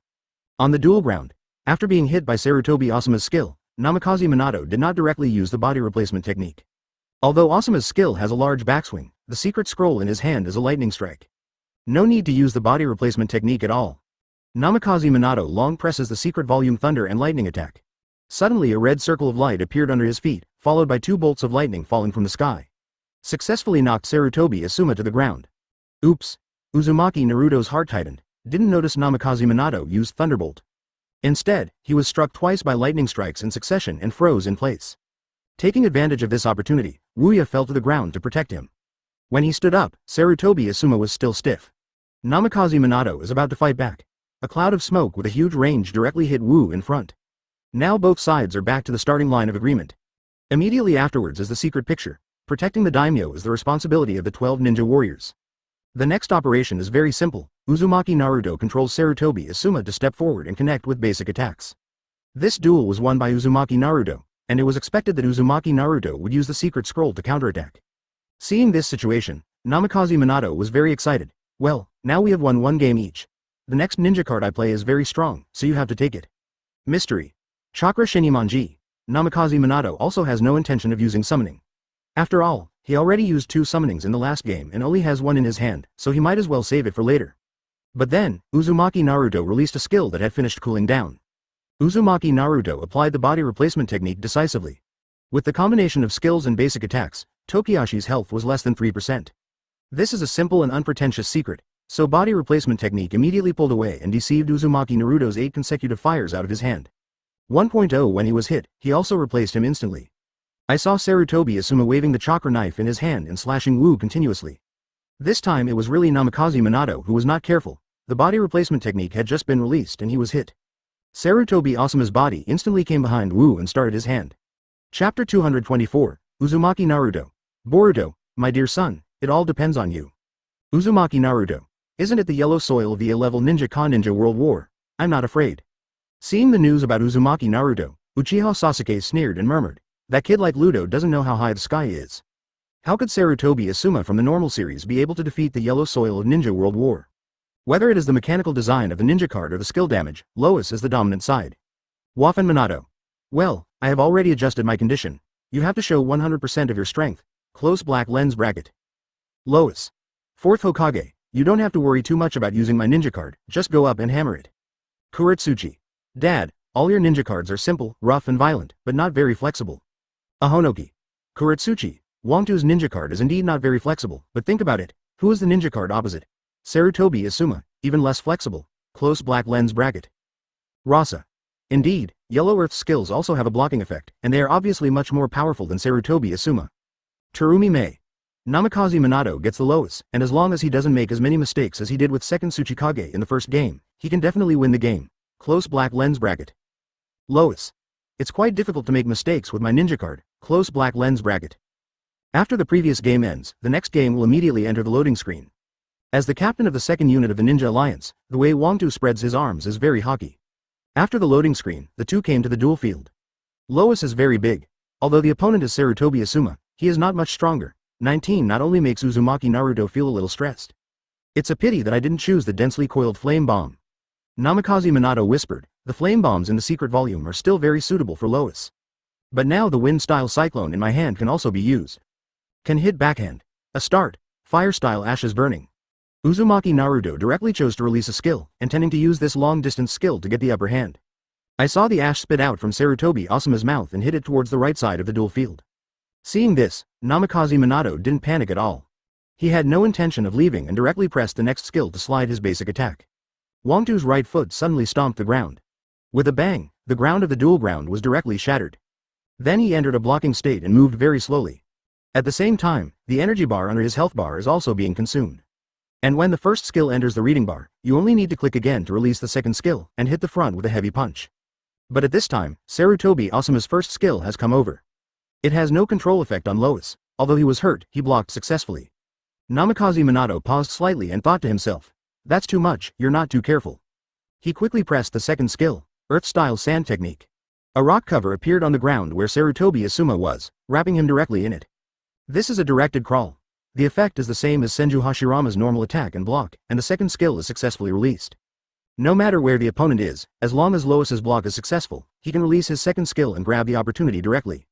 On the duel ground, after being hit by Sarutobi Asuma's skill, Namikaze Minato did not directly use the body replacement technique. Although Asuma's skill has a large backswing, the secret scroll in his hand is a lightning strike. No need to use the body replacement technique at all. Namikaze Minato long presses the secret volume thunder and lightning attack. Suddenly a red circle of light appeared under his feet, followed by two bolts of lightning falling from the sky. Successfully knocked Sarutobi Asuma to the ground. Oops. Uzumaki Naruto's heart tightened, didn't notice Namikaze Minato used Thunderbolt. Instead, he was struck twice by lightning strikes in succession and froze in place. Taking advantage of this opportunity, Wuya fell to the ground to protect him. When he stood up, Sarutobi Asuma was still stiff. Namikaze Minato is about to fight back. A cloud of smoke with a huge range directly hit Wu in front. Now both sides are back to the starting line of agreement. Immediately afterwards is the secret picture. Protecting the daimyo is the responsibility of the 12 ninja warriors. The next operation is very simple. Uzumaki Naruto controls Sarutobi Asuma to step forward and connect with basic attacks. This duel was won by Uzumaki Naruto, and it was expected that Uzumaki Naruto would use the secret scroll to counterattack. Seeing this situation, Namikaze Minato was very excited. Well, now we have won one game each. The next ninja card I play is very strong, so you have to take it. Mystery. Chakra Shinimanji. Namikaze Minato also has no intention of using summoning. After all, he already used 2 summonings in the last game and only has 1 in his hand, so he might as well save it for later. But then, Uzumaki Naruto released a skill that had finished cooling down. Uzumaki Naruto applied the body replacement technique decisively. With the combination of skills and basic attacks, Tokiyashi's health was less than 3%. This is a simple and unpretentious secret, so body replacement technique immediately pulled away and deceived Uzumaki Naruto's 8 consecutive fires out of his hand. 1.0 When he was hit, he also replaced him instantly. I saw Sarutobi Asuma waving the chakra knife in his hand and slashing Wu continuously. This time it was really Namikaze Minato who was not careful. The body replacement technique had just been released and he was hit. Sarutobi Asuma's body instantly came behind Wu and started his hand. Chapter 224, Uzumaki Naruto. Boruto, my dear son, it all depends on you. Uzumaki Naruto. Isn't it the yellow soil of the A-level ninja Ninja World War? I'm not afraid. Seeing the news about Uzumaki Naruto, Uchiha Sasuke sneered and murmured, that kid like Ludo doesn't know how high the sky is. How could Sarutobi Asuma from the normal series be able to defeat the yellow soil of Ninja World War? Whether it is the mechanical design of the ninja card or the skill damage, Lois is the dominant side. Waffen Minato. Well, I have already adjusted my condition. You have to show 100% of your strength. Close black lens bracket. Lois. Fourth Hokage, you don't have to worry too much about using my ninja card, just go up and hammer it. Kuretsuchi. Dad, all your ninja cards are simple, rough and violent, but not very flexible. Ahonoki. Kuretsuchi. Wangtu's ninja card is indeed not very flexible, but think about it, who is the ninja card opposite? Sarutobi Asuma, even less flexible. Close black lens bracket. Rasa. Indeed, Yellow Earth's skills also have a blocking effect, and they are obviously much more powerful than Sarutobi Asuma. Terumi Mei. Namikaze Minato gets the lowest, and as long as he doesn't make as many mistakes as he did with second Tsuchikage in the first game, he can definitely win the game. Close black lens bracket. Lois. It's quite difficult to make mistakes with my ninja card. Close black lens bracket. After the previous game ends, the next game will immediately enter the loading screen. As the captain of the second unit of the Ninja Alliance, the way Wangtu spreads his arms is very hockey. After the loading screen, the two came to the duel field. Lois is very big. Although the opponent is Sarutobi Asuma, he is not much stronger. 19 not only makes Uzumaki Naruto feel a little stressed. It's a pity that I didn't choose the densely coiled flame bomb. Namikaze Minato whispered, the flame bombs in the secret volume are still very suitable for Lois. But now the wind-style cyclone in my hand can also be used. Can hit backhand. A start. Fire-style ashes burning. Uzumaki Naruto directly chose to release a skill, intending to use this long-distance skill to get the upper hand. I saw the ash spit out from Sarutobi Asuma's mouth and hit it towards the right side of the duel field. Seeing this, Namikaze Minato didn't panic at all. He had no intention of leaving and directly pressed the next skill to slide his basic attack. Wangtu's right foot suddenly stomped the ground. With a bang, the ground of the duel ground was directly shattered. Then he entered a blocking state and moved very slowly. At the same time, the energy bar under his health bar is also being consumed. And when the first skill enters the reading bar, you only need to click again to release the second skill and hit the front with a heavy punch. But at this time, Sarutobi Asuma's first skill has come over. It has no control effect on Lois. Although he was hurt, he blocked successfully. Namikaze Minato paused slightly and thought to himself, that's too much, you're not too careful. He quickly pressed the second skill, Earth-style sand technique. A rock cover appeared on the ground where Sarutobi Asuma was, wrapping him directly in it. This is a directed crawl. The effect is the same as Senju Hashirama's normal attack and block, and the second skill is successfully released. No matter where the opponent is, as long as Lois's block is successful, he can release his second skill and grab the opportunity directly.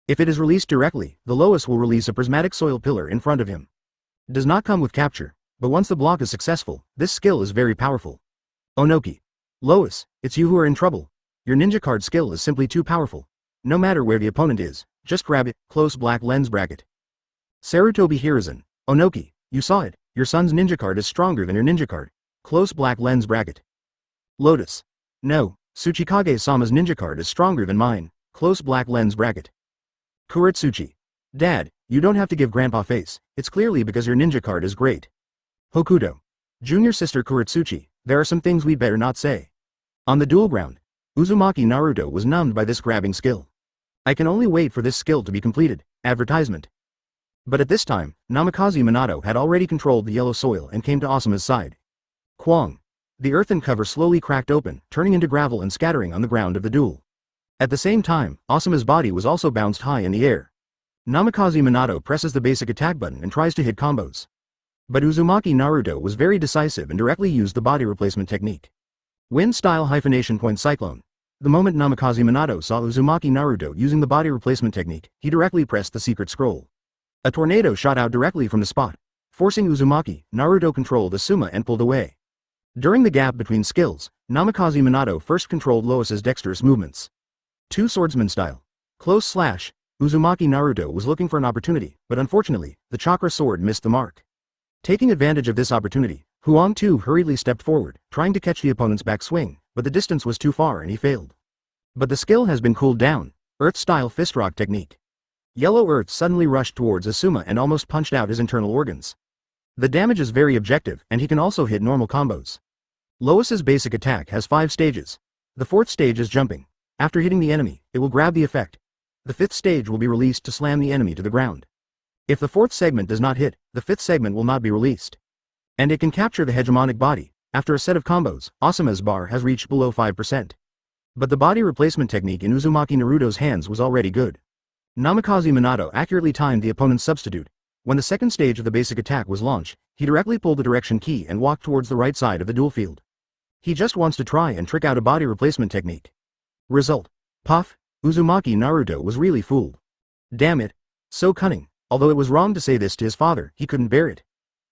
If it is released directly, the Lois will release a prismatic soil pillar in front of him. It does not come with capture, but once the block is successful, this skill is very powerful. Onoki. Lois, it's you who are in trouble. Your ninja card skill is simply too powerful. No matter where the opponent is, just grab it. Close black lens bracket. Sarutobi Hiruzen. Onoki, you saw it, your son's ninja card is stronger than your ninja card. Close black lens bracket. Lotus. No, Tsuchikage-sama's ninja card is stronger than mine. Close black lens bracket. Kuretsuchi. Dad, you don't have to give grandpa face, it's clearly because your ninja card is great. Hokuto. Junior sister Kuretsuchi, there are some things we'd better not say. On the duel ground, Uzumaki Naruto was numbed by this grabbing skill. I can only wait for this skill to be completed. Advertisement. But at this time, Namikaze Minato had already controlled the yellow soil and came to Asuma's side. Kwang. The earthen cover slowly cracked open, turning into gravel and scattering on the ground of the duel. At the same time, Asuma's body was also bounced high in the air. Namikaze Minato presses the basic attack button and tries to hit combos. But Uzumaki Naruto was very decisive and directly used the body replacement technique. Wind-style hyphenation point cyclone. The moment Namikaze Minato saw Uzumaki Naruto using the body replacement technique, he directly pressed the secret scroll. A tornado shot out directly from the spot. Forcing Uzumaki, Naruto controlled Asuma and pulled away. During the gap between skills, Namikaze Minato first controlled Lois's dexterous movements. Two swordsman style. Close slash. Uzumaki Naruto was looking for an opportunity, but unfortunately, the chakra sword missed the mark. Taking advantage of this opportunity, Huang Tu hurriedly stepped forward, trying to catch the opponent's backswing, but the distance was too far and he failed. But the skill has been cooled down. Earth-style fist rock technique. Yellow Earth suddenly rushed towards Asuma and almost punched out his internal organs. The damage is very objective, and he can also hit normal combos. Lois's basic attack has 5 stages. The 4th stage is jumping. After hitting the enemy, it will grab the effect. The 5th stage will be released to slam the enemy to the ground. If the 4th segment does not hit, the 5th segment will not be released. And it can capture the hegemonic body. After a set of combos, Asuma's bar has reached below 5%. But the body replacement technique in Uzumaki Naruto's hands was already good. Namikaze Minato accurately timed the opponent's substitute, When the second stage of the basic attack was launched, he directly pulled the direction key and walked towards the right side of the duel field. He just wants to try and trick out a body replacement technique. Result. Puff. Uzumaki Naruto was really fooled. Damn it. So cunning. Although it was wrong to say this to his father, he couldn't bear it.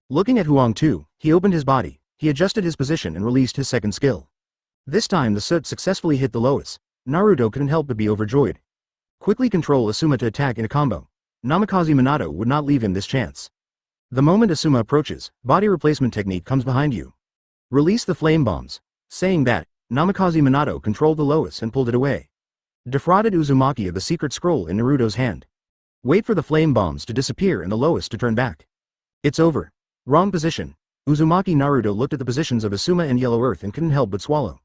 Looking at Huang Tu, he opened his body, he adjusted his position and released his second skill. This time the soot successfully hit the lowest. Naruto couldn't help but be overjoyed. Quickly control Asuma to attack in a combo. Namikaze Minato would not leave him this chance. The moment Asuma approaches, body replacement technique comes behind you. Release the flame bombs. Saying that, Namikaze Minato controlled the lowest and pulled it away. Defrauded Uzumaki of the secret scroll in Naruto's hand. Wait for the flame bombs to disappear and the lowest to turn back. It's over. Wrong position. Uzumaki Naruto looked at the positions of Asuma and Yellow Earth and couldn't help but swallow.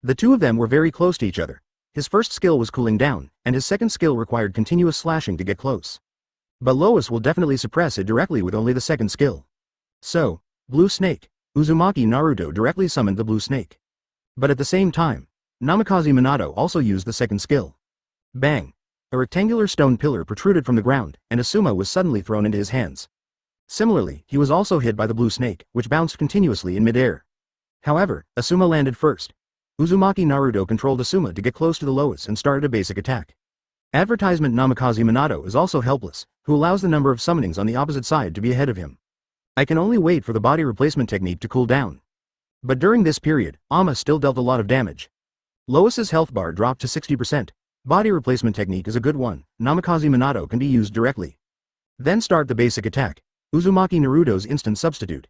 The two of them were very close to each other. His first skill was cooling down, and his second skill required continuous slashing to get close. But Lois will definitely suppress it directly with only the second skill. So, Blue Snake. Uzumaki Naruto directly summoned the Blue Snake. But at the same time, Namikaze Minato also used the second skill. Bang! A rectangular stone pillar protruded from the ground, and Asuma was suddenly thrown into his hands. Similarly, he was also hit by the Blue Snake, which bounced continuously in midair. However, Asuma landed first. Uzumaki Naruto controlled Asuma to get close to the lowest and started a basic attack. Advertisement Namikaze Minato is also helpless, who allows the number of summonings on the opposite side to be ahead of him. I can only wait for the body replacement technique to cool down. But during this period, Ama still dealt a lot of damage. Lois's health bar dropped to 60%. Body replacement technique is a good one. Namikaze Minato can be used directly. Then start the basic attack. Uzumaki Naruto's instant substitute.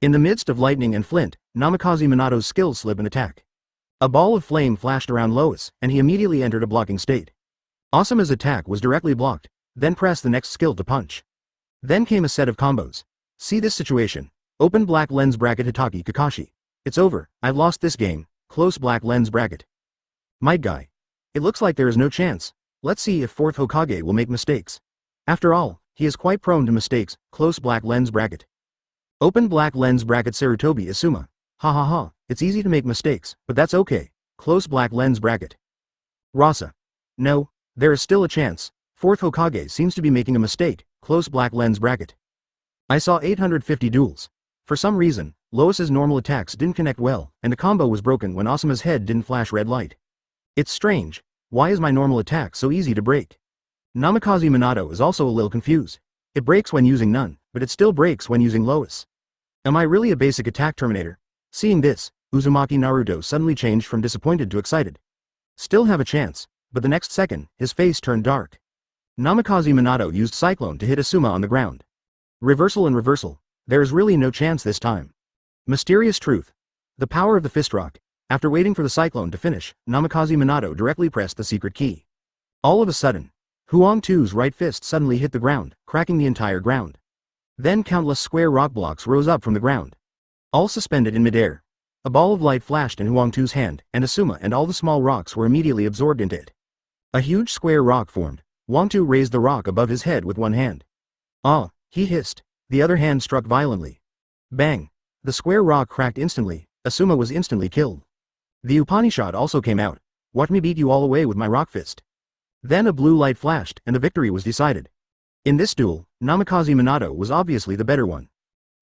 In the midst of lightning and flint, Namikaze Minato's skills slip an attack. A ball of flame flashed around Lois, and he immediately entered a blocking state. Asuma's attack was directly blocked, then press the next skill to punch. Then came a set of combos. See this situation. Open black lens bracket Hatake Kakashi. It's over, I've lost this game. Close black lens bracket. Might guy. It looks like there is no chance. Let's see if fourth Hokage will make mistakes. After all, he is quite prone to mistakes. Close black lens bracket. Open black lens bracket Sarutobi Asuma. Ha ha ha, it's easy to make mistakes, but that's okay. Close black lens bracket. Rasa. No, there is still a chance. Fourth Hokage seems to be making a mistake. Close black lens bracket. I saw 850 duels. For some reason, Lois's normal attacks didn't connect well, and the combo was broken when Asuma's head didn't flash red light. It's strange. Why is my normal attack so easy to break? Namikaze Minato is also a little confused. It breaks when using none, but it still breaks when using Lois. Am I really a basic attack terminator? Seeing this, Uzumaki Naruto suddenly changed from disappointed to excited. Still have a chance, but the next second, his face turned dark. Namikaze Minato used Cyclone to hit Asuma on the ground. Reversal and reversal. There is really no chance this time. Mysterious truth. The power of the fist rock. After waiting for the Cyclone to finish, Namikaze Minato directly pressed the secret key. All of a sudden, Huang Tu's right fist suddenly hit the ground, cracking the entire ground. Then countless square rock blocks rose up from the ground. All suspended in midair. A ball of light flashed in Huang Tu's hand, and Asuma and all the small rocks were immediately absorbed into it. A huge square rock formed. Huang Tu raised the rock above his head with one hand. Ah, he hissed. The other hand struck violently. Bang! The square rock cracked instantly. Asuma was instantly killed. The Upanishad also came out. Watch me beat you all away with my rock fist. Then a blue light flashed, and the victory was decided. In this duel, Namikaze Minato was obviously the better one.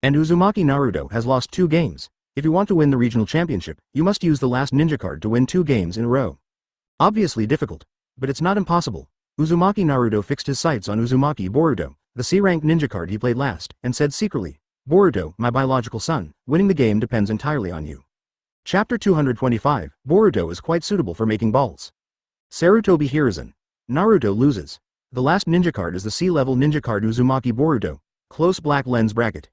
And Uzumaki Naruto has lost 2 games. If you want to win the regional championship, you must use the last ninja card to win 2 games in a row. Obviously difficult, but it's not impossible. Uzumaki Naruto fixed his sights on Uzumaki Boruto, the C-rank ninja card he played last, and said secretly, Boruto, my biological son, winning the game depends entirely on you. Chapter 225, Boruto is quite suitable for making balls. Sarutobi Hiruzen. Naruto loses. The last ninja card is the C-level ninja card Uzumaki Boruto. Close black lens bracket.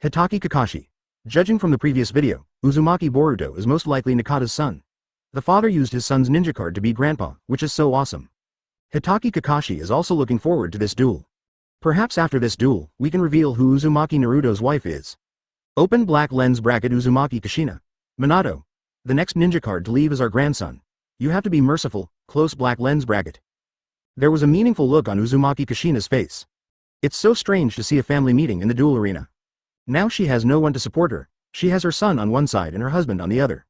Hatake Kakashi. Judging from the previous video, Uzumaki Boruto is most likely Nakata's son. The father used his son's ninja card to beat grandpa, which is so awesome. Hatake Kakashi is also looking forward to this duel. Perhaps after this duel, we can reveal who Uzumaki Naruto's wife is. Open black lens bracket Uzumaki Kushina. Minato. The next ninja card to leave is our grandson. You have to be merciful. Close black lens bracket. There was a meaningful look on Uzumaki Kushina's face. It's so strange to see a family meeting in the duel arena. Now she has no one to support her. She has her son on one side and her husband on the other.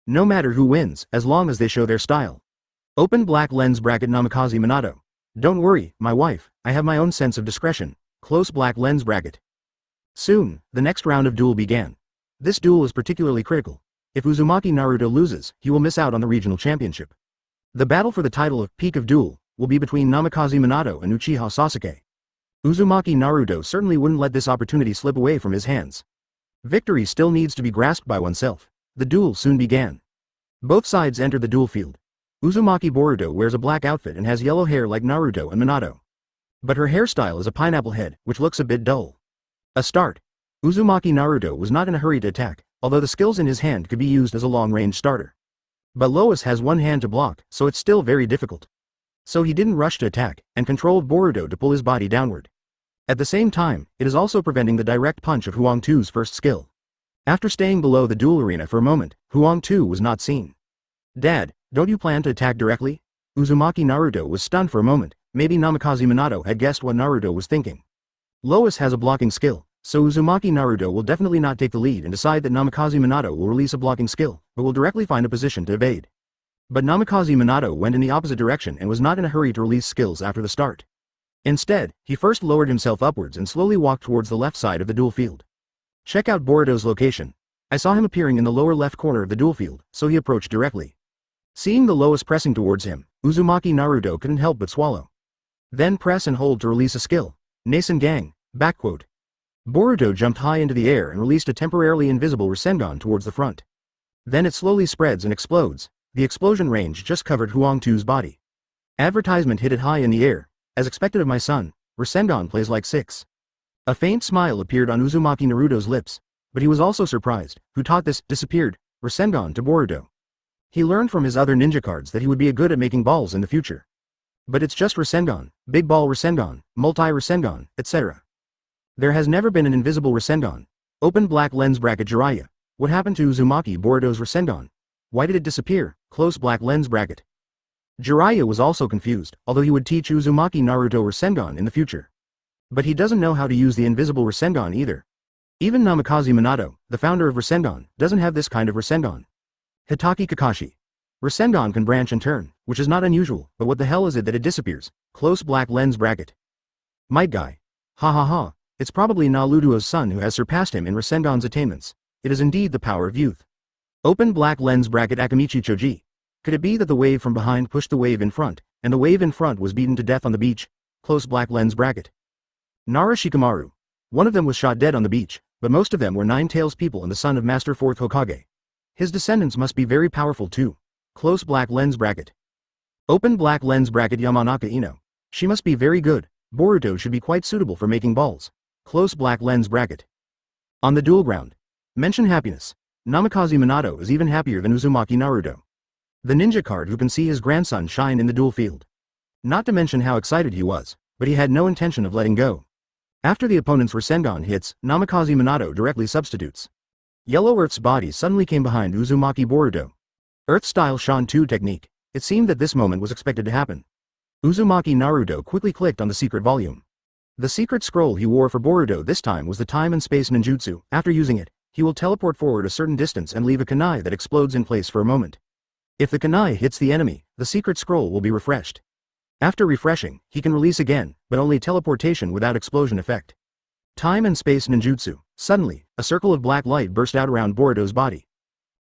No matter who wins, as long as they show their style. Open black lens bracket Namikaze Minato. Don't worry, my wife, I have my own sense of discretion. Close black lens bracket. Soon, the next round of duel began. This duel is particularly critical. If Uzumaki Naruto loses, he will miss out on the regional championship. The battle for the title of Peak of Duel will be between Namikaze Minato and Uchiha Sasuke. Uzumaki Naruto certainly wouldn't let this opportunity slip away from his hands. Victory still needs to be grasped by oneself. The duel soon began. Both sides entered the duel field. Uzumaki Boruto wears a black outfit and has yellow hair like Naruto and Minato. But her hairstyle is a pineapple head, which looks a bit dull. A start. Uzumaki Naruto was not in a hurry to attack, although the skills in his hand could be used as a long-range starter. But Lois has one hand to block, so it's still very difficult. So he didn't rush to attack, and controlled Boruto to pull his body downward. At the same time, it is also preventing the direct punch of Huang Tu's first skill. After staying below the duel arena for a moment, Huang Tu was not seen. "Dad, don't you plan to attack directly?" Uzumaki Naruto was stunned for a moment. Maybe Namikaze Minato had guessed what Naruto was thinking. Lois has a blocking skill, so Uzumaki Naruto will definitely not take the lead and decide that Namikaze Minato will release a blocking skill, but will directly find a position to evade. But Namikaze Minato went in the opposite direction and was not in a hurry to release skills after the start. Instead, he first lowered himself upwards and slowly walked towards the left side of the duel field. Check out Boruto's location. I saw him appearing in the lower left corner of the duel field, so he approached directly. Seeing the Lois pressing towards him, Uzumaki Naruto couldn't help but swallow. Then press and hold to release a skill. Nasengang, backquote. Boruto jumped high into the air and released a temporarily invisible Rasengan towards the front. Then it slowly spreads and explodes. The explosion range just covered Huang Tu's body. Advertisement hit it high in the air. As expected of my son, Rasengan plays like 6. A faint smile appeared on Uzumaki Naruto's lips, but he was also surprised. Who taught this disappeared Rasengan to Boruto? He learned from his other ninja cards that he would be good at making balls in the future. But it's just Rasengan, big ball Rasengan, multi-Rasengan, etc. There has never been an invisible Rasengan. Open black lens bracket Jiraiya. What happened to Uzumaki Boruto's Rasengan? Why did it disappear? Close black lens bracket. Jiraiya was also confused, although he would teach Uzumaki Naruto Rasengan in the future. But he doesn't know how to use the invisible Rasengan either. Even Namikaze Minato, the founder of Rasengan, doesn't have this kind of Rasengan. Hatake Kakashi. Rasengan can branch and turn, which is not unusual, but what the hell is it that it disappears? Close black lens bracket. Might guy. Ha ha ha, it's probably Naruto's son who has surpassed him in Rasengan's attainments. It is indeed the power of youth. Open black lens bracket Akamichi Choji. Could it be that the wave from behind pushed the wave in front, and the wave in front was beaten to death on the beach? Close black lens bracket. Nara Shikamaru. One of them was shot dead on the beach, but most of them were Nine-Tails people and the son of Master 4th Hokage. His descendants must be very powerful too. Close black lens bracket. Open black lens bracket Yamanaka Ino. She must be very good. Boruto should be quite suitable for making balls. Close black lens bracket. On the duel ground. Mention happiness. Namikaze Minato is even happier than Uzumaki Naruto. The ninja card who can see his grandson shine in the duel field. Not to mention how excited he was, but he had no intention of letting go. After the opponent's Rasengan hits, Namikaze Minato directly substitutes. Yellow Earth's body suddenly came behind Uzumaki Boruto. Earth-style Shan-Tu technique. It seemed that this moment was expected to happen. Uzumaki Naruto quickly clicked on the secret volume. The secret scroll he wore for Boruto this time was the time and space ninjutsu. After using it, he will teleport forward a certain distance and leave a kunai that explodes in place for a moment. If the kunai hits the enemy, the secret scroll will be refreshed. After refreshing, he can release again, but only teleportation without explosion effect. Time and space ninjutsu. Suddenly, a circle of black light burst out around Boruto's body.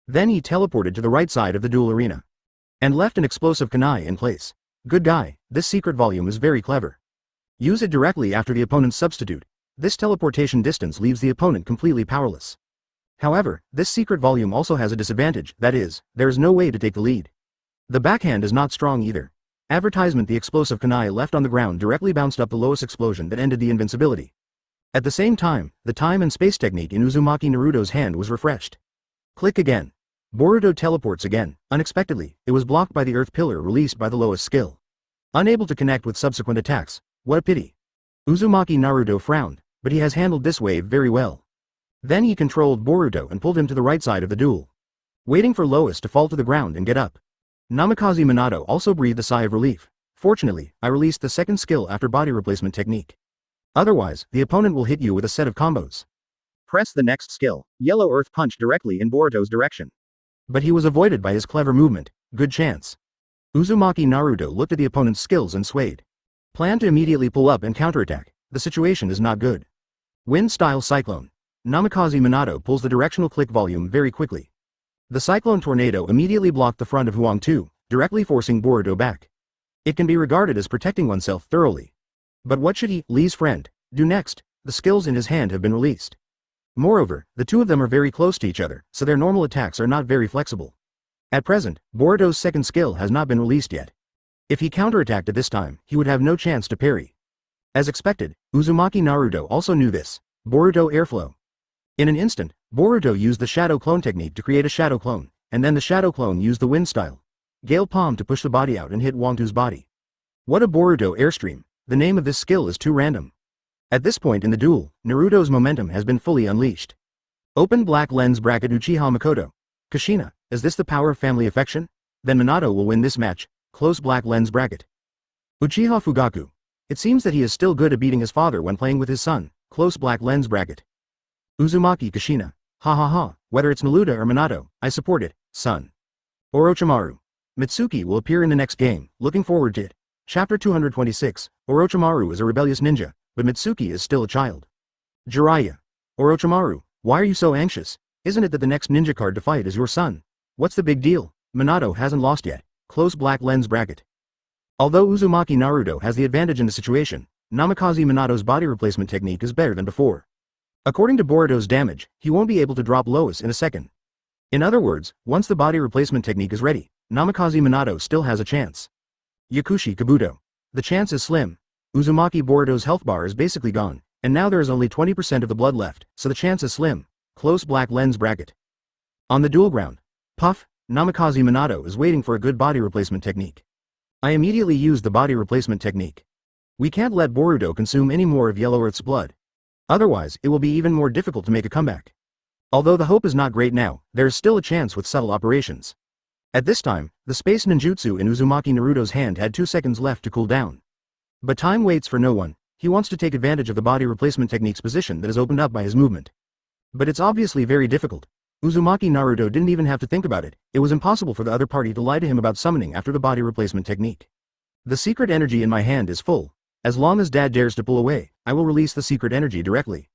Then he teleported to the right side of the duel arena. And left an explosive kunai in place. Good guy, this secret volume is very clever. Use it directly after the opponent's substitute. This teleportation distance leaves the opponent completely powerless. However, this secret volume also has a disadvantage, that is, there is no way to take the lead. The backhand is not strong either. Advertisement: the explosive kunai left on the ground directly bounced up the lowest explosion that ended the invincibility. At the same time, the time and space technique in Uzumaki Naruto's hand was refreshed. Click again. Boruto teleports again. Unexpectedly, it was blocked by the earth pillar released by the lowest skill. Unable to connect with subsequent attacks. What a pity. Uzumaki Naruto frowned, but he has handled this wave very well. Then he controlled Boruto and pulled him to the right side of the duel. Waiting for Lois to fall to the ground and get up. Namikaze Minato also breathed a sigh of relief. Fortunately, I released the second skill after body replacement technique. Otherwise, the opponent will hit you with a set of combos. Press the next skill. Yellow Earth punch directly in Boruto's direction. But he was avoided by his clever movement. Good chance. Uzumaki Naruto looked at the opponent's skills and swayed. Planned to immediately pull up and counterattack, the situation is not good. Wind-style cyclone. Namikaze Minato pulls the directional click volume very quickly. The cyclone tornado immediately blocked the front of Huang Tu, directly forcing Boruto back. It can be regarded as protecting oneself thoroughly. But what should he, Lee's friend, do next? The skills in his hand have been released. Moreover, the two of them are very close to each other, so their normal attacks are not very flexible. At present, Boruto's second skill has not been released yet. If he counterattacked at this time, he would have no chance to parry. As expected, Uzumaki Naruto also knew this. Boruto Airflow. In an instant, Boruto used the Shadow Clone technique to create a Shadow Clone, and then the Shadow Clone used the Wind style. Gale Palm to push the body out and hit Huang Tu's body. What a Boruto Airstream. The name of this skill is too random. At this point in the duel, Naruto's momentum has been fully unleashed. Open black lens bracket Uchiha Makoto. Kushina, is this the power of family affection? Then Minato will win this match. Close black lens bracket. Uchiha Fugaku. It seems that he is still good at beating his father when playing with his son. Close black lens bracket. Uzumaki Kushina. Ha ha ha, whether it's Naruto or Minato, I support it, son. Orochimaru. Mitsuki will appear in the next game, looking forward to it. Chapter 226, Orochimaru is a rebellious ninja, but Mitsuki is still a child. Jiraiya. Orochimaru, why are you so anxious? Isn't it that the next ninja card to fight is your son? What's the big deal? Minato hasn't lost yet. Close black lens bracket. Although Uzumaki Naruto has the advantage in the situation, Namikaze Minato's body replacement technique is better than before. According to Boruto's damage, he won't be able to drop Lois in a second. In other words, once the body replacement technique is ready, Namikaze Minato still has a chance. Yakushi Kabuto. The chance is slim. Uzumaki Boruto's health bar is basically gone, and now there is only 20% of the blood left, so the chance is slim. Close black lens bracket. On the duel ground. Puff, Namikaze Minato is waiting for a good body replacement technique. I immediately used the body replacement technique. We can't let Boruto consume any more of Yellow Earth's blood. Otherwise, it will be even more difficult to make a comeback. Although the hope is not great now, there is still a chance with subtle operations. At this time, the space ninjutsu in Uzumaki Naruto's hand had 2 seconds left to cool down. But time waits for no one. He wants to take advantage of the body replacement technique's position that is opened up by his movement. But it's obviously very difficult. Uzumaki Naruto didn't even have to think about it. It was impossible for the other party to lie to him about summoning after the body replacement technique. The secret energy in my hand is full. As long as Dad dares to pull away, I will release the secret energy directly.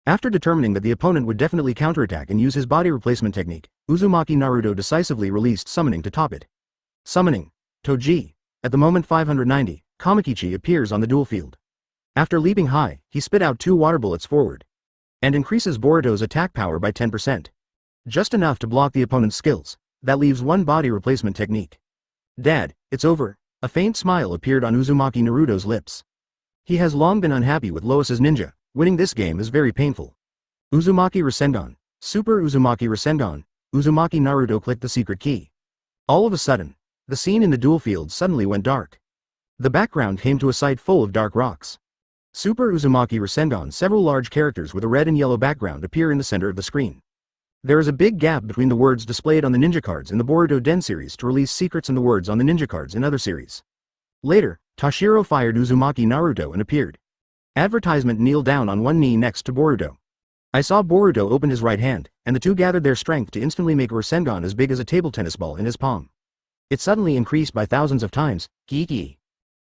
After determining that the opponent would definitely counterattack and use his body replacement technique, Uzumaki Naruto decisively released summoning to top it. Summoning. Toji. At the moment 590, Kamakichi appears on the duel field. After leaping high, he spit out 2 water bullets forward. And increases Boruto's attack power by 10%. Just enough to block the opponent's skills. That leaves 1 body replacement technique. Dad, it's over. A faint smile appeared on Uzumaki Naruto's lips. He has long been unhappy with Lois's ninja. Winning this game is very painful. Uzumaki Rasengan. Super Uzumaki Rasengan. Uzumaki Naruto clicked the secret key. All of a sudden, the scene in the duel field suddenly went dark. The background came to a site full of dark rocks. Super Uzumaki Rasengan. Several large characters with a red and yellow background appear in the center of the screen. There is a big gap between the words displayed on the ninja cards in the Boruto Den series to release secrets and the words on the ninja cards in other series. Later, Tashiro fired Uzumaki Naruto and appeared. Advertisement kneeled down on one knee next to Boruto. I saw Boruto open his right hand, and the two gathered their strength to instantly make a Rasengan as big as a table tennis ball in his palm. It suddenly increased by thousands of times. Kiki.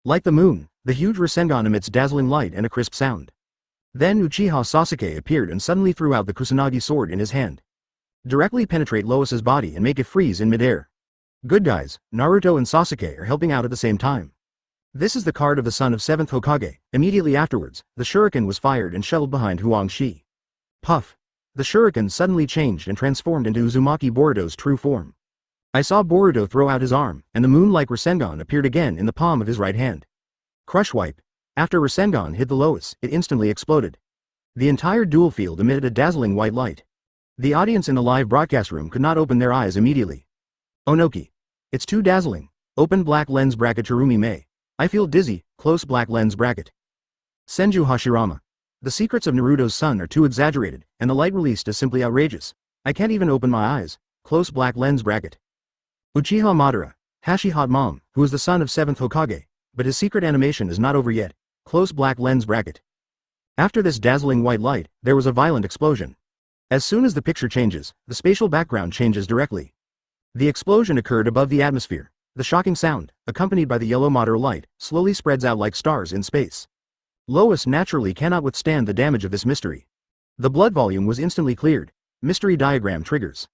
Like the moon, the huge Rasengan emits dazzling light and a crisp sound. Then Uchiha Sasuke appeared and suddenly threw out the Kusanagi sword in his hand. Directly penetrate Lois's body and make it freeze in midair. Good guys, Naruto and Sasuke are helping out at the same time. This is the card of the son of 7th Hokage. Immediately afterwards, the shuriken was fired and shuttled behind Huang Shi. Puff. The shuriken suddenly changed and transformed into Uzumaki Boruto's true form. I saw Boruto throw out his arm, and the moon-like Rasengan appeared again in the palm of his right hand. Crush wipe. After Rasengan hit the Lois, it instantly exploded. The entire duel field emitted a dazzling white light. The audience in the live broadcast room could not open their eyes immediately. Onoki. It's too dazzling. Open black lens bracket Chirumi Mei. I feel dizzy. Close black lens bracket. Senju Hashirama. The secrets of Naruto's son are too exaggerated, and the light released is simply outrageous. I can't even open my eyes. Close black lens bracket. Uchiha Madara. Hashi Hot Mom, who is the son of 7th Hokage, but his secret animation is not over yet. Close black lens bracket. After this dazzling white light, there was a violent explosion. As soon as the picture changes, the spatial background changes directly. The explosion occurred above the atmosphere. The shocking sound, accompanied by the yellow Madara light, slowly spreads out like stars in space. Lois naturally cannot withstand the damage of this mystery. The blood volume was instantly cleared. Mystery diagram triggers.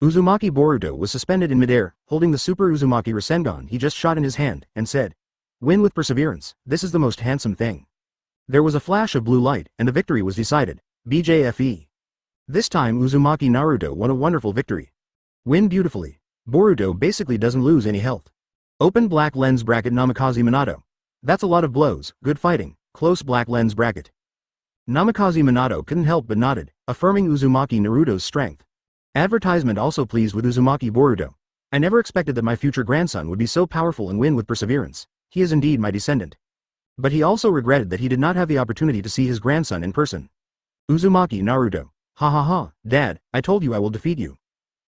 Uzumaki Boruto was suspended in midair, holding the Super Uzumaki Rasengan he just shot in his hand, and said, "Win with perseverance, this is the most handsome thing." There was a flash of blue light, and the victory was decided. BJFE. This time Uzumaki Naruto won a wonderful victory. Win beautifully. Boruto basically doesn't lose any health. Open black lens bracket Namikaze Minato. That's a lot of blows, good fighting, close black lens bracket. Namikaze Minato couldn't help but nodded, affirming Uzumaki Naruto's strength. Advertisement also pleased with Uzumaki Boruto. I never expected that my future grandson would be so powerful and win with perseverance. He is indeed my descendant. But he also regretted that he did not have the opportunity to see his grandson in person. Uzumaki Naruto. Ha ha ha, Dad, I told you I will defeat you.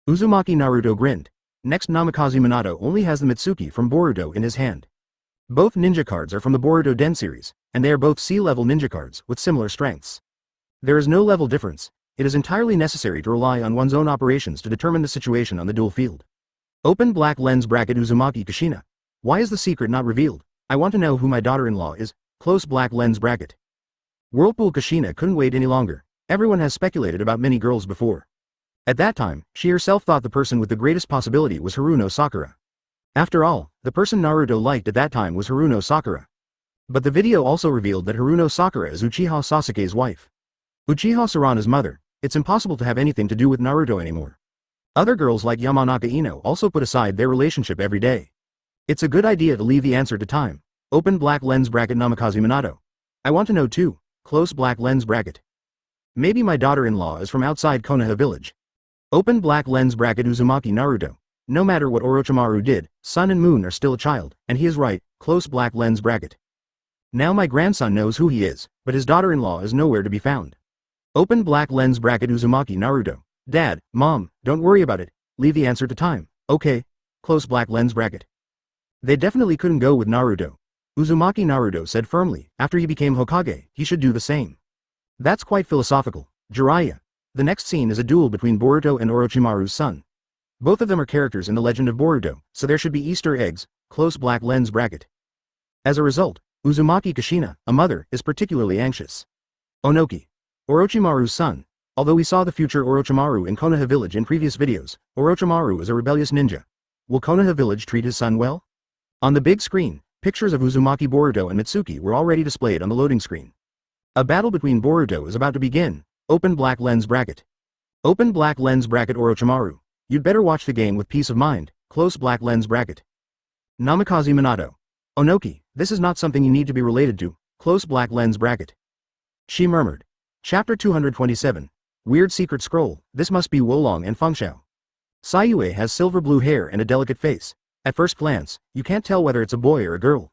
Uzumaki Naruto grinned. Next, Namikaze Minato only has the Mitsuki from Boruto in his hand. Both ninja cards are from the Boruto Den series, and they are both C-level ninja cards with similar strengths. There is no level difference. It is entirely necessary to rely on one's own operations to determine the situation on the duel field. Open black lens bracket Uzumaki Kushina. Why is the secret not revealed? I want to know who my daughter-in-law is. Close black lens bracket. Whirlpool Kushina couldn't wait any longer. Everyone has speculated about many girls before. At that time, she herself thought the person with the greatest possibility was Haruno Sakura. After all, the person Naruto liked at that time was Haruno Sakura. But the video also revealed that Haruno Sakura is Uchiha Sasuke's wife. Uchiha Sarana's mother. It's impossible to have anything to do with Naruto anymore. Other girls like Yamanaka Ino also put aside their relationship every day. It's a good idea to leave the answer to time. Open black lens bracket Namikaze Minato. I want to know too. Close black lens bracket. Maybe my daughter-in-law is from outside Konoha village. Open black lens bracket Uzumaki Naruto. No matter what Orochimaru did, Sun and Moon are still a child, and he is right. Close black lens bracket. Now my grandson knows who he is, but his daughter-in-law is nowhere to be found. Open black lens bracket Uzumaki Naruto. Dad, Mom, don't worry about it. Leave the answer to time. Okay. Close black lens bracket. They definitely couldn't go with Naruto. Uzumaki Naruto said firmly, after he became Hokage, he should do the same. That's quite philosophical. Jiraiya. The next scene is a duel between Boruto and Orochimaru's son. Both of them are characters in the legend of Boruto, so there should be Easter eggs. Close black lens bracket. As a result, Uzumaki Kushina, a mother, is particularly anxious. Onoki. Orochimaru's son. Although we saw the future Orochimaru in Konoha village in previous videos, Orochimaru is a rebellious ninja. Will Konoha village treat his son well? On the big screen, pictures of Uzumaki Boruto and Mitsuki were already displayed on the loading screen. A battle between Boruto is about to begin. Open black lens bracket. Open black lens bracket Orochimaru. You'd better watch the game with peace of mind. Close black lens bracket. Namikaze Minato. Onoki, this is not something you need to be related to. Close black lens bracket. She murmured. Chapter 227. Weird secret scroll. This must be Wolong and Fengxiao. Sayue has silver blue hair and a delicate face. At first glance, you can't tell whether it's a boy or a girl.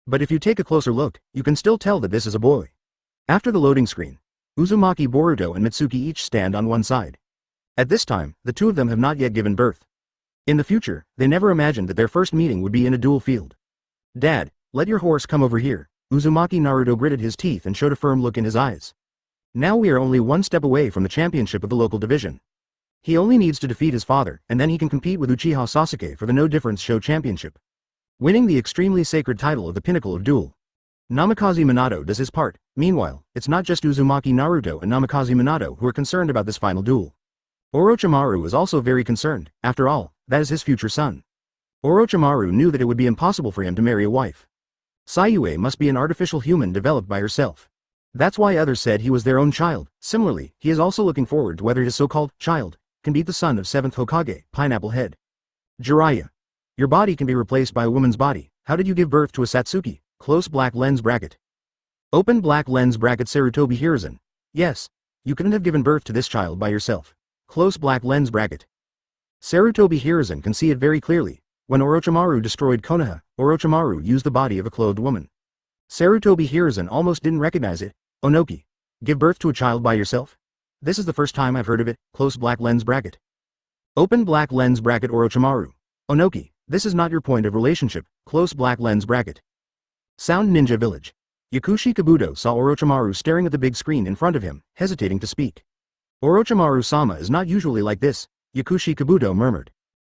But if you take a closer look, you can still tell that this is a boy. After the loading screen, Uzumaki Boruto and Mitsuki each stand on one side. At this time, the two of them have not yet given birth. In the future, they never imagined that their first meeting would be in a duel field. Dad, let your horse come over here. Uzumaki Naruto gritted his teeth and showed a firm look in his eyes. Now we are only one step away from the championship of the local division. He only needs to defeat his father, and then he can compete with Uchiha Sasuke for the No Difference Show Championship, winning the extremely sacred title of the pinnacle of duel. Namikaze Minato does his part. Meanwhile, it's not just Uzumaki Naruto and Namikaze Minato who are concerned about this final duel. Orochimaru is also very concerned. After all, that is his future son. Orochimaru knew that it would be impossible for him to marry a wife. Sayue must be an artificial human developed by herself. That's why others said he was their own child. Similarly, he is also looking forward to whether his so-called child can beat the son of 7th Hokage, Pineapple Head. Jiraiya. Your body can be replaced by a woman's body. How did you give birth to a Satsuki? Close black lens bracket. Open black lens bracket Sarutobi Hiruzen. Yes. You couldn't have given birth to this child by yourself. Close black lens bracket. Sarutobi Hiruzen can see it very clearly. When Orochimaru destroyed Konoha, Orochimaru used the body of a clothed woman. Sarutobi Hiruzen almost didn't recognize it. Onoki. Give birth to a child by yourself? This is the first time I've heard of it. Close black lens bracket. Open black lens bracket Orochimaru. Onoki, this is not your point of relationship. Close black lens bracket. Sound Ninja Village. Yakushi Kabuto saw Orochimaru staring at the big screen in front of him, hesitating to speak. Orochimaru-sama is not usually like this, Yakushi Kabuto murmured.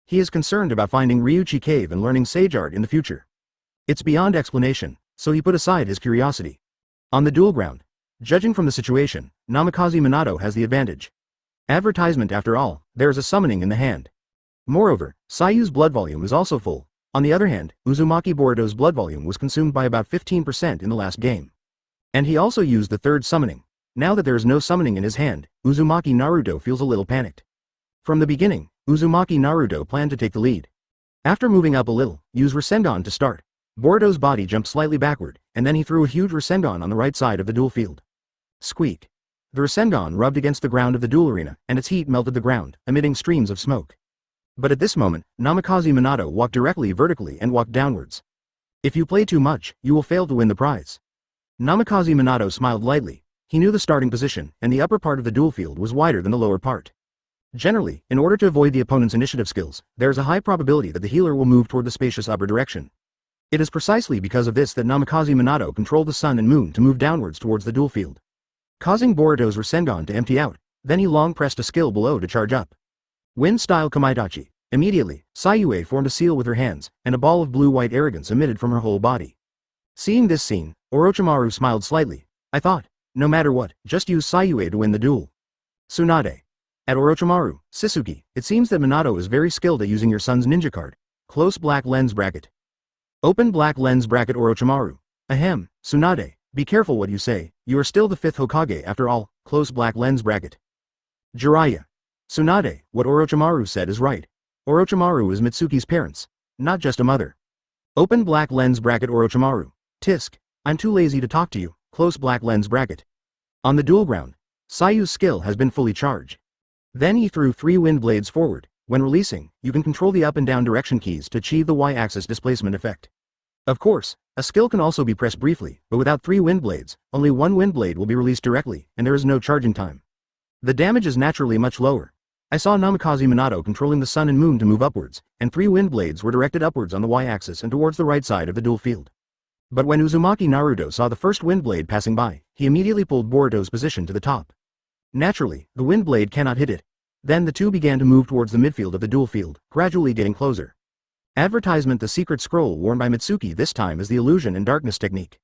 He is concerned about finding Ryuchi Cave and learning sage art in the future. It's beyond explanation, so he put aside his curiosity. On the duel ground, judging from the situation, Namikaze Minato has the advantage. Advertisement after all, there is a summoning in the hand. Moreover, Sayu's blood volume is also full. On the other hand, Uzumaki Boruto's blood volume was consumed by about 15% in the last game. And he also used the third summoning. Now that there is no summoning in his hand, Uzumaki Naruto feels a little panicked. From the beginning, Uzumaki Naruto planned to take the lead. After moving up a little, use Rasengan to start. Boruto's body jumped slightly backward, and then he threw a huge Rasengan on the right side of the duel field. Squeak. The Rasengan rubbed against the ground of the duel arena, and its heat melted the ground, emitting streams of smoke. But at this moment, Namikaze Minato walked directly vertically and walked downwards. If you play too much, you will fail to win the prize. Namikaze Minato smiled lightly. He knew the starting position, and the upper part of the duel field was wider than the lower part. Generally, in order to avoid the opponent's initiative skills, there is a high probability that the healer will move toward the spacious upper direction. It is precisely because of this that Namikaze Minato controlled the sun and moon to move downwards towards the duel field, causing Boruto's Rasengan to empty out. Then he long pressed a skill below to charge up. Wind-style Kamaitachi. Immediately, Sayue formed a seal with her hands, and a ball of blue-white arrogance emitted from her whole body. Seeing this scene, Orochimaru smiled slightly. I thought, no matter what, just use Sayue to win the duel. Tsunade. At Orochimaru, Sasuke, it seems that Minato is very skilled at using your son's ninja card. Close black lens bracket. Open black lens bracket Orochimaru. Ahem, Tsunade, be careful what you say, you are still the 5th Hokage after all, close black lens bracket. Jiraiya. Tsunade, what Orochimaru said is right. Orochimaru is Mitsuki's parents, not just a mother. Open black lens bracket Orochimaru. Tisk. I'm too lazy to talk to you, close black lens bracket. On the duel ground, Sayu's skill has been fully charged. Then he threw 3 wind blades forward. When releasing, you can control the up and down direction keys to achieve the Y-axis displacement effect. Of course, a skill can also be pressed briefly, but without 3 wind blades, only 1 wind blade will be released directly, and there is no charging time. The damage is naturally much lower. I saw Namikaze Minato controlling the sun and moon to move upwards, and 3 wind blades were directed upwards on the Y-axis and towards the right side of the duel field. But when Uzumaki Naruto saw the first wind blade passing by, he immediately pulled Boruto's position to the top. Naturally, the wind blade cannot hit it. Then the two began to move towards the midfield of the duel field, gradually getting closer. Advertisement. The secret scroll worn by Mitsuki this time is the illusion and darkness technique.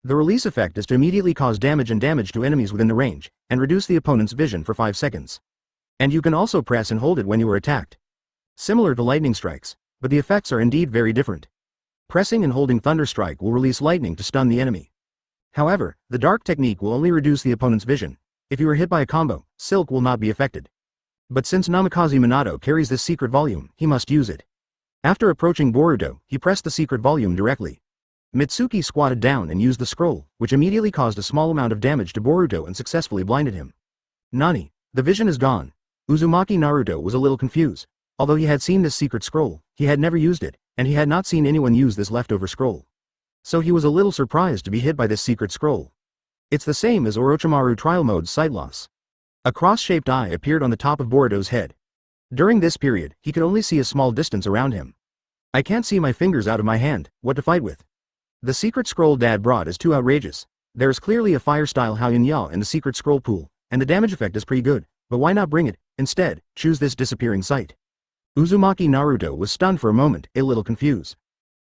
The release effect is to immediately cause damage to enemies within the range, and reduce the opponent's vision for 5 seconds. And you can also press and hold it when you are attacked. Similar to lightning strikes, but the effects are indeed very different. Pressing and holding Thunder Strike will release lightning to stun the enemy. However, the dark technique will only reduce the opponent's vision. If you are hit by a combo, Silk will not be affected. But since Namikaze Minato carries this secret volume, he must use it. After approaching Boruto, he pressed the secret volume directly. Mitsuki squatted down and used the scroll, which immediately caused a small amount of damage to Boruto and successfully blinded him. Nani? The vision is gone. Uzumaki Naruto was a little confused. Although he had seen this secret scroll, he had never used it, and he had not seen anyone use this leftover scroll. So he was a little surprised to be hit by this secret scroll. It's the same as Orochimaru trial mode's sight loss. A cross-shaped eye appeared on the top of Boruto's head. During this period, he could only see a small distance around him. I can't see my fingers out of my hand, what to fight with? The secret scroll Dad brought is too outrageous. There is clearly a fire-style Hauyin in the secret scroll pool, and the damage effect is pretty good, but why not bring it? Instead, choose this disappearing sight. Uzumaki Naruto was stunned for a moment, a little confused.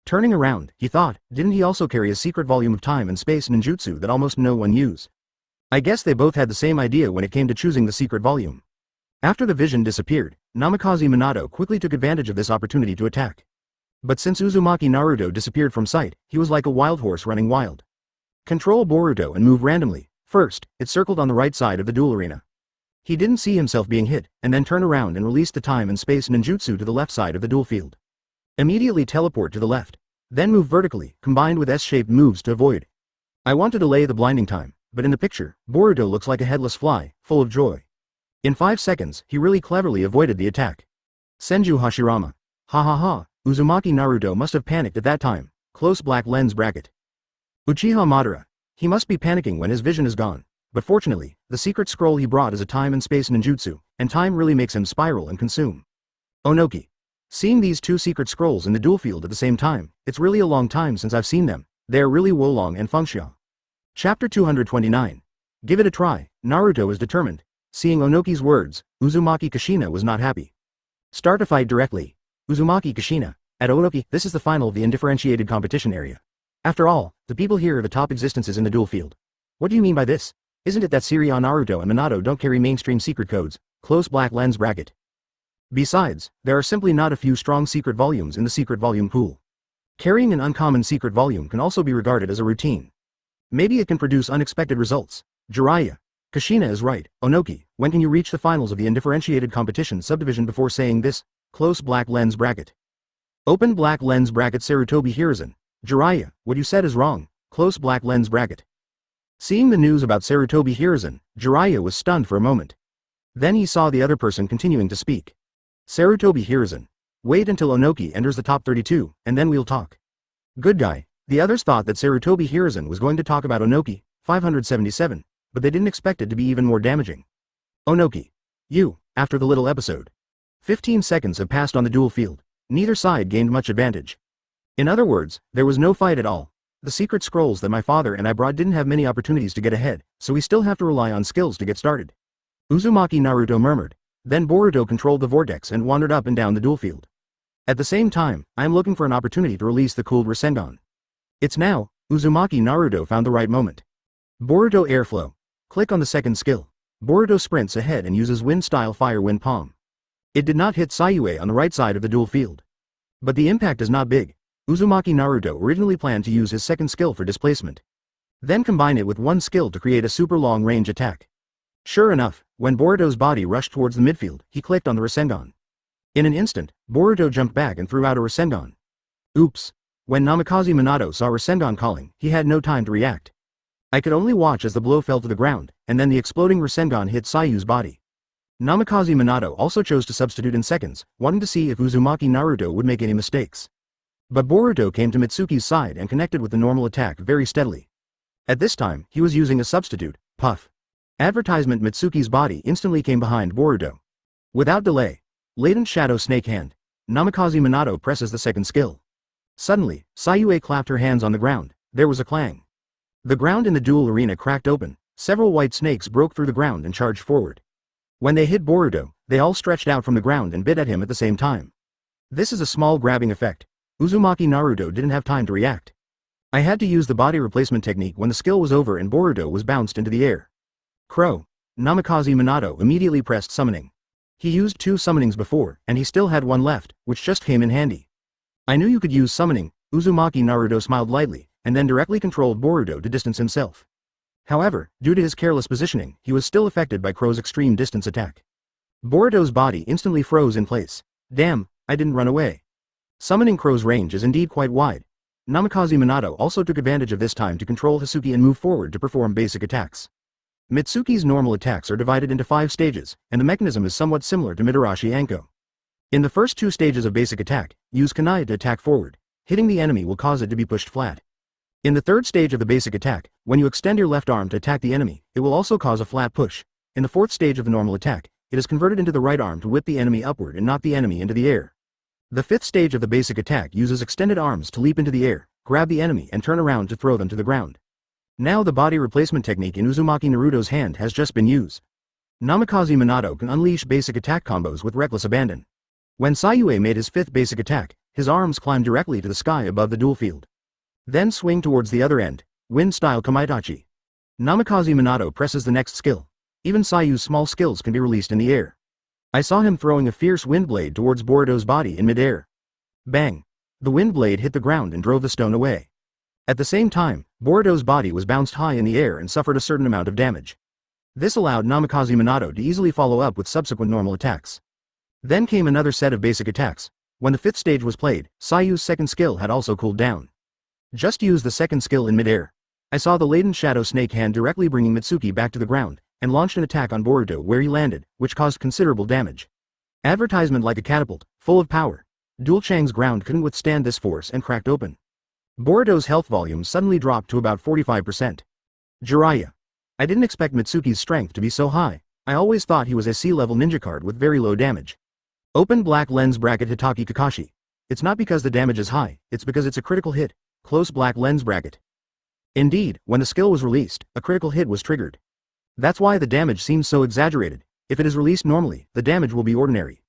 Turning around, he thought, didn't he also carry a secret volume of time and space ninjutsu that almost no one use? I guess they both had the same idea when it came to choosing the secret volume. After the vision disappeared, Namikaze Minato quickly took advantage of this opportunity to attack. But since Uzumaki Naruto disappeared from sight, he was like a wild horse running wild. Control Boruto and move randomly. First, it circled on the right side of the duel arena. He didn't see himself being hit, and then turn around and release the time and space ninjutsu to the left side of the duel field. Immediately teleport to the left. Then move vertically, combined with S-shaped moves to avoid. I want to delay the blinding time, but in the picture, Boruto looks like a headless fly, full of joy. In 5 seconds, he really cleverly avoided the attack. Senju Hashirama. Ha ha ha, Uzumaki Naruto must have panicked at that time. Close black lens bracket. Uchiha Madara. He must be panicking when his vision is gone. But fortunately, the secret scroll he brought is a time and space ninjutsu, and time really makes him spiral and consume. Onoki. Seeing these 2 secret scrolls in the duel field at the same time, it's really a long time since I've seen them. They are really Wolong and Fengxiao. Chapter 229. Give it a try. Naruto is determined. Seeing Onoki's words, Uzumaki Kushina was not happy. Start a fight directly. Uzumaki Kushina. At Onoki, this is the final of the undifferentiated competition area. After all, the people here are the top existences in the duel field. What do you mean by this? Isn't it that Uchiha Naruto and Minato don't carry mainstream secret codes? Close black lens bracket. Besides, there are simply not a few strong secret volumes in the secret volume pool. Carrying an uncommon secret volume can also be regarded as a routine. Maybe it can produce unexpected results. Jiraiya. Kushina is right. Onoki, when can you reach the finals of the undifferentiated competition subdivision before saying this? Close black lens bracket. Open black lens bracket. Sarutobi Hiruzen. Jiraiya, what you said is wrong. Close black lens bracket. Seeing the news about Sarutobi Hiruzen, Jiraiya was stunned for a moment. Then he saw the other person continuing to speak. Sarutobi Hiruzen. Wait until Onoki enters the top 32, and then we'll talk. Good guy. The others thought that Sarutobi Hiruzen was going to talk about Onoki, 577, but they didn't expect it to be even more damaging. Onoki. You, after the little episode. 15 seconds have passed on the duel field. Neither side gained much advantage. In other words, there was no fight at all. The secret scrolls that my father and I brought didn't have many opportunities to get ahead, so we still have to rely on skills to get started. Uzumaki Naruto murmured. Then Boruto controlled the vortex and wandered up and down the duel field. At the same time, I am looking for an opportunity to release the cooled Rasengan. It's now. Uzumaki Naruto found the right moment. Boruto Airflow. Click on the second skill. Boruto sprints ahead and uses wind-style fire wind palm. It did not hit Sayue on the right side of the duel field. But the impact is not big. Uzumaki Naruto originally planned to use his second skill for displacement. Then combine it with one skill to create a super long-range attack. Sure enough, when Boruto's body rushed towards the midfield, he clicked on the Rasengan. In an instant, Boruto jumped back and threw out a Rasengan. Oops. When Namikaze Minato saw Rasengan calling, he had no time to react. I could only watch as the blow fell to the ground, and then the exploding Rasengan hit Sayu's body. Namikaze Minato also chose to substitute in seconds, wanting to see if Uzumaki Naruto would make any mistakes. But Boruto came to Mitsuki's side and connected with the normal attack very steadily. At this time, he was using a substitute, Puff. Advertisement. Mitsuki's body instantly came behind Boruto. Without delay. Latent Shadow Snake Hand. Namikaze Minato presses the second skill. Suddenly, Sayue clapped her hands on the ground. There was a clang. The ground in the duel arena cracked open. Several white snakes broke through the ground and charged forward. When they hit Boruto, they all stretched out from the ground and bit at him at the same time. This is a small grabbing effect. Uzumaki Naruto didn't have time to react. I had to use the body replacement technique when the skill was over and Boruto was bounced into the air. Crow. Namikaze Minato immediately pressed summoning. He used 2 summonings before, and he still had one left, which just came in handy. I knew you could use summoning. Uzumaki Naruto smiled lightly, and then directly controlled Boruto to distance himself. However, due to his careless positioning, he was still affected by Crow's extreme distance attack. Boruto's body instantly froze in place. Damn, I didn't run away. Summoning Crow's range is indeed quite wide. Namikaze Minato also took advantage of this time to control Hasuki and move forward to perform basic attacks. Mitsuki's normal attacks are divided into 5 stages, and the mechanism is somewhat similar to Mitarashi Anko. In the first 2 stages of basic attack, use kunai to attack forward. Hitting the enemy will cause it to be pushed flat. In the third stage of the basic attack, when you extend your left arm to attack the enemy, it will also cause a flat push. In the fourth stage of the normal attack, it is converted into the right arm to whip the enemy upward and knock the enemy into the air. The fifth stage of the basic attack uses extended arms to leap into the air, grab the enemy and turn around to throw them to the ground. Now the body replacement technique in Uzumaki Naruto's hand has just been used. Namikaze Minato can unleash basic attack combos with reckless abandon. When Sayue made his 5th basic attack, his arms climbed directly to the sky above the duel field. Then swing towards the other end, wind-style Kamaitachi. Namikaze Minato presses the next skill. Even Sayu's small skills can be released in the air. I saw him throwing a fierce wind blade towards Boruto's body in mid-air. Bang! The wind blade hit the ground and drove the stone away. At the same time, Boruto's body was bounced high in the air and suffered a certain amount of damage. This allowed Namikaze Minato to easily follow up with subsequent normal attacks. Then came another set of basic attacks. When the 5th stage was played, Sayu's second skill had also cooled down. Just use the second skill in mid-air. I saw the latent shadow snake hand directly bringing Mitsuki back to the ground, and launched an attack on Boruto where he landed, which caused considerable damage. Advertisement like a catapult, full of power. Dual Chang's ground couldn't withstand this force and cracked open. Boruto's health volume suddenly dropped to about 45%. Jiraiya. I didn't expect Mitsuki's strength to be so high. I always thought he was a C-level ninja card with very low damage. Open black lens bracket Hatake Kakashi. It's not because the damage is high, it's because it's a critical hit. Close black lens bracket. Indeed, when the skill was released, a critical hit was triggered. That's why the damage seems so exaggerated. If it is released normally, the damage will be ordinary.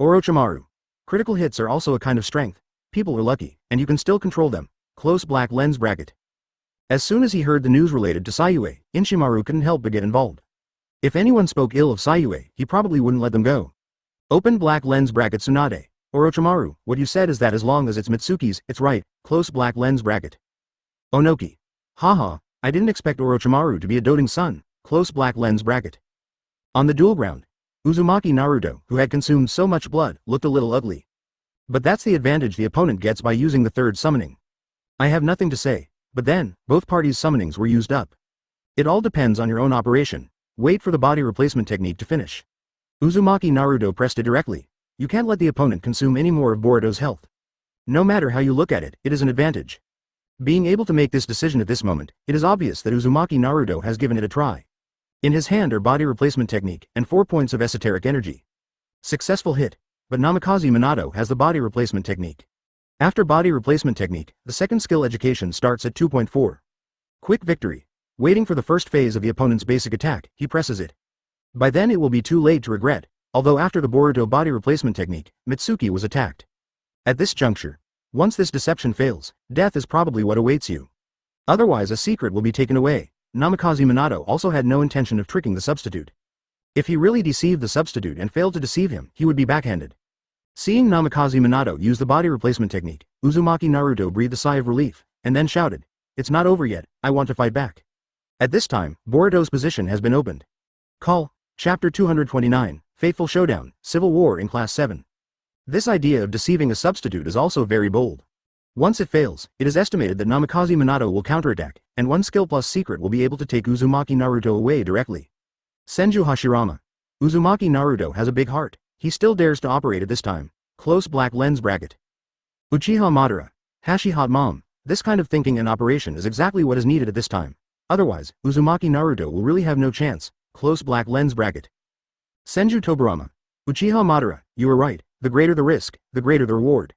Orochimaru. Critical hits are also a kind of strength. People are lucky, and you can still control them. Close black lens bracket. As soon as he heard the news related to Sayue, Inshimaru couldn't help but get involved. If anyone spoke ill of Sayue, he probably wouldn't let them go. Open black lens bracket Tsunade. Orochimaru, what you said is that as long as it's Mitsuki's, it's right, close black lens bracket. Onoki. Haha, I didn't expect Orochimaru to be a doting son, close black lens bracket. On the duel ground, Uzumaki Naruto, who had consumed so much blood, looked a little ugly. But that's the advantage the opponent gets by using the third summoning. I have nothing to say, but then, both parties' summonings were used up. It all depends on your own operation. Wait for the body replacement technique to finish. Uzumaki Naruto pressed it directly. You can't let the opponent consume any more of Boruto's health. No matter how you look at it, it is an advantage. Being able to make this decision at this moment, it is obvious that Uzumaki Naruto has given it a try. In his hand are body replacement technique and 4 points of esoteric energy. Successful hit, but Namikaze Minato has the body replacement technique. After body replacement technique, the second skill education starts at 2.4. Quick victory. Waiting for the first phase of the opponent's basic attack, he presses it. By then it will be too late to regret. Although after the Boruto body replacement technique, Mitsuki was attacked. At this juncture, once this deception fails, death is probably what awaits you. Otherwise a secret will be taken away. Namikaze Minato also had no intention of tricking the substitute. If he really deceived the substitute and failed to deceive him, he would be backhanded. Seeing Namikaze Minato use the body replacement technique, Uzumaki Naruto breathed a sigh of relief, and then shouted, "It's not over yet, I want to fight back." At this time, Boruto's position has been opened. Call, Chapter 229. Fateful Showdown, Civil War in Class 7. This idea of deceiving a substitute is also very bold. Once it fails, it is estimated that Namikaze Minato will counterattack, and one skill plus secret will be able to take Uzumaki Naruto away directly. Senju Hashirama. Uzumaki Naruto has a big heart. He still dares to operate at this time. Close black lens bracket. Uchiha Madara. Hashi hot mom. This kind of thinking and operation is exactly what is needed at this time. Otherwise, Uzumaki Naruto will really have no chance. Close black lens bracket. Senju Tobirama. Uchiha Madara, you were right, the greater the risk, the greater the reward.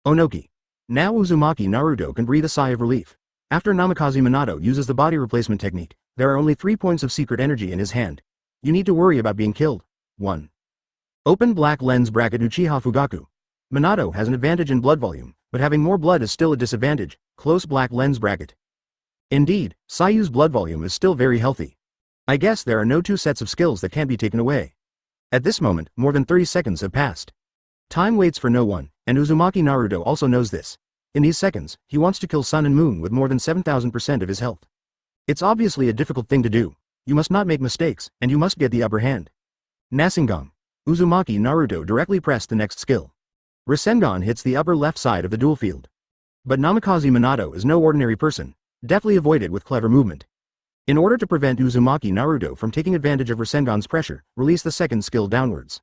Onoki. Now Uzumaki Naruto can breathe a sigh of relief. After Namikaze Minato uses the body replacement technique, there are only 3 points of secret energy in his hand. You need to worry about being killed. 1. Open black lens bracket Uchiha Fugaku. Minato has an advantage in blood volume, but having more blood is still a disadvantage. Close black lens bracket. Indeed, Sayu's blood volume is still very healthy. I guess there are no 2 sets of skills that can't be taken away. At this moment, more than 30 seconds have passed. Time waits for no one, and Uzumaki Naruto also knows this. In these seconds, he wants to kill Sun and Moon with more than 7,000% of his health. It's obviously a difficult thing to do. You must not make mistakes, and you must get the upper hand. Nasengan. Uzumaki Naruto directly pressed the next skill. Rasengan hits the upper left side of the duel field. But Namikaze Minato is no ordinary person, deftly avoided with clever movement. In order to prevent Uzumaki Naruto from taking advantage of Rasengan's pressure, release the second skill downwards.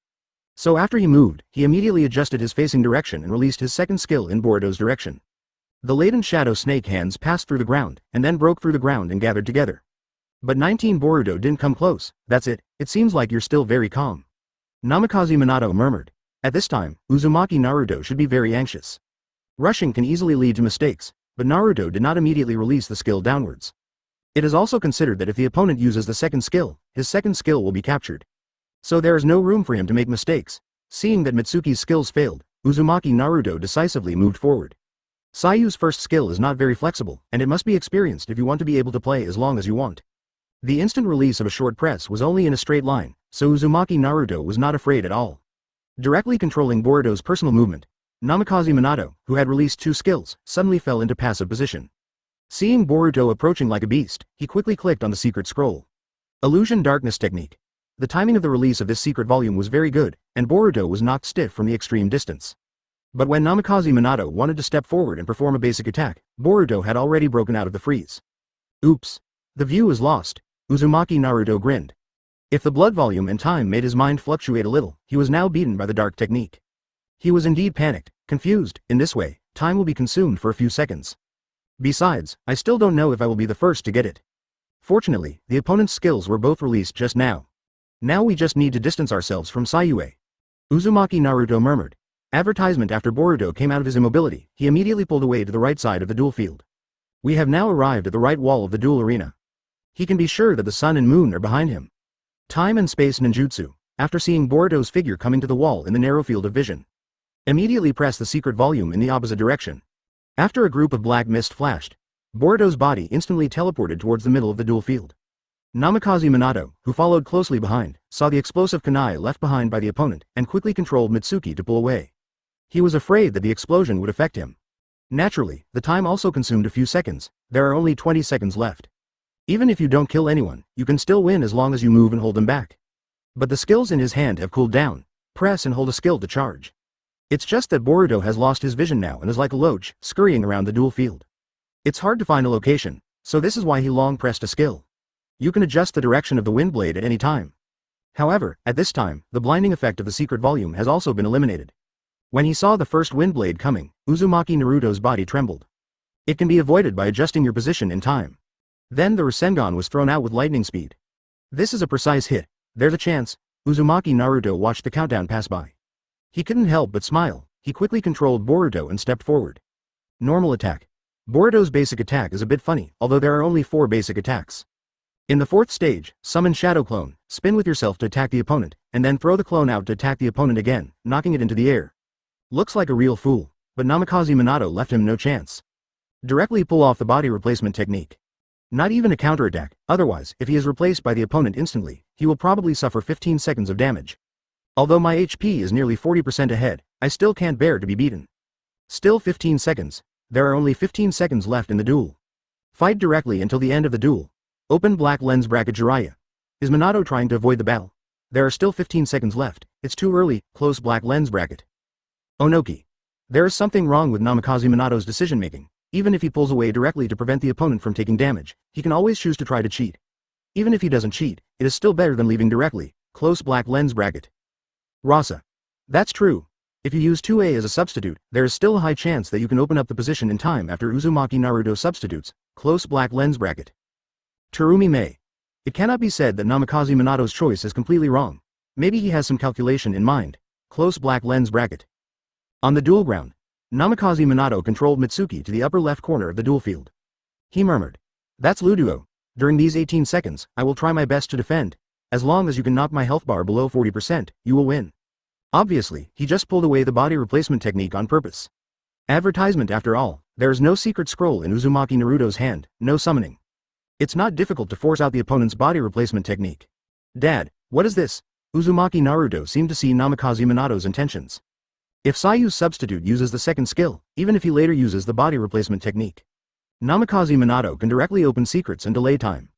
So after he moved, he immediately adjusted his facing direction and released his second skill in Boruto's direction. The latent shadow snake hands passed through the ground, and then broke through the ground and gathered together. But 19 Boruto didn't come close. That's it seems like you're still very calm. Namikaze Minato murmured. At this time, Uzumaki Naruto should be very anxious. Rushing can easily lead to mistakes, but Naruto did not immediately release the skill downwards. It is also considered that if the opponent uses the second skill, his second skill will be captured. So there is no room for him to make mistakes. Seeing that Mitsuki's skills failed, Uzumaki Naruto decisively moved forward. Sayu's first skill is not very flexible, and it must be experienced if you want to be able to play as long as you want. The instant release of a short press was only in a straight line, so Uzumaki Naruto was not afraid at all. Directly controlling Boruto's personal movement, Namikaze Minato, who had released 2 skills, suddenly fell into passive position. Seeing Boruto approaching like a beast, he quickly clicked on the secret scroll. Illusion Darkness Technique. The timing of the release of this secret volume was very good, and Boruto was knocked stiff from the extreme distance. But when Namikaze Minato wanted to step forward and perform a basic attack, Boruto had already broken out of the freeze. Oops. The view is lost. Uzumaki Naruto grinned. If the blood volume and time made his mind fluctuate a little, he was now beaten by the dark technique. He was indeed panicked, confused. In this way, time will be consumed for a few seconds. Besides, I still don't know if I will be the first to get it. Fortunately, the opponent's skills were both released just now. Now we just need to distance ourselves from Sayue. Uzumaki Naruto murmured. Advertisement. After Boruto came out of his immobility, he immediately pulled away to the right side of the duel field. We have now arrived at the right wall of the duel arena. He can be sure that the sun and moon are behind him. Time and space ninjutsu. After seeing Boruto's figure coming to the wall in the narrow field of vision, immediately press the secret volume in the opposite direction. After a group of black mist flashed, Boruto's body instantly teleported towards the middle of the duel field. Namikaze Minato, who followed closely behind, saw the explosive kunai left behind by the opponent and quickly controlled Mitsuki to pull away. He was afraid that the explosion would affect him. Naturally, the time also consumed a few seconds. There are only 20 seconds left. Even if you don't kill anyone, you can still win as long as you move and hold them back. But the skills in his hand have cooled down. Press and hold a skill to charge. It's just that Boruto has lost his vision now and is like a loach, scurrying around the duel field. It's hard to find a location, so this is why he long pressed a skill. You can adjust the direction of the wind blade at any time. However, at this time, the blinding effect of the secret volume has also been eliminated. When he saw the first wind blade coming, Uzumaki Naruto's body trembled. It can be avoided by adjusting your position in time. Then the Rasengan was thrown out with lightning speed. This is a precise hit. There's a chance. Uzumaki Naruto watched the countdown pass by. He couldn't help but smile. He quickly controlled Boruto and stepped forward. Normal attack. Boruto's basic attack is a bit funny, although there are only 4 basic attacks. In the 4th stage, summon Shadow Clone, spin with yourself to attack the opponent, and then throw the clone out to attack the opponent again, knocking it into the air. Looks like a real fool, but Namikaze Minato left him no chance. Directly pull off the body replacement technique. Not even a counterattack, otherwise, if he is replaced by the opponent instantly, he will probably suffer 15 seconds of damage. Although my HP is nearly 40% ahead, I still can't bear to be beaten. Still 15 seconds. There are only 15 seconds left in the duel. Fight directly until the end of the duel. Open black lens bracket Jiraiya. Is Minato trying to avoid the battle? There are still 15 seconds left. It's too early. Close black lens bracket. Onoki. There is something wrong with Namikaze Minato's decision-making. Even if he pulls away directly to prevent the opponent from taking damage, he can always choose to try to cheat. Even if he doesn't cheat, it is still better than leaving directly. Close black lens bracket. Rasa. That's true. If you use 2A as a substitute, there is still a high chance that you can open up the position in time after Uzumaki Naruto substitutes. Close black lens bracket. Terumi Mei. It cannot be said that Namikaze Minato's choice is completely wrong. Maybe he has some calculation in mind. Close black lens bracket. On the duel ground, Namikaze Minato controlled Mitsuki to the upper left corner of the duel field. He murmured. That's Luduo. During these 18 seconds, I will try my best to defend. As long as you can knock my health bar below 40%, you will win. Obviously, he just pulled away the body replacement technique on purpose. Advertisement after all, there is no secret scroll in Uzumaki Naruto's hand, no summoning. It's not difficult to force out the opponent's body replacement technique. Dad, what is this? Uzumaki Naruto seemed to see Namikaze Minato's intentions. If Sayu's substitute uses the second skill, even if he later uses the body replacement technique, Namikaze Minato can directly open secrets and delay time.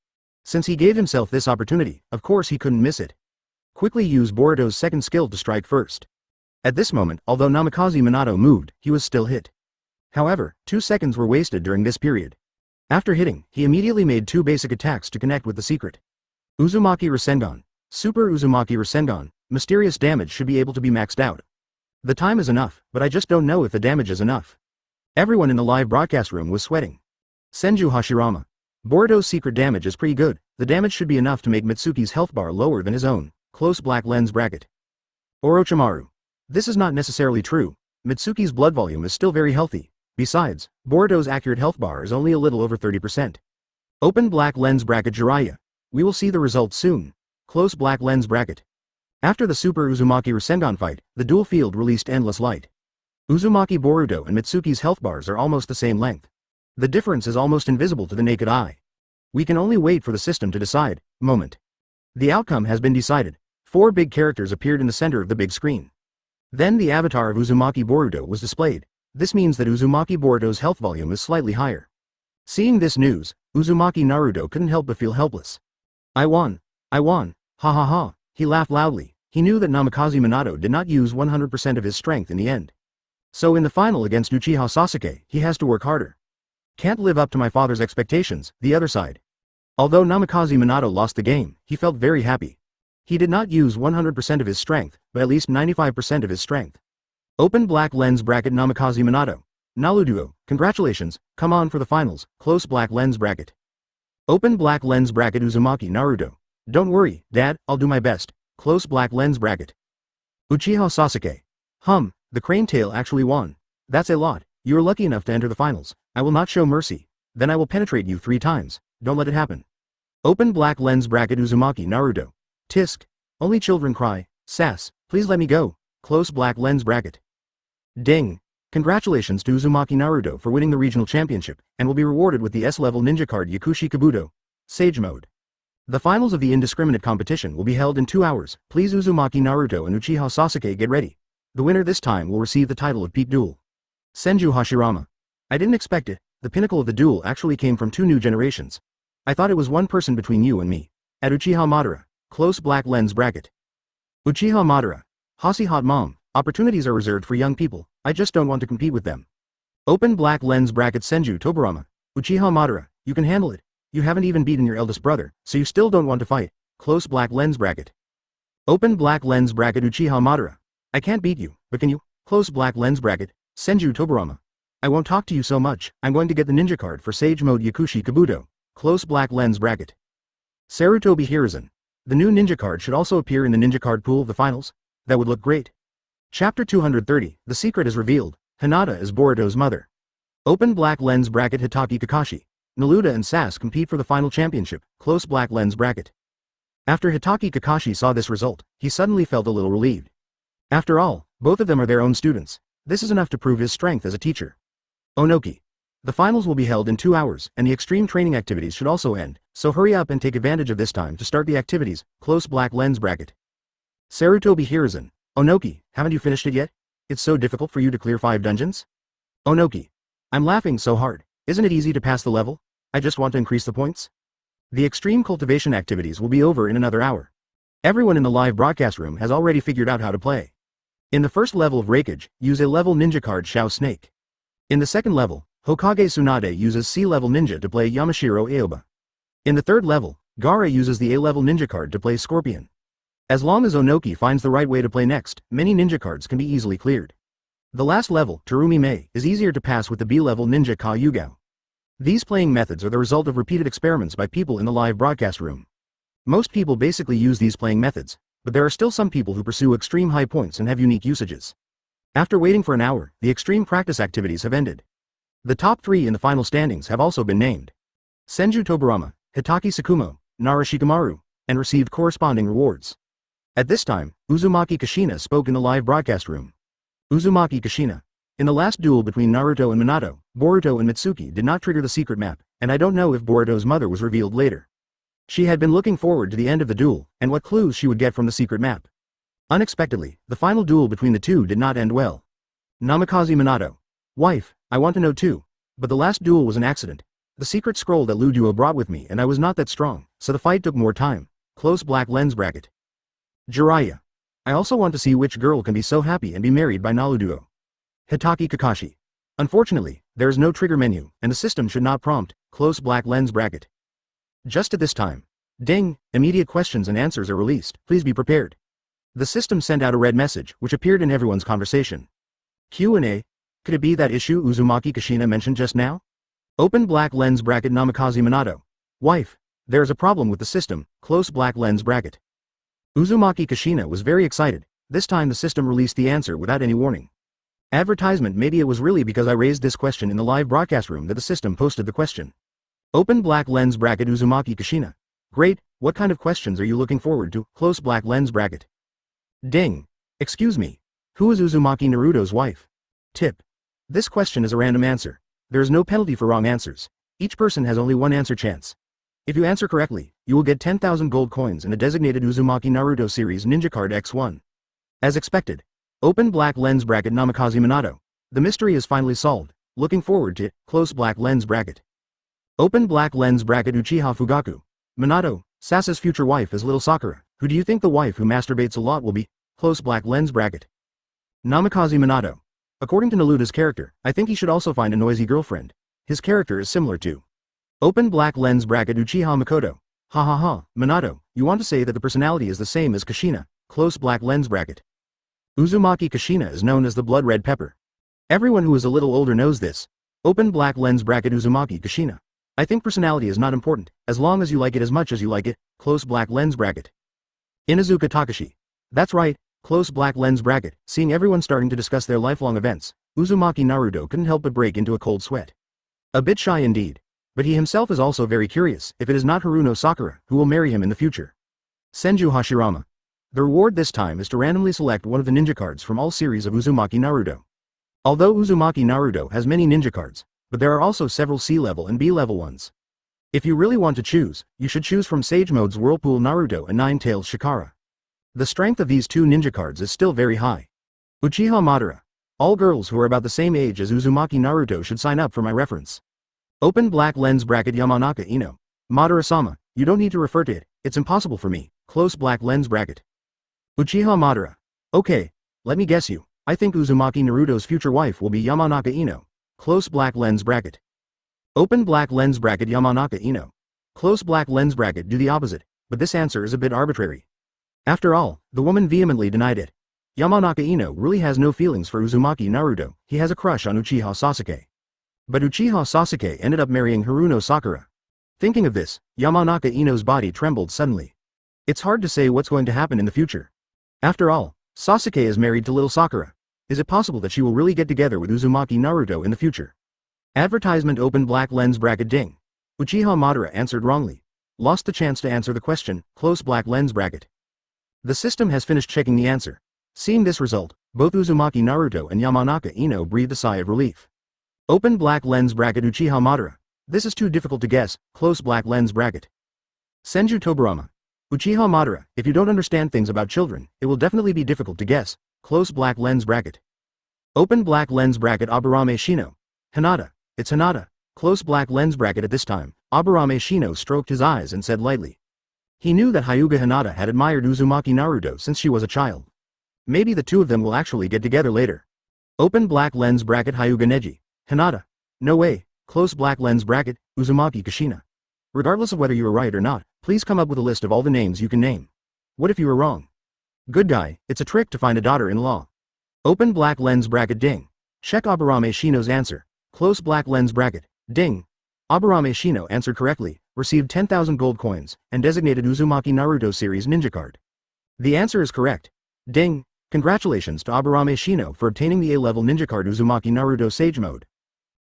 Since he gave himself this opportunity, of course he couldn't miss it. Quickly use Boruto's second skill to strike first. At this moment, although Namikaze Minato moved, he was still hit. However, 2 seconds were wasted during this period. After hitting, he immediately made 2 basic attacks to connect with the secret. Uzumaki Rasengan. Super Uzumaki Rasengan. Mysterious damage should be able to be maxed out. The time is enough, but I just don't know if the damage is enough. Everyone in the live broadcast room was sweating. Senju Hashirama. Boruto's secret damage is pretty good. The damage should be enough to make Mitsuki's health bar lower than his own. Close black lens bracket. Orochimaru. This is not necessarily true. Mitsuki's blood volume is still very healthy. Besides, Boruto's accurate health bar is only a little over 30%. Open black lens bracket Jiraiya. We will see the results soon. Close black lens bracket. After the Super Uzumaki Rasengan fight, the duel field released endless light. Uzumaki Boruto and Mitsuki's health bars are almost the same length. The difference is almost invisible to the naked eye. We can only wait for the system to decide. Moment. The outcome has been decided. 4 big characters appeared in the center of the big screen. Then the avatar of Uzumaki Boruto was displayed. This means that Uzumaki Boruto's health volume is slightly higher. Seeing this news, Uzumaki Naruto couldn't help but feel helpless. I won. I won. Ha ha ha. He laughed loudly. He knew that Namikaze Minato did not use 100% of his strength in the end. So in the final against Uchiha Sasuke, he has to work harder. Can't live up to my father's expectations, the other side. Although Namikaze Minato lost the game, he felt very happy. He did not use 100% of his strength, but at least 95% of his strength. Open black lens bracket Namikaze Minato. Naluduo, congratulations, come on for the finals, close black lens bracket. Open black lens bracket Uzumaki Naruto. Don't worry, Dad, I'll do my best. Close black lens bracket. Uchiha Sasuke. The crane tail actually won. That's a lot. You are lucky enough to enter the finals. I will not show mercy. Then I will penetrate you 3 times. Don't let it happen. Open black lens bracket Uzumaki Naruto. Tisk. Only children cry. Sass, please let me go. Close black lens bracket. Ding. Congratulations to Uzumaki Naruto for winning the regional championship, and will be rewarded with the S-level ninja card Yakushi Kabuto, Sage Mode. The finals of the indiscriminate competition will be held in 2 hours. Please Uzumaki Naruto and Uchiha Sasuke get ready. The winner this time will receive the title of Peak Duel. Senju Hashirama. I didn't expect it. The pinnacle of the duel actually came from 2 new generations. I thought it was one person between you and me. At Uchiha Madara. Close black lens bracket. Uchiha Madara. Hasi hot mom. Opportunities are reserved for young people. I just don't want to compete with them. Open black lens bracket Senju Tobarama. Uchiha Madara. You can handle it. You haven't even beaten your eldest brother, so you still don't want to fight. Close black lens bracket. Open black lens bracket Uchiha Madara. I can't beat you, but can you? Close black lens bracket. Senju Tobarama. I won't talk to you so much. I'm going to get the ninja card for Sage Mode Yakushi Kabuto. Close black lens bracket. Sarutobi Hiruzen. The new ninja card should also appear in the ninja card pool of the finals. That would look great. Chapter 230. The secret is revealed. Hinata is Boruto's mother. Open black lens bracket Hatake Kakashi. Naruto and Sas compete for the final championship. Close black lens bracket. After Hatake Kakashi saw this result, he suddenly felt a little relieved. After all, both of them are their own students. This is enough to prove his strength as a teacher. Onoki. The finals will be held in 2 hours, and the extreme training activities should also end, so hurry up and take advantage of this time to start the activities. Close black lens bracket. Sarutobi Hiruzen. Onoki, haven't you finished it yet? It's so difficult for you to clear 5 dungeons? Onoki. I'm laughing so hard. Isn't it easy to pass the level? I just want to increase the points. The extreme cultivation activities will be over in another hour. Everyone in the live broadcast room has already figured out how to play. In the first level of Raikage, use A-level ninja card Shao Snake. In the second level, Hokage Tsunade uses C-level ninja to play Yamashiro Aoba. In the third level, Gaara uses the A-level ninja card to play Scorpion. As long as Onoki finds the right way to play next, many ninja cards can be easily cleared. The last level, Terumi Mei, is easier to pass with the B-level ninja Ka Yugao. These playing methods are the result of repeated experiments by people in the live broadcast room. Most people basically use these playing methods, but there are still some people who pursue extreme high points and have unique usages. After waiting for an hour, the extreme practice activities have ended. The top 3 in the final standings have also been named. Senju Tobarama, Hitaki Sakumo, Nara Shikamaru, and received corresponding rewards. At this time, Uzumaki Kushina spoke in the live broadcast room. Uzumaki Kushina. In the last duel between Naruto and Minato, Boruto and Mitsuki did not trigger the secret map, and I don't know if Boruto's mother was revealed later. She had been looking forward to the end of the duel, and what clues she would get from the secret map. Unexpectedly, the final duel between the two did not end well. Namikaze Minato. Wife, I want to know too. But the last duel was an accident. The secret scroll that Luduo brought with me and I was not that strong, so the fight took more time. Close black lens bracket. Jiraiya. I also want to see which girl can be so happy and be married by Naruto. Hatake Kakashi. Unfortunately, there is no trigger menu, and the system should not prompt. Close black lens bracket. Just at this time. Ding, immediate questions and answers are released, please be prepared. The system sent out a red message, which appeared in everyone's conversation. Q&A. Could it be that issue Uzumaki Kushina mentioned just now? Open black lens bracket Namikaze Minato. Wife. There is a problem with the system. Close black lens bracket. Uzumaki Kushina was very excited. This time the system released the answer without any warning. Advertisement. Maybe it was really because I raised this question in the live broadcast room that the system posted the question. Open black lens bracket Uzumaki Kushina. Great, what kind of questions are you looking forward to? Close black lens bracket. Ding. Excuse me. Who is Uzumaki Naruto's wife? Tip. This question is a random answer. There is no penalty for wrong answers. Each person has only one answer chance. If you answer correctly, you will get 10,000 gold coins and a designated Uzumaki Naruto series ninja card X1. As expected. Open black lens bracket Namikaze Minato. The mystery is finally solved. Looking forward to it. Close black lens bracket. Open black lens bracket Uchiha Fugaku. Minato, Sasu's future wife is little Sakura. Who do you think the wife who masturbates a lot will be? Close black lens bracket. Namikaze Minato. According to Naruto's character, I think he should also find a noisy girlfriend. His character is similar to. Open black lens bracket Uchiha Makoto. Ha ha ha, Minato, you want to say that the personality is the same as Kushina. Close black lens bracket. Uzumaki Kushina is known as the blood red pepper. Everyone who is a little older knows this. Open black lens bracket Uzumaki Kushina. I think personality is not important, as long as you like it as much as you like it. Close black lens bracket. Inuzuka Takashi. That's right, close black lens bracket. Seeing everyone starting to discuss their lifelong events, Uzumaki Naruto couldn't help but break into a cold sweat. A bit shy indeed. But he himself is also very curious if it is not Haruno Sakura who will marry him in the future. Senju Hashirama. The reward this time is to randomly select one of the ninja cards from all series of Uzumaki Naruto. Although Uzumaki Naruto has many ninja cards, but there are also several C-level and B-level ones. If you really want to choose, you should choose from Sage Mode's Whirlpool Naruto and Nine-Tails Shikara. The strength of these two ninja cards is still very high. Uchiha Madara. All girls who are about the same age as Uzumaki Naruto should sign up for my reference. Open black lens bracket Yamanaka Ino. Madara-sama, you don't need to refer to it, it's impossible for me, close black lens bracket. Uchiha Madara. Okay, let me guess you, I think Uzumaki Naruto's future wife will be Yamanaka Ino, close black lens bracket. Open black lens bracket Yamanaka Ino. Close black lens bracket do the opposite, but this answer is a bit arbitrary. After all, the woman vehemently denied it. Yamanaka Ino really has no feelings for Uzumaki Naruto, he has a crush on Uchiha Sasuke. But Uchiha Sasuke ended up marrying Haruno Sakura. Thinking of this, Yamanaka Ino's body trembled suddenly. It's hard to say what's going to happen in the future. After all, Sasuke is married to little Sakura. Is it possible that she will really get together with Uzumaki Naruto in the future? Advertisement open black lens bracket ding. Uchiha Madara answered wrongly. Lost the chance to answer the question, close black lens bracket. The system has finished checking the answer. Seeing this result, both Uzumaki Naruto and Yamanaka Ino breathed a sigh of relief. Open black lens bracket Uchiha Madara. This is too difficult to guess, close black lens bracket. Senju Tobarama. Uchiha Madara, if you don't understand things about children, it will definitely be difficult to guess, close black lens bracket. Open black lens bracket Aburame Shino. Hinata, it's Hinata, close black lens bracket at this time, Aburame Shino stroked his eyes and said lightly. He knew that Hyuga Hinata had admired Uzumaki Naruto since she was a child. Maybe the two of them will actually get together later. Open black lens bracket Hyuga Neji. Hinata. No way, close black lens bracket, Uzumaki Kushina. Regardless of whether you are right or not, please come up with a list of all the names you can name. What if you were wrong? Good guy, it's a trick to find a daughter-in-law. Open black lens bracket ding. Check Aburame Shino's answer. Close black lens bracket, ding. Aburame Shino answered correctly, received 10,000 gold coins, and designated Uzumaki Naruto series ninja card. The answer is correct. Ding. Congratulations to Aburame Shino for obtaining the A-level ninja card Uzumaki Naruto Sage Mode.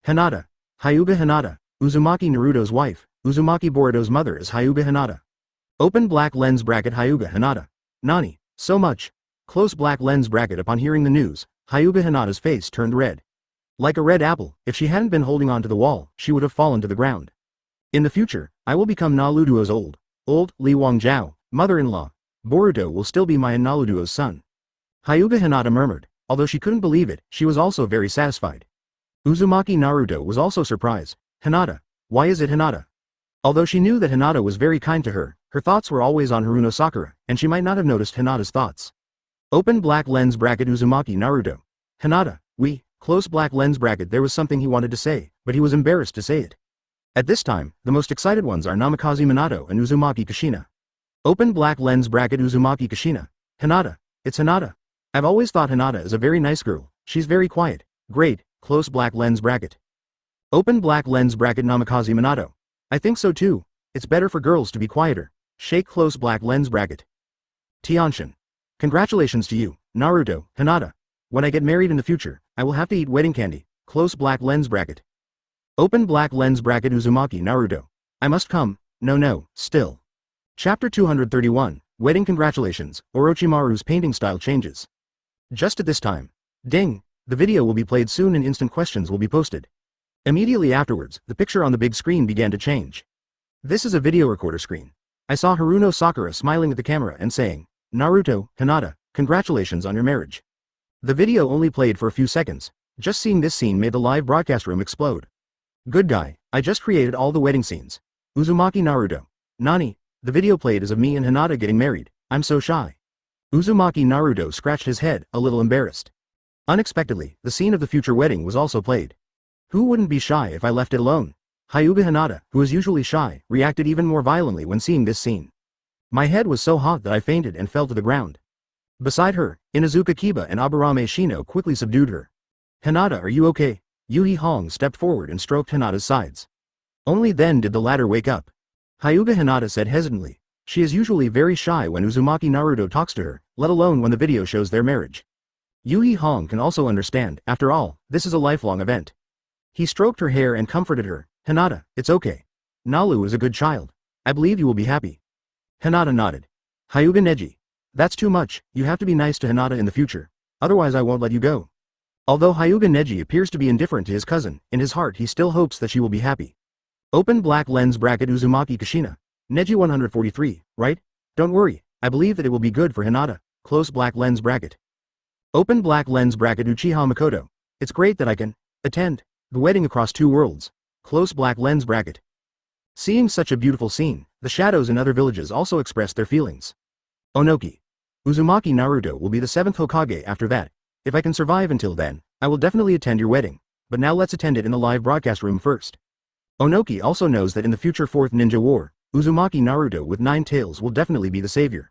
Hinata. Hyuga Hinata, Uzumaki Naruto's wife, Uzumaki Boruto's mother is Hyuga Hinata. Open black lens bracket Hyuga Hinata. Nani, so much. Close black lens bracket upon hearing the news, Hyuga Hinata's face turned red. Like a red apple, if she hadn't been holding on to the wall, she would have fallen to the ground. In the future, I will become Naruto's old Li Wangjiao, mother-in-law. Boruto will still be my Naruto's son. Hyuga Hinata murmured. Although she couldn't believe it, she was also very satisfied. Uzumaki Naruto was also surprised. Hinata. Why is it Hinata? Although she knew that Hinata was very kind to her, her thoughts were always on Haruno Sakura, and she might not have noticed Hinata's thoughts. Open black lens bracket Uzumaki Naruto. Hinata, close black lens bracket there was something he wanted to say, but he was embarrassed to say it. At this time, the most excited ones are Namikaze Minato and Uzumaki Kushina. Open black lens bracket Uzumaki Kushina. Hinata, it's Hinata. I've always thought Hinata is a very nice girl, she's very quiet. Great, close black lens bracket. Open black lens bracket Namikaze Minato. I think so too, it's better for girls to be quieter. Shake close black lens bracket. Tianshin. Congratulations to you, Naruto, Hinata. When I get married in the future, I will have to eat wedding candy, close black lens bracket. Open black lens bracket Uzumaki Naruto. I must come, no, still. Chapter 231, Wedding Congratulations, Orochimaru's painting style changes. Just at this time. Ding! The video will be played soon and instant questions will be posted. Immediately afterwards, the picture on the big screen began to change. This is a video recorder screen. I saw Haruno Sakura smiling at the camera and saying, Naruto, Hinata, congratulations on your marriage. The video only played for a few seconds. Just seeing this scene made the live broadcast room explode. Good guy, I just created all the wedding scenes. Uzumaki Naruto. Nani, the video played is of me and Hinata getting married, I'm so shy. Uzumaki Naruto scratched his head, a little embarrassed. Unexpectedly, the scene of the future wedding was also played. Who wouldn't be shy if I left it alone? Hyuga Hinata, who is usually shy, reacted even more violently when seeing this scene. My head was so hot that I fainted and fell to the ground. Beside her, Inuzuka Kiba and Aburame Shino quickly subdued her. Hinata, are you okay? Yuhi Hong stepped forward and stroked Hinata's sides. Only then did the latter wake up. Hyuga Hinata said hesitantly. She is usually very shy when Uzumaki Naruto talks to her, let alone when the video shows their marriage. Yuhi Hong can also understand, after all, this is a lifelong event. He stroked her hair and comforted her. Hinata, it's okay. Nalu is a good child. I believe you will be happy. Hinata nodded. Hyuga Neji. That's too much, you have to be nice to Hinata in the future. Otherwise I won't let you go. Although Hyuga Neji appears to be indifferent to his cousin, in his heart he still hopes that she will be happy. Open black lens bracket Uzumaki Kushina. Neji 143, right? Don't worry, I believe that it will be good for Hinata. Close black lens bracket. Open black lens bracket Uchiha Makoto. It's great that I can attend the wedding across two worlds. Close black lens bracket. Seeing such a beautiful scene, the shadows in other villages also expressed their feelings. Onoki. Uzumaki Naruto will be the 7th Hokage after that. If I can survive until then, I will definitely attend your wedding, but now let's attend it in the live broadcast room first. Onoki also knows that in the future 4th Ninja War, Uzumaki Naruto with 9 tails will definitely be the savior.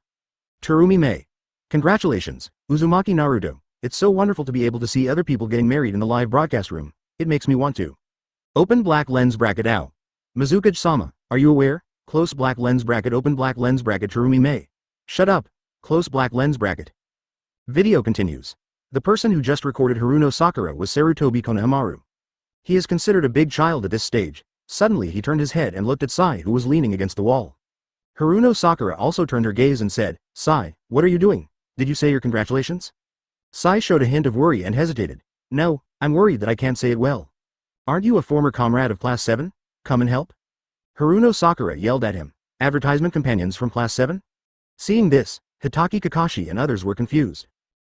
Terumi Mei. Congratulations, Uzumaki Naruto. It's so wonderful to be able to see other people getting married in the live broadcast room. It makes me want to. Open black lens bracket Ao. Mizukage-sama, are you aware? Close black lens bracket open black lens bracket Terumi Mei. Shut up. Close black lens bracket. Video continues. The person who just recorded Haruno Sakura was Sarutobi Konohamaru. He is considered a big child at this stage. Suddenly he turned his head and looked at Sai, who was leaning against the wall. Haruno Sakura also turned her gaze and said, Sai, what are you doing? Did you say your congratulations? Sai showed a hint of worry and hesitated. No, I'm worried that I can't say it well. Aren't you a former comrade of Class 7? Come and help? Haruno Sakura yelled at him. Advertisement companions from Class 7? Seeing this, Hatake Kakashi and others were confused.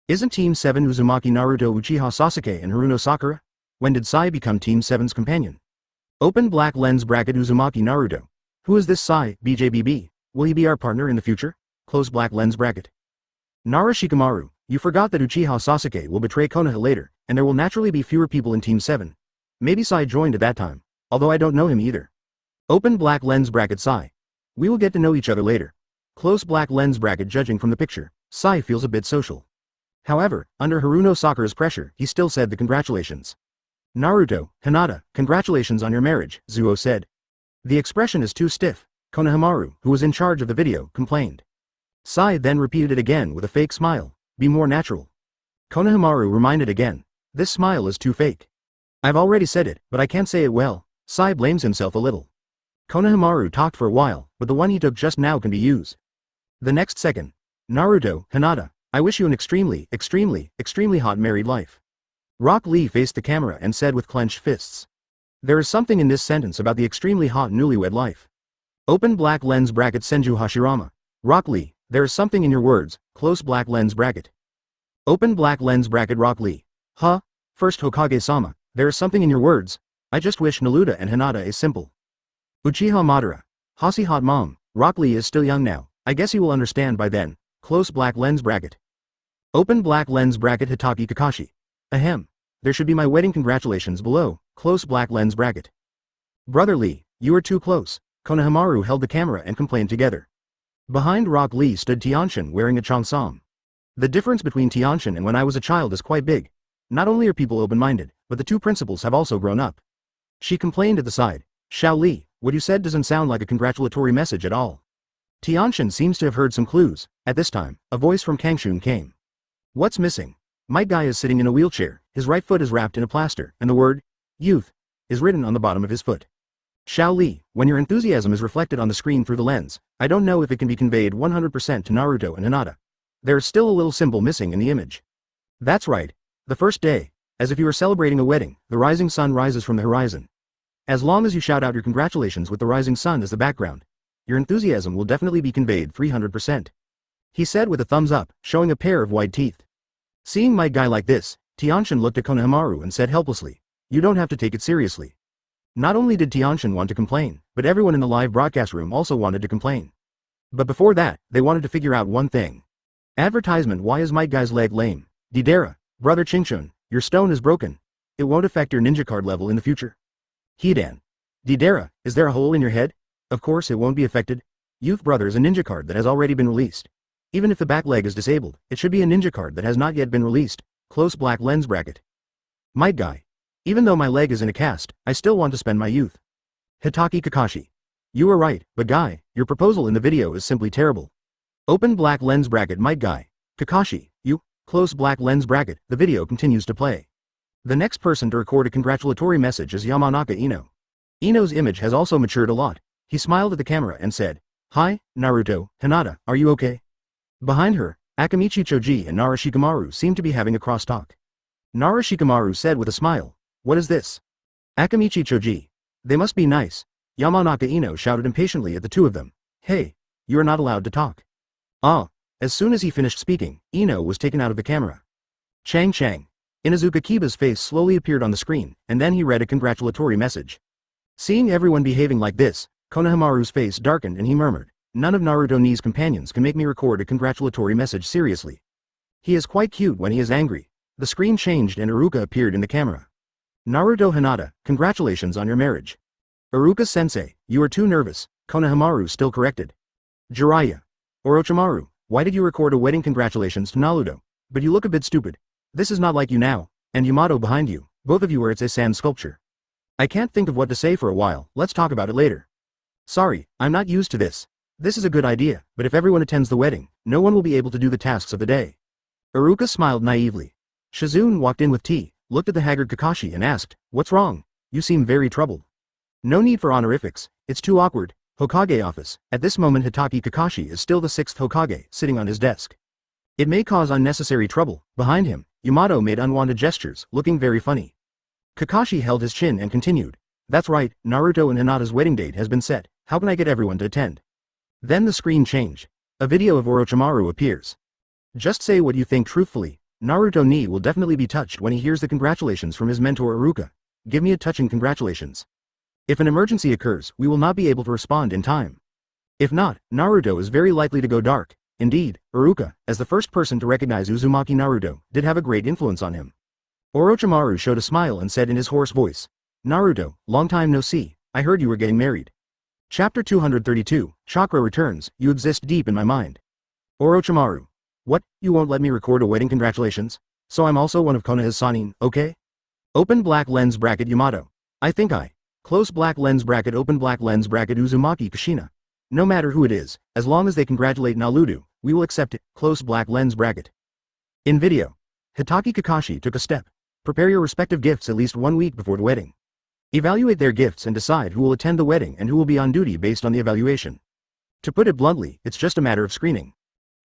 Isn't Team 7 Uzumaki Naruto Uchiha Sasuke and Haruno Sakura? When did Sai become Team 7's companion? Open black lens bracket Uzumaki Naruto. Who is this Sai, BJBB? Will he be our partner in the future? Close black lens bracket. Nara Shikamaru, you forgot that Uchiha Sasuke will betray Konoha later, and there will naturally be fewer people in Team 7. Maybe Sai joined at that time, although I don't know him either. Open black lens bracket Sai. We will get to know each other later. Close black lens bracket judging from the picture, Sai feels a bit social. However, under Haruno Sakura's pressure, he still said the congratulations. Naruto, Hinata, congratulations on your marriage, Zuo said. The expression is too stiff, Konohamaru, who was in charge of the video, complained. Sai then repeated it again with a fake smile, be more natural. Konohamaru reminded again, this smile is too fake. I've already said it, but I can't say it well. Sai blames himself a little. Konohamaru talked for a while, but the one he took just now can be used. The next second. Naruto, Hinata, I wish you an extremely hot married life. Rock Lee faced the camera and said with clenched fists. There is something in this sentence about the extremely hot newlywed life. Open black lens bracket Senju Hashirama. Rock Lee, there is something in your words, close black lens bracket. Open black lens bracket Rock Lee. Huh? First Hokage-sama, there is something in your words. I just wish Naruto and Hinata is simple. Uchiha Madara. Hasi hot mom, Rock Lee is still young now, I guess he will understand by then. Close black lens bracket. Open black lens bracket Hatake Kakashi. Ahem. There should be my wedding congratulations below, close black lens bracket. Brother Lee, you are too close. Konohamaru held the camera and complained together. Behind Rock Lee stood Tianshin wearing a cheongsam. The difference between Tianshin and when I was a child is quite big. Not only are people open-minded, but the two principals have also grown up. She complained at the side. Xiao Li, what you said doesn't sound like a congratulatory message at all. Tianshin seems to have heard some clues. At this time, a voice from Kangshun came. What's missing? My guy is sitting in a wheelchair, his right foot is wrapped in a plaster, and the word, youth, is written on the bottom of his foot. Xiao Li, when your enthusiasm is reflected on the screen through the lens, I don't know if it can be conveyed 100% to Naruto and Hinata. There is still a little symbol missing in the image. That's right. The first day, as if you were celebrating a wedding, the rising sun rises from the horizon. As long as you shout out your congratulations with the rising sun as the background, your enthusiasm will definitely be conveyed 300%. He said with a thumbs up, showing a pair of white teeth. Seeing my guy like this, Tianshin looked at Konohamaru and said helplessly, you don't have to take it seriously. Not only did Tianshin want to complain, but everyone in the live broadcast room also wanted to complain. But before that, they wanted to figure out one thing. Advertisement. Why is my guy's leg lame? Didera, brother Chingchun, your stone is broken. It won't affect your ninja card level in the future. Hidan. Didera, is there a hole in your head? Of course it won't be affected. Youth brother is a ninja card that has already been released. Even if the back leg is disabled, it should be a ninja card that has not yet been released. Close black lens bracket. Might guy. Even though my leg is in a cast, I still want to spend my youth. Hatake Kakashi. You are right, but guy, your proposal in the video is simply terrible. Open black lens bracket might guy. Kakashi, you, close black lens bracket, the video continues to play. The next person to record a congratulatory message is Yamanaka Ino. Ino's image has also matured a lot. He smiled at the camera and said, Hi, Naruto, Hinata, are you okay? Behind her, Akamichi Choji and Nara Shikamaru seem to be having a crosstalk. Nara Shikamaru said with a smile. What is this? Akamichi Choji. They must be nice. Yamanaka Ino shouted impatiently at the two of them. Hey, you are not allowed to talk. Ah. As soon as he finished speaking, Ino was taken out of the camera. Chang Chang. Inuzuka Kiba's face slowly appeared on the screen, and then he read a congratulatory message. Seeing everyone behaving like this, Konohamaru's face darkened and he murmured, none of Naruto Ni's companions can make me record a congratulatory message seriously. He is quite cute when he is angry. The screen changed and Iruka appeared in the camera. Naruto Hinata, congratulations on your marriage. Iruka-sensei, you are too nervous, Konohamaru still corrected. Jiraiya. Orochimaru, why did you record a wedding congratulations to Naruto? But you look a bit stupid. This is not like you now, and Yamato behind you, both of you are It's-a-san sculpture. I can't think of what to say for a while, let's talk about it later. Sorry, I'm not used to this. This is a good idea, but if everyone attends the wedding, no one will be able to do the tasks of the day. Iruka smiled naively. Shizune walked in with tea, looked at the haggard Kakashi and asked, what's wrong? You seem very troubled. No need for honorifics, it's too awkward. Hokage office. At this moment Hatake Kakashi is still the 6th Hokage, sitting on his desk. It may cause unnecessary trouble. Behind him, Yamato made unwanted gestures, looking very funny. Kakashi held his chin and continued. That's right, Naruto and Hinata's wedding date has been set, how can I get everyone to attend? Then the screen changed. A video of Orochimaru appears. Just say what you think truthfully. Naruto Ni will definitely be touched when he hears the congratulations from his mentor Iruka. Give me a touching congratulations. If an emergency occurs, we will not be able to respond in time. If not, Naruto is very likely to go dark. Indeed, Iruka, as the first person to recognize Uzumaki Naruto, did have a great influence on him. Orochimaru showed a smile and said in his hoarse voice, Naruto, long time no see, I heard you were getting married. Chapter 232, Chakra returns, you exist deep in my mind. Orochimaru. What, you won't let me record a wedding congratulations? So I'm also one of Konoha's Sanin, okay? Open black lens bracket Yamato. I think I. Close black lens bracket open black lens bracket Uzumaki Kushina. No matter who it is, as long as they congratulate Naruto, we will accept it, close black lens bracket. In video. Hatake Kakashi took a step. Prepare your respective gifts at least 1 week before the wedding. Evaluate their gifts and decide who will attend the wedding and who will be on duty based on the evaluation. To put it bluntly, it's just a matter of screening.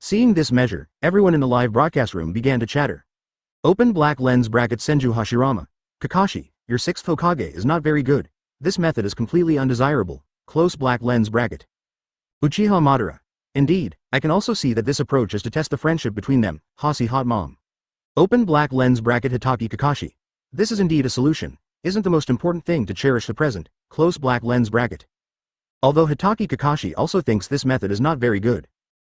Seeing this measure, everyone in the live broadcast room began to chatter. Open black lens bracket Senju Hashirama. Kakashi, your 6th Hokage is not very good. This method is completely undesirable. Close black lens bracket. Uchiha Madara. Indeed, I can also see that this approach is to test the friendship between them. Hasi hot mom. Open black lens bracket Hatake Kakashi. This is indeed a solution. Isn't the most important thing to cherish the present. Close black lens bracket. Although Hatake Kakashi also thinks this method is not very good.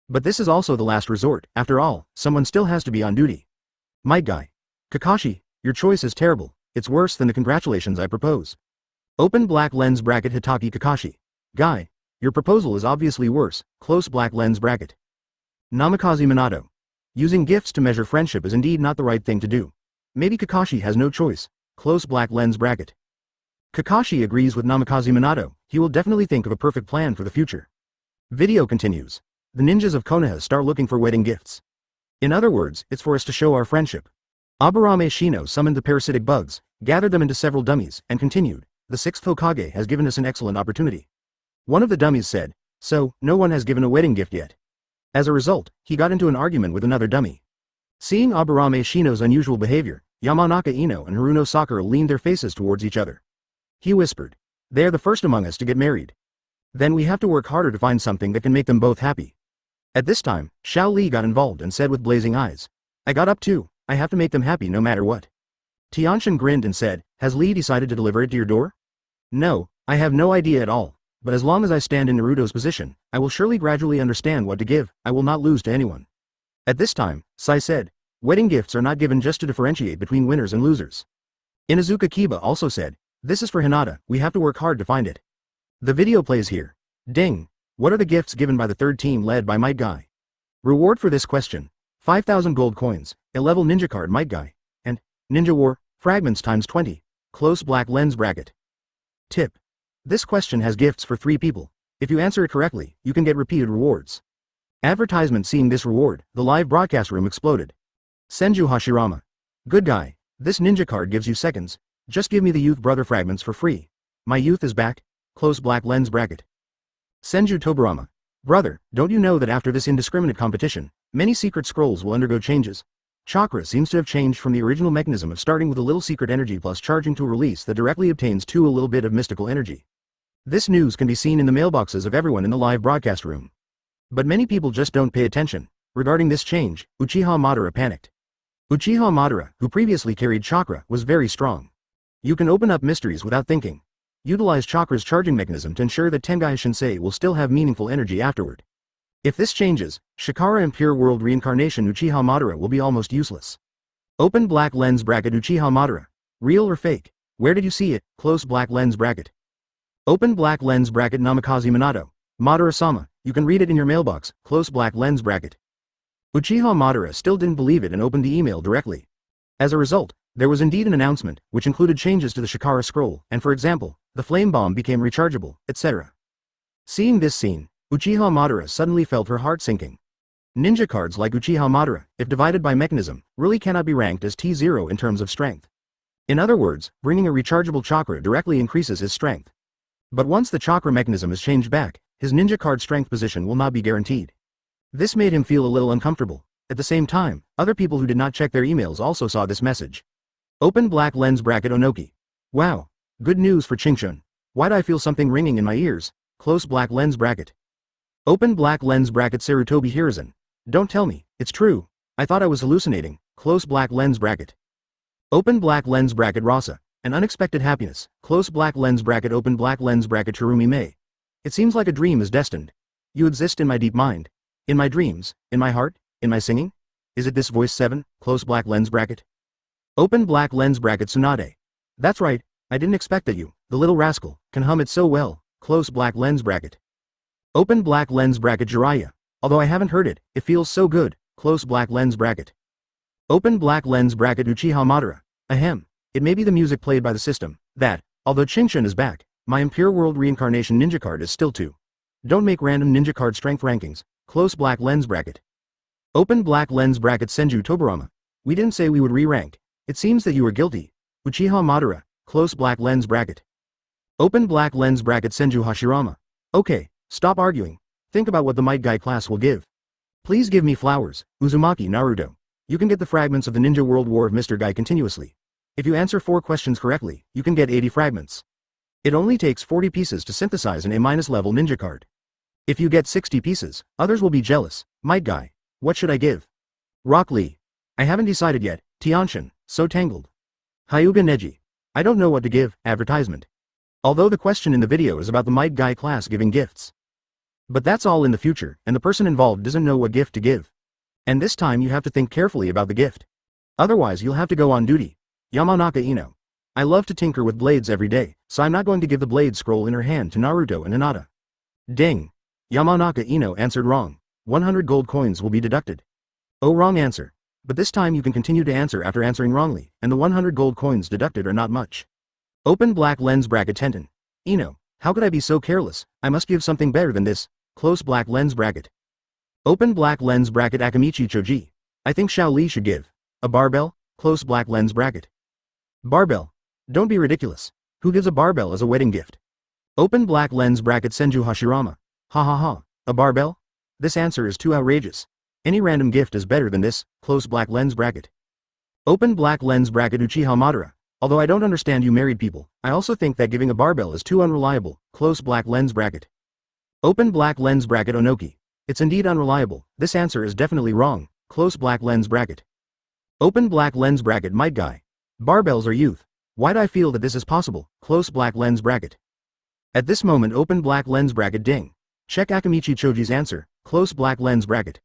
But this is also the last resort. After all, someone still has to be on duty. Might guy. Kakashi, your choice is terrible. It's worse than the congratulations I propose. Open black lens bracket Hatake Kakashi. Guy, your proposal is obviously worse. Close black lens bracket. Namikaze Minato. Using gifts to measure friendship is indeed not the right thing to do. Maybe Kakashi has no choice. Close black lens bracket. Kakashi agrees with Namikaze Minato. He will definitely think of a perfect plan for the future. Video continues. The ninjas of Konoha start looking for wedding gifts. In other words, it's for us to show our friendship. Aburame Shino summoned the parasitic bugs, gathered them into several dummies, and continued. The 6th Hokage has given us an excellent opportunity. One of the dummies said, so, no one has given a wedding gift yet. As a result, he got into an argument with another dummy. Seeing Aburame Shino's unusual behavior, Yamanaka Ino and Haruno Sakura leaned their faces towards each other. He whispered, they are the first among us to get married. Then we have to work harder to find something that can make them both happy. At this time, Xiao Li got involved and said with blazing eyes, I got up too, I have to make them happy no matter what. Tianshan grinned and said, has Li decided to deliver it to your door? No, I have no idea at all, but as long as I stand in Naruto's position, I will surely gradually understand what to give, I will not lose to anyone. At this time, Sai said, wedding gifts are not given just to differentiate between winners and losers. Inuzuka Kiba also said, this is for Hinata, we have to work hard to find it. The video plays here. Ding. What are the gifts given by the third team led by Might Guy? Reward for this question. 5,000 gold coins, A-level ninja card Might Guy, and Ninja War, fragments times 20, close black lens bracket. Tip. This question has gifts for 3 people. If you answer it correctly, you can get repeated rewards. Advertisement. Seeing this reward, the live broadcast room exploded. Senju Hashirama. Good guy, this ninja card gives you seconds. Just give me the youth brother fragments for free. My youth is back. Close black lens bracket. Senju Tobarama. Brother, don't you know that after this indiscriminate competition, many secret scrolls will undergo changes? Chakra seems to have changed from the original mechanism of starting with a little secret energy plus charging to a release that directly obtains a little bit of mystical energy. This news can be seen in the mailboxes of everyone in the live broadcast room. But many people just don't pay attention. Regarding this change, Uchiha Madara panicked. Uchiha Madara, who previously carried chakra, was very strong. You can open up mysteries without thinking. Utilize chakra's charging mechanism to ensure that Tengai Shinsei will still have meaningful energy afterward. If this changes, Shikara and Pure World Reincarnation Uchiha Madara will be almost useless. Open black lens bracket Uchiha Madara. Real or fake? Where did you see it? Close black lens bracket. Open black lens bracket Namikaze Minato. Madara-sama, you can read it in your mailbox. Close black lens bracket. Uchiha Madara still didn't believe it and opened the email directly. As a result, there was indeed an announcement, which included changes to the Shikara scroll, and for example, the flame bomb became rechargeable, etc. Seeing this scene, Uchiha Madara suddenly felt her heart sinking. Ninja cards like Uchiha Madara, if divided by mechanism, really cannot be ranked as T0 in terms of strength. In other words, bringing a rechargeable chakra directly increases his strength. But once the chakra mechanism is changed back, his ninja card strength position will not be guaranteed. This made him feel a little uncomfortable. At the same time, other people who did not check their emails also saw this message. Open black lens bracket Onoki. Wow. Good news for Chingshun. Why do I feel something ringing in my ears? Close black lens bracket. Open black lens bracket Sarutobi Hiruzen. Don't tell me, it's true. I thought I was hallucinating. Close black lens bracket. Open black lens bracket Rasa. An unexpected happiness. Close black lens bracket open black lens bracket Chirumi Mei. It seems like a dream is destined. You exist in my deep mind. In my dreams, in my heart, in my singing? Is it this voice 7? Close black lens bracket. Open black lens bracket Tsunade. That's right, I didn't expect that you, the little rascal, can hum it so well. Close black lens bracket. Open black lens bracket Jiraiya. Although I haven't heard it, it feels so good. Close black lens bracket. Open black lens bracket Uchiha Madara. Ahem. It may be the music played by the system, that, although Chingshun is back, my Impure World Reincarnation ninja card is still 2. Don't make random ninja card strength rankings. Close black lens bracket. Open black lens bracket Senju Tobarama. We didn't say we would re-rank. It seems that you were guilty. Uchiha Madara. Close black lens bracket. Open black lens bracket Senju Hashirama. Okay. Stop arguing. Think about what the Might Guy class will give. Please give me flowers, Uzumaki Naruto. You can get the fragments of the Ninja World War of Mr. Guy continuously. If you answer 4 questions correctly, you can get 80 fragments. It only takes 40 pieces to synthesize an A- level ninja card. If you get 60 pieces, others will be jealous. Might Guy. What should I give? Rock Lee. I haven't decided yet. Tianshin. So tangled. Hyuga Neji. I don't know what to give. Advertisement. Although the question in the video is about the Might Guy class giving gifts. But that's all in the future, and the person involved doesn't know what gift to give. And this time you have to think carefully about the gift. Otherwise you'll have to go on duty. Yamanaka Ino. I love to tinker with blades every day, so I'm not going to give the blade scroll in her hand to Naruto and Hinata. Ding. Yamanaka Ino answered wrong. 100 gold coins will be deducted. Oh, wrong answer. But this time you can continue to answer after answering wrongly, and the 100 gold coins deducted are not much. Open black lens bracket Tenten. Ino. How could I be so careless? I must give something better than this. Close black lens bracket. Open black lens bracket Akamichi Choji. I think Xiao Li should give. A barbell? Close black lens bracket. Barbell. Don't be ridiculous. Who gives a barbell as a wedding gift? Open black lens bracket Senju Hashirama. Ha ha ha. A barbell? This answer is too outrageous. Any random gift is better than this. Close black lens bracket. Open black lens bracket Uchiha Madara. Although I don't understand you married people, I also think that giving a barbell is too unreliable. Close black lens bracket. Open black lens bracket Onoki. It's indeed unreliable. This answer is definitely wrong. Close black lens bracket. Open black lens bracket Might Guy. Barbells are youth. Why do I feel that this is possible? Close black lens bracket. At this moment open black lens bracket ding. Check Akamichi Choji's answer. Close black lens bracket.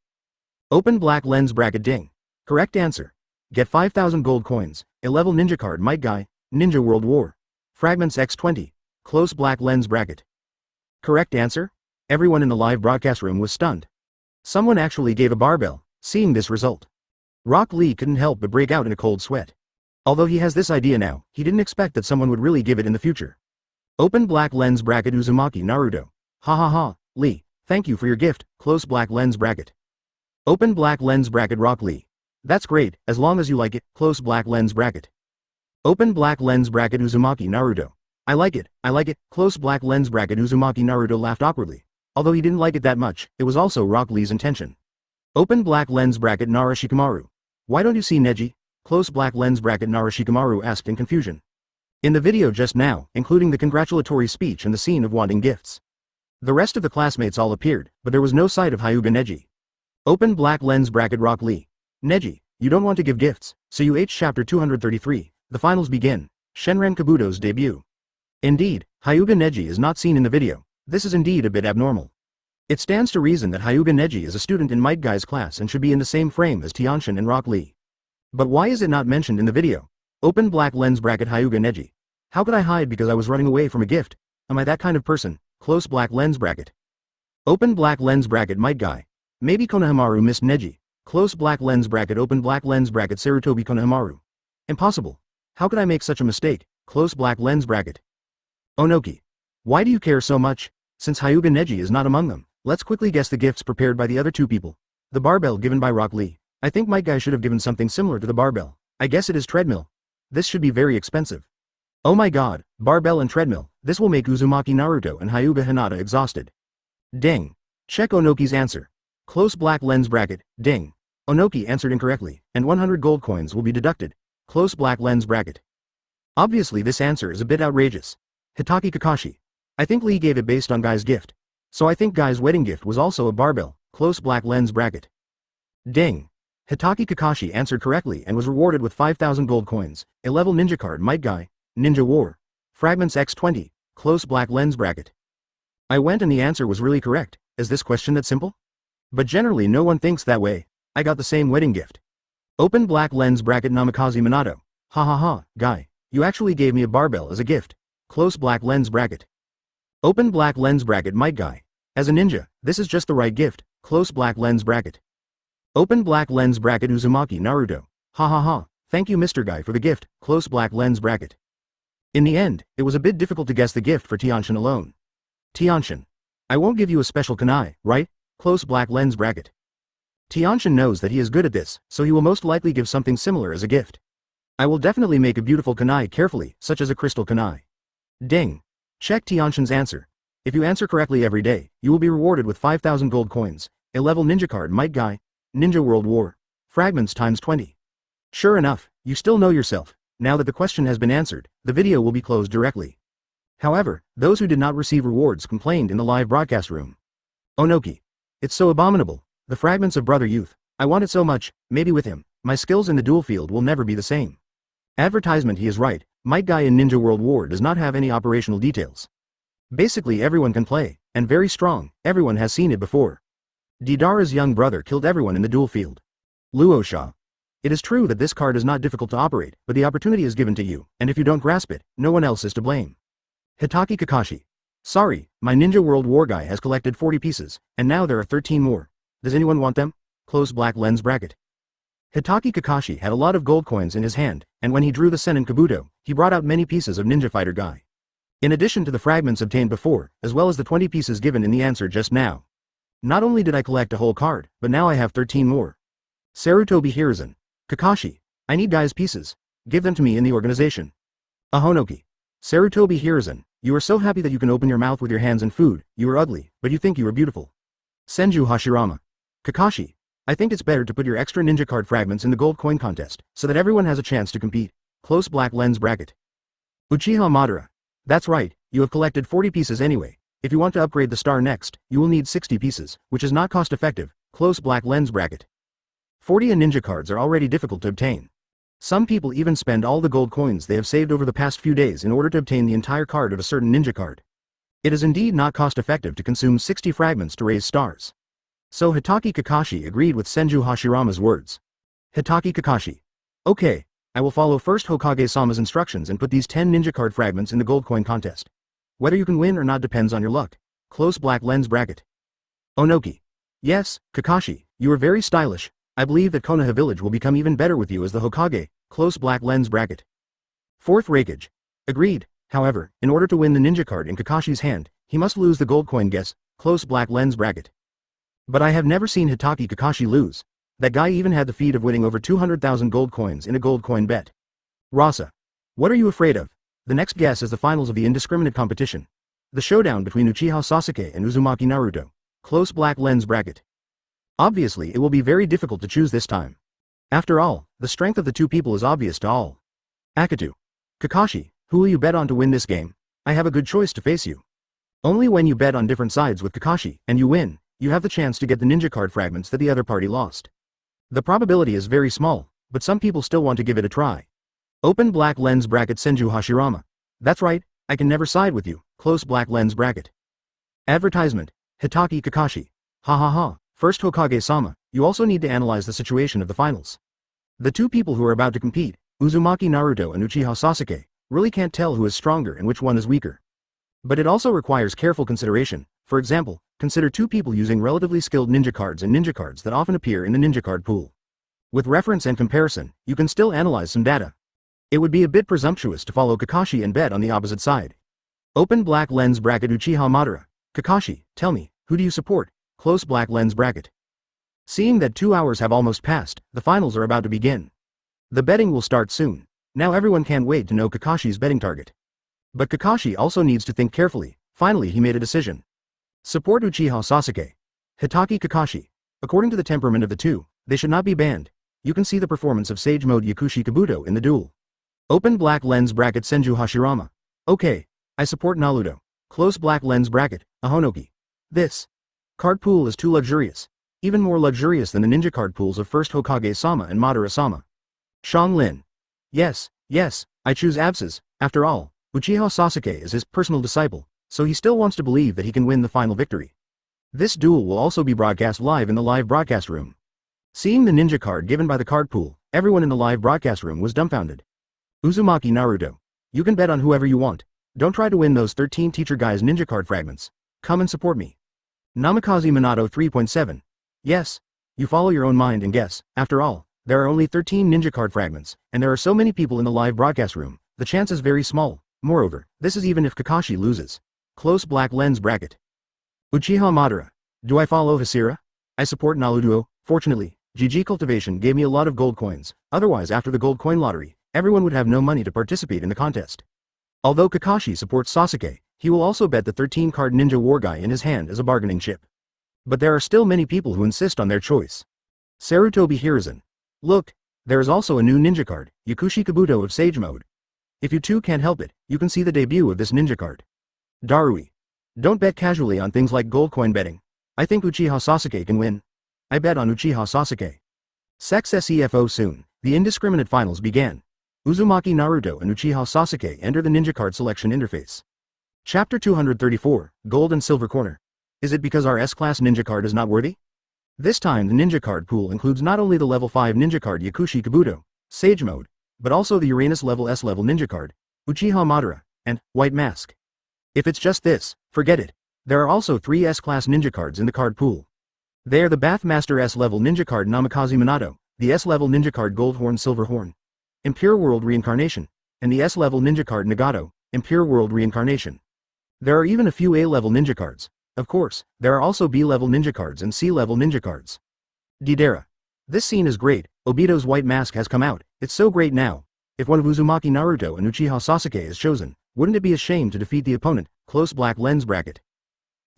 Open black lens bracket ding. Correct answer. Get 5,000 gold coins. A-level ninja card Might Guy. Ninja World War. Fragments X20. Close black lens bracket. Correct answer? Everyone in the live broadcast room was stunned. Someone actually gave a barbell, seeing this result. Rock Lee couldn't help but break out in a cold sweat. Although he has this idea now, he didn't expect that someone would really give it in the future. Open black lens bracket Uzumaki Naruto. Ha ha ha, Lee, thank you for your gift. Close black lens bracket. Open black lens bracket Rock Lee. That's great, as long as you like it. Close black lens bracket. Open black lens bracket Uzumaki Naruto. I like it, close black lens bracket Uzumaki Naruto laughed awkwardly. Although he didn't like it that much, it was also Rock Lee's intention. Open black lens bracket Nara Shikamaru. Why don't you see Neji? Close black lens bracket Narashikamaru asked in confusion. In the video just now, including the congratulatory speech and the scene of wanting gifts. The rest of the classmates all appeared, but there was no sight of Hyuga Neji. Open black lens bracket Rock Lee. Neji, you don't want to give gifts, so you H chapter 233, the finals begin, Shenren Kabuto's debut. Indeed, Hyuga Neji is not seen in the video. This is indeed a bit abnormal. It stands to reason that Hyuga Neji is a student in Might Guy's class and should be in the same frame as Tianshin and Rock Lee. But why is it not mentioned in the video? Open black lens bracket Hyuga Neji. How could I hide because I was running away from a gift? Am I that kind of person? Close black lens bracket. Open black lens bracket Might Guy. Maybe Konohamaru missed Neji. Close black lens bracket open black lens bracket Sarutobi Konohamaru. Impossible. How could I make such a mistake? Close black lens bracket. Onoki. Why do you care so much? Since Hyuga Neji is not among them, let's quickly guess the gifts prepared by the other two people. The barbell given by Rock Lee. I think Might Guy should have given something similar to the barbell. I guess it is treadmill. This should be very expensive. Oh my god, barbell and treadmill, this will make Uzumaki Naruto and Hyuga Hinata exhausted. Ding. Check Onoki's answer. Close black lens bracket, ding. Onoki answered incorrectly, and 100 gold coins will be deducted. Close black lens bracket. Obviously this answer is a bit outrageous. Hatake Kakashi. I think Lee gave it based on Guy's gift. So I think Guy's wedding gift was also a barbell. Close black lens bracket. Ding. Hatake Kakashi answered correctly and was rewarded with 5,000 gold coins, A-level ninja card Might Guy, Ninja War. Fragments x20, close black lens bracket. I went and the answer was really correct. Is this question that simple? But generally no one thinks that way. I got the same wedding gift. Open black lens bracket Namikaze Minato. Ha ha ha, Guy. You actually gave me a barbell as a gift. Close black lens bracket. Open black lens bracket Might Guy. As a ninja, this is just the right gift. Close black lens bracket. Open black lens bracket Uzumaki Naruto. Ha ha ha, thank you Mr. Guy for the gift. Close black lens bracket. In the end, it was a bit difficult to guess the gift for Tianshin alone. Tianshin. I won't give you a special kunai, right? Close black lens bracket. Tianshin knows that he is good at this, so he will most likely give something similar as a gift. I will definitely make a beautiful kunai carefully, such as a crystal kunai. Ding. Check Tianshin's answer. If you answer correctly every day, you will be rewarded with 5,000 gold coins, A-level ninja card Might Guy, Ninja World War. Fragments times 20. Sure enough, you still know yourself. Now that the question has been answered, the video will be closed directly. However, those who did not receive rewards complained in the live broadcast room. Onoki. It's so abominable. The fragments of Brother Youth. I want it so much, maybe with him, my skills in the duel field will never be the same. Advertisement he is right, Might Guy in Ninja World War does not have any operational details. Basically everyone can play, and very strong, everyone has seen it before. Deidara's young brother killed everyone in the duel field. Luosha. It is true that this card is not difficult to operate, but the opportunity is given to you, and if you don't grasp it, no one else is to blame. Hatake Kakashi. Sorry, my Ninja World War guy has collected 40 pieces, and now there are 13 more. Does anyone want them? Close black lens bracket. Hatake Kakashi had a lot of gold coins in his hand, and when he drew the Senin Kabuto, he brought out many pieces of Ninja Fighter Guy. In addition to the fragments obtained before, as well as the 20 pieces given in the answer just now. Not only did I collect a whole card, but now I have 13 more. Sarutobi Hiruzen. Kakashi. I need Guy's pieces. Give them to me in the organization. Ahonoki. Sarutobi Hiruzen. You are so happy that you can open your mouth with your hands and food, you are ugly, but you think you are beautiful. Senju Hashirama. Kakashi. I think it's better to put your extra ninja card fragments in the gold coin contest, so that everyone has a chance to compete. Close black lens bracket. Uchiha Madara. That's right, you have collected 40 pieces anyway. If you want to upgrade the star next, you will need 60 pieces, which is not cost effective. Close black lens bracket. 40 ninja cards are already difficult to obtain. Some people even spend all the gold coins they have saved over the past few days in order to obtain the entire card of a certain ninja card. It is indeed not cost effective to consume 60 fragments to raise stars. So Hatake Kakashi agreed with Senju Hashirama's words. Hatake Kakashi. Okay, I will follow first Hokage-sama's instructions and put these 10 ninja card fragments in the gold coin contest. Whether you can win or not depends on your luck. Close black lens bracket. Onoki. Yes, Kakashi, you are very stylish. I believe that Konoha village will become even better with you as the Hokage. Close black lens bracket. Fourth Raikage. Agreed. However, in order to win the ninja card in Kakashi's hand, he must lose the gold coin guess. Close black lens bracket. But I have never seen Hatake Kakashi lose. That guy even had the feat of winning over 200,000 gold coins in a gold coin bet. Rasa. What are you afraid of? The next guess is the finals of the indiscriminate competition. The showdown between Uchiha Sasuke and Uzumaki Naruto. Close black lens bracket. Obviously it will be very difficult to choose this time. After all, the strength of the two people is obvious to all. Akatu. Kakashi, who will you bet on to win this game? I have a good choice to face you. Only when you bet on different sides with Kakashi, and you win, you have the chance to get the ninja card fragments that the other party lost. The probability is very small, but some people still want to give it a try. Open black lens bracket Senju Hashirama. That's right, I can never side with you, close black lens bracket. Advertisement. Hatake Kakashi. Ha ha ha, first Hokage-sama, you also need to analyze the situation of the finals. The two people who are about to compete, Uzumaki Naruto and Uchiha Sasuke, really can't tell who is stronger and which one is weaker. But it also requires careful consideration. For example, consider two people using relatively skilled ninja cards and ninja cards that often appear in the ninja card pool. With reference and comparison, you can still analyze some data. It would be a bit presumptuous to follow Kakashi and bet on the opposite side. Open black lens bracket Uchiha Madara. Kakashi, tell me, who do you support? Close black lens bracket. Seeing that 2 hours have almost passed, the finals are about to begin. The betting will start soon. Now everyone can't wait to know Kakashi's betting target. But Kakashi also needs to think carefully. Finally he made a decision. Support Uchiha Sasuke. Hatake Kakashi. According to the temperament of the two, they should not be banned. You can see the performance of Sage Mode Yakushi Kabuto in the duel. Open black lens bracket Senju Hashirama. Okay, I support Naruto. Close black lens bracket, Ahonoki. This card pool is too luxurious. Even more luxurious than the ninja card pools of first Hokage-sama and Madara-sama. Shang Lin. Yes, I choose Abs's. After all, Uchiha Sasuke is his personal disciple, so he still wants to believe that he can win the final victory. This duel will also be broadcast live in the live broadcast room. Seeing the ninja card given by the card pool, everyone in the live broadcast room was dumbfounded. Uzumaki Naruto. You can bet on whoever you want. Don't try to win those 13 teacher guys ninja card fragments. Come and support me. Namikaze Minato 3.7. Yes. You follow your own mind and guess. After all, there are only 13 ninja card fragments, and there are so many people in the live broadcast room, the chance is very small. Moreover, this is even if Kakashi loses. Close black lens bracket. Uchiha Madara. Do I follow Hasira? I support Naruto. Fortunately, GG Cultivation gave me a lot of gold coins, otherwise after the gold coin lottery, everyone would have no money to participate in the contest. Although Kakashi supports Sasuke, he will also bet the 13-card ninja war guy in his hand as a bargaining chip. But there are still many people who insist on their choice. Sarutobi Hiruzen. Look, there is also a new ninja card, Yakushi Kabuto of Sage Mode. If you two can't help it, you can see the debut of this ninja card. Darui. Don't bet casually on things like gold coin betting. I think Uchiha Sasuke can win. I bet on Uchiha Sasuke. Sex SEFO soon, the indiscriminate finals began. Uzumaki Naruto and Uchiha Sasuke enter the ninja card selection interface. Chapter 234, Gold and Silver Corner. Is it because our S-Class ninja card is not worthy? This time the ninja card pool includes not only the level 5 ninja card Yakushi Kabuto, Sage Mode, but also the Uranus level S-level ninja card, Uchiha Madara, and White Mask. If it's just this, forget it. There are also 3 S-Class ninja cards in the card pool. They are the Bathmaster S-level ninja card Namikaze Minato, the S-level ninja card Goldhorn Silverhorn, Impure World Reincarnation, and the S-level ninja card Nagato, Impure World Reincarnation. There are even a few A-level ninja cards. Of course, there are also B-level ninja cards and C-level ninja cards. Deidara. This scene is great. Obito's white mask has come out. It's so great now. If one of Uzumaki Naruto and Uchiha Sasuke is chosen, wouldn't it be a shame to defeat the opponent? Close black lens bracket.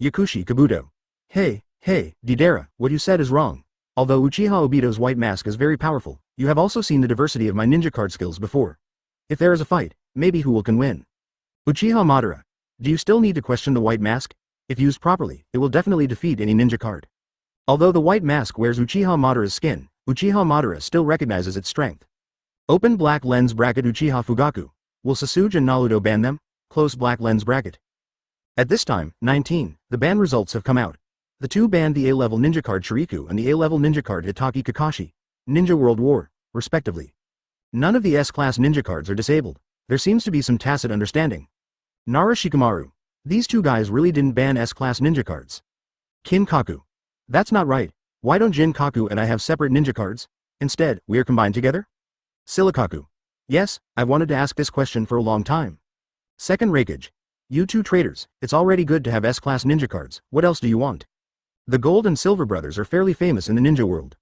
Yakushi Kabuto. Hey, Deidara, what you said is wrong. Although Uchiha Obito's white mask is very powerful, you have also seen the diversity of my ninja card skills before. If there is a fight, maybe who can win. Uchiha Madara. Do you still need to question the white mask? If used properly, it will definitely defeat any ninja card. Although the white mask wears Uchiha Madara's skin, Uchiha Madara still recognizes its strength. Open black lens bracket Uchiha Fugaku. Will Sasuke and Naruto ban them? Close black lens bracket. At this time, 19, the ban results have come out. The two banned the A-level ninja card Shuriku and the A-level ninja card Hatake Kakashi, Ninja World War, respectively. None of the S-Class ninja cards are disabled. There seems to be some tacit understanding. Nara Shikamaru. These two guys really didn't ban S-Class ninja cards. Kinkaku. That's not right. Why don't Jinkaku and I have separate ninja cards? Instead, we are combined together? Silikaku. Yes, I've wanted to ask this question for a long time. Second Raikage. You two traitors, it's already good to have S-Class ninja cards, what else do you want? The Gold and Silver brothers are fairly famous in the ninja world.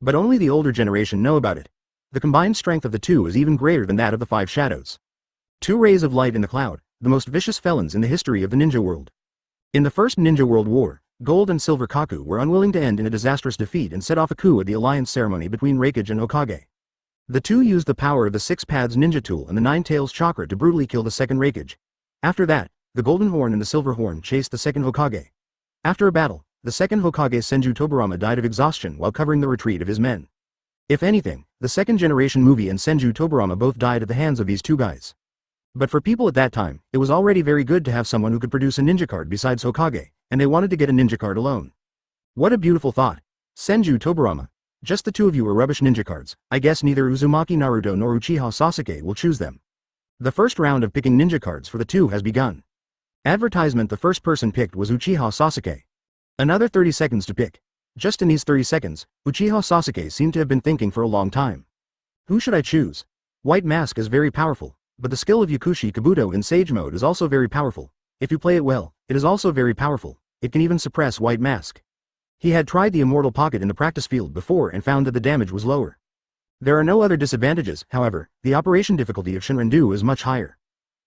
But only the older generation know about it. The combined strength of the two is even greater than that of the 5 shadows. 2 rays of light in the cloud, the most vicious felons in the history of the ninja world. In the First Ninja World War, Gold and Silver Kaku were unwilling to end in a disastrous defeat and set off a coup at the alliance ceremony between Raikage and Hokage. The two used the power of the Six Paths Ninja Tool and the Nine Tails Chakra to brutally kill the second Raikage. After that, the Golden Horn and the Silver Horn chased the second Hokage. After a battle, the second Hokage Senju Tobirama died of exhaustion while covering the retreat of his men. If anything, the second generation movie and Senju Tobirama both died at the hands of these two guys. But for people at that time, it was already very good to have someone who could produce a ninja card besides Hokage, and they wanted to get a ninja card alone. What a beautiful thought. Senju Tobirama. Just the two of you are rubbish ninja cards. I guess neither Uzumaki Naruto nor Uchiha Sasuke will choose them. The first round of picking ninja cards for the two has begun. Advertisement: the first person picked was Uchiha Sasuke. Another 30 seconds to pick. Just in these 30 seconds, Uchiha Sasuke seemed to have been thinking for a long time. Who should I choose? White Mask is very powerful. But the skill of Yakushi Kabuto in Sage Mode is also very powerful. If you play it well, it is also very powerful. It can even suppress White Mask. He had tried the Immortal Pocket in the practice field before and found that the damage was lower. There are no other disadvantages, however. The operation difficulty of Shinrandu is much higher.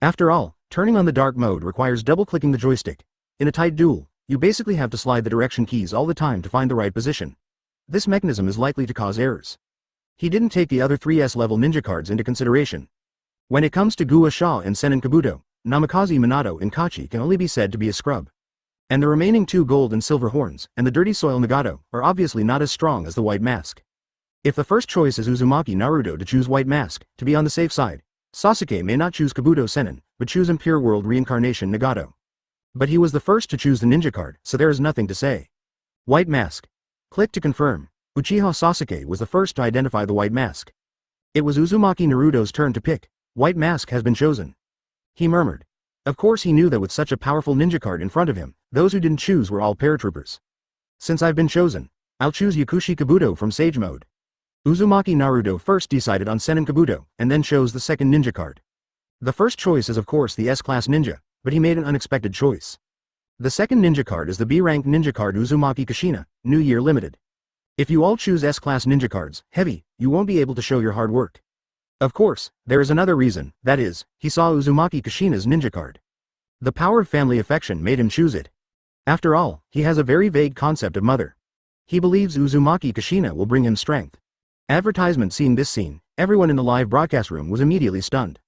After all, turning on the dark mode requires double-clicking the joystick. In a tight duel, you basically have to slide the direction keys all the time to find the right position. This mechanism is likely to cause errors. He didn't take the other 3S level ninja cards into consideration. When it comes to Gua Sha and Senin Kabuto, Namikaze Minato and Kachi can only be said to be a scrub. And the remaining two Gold and Silver Horns, and the Dirty Soil Nagato, are obviously not as strong as the White Mask. If the first choice is Uzumaki Naruto to choose White Mask, to be on the safe side, Sasuke may not choose Kabuto Senin, but choose Impure World Reincarnation Nagato. But he was the first to choose the ninja card, so there is nothing to say. White Mask. Click to confirm. Uchiha Sasuke was the first to identify the White Mask. It was Uzumaki Naruto's turn to pick. White Mask has been chosen. He murmured. Of course he knew that with such a powerful ninja card in front of him, those who didn't choose were all paratroopers. Since I've been chosen, I'll choose Yakushi Kabuto from Sage Mode. Uzumaki Naruto first decided on Senin Kabuto, and then chose the second ninja card. The first choice is of course the S-Class Ninja, but he made an unexpected choice. The second ninja card is the B-rank ninja card Uzumaki Kushina, New Year Limited. If you all choose S-Class ninja cards, heavy, you won't be able to show your hard work. Of course, there is another reason, that is, he saw Uzumaki Kushina's ninja card. The power of family affection made him choose it. After all, he has a very vague concept of mother. He believes Uzumaki Kushina will bring him strength. Advertisement: seeing this scene, everyone in the live broadcast room was immediately stunned.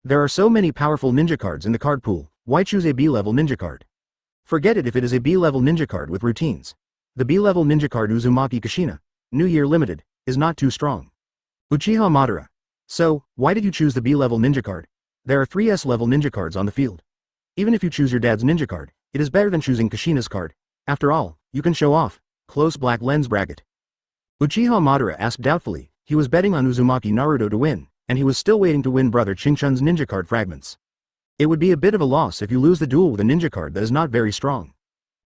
There are so many powerful ninja cards in the card pool, why choose a B-level ninja card? Forget it if it is a B-level ninja card with routines. The B-level ninja card Uzumaki Kushina, New Year Limited, is not too strong. Uchiha Madara. So, why did you choose the B-level ninja card? There are 3S level ninja cards on the field. Even if you choose your dad's ninja card, it is better than choosing Kushina's card. After all, you can show off. Close black lens bracket. Uchiha Madara asked doubtfully. He was betting on Uzumaki Naruto to win, and he was still waiting to win brother Chingchun's ninja card fragments. It would be a bit of a loss if you lose the duel with a ninja card that is not very strong.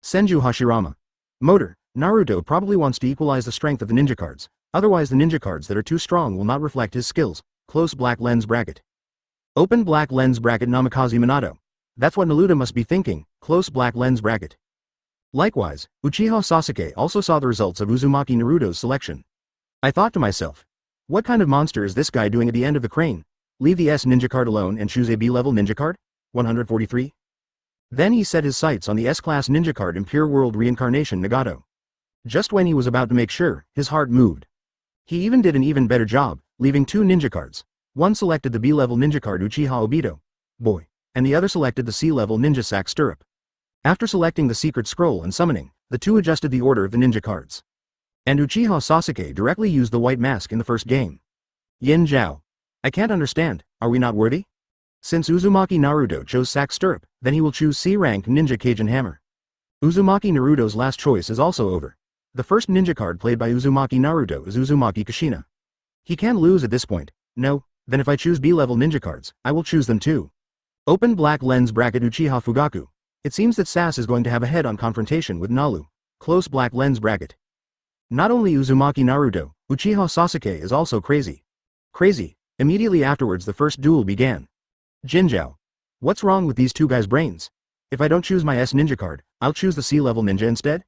Senju Hashirama. Motor. Naruto probably wants to equalize the strength of the ninja cards. Otherwise the ninja cards that are too strong will not reflect his skills. Close black lens bracket. Open black lens bracket. Namikaze Minato. That's what Naruto must be thinking. Close black lens bracket. Likewise, Uchiha Sasuke also saw the results of Uzumaki Naruto's selection. I thought to myself, what kind of monster is this guy doing at the end of the crane? Leave the S ninja card alone and choose a B-level ninja card? 143. Then he set his sights on the S-Class ninja card Impure World Reincarnation Nagato. Just when he was about to make sure, his heart moved. He even did an even better job, leaving two ninja cards. One selected the B-level ninja card Uchiha Obito, boy, and the other selected the C-level ninja sack stirrup. After selecting the secret scroll and summoning, the two adjusted the order of the ninja cards. And Uchiha Sasuke directly used the White Mask in the first game. Yin Zhao. I can't understand, are we not worthy? Since Uzumaki Naruto chose sack stirrup, then he will choose C-rank ninja Cajun hammer. Uzumaki Naruto's last choice is also over. The first ninja card played by Uzumaki Naruto is Uzumaki Kushina. He can't lose at this point. No, then if I choose B-level ninja cards, I will choose them too. Open black lens bracket Uchiha Fugaku. It seems that Sass is going to have a head-on confrontation with Nalu. Close black lens bracket. Not only Uzumaki Naruto, Uchiha Sasuke is also crazy. Crazy. Immediately afterwards the first duel began. Jinzhao. What's wrong with these two guys' brains? If I don't choose my S ninja card, I'll choose the C-level ninja instead?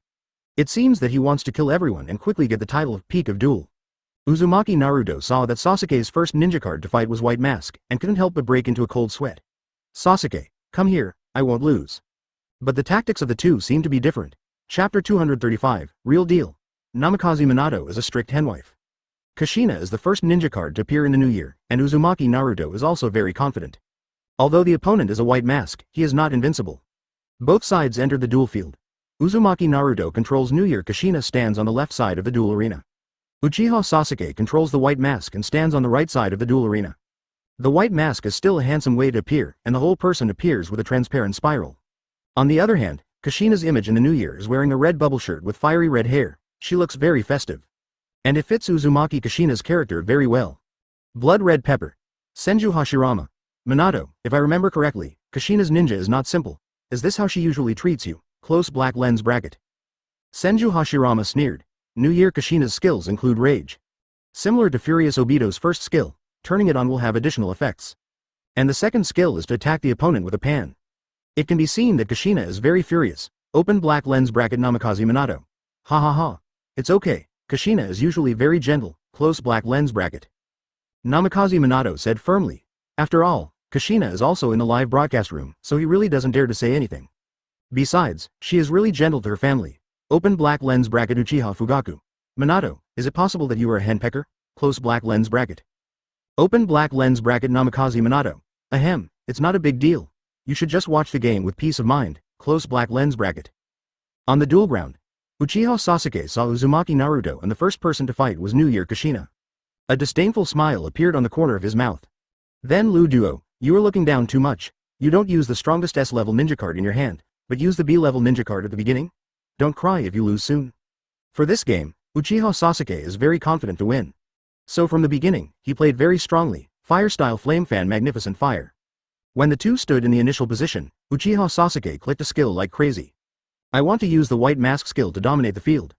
It seems that he wants to kill everyone and quickly get the title of Peak of Duel. Uzumaki Naruto saw that Sasuke's first ninja card to fight was White Mask, and couldn't help but break into a cold sweat. Sasuke, come here, I won't lose. But the tactics of the two seem to be different. Chapter 235, Real Deal. Namikaze Minato is a strict henwife. Kushina is the first ninja card to appear in the new year, and Uzumaki Naruto is also very confident. Although the opponent is a white mask, he is not invincible. Both sides entered the duel field. Uzumaki Naruto controls New Year. Kushina stands on the left side of the duel arena. Uchiha Sasuke controls the white mask and stands on the right side of the duel arena. The white mask is still a handsome way to appear, and the whole person appears with a transparent spiral. On the other hand, Kushina's image in the new year is wearing a red bubble shirt with fiery red hair. She looks very festive. And it fits Uzumaki Kushina's character very well. Blood red pepper. Senju Hashirama. Minato, if I remember correctly, Kushina's ninja is not simple. Is this how she usually treats you? Close black lens bracket. Senju Hashirama sneered. New year Kushina's skills include rage. Similar to Furious Obito's first skill, turning it on will have additional effects. And the second skill is to attack the opponent with a pan. It can be seen that Kushina is very furious. Open black lens bracket Namikaze Minato. Ha ha ha. It's okay, Kushina is usually very gentle, close black lens bracket. Namikaze Minato said firmly. After all, Kushina is also in the live broadcast room, so he really doesn't dare to say anything. Besides, she is really gentle to her family. Open black lens bracket Uchiha Fugaku. Minato, is it possible that you are a henpecker? Close black lens bracket. Open black lens bracket Namikaze Minato. Ahem, it's not a big deal. You should just watch the game with peace of mind, close black lens bracket. On the duel ground, Uchiha Sasuke saw Uzumaki Naruto and the first person to fight was New Year Kushina. A disdainful smile appeared on the corner of his mouth. Then Lu Duo, you are looking down too much. You don't use the strongest S-level ninja card in your hand, but use the B-level ninja card at the beginning? Don't cry if you lose soon. For this game, Uchiha Sasuke is very confident to win. So from the beginning, he played very strongly, fire style flame fan magnificent fire. When the two stood in the initial position, Uchiha Sasuke clicked a skill like crazy. I want to use the white mask skill to dominate the field.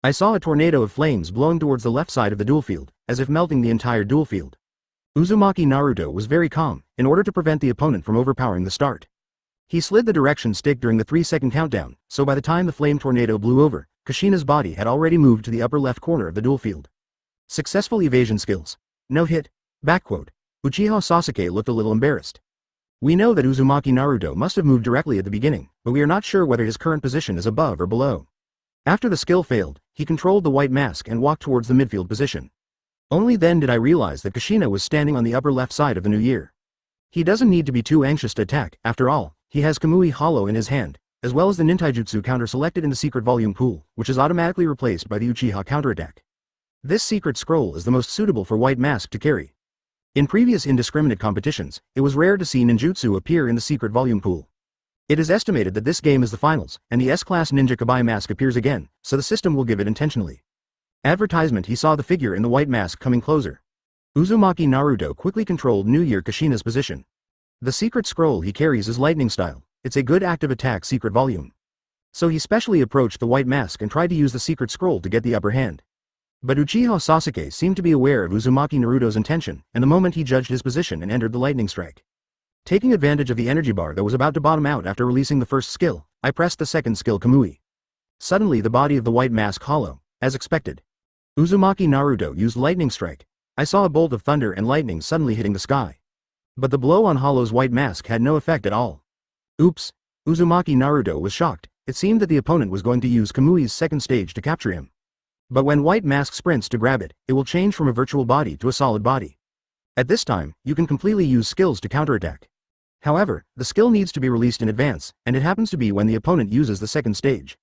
I saw a tornado of flames blowing towards the left side of the duel field, as if melting the entire duel field. Uzumaki Naruto was very calm, in order to prevent the opponent from overpowering the start. He slid the direction stick during the 3-second countdown, so by the time the flame tornado blew over, Kushina's body had already moved to the upper left corner of the duel field. Successful evasion skills. No hit. Backquote. Uchiha Sasuke looked a little embarrassed. We know that Uzumaki Naruto must have moved directly at the beginning, but we are not sure whether his current position is above or below. After the skill failed, he controlled the white mask and walked towards the midfield position. Only then did I realize that Kushina was standing on the upper left side of the new year. He doesn't need to be too anxious to attack, after all, he has Kamui Hollow in his hand, as well as the ninjutsu counter selected in the secret volume pool, which is automatically replaced by the Uchiha counterattack. This secret scroll is the most suitable for white mask to carry. In previous indiscriminate competitions, it was rare to see ninjutsu appear in the secret volume pool. It is estimated that this game is the finals, and the S-class ninja Kabai mask appears again, so the system will give it intentionally. Advertisement. He saw the figure in the white mask coming closer. Uzumaki Naruto quickly controlled New Year Kushina's position. The secret scroll he carries is lightning style, it's a good active attack secret volume. So he specially approached the white mask and tried to use the secret scroll to get the upper hand. But Uchiha Sasuke seemed to be aware of Uzumaki Naruto's intention, and the moment he judged his position and entered the lightning strike. Taking advantage of the energy bar that was about to bottom out after releasing the first skill, I pressed the second skill Kamui. Suddenly the body of the white mask hollow, as expected. Uzumaki Naruto used lightning strike. I saw a bolt of thunder and lightning suddenly hitting the sky. But the blow on Hollow's white mask had no effect at all. Oops! Uzumaki Naruto was shocked. It seemed that the opponent was going to use Kamui's second stage to capture him. But when white mask sprints to grab it, it will change from a virtual body to a solid body. At this time, you can completely use skills to counterattack. However, the skill needs to be released in advance, and it happens to be when the opponent uses the second stage.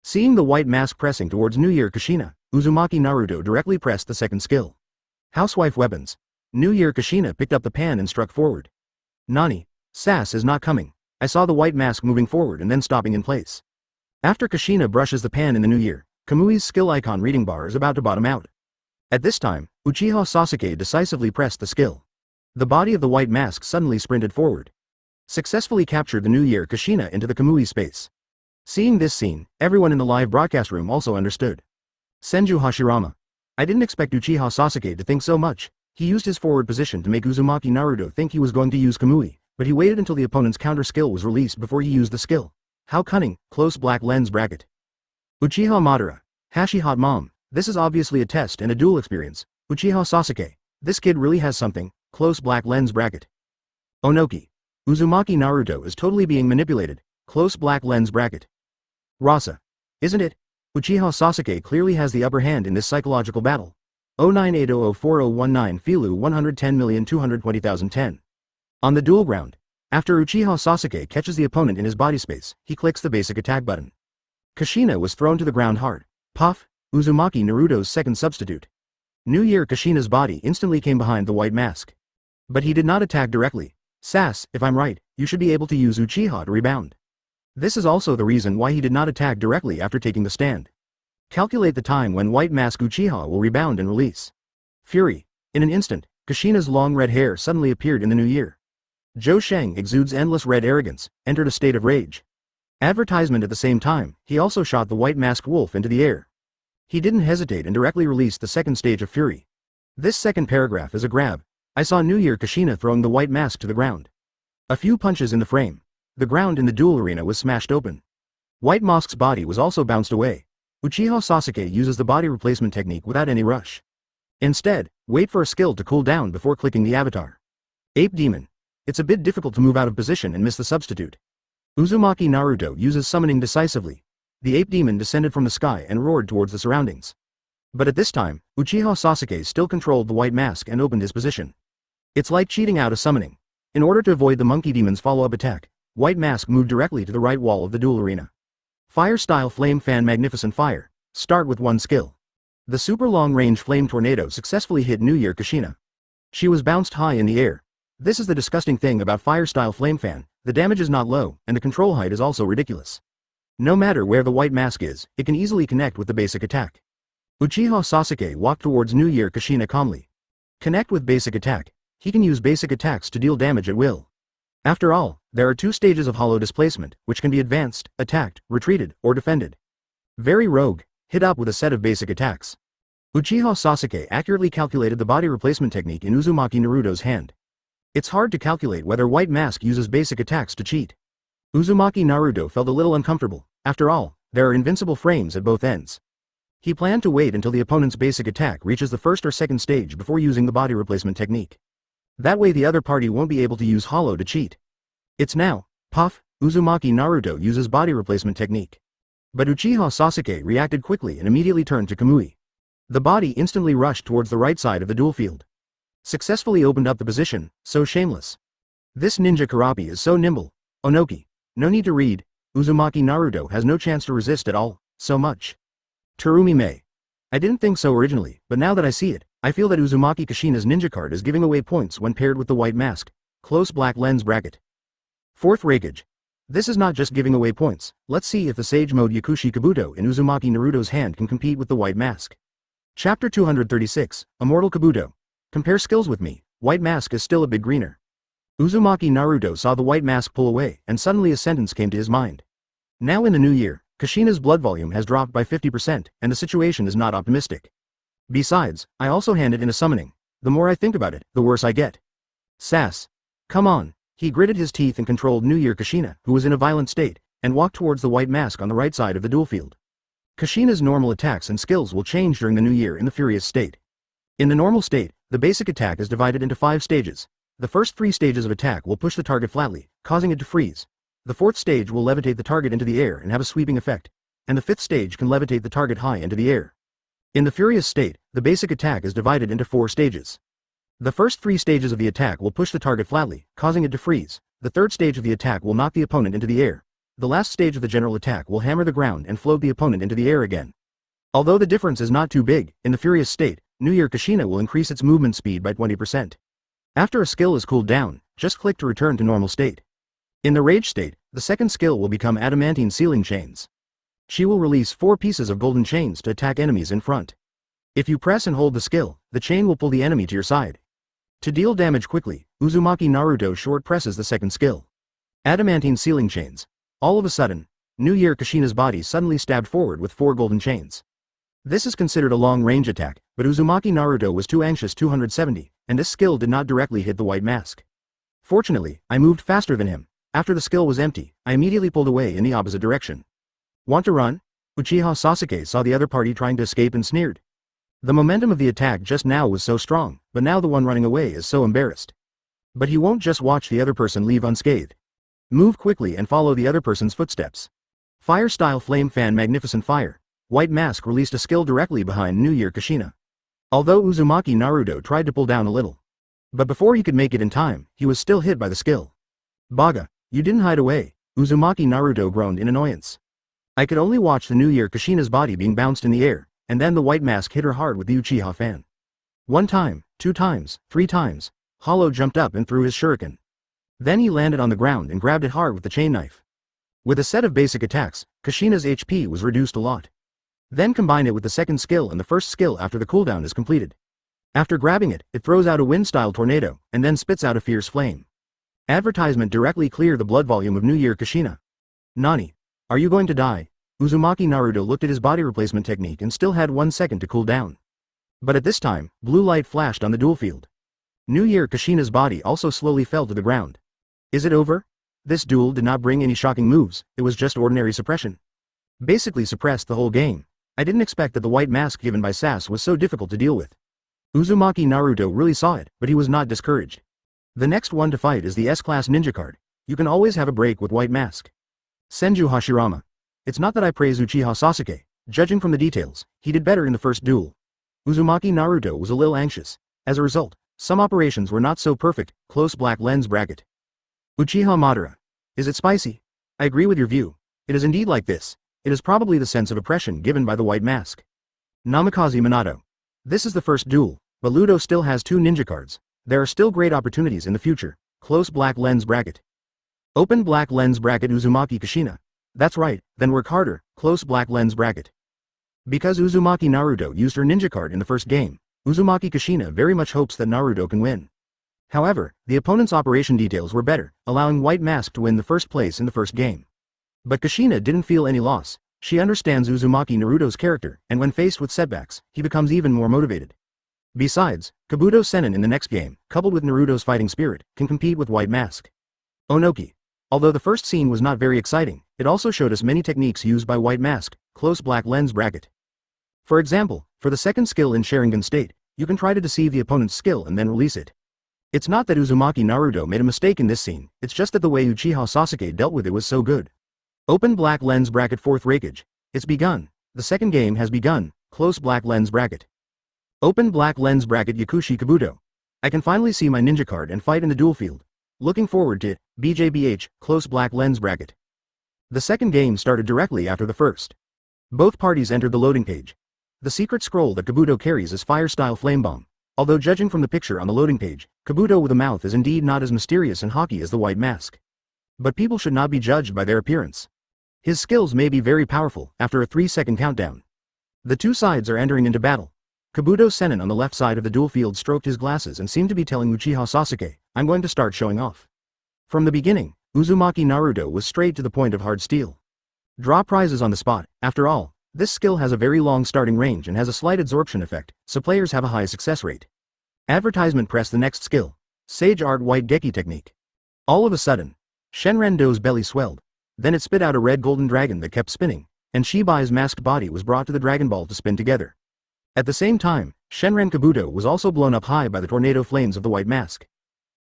Seeing the white mask pressing towards New Year Kushina, Uzumaki Naruto directly pressed the second skill. Housewife weapons. New Year Kushina picked up the pan and struck forward. Nani? Sass is not coming. I saw the white mask moving forward and then stopping in place. After Kushina brushes the pan in the new year, Kamui's skill icon reading bar is about to bottom out. At this time, Uchiha Sasuke decisively pressed the skill. The body of the white mask suddenly sprinted forward. Successfully captured the New Year Kushina into the Kamui space. Seeing this scene, everyone in the live broadcast room also understood. Senju Hashirama. I didn't expect Uchiha Sasuke to think so much. He used his forward position to make Uzumaki Naruto think he was going to use Kamui, but he waited until the opponent's counter skill was released before he used the skill. How cunning, close black lens bracket. Uchiha Madara. Hashi hot mom. This is obviously a test and a duel experience. Uchiha Sasuke. This kid really has something, close black lens bracket. Onoki. Uzumaki Naruto is totally being manipulated, close black lens bracket. Rasa. Isn't it? Uchiha Sasuke clearly has the upper hand in this psychological battle. 0980040119 Filu 110,220,010. On the duel ground. After Uchiha Sasuke catches the opponent in his body space, he clicks the basic attack button. Kushina was thrown to the ground hard. Puff, Uzumaki Naruto's second substitute. New Year Kushina's body instantly came behind the white mask. But he did not attack directly. Sass, if I'm right, you should be able to use Uchiha to rebound. This is also the reason why he did not attack directly after taking the stand. Calculate the time when white mask Uchiha will rebound and release. Fury. In an instant, Kushina's long red hair suddenly appeared in the new year. Zhou Sheng exudes endless red arrogance, entered a state of rage. Advertisement at the same time, he also shot the white masked wolf into the air. He didn't hesitate and directly released the second stage of Fury. This second paragraph is a grab. I saw New Year Kushina throwing the white mask to the ground. A few punches in the frame. The ground in the duel arena was smashed open. White Mask's body was also bounced away. Uchiha Sasuke uses the body replacement technique without any rush. Instead, wait for a skill to cool down before clicking the avatar. Ape Demon. It's a bit difficult to move out of position and miss the substitute. Uzumaki Naruto uses summoning decisively. The ape demon descended from the sky and roared towards the surroundings. But at this time, Uchiha Sasuke still controlled the white mask and opened his position. It's like cheating out a summoning. In order to avoid the monkey demon's follow-up attack, white mask moved directly to the right wall of the duel arena. Fire style flame fan magnificent fire. Start with one skill. The super long-range flame tornado successfully hit New Year Kushina. She was bounced high in the air. This is the disgusting thing about fire style flame fan, the damage is not low, and the control height is also ridiculous. No matter where the white mask is, it can easily connect with the basic attack. Uchiha Sasuke walked towards New Year Kushina calmly. Connect with basic attack. He can use basic attacks to deal damage at will. After all, there are two stages of hollow displacement, which can be advanced, attacked, retreated, or defended. Very rogue, hit up with a set of basic attacks. Uchiha Sasuke accurately calculated the body replacement technique in Uzumaki Naruto's hand. It's hard to calculate whether white mask uses basic attacks to cheat. Uzumaki Naruto felt a little uncomfortable. After all, there are invincible frames at both ends. He planned to wait until the opponent's basic attack reaches the first or second stage before using the body replacement technique. That way the other party won't be able to use hollow to cheat. It's now. Puff, Uzumaki Naruto uses body replacement technique. But Uchiha Sasuke reacted quickly and immediately turned to Kamui. The body instantly rushed towards the right side of the duel field. Successfully opened up the position, so shameless. This ninja Karapi is so nimble. Onoki. No need to read. Uzumaki Naruto has no chance to resist at all, so much. Terumi Mei. I didn't think so originally, but now that I see it, I feel that Uzumaki Kushina's ninja card is giving away points when paired with the white mask. Close black lens bracket. Fourth Raikage. This is not just giving away points, let's see if the Sage Mode Yakushi Kabuto in Uzumaki Naruto's hand can compete with the white mask. Chapter 236, Immortal Kabuto. Compare skills with me, white mask is still a bit greener. Uzumaki Naruto saw the white mask pull away, and suddenly a sentence came to his mind. Now in the new year, Kushina's blood volume has dropped by 50%, and the situation is not optimistic. Besides, I also handed in a summoning. The more I think about it, the worse I get. Sass. Come on. He gritted his teeth and controlled New Year Kushina, who was in a violent state, and walked towards the white mask on the right side of the duel field. Kushina's normal attacks and skills will change during the new year in the furious state. In the normal state, the basic attack is divided into 5 stages. The first 3 stages of attack will push the target flatly, causing it to freeze. The 4th stage will levitate the target into the air and have a sweeping effect, and the 5th stage can levitate the target high into the air. In the furious state, the basic attack is divided into 4 stages. The first 3 stages of the attack will push the target flatly, causing it to freeze. The 3rd stage of the attack will knock the opponent into the air. The last stage of the general attack will hammer the ground and float the opponent into the air again. Although the difference is not too big, in the furious state, New Year Kushina will increase its movement speed by 20%. After a skill is cooled down, just click to return to normal state. In the rage state, the second skill will become adamantine sealing chains. She will release 4 pieces of golden chains to attack enemies in front. If you press and hold the skill, the chain will pull the enemy to your side. To deal damage quickly, Uzumaki Naruto short presses the second skill. Adamantine sealing chains. All of a sudden, New Year Kushina's body suddenly stabbed forward with 4 golden chains. This is considered a long-range attack, but Uzumaki Naruto was too anxious 270, and this skill did not directly hit the white mask. Fortunately, I moved faster than him. After the skill was empty, I immediately pulled away in the opposite direction. Want to run? Uchiha Sasuke saw the other party trying to escape and sneered. The momentum of the attack just now was so strong, but now the one running away is so embarrassed. But he won't just watch the other person leave unscathed. Move quickly and follow the other person's footsteps. Fire Style Flame Fan Magnificent Fire. White Mask released a skill directly behind Lingyue Kushina. Although Uzumaki Naruto tried to pull down a little. But before he could make it in time, he was still hit by the skill. Baga, you didn't hide away, Uzumaki Naruto groaned in annoyance. I could only watch the Lingyue Kushina's body being bounced in the air, and then the White Mask hit her hard with the Uchiha fan. 1 time, 2 times, 3 times, Hollow jumped up and threw his shuriken. Then he landed on the ground and grabbed it hard with the chain knife. With a set of basic attacks, Kushina's HP was reduced a lot. Then combine it with the second skill and the first skill after the cooldown is completed. After grabbing it, it throws out a wind-style tornado, and then spits out a fierce flame. Advertisement directly clear the blood volume of Lingyue Kushina. Nani? Are you going to die? Uzumaki Naruto looked at his body replacement technique and still had 1 second to cool down. But at this time, blue light flashed on the duel field. Lingyue Kushina's body also slowly fell to the ground. Is it over? This duel did not bring any shocking moves, it was just ordinary suppression. Basically suppressed the whole game. I didn't expect that the white mask given by Sass was so difficult to deal with. Uzumaki Naruto really saw it, but he was not discouraged. The next one to fight is the S-Class Ninja card. You can always have a break with white mask. Senju Hashirama. It's not that I praise Uchiha Sasuke, judging from the details, he did better in the first duel. Uzumaki Naruto was a little anxious. As a result, some operations were not so perfect, close black lens bracket. Uchiha Madara. Is it spicy? I agree with your view. It is indeed like this. It is probably the sense of oppression given by the white mask. Namikaze Minato. This is the first duel, but Ludo still has 2 ninja cards. There are still great opportunities in the future. Close black lens bracket. Open black lens bracket Uzumaki Kushina. That's right, then work harder, close black lens bracket. Because Uzumaki Naruto used her ninja card in the first game, Uzumaki Kushina very much hopes that Naruto can win. However, the opponent's operation details were better, allowing White Mask to win the first place in the first game. But Kushina didn't feel any loss. She understands Uzumaki Naruto's character, and when faced with setbacks, he becomes even more motivated. Besides, Kabuto Sennin in the next game, coupled with Naruto's fighting spirit, can compete with White Mask. Onoki. Although the first scene was not very exciting, it also showed us many techniques used by White Mask, close black lens bracket. For example, for the second skill in Sharingan state, you can try to deceive the opponent's skill and then release it. It's not that Uzumaki Naruto made a mistake in this scene, it's just that the way Uchiha Sasuke dealt with it was so good. Open black lens bracket 4th Raikage. It's begun. The second game has begun, close black lens bracket. Open black lens bracket Yakushi Kabuto. I can finally see my ninja card and fight in the duel field. Looking forward to it, BJBH, close black lens bracket. The second game started directly after the first. Both parties entered the loading page. The secret scroll that Kabuto carries is Fire Style Flame Bomb. Although judging from the picture on the loading page, Kabuto with a mouth is indeed not as mysterious and hockey as the White Mask. But people should not be judged by their appearance. His skills may be very powerful after a 3-second countdown. The two sides are entering into battle. Kabuto Sennin on the left side of the duel field stroked his glasses and seemed to be telling Uchiha Sasuke, I'm going to start showing off. From the beginning, Uzumaki Naruto was straight to the point of hard steel. Draw prizes on the spot. After all, this skill has a very long starting range and has a slight absorption effect, so players have a high success rate. Advertisement. Press the next skill. Sage Art White Geki Technique. All of a sudden, Shenrendo's belly swelled. Then it spit out a red golden dragon that kept spinning, and Shibai's masked body was brought to the Dragon Ball to spin together. At the same time, Shenren Kabuto was also blown up high by the tornado flames of the White Mask.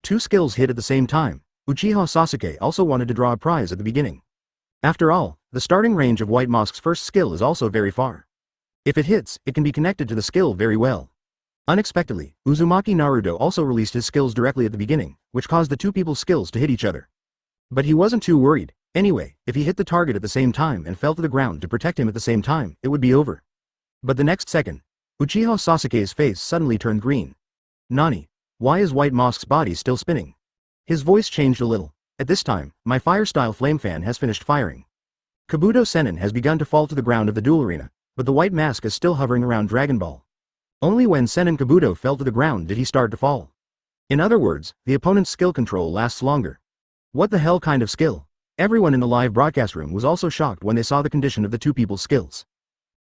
2 skills hit at the same time. Uchiha Sasuke also wanted to draw a prize at the beginning. After all, the starting range of White Mask's first skill is also very far. If it hits, it can be connected to the skill very well. Unexpectedly, Uzumaki Naruto also released his skills directly at the beginning, which caused the two people's skills to hit each other. But he wasn't too worried. Anyway, if he hit the target at the same time and fell to the ground to protect him at the same time, it would be over. But the next second, Uchiha Sasuke's face suddenly turned green. Nani? Why is White Mask's body still spinning? His voice changed a little. At this time, my fire-style flame fan has finished firing. Kabuto Sennin has begun to fall to the ground of the duel arena, but the White Mask is still hovering around Dragon Ball. Only when Sennin Kabuto fell to the ground did he start to fall. In other words, the opponent's skill control lasts longer. What the hell kind of skill? Everyone in the live broadcast room was also shocked when they saw the condition of the two people's skills.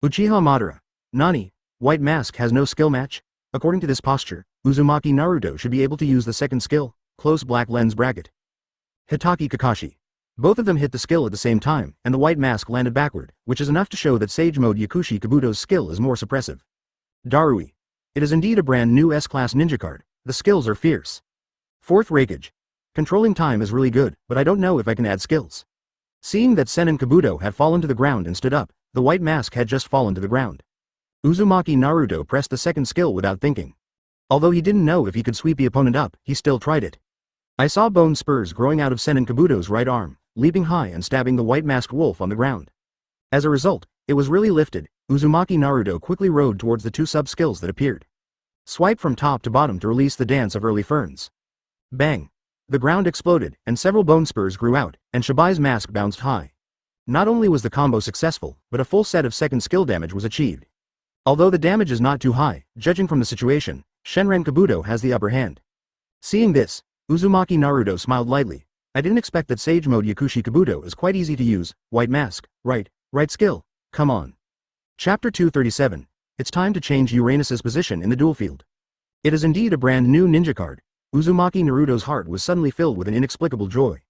Uchiha Madara. Nani? White Mask has no skill match? According to this posture, Uzumaki Naruto should be able to use the second skill, close black lens bracket. Hatake Kakashi. Both of them hit the skill at the same time, and the White Mask landed backward, which is enough to show that Sage Mode Yakushi Kabuto's skill is more suppressive. Darui. It is indeed a brand new S-Class ninja card. The skills are fierce. 4th Raikage. Controlling time is really good, but I don't know if I can add skills. Seeing that Sen and Kabuto had fallen to the ground and stood up, the white mask had just fallen to the ground. Uzumaki Naruto pressed the second skill without thinking. Although he didn't know if he could sweep the opponent up, he still tried it. I saw bone spurs growing out of Sen and Kabuto's right arm, leaping high and stabbing the white-masked wolf on the ground. As a result, it was really lifted. Uzumaki Naruto quickly rode towards the two sub-skills that appeared. Swipe from top to bottom to release the dance of early ferns. Bang! The ground exploded, and several bone spurs grew out, and Shibai's mask bounced high. Not only was the combo successful, but a full set of second skill damage was achieved. Although the damage is not too high, judging from the situation, Shenren Kabuto has the upper hand. Seeing this, Uzumaki Naruto smiled lightly. I didn't expect that Sage Mode Yakushi Kabuto is quite easy to use. White mask, right skill, come on. Chapter 237, it's time to change Uranus's position in the duel field. It is indeed a brand new ninja card. Uzumaki Naruto's heart was suddenly filled with an inexplicable joy.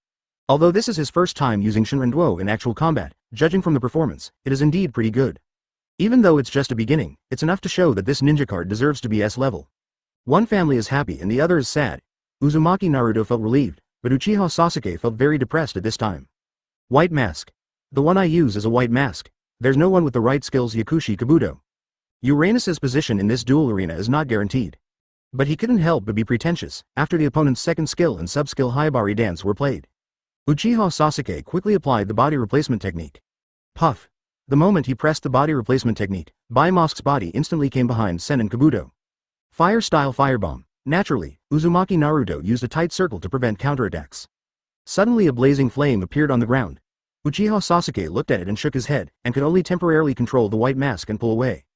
Although this is his first time using Shinrenduo in actual combat, judging from the performance, it is indeed pretty good. Even though it's just a beginning, it's enough to show that this ninja card deserves to be S level. One family is happy and the other is sad. Uzumaki Naruto felt relieved, but Uchiha Sasuke felt very depressed at this time. White mask. The one I use is a white mask. There's no one with the right skills Yakushi Kabuto. Uranus's position in this duel arena is not guaranteed. But he couldn't help but be pretentious, after the opponent's second skill and sub-skill Haibari dance were played. Uchiha Sasuke quickly applied the body replacement technique. Puff. The moment he pressed the body replacement technique, Baimask's body instantly came behind Sen and Kabuto. Fire-style firebomb. Naturally, Uzumaki Naruto used a tight circle to prevent counterattacks. Suddenly a blazing flame appeared on the ground. Uchiha Sasuke looked at it and shook his head, and could only temporarily control the white mask and pull away.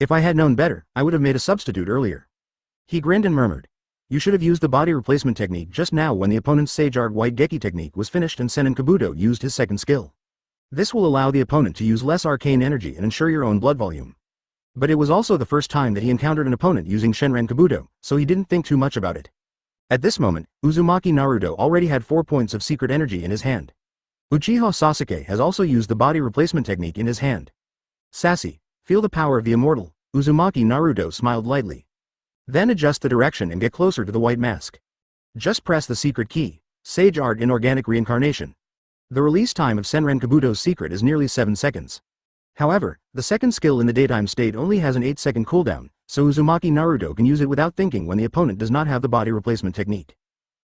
If I had known better, I would have made a substitute earlier. He grinned and murmured. You should have used the body replacement technique just now when the opponent's Sage Art White Geki technique was finished and Sen and Kabuto used his second skill. This will allow the opponent to use less arcane energy and ensure your own blood volume. But it was also the first time that he encountered an opponent using Shenren Kabuto, so he didn't think too much about it. At this moment, Uzumaki Naruto already had 4 points of secret energy in his hand. Uchiha Sasuke has also used the body replacement technique in his hand. Sassy, feel the power of the immortal. Uzumaki Naruto smiled lightly. Then adjust the direction and get closer to the white mask. Just press the secret key, Sage Art Inorganic Reincarnation. The release time of Senren Kabuto's secret is nearly 7 seconds. However, the second skill in the daytime state only has an 8-second cooldown, so Uzumaki Naruto can use it without thinking when the opponent does not have the body replacement technique.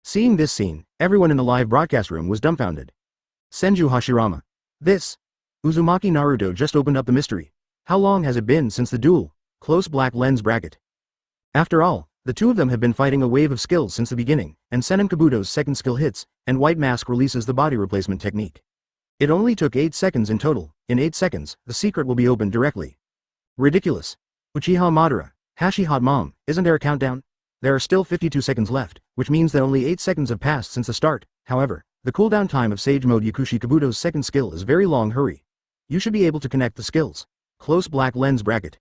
Seeing this scene, everyone in the live broadcast room was dumbfounded. Senju Hashirama. This. Uzumaki Naruto just opened up the mystery. How long has it been since the duel? Close black lens bracket. After all, the two of them have been fighting a wave of skills since the beginning, and Sen and Kabuto's second skill hits, and White Mask releases the body replacement technique. It only took 8 seconds in total. In 8 seconds, the secret will be opened directly. Ridiculous. Uchiha Madara, Hashi Hot Mom, isn't there a countdown? There are still 52 seconds left, which means that only 8 seconds have passed since the start. However, the cooldown time of Sage Mode Yakushi Kabuto's second skill is very long. Hurry. You should be able to connect the skills. Close black lens bracket.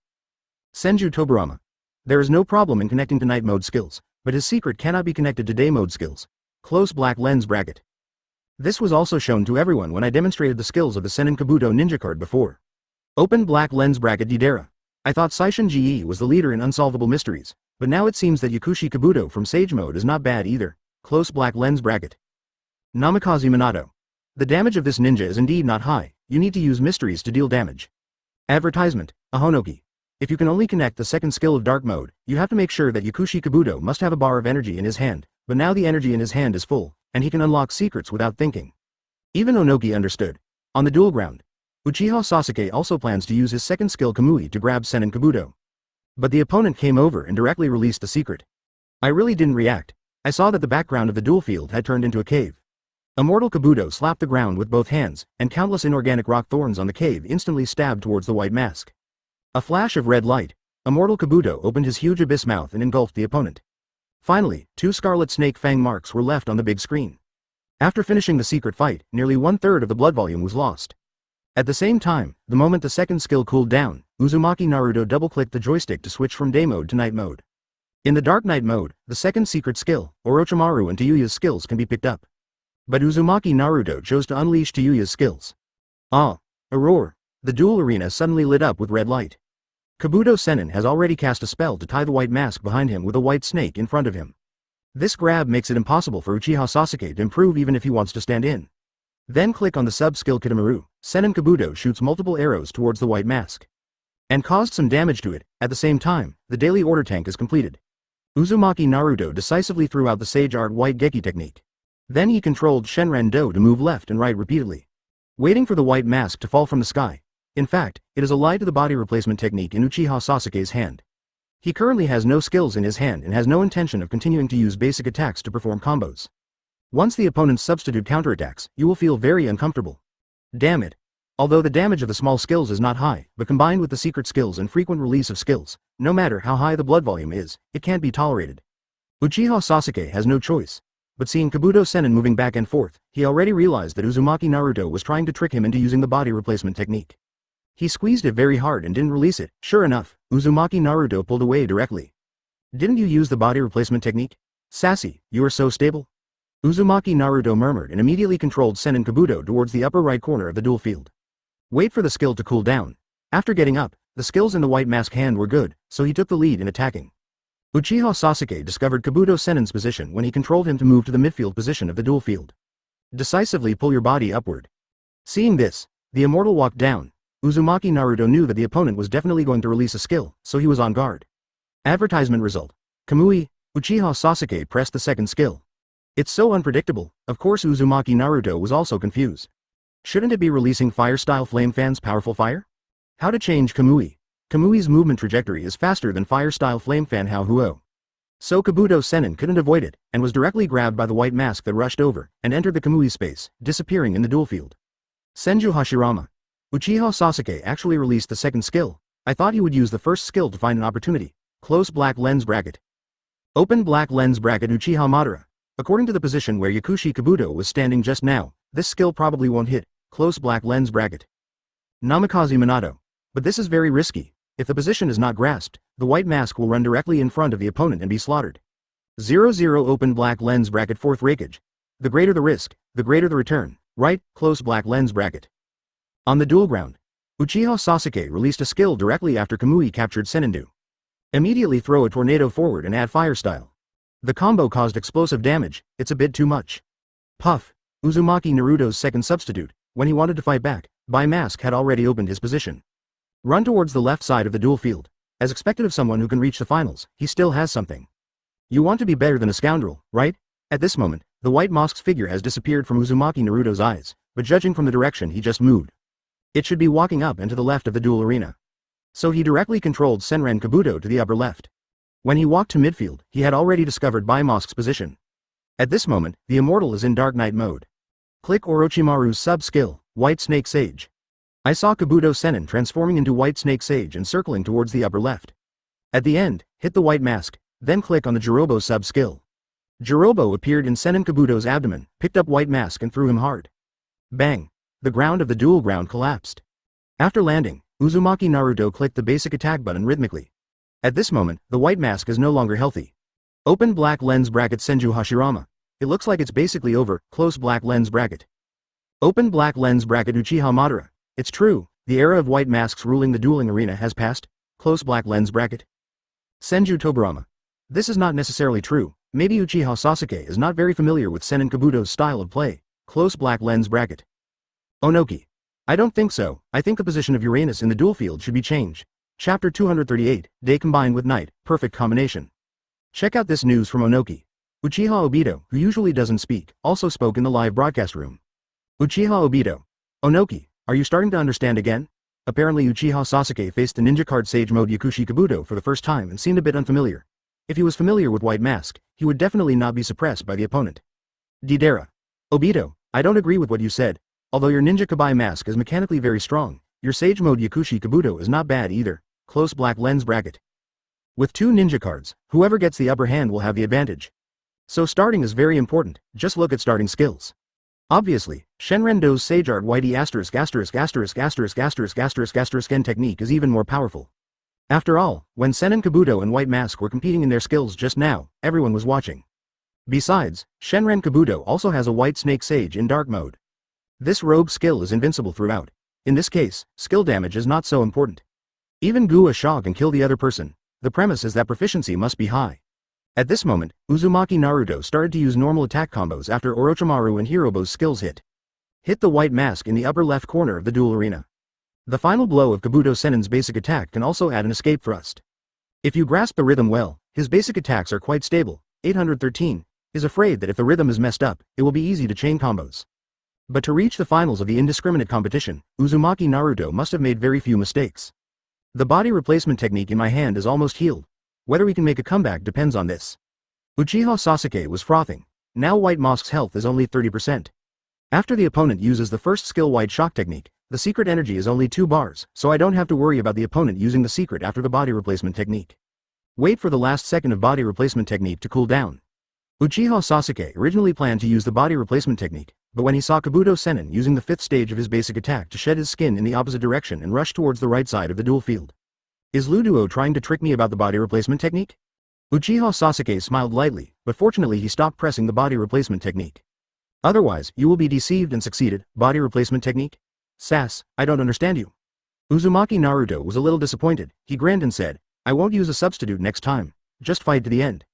Senju Toburama. There is no problem in connecting to night mode skills, but his secret cannot be connected to day mode skills. Close black lens bracket. This was also shown to everyone when I demonstrated the skills of the Sen and Kabuto ninja card before. Open black lens bracket Didera. I thought Saishin Ge was the leader in unsolvable mysteries, but now it seems that Yakushi Kabuto from Sage Mode is not bad either. Close black lens bracket. Namikaze Minato. The damage of this ninja is indeed not high. You need to use mysteries to deal damage. Advertisement, Ahonoki. If you can only connect the second skill of dark mode, you have to make sure that Yakushi Kabuto must have a bar of energy in his hand, but now the energy in his hand is full, and he can unlock secrets without thinking. Even Onoki understood. On the duel ground, Uchiha Sasuke also plans to use his second skill Kamui to grab Sen and Kabuto. But the opponent came over and directly released the secret. I really didn't react. I saw that the background of the duel field had turned into a cave. Immortal Kabuto slapped the ground with both hands, and countless inorganic rock thorns on the cave instantly stabbed towards the white mask. A flash of red light, Immortal Kabuto opened his huge abyss mouth and engulfed the opponent. Finally, 2 scarlet snake fang marks were left on the big screen. After finishing the secret fight, nearly 1/3 of the blood volume was lost. At the same time, the moment the second skill cooled down, Uzumaki Naruto double-clicked the joystick to switch from day mode to night mode. In the dark night mode, the second secret skill, Orochimaru and Tayuya's skills can be picked up. But Uzumaki Naruto chose to unleash Tayuya's skills. Ah! A roar! The duel arena suddenly lit up with red light. Kabuto Sennin has already cast a spell to tie the white mask behind him with a white snake in front of him. This grab makes it impossible for Uchiha Sasuke to improve even if he wants to stand in. Then click on the sub-skill Kitamaru. Senin Kabuto shoots multiple arrows towards the white mask and caused some damage to it. At the same time, the daily order tank is completed. Uzumaki Naruto decisively threw out the Sage Art White Geki technique. Then he controlled Shenren Do to move left and right repeatedly, waiting for the white mask to fall from the sky. In fact, it is a lie to the body replacement technique in Uchiha Sasuke's hand. He currently has no skills in his hand and has no intention of continuing to use basic attacks to perform combos. Once the opponents substitute counterattacks, you will feel very uncomfortable. Damn it. Although the damage of the small skills is not high, but combined with the secret skills and frequent release of skills, no matter how high the blood volume is, it can't be tolerated. Uchiha Sasuke has no choice. But seeing Kabuto Sennin moving back and forth, he already realized that Uzumaki Naruto was trying to trick him into using the body replacement technique. He squeezed it very hard and didn't release it. Sure enough, Uzumaki Naruto pulled away directly. Didn't you use the body replacement technique? Sassy, you are so stable. Uzumaki Naruto murmured and immediately controlled Sennin Kabuto towards the upper right corner of the duel field. Wait for the skill to cool down. After getting up, the skills in the white mask hand were good, so he took the lead in attacking. Uchiha Sasuke discovered Kabuto Sennin's position when he controlled him to move to the midfield position of the duel field. Decisively pull your body upward. Seeing this, the immortal walked down. Uzumaki Naruto knew that the opponent was definitely going to release a skill, so he was on guard. Advertisement result. Kamui. Uchiha Sasuke pressed the second skill. It's so unpredictable. Of course Uzumaki Naruto was also confused. Shouldn't it be releasing fire-style flame fan's powerful fire? How to change Kamui. Kamui's movement trajectory is faster than fire-style flame fan Hao-Huo. So Kabuto Sennin couldn't avoid it, and was directly grabbed by the white mask that rushed over, and entered the Kamui space, disappearing in the duel field. Senju Hashirama. Uchiha Sasuke actually released the second skill. I thought he would use the first skill to find an opportunity. Close black lens bracket. Open black lens bracket Uchiha Madara. According to the position where Yakushi Kabuto was standing just now, this skill probably won't hit. Close black lens bracket. Namikaze Minato. But this is very risky. If the position is not grasped, the white mask will run directly in front of the opponent and be slaughtered. 0-0 open black lens bracket fourth rakeage. The greater the risk, the greater the return. Right, close black lens bracket. On the duel ground, Uchiha Sasuke released a skill directly after Kamui captured Sennindu. Immediately throw a tornado forward and add fire style. The combo caused explosive damage. It's a bit too much. Puff. Uzumaki Naruto's second substitute, when he wanted to fight back, Bai Mask had already opened his position. Run towards the left side of the duel field. As expected of someone who can reach the finals, he still has something. You want to be better than a scoundrel, right? At this moment, the white mask's figure has disappeared from Uzumaki Naruto's eyes, but judging from the direction he just moved, it should be walking up and to the left of the duel arena. So he directly controlled Senren Kabuto to the upper left. When he walked to midfield, he had already discovered Bai Mask's position. At this moment, the immortal is in Dark Knight mode. Click Orochimaru's sub-skill, White Snake Sage. I saw Kabuto Sennin transforming into White Snake Sage and circling towards the upper left. At the end, hit the white mask, then click on the Jirobo sub-skill. Jirobo appeared in Sennin Kabuto's abdomen, picked up white mask and threw him hard. Bang! The ground of the duel ground collapsed. After landing, Uzumaki Naruto clicked the basic attack button rhythmically. At this moment, the white mask is no longer healthy. Open black lens bracket Senju Hashirama. It looks like it's basically over. Close black lens bracket. Open black lens bracket Uchiha Madara. It's true, the era of white masks ruling the dueling arena has passed. Close black lens bracket. Senju Tobirama. This is not necessarily true. Maybe Uchiha Sasuke is not very familiar with Sennin Kabuto's style of play. Close black lens bracket. Onoki. I don't think so. I think the position of Uranus in the duel field should be changed. Chapter 238, Day combined with Night, perfect combination. Check out this news from Onoki. Uchiha Obito, who usually doesn't speak, also spoke in the live broadcast room. Uchiha Obito. Onoki, are you starting to understand again? Apparently Uchiha Sasuke faced the ninja card Sage mode Yakushi Kabuto for the first time and seemed a bit unfamiliar. If he was familiar with White Mask, he would definitely not be suppressed by the opponent. Didera. Obito, I don't agree with what you said. Although your Ninja Kabai mask is mechanically very strong, your Sage mode Yakushi Kabuto is not bad either. Close black lens bracket. With 2 ninja cards, whoever gets the upper hand will have the advantage. So starting is very important, just look at starting skills. Obviously, Shenrendo's Sage Art Whitey *************** technique is even more powerful. After all, when Sennin Kabuto and White Mask were competing in their skills just now, everyone was watching. Besides, Shenren Kabuto also has a White Snake Sage in dark mode. This rogue skill is invincible throughout. In this case, skill damage is not so important. Even Gua Sha can kill the other person. The premise is that proficiency must be high. At this moment, Uzumaki Naruto started to use normal attack combos after Orochimaru and Hirobo's skills hit. Hit the white mask in the upper left corner of the duel arena. The final blow of Kabuto Sennin's basic attack can also add an escape thrust. If you grasp the rhythm well, his basic attacks are quite stable. 813 is afraid that if the rhythm is messed up, it will be easy to chain combos. But to reach the finals of the indiscriminate competition, Uzumaki Naruto must have made very few mistakes. The body replacement technique in my hand is almost healed. Whether we can make a comeback depends on this. Uchiha Sasuke was frothing. Now White Mask's health is only 30%. After the opponent uses the first skill White Shock technique, the secret energy is only 2 bars, so I don't have to worry about the opponent using the secret after the body replacement technique. Wait for the last second of body replacement technique to cool down. Uchiha Sasuke originally planned to use the body replacement technique, but when he saw Kabuto Sennin using the 5th stage of his basic attack to shed his skin in the opposite direction and rush towards the right side of the duel field. Is Luduo trying to trick me about the body replacement technique? Uchiha Sasuke smiled lightly, but fortunately he stopped pressing the body replacement technique. Otherwise, you will be deceived and succeeded. Body replacement technique? Sass, I don't understand you. Uzumaki Naruto was a little disappointed. He grinned and said, I won't use a substitute next time. Just fight to the end.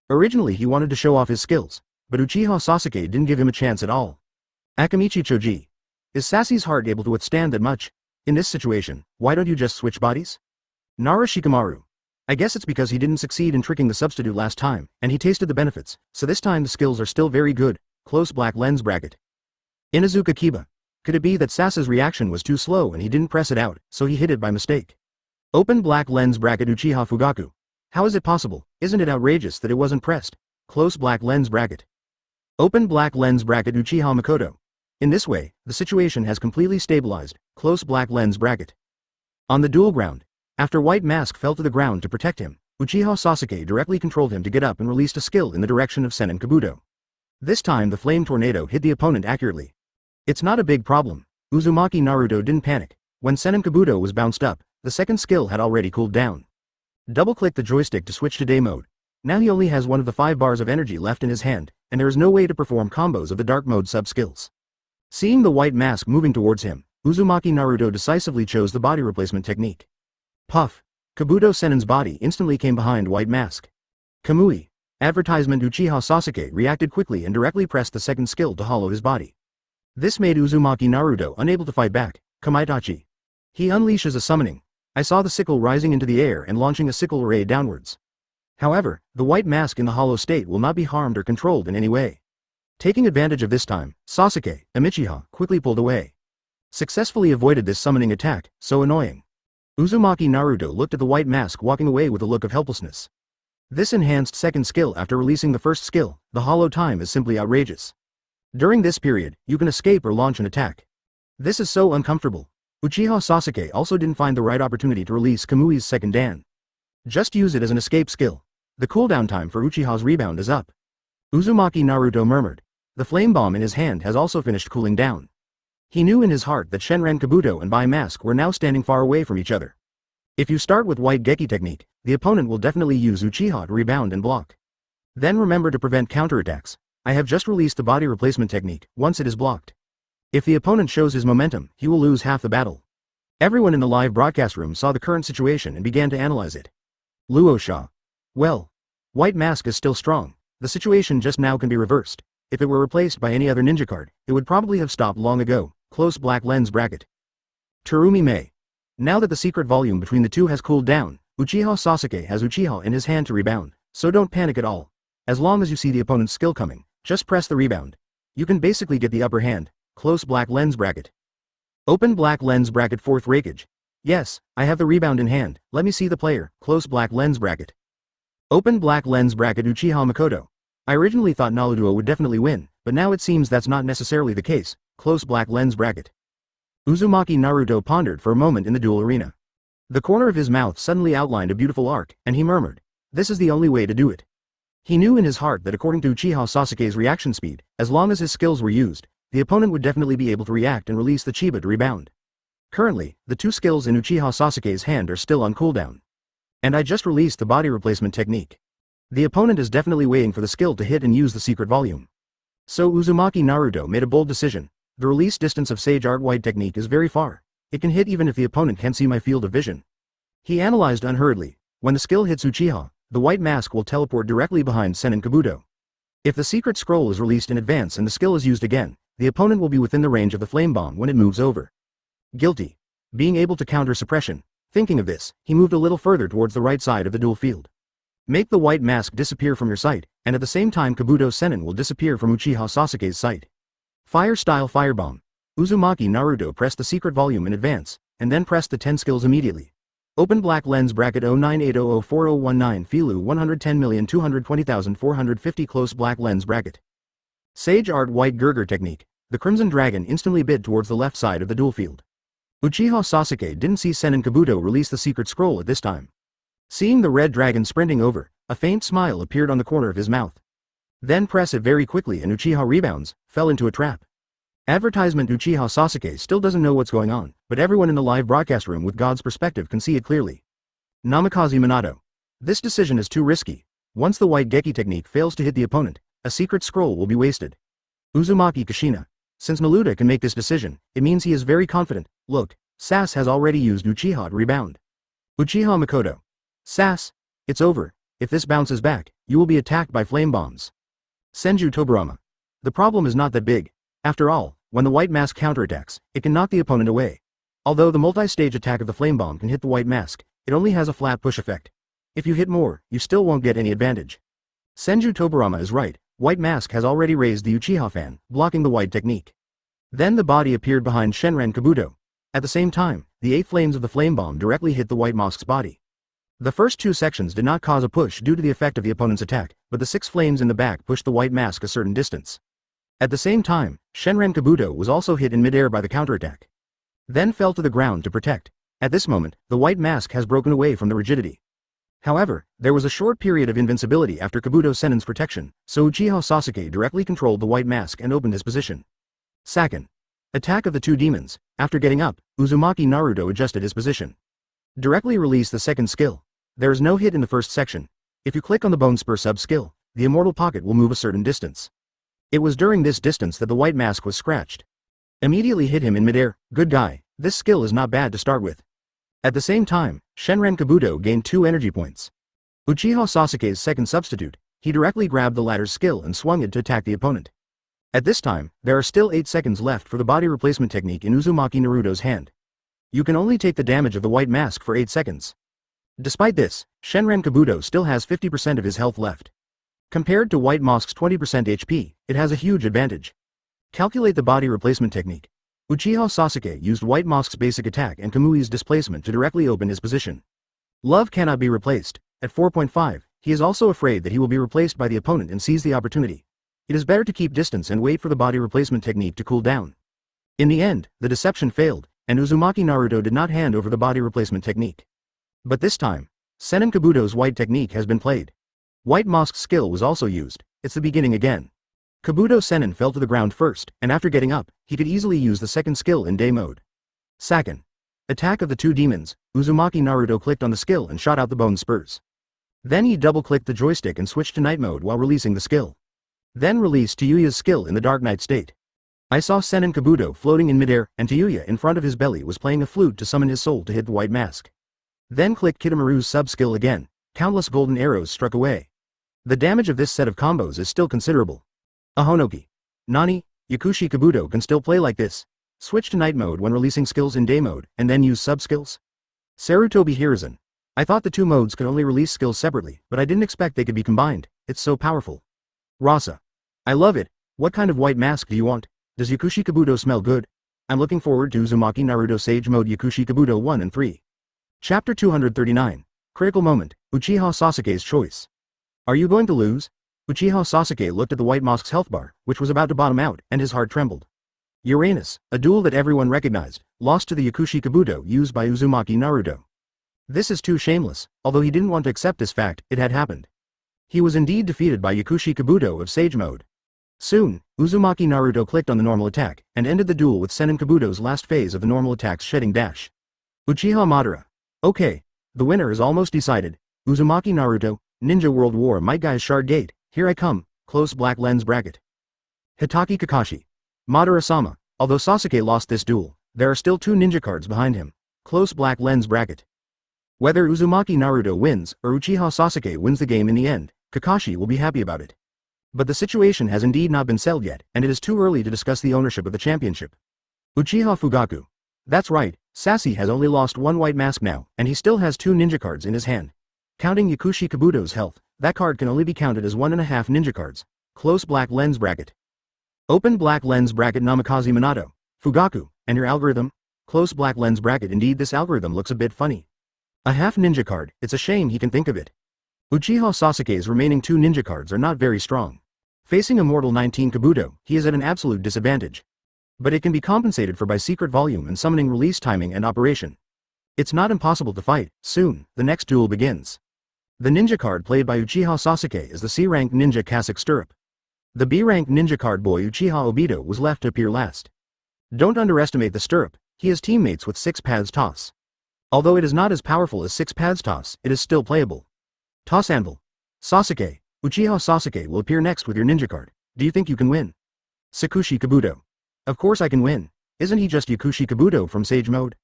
Originally he wanted to show off his skills, but Uchiha Sasuke didn't give him a chance at all. Akamichi Choji. Is Sassy's heart able to withstand that much? In this situation, why don't you just switch bodies? Nara Shikamaru. I guess it's because he didn't succeed in tricking the substitute last time, and he tasted the benefits, so this time the skills are still very good. Close black lens bracket. Inazuka Kiba. Could it be that Sas's reaction was too slow and he didn't press it out, so he hit it by mistake? Open black lens bracket Uchiha Fugaku. How is it possible? Isn't it outrageous that it wasn't pressed? Close black lens bracket. Open black lens bracket Uchiha Makoto. In this way, the situation has completely stabilized. Close black lens bracket. On the duel ground, after White Mask fell to the ground to protect him, Uchiha Sasuke directly controlled him to get up and released a skill in the direction of Sennin Kabuto. This time the flame tornado hit the opponent accurately. It's not a big problem. Uzumaki Naruto didn't panic. When Sennin Kabuto was bounced up, the second skill had already cooled down. Double-click the joystick to switch to day mode. Now he only has one of the 5 bars of energy left in his hand, and there is no way to perform combos of the dark mode sub-skills. Seeing the white mask moving towards him, Uzumaki Naruto decisively chose the body replacement technique. Puff. Kabuto Sennin's body instantly came behind White Mask. Kamui. Advertisement Uchiha Sasuke reacted quickly and directly pressed the second skill to hollow his body. This made Uzumaki Naruto unable to fight back. Kamaitachi. He unleashes a summoning. I saw the sickle rising into the air and launching a sickle array downwards. However, the white mask in the hollow state will not be harmed or controlled in any way. Taking advantage of this time, Sasuke, Uchiha, quickly pulled away. Successfully avoided this summoning attack, so annoying. Uzumaki Naruto looked at the white mask walking away with a look of helplessness. This enhanced second skill after releasing the first skill, the hollow time, is simply outrageous. During this period, you can escape or launch an attack. This is so uncomfortable. Uchiha Sasuke also didn't find the right opportunity to release Kamui's second Dan. Just use it as an escape skill. The cooldown time for Uchiha's rebound is up. Uzumaki Naruto murmured. The flame bomb in his hand has also finished cooling down. He knew in his heart that Shenran Kabuto and Bai Mask were now standing far away from each other. If you start with White Geki technique, the opponent will definitely use Uchiha to rebound and block. Then remember to prevent counterattacks. I have just released the body replacement technique. Once it is blocked, if the opponent shows his momentum, he will lose half the battle. Everyone in the live broadcast room saw the current situation and began to analyze it. Luo Sha. Well, White Mask is still strong. The situation just now can be reversed. If it were replaced by any other ninja card, it would probably have stopped long ago. Close black lens bracket. Terumi Mei. Now that the secret volume between the two has cooled down, Uchiha Sasuke has Uchiha in his hand to rebound, so don't panic at all. As long as you see the opponent's skill coming, just press the rebound. You can basically get the upper hand. Close black lens bracket. Open black lens bracket. Fourth Raikage. Yes, I have the rebound in hand. Let me see the player. Close black lens bracket. Open black lens bracket. Uchiha Makoto. I originally thought Naruto would definitely win, but now it seems that's not necessarily the case. Close black lens bracket. Uzumaki Naruto pondered for a moment in the duel arena. The corner of his mouth suddenly outlined a beautiful arc, and he murmured, "This is the only way to do it." He knew in his heart that according to Uchiha Sasuke's reaction speed, as long as his skills were used, the opponent would definitely be able to react and release the Chiba to rebound. Currently, the two skills in Uchiha Sasuke's hand are still on cooldown. And I just released the body replacement technique. The opponent is definitely waiting for the skill to hit and use the secret volume. So Uzumaki Naruto made a bold decision. The release distance of Sage Art White technique is very far. It can hit even if the opponent can't see my field of vision. He analyzed unhurriedly. When the skill hits Uchiha, the white mask will teleport directly behind Sennin Kabuto. If the secret scroll is released in advance and the skill is used again, the opponent will be within the range of the flame bomb when it moves over. Guilty. Being able to counter suppression. Thinking of this, he moved a little further towards the right side of the duel field. Make the white mask disappear from your sight, and at the same time Kabuto Sennin will disappear from Uchiha Sasuke's sight. Fire style firebomb. Uzumaki Naruto pressed the secret volume in advance, and then pressed the 10 skills immediately. Open black lens bracket 0980040019 Filu 110,220,450 close black lens bracket. Sage Art White Gurgur technique. The Crimson Dragon instantly bid towards the left side of the duel field. Uchiha Sasuke didn't see Sennin Kabuto release the secret scroll at this time. Seeing the red dragon sprinting over, a faint smile appeared on the corner of his mouth. Then press it very quickly and Uchiha rebounds, fell into a trap. Advertisement. Uchiha Sasuke still doesn't know what's going on, but everyone in the live broadcast room with God's perspective can see it clearly. Namikaze Minato. This decision is too risky. Once the white Geki technique fails to hit the opponent, a secret scroll will be wasted. Uzumaki Kushina. Since Maluda can make this decision, it means he is very confident. Look, Sass has already used Uchiha to rebound. Uchiha Makoto. Sass, it's over. If this bounces back, you will be attacked by flame bombs. Senju Tobirama. The problem is not that big. After all, when the white mask counterattacks, it can knock the opponent away. Although the multi-stage attack of the flame bomb can hit the white mask, it only has a flat push effect. If you hit more, you still won't get any advantage. Senju Tobirama is right. White mask has already raised the Uchiha fan, blocking the white technique. Then the body appeared behind Shenren Kabuto. At the same time, the 8 flames of the flame bomb directly hit the white mask's body. The first 2 sections did not cause a push due to the effect of the opponent's attack, but the 6 flames in the back pushed the white mask a certain distance. At the same time, Shenren Kabuto was also hit in midair by the counterattack. Then fell to the ground to protect. At this moment, the white mask has broken away from the rigidity. However, there was a short period of invincibility after Kabuto Sennin's protection, so Uchiha Sasuke directly controlled the white mask and opened his position. Second. Attack of the 2 demons. After getting up, Uzumaki Naruto adjusted his position. Directly release the second skill. There is no hit in the first section. If you click on the Bone Spur sub-skill, the Immortal Pocket will move a certain distance. It was during this distance that the white mask was scratched. Immediately hit him in midair. Good guy, this skill is not bad to start with. At the same time, Shenren Kabuto gained 2 energy points. Uchiha Sasuke's second substitute, he directly grabbed the latter's skill and swung it to attack the opponent. At this time, there are still 8 seconds left for the body replacement technique in Uzumaki Naruto's hand. You can only take the damage of the white mask for 8 seconds. Despite this, Shenren Kabuto still has 50% of his health left. Compared to white mask's 20% HP, it has a huge advantage. Calculate the body replacement technique. Uchiha Sasuke used white mask's basic attack and Kamui's displacement to directly open his position. Love cannot be replaced. At 4.5, he is also afraid that he will be replaced by the opponent and seize the opportunity. It is better to keep distance and wait for the body replacement technique to cool down. In the end, the deception failed, and Uzumaki Naruto did not hand over the body replacement technique. But this time, Sennin Kabuto's white technique has been played. White mask's skill was also used. It's the beginning again. Kabuto Sennin fell to the ground first, and after getting up, he could easily use the second skill in day mode. Second. Attack of the 2 demons. Uzumaki Naruto clicked on the skill and shot out the bone spurs. Then he double-clicked the joystick and switched to night mode while releasing the skill. Then released Tayuya's skill in the Dark Knight state. I saw Sennin Kabuto floating in midair, and Tayuya in front of his belly was playing a flute to summon his soul to hit the white mask. Then click Kitamaru's sub-skill again. Countless golden arrows struck away. The damage of this set of combos is still considerable. Ahonoki. Nani, Yakushi Kabuto can still play like this. Switch to night mode when releasing skills in day mode, and then use sub-skills. Sarutobi Hiruzen. I thought the 2 modes could only release skills separately, but I didn't expect they could be combined. It's so powerful. Rasa. I love it. What kind of white mask do you want? Does Yakushi Kabuto smell good? I'm looking forward to Uzumaki Naruto Sage Mode Yakushi Kabuto 1 and 3. Chapter 239. Critical Moment. Uchiha Sasuke's Choice. Are you going to lose? Uchiha Sasuke looked at the white mask's health bar, which was about to bottom out, and his heart trembled. Uranus, a duel that everyone recognized, lost to the Yakushi Kabuto used by Uzumaki Naruto. This is too shameless. Although he didn't want to accept this fact, it had happened. He was indeed defeated by Yakushi Kabuto of Sage Mode. Soon, Uzumaki Naruto clicked on the normal attack, and ended the duel with Sennin Kabuto's last phase of the normal attack's shedding dash. Uchiha Madara. Okay. The winner is almost decided. Uzumaki Naruto, Ninja World War Might Guy's Shard Gate, here I come, close black lens bracket. Hatake Kakashi. Madara-sama, although Sasuke lost this duel, there are still 2 ninja cards behind him. Close black lens bracket. Whether Uzumaki Naruto wins, or Uchiha Sasuke wins the game in the end, Kakashi will be happy about it. But the situation has indeed not been settled yet, and it is too early to discuss the ownership of the championship. Uchiha Fugaku. That's right, Sassy has only lost one white mask now, and he still has 2 ninja cards in his hand. Counting Yakushi Kabuto's health, that card can only be counted as 1.5 ninja cards. Close black lens bracket. Open black lens bracket Namikaze Minato. Fugaku, and your algorithm? Close black lens bracket. Indeed, this algorithm looks a bit funny. A half ninja card, it's a shame he can think of it. Uchiha Sasuke's remaining 2 ninja cards are not very strong. Facing Immortal 19 Kabuto, he is at an absolute disadvantage. But it can be compensated for by secret volume and summoning release timing and operation. It's not impossible to fight. Soon, the next duel begins. The ninja card played by Uchiha Sasuke is the C-rank ninja Cassock Stirrup. The B-rank ninja card boy Uchiha Obito was left to appear last. Don't underestimate the stirrup, he is teammates with 6 paths toss. Although it is not as powerful as 6 paths toss, it is still playable. Toss anvil. Sasuke, Uchiha Sasuke will appear next with your ninja card. Do you think you can win? Sakushi Kabuto. Of course I can win. Isn't he just Yakushi Kabuto from Sage Mode?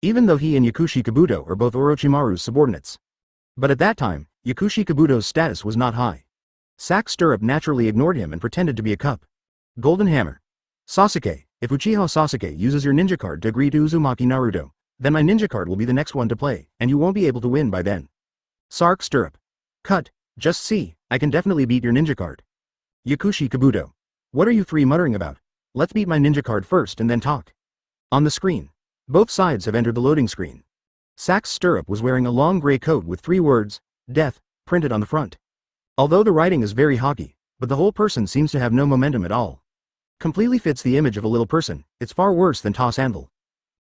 Even though he and Yakushi Kabuto are both Orochimaru's subordinates. But at that time, Yakushi Kabuto's status was not high. Sack Stirrup naturally ignored him and pretended to be a cup. Golden Hammer. Sasuke, if Uchiha Sasuke uses your ninja card to agree to Uzumaki Naruto, then my ninja card will be the next one to play, and you won't be able to win by then. Sark Stirrup. Cut, just see, I can definitely beat your ninja card. Yakushi Kabuto. What are you 3 muttering about? Let's beat my ninja card first and then talk. On the screen. Both sides have entered the loading screen. Sack's Stirrup was wearing a long gray coat with 3 words, death, printed on the front. Although the writing is very hockey, but the whole person seems to have no momentum at all. Completely fits the image of a little person, it's far worse than Toss Anvil.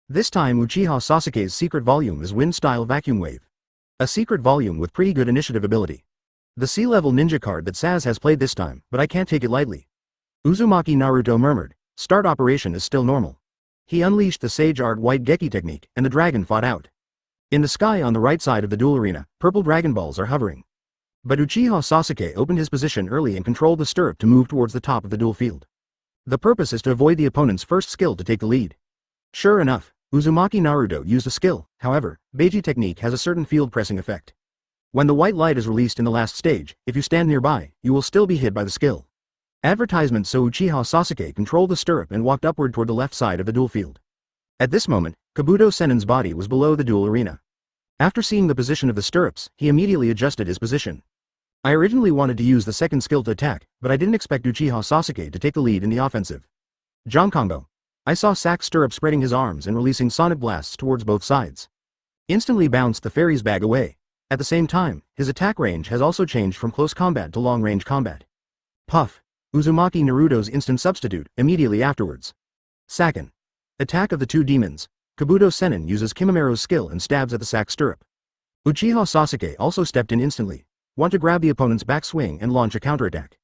This time Uchiha Sasuke's secret volume is Wind-style Vacuum Wave. A secret volume with pretty good initiative ability. The C-level ninja card that Saz has played this time, but I can't take it lightly. Uzumaki Naruto murmured, start operation is still normal. He unleashed the Sage Art White Geki technique, and the dragon fought out. In the sky on the right side of the duel arena, purple Dragon Balls are hovering. But Uchiha Sasuke opened his position early and controlled the stirrup to move towards the top of the duel field. The purpose is to avoid the opponent's first skill to take the lead. Sure enough, Uzumaki Naruto used a skill, however, Beiji technique has a certain field pressing effect. When the white light is released in the last stage, if you stand nearby, you will still be hit by the skill. Advertisement. So Uchiha Sasuke controlled the stirrup and walked upward toward the left side of the duel field. At this moment, Kabuto Sennin's body was below the duel arena. After seeing the position of the stirrups, he immediately adjusted his position. I originally wanted to use the second skill to attack, but I didn't expect Uchiha Sasuke to take the lead in the offensive. Jump combo. I saw Sack Stirrup spreading his arms and releasing sonic blasts towards both sides. Instantly bounced the fairy's bag away. At the same time, his attack range has also changed from close combat to long-range combat. Puff. Uzumaki Naruto's instant substitute, immediately afterwards. Sakin. Attack of the 2 demons. Kabuto Sennin uses Kimamero's skill and stabs at the Sack Stirrup. Uchiha Sasuke also stepped in instantly, want to grab the opponent's backswing and launch a counterattack.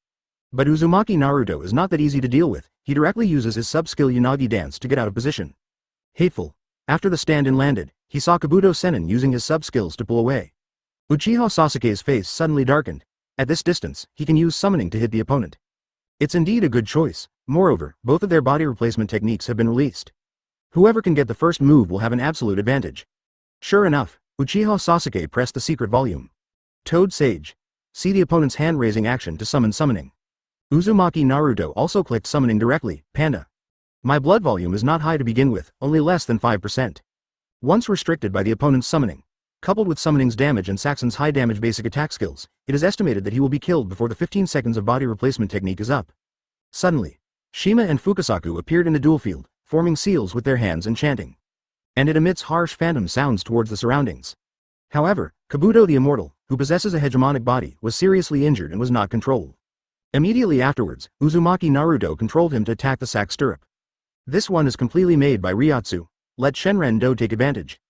But Uzumaki Naruto is not that easy to deal with, he directly uses his sub-skill Yanagi dance to get out of position. Hateful. After the stand-in landed, he saw Kabuto Sennin using his sub-skills to pull away. Uchiha Sasuke's face suddenly darkened. At this distance, he can use summoning to hit the opponent. It's indeed a good choice. Moreover, both of their body replacement techniques have been released. Whoever can get the first move will have an absolute advantage. Sure enough, Uchiha Sasuke pressed the secret volume. Toad Sage. See the opponent's hand-raising action to summon summoning. Uzumaki Naruto also clicked summoning directly, Panda. My blood volume is not high to begin with, only less than 5%. Once restricted by the opponent's summoning, coupled with summoning's damage and Saxon's high damage basic attack skills, it is estimated that he will be killed before the 15 seconds of body replacement technique is up. Suddenly, Shima and Fukasaku appeared in the duel field, forming seals with their hands and chanting. And it emits harsh phantom sounds towards the surroundings. However, Kabuto the Immortal, who possesses a hegemonic body, was seriously injured and was not controlled. Immediately afterwards, Uzumaki Naruto controlled him to attack the Sack Stirrup. This one is completely made by Ryotsu. Let Shenren Do take advantage.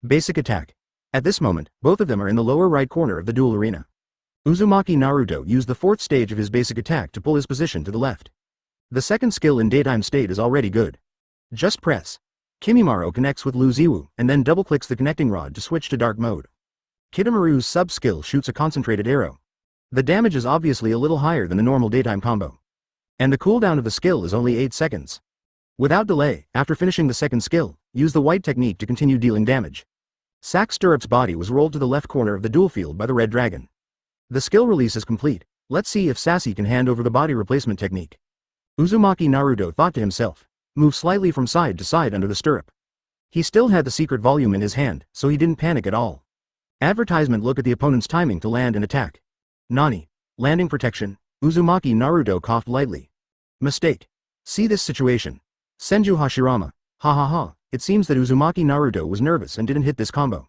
Basic attack. At this moment, both of them are in the lower right corner of the duel arena. Uzumaki Naruto used the 4th stage of his basic attack to pull his position to the left. The second skill in daytime state is already good. Just press. Kimimaro connects with Luziwu and then double-clicks the connecting rod to switch to dark mode. Kitamaru's sub-skill shoots a concentrated arrow. The damage is obviously a little higher than the normal daytime combo. And the cooldown of the skill is only 8 seconds. Without delay, after finishing the second skill, use the white technique to continue dealing damage. Sack Stirrup's body was rolled to the left corner of the duel field by the red dragon. The skill release is complete. Let's see if Sassy can hand over the body replacement technique. Uzumaki Naruto thought to himself, move slightly from side to side under the stirrup. He still had the secret volume in his hand, so he didn't panic at all. Advertisement: look at the opponent's timing to land and attack. Nani? Landing protection? Uzumaki Naruto coughed lightly. Mistake. See this situation. Senju Hashirama. Ha ha ha, it seems that Uzumaki Naruto was nervous and didn't hit this combo.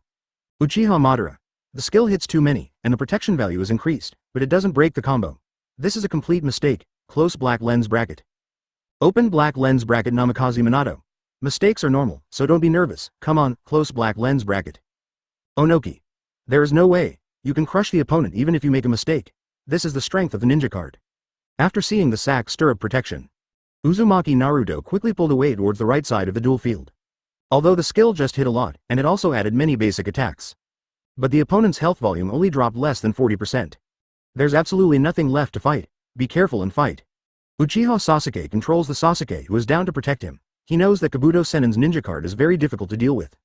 Uchiha Madara. The skill hits too many, and the protection value is increased, but it doesn't break the combo. This is a complete mistake. Close black lens bracket. Open black lens bracket. Namikaze Minato. Mistakes are normal, so don't be nervous. Come on, close black lens bracket. Onoki. There is no way. You can crush the opponent even if you make a mistake. This is the strength of the ninja card. After seeing the sack stirrup protection, Uzumaki Naruto quickly pulled away towards the right side of the duel field. Although the skill just hit a lot, and it also added many basic attacks. But the opponent's health volume only dropped less than 40%. There's absolutely nothing left to fight. Be careful and fight. Uchiha Sasuke controls the Sasuke who is down to protect him. He knows that Kabuto Sennin's ninja card is very difficult to deal with.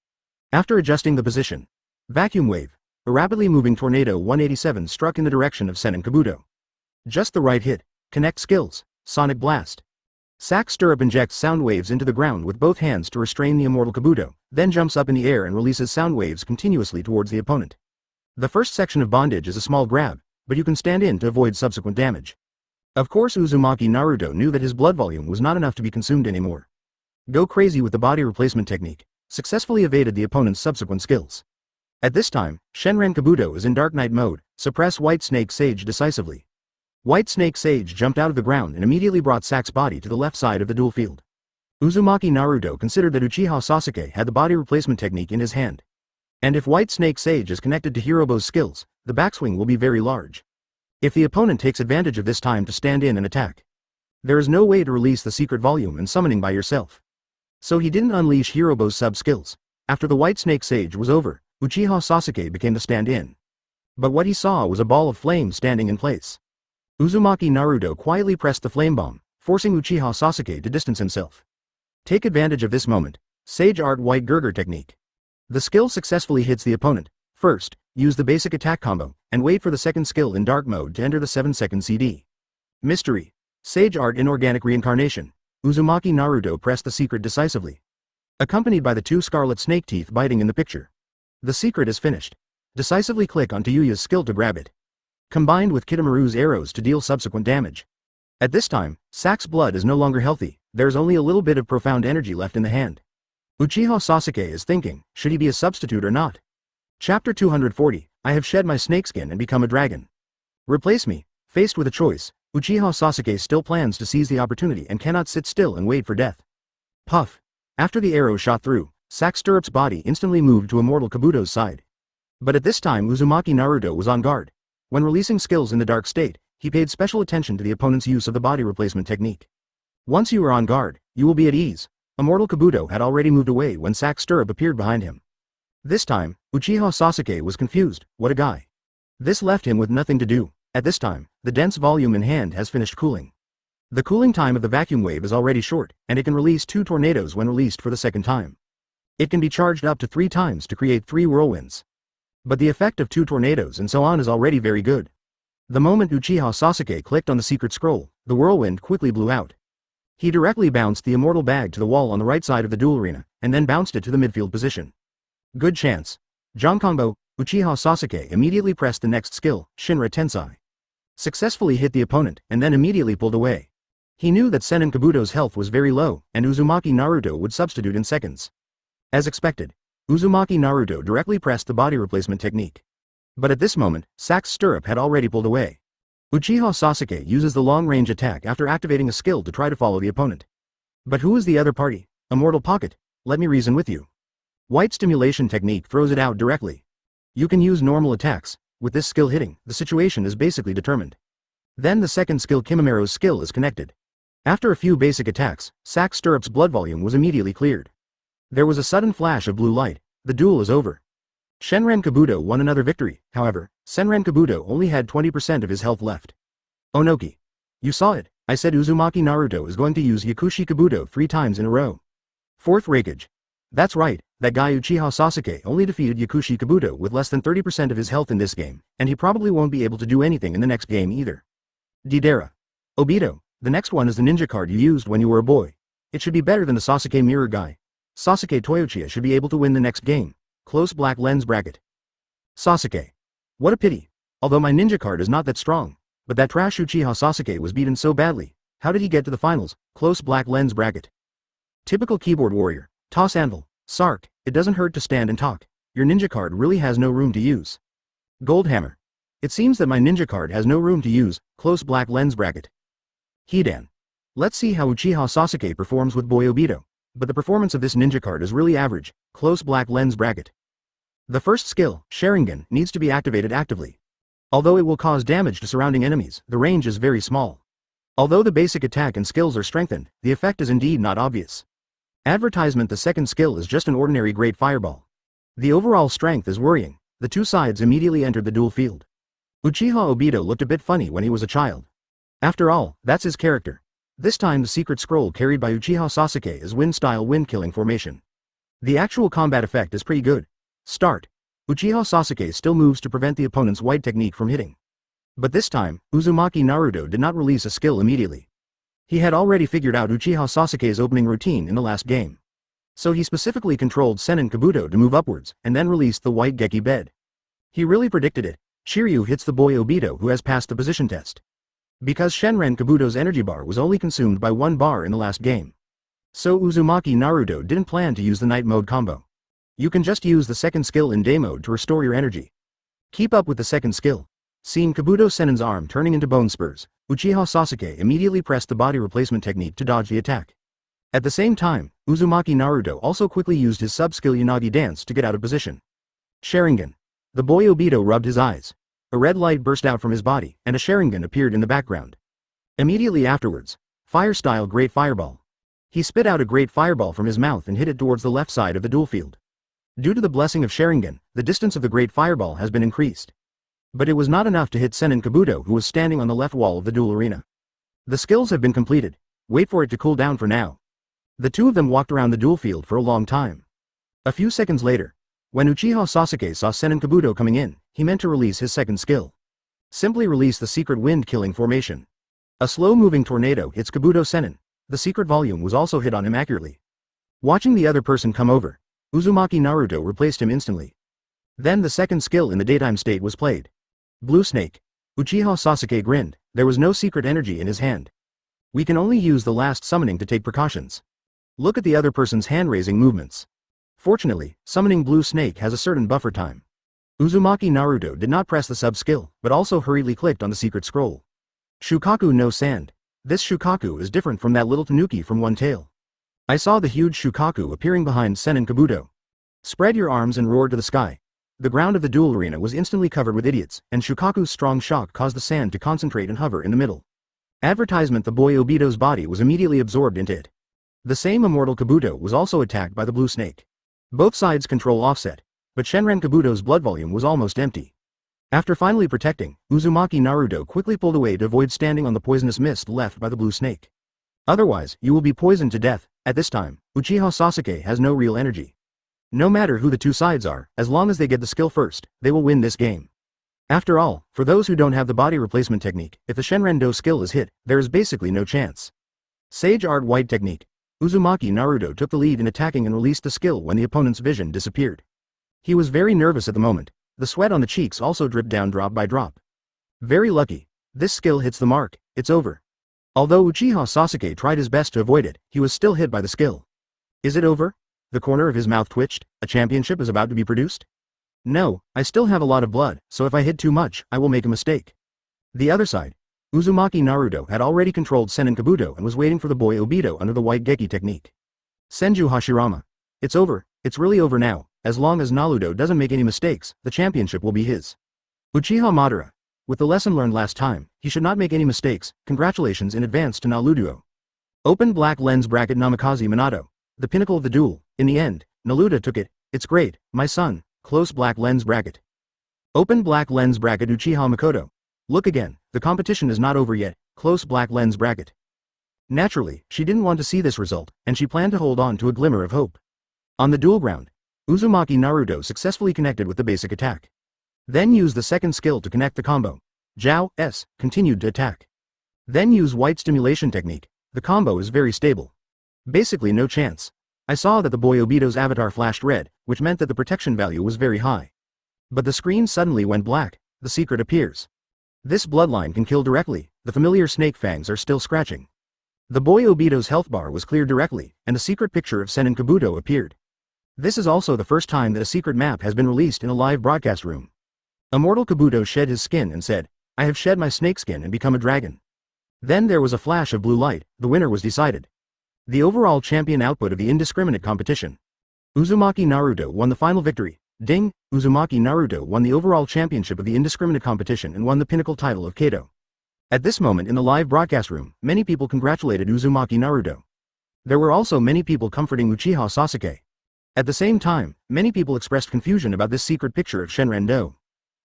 After adjusting the position, Vacuum Wave, a rapidly moving tornado 187 struck in the direction of Sennin Kabuto. Just the right hit. Connect skills. Sonic Blast. Sack Stirrup injects sound waves into the ground with both hands to restrain the immortal Kabuto, then jumps up in the air and releases sound waves continuously towards the opponent. The first section of bondage is a small grab, but you can stand in to avoid subsequent damage. Of course, Uzumaki Naruto knew that his blood volume was not enough to be consumed anymore. Go crazy with the body replacement technique, successfully evaded the opponent's subsequent skills. At this time, Shenren Kabuto is in Dark Knight mode. Suppress White Snake Sage decisively. White Snake Sage jumped out of the ground and immediately brought Sack's body to the left side of the duel field. Uzumaki Naruto considered that Uchiha Sasuke had the body replacement technique in his hand. And if White Snake Sage is connected to Hirobo's skills, the backswing will be very large. If the opponent takes advantage of this time to stand in and attack, there is no way to release the secret volume and summoning by yourself. So he didn't unleash Hirobo's sub-skills. After the White Snake Sage was over, Uchiha Sasuke became the stand-in. But what he saw was a ball of flame standing in place. Uzumaki Naruto quietly pressed the flame bomb, forcing Uchiha Sasuke to distance himself. Take advantage of this moment. Sage Art White Gurgur Technique. The skill successfully hits the opponent. First, use the basic attack combo, and wait for the second skill in dark mode to enter the 7-second CD. Mystery. Sage Art Inorganic Reincarnation. Uzumaki Naruto pressed the secret decisively, accompanied by the two scarlet snake teeth biting in the picture. The secret is finished. Decisively click on Tayuya's skill to grab it. Combined with Kitamaru's arrows to deal subsequent damage. At this time, Sack's blood is no longer healthy. There's only a little bit of profound energy left in the hand. Uchiha Sasuke is thinking, should he be a substitute or not? Chapter 240, I have shed my snakeskin and become a dragon. Replace me. Faced with a choice, Uchiha Sasuke still plans to seize the opportunity and cannot sit still and wait for death. Puff. After the arrow shot through, Sack Stirrup's body instantly moved to immortal Kabuto's side. But at this time Uzumaki Naruto was on guard. When releasing skills in the dark state, he paid special attention to the opponent's use of the body replacement technique. Once you are on guard, you will be at ease. Immortal Kabuto had already moved away when Sack Stirrup appeared behind him. This time, Uchiha Sasuke was confused. What a guy. This left him with nothing to do. At this time, the dense volume in hand has finished cooling. The cooling time of the vacuum wave is already short, and it can release 2 tornadoes when released for the second time. It can be charged up to 3 times to create 3 whirlwinds. But the effect of 2 tornadoes and so on is already very good. The moment Uchiha Sasuke clicked on the secret scroll, the whirlwind quickly blew out. He directly bounced the immortal bag to the wall on the right side of the duel arena, and then bounced it to the midfield position. Good chance. Jonkombo. Uchiha Sasuke immediately pressed the next skill, Shinra Tensai. Successfully hit the opponent, and then immediately pulled away. He knew that Sennin Kabuto's health was very low, and Uzumaki Naruto would substitute in seconds. As expected, Uzumaki Naruto directly pressed the body replacement technique. But at this moment, Sack's Stirrup had already pulled away. Uchiha Sasuke uses the long-range attack after activating a skill to try to follow the opponent. But who is the other party? Immortal Pocket. Let me reason with you. White Stimulation Technique throws it out directly. You can use normal attacks. With this skill hitting, the situation is basically determined. Then the second skill Kimimera's skill is connected. After a few basic attacks, Sack Stirrup's blood volume was immediately cleared. There was a sudden flash of blue light. The duel is over. Shenren Kabuto won another victory. However, Senren Kabuto only had 20% of his health left. Onoki. You saw it. I said Uzumaki Naruto is going to use Yakushi Kabuto 3 times in a row. 4th Raikage. That's right, that guy Uchiha Sasuke only defeated Yakushi Kabuto with less than 30% of his health in this game, and he probably won't be able to do anything in the next game either. Didera. Obito, the next one is the ninja card you used when you were a boy. It should be better than the Sasuke mirror guy. Sasuke Toyochiya should be able to win the next game. Close black lens bracket. Sasuke. What a pity. Although my ninja card is not that strong. But that trash Uchiha Sasuke was beaten so badly. How did he get to the finals? Close black lens bracket. Typical keyboard warrior. Toss anvil. Sark, it doesn't hurt to stand and talk. Your ninja card really has no room to use. Gold hammer. It seems that my ninja card has no room to use. Close black lens bracket. Hidan. Let's see how Uchiha Sasuke performs with Boy Obito. But the performance of this ninja card is really average. Close black lens bracket. The first skill, Sharingan, needs to be activated actively. Although it will cause damage to surrounding enemies, the range is very small. Although the basic attack and skills are strengthened, the effect is indeed not obvious. Advertisement. The second skill is just an ordinary great fireball. The overall strength is worrying. The two sides immediately entered the duel field. Uchiha Obito looked a bit funny when he was a child. After all, that's his character. This time the secret scroll carried by Uchiha Sasuke is wind-style wind-killing formation. The actual combat effect is pretty good. Start. Uchiha Sasuke still moves to prevent the opponent's white technique from hitting. But this time, Uzumaki Naruto did not release a skill immediately. He had already figured out Uchiha Sasuke's opening routine in the last game. So he specifically controlled Sennin Kabuto to move upwards, and then released the white Geki bed. He really predicted it. Shiryu hits the boy Obito who has passed the position test. Because Shenren Kabuto's energy bar was only consumed by 1 bar in the last game. So Uzumaki Naruto didn't plan to use the night mode combo. You can just use the second skill in day mode to restore your energy. Keep up with the second skill. Seeing Kabuto Sennin's arm turning into bone spurs, Uchiha Sasuke immediately pressed the body replacement technique to dodge the attack. At the same time, Uzumaki Naruto also quickly used his sub-skill Yanagi dance to get out of position. Sharingan. The boy Obito rubbed his eyes. A red light burst out from his body, and a Sharingan appeared in the background. Immediately afterwards, fire-style Great Fireball. He spit out a Great Fireball from his mouth and hit it towards the left side of the duel field. Due to the blessing of Sharingan, the distance of the Great Fireball has been increased. But it was not enough to hit Sennin Kabuto who was standing on the left wall of the duel arena. The skills have been completed. Wait for it to cool down for now. The two of them walked around the duel field for a long time. A few seconds later, when Uchiha Sasuke saw Sennin Kabuto coming in, he meant to release his second skill. Simply release the secret wind-killing formation. A slow-moving tornado hits Kabuto Sennin. The secret volume was also hit on him accurately. Watching the other person come over, Uzumaki Naruto replaced him instantly. Then the second skill in the daytime state was played. Blue Snake. Uchiha Sasuke grinned. There was no secret energy in his hand. We can only use the last summoning to take precautions. Look at the other person's hand-raising movements. Fortunately, summoning Blue Snake has a certain buffer time. Uzumaki Naruto did not press the sub-skill, but also hurriedly clicked on the secret scroll. Shukaku no Sand. This Shukaku is different from that little tanuki from One Tail. I saw the huge Shukaku appearing behind Sennin Kabuto. Spread your arms and roar to the sky. The ground of the duel arena was instantly covered with idiots, and Shukaku's strong shock caused the sand to concentrate and hover in the middle. Advertisement. The boy Obito's body was immediately absorbed into it. The same immortal Kabuto was also attacked by the Blue Snake. Both sides control offset, but Shenren Kabuto's blood volume was almost empty. After finally protecting, Uzumaki Naruto quickly pulled away to avoid standing on the poisonous mist left by the Blue Snake. Otherwise, you will be poisoned to death. At this time, Uchiha Sasuke has no real energy. No matter who the two sides are, as long as they get the skill first, they will win this game. After all, for those who don't have the body replacement technique, if the Shenren-do skill is hit, there is basically no chance. Sage Art White Technique. Uzumaki Naruto took the lead in attacking and released the skill when the opponent's vision disappeared. He was very nervous at the moment. The sweat on the cheeks also dripped down drop by drop. Very lucky. This skill hits the mark. It's over. Although Uchiha Sasuke tried his best to avoid it, he was still hit by the skill. Is it over? The corner of his mouth twitched. A championship is about to be produced? No, I still have a lot of blood, so if I hit too much, I will make a mistake. The other side. Uzumaki Naruto had already controlled Sennin Kabuto and was waiting for the boy Obito under the white Geki technique. Senju Hashirama. It's over. It's really over now. As long as Naruto doesn't make any mistakes, the championship will be his. Uchiha Madara. With the lesson learned last time, he should not make any mistakes. Congratulations in advance to Naruto. Open black lens bracket Namikaze Minato. The pinnacle of the duel. In the end, Naruto took it. It's great, my son. Close black lens bracket. Open black lens bracket Uchiha Makoto. Look again, the competition is not over yet. Close black lens bracket. Naturally, she didn't want to see this result, and she planned to hold on to a glimmer of hope. On the duel ground, Uzumaki Naruto successfully connected with the basic attack. Then used the second skill to connect the combo. Zhao S. continued to attack. Then use white stimulation technique. The combo is very stable. Basically no chance. I saw that the boy Obito's avatar flashed red, which meant that the protection value was very high. But the screen suddenly went black. The secret appears. This bloodline can kill directly. The familiar snake fangs are still scratching. The boy Obito's health bar was cleared directly, and the secret picture of Sen and Kabuto appeared. This is also the first time that a secret map has been released in a live broadcast room. Immortal Kabuto shed his skin and said, "I have shed my snake skin and become a dragon." Then there was a flash of blue light. The winner was decided. The overall champion output of the indiscriminate competition. Uzumaki Naruto won the final victory. Ding! Uzumaki Naruto won the overall championship of the indiscriminate competition and won the pinnacle title of Kato. At this moment in the live broadcast room, many people congratulated Uzumaki Naruto. There were also many people comforting Uchiha Sasuke. At the same time, many people expressed confusion about this secret picture of Shenren-do.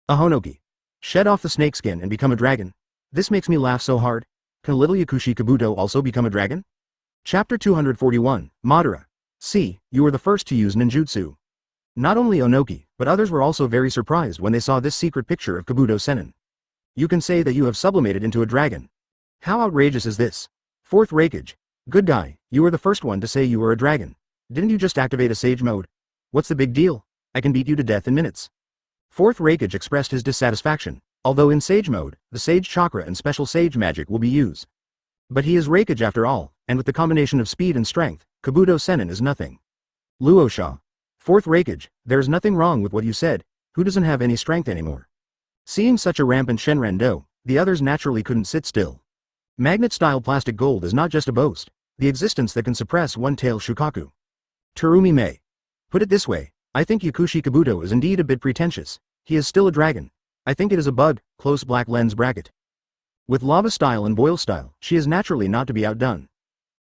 Ahonoki. Shed off the snakeskin and become a dragon. This makes me laugh so hard. Can little Yakushi Kabuto also become a dragon? Chapter 241, Madara. See, you were the first to use ninjutsu. Not only Onoki, but others were also very surprised when they saw this secret picture of Kabuto Senin. You can say that you have sublimated into a dragon. How outrageous is this? Fourth Raikage. Good guy, you were the first one to say you were a dragon. Didn't you just activate a sage mode? What's the big deal? I can beat you to death in minutes. Fourth Raikage expressed his dissatisfaction. Although in sage mode, the sage chakra and special sage magic will be used. But he is Raikage after all, and with the combination of speed and strength, Kabuto Senin is nothing. Luosha. Fourth Raikage, there is nothing wrong with what you said. Who doesn't have any strength anymore? Seeing such a rampant Shenren-do, the others naturally couldn't sit still. Magnet-style plastic gold is not just a boast, the existence that can suppress one-tail Shukaku. Terumi Mei. Put it this way, I think Yakushi Kabuto is indeed a bit pretentious. He is still a dragon. I think it is a bug, close black lens bracket. With lava style and boil style, she is naturally not to be outdone.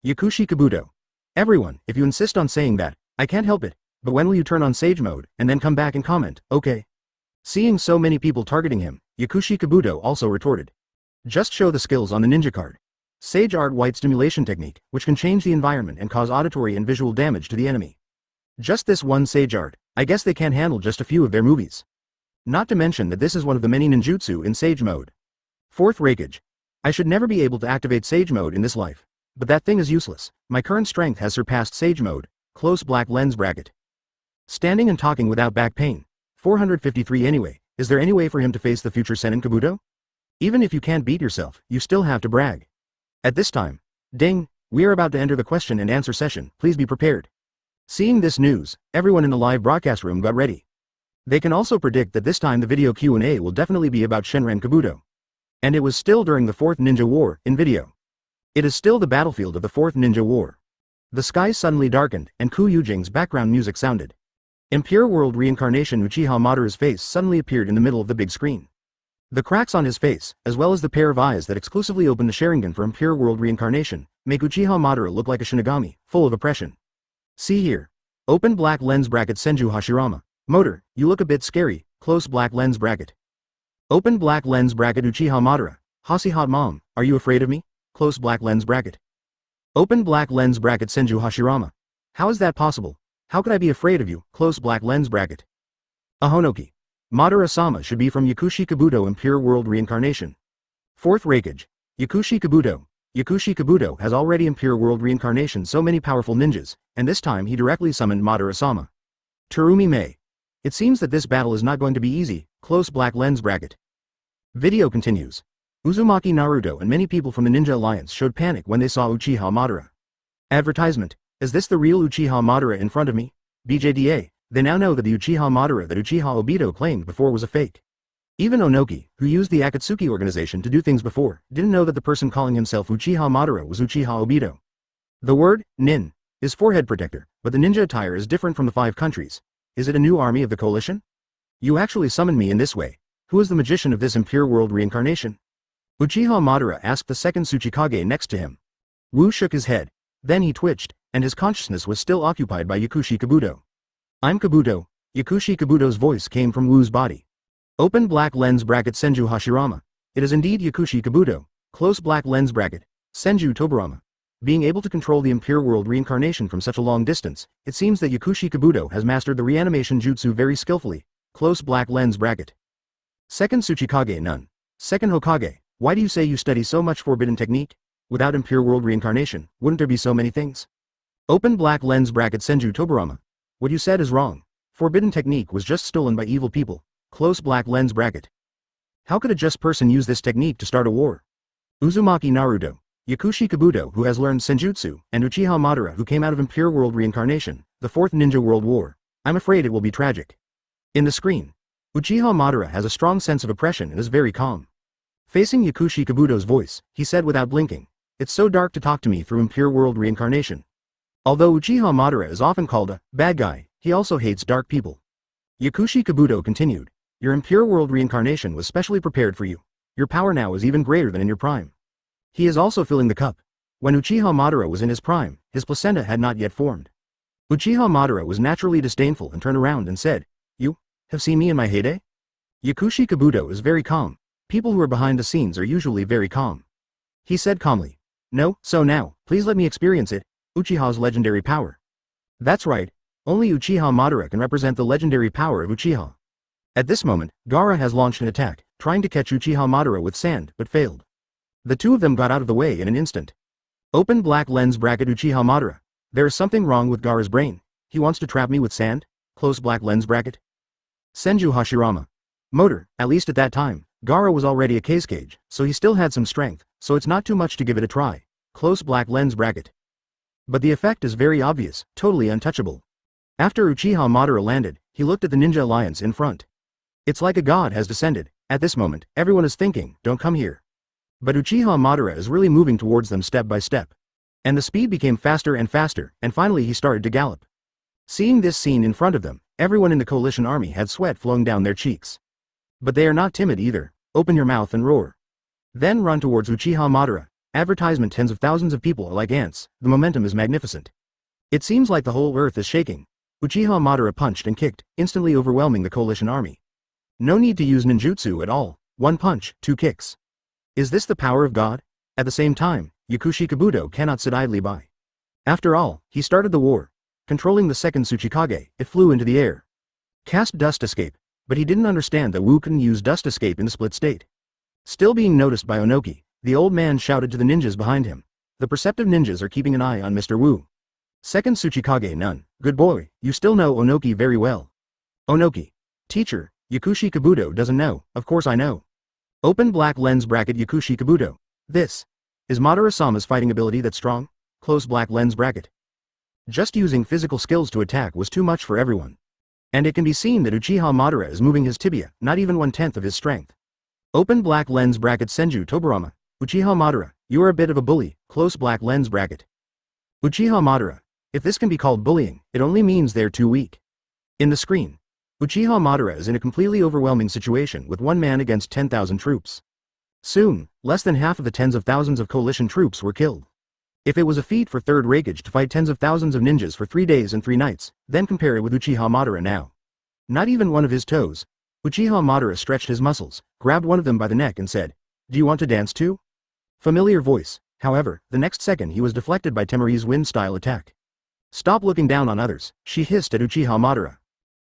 Yakushi Kabuto. Everyone, if you insist on saying that, I can't help it, but when will you turn on sage mode, and then come back and comment, okay? Seeing so many people targeting him, Yakushi Kabuto also retorted. Just show the skills on the ninja card. Sage Art White Stimulation Technique, which can change the environment and cause auditory and visual damage to the enemy. Just this one Sage Art, I guess they can't handle just a few of their movies. Not to mention that this is one of the many ninjutsu in Sage mode. Fourth Raikage. I should never be able to activate Sage mode in this life. But that thing is useless. My current strength has surpassed Sage mode. Close black lens bracket. Standing and talking without back pain. 453 anyway, is there any way for him to face the future Senin Kabuto? Even if you can't beat yourself, you still have to brag. At this time, ding, we are about to enter the question and answer session, please be prepared. Seeing this news, everyone in the live broadcast room got ready. They can also predict that this time the video Q&A will definitely be about Shenren Kabuto. And it was still during the 4th Ninja War, in video. It is still the battlefield of the 4th Ninja War. The sky suddenly darkened, and Ku Yujing's background music sounded. Impure World Reincarnation Uchiha Madara's face suddenly appeared in the middle of the big screen. The cracks on his face, as well as the pair of eyes that exclusively open the Sharingan for Impure World Reincarnation, make Uchiha Madara look like a Shinigami, full of oppression. See here. Open black lens bracket Senju Hashirama. Motor, you look a bit scary, close black lens bracket. Open black lens bracket Uchiha Madara. Hasi hot mom, are you afraid of me? Close black lens bracket. Open black lens bracket Senju Hashirama. How is that possible? How could I be afraid of you? Close black lens bracket. Ahonoki. Madara-sama should be from Yakushi Kabuto Impure World Reincarnation. Fourth Raikage. Yakushi Kabuto. Yakushi Kabuto has already Impure World Reincarnation so many powerful ninjas, and this time he directly summoned Madara-sama. Terumi Mei. It seems that this battle is not going to be easy, close black lens bracket. Video continues. Uzumaki Naruto and many people from the Ninja Alliance showed panic when they saw Uchiha Madara. Advertisement. Is this the real Uchiha Madara in front of me? BJDA, they now know that the Uchiha Madara that Uchiha Obito claimed before was a fake. Even Onoki, who used the Akatsuki organization to do things before, didn't know that the person calling himself Uchiha Madara was Uchiha Obito. The word, nin, is forehead protector, but the ninja attire is different from the 5 countries. Is it a new army of the coalition? You actually summoned me in this way. Who is the magician of this Impure World Reincarnation? Uchiha Madara asked the second Tsuchikage next to him. Wu shook his head. Then he twitched, and his consciousness was still occupied by Yakushi Kabuto. I'm Kabuto. Yakushi Kabuto's voice came from Wu's body. Open black lens bracket Senju Hashirama. It is indeed Yakushi Kabuto. Close black lens bracket. Senju Tobarama. Being able to control the Impure World Reincarnation from such a long distance, it seems that Yakushi Kabuto has mastered the reanimation jutsu very skillfully. Close black lens bracket. Second Tsuchikage none. Second Hokage. Why do you say you study so much forbidden technique? Without impure world reincarnation, wouldn't there be so many things? Open black lens bracket Senju Toburama. What you said is wrong. Forbidden technique was just stolen by evil people. Close black lens bracket. How could a just person use this technique to start a war? Uzumaki Naruto, Yakushi Kabuto who has learned Senjutsu, and Uchiha Madara who came out of impure world reincarnation, the fourth ninja world war. I'm afraid it will be tragic. In the screen, Uchiha Madara has a strong sense of oppression and is very calm. Facing Yakushi Kabuto's voice, he said without blinking, "It's so dark to talk to me through impure world reincarnation." Although Uchiha Madara is often called a bad guy, he also hates dark people. Yakushi Kabuto continued, "Your impure world reincarnation was specially prepared for you. Your power now is even greater than in your prime." He is also filling the cup. When Uchiha Madara was in his prime, his placenta had not yet formed. Uchiha Madara was naturally disdainful and turned around and said, "You have seen me in my heyday?" Yakushi Kabuto is very calm. People who are behind the scenes are usually very calm. He said calmly, "No, so now, please let me experience it, Uchiha's legendary power." That's right, only Uchiha Madara can represent the legendary power of Uchiha. At this moment, Gaara has launched an attack, trying to catch Uchiha Madara with sand, but failed. The two of them got out of the way in an instant. Open black lens bracket Uchiha Madara. There is something wrong with Gaara's brain. He wants to trap me with sand? Close black lens bracket. Senju Hashirama. Motor, at least at that time, Gaara was already a cage, so he still had some strength, so it's not too much to give it a try. Close black lens bracket. But the effect is very obvious, totally untouchable. After Uchiha Madara landed, he looked at the ninja alliance in front. It's like a god has descended. At this moment, everyone is thinking, don't come here. But Uchiha Madara is really moving towards them step by step. And the speed became faster and faster, and finally he started to gallop. Seeing this scene in front of them, everyone in the coalition army had sweat flowing down their cheeks. But they are not timid either. Open your mouth and roar. Then run towards Uchiha Madara. Advertisement: tens of thousands of people are like ants, the momentum is magnificent. It seems like the whole earth is shaking. Uchiha Madara punched and kicked, instantly overwhelming the coalition army. No need to use ninjutsu at all. One punch, two kicks. Is this the power of God? At the same time, Yakushi Kabuto cannot sit idly by. After all, he started the war. Controlling the second Tsuchikage, it flew into the air. Cast dust escape, but he didn't understand that Wu couldn't use dust escape in the split state. Still being noticed by Onoki, the old man shouted to the ninjas behind him. The perceptive ninjas are keeping an eye on Mr. Wu. Second Tsuchikage none. Good boy, you still know Onoki very well. Onoki. Teacher, Yakushi Kabuto doesn't know, of course I know. Open black lens bracket Yakushi Kabuto. This. Is Madara-sama's fighting ability that strong? Close black lens bracket. Just using physical skills to attack was too much for everyone. And it can be seen that Uchiha Madara is moving his tibia, not even 1/10 of his strength. Open black lens bracket Senju Toburama. Uchiha Madara, you are a bit of a bully, close black lens bracket. Uchiha Madara. If this can be called bullying, it only means they're too weak. In the screen, Uchiha Madara is in a completely overwhelming situation with one man against 10,000 troops. Soon, less than half of the tens of thousands of coalition troops were killed. If it was a feat for third Raikage to fight tens of thousands of ninjas for 3 days and 3 nights, then compare it with Uchiha Madara now. Not even one of his toes. Uchiha Madara stretched his muscles, grabbed one of them by the neck and said, "Do you want to dance too?" Familiar voice. However, the next second he was deflected by Temari's wind-style attack. "Stop looking down on others," she hissed at Uchiha Madara.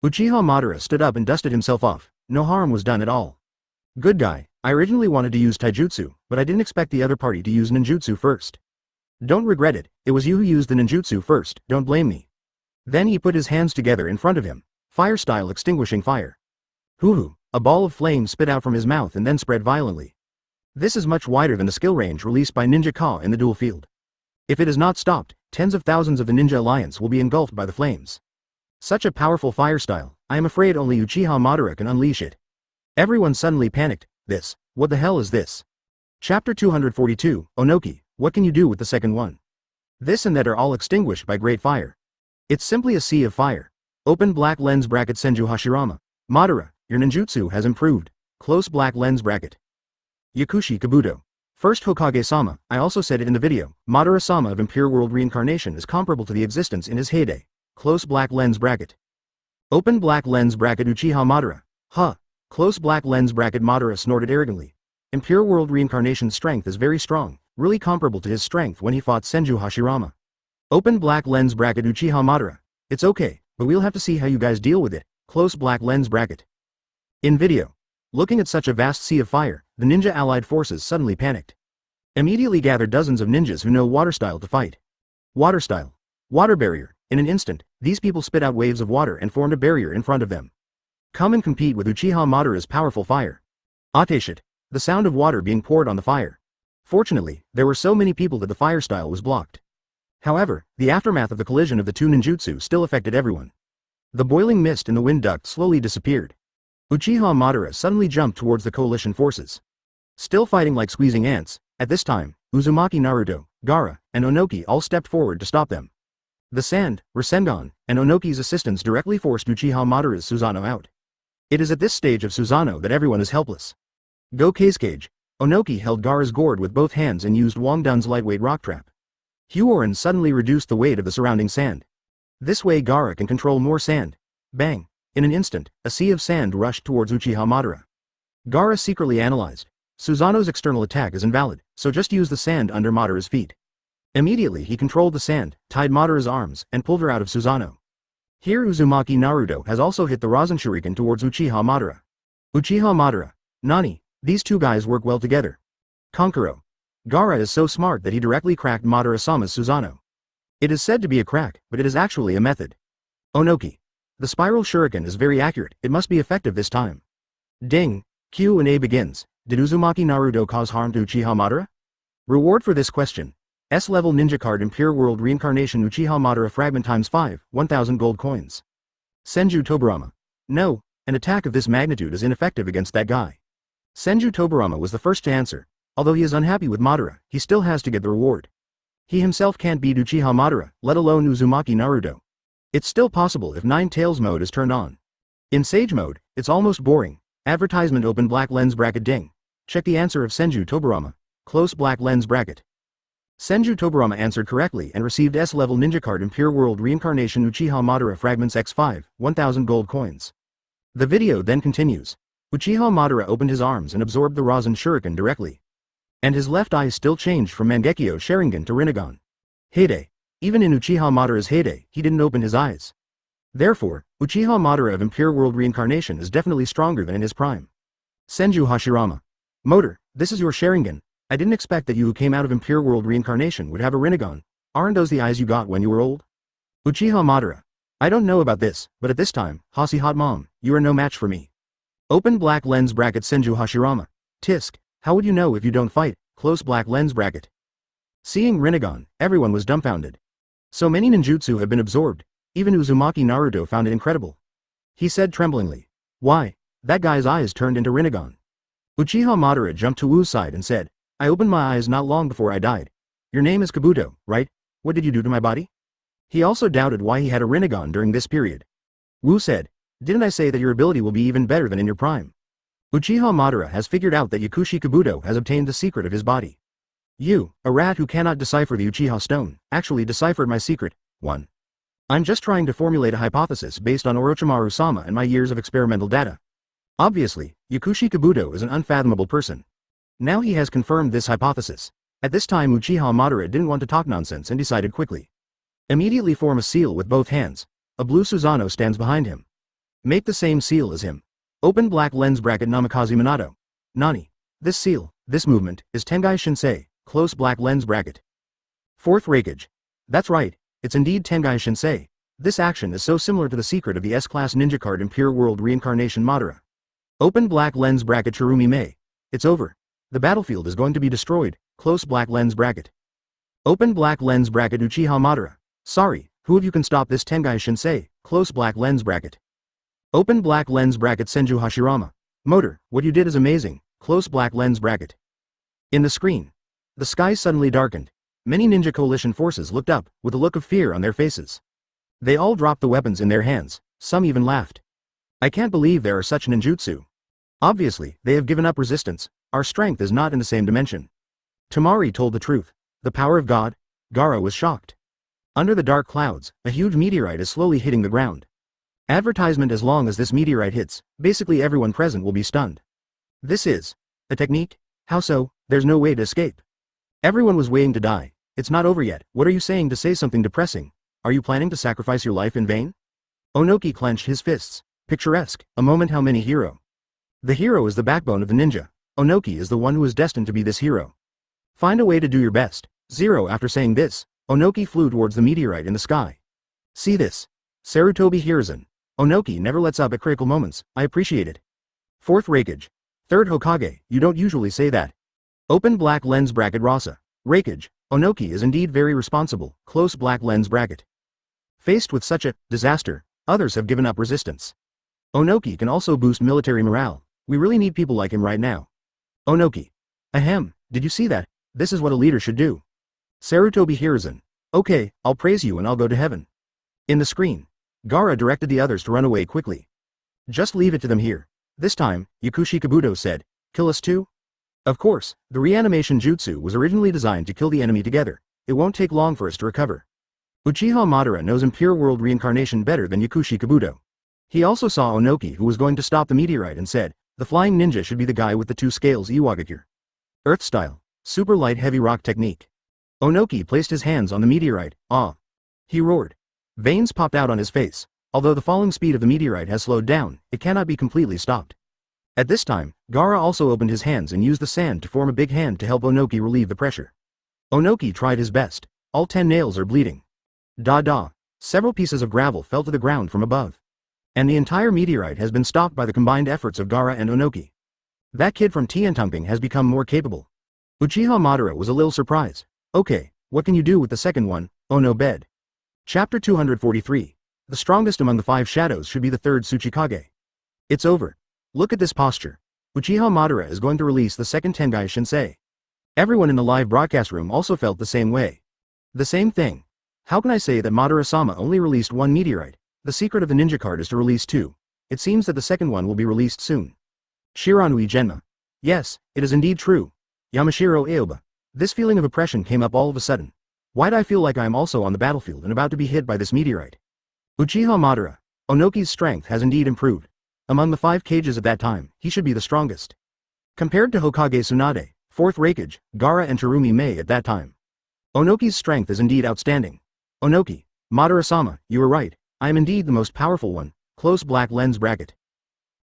Uchiha Madara stood up and dusted himself off. No harm was done at all. "Good guy, I originally wanted to use taijutsu, but I didn't expect the other party to use ninjutsu first. Don't regret it, it was you who used the ninjutsu first, don't blame me." Then he put his hands together in front of him, fire-style extinguishing fire. Hoo-hoo, a ball of flame spit out from his mouth and then spread violently. This is much wider than the skill range released by Ninja Ka in the duel field. If it is not stopped, tens of thousands of the Ninja Alliance will be engulfed by the flames. Such a powerful fire style, I am afraid only Uchiha Madara can unleash it. Everyone suddenly panicked. This, what the hell is this? Chapter 242, Onoki, what can you do with the second one? This and that are all extinguished by great fire. It's simply a sea of fire. Open black lens bracket Senju Hashirama. Madara, your ninjutsu has improved. Close black lens bracket. Yakushi Kabuto. First Hokage-sama, I also said it in the video, Madara-sama of Impure World Reincarnation is comparable to the existence in his heyday. Close black lens bracket. Open black lens bracket Uchiha Madara. Huh. Close black lens bracket Madara snorted arrogantly. Impure World Reincarnation's strength is very strong, really comparable to his strength when he fought Senju Hashirama. Open black lens bracket Uchiha Madara. It's okay, but we'll have to see how you guys deal with it. Close black lens bracket. In video. Looking at such a vast sea of fire, the ninja allied forces suddenly panicked. Immediately gathered dozens of ninjas who know water style to fight. Water style. Water barrier. In an instant, these people spit out waves of water and formed a barrier in front of them. Come and compete with Uchiha Madara's powerful fire. Ateshit. The sound of water being poured on the fire. Fortunately, there were so many people that the fire style was blocked. However, the aftermath of the collision of the two ninjutsu still affected everyone. The boiling mist in the wind duct slowly disappeared. Uchiha Madara suddenly jumped towards the coalition forces. Still fighting like squeezing ants, at this time, Uzumaki Naruto, Gaara, and Onoki all stepped forward to stop them. The Sand, Rasengan, and Onoki's assistance directly forced Uchiha Madara's Susanoo out. It is at this stage of Susanoo that everyone is helpless. Go Kazekage. Onoki held Gaara's gourd with both hands and used Wangdun's lightweight rock trap. Huoran suddenly reduced the weight of the surrounding sand. This way Gaara can control more sand. Bang! In an instant, a sea of sand rushed towards Uchiha Madara. Gaara secretly analyzed. Susanoo's external attack is invalid, so just use the sand under Madara's feet. Immediately he controlled the sand, tied Madara's arms, and pulled her out of Susanoo. Here Uzumaki Naruto has also hit the Rasen Shuriken towards Uchiha Madara. Uchiha Madara. Nani, these two guys work well together. Kankuro. Gaara is so smart that he directly cracked Madara-sama's Susanoo. It is said to be a crack, but it is actually a method. Onoki. The spiral shuriken is very accurate, it must be effective this time. Ding. Q&A begins. Did Uzumaki Naruto cause harm to Uchiha Madara? Reward for this question. S-level ninja card Impure World Reincarnation Uchiha Madara fragment times 5, 1000 gold coins. Senju Tobarama. No, an attack of this magnitude is ineffective against that guy. Senju Tobarama was the first to answer. Although he is unhappy with Madara, he still has to get the reward. He himself can't beat Uchiha Madara, let alone Uzumaki Naruto. It's still possible if Nine Tails mode is turned on. In Sage mode, it's almost boring. Advertisement open black lens bracket ding. Check the answer of Senju Tobarama. Close black lens bracket. Senju Tobarama answered correctly and received S-level ninja card Impure World Reincarnation Uchiha Madara fragments x5, 1000 gold coins. The video then continues. Uchiha Madara opened his arms and absorbed the Rasen Shuriken directly. And his left eye still changed from Mangekyō Sharingan to Rinnegan. Heyday. Even in Uchiha Madara's heyday, he didn't open his eyes. Therefore, Uchiha Madara of Impure World Reincarnation is definitely stronger than in his prime. Senju Hashirama. Motor, this is your Sharingan. I didn't expect that you who came out of Impure World Reincarnation would have a Rinnegan. Aren't those the eyes you got when you were old? Uchiha Madara. I don't know about this, but at this time, Hasi Hot Mom, you are no match for me. Open black lens bracket Senju Hashirama. Tisk. How would you know if you don't fight? Close black lens bracket. Seeing Rinnegan, everyone was dumbfounded. So many ninjutsu have been absorbed. Even Uzumaki Naruto found it incredible. He said tremblingly. Why? That guy's eyes turned into Rinnegan. Uchiha Madara jumped to Wu's side and said, I opened my eyes not long before I died. Your name is Kabuto, right? What did you do to my body? He also doubted why he had a Rinnegan during this period. Wu said, didn't I say that your ability will be even better than in your prime? Uchiha Madara has figured out that Yakushi Kabuto has obtained the secret of his body. You, a rat who cannot decipher the Uchiha stone, actually deciphered my secret. 1. I'm just trying to formulate a hypothesis based on Orochimaru-sama and my years of experimental data. Obviously, Yakushi Kabuto is an unfathomable person. Now he has confirmed this hypothesis. At this time Uchiha Madara didn't want to talk nonsense and decided quickly. Immediately form a seal with both hands. A blue Susanoo stands behind him. Make the same seal as him. Open black lens bracket Namikaze Minato. Nani. This seal, this movement, is Tengai Shinsei, close black lens bracket. Fourth Reikage. That's right, it's indeed Tengai Shinsei. This action is so similar to the secret of the S-class ninja card Impure World Reincarnation Madara. Open black lens bracket Chirumi Mei. It's over. The battlefield is going to be destroyed, close black lens bracket. Open black lens bracket Uchiha Madara. Sorry, who of you can stop this Tengai Shinsei, close black lens bracket. Open black lens bracket Senju Hashirama. Motor, what you did is amazing, close black lens bracket. In the screen. The sky suddenly darkened. Many ninja coalition forces looked up, with a look of fear on their faces. They all dropped the weapons in their hands, some even laughed. I can't believe there are such ninjutsu. Obviously, they have given up resistance, our strength is not in the same dimension. Tamari told the truth. The power of God? Gaara was shocked. Under the dark clouds, a huge meteorite is slowly hitting the ground. Advertisement as long as this meteorite hits, basically everyone present will be stunned. This is a technique? How so? There's no way to escape. Everyone was waiting to die. It's not over yet. What are you saying to say something depressing? Are you planning to sacrifice your life in vain? Onoki clenched his fists. Picturesque, a moment how many hero. The hero is the backbone of the ninja. Onoki is the one who is destined to be this hero. Find a way to do your best. Zero. After saying this, Onoki flew towards the meteorite in the sky. See this? Sarutobi Hiruzen. Onoki never lets up at critical moments, I appreciate it. Fourth Raikage. Third Hokage, you don't usually say that. Open black lens bracket Rasa. Raikage, Onoki is indeed very responsible, close black lens bracket. Faced with such a disaster, others have given up resistance. Onoki can also boost military morale, we really need people like him right now. Onoki. Ahem, did you see that? This is what a leader should do. Sarutobi Hiruzen. Okay, I'll praise you and I'll go to heaven. In the screen, Gaara directed the others to run away quickly. Just leave it to them here. This time, Yakushi Kabuto said, kill us too? Of course, the reanimation jutsu was originally designed to kill the enemy together. It won't take long for us to recover. Uchiha Madara knows Impure World reincarnation better than Yakushi Kabuto. He also saw Onoki who was going to stop the meteorite and said, the flying ninja should be the guy with the 2 scales Iwagakure. Earth style, super light heavy rock technique. Onoki placed his hands on the meteorite, ah. He roared. Veins popped out on his face. Although the falling speed of the meteorite has slowed down, it cannot be completely stopped. At this time, Gaara also opened his hands and used the sand to form a big hand to help Onoki relieve the pressure. Onoki tried his best. All 10 nails are bleeding. Da. Several pieces of gravel fell to the ground from above. And the entire meteorite has been stopped by the combined efforts of Gaara and Onoki. That kid from Tiantumping has become more capable. Uchiha Madara was a little surprised. Okay, what can you do with the second one? Oh no bed. Chapter 243. The strongest among the 5 shadows should be the 3rd Tsuchikage. It's over. Look at this posture. Uchiha Madara is going to release the 2nd Tengai Shinsei. Everyone in the live broadcast room also felt the same way. The same thing. How can I say that Madara-sama only released 1 meteorite? The secret of the ninja card is to release 2. It seems that the second one will be released soon. Shiranui Genma. Yes, it is indeed true. Yamashiro Aoba. This feeling of oppression came up all of a sudden. Why'd I feel like I am also on the battlefield and about to be hit by this meteorite? Uchiha Madara. Onoki's strength has indeed improved. Among the 5 cages at that time, he should be the strongest. Compared to Hokage Tsunade, 4th Raikage, Gaara and Terumi Mei at that time. Onoki's strength is indeed outstanding. Onoki. Madara-sama, you were right, I am indeed the most powerful one, close black lens bracket.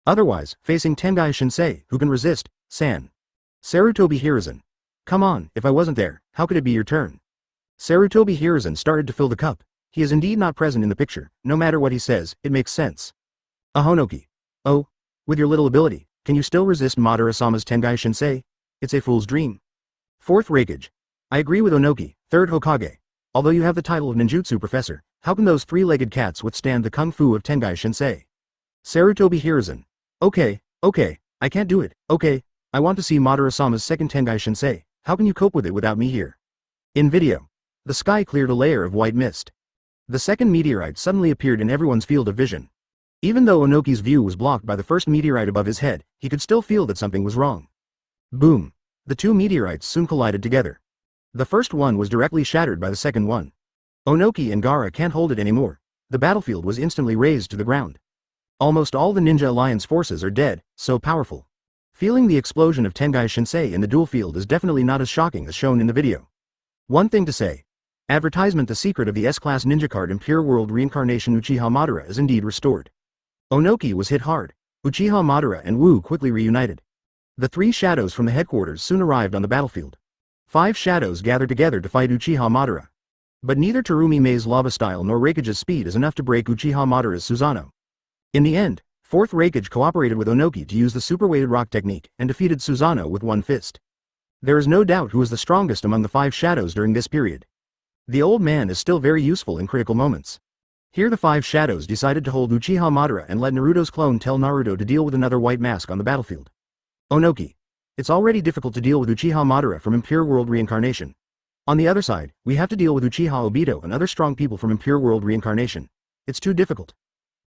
Otherwise, facing Tengai Shinsei, who can resist, San. Sarutobi Hiruzen. Come on, if I wasn't there, how could it be your turn? Sarutobi Hiruzen started to fill the cup. He is indeed not present in the picture, no matter what he says, it makes sense. Ahonoki. Oh, with your little ability, can you still resist Madara-sama's Tengai Shinsei? It's a fool's dream. 4th Raikage. I agree with Onoki, 3rd Hokage. Although you have the title of ninjutsu professor, how can those 3-legged cats withstand the kung fu of Tengai Shinsei? Sarutobi Hiruzen. Okay, I can't do it, okay, I want to see Madara-sama's 2nd Tengai Shinsei, how can you cope with it without me here? In video. The sky cleared a layer of white mist. The 2nd meteorite suddenly appeared in everyone's field of vision. Even though Onoki's view was blocked by the 1st meteorite above his head, he could still feel that something was wrong. Boom. The 2 meteorites soon collided together. The first one was directly shattered by the second one. Onoki and Gaara can't hold it anymore. The battlefield was instantly razed to the ground. Almost all the Ninja Alliance forces are dead, so powerful. Feeling the explosion of Tengai Shinsei in the duel field is definitely not as shocking as shown in the video. One thing to say. Advertisement: the secret of the S-Class Ninja card Impure World Reincarnation Uchiha Madara is indeed restored. Onoki was hit hard. Uchiha Madara and Wu quickly reunited. The 3 shadows from the headquarters soon arrived on the battlefield. 5 shadows gathered together to fight Uchiha Madara. But neither Terumi Mei's lava style nor Raikage's speed is enough to break Uchiha Madara's Susanoo. In the end, 4th Raikage cooperated with Onoki to use the super-weighted rock technique and defeated Susanoo with 1 fist. There is no doubt who is the strongest among the 5 shadows during this period. The old man is still very useful in critical moments. Here the 5 shadows decided to hold Uchiha Madara and let Naruto's clone tell Naruto to deal with another white mask on the battlefield. Onoki. It's already difficult to deal with Uchiha Madara from Impure World Reincarnation. On the other side, we have to deal with Uchiha Obito and other strong people from Impure World Reincarnation. It's too difficult.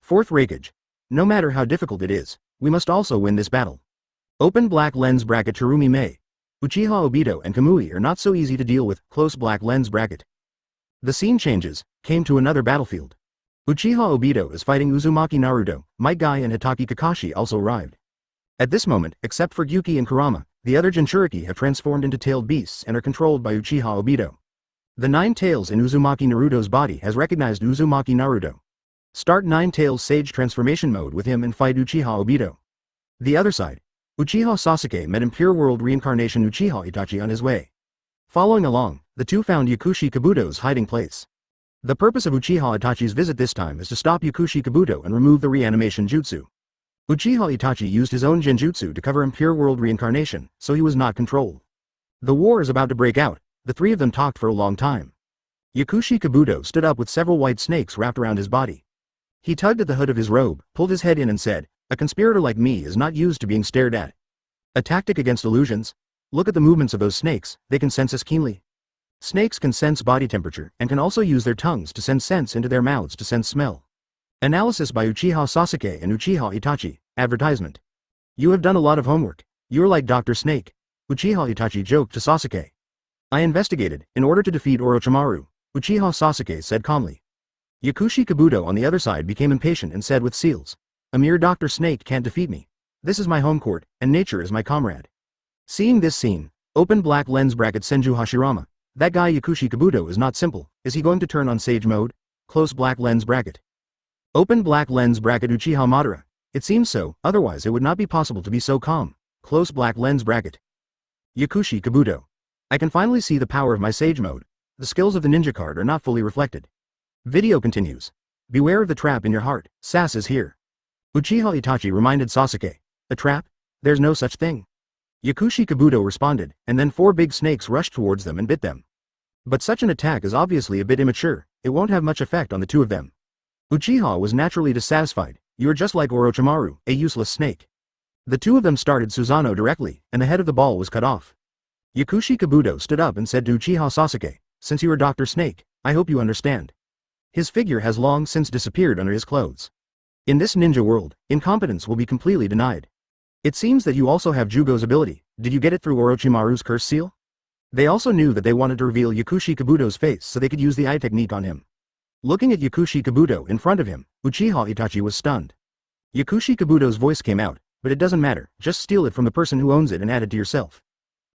4th Raikage. No matter how difficult it is, we must also win this battle. Open black lens bracket Terumi Mei. Uchiha Obito and Kamui are not so easy to deal with, close black lens bracket. The scene changes, came to another battlefield. Uchiha Obito is fighting Uzumaki Naruto, Might Guy and Hatake Kakashi also arrived. At this moment, except for Gyuki and Kurama, the other Jinchuriki have transformed into tailed beasts and are controlled by Uchiha Obito. The 9 tails in Uzumaki Naruto's body has recognized Uzumaki Naruto. Start 9 tails Sage transformation mode with him and fight Uchiha Obito. The other side. Uchiha Sasuke met Impure World Reincarnation Uchiha Itachi on his way. Following along, the two found Yakushi Kabuto's hiding place. The purpose of Uchiha Itachi's visit this time is to stop Yakushi Kabuto and remove the reanimation jutsu. Uchiha Itachi used his own genjutsu to cover Impure World Reincarnation, so he was not controlled. The war is about to break out. The three of them talked for a long time. Yakushi Kabuto stood up with several white snakes wrapped around his body. He tugged at the hood of his robe, pulled his head in and said, "A conspirator like me is not used to being stared at. A tactic against illusions? Look at the movements of those snakes, they can sense us keenly. Snakes can sense body temperature and can also use their tongues to send scents into their mouths to sense smell." Analysis by Uchiha Sasuke and Uchiha Itachi. Advertisement. "You have done a lot of homework. You're like Dr. Snake," Uchiha Itachi joked to Sasuke. "I investigated, in order to defeat Orochimaru," Uchiha Sasuke said calmly. Yakushi Kabuto on the other side became impatient and said with seals, "A mere Dr. Snake can't defeat me. This is my home court, and nature is my comrade." Seeing this scene, open black lens bracket Senju Hashirama. That guy Yakushi Kabuto is not simple. Is he going to turn on Sage mode? Close black lens bracket. Open black lens bracket Uchiha Madara. It seems so, otherwise it would not be possible to be so calm. Close black lens bracket. Yakushi Kabuto. I can finally see the power of my Sage mode. The skills of the ninja card are not fully reflected. Video continues. Beware of the trap in your heart, Sass is here. Uchiha Itachi reminded Sasuke. A trap? There's no such thing. Yakushi Kabuto responded, and then 4 big snakes rushed towards them and bit them. But such an attack is obviously a bit immature, it won't have much effect on the two of them. Uchiha was naturally dissatisfied. "You're just like Orochimaru, a useless snake." The two of them started Susanoo directly, and the head of the ball was cut off. Yakushi Kabuto stood up and said to Uchiha Sasuke, "Since you are Dr. Snake, I hope you understand." His figure has long since disappeared under his clothes. In this ninja world, incompetence will be completely denied. It seems that you also have Jugo's ability. Did you get it through Orochimaru's curse seal? They also knew that they wanted to reveal Yakushi Kabuto's face so they could use the eye technique on him. Looking at Yakushi Kabuto in front of him, Uchiha Itachi was stunned. Yakushi Kabuto's voice came out, "But it doesn't matter, just steal it from the person who owns it and add it to yourself."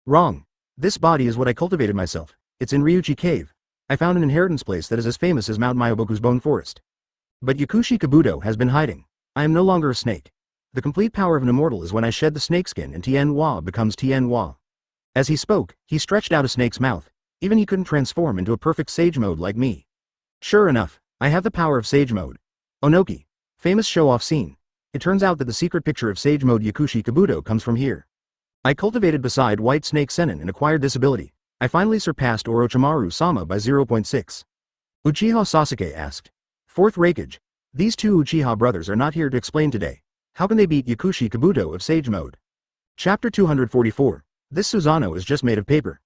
"Wrong. This body is what I cultivated myself. It's in Ryuchi Cave. I found an inheritance place that is as famous as Mount Myoboku's Bone Forest. But Yakushi Kabuto has been hiding. I am no longer a snake. The complete power of an immortal is when I shed the snakeskin and Tien Hua becomes Tien Hua." As he spoke, he stretched out a snake's mouth. Even he couldn't transform into a perfect Sage mode like me. Sure enough, I have the power of Sage mode. Onoki. Famous show-off scene. It turns out that the secret picture of Sage mode Yakushi Kabuto comes from here. I cultivated beside White Snake Sennin and acquired this ability. I finally surpassed Orochimaru-sama by 0.6. Uchiha Sasuke asked. Fourth Raikage. These two Uchiha brothers are not here to explain today. How can they beat Yakushi Kabuto of Sage mode? Chapter 244. This Susanoo is just made of paper.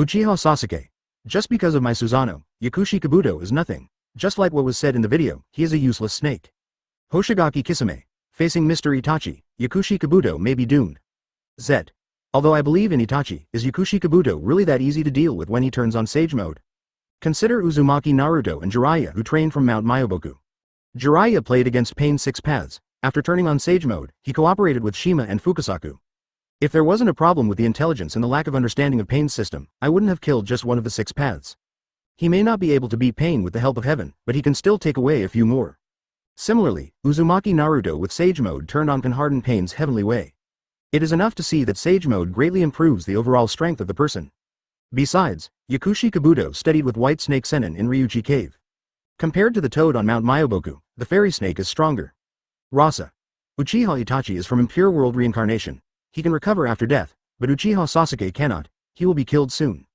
Uchiha Sasuke. Just because of my Susanoo, Yakushi Kabuto is nothing. Just like what was said in the video, he is a useless snake. Hoshigaki Kisame. Facing Mr. Itachi, Yakushi Kabuto may be doomed. Z. Although I believe in Itachi, is Yakushi Kabuto really that easy to deal with when he turns on Sage mode? Consider Uzumaki Naruto and Jiraiya who trained from Mount Myoboku. Jiraiya played against Payne 6 paths. After turning on Sage mode, he cooperated with Shima and Fukasaku. If there wasn't a problem with the intelligence and the lack of understanding of Payne's system, I wouldn't have killed just one of the 6 paths. He may not be able to beat Payne with the help of heaven, but he can still take away a few more. Similarly, Uzumaki Naruto with Sage mode turned on can harden Payne's heavenly way. It is enough to see that Sage mode greatly improves the overall strength of the person. Besides, Yakushi Kabuto studied with White Snake Sennin in Ryuchi Cave. Compared to the toad on Mount Myoboku, the fairy snake is stronger. Rasa. Uchiha Itachi is from Impure World Reincarnation. He can recover after death, but Uchiha Sasuke cannot. He will be killed soon.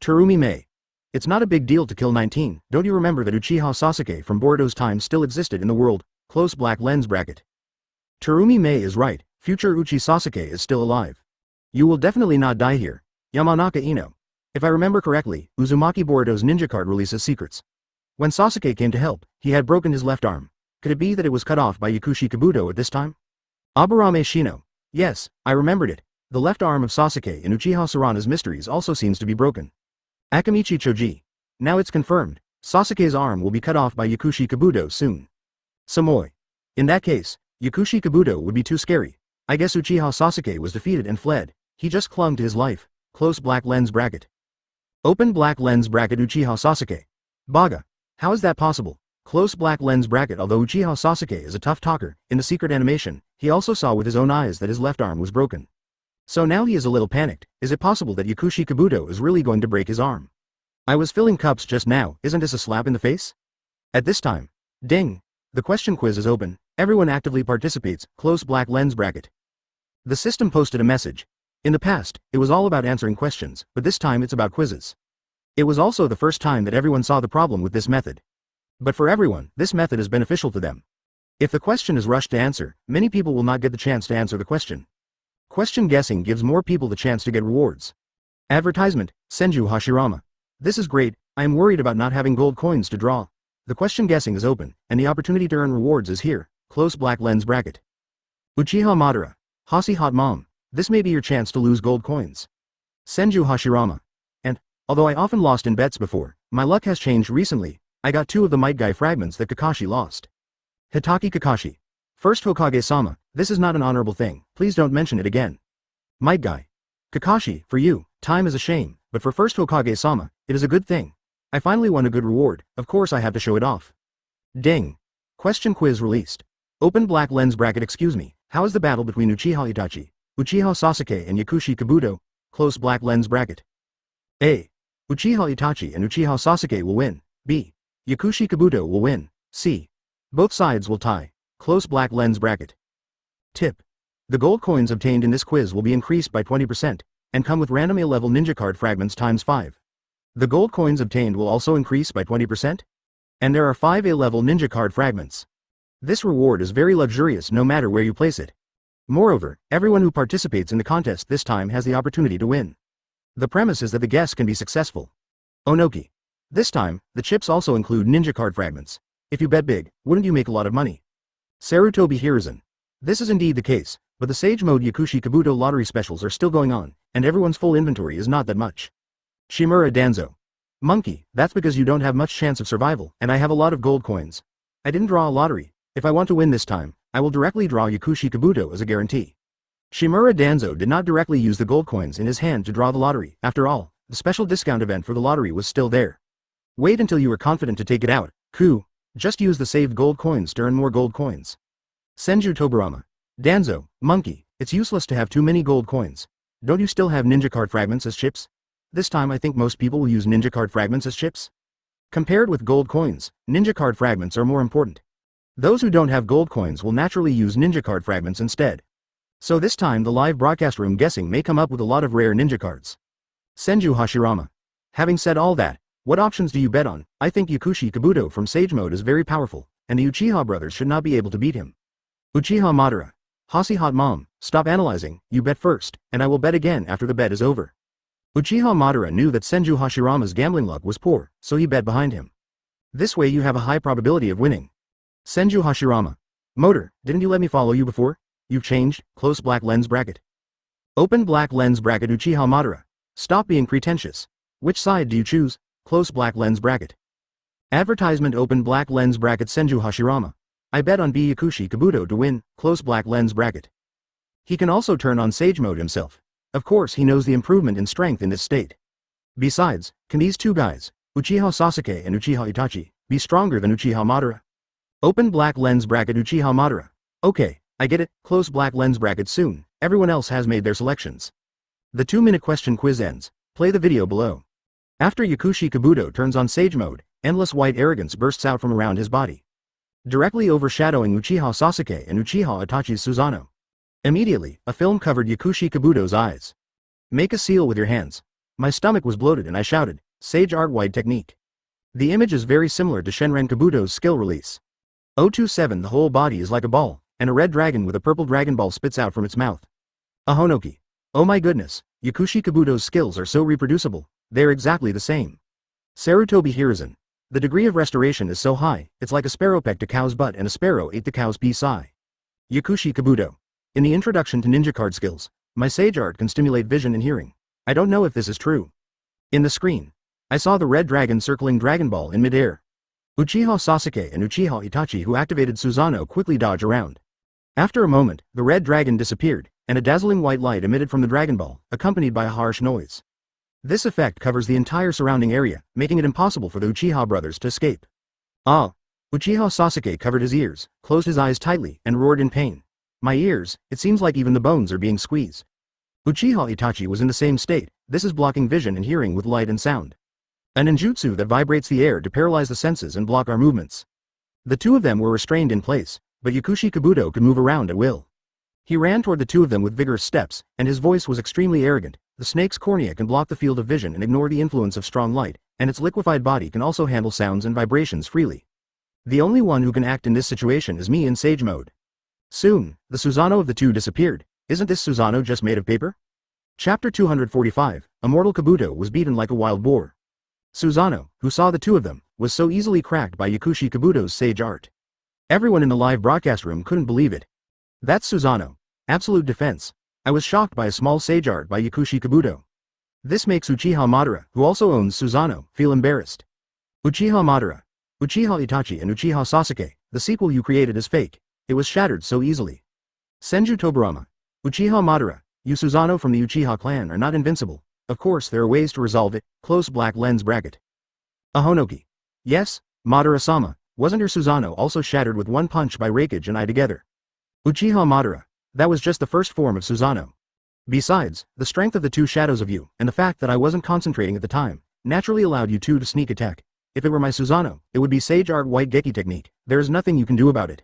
Terumi Mei. It's not a big deal to kill 19, don't you remember that Uchiha Sasuke from Boruto's time still existed in the world? Close black lens bracket. Terumi Mei is right, future Uchi Sasuke is still alive. You will definitely not die here. Yamanaka Ino. If I remember correctly, Uzumaki Boruto's ninja card releases secrets. When Sasuke came to help, he had broken his left arm. Could it be that it was cut off by Yakushi Kabuto at this time? Aburame Shino. Yes, I remembered it. The left arm of Sasuke in Uchiha Sarana's mysteries also seems to be broken. Akamichi Choji. Now it's confirmed. Sasuke's arm will be cut off by Yakushi Kabuto soon. Samoi. In that case, Yakushi Kabuto would be too scary. I guess Uchiha Sasuke was defeated and fled. He just clung to his life. Close black lens bracket. Open black lens bracket Uchiha Sasuke. Baga. How is that possible? Close black lens bracket. Although Uchiha Sasuke is a tough talker, in the secret animation, He also saw with his own eyes that his left arm was broken. So now he is a little panicked. Is it possible that Yakushi Kabuto is really going to break his arm? I was filling cups just now, isn't this a slap in the face? At this time, ding! The question quiz is open, everyone actively participates, close black lens bracket. The system posted a message. In the past, it was all about answering questions, but this time it's about quizzes. It was also the first time that everyone saw the problem with this method. But for everyone, this method is beneficial to them. If the question is rushed to answer, many people will not get the chance to answer the question. Question guessing gives more people the chance to get rewards. Advertisement, Senju Hashirama. This is great, I am worried about not having gold coins to draw. The question guessing is open, and the opportunity to earn rewards is here, close black lens bracket. Uchiha Madara. Hasi hot mom, this may be your chance to lose gold coins. Senju Hashirama. And, although I often lost in bets before, my luck has changed recently, I got 2 of the Might Guy fragments that Kakashi lost. Hatake Kakashi. First Hokage-sama, this is not an honorable thing, please don't mention it again. Might Guy. Kakashi, for you, time is a shame, but for first Hokage-sama, it is a good thing. I finally won a good reward, of course I have to show it off. Ding. Question quiz released. Open black lens bracket. Excuse me, how is the battle between Uchiha Itachi, Uchiha Sasuke and Yakushi Kabuto, close black lens bracket? A. Uchiha Itachi and Uchiha Sasuke will win. B. Yakushi Kabuto will win. C. Both sides will tie, close black lens bracket. Tip. The gold coins obtained in this quiz will be increased by 20%, and come with random A-level ninja card fragments times 5. The gold coins obtained will also increase by 20%? And there are 5 A-level ninja card fragments. This reward is very luxurious no matter where you place it. Moreover, everyone who participates in the contest this time has the opportunity to win. The premise is that the guess can be successful. Onoki. This time, the chips also include ninja card fragments. If you bet big, wouldn't you make a lot of money? Sarutobi Hiruzen. This is indeed the case, but the Sage Mode Yakushi Kabuto lottery specials are still going on, and everyone's full inventory is not that much. Shimura Danzo. Monkey, that's because you don't have much chance of survival, and I have a lot of gold coins. I didn't draw a lottery. If I want to win this time, I will directly draw Yakushi Kabuto as a guarantee. Shimura Danzo did not directly use the gold coins in his hand to draw the lottery. After all, the special discount event for the lottery was still there. Wait until you are confident to take it out. Coup. Just use the saved gold coins to earn more gold coins. Senju Tobarama. Danzo, monkey, it's useless to have too many gold coins. Don't you still have ninja card fragments as chips? This time I think most people will use ninja card fragments as chips. Compared with gold coins, ninja card fragments are more important. Those who don't have gold coins will naturally use ninja card fragments instead. So this time the live broadcast room guessing may come up with a lot of rare ninja cards. Senju Hashirama. Having said all that, what options do you bet on? I think Yakushi Kabuto from Sage Mode is very powerful, and the Uchiha brothers should not be able to beat him. Uchiha Madara. Hasi hot mom, stop analyzing, you bet first, and I will bet again after the bet is over. Uchiha Madara knew that Senju Hashirama's gambling luck was poor, so he bet behind him. This way you have a high probability of winning. Senju Hashirama. Motor, didn't you let me follow you before? You've changed, close black lens bracket. Open black lens bracket. Uchiha Madara. Stop being pretentious. Which side do you choose? Close black lens bracket. Advertisement. Open black lens bracket. Senju Hashirama. I bet on B Yakushi Kabuto to win, close black lens bracket. He can also turn on Sage Mode himself. Of course he knows the improvement in strength in this state. Besides, can these two guys, Uchiha Sasuke and Uchiha Itachi, be stronger than Uchiha Madara? Open black lens bracket. Uchiha Madara. Okay, I get it, close black lens bracket soon, everyone else has made their selections. The 2-minute question quiz ends, play the video below. After Yakushi Kabuto turns on Sage Mode, endless white arrogance bursts out from around his body, directly overshadowing Uchiha Sasuke and Uchiha Itachi's Susanoo. Immediately, a film covered Yakushi Kabuto's eyes. Make a seal with your hands. My stomach was bloated and I shouted, Sage Art White Technique. The image is very similar to Shenren Kabuto's skill release. 027. The whole body is like a ball, and a red dragon with a purple dragon ball spits out from its mouth. A Honoki. Oh my goodness, Yakushi Kabuto's skills are so reproducible, they're exactly the same. Sarutobi Hiruzen. The degree of restoration is so high, it's like a sparrow pecked a cow's butt and a sparrow ate the cow's pea. Yakushi Kabuto. In the introduction to ninja card skills, my sage art can stimulate vision and hearing. I don't know if this is true. In the screen, I saw the red dragon circling Dragon Ball in midair. Uchiha Sasuke and Uchiha Itachi, who activated Susanoo, quickly dodge around. After a moment, the red dragon disappeared, and a dazzling white light emitted from the Dragon Ball, accompanied by a harsh noise. This effect covers the entire surrounding area, making it impossible for the Uchiha brothers to escape. Ah! Uchiha Sasuke covered his ears, closed his eyes tightly, and roared in pain. My ears, it seems like even the bones are being squeezed. Uchiha Itachi was in the same state. This is blocking vision and hearing with light and sound. A ninjutsu that vibrates the air to paralyze the senses and block our movements. The two of them were restrained in place, but Yakushi Kabuto could move around at will. He ran toward the two of them with vigorous steps, and his voice was extremely arrogant. The snake's cornea can block the field of vision and ignore the influence of strong light, and its liquefied body can also handle sounds and vibrations freely. The only one who can act in this situation is me in sage mode. Soon, the Susanoo of the two disappeared. Isn't this Susanoo just made of paper? Chapter 245, Immortal Kabuto was beaten like a wild boar. Susanoo, who saw the two of them, was so easily cracked by Yakushi Kabuto's sage art. Everyone in the live broadcast room couldn't believe it. That's Susanoo. Absolute defense. I was shocked by a small sage art by Yakushi Kabuto. This makes Uchiha Madara, who also owns Susanoo, feel embarrassed. Uchiha Madara. Uchiha Itachi and Uchiha Sasuke, the sequel you created is fake. It was shattered so easily. Senju Tobirama. Uchiha Madara, you Susanoo from the Uchiha clan are not invincible. Of course there are ways to resolve it. Close black lens bracket. Ahonoki. Yes, Madara-sama, wasn't your Susanoo also shattered with one punch by Raikage and I together? Uchiha Madara. That was just the first form of Susanoo. Besides, the strength of the two shadows of you, and the fact that I wasn't concentrating at the time, naturally allowed you two to sneak attack. If it were my Susanoo, it would be Sage Art White Geki technique. There is nothing you can do about it.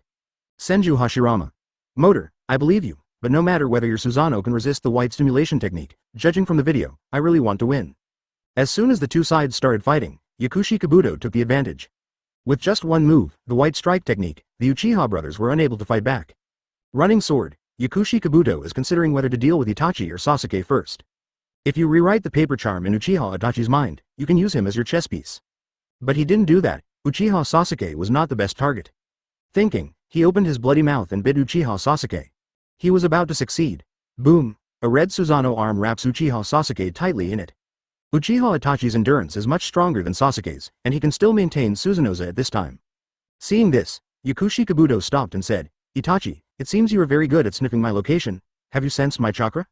Senju Hashirama. Motor, I believe you, but no matter whether your Susanoo can resist the white stimulation technique, judging from the video, I really want to win. As soon as the two sides started fighting, Yakushi Kabuto took the advantage. With just one move, the white strike technique, the Uchiha brothers were unable to fight back. Running sword, Yakushi Kabuto is considering whether to deal with Itachi or Sasuke first. If you rewrite the paper charm in Uchiha Itachi's mind, you can use him as your chess piece. But he didn't do that. Uchiha Sasuke was not the best target. Thinking, he opened his bloody mouth and bit Uchiha Sasuke. He was about to succeed. Boom! A red Susanoo arm wraps Uchiha Sasuke tightly in it. Uchiha Itachi's endurance is much stronger than Sasuke's, and he can still maintain Susanoo's at this time. Seeing this, Yakushi Kabuto stopped and said, Itachi, it seems you are very good at sniffing my location. Have you sensed my chakra?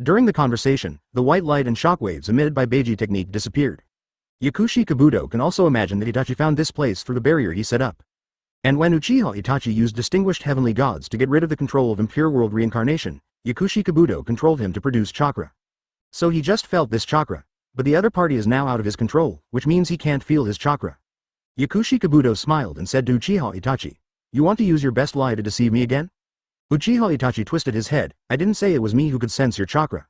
During the conversation, the white light and shockwaves emitted by Beiji technique disappeared. Yakushi Kabuto can also imagine that Itachi found this place through the barrier he set up. And when Uchiha Itachi used distinguished heavenly gods to get rid of the control of impure world reincarnation, Yakushi Kabuto controlled him to produce chakra. So he just felt this chakra, but the other party is now out of his control, which means he can't feel his chakra. Yakushi Kabuto smiled and said to Uchiha Itachi, you want to use your best lie to deceive me again? Uchiha Itachi twisted his head, I didn't say it was me who could sense your chakra.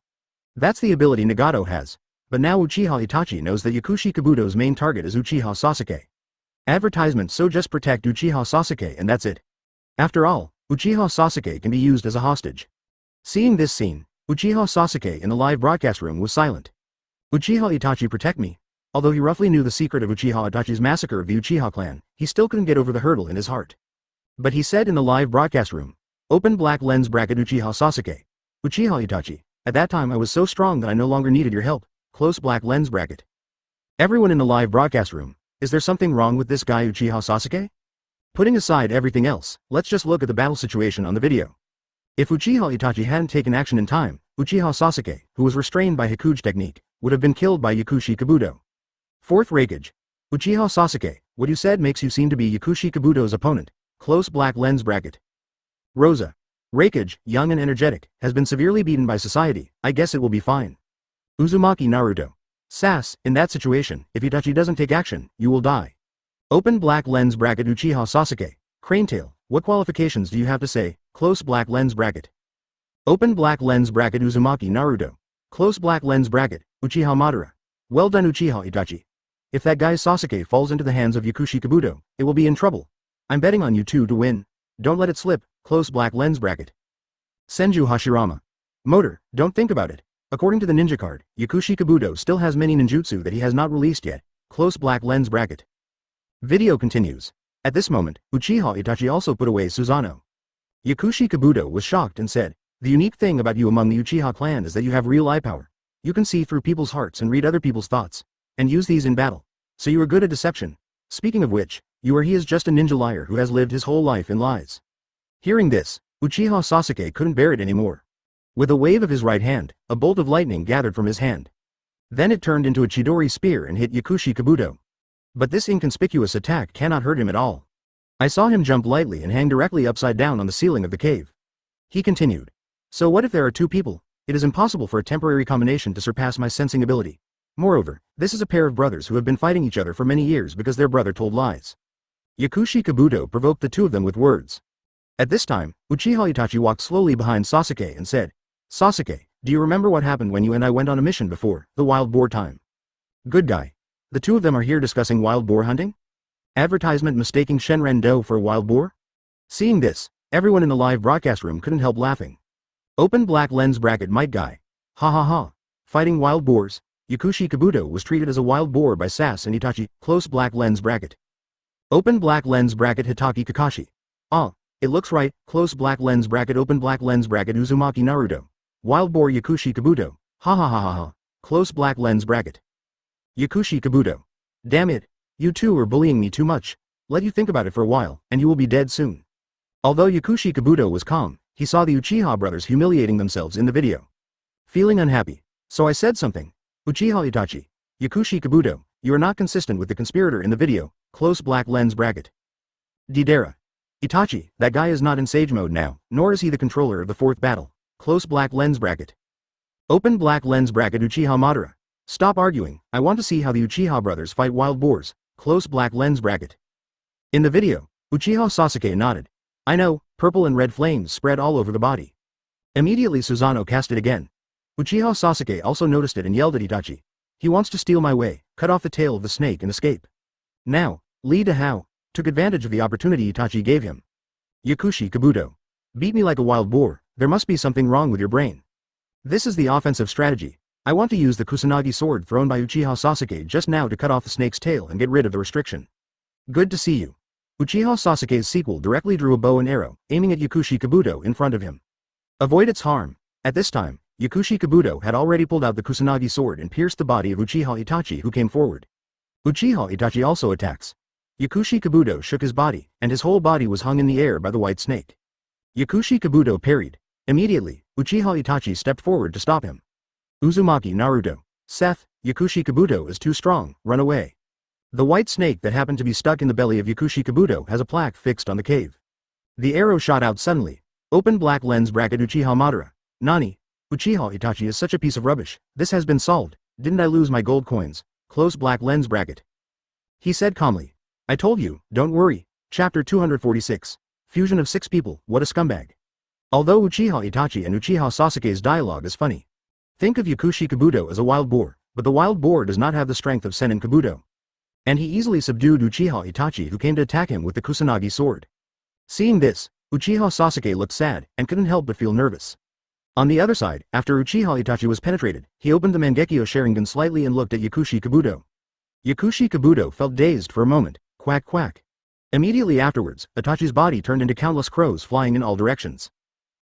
That's the ability Nagato has. But now Uchiha Itachi knows that Yakushi Kabuto's main target is Uchiha Sasuke. Advertisements so just protect Uchiha Sasuke and that's it. After all, Uchiha Sasuke can be used as a hostage. Seeing this scene, Uchiha Sasuke in the live broadcast room was silent. Uchiha Itachi protect me. Although he roughly knew the secret of Uchiha Itachi's massacre of the Uchiha clan, he still couldn't get over the hurdle in his heart. But he said in the live broadcast room, open black lens bracket Uchiha Sasuke. Uchiha Itachi, at that time I was so strong that I no longer needed your help. Close black lens bracket. Everyone in the live broadcast room, is there something wrong with this guy Uchiha Sasuke? Putting aside everything else, let's just look at the battle situation on the video. If Uchiha Itachi hadn't taken action in time, Uchiha Sasuke, who was restrained by Hikuge technique, would have been killed by Yakushi Kabuto. Fourth Raikage. Uchiha Sasuke, what you said makes you seem to be Yakushi Kabuto's opponent. Close black lens bracket. Rosa. Raikage, young and energetic, has been severely beaten by society, I guess it will be fine. Uzumaki Naruto. Sass, in that situation, if Itachi doesn't take action, you will die. Open black lens bracket Uchiha Sasuke. Cranetail, what qualifications do you have to say? Close black lens bracket. Open black lens bracket Uzumaki Naruto. Close black lens bracket, Uchiha Madara. Well done Uchiha Itachi. If that guy Sasuke falls into the hands of Yakushi Kabuto, it will be in trouble. I'm betting on you two to win. Don't let it slip, close black lens bracket. Senju Hashirama. Motor, don't think about it. According to the ninja card, Yakushi Kabuto still has many ninjutsu that he has not released yet. Close black lens bracket. Video continues. At this moment, Uchiha Itachi also put away Susanoo. Yakushi Kabuto was shocked and said, the unique thing about you among the Uchiha clan is that you have real eye power. You can see through people's hearts and read other people's thoughts, and use these in battle. So you are good at deception. Speaking of which, he is just a ninja liar who has lived his whole life in lies. Hearing this, Uchiha Sasuke couldn't bear it anymore. With a wave of his right hand, a bolt of lightning gathered from his hand. Then it turned into a Chidori spear and hit Yakushi Kabuto. But this inconspicuous attack cannot hurt him at all. I saw him jump lightly and hang directly upside down on the ceiling of the cave. He continued. So what if there are two people? It is impossible for a temporary combination to surpass my sensing ability. Moreover, this is a pair of brothers who have been fighting each other for many years because their brother told lies. Yakushi Kabuto provoked the two of them with words. At this time, Uchiha Itachi walked slowly behind Sasuke and said, Sasuke, do you remember what happened when you and I went on a mission before, the wild boar time? Good guy. The two of them are here discussing wild boar hunting? Advertisement mistaking Shenren-do for a wild boar? Seeing this, everyone in the live broadcast room couldn't help laughing. Open black lens bracket might guy. Ha ha ha. Fighting wild boars, Yakushi Kabuto was treated as a wild boar by Sas and Itachi, close black lens bracket. Open black lens bracket Hatake Kakashi. Ah, it looks right, close black lens bracket open black lens bracket Uzumaki Naruto. Wild boar Yakushi Kabuto. Ha ha ha ha ha. Close black lens bracket. Yakushi Kabuto. Damn it, you two are bullying me too much. Let you think about it for a while, and you will be dead soon. Although Yakushi Kabuto was calm, he saw the Uchiha brothers humiliating themselves in the video. Feeling unhappy. So I said something. Uchiha Itachi. Yakushi Kabuto, you are not consistent with the conspirator in the video, close black lens bracket. Deidara. Itachi, that guy is not in sage mode now, nor is he the controller of the fourth battle, close black lens bracket. Open black lens bracket Uchiha Madara. Stop arguing, I want to see how the Uchiha brothers fight wild boars, close black lens bracket. In the video, Uchiha Sasuke nodded. I know, purple and red flames spread all over the body. Immediately Susanoo cast it again. Uchiha Sasuke also noticed it and yelled at Itachi. He wants to steal my way, cut off the tail of the snake and escape. Now, Lee Dahao took advantage of the opportunity Itachi gave him. Yakushi Kabuto. Beat me like a wild boar, there must be something wrong with your brain. This is the offensive strategy. I want to use the Kusanagi sword thrown by Uchiha Sasuke just now to cut off the snake's tail and get rid of the restriction. Good to see you. Uchiha Sasuke's sequel directly drew a bow and arrow, aiming at Yakushi Kabuto in front of him. Avoid its harm. At this time, Yakushi Kabuto had already pulled out the Kusanagi sword and pierced the body of Uchiha Itachi who came forward. Uchiha Itachi also attacks. Yakushi Kabuto shook his body, and his whole body was hung in the air by the white snake. Yakushi Kabuto parried. Immediately, Uchiha Itachi stepped forward to stop him. Uzumaki Naruto. Seth, Yakushi Kabuto is too strong, run away. The white snake that happened to be stuck in the belly of Yakushi Kabuto has a plaque fixed on the cave. The arrow shot out suddenly. Open black lens bracket Uchiha Madara. Nani? Uchiha Itachi is such a piece of rubbish, this has been solved, didn't I lose my gold coins? Close black lens bracket. He said calmly. I told you, don't worry. Chapter 246. Fusion of 6 people, what a scumbag. Although Uchiha Itachi and Uchiha Sasuke's dialogue is funny. Think of Yakushi Kabuto as a wild boar, but the wild boar does not have the strength of Sennin Kabuto. And he easily subdued Uchiha Itachi who came to attack him with the Kusanagi sword. Seeing this, Uchiha Sasuke looked sad and couldn't help but feel nervous. On the other side, after Uchiha Itachi was penetrated, he opened the Mangekyō Sharingan slightly and looked at Yakushi Kabuto. Yakushi Kabuto felt dazed for a moment, quack quack. Immediately afterwards, Itachi's body turned into countless crows flying in all directions.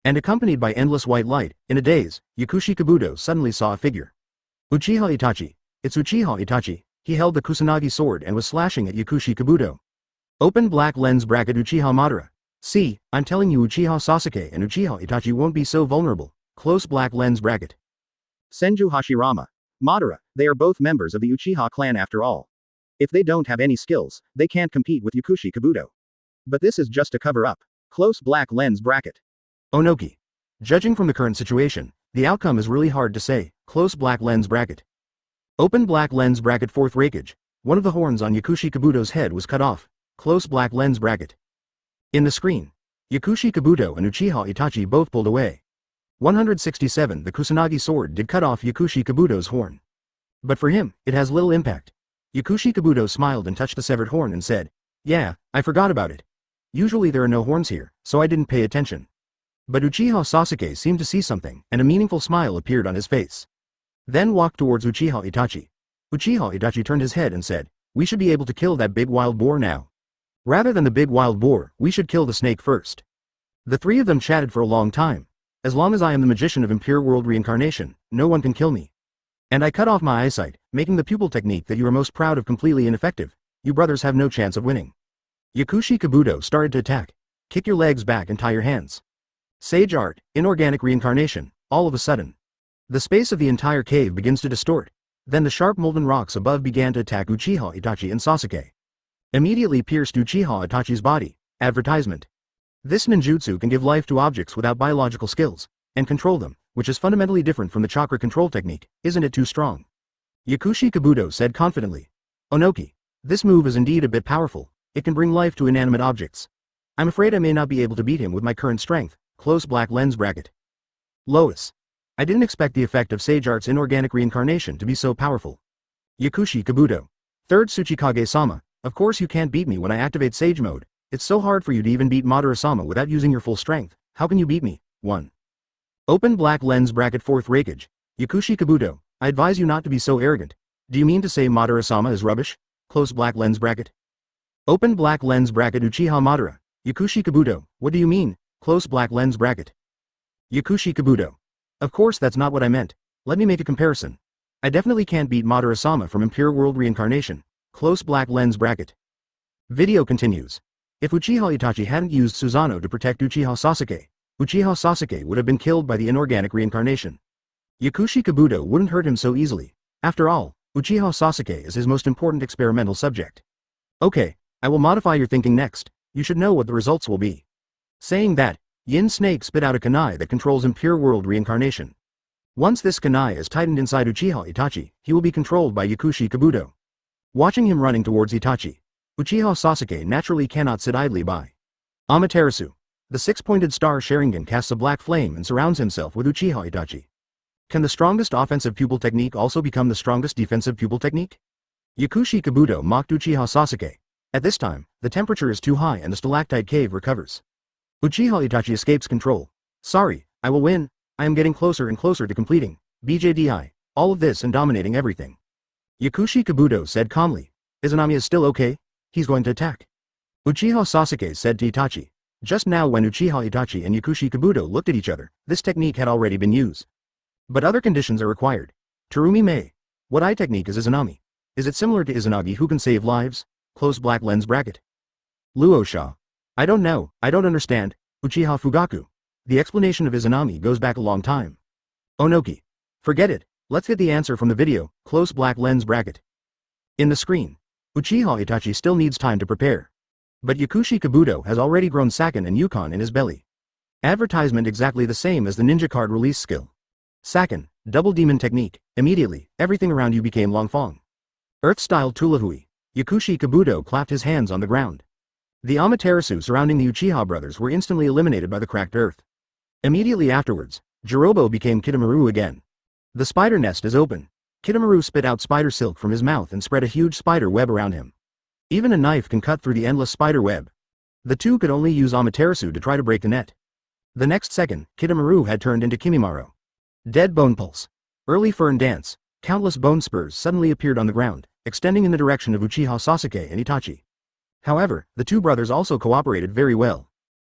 And accompanied by endless white light, in a daze, Yakushi Kabuto suddenly saw a figure. Uchiha Itachi. It's Uchiha Itachi. He held the Kusanagi sword and was slashing at Yakushi Kabuto. Open black lens bracket Uchiha Madara. See, I'm telling you Uchiha Sasuke and Uchiha Itachi won't be so vulnerable. Close black lens bracket. Senju Hashirama. Madara, they are both members of the Uchiha clan after all. If they don't have any skills, they can't compete with Yakushi Kabuto. But this is just a cover-up. Close black lens bracket. Onoki. Judging from the current situation, the outcome is really hard to say, close black lens bracket. Open black lens bracket fourth Raikage. One of the horns on Yakushi Kabuto's head was cut off, close black lens bracket. In the screen, Yakushi Kabuto and Uchiha Itachi both pulled away. 167 The Kusanagi sword did cut off Yakushi Kabuto's horn. But for him, it has little impact. Yakushi Kabuto smiled and touched the severed horn and said, yeah, I forgot about it. Usually there are no horns here, so I didn't pay attention. But Uchiha Sasuke seemed to see something, and a meaningful smile appeared on his face. Then walked towards Uchiha Itachi. Uchiha Itachi turned his head and said, we should be able to kill that big wild boar now. Rather than the big wild boar, we should kill the snake first. The three of them chatted for a long time. As long as I am the magician of impure world reincarnation, no one can kill me. And I cut off my eyesight, making the pupil technique that you are most proud of completely ineffective. You brothers have no chance of winning. Yakushi Kabuto started to attack. Kick your legs back and tie your hands. Sage art, inorganic reincarnation, all of a sudden. The space of the entire cave begins to distort. Then the sharp molten rocks above began to attack Uchiha Itachi and Sasuke. Immediately pierced Uchiha Itachi's body. Advertisement. This ninjutsu can give life to objects without biological skills, and control them, which is fundamentally different from the chakra control technique. Isn't it too strong? Yakushi Kabuto said confidently. Onoki. This move is indeed a bit powerful. It can bring life to inanimate objects. I'm afraid I may not be able to beat him with my current strength. Close black lens bracket. Lois. I didn't expect the effect of Sage Art's inorganic reincarnation to be so powerful. Yakushi Kabuto. Third Tsuchikage-sama, of course you can't beat me when I activate Sage mode. It's so hard for you to even beat Madara-sama without using your full strength. How can you beat me? 1. Open black lens bracket. Fourth Raikage. Yakushi Kabuto. I advise you not to be so arrogant. Do you mean to say Madara-sama is rubbish? Close black lens bracket. Open black lens bracket. Uchiha Madara. Yakushi Kabuto. What do you mean? Close black lens bracket. Yakushi Kabuto. Of course that's not what I meant. Let me make a comparison. I definitely can't beat Madara-sama from Impure World Reincarnation. Close black lens bracket. Video continues. If Uchiha Itachi hadn't used Susanoo to protect Uchiha Sasuke would have been killed by the inorganic reincarnation. Yakushi Kabuto wouldn't hurt him so easily. After all, Uchiha Sasuke is his most important experimental subject. Okay, I will modify your thinking next. You should know what the results will be. Saying that, Yin Snake spit out a kunai that controls Impure World Reincarnation. Once this kunai is tightened inside Uchiha Itachi, he will be controlled by Yakushi Kabuto. Watching him running towards Itachi, Uchiha Sasuke naturally cannot sit idly by. Amaterasu. The six-pointed star Sharingan casts a black flame and surrounds himself with Uchiha Itachi. Can the strongest offensive pupil technique also become the strongest defensive pupil technique? Yakushi Kabuto mocked Uchiha Sasuke. At this time, the temperature is too high and the stalactite cave recovers. Uchiha Itachi escapes control. Sorry, I will win. I am getting closer and closer to completing BJDI, all of this and dominating everything. Yakushi Kabuto said calmly. Izanami is still okay? He's going to attack. Uchiha Sasuke said to Itachi. Just now when Uchiha Itachi and Yakushi Kabuto looked at each other, this technique had already been used. But other conditions are required. Terumi Mei. What eye technique is Izanami? Is it similar to Izanagi who can save lives? Close black lens bracket. Luosha. I don't know, I don't understand. Uchiha Fugaku. The explanation of Izanami goes back a long time. Onoki. Forget it, let's get the answer from the video. Close black lens bracket. In the screen. Uchiha Itachi still needs time to prepare. But Yakushi Kabuto has already grown Saken and Yukon in his belly. Advertisement exactly the same as the ninja card release skill. Saken, double demon technique. Immediately, everything around you became Longfong. Earth-style Tulahui. Yakushi Kabuto clapped his hands on the ground. The Amaterasu surrounding the Uchiha brothers were instantly eliminated by the cracked earth. Immediately afterwards, Jirobo became Kitamaru again. The spider nest is open. Kitamaru spit out spider silk from his mouth and spread a huge spider web around him. Even a knife can cut through the endless spider web. The two could only use Amaterasu to try to break the net. The next second, Kitamaru had turned into Kimimaro. Dead bone pulse. Early fern dance. Countless bone spurs suddenly appeared on the ground, extending in the direction of Uchiha Sasuke and Itachi. However, the two brothers also cooperated very well.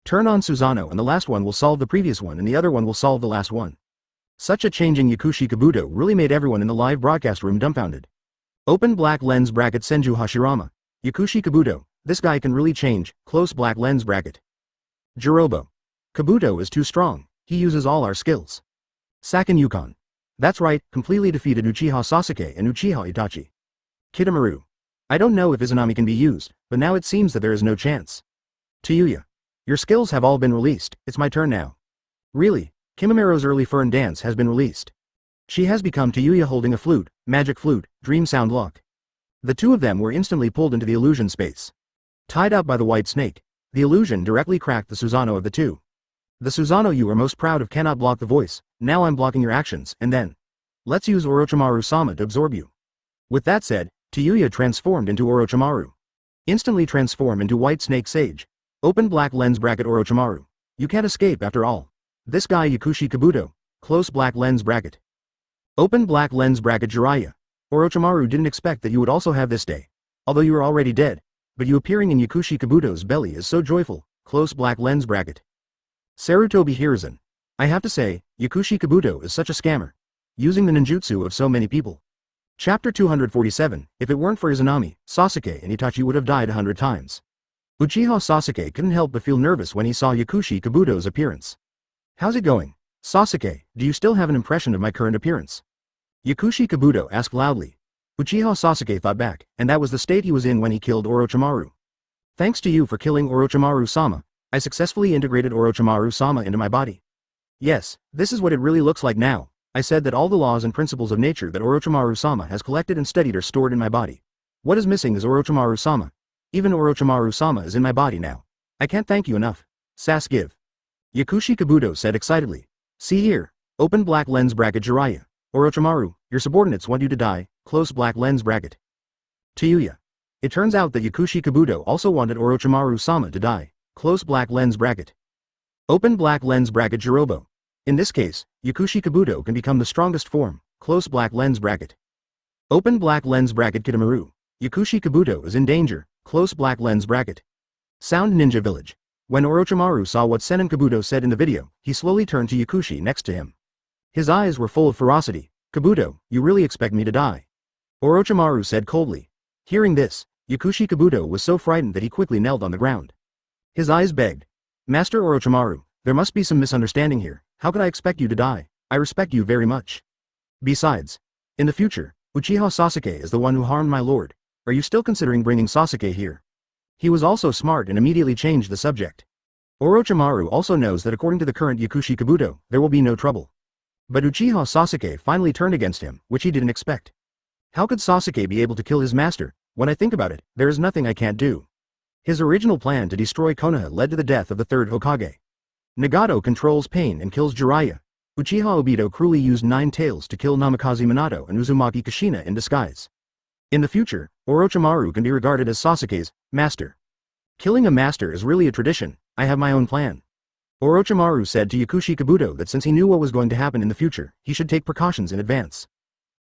Turn on Susanoo and the last one will solve the previous one and the other one will solve the last one. Such a changing Yakushi Kabuto really made everyone in the live broadcast room dumbfounded. Open black lens bracket Senju Hashirama. Yakushi Kabuto, this guy can really change. Close black lens bracket. Jirobo. Kabuto is too strong, he uses all our skills. Saken Yukon. That's right, completely defeated Uchiha Sasuke and Uchiha Itachi. Kitamaru. I don't know if Izanami can be used, but now it seems that there is no chance. Tayuya. Your skills have all been released, it's my turn now. Really, Kimamaro's early fern dance has been released. She has become Tayuya holding a flute, magic flute, dream sound lock. The two of them were instantly pulled into the illusion space. Tied up by the white snake, the illusion directly cracked the Susanoo of the two. The Susanoo you are most proud of cannot block the voice, now I'm blocking your actions, and then. Let's use Orochimaru-sama to absorb you. With that said, Tayuya transformed into Orochimaru. Instantly transform into White Snake Sage. Open black lens bracket Orochimaru. You can't escape after all. This guy Yakushi Kabuto. Close black lens bracket. Open black lens bracket Jiraiya. Orochimaru didn't expect that you would also have this day. Although you are already dead. But you appearing in Yakushi Kabuto's belly is so joyful. Close black lens bracket. Sarutobi Hiruzen. I have to say, Yakushi Kabuto is such a scammer. Using the ninjutsu of so many people. Chapter 247, if it weren't for Izanami, Sasuke and Itachi would have died 100 times. Uchiha Sasuke couldn't help but feel nervous when he saw Yakushi Kabuto's appearance. How's it going? Sasuke, do you still have an impression of my current appearance? Yakushi Kabuto asked loudly. Uchiha Sasuke thought back, and that was the state he was in when he killed Orochimaru. Thanks to you for killing Orochimaru-sama, I successfully integrated Orochimaru-sama into my body. Yes, this is what it really looks like now. I said that all the laws and principles of nature that Orochimaru-sama has collected and studied are stored in my body. What is missing is Orochimaru-sama. Even Orochimaru-sama is in my body now. I can't thank you enough. Sass give. Yakushi Kabuto said excitedly. See here. Open black lens bracket Jiraiya. Orochimaru, your subordinates want you to die, close black lens bracket. Tayuya. It turns out that Yakushi Kabuto also wanted Orochimaru-sama to die, close black lens bracket. Open black lens bracket Jirobo. In this case, Yakushi Kabuto can become the strongest form, close black lens bracket. Open black lens bracket Kitamaru. Yakushi Kabuto is in danger, close black lens bracket. Sound Ninja Village. When Orochimaru saw what Sennin Kabuto said in the video, he slowly turned to Yakushi next to him. His eyes were full of ferocity. Kabuto, you really expect me to die? Orochimaru said coldly. Hearing this, Yakushi Kabuto was so frightened that he quickly knelt on the ground. His eyes begged. Master Orochimaru, there must be some misunderstanding here. How could I expect you to die? I respect you very much. Besides, in the future, Uchiha Sasuke is the one who harmed my lord. Are you still considering bringing Sasuke here? He was also smart and immediately changed the subject. Orochimaru also knows that according to the current Yakushi Kabuto, there will be no trouble. But Uchiha Sasuke finally turned against him, which he didn't expect. How could Sasuke be able to kill his master? When I think about it, there is nothing I can't do. His original plan to destroy Konoha led to the death of the third Hokage. Nagato controls Payne and kills Jiraiya. Uchiha Obito cruelly used 9 tails to kill Namikaze Minato and Uzumaki Kushina in disguise. In the future, Orochimaru can be regarded as Sasuke's master. Killing a master is really a tradition. I have my own plan. Orochimaru said to Yakushi Kabuto that since he knew what was going to happen in the future, he should take precautions in advance.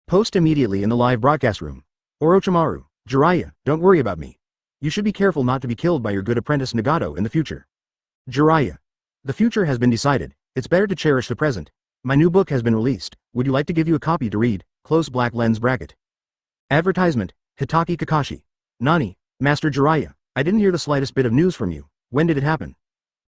Post immediately in the live broadcast room. Orochimaru, Jiraiya, don't worry about me. You should be careful not to be killed by your good apprentice Nagato in the future. Jiraiya. The future has been decided. It's better to cherish the present. My new book has been released. Would you like to give you a copy to read? Close black lens bracket. Advertisement. Hatake Kakashi. Nani, Master Jiraiya, I didn't hear the slightest bit of news from you. When did it happen?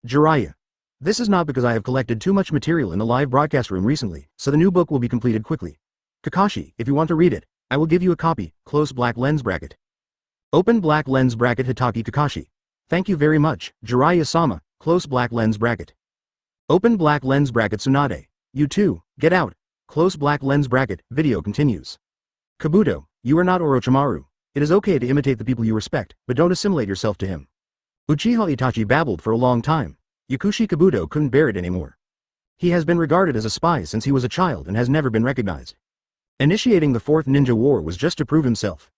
Jiraiya. This is not because I have collected too much material in the live broadcast room recently, so the new book will be completed quickly. Kakashi, if you want to read it, I will give you a copy. Close black lens bracket. Open black lens bracket Hatake Kakashi. Thank you very much, Jiraiya-sama. Close black lens bracket. Open black lens bracket Tsunade. You too, get out. Close black lens bracket. Video continues. Kabuto, you are not Orochimaru. It is okay to imitate the people you respect, but don't assimilate yourself to him. Uchiha Itachi babbled for a long time. Yakushi Kabuto couldn't bear it anymore. He has been regarded as a spy since he was a child and has never been recognized. Initiating the 4th Ninja War was just to prove himself.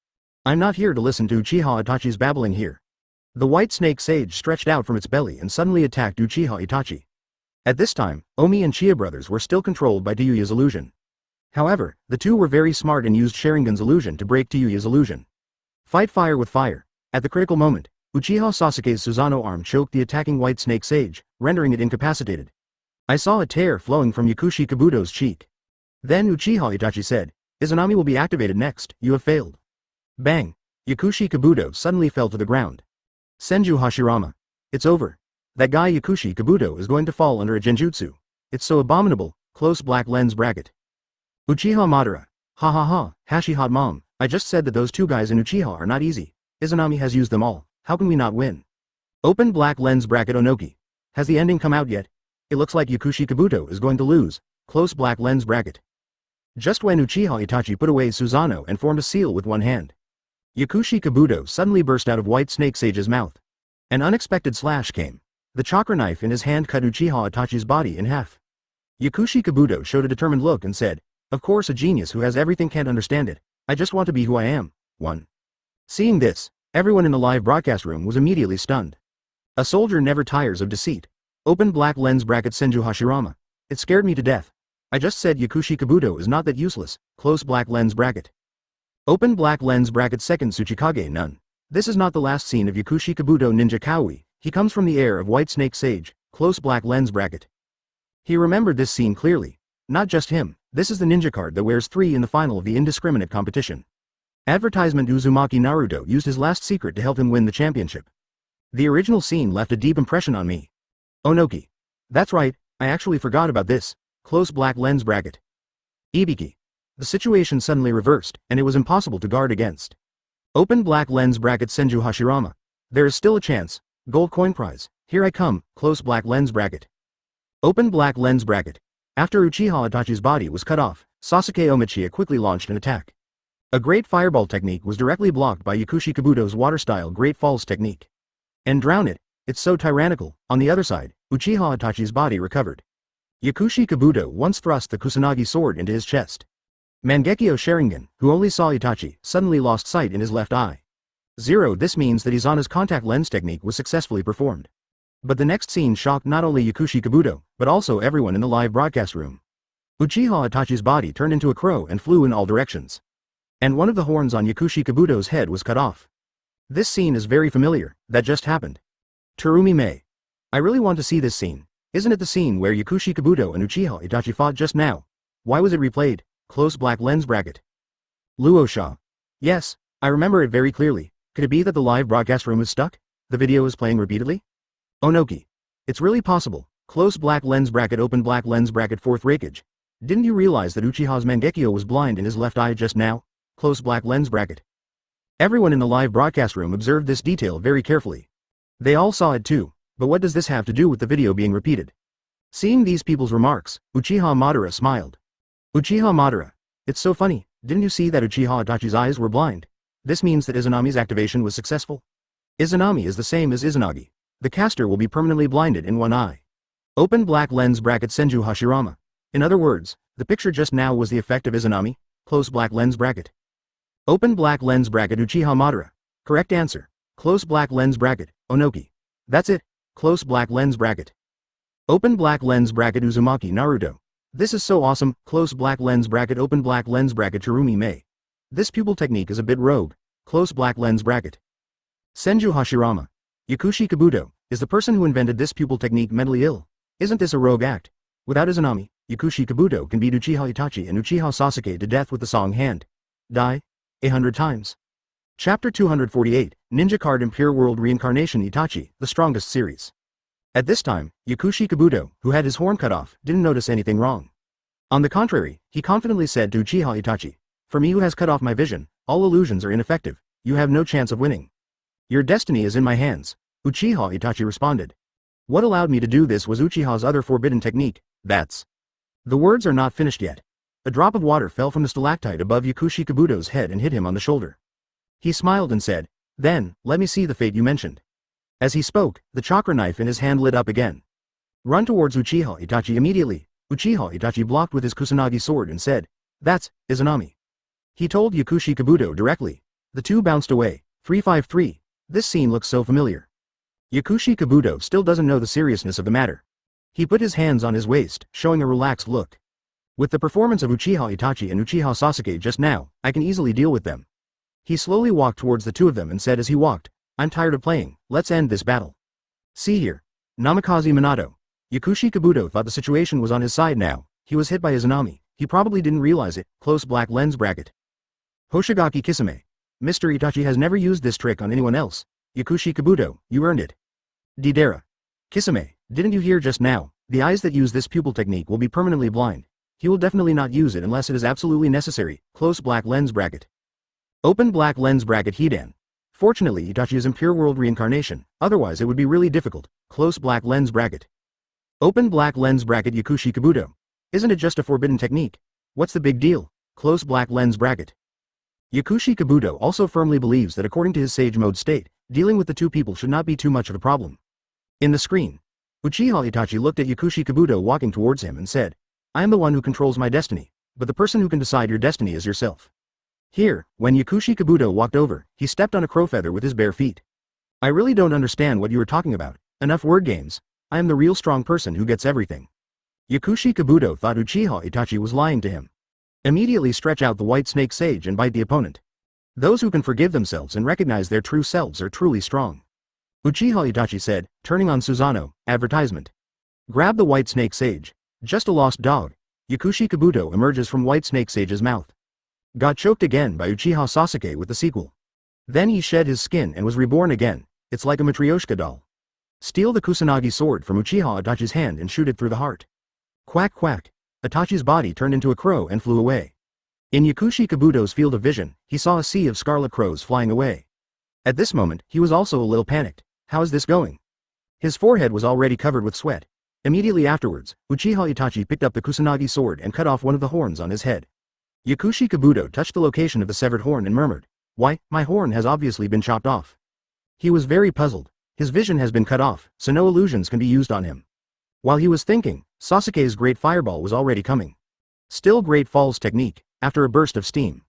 I'm not here to listen to Uchiha Itachi's babbling here. The white snake sage stretched out from its belly and suddenly attacked Uchiha Itachi. At this time, Omi and Chia brothers were still controlled by Tayuya's illusion. However, the two were very smart and used Sharingan's illusion to break Tayuya's illusion. Fight fire with fire. At the critical moment, Uchiha Sasuke's Susanoo arm choked the attacking white snake sage, rendering it incapacitated. I saw a tear flowing from Yakushi Kabuto's cheek. Then Uchiha Itachi said, Izanami will be activated next, you have failed. Bang! Yakushi Kabuto suddenly fell to the ground. Senju Hashirama. It's over. That guy Yakushi Kabuto is going to fall under a genjutsu. It's so abominable. Close black lens bracket. Uchiha Madara. Ha ha ha, Hashi hot mom. I just said that those two guys in Uchiha are not easy. Izanami has used them all. How can we not win? Open black lens bracket Onoki. Has the ending come out yet? It looks like Yakushi Kabuto is going to lose. Close black lens bracket. Just when Uchiha Itachi put away Susanoo and formed a seal with one hand, Yakushi Kabuto suddenly burst out of White Snake Sage's mouth. An unexpected slash came. The chakra knife in his hand cut Uchiha Itachi's body in half. Yakushi Kabuto showed a determined look and said, Of course a genius who has everything can't understand it. I just want to be who I am. 1. Seeing this, everyone in the live broadcast room was immediately stunned. A soldier never tires of deceit. Open black lens bracket Senju Hashirama. It scared me to death. I just said Yakushi Kabuto is not that useless. Close black lens bracket. Open black lens bracket second Tsuchikage none. This is not the last scene of Yakushi Kabuto Ninja Kaui. He comes from the heir of White Snake Sage. Close black lens bracket. He remembered this scene clearly. Not just him, this is the ninja card that wears 3 in the final of the indiscriminate competition. Advertisement Uzumaki Naruto used his last secret to help him win the championship. The original scene left a deep impression on me. Onoki. That's right, I actually forgot about this. Close black lens bracket. Ibiki. The situation suddenly reversed, and it was impossible to guard against. Open black lens bracket Senju Hashirama. There is still a chance. Gold coin prize. Here I come, close black lens bracket. Open black lens bracket. After Uchiha Itachi's body was cut off, Sasuke Uchiha quickly launched an attack. A great fireball technique was directly blocked by Yakushi Kabuto's water-style Great Falls technique. And drown it, it's so tyrannical. On the other side, Uchiha Itachi's body recovered. Yakushi Kabuto once thrust the Kusanagi sword into his chest. Mangekyō Sharingan, who only saw Itachi, suddenly lost sight in his left eye. 0. This means that Izana's contact lens technique was successfully performed. But the next scene shocked not only Yakushi Kabuto, but also everyone in the live broadcast room. Uchiha Itachi's body turned into a crow and flew in all directions. And one of the horns on Yakushi Kabuto's head was cut off. This scene is very familiar, that just happened. Terumi Mei. I really want to see this scene. Isn't it the scene where Yakushi Kabuto and Uchiha Itachi fought just now? Why was it replayed? Close black lens bracket. Luosha. Yes, I remember it very clearly. Could it be that the live broadcast room is stuck? The video is playing repeatedly? Onoki. It's really possible. Close black lens bracket, open black lens bracket, fourth breakage. Didn't you realize that Uchiha's Mangekyō was blind in his left eye just now? Close black lens bracket. Everyone in the live broadcast room observed this detail very carefully. They all saw it too, but what does this have to do with the video being repeated? Seeing these people's remarks, Uchiha Madara smiled. Uchiha Madara. It's so funny, didn't you see that Uchiha Itachi's eyes were blind? This means that Izanami's activation was successful. Izanami is the same as Izanagi. The caster will be permanently blinded in one eye. Open black lens bracket Senju Hashirama. In other words, the picture just now was the effect of Izanami. Close black lens bracket. Open black lens bracket Uchiha Madara. Correct answer. Close black lens bracket, Onoki. That's it. Close black lens bracket. Open black lens bracket Uzumaki Naruto. This is so awesome. Close black lens bracket, open black lens bracket Terumi Mei. This pupil technique is a bit rogue. Close black lens bracket. Senju Hashirama. Yakushi Kabuto, is the person who invented this pupil technique mentally ill? Isn't this a rogue act? Without Izanami, Yakushi Kabuto can beat Uchiha Itachi and Uchiha Sasuke to death with the song Hand. Die. 100 times. Chapter 248, Ninja Card Impure World Reincarnation Itachi, the strongest series. At this time, Yakushi Kabuto, who had his horn cut off, didn't notice anything wrong. On the contrary, he confidently said to Uchiha Itachi, "For me who has cut off my vision, all illusions are ineffective, you have no chance of winning. Your destiny is in my hands." Uchiha Itachi responded. What allowed me to do this was Uchiha's other forbidden technique, that's. The words are not finished yet. A drop of water fell from the stalactite above Yakushi Kabuto's head and hit him on the shoulder. He smiled and said, "Then, let me see the fate you mentioned." As he spoke, the chakra knife in his hand lit up again. Run towards Uchiha Itachi immediately. Uchiha Itachi blocked with his Kusanagi sword and said, "That's Izanami." He told Yakushi Kabuto directly. The two bounced away. 353. This scene looks so familiar. Yakushi Kabuto still doesn't know the seriousness of the matter. He put his hands on his waist, showing a relaxed look. With the performance of Uchiha Itachi and Uchiha Sasuke just now, I can easily deal with them. He slowly walked towards the two of them and said as he walked, "I'm tired of playing, let's end this battle." See here. Namikaze Minato. Yakushi Kabuto thought the situation was on his side now. He was hit by Izanami. He probably didn't realize it. Close black lens bracket. Hoshigaki Kisame. Mr. Itachi has never used this trick on anyone else. Yakushi Kabuto, you earned it. Didera. Kisame, didn't you hear just now? The eyes that use this pupil technique will be permanently blind. He will definitely not use it unless it is absolutely necessary. Close black lens bracket. Open black lens bracket Hidan. Fortunately Itachi is in pure world reincarnation, otherwise it would be really difficult. Close black lens bracket. Open black lens bracket Yakushi Kabuto. Isn't it just a forbidden technique? What's the big deal? Close black lens bracket. Yakushi Kabuto also firmly believes that according to his sage mode state, dealing with the two people should not be too much of a problem. In the screen, Uchiha Itachi looked at Yakushi Kabuto walking towards him and said, "I am the one who controls my destiny, but the person who can decide your destiny is yourself." Here, when Yakushi Kabuto walked over, he stepped on a crow feather with his bare feet. "I really don't understand what you are talking about. Enough word games. I am the real strong person who gets everything." Yakushi Kabuto thought Uchiha Itachi was lying to him. Immediately stretch out the white snake sage and bite the opponent. Those who can forgive themselves and recognize their true selves are truly strong. Uchiha Itachi said, turning on Susanoo, advertisement. Grab the white snake sage. Just a lost dog. Yakushi Kabuto emerges from white snake sage's mouth. Got choked again by Uchiha Sasuke with the sequel. Then he shed his skin and was reborn again. It's like a Matryoshka doll. Steal the Kusanagi sword from Uchiha Itachi's hand and shoot it through the heart. Quack quack. Itachi's body turned into a crow and flew away. In Yakushi Kabuto's field of vision, he saw a sea of scarlet crows flying away. At this moment, he was also a little panicked. How is this going? His forehead was already covered with sweat. Immediately afterwards, Uchiha Itachi picked up the Kusanagi sword and cut off one of the horns on his head. Yakushi Kabuto touched the location of the severed horn and murmured, "Why, my horn has obviously been chopped off." He was very puzzled. His vision has been cut off, so no illusions can be used on him. While he was thinking, Sasuke's great fireball was already coming. Still Great Falls technique, after a burst of steam.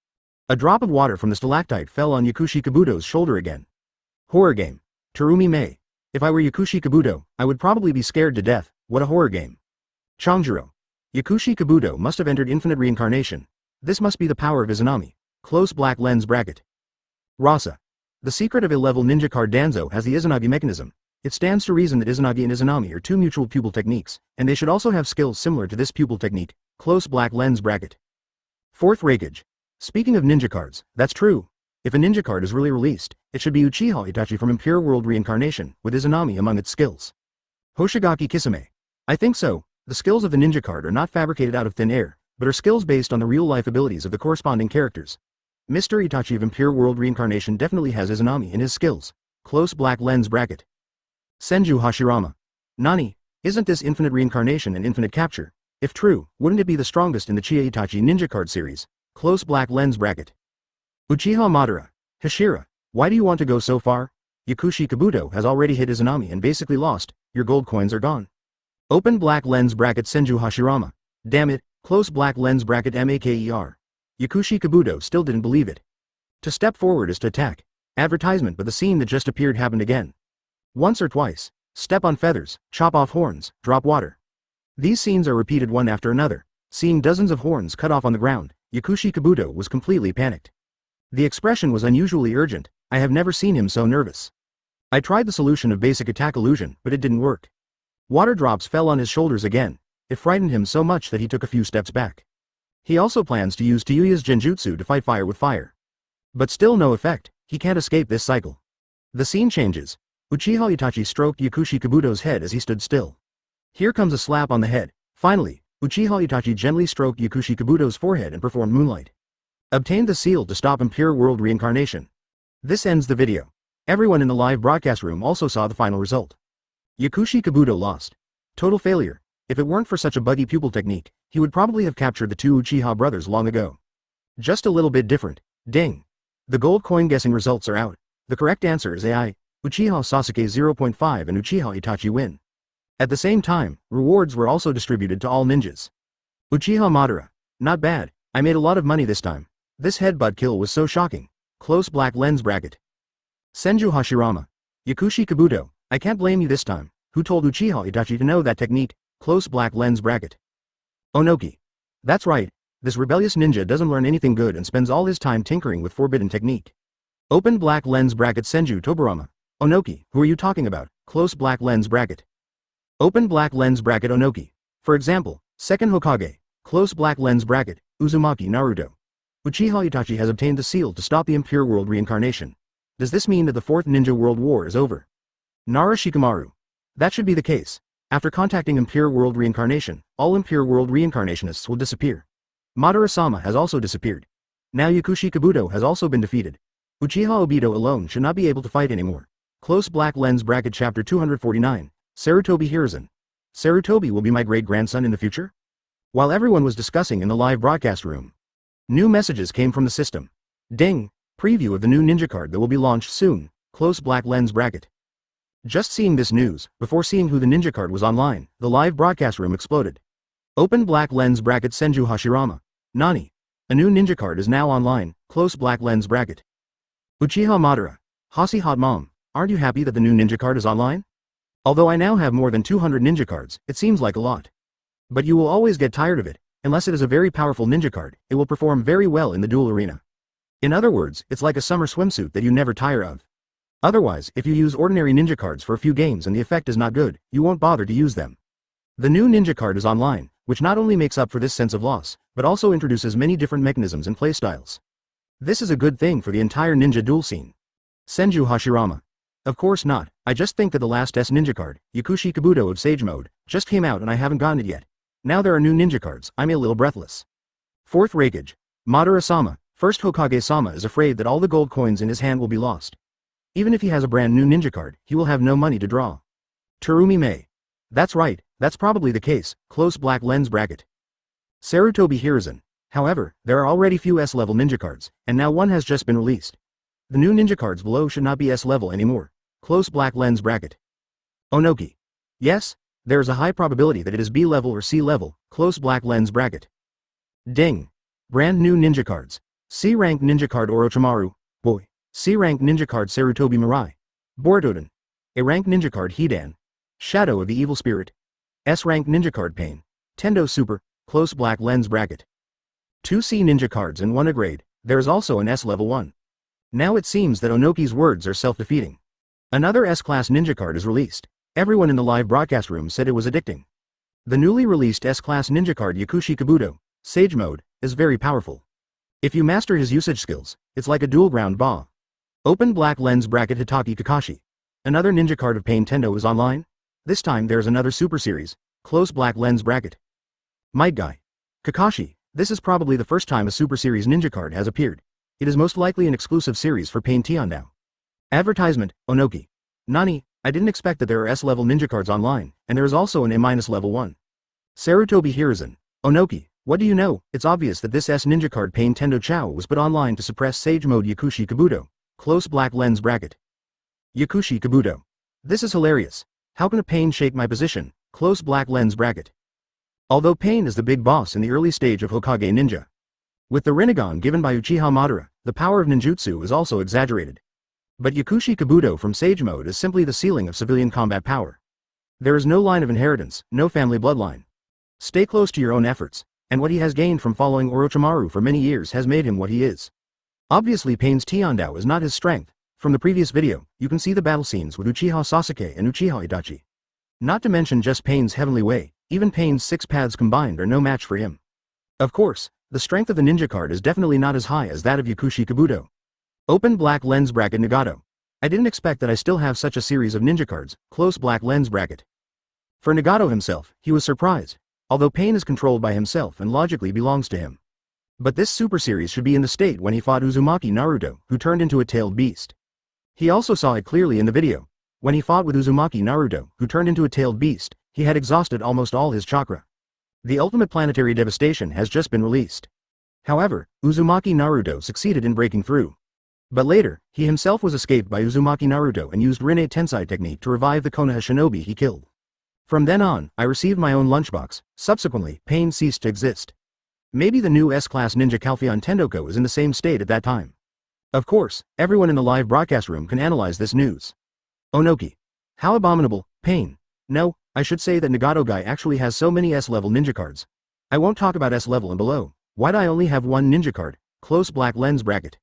A drop of water from the stalactite fell on Yakushi Kabuto's shoulder again. Horror game. Terumi Mei. If I were Yakushi Kabuto, I would probably be scared to death. What a horror game. Chongjuro. Yakushi Kabuto must have entered infinite reincarnation. This must be the power of Izanami. Close black lens bracket. Rasa. The secret of A-level ninja card Danzo has the Izanagi mechanism. It stands to reason that Izanagi and Izanami are two mutual pupil techniques, and they should also have skills similar to this pupil technique. Close black lens bracket. Fourth Reikage. Speaking of ninja cards, that's true. If a ninja card is really released, it should be Uchiha Itachi from Impure World Reincarnation, with Izanami among its skills. Hoshigaki Kisame. I think so. The skills of the ninja card are not fabricated out of thin air, but are skills based on the real-life abilities of the corresponding characters. Mr. Itachi of Impure World Reincarnation definitely has Izanami in his skills. Close black lens bracket. Senju Hashirama. Nani, isn't this infinite reincarnation and infinite capture? If true, wouldn't it be the strongest in the Uchiha Itachi ninja card series? Close black lens bracket. Uchiha Madara. Hashira, why do you want to go so far? Yakushi Kabuto has already hit Izanami and basically lost. Your gold coins are gone. Open black lens bracket Senju Hashirama. Damn it, close black lens bracket MAKER. Yakushi Kabuto still didn't believe it. To step forward is to attack. Advertisement, but the scene that just appeared happened again. Once or twice. Step on feathers, chop off horns, drop water. These scenes are repeated one after another. Seeing dozens of horns cut off on the ground, Yakushi Kabuto was completely panicked. The expression was unusually urgent. I have never seen him so nervous. I tried the solution of basic attack illusion, but it didn't work. Water drops fell on his shoulders again. It frightened him so much that he took a few steps back. He also plans to use Tayuya's genjutsu to fight fire with fire. But still no effect. He can't escape this cycle. The scene changes. Uchiha Itachi stroked Yakushi Kabuto's head as he stood still. Here comes a slap on the head. Finally, Uchiha Itachi gently stroked Yakushi Kabuto's forehead and performed Moonlight. Obtained the seal to stop Impure World Reincarnation. This ends the video. Everyone in the live broadcast room also saw the final result. Yakushi Kabuto lost. Total failure. If it weren't for such a buggy pupil technique, he would probably have captured the two Uchiha brothers long ago. Just a little bit different. Ding. The gold coin guessing results are out. The correct answer is AI. Uchiha Sasuke 0.5 and Uchiha Itachi win. At the same time, rewards were also distributed to all ninjas. Uchiha Madara. Not bad. I made a lot of money this time. This headbutt kill was so shocking. Close black lens bracket. Senju Hashirama. Yakushi Kabuto, I can't blame you this time. Who told Uchiha Itachi to know that technique? Close black lens bracket. Onoki. That's right. This rebellious ninja doesn't learn anything good and spends all his time tinkering with forbidden technique. Open black lens bracket Senju Tobarama. Onoki, who are you talking about? Close black lens bracket. Open black lens bracket Onoki. For example, second Hokage. Close black lens bracket, Uzumaki Naruto. Uchiha Itachi has obtained the seal to stop the Impure World Reincarnation. Does this mean that the Fourth Ninja World War is over? Nara Shikamaru. That should be the case. After contacting Impure World Reincarnation, all Impure World Reincarnationists will disappear. Madara-sama has also disappeared. Now Yakushi Kabuto has also been defeated. Uchiha Obito alone should not be able to fight anymore. Close black lens bracket chapter 249, Sarutobi Hiruzen. Sarutobi will be my great-grandson in the future? While everyone was discussing in the live broadcast room, new messages came from the system. Ding! Preview of the new ninja card that will be launched soon. Close black lens bracket. Just seeing this news, before seeing who the ninja card was online, the live broadcast room exploded. Open black lens bracket Senju Hashirama. Nani? A new ninja card is now online. Close black lens bracket. Uchiha Madara. Hasi Hot Mom, aren't you happy that the new ninja card is online? Although I now have more than 200 ninja cards, it seems like a lot. But you will always get tired of it. Unless it is a very powerful ninja card, it will perform very well in the duel arena. In other words, it's like a summer swimsuit that you never tire of. Otherwise, if you use ordinary ninja cards for a few games and the effect is not good, you won't bother to use them. The new ninja card is online, which not only makes up for this sense of loss, but also introduces many different mechanisms and playstyles. This is a good thing for the entire ninja duel scene. Senju Hashirama. Of course not, I just think that the last S ninja card, Yakushi Kabuto of Sage Mode, just came out and I haven't gotten it yet. Now there are new ninja cards, I'm a little breathless. Fourth Reikage. Madara-sama, first Hokage-sama is afraid that all the gold coins in his hand will be lost. Even if he has a brand new ninja card, he will have no money to draw. Terumi Mei. That's right, that's probably the case, close black lens bracket. Sarutobi Hiruzen. However, there are already few S-level ninja cards, and now one has just been released. The new ninja cards below should not be S-level anymore. Close black lens bracket. Onoki. Yes, there is a high probability that it is B-level or C-level, close black lens bracket. Ding. Brand new ninja cards. C-rank ninja card Orochimaru, boy. C-rank ninja card Sarutobi Mirai. Borutoden. A-rank ninja card Hidan. Shadow of the Evil Spirit. S-rank ninja card Payne. Tendo Super, close black lens bracket. 2 C ninja cards and 1 A grade, there is also an S-level 1. Now it seems that Onoki's words are self-defeating. Another S-class ninja card is released. Everyone in the live broadcast room said it was addicting. The newly released S-class ninja card Yakushi Kabuto, Sage Mode, is very powerful. If you master his usage skills, it's like a dual ground ba. Open black lens bracket Hatake Kakashi. Another ninja card of Payne Tendo is online. This time there's another super series, close black lens bracket. Might Guy. Kakashi. This is probably the first time a Super Series ninja card has appeared. It is most likely an exclusive series for Payne Tendo. Advertisement, Onoki. Nani, I didn't expect that there are S-level ninja cards online, and there is also an A-level 1. Sarutobi Hiruzen. Onoki, what do you know? It's obvious that this S ninja card Payne Tendo Chao was put online to suppress Sage Mode Yakushi Kabuto, close black lens bracket. Yakushi Kabuto. This is hilarious. How can a Payne shake my position, close black lens bracket. Although Payne is the big boss in the early stage of Hokage Ninja. With the Rinnegan given by Uchiha Madara, the power of ninjutsu is also exaggerated. But Yakushi Kabuto from Sage Mode is simply the ceiling of civilian combat power. There is no line of inheritance, no family bloodline. Stay close to your own efforts, and what he has gained from following Orochimaru for many years has made him what he is. Obviously Payne's Tiandao is not his strength. From the previous video, you can see the battle scenes with Uchiha Sasuke and Uchiha Itachi. Not to mention just Payne's heavenly way. Even Payne's 6 paths combined are no match for him. Of course, the strength of the ninja card is definitely not as high as that of Yakushi Kabuto. Open black lens bracket Nagato. I didn't expect that I still have such a series of ninja cards, close black lens bracket. For Nagato himself, he was surprised, although Payne is controlled by himself and logically belongs to him. But this super series should be in the state when he fought Uzumaki Naruto, who turned into a tailed beast. He also saw it clearly in the video. When he fought with Uzumaki Naruto, who turned into a tailed beast, he had exhausted almost all his chakra. The ultimate planetary devastation has just been released. However, Uzumaki Naruto succeeded in breaking through. But later, he himself was escaped by Uzumaki Naruto and used Rinne Tensai technique to revive the Konoha shinobi he killed. From then on, I received my own lunchbox. Subsequently, Payne ceased to exist. Maybe the new S-class ninja Calpheon Tendoko is in the same state at that time. Of course, everyone in the live broadcast room can analyze this news. Onoki. How abominable, Payne. No, I should say that Nagato guy actually has so many S-level ninja cards. I won't talk about S-level and below. Why'd I only have one ninja card? Close black lens bracket.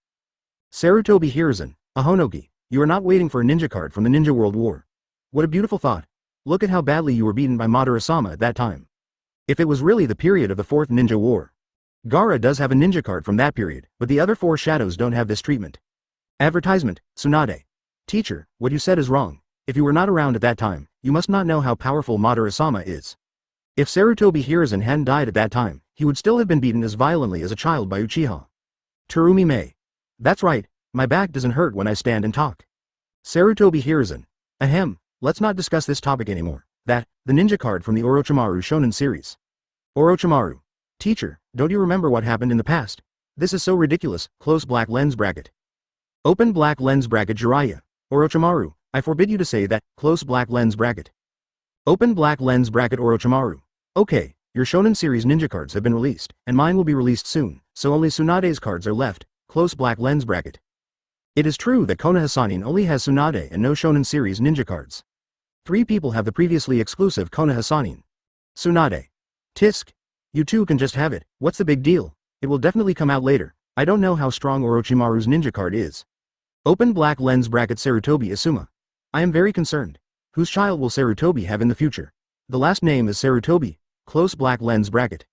Sarutobi Hiruzen. Ahonoki. You are not waiting for a ninja card from the Ninja World War. What a beautiful thought. Look at how badly you were beaten by Madara-sama at that time. If it was really the period of the 4th Ninja War. Gaara does have a ninja card from that period, but the other 4 shadows don't have this treatment. Advertisement, Tsunade. Teacher, what you said is wrong. If you were not around at that time, you must not know how powerful Madara-sama is. If Sarutobi Hiruzen hadn't died at that time, he would still have been beaten as violently as a child by Uchiha. Terumi Mei. That's right, my back doesn't hurt when I stand and talk. Sarutobi Hiruzen. Ahem, let's not discuss this topic anymore. The ninja card from the Orochimaru Shonen series. Orochimaru. Teacher, don't you remember what happened in the past? This is so ridiculous, close black lens bracket. Open black lens bracket Jiraiya. Orochimaru, I forbid you to say that, close black lens bracket. Open black lens bracket Orochimaru. Okay, your Shonen series ninja cards have been released, and mine will be released soon, so only Tsunade's cards are left, close black lens bracket. It is true that Konoha Sannin only has Tsunade and no Shonen series ninja cards. 3 people have the previously exclusive Konoha Sannin. Tsunade. Tisk. You two can just have it, what's the big deal? It will definitely come out later. I don't know how strong Orochimaru's ninja card is. Open black lens bracket Sarutobi Asuma. I am very concerned. Whose child will Sarutobi have in the future? The last name is Sarutobi, close black lens bracket.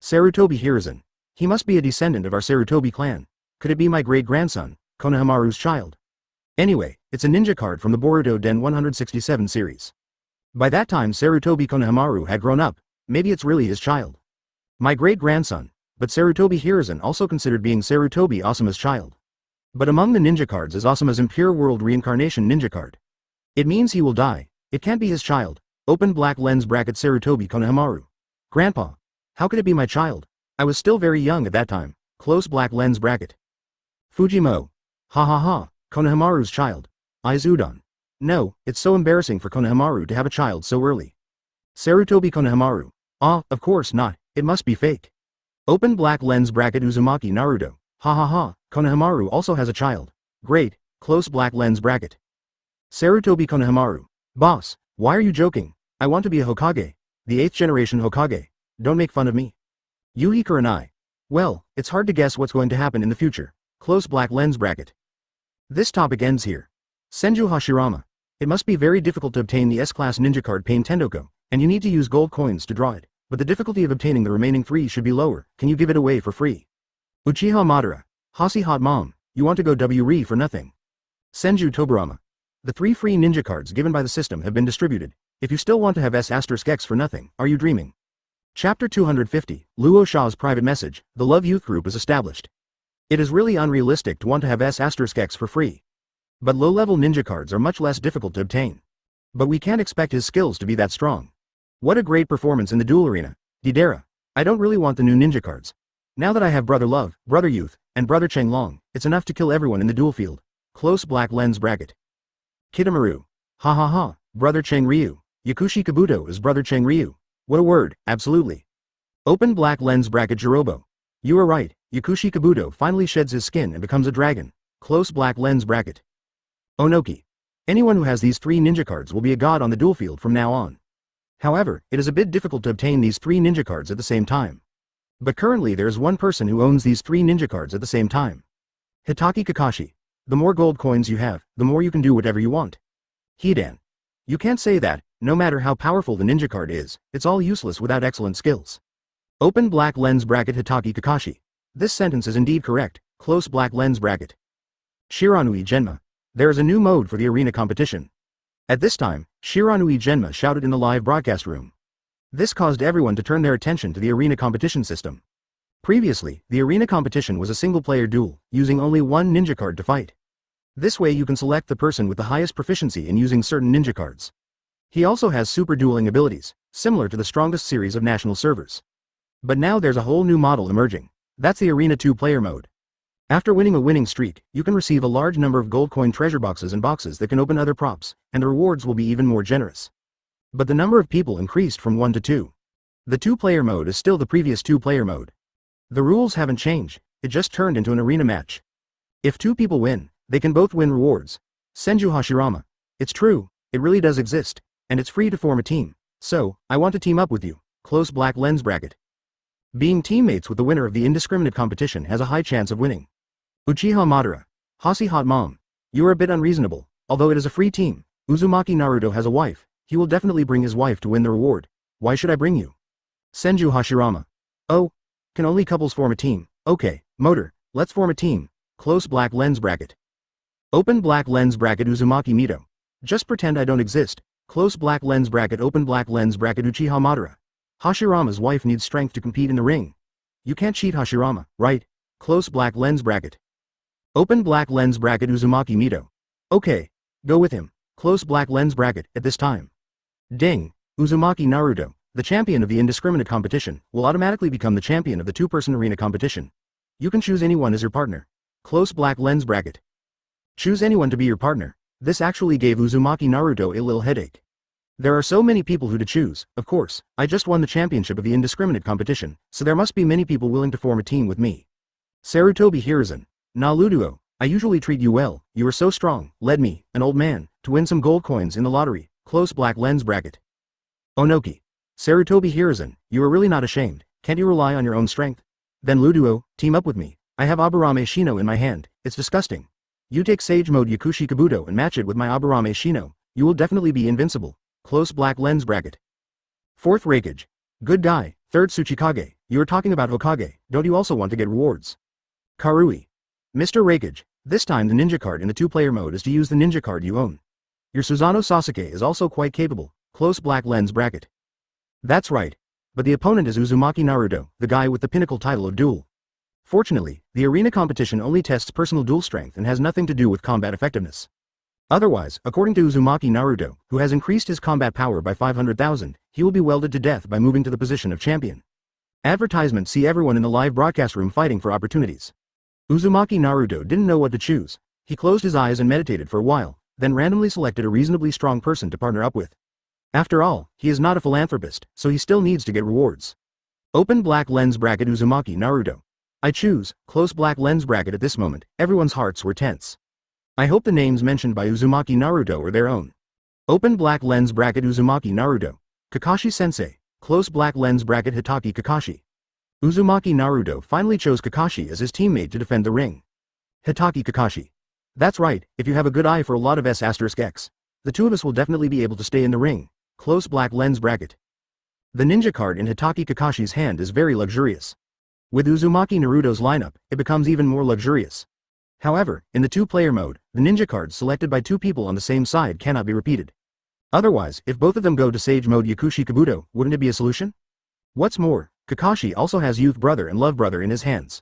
Sarutobi Hiruzen. He must be a descendant of our Sarutobi clan. Could it be my great-grandson, Konohamaru's child? Anyway, it's a ninja card from the Boruto Den 167 series. By that time Sarutobi Konohamaru had grown up, maybe it's really his child. My great-grandson, but Sarutobi Hiruzen also considered being Sarutobi Asuma's child. But among the ninja cards is Asuma's Impure World Reincarnation ninja card. It means he will die. It can't be his child. Open black lens bracket Sarutobi Konohamaru. Grandpa. How could it be my child? I was still very young at that time. Close black lens bracket. Fujimo. Ha ha ha, Konohamaru's child. Izudon. No, it's so embarrassing for Konohamaru to have a child so early. Sarutobi Konohamaru. Ah, of course not, it must be fake. Open black lens bracket Uzumaki Naruto. Ha ha ha, Konohamaru also has a child. Great, close black lens bracket. Sarutobi Konohamaru. Boss, why are you joking? I want to be a Hokage. The 8th generation Hokage. Don't make fun of me. Yuhi Kurenai. Well, it's hard to guess what's going to happen in the future. Close black lens bracket. This topic ends here. Senju Hashirama. It must be very difficult to obtain the S-class ninja card Payne Tendoko, and you need to use gold coins to draw it, but the difficulty of obtaining the remaining 3 should be lower. Can you give it away for free? Uchiha Madara. Hasi hot mom, you want to go W-re for nothing. Senju Toburama. The 3 free ninja cards given by the system have been distributed. If you still want to have S*X for nothing, are you dreaming? Chapter 250, Luo Sha's private message, the Love Youth Group is established. It is really unrealistic to want to have S*X for free. But low-level ninja cards are much less difficult to obtain. But we can't expect his skills to be that strong. What a great performance in the duel arena. Didera. I don't really want the new ninja cards. Now that I have Brother Love, Brother Youth, and Brother Chenglong, it's enough to kill everyone in the duel field. Close black lens bracket. Kitamaru. Ha ha ha, Brother Cheng Ryu. Yakushi Kabuto is Brother Cheng Ryu. What a word, absolutely. Open black lens bracket Jirobo. You are right, Yakushi Kabuto finally sheds his skin and becomes a dragon. Close black lens bracket. Onoki. Anyone who has these 3 ninja cards will be a god on the duel field from now on. However, it is a bit difficult to obtain these 3 ninja cards at the same time. But currently there is one person who owns these 3 ninja cards at the same time. Hatake Kakashi. The more gold coins you have, the more you can do whatever you want. Hidan. You can't say that, no matter how powerful the ninja card is, it's all useless without excellent skills. Open black lens bracket Hatake Kakashi. This sentence is indeed correct, close black lens bracket. Shiranui Genma. There is a new mode for the arena competition. At this time, Shiranui Genma shouted in the live broadcast room. This caused everyone to turn their attention to the arena competition system. Previously, the arena competition was a single-player duel, using only one ninja card to fight. This way you can select the person with the highest proficiency in using certain ninja cards. He also has super dueling abilities, similar to the strongest series of national servers. But now there's a whole new model emerging. That's the Arena 2-player mode. After winning a winning streak, you can receive a large number of gold coin treasure boxes and boxes that can open other props, and the rewards will be even more generous. But the number of people increased from 1 to 2. The 2-player mode is still the previous 2-player mode. The rules haven't changed, it just turned into an arena match. If 2 people win, they can both win rewards. Senju Hashirama. It's true, it really does exist, and it's free to form a team. So, I want to team up with you. Close black lens bracket. Being teammates with the winner of the indiscriminate competition has a high chance of winning. Uchiha Madara. Hasi hot mom. You are a bit unreasonable. Although it is a free team, Uzumaki Naruto has a wife. He will definitely bring his wife to win the reward. Why should I bring you? Senju Hashirama. Oh. Can only couples form a team? Okay, Motor, let's form a team. Close black lens bracket. Open black lens bracket Uzumaki Mito. Just pretend I don't exist. Close black lens bracket open black lens bracket Uchiha Madara. Hashirama's wife needs strength to compete in the ring. You can't cheat Hashirama, right? Close black lens bracket. Open black lens bracket Uzumaki Mito. Okay, go with him. Close black lens bracket at this time. Ding, Uzumaki Naruto, the champion of the indiscriminate competition, will automatically become the champion of the 2-person arena competition. You can choose anyone as your partner. Close black lens bracket. Choose anyone to be your partner. This actually gave Uzumaki Naruto a little headache. There are so many people who to choose, of course. I just won the championship of the indiscriminate competition, so there must be many people willing to form a team with me. Sarutobi Hiruzen. Na Luduo, I usually treat you well, you are so strong, led me, an old man, to win some gold coins in the lottery. Close black lens bracket. Onoki. Sarutobi Hiruzen, you are really not ashamed, can't you rely on your own strength? Then Luduo, team up with me. I have Aburame Shino in my hand, it's disgusting. You take Sage Mode Yakushi Kabuto and match it with my Aburame Shino, you will definitely be invincible. Close black lens bracket. 4th Raikage. Good guy, 3rd Tsuchikage, you are talking about Hokage, don't you also want to get rewards? Karui. Mr. Raikage, this time the ninja card in the 2-player mode is to use the ninja card you own. Your Susanoo Sasuke is also quite capable. Close black lens bracket. That's right. But the opponent is Uzumaki Naruto, the guy with the pinnacle title of duel. Fortunately, the arena competition only tests personal duel strength and has nothing to do with combat effectiveness. Otherwise, according to Uzumaki Naruto, who has increased his combat power by 500,000, he will be welded to death by moving to the position of champion. Advertisement: see everyone in the live broadcast room fighting for opportunities. Uzumaki Naruto didn't know what to choose. He closed his eyes and meditated for a while, then randomly selected a reasonably strong person to partner up with. After all, he is not a philanthropist, so he still needs to get rewards. Open black lens bracket Uzumaki Naruto. I choose, close black lens bracket. At this moment, everyone's hearts were tense. I hope the names mentioned by Uzumaki Naruto are their own. Open black lens bracket Uzumaki Naruto. Kakashi Sensei, close black lens bracket Hatake Kakashi. Uzumaki Naruto finally chose Kakashi as his teammate to defend the ring. Hatake Kakashi. That's right, if you have a good eye for a lot of S*X, the two of us will definitely be able to stay in the ring. Close black lens bracket. The ninja card in Hatake Kakashi's hand is very luxurious. With Uzumaki Naruto's lineup, it becomes even more luxurious. However, in the two-player mode, the ninja cards selected by two people on the same side cannot be repeated. Otherwise, if both of them go to Sage Mode Yakushi Kabuto, wouldn't it be a solution? What's more, Kakashi also has Youth Brother and Love Brother in his hands.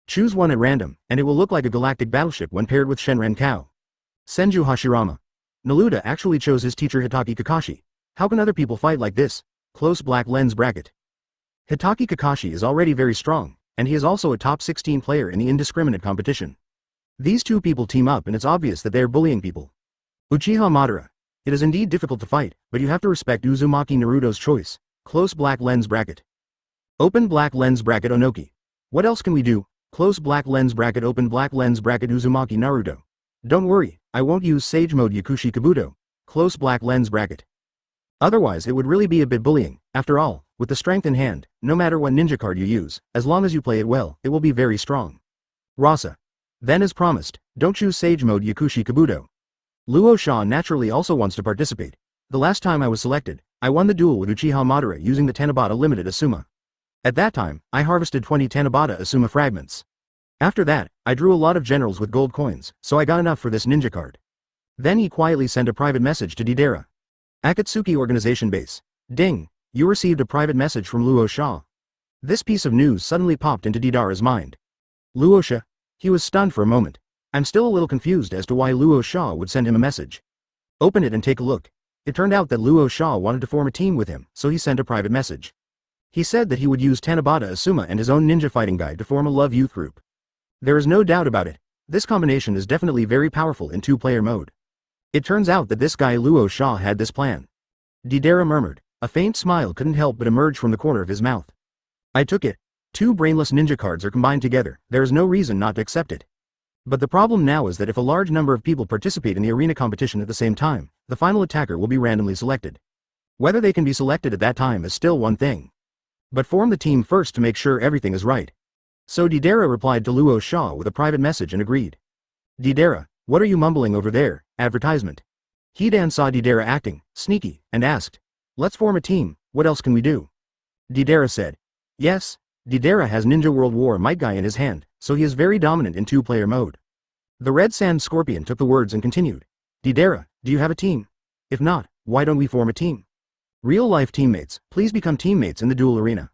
Choose one at random, and it will look like a galactic battleship when paired with Shenren Kao. Senju Hashirama. Naruto actually chose his teacher Hatake Kakashi. How can other people fight like this? Close black lens bracket. Hatake Kakashi is already very strong, and he is also a top 16 player in the indiscriminate competition. These two people team up and it's obvious that they are bullying people. Uchiha Madara. It is indeed difficult to fight, but you have to respect Uzumaki Naruto's choice. Close black lens bracket. Open black lens bracket Onoki. What else can we do? Close black lens bracket. Open black lens bracket Uzumaki Naruto. Don't worry, I won't use Sage Mode Yakushi Kabuto. Close black lens bracket. Otherwise it would really be a bit bullying. After all, with the strength in hand, no matter what ninja card you use, as long as you play it well, it will be very strong. Rasa. Then as promised, don't choose Sage Mode Yakushi Kabuto. Luo Sha naturally also wants to participate. The last time I was selected, I won the duel with Uchiha Madara using the Tanabata Limited Asuma. At that time, I harvested 20 Tanabata Asuma fragments. After that, I drew a lot of generals with gold coins, so I got enough for this ninja card. Then he quietly sent a private message to Deidara. Akatsuki Organization Base. Ding! You received a private message from Luo Sha. This piece of news suddenly popped into Deidara's mind. Luo Sha? He was stunned for a moment. I'm still a little confused as to why Luo Sha would send him a message. Open it and take a look. It turned out that Luo Sha wanted to form a team with him, so he sent a private message. He said that he would use Tanabata Asuma and his own ninja fighting guide to form a love youth group. There is no doubt about it. This combination is definitely very powerful in two-player mode. It turns out that this guy Luo Sha had this plan. Deidara murmured. A faint smile couldn't help but emerge from the corner of his mouth. I took it. Two brainless ninja cards are combined together, there is no reason not to accept it. But the problem now is that if a large number of people participate in the arena competition at the same time, the final attacker will be randomly selected. Whether they can be selected at that time is still one thing. But form the team first to make sure everything is right. So Deidara replied to Luo Sha with a private message and agreed. Deidara, what are you mumbling over there? Advertisement. Hidan saw Deidara acting sneaky and asked, let's form a team, what else can we do? Deidara said, yes. Deidara has Ninja World War Might Guy in his hand, so he is very dominant in two-player mode. The Red Sand Scorpion took the words and continued. Deidara, do you have a team? If not, why don't we form a team? Real-life teammates, please become teammates in the duel arena.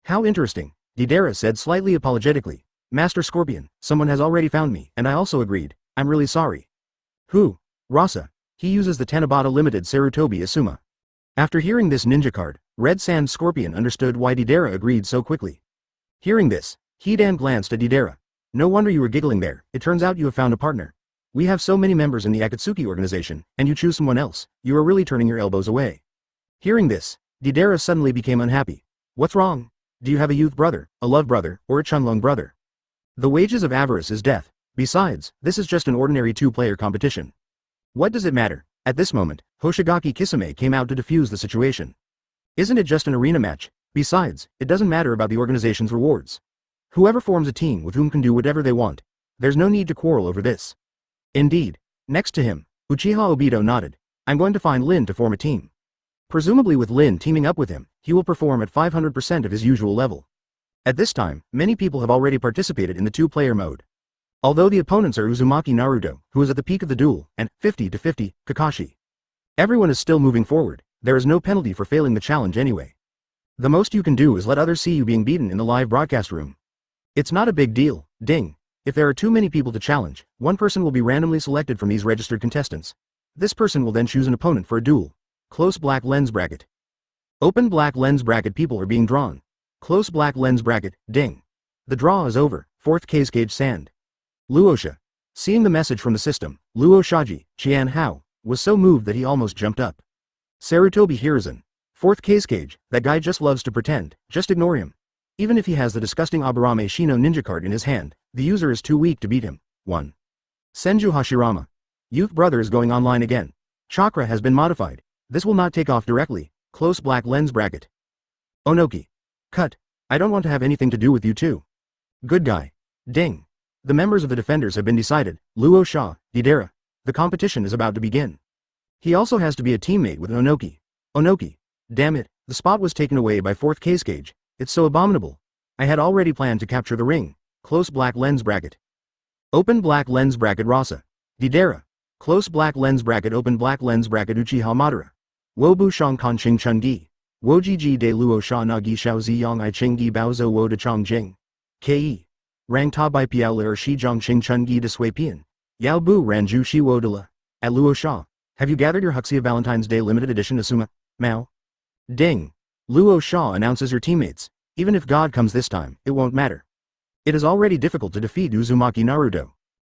How interesting, Deidara said slightly apologetically. Master Scorpion, someone has already found me, and I also agreed. I'm really sorry. Who? Rasa. He uses the Tanabata Limited Sarutobi Asuma. After hearing this ninja card, Red Sand Scorpion understood why Deidara agreed so quickly. Hearing this, Hidan glanced at Deidara. No wonder you were giggling there, it turns out you have found a partner. We have so many members in the Akatsuki organization, and you choose someone else, you are really turning your elbows away. Hearing this, Deidara suddenly became unhappy. What's wrong? Do you have a youth brother, a love brother, or a Chunlong brother? The wages of avarice is death. Besides, this is just an ordinary two-player competition. What does it matter? At this moment, Hoshigaki Kisame came out to defuse the situation. Isn't it just an arena match? Besides, it doesn't matter about the organization's rewards. Whoever forms a team with whom can do whatever they want. There's no need to quarrel over this. Indeed. Next to him, Uchiha Obito nodded. I'm going to find Lin to form a team. Presumably with Lin teaming up with him, he will perform at 500% of his usual level. At this time, many people have already participated in the two-player mode. Although the opponents are Uzumaki Naruto, who is at the peak of the duel, and 50-50, Kakashi. Everyone is still moving forward, there is no penalty for failing the challenge anyway. The most you can do is let others see you being beaten in the live broadcast room. It's not a big deal, ding. If there are too many people to challenge, one person will be randomly selected from these registered contestants. This person will then choose an opponent for a duel. Close black lens bracket. Open black lens bracket. People are being drawn. Close black lens bracket. Ding. The draw is over. 4th cage sand. Luosha. Seeing the message from the system, Luoshaji, Qian Hao, was so moved that he almost jumped up. Sarutobi Hiruzen. 4th cage, that guy just loves to pretend, just ignore him. Even if he has the disgusting Aburame Shino ninja card in his hand, the user is too weak to beat him. 1. Senju Hashirama. Youth brother is going online again. Chakra has been modified. This will not take off directly. Close black lens bracket. Onoki. Cut. I don't want to have anything to do with you too. Good guy. Ding. The members of the defenders have been decided. Luo Sha, Didera. The competition is about to begin. He also has to be a teammate with Onoki. Onoki. Damn it, the spot was taken away by 4th cage. It's so abominable. I had already planned to capture the ring. Close black lens bracket. Open black lens bracket Rasa. Didera. Close black lens bracket. Open black lens bracket Uchiha Madara. Wobu Shang Kan Ching Chun Gi. Wojiji de Luo Sha Na Gi Shao Zi Yang I Ching Gi Bao Zo Wo De Chong Jing. Ke. Rang Ta Bai Piao Ler Shi Zhang Ching Chun Gi De Sui Pian. Yao Bu Ranju Shi Wo De La. At Luo Sha. Have you gathered your Huxia Valentine's Day limited edition Asuma? Mao. Ding. Luo Sha announces your teammates. Even if God comes this time, it won't matter. It is already difficult to defeat Uzumaki Naruto.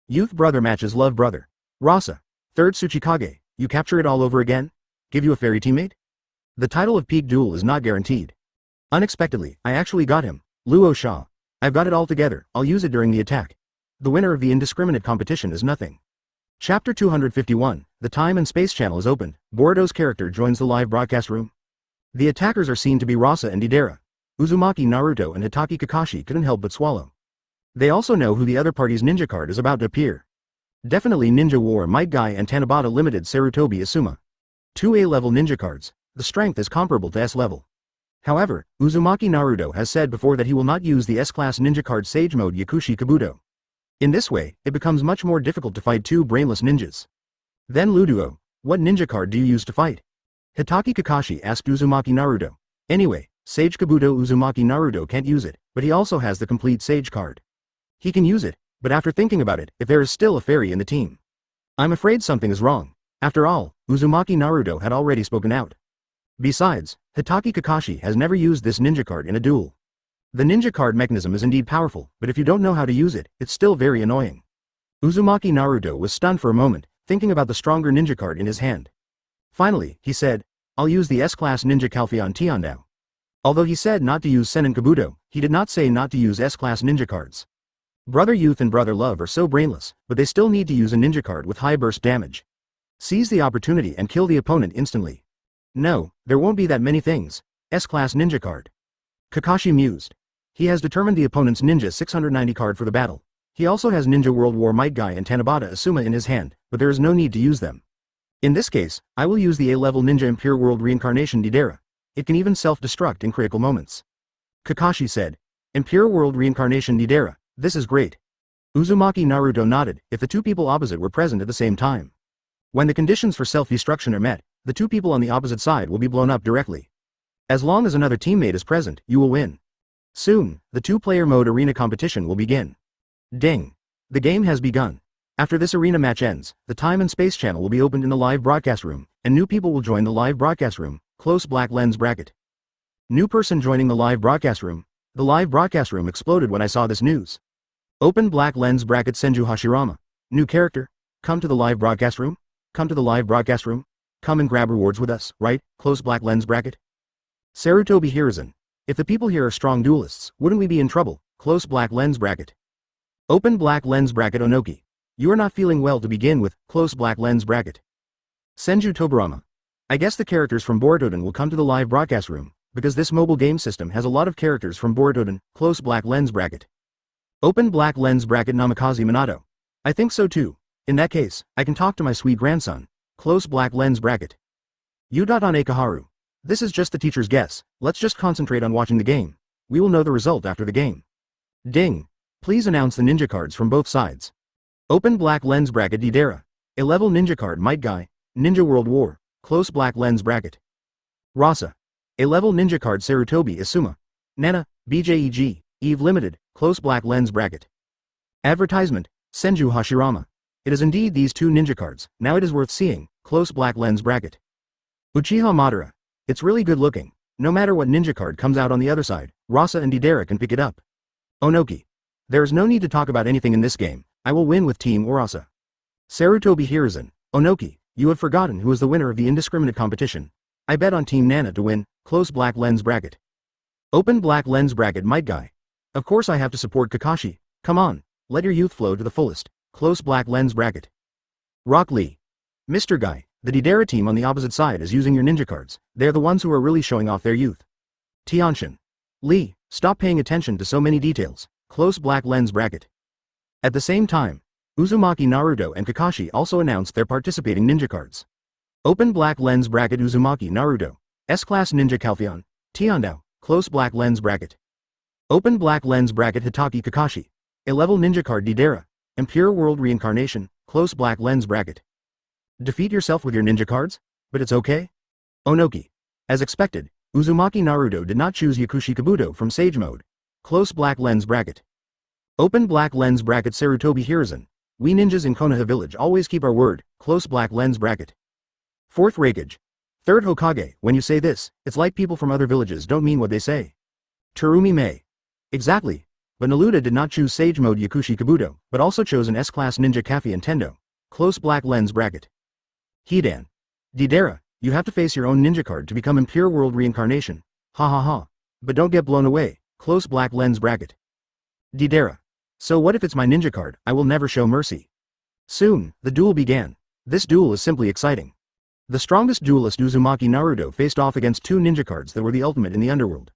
Youth brother matches love brother. Rasa. 3rd Tsuchikage, you capture it all over again? Give you a fairy teammate? The title of peak duel is not guaranteed. Unexpectedly, I actually got him. Luo Sha. I've got it all together, I'll use it during the attack. The winner of the indiscriminate competition is nothing. Chapter 251, the time and space channel is opened. Boruto's character joins the live broadcast room. The attackers are seen to be Rasa and Didera. Uzumaki Naruto and Hatake Kakashi couldn't help but swallow. They also know who the other party's ninja card is about to appear. Definitely Ninja War Might Guy and Tanabata Limited Sarutobi Asuma. 2 A-level ninja cards, the strength is comparable to S-level. However, Uzumaki Naruto has said before that he will not use the S-class ninja card Sage Mode Yakushi Kabuto. In this way, it becomes much more difficult to fight 2 brainless ninjas. Then Luduo, what ninja card do you use to fight? Hatake Kakashi asked Uzumaki Naruto. Anyway, Sage Kabuto Uzumaki Naruto can't use it, but he also has the complete Sage card. He can use it, but after thinking about it, if there is still a fairy in the team. I'm afraid something is wrong. After all, Uzumaki Naruto had already spoken out. Besides, Hatake Kakashi has never used this ninja card in a duel. The ninja card mechanism is indeed powerful, but if you don't know how to use it, it's still very annoying. Uzumaki Naruto was stunned for a moment, thinking about the stronger ninja card in his hand. Finally, he said, I'll use the S-class ninja Calpheon Tion now. Although he said not to use Senin Kabuto, he did not say not to use S-class ninja cards. Brother Youth and Brother Love are so brainless, but they still need to use a ninja card with high burst damage. Seize the opportunity and kill the opponent instantly. No, there won't be that many things. S-class ninja card. Kakashi mused. He has determined the opponent's Ninja 690 card for the battle. He also has Ninja World War Might Guy and Tanabata Asuma in his hand, but there is no need to use them. In this case, I will use the A-level Ninja Impure World Reincarnation Didera. It can even self-destruct in critical moments. Kakashi said. Impure World Reincarnation Didera, this is great. Uzumaki Naruto nodded, if the 2 people opposite were present at the same time. When the conditions for self-destruction are met, the 2 people on the opposite side will be blown up directly. As long as another teammate is present, you will win. Soon, the 2-player mode arena competition will begin. Ding. The game has begun. After this arena match ends, the time and space channel will be opened in the live broadcast room, and new people will join the live broadcast room. Close black lens bracket. New person joining the live broadcast room. The live broadcast room exploded when I saw this news. Open black lens bracket Senju Hashirama. New character. Come to the live broadcast room. Come to the live broadcast room. Come and grab rewards with us, right? Close black lens bracket. Sarutobi Hiruzen. If the people here are strong duelists, wouldn't we be in trouble? Close black lens bracket. Open black lens bracket Onoki. You are not feeling well to begin with. Close black lens bracket. Senju Toburama. I guess the characters from Borutoden will come to the live broadcast room, because this mobile game system has a lot of characters from Borutoden. Close black lens bracket. Open black lens bracket Namikaze Minato. I think so too. In that case, I can talk to my sweet grandson. Close black lens bracket. Udon Ekaharu. This is just the teacher's guess, let's just concentrate on watching the game. We will know the result after the game. Ding. Please announce the ninja cards from both sides. Open black lens bracket Didera. A-level ninja card Might Guy, Ninja World War, close black lens bracket. Rasa. A-level ninja card Sarutobi Asuma. Nana, BJEG, Eve Limited, close black lens bracket. Advertisement, Senju Hashirama. It is indeed these two ninja cards, now it is worth seeing, close black lens bracket. Uchiha Madara. It's really good looking. No matter what ninja card comes out on the other side, Rasa and Deidara can pick it up. Onoki. There is no need to talk about anything in this game, I will win with Team Urasa. Sarutobi Hiruzen. Onoki, you have forgotten who is the winner of the indiscriminate competition. I bet on Team Nana to win, close black lens bracket. Open black lens bracket might guy. Of course I have to support Kakashi, come on, let your youth flow to the fullest, close black lens bracket. Rock Lee. Mr. Guy, the Deidara team on the opposite side is using your ninja cards, they're the ones who are really showing off their youth. Tianshin. Lee, stop paying attention to so many details, close black lens bracket. At the same time, Uzumaki Naruto and Kakashi also announced their participating ninja cards. Open black lens bracket Uzumaki Naruto, S-Class Ninja Calpheon, Tiandao, close black lens bracket. Open black lens bracket Hatake Kakashi, A-level ninja card Deidara, Impure World Reincarnation, close black lens bracket. Defeat yourself with your ninja cards? But it's okay? Onoki. As expected, Uzumaki Naruto did not choose Yakushi Kabuto from Sage Mode. Close black lens bracket. Open black lens bracket Sarutobi Hiruzen. We ninjas in Konoha village always keep our word, close black lens bracket. Fourth Raikage. Third Hokage, when you say this, it's like people from other villages don't mean what they say. Terumi Mei. Exactly. But Naluta did not choose Sage Mode Yakushi Kabuto, but also chose an S-Class Ninja Kafi and Tendo. Close black lens bracket. Hidan. Deidara, you have to face your own ninja card to become Impure World Reincarnation. Ha ha ha. But don't get blown away, close black lens bracket. Deidara. So what if it's my ninja card, I will never show mercy. Soon, the duel began. This duel is simply exciting. The strongest duelist Uzumaki Naruto faced off against two ninja cards that were the ultimate in the underworld.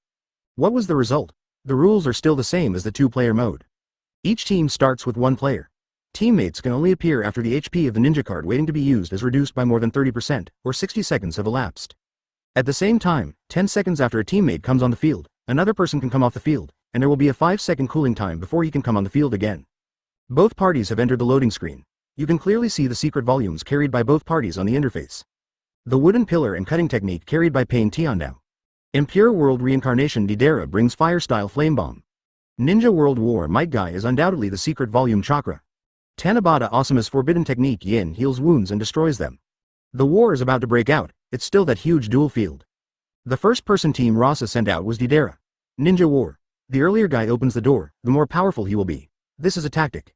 What was the result? The rules are still the same as the two-player mode. Each team starts with one player. Teammates can only appear after the HP of the ninja card waiting to be used is reduced by more than 30%, or 60 seconds have elapsed. At the same time, 10 seconds after a teammate comes on the field, another person can come off the field, and there will be a 5-second cooling time before he can come on the field again. Both parties have entered the loading screen. You can clearly see the secret volumes carried by both parties on the interface. The wooden pillar and cutting technique carried by Payne Tiandao. Impure World Reincarnation Deidara brings Fire-style Flame Bomb. Ninja World War Might Guy is undoubtedly the secret volume chakra. Tanabata Asuma's forbidden technique Yin heals wounds and destroys them. The war is about to break out, it's still that huge duel field. The first-person team Rasa sent out was Deidara. Ninja War. The earlier guy opens the door, the more powerful he will be. This is a tactic.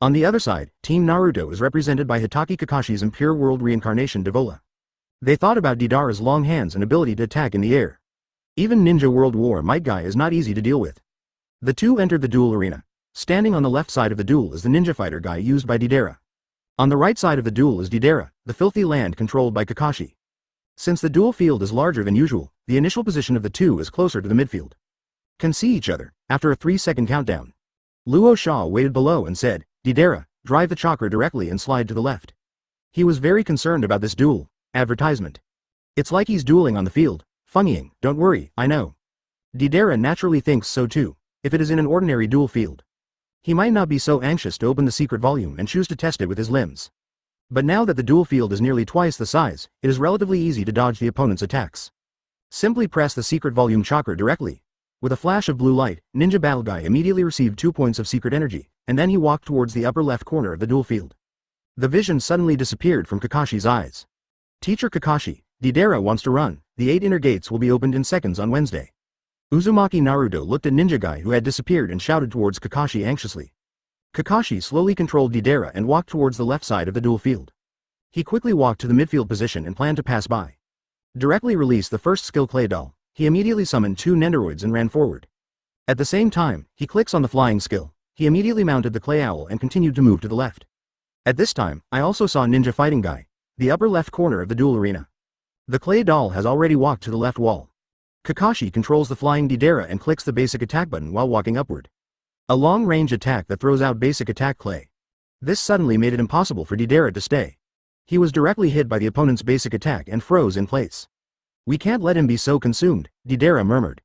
On the other side, Team Naruto is represented by Hatake Kakashi's Impure World Reincarnation Devola. They thought about Deidara's long hands and ability to attack in the air. Even Ninja World War Might Guy is not easy to deal with. The two entered the duel arena. Standing on the left side of the duel is the ninja fighter guy used by Deidara. On the right side of the duel is Deidara, the filthy land controlled by Kakashi. Since the duel field is larger than usual, the initial position of the two is closer to the midfield. Can see each other, after a 3-second countdown. Luo Sha waited below and said, Deidara, drive the chakra directly and slide to the left. He was very concerned about this duel. Advertisement. It's like he's dueling on the field. Funnying, don't worry, I know. Deidara naturally thinks so too, if it is in an ordinary duel field. He might not be so anxious to open the secret volume and choose to test it with his limbs. But now that the duel field is nearly twice the size, it is relatively easy to dodge the opponent's attacks. Simply press the secret volume chakra directly. With a flash of blue light, Ninja Battle Guy immediately received 2 points of secret energy, and then he walked towards the upper left corner of the duel field. The vision suddenly disappeared from Kakashi's eyes. Teacher Kakashi, Deidara wants to run. The 8 inner gates will be opened in seconds on Wednesday. Uzumaki Naruto looked at Ninja Guy who had disappeared and shouted towards Kakashi anxiously. Kakashi slowly controlled Deidara and walked towards the left side of the duel field. He quickly walked to the midfield position and planned to pass by. Directly release the first skill Clay Doll. He immediately summoned 2 Nendoroids and ran forward. At the same time, he clicks on the flying skill. He immediately mounted the Clay Owl and continued to move to the left. At this time, I also saw Ninja Fighting Guy, the upper left corner of the duel arena. The Clay Doll has already walked to the left wall. Kakashi controls the flying Deidara and clicks the basic attack button while walking upward. A long-range attack that throws out basic attack Clay. This suddenly made it impossible for Deidara to stay. He was directly hit by the opponent's basic attack and froze in place. We can't let him be so consumed, Deidara murmured.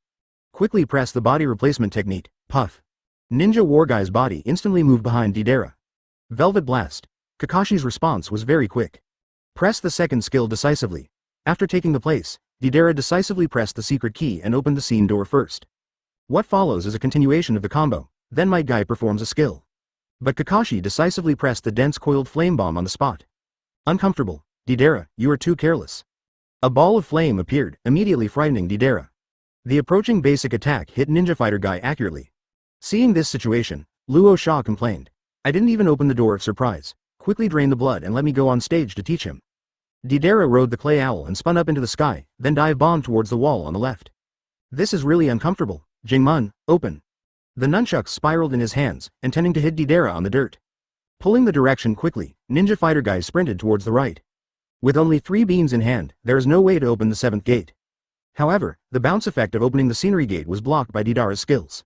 Quickly press the body replacement technique, puff. Ninja War Guy's body instantly moved behind Deidara. Velvet Blast. Kakashi's response was very quick. Press the second skill decisively. After taking the place, Deidara decisively pressed the secret key and opened the scene door first. What follows is a continuation of the combo, then Might Guy performs a skill. But Kakashi decisively pressed the dense coiled flame bomb on the spot. Uncomfortable. Deidara, you are too careless. A ball of flame appeared, immediately frightening Deidara. The approaching basic attack hit Ninja Fighter Guy accurately. Seeing this situation, Luo Sha complained. I didn't even open the door of surprise. Quickly drain the blood and let me go on stage to teach him. Deidara rode the clay owl and spun up into the sky, then dive-bombed towards the wall on the left. This is really uncomfortable. Jingmun, open. The nunchucks spiraled in his hands, intending to hit Deidara on the dirt. Pulling the direction quickly, Ninja Fighter Guy sprinted towards the right. With only 3 beans in hand, there is no way to open the 7th gate. However, the bounce effect of opening the scenery gate was blocked by Deidara's skills.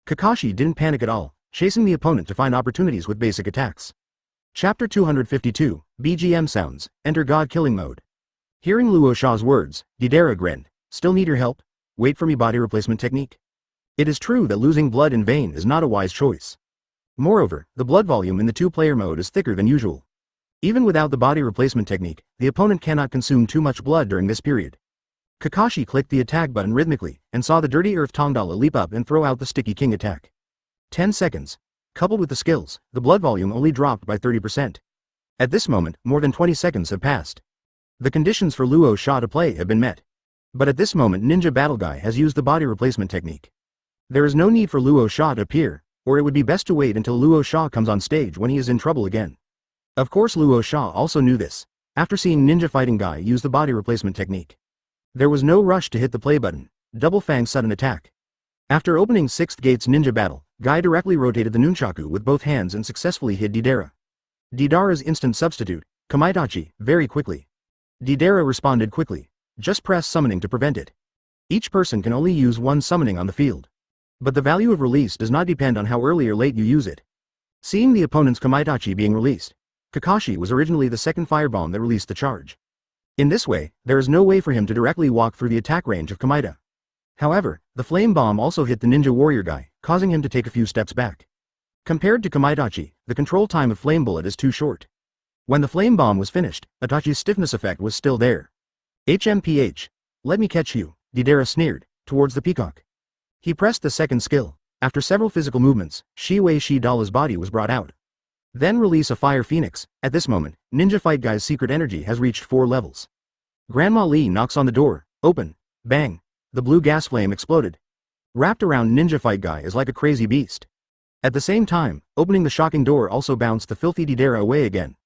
Kakashi didn't panic at all, chasing the opponent to find opportunities with basic attacks. Chapter 252, BGM Sounds, Enter God Killing Mode. Hearing Luo Sha's words, Deidara grinned. Still need your help? Wait for me body replacement technique. It is true that losing blood in vain is not a wise choice. Moreover, the blood volume in the 2-player mode is thicker than usual. Even without the body replacement technique, the opponent cannot consume too much blood during this period. Kakashi clicked the attack button rhythmically, and saw the Dirty Earth Tongdala leap up and throw out the Sticky King attack. 10 seconds. Coupled with the skills, the blood volume only dropped by 30%. At this moment, more than 20 seconds have passed. The conditions for Luo Sha to play have been met. But at this moment Ninja Battle Guy has used the body replacement technique. There is no need for Luo Sha to appear, or it would be best to wait until Luo Sha comes on stage when he is in trouble again. Of course Luo Sha also knew this, after seeing Ninja Fighting Guy use the body replacement technique. There was no rush to hit the play button. Double Fang sudden attack. After opening 6th gate's ninja battle, Guy directly rotated the nunchaku with both hands and successfully hit Deidara. Deidara's instant substitute, Kamaitachi, very quickly. Deidara responded quickly. Just press summoning to prevent it. Each person can only use 1 summoning on the field. But the value of release does not depend on how early or late you use it. Seeing the opponent's Kamaitachi being released, Kakashi was originally the second firebomb that released the charge. In this way, there is no way for him to directly walk through the attack range of Kamaita. However, the flame bomb also hit the ninja warrior guy, causing him to take a few steps back. Compared to Kamaitachi, the control time of flame bullet is too short. When the flame bomb was finished, Itachi's stiffness effect was still there. HMPH. Let me catch you, Deidara sneered, towards the peacock. He pressed the second skill. After several physical movements, Shiwei Shidala's body was brought out. Then release a fire phoenix. At this moment, Ninja Fight Guy's secret energy has reached 4 levels. Grandma Lee knocks on the door. Open. Bang. The blue gas flame exploded. Wrapped around Ninja Fight Guy is like a crazy beast. At the same time, opening the shocking door also bounced the filthy Deidara away again.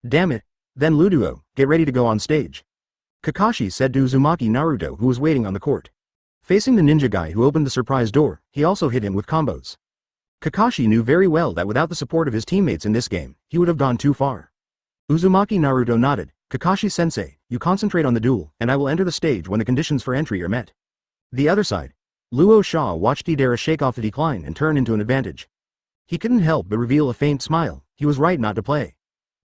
Damn it. Then Luduo, get ready to go on stage. Kakashi said to Uzumaki Naruto, who was waiting on the court. Facing the ninja guy who opened the surprise door, he also hit him with combos. Kakashi knew very well that without the support of his teammates in this game, he would have gone too far. Uzumaki Naruto nodded. Kakashi-sensei, you concentrate on the duel, and I will enter the stage when the conditions for entry are met. The other side. Luo Sha watched Deidara shake off the decline and turn into an advantage. He couldn't help but reveal a faint smile. He was right not to play.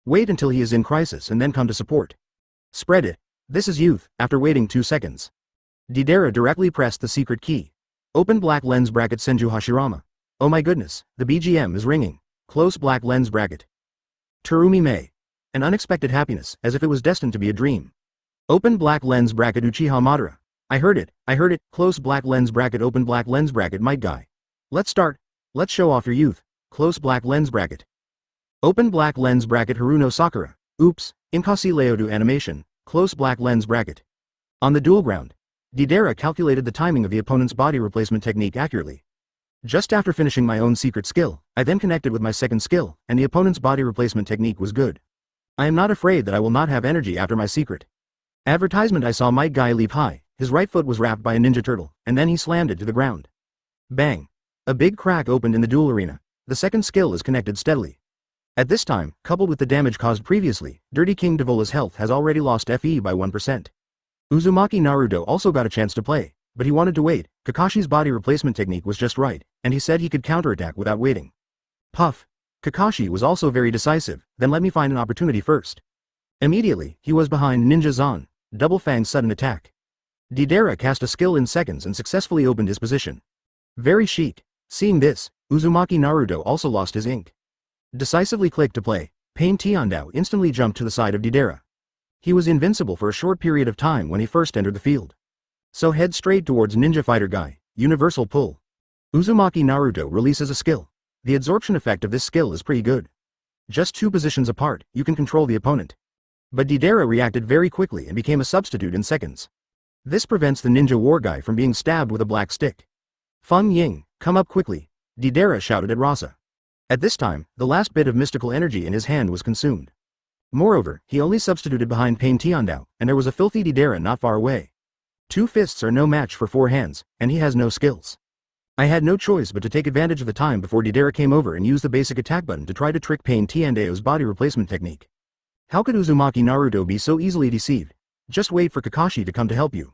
Wait until he is in crisis and then come to support. Spread it. This is youth. After waiting 2 seconds. Deidara directly pressed the secret key. Open black lens bracket Senju Hashirama. Oh my goodness, the BGM is ringing. Close black lens bracket. Terumi Mei. An unexpected happiness, as if it was destined to be a dream. Open black lens bracket Uchiha Madara. I heard it, close black lens bracket open black lens bracket Might Guy. Let's start. Let's show off your youth. Close black lens bracket. Open black lens bracket Haruno Sakura. Oops, Inkasi Leodu animation. Close black lens bracket. On the duel ground. Deidara calculated the timing of the opponent's body replacement technique accurately. Just after finishing my own secret skill, I then connected with my second skill, and the opponent's body replacement technique was good. I am not afraid that I will not have energy after my secret. Advertisement. I saw Might Guy leap high, his right foot was wrapped by a ninja turtle, and then he slammed it to the ground. Bang. A big crack opened in the duel arena. The second skill is connected steadily. At this time, coupled with the damage caused previously, Dirty King Devola's health has already lost FE by 1%. Uzumaki Naruto also got a chance to play, but he wanted to wait. Kakashi's body replacement technique was just right, and he said he could counterattack without waiting. Puff. Kakashi was also very decisive. Then let me find an opportunity first. Immediately, he was behind Ninja Zan, Double Fang sudden attack. Deidara cast a skill in seconds and successfully opened his position. Very chic. Seeing this, Uzumaki Naruto also lost his ink. Decisively clicked to play. Payne Tiandao instantly jumped to the side of Deidara. He was invincible for a short period of time when he first entered the field. So head straight towards Ninja Fighter Guy, Universal Pull. Uzumaki Naruto releases a skill. The absorption effect of this skill is pretty good. Just 2 positions apart, you can control the opponent. But Deidara reacted very quickly and became a substitute in seconds. This prevents the ninja war guy from being stabbed with a black stick. Feng Ying, come up quickly, Deidara shouted at Rasa. At this time, the last bit of mystical energy in his hand was consumed. Moreover, he only substituted behind Payne Tiandao, and there was a filthy Deidara not far away. 2 fists are no match for 4 hands, and he has no skills. I had no choice but to take advantage of the time before Deidara came over and used the basic attack button to try to trick Payne Tiandao's body replacement technique. How could Uzumaki Naruto be so easily deceived? Just wait for Kakashi to come to help you.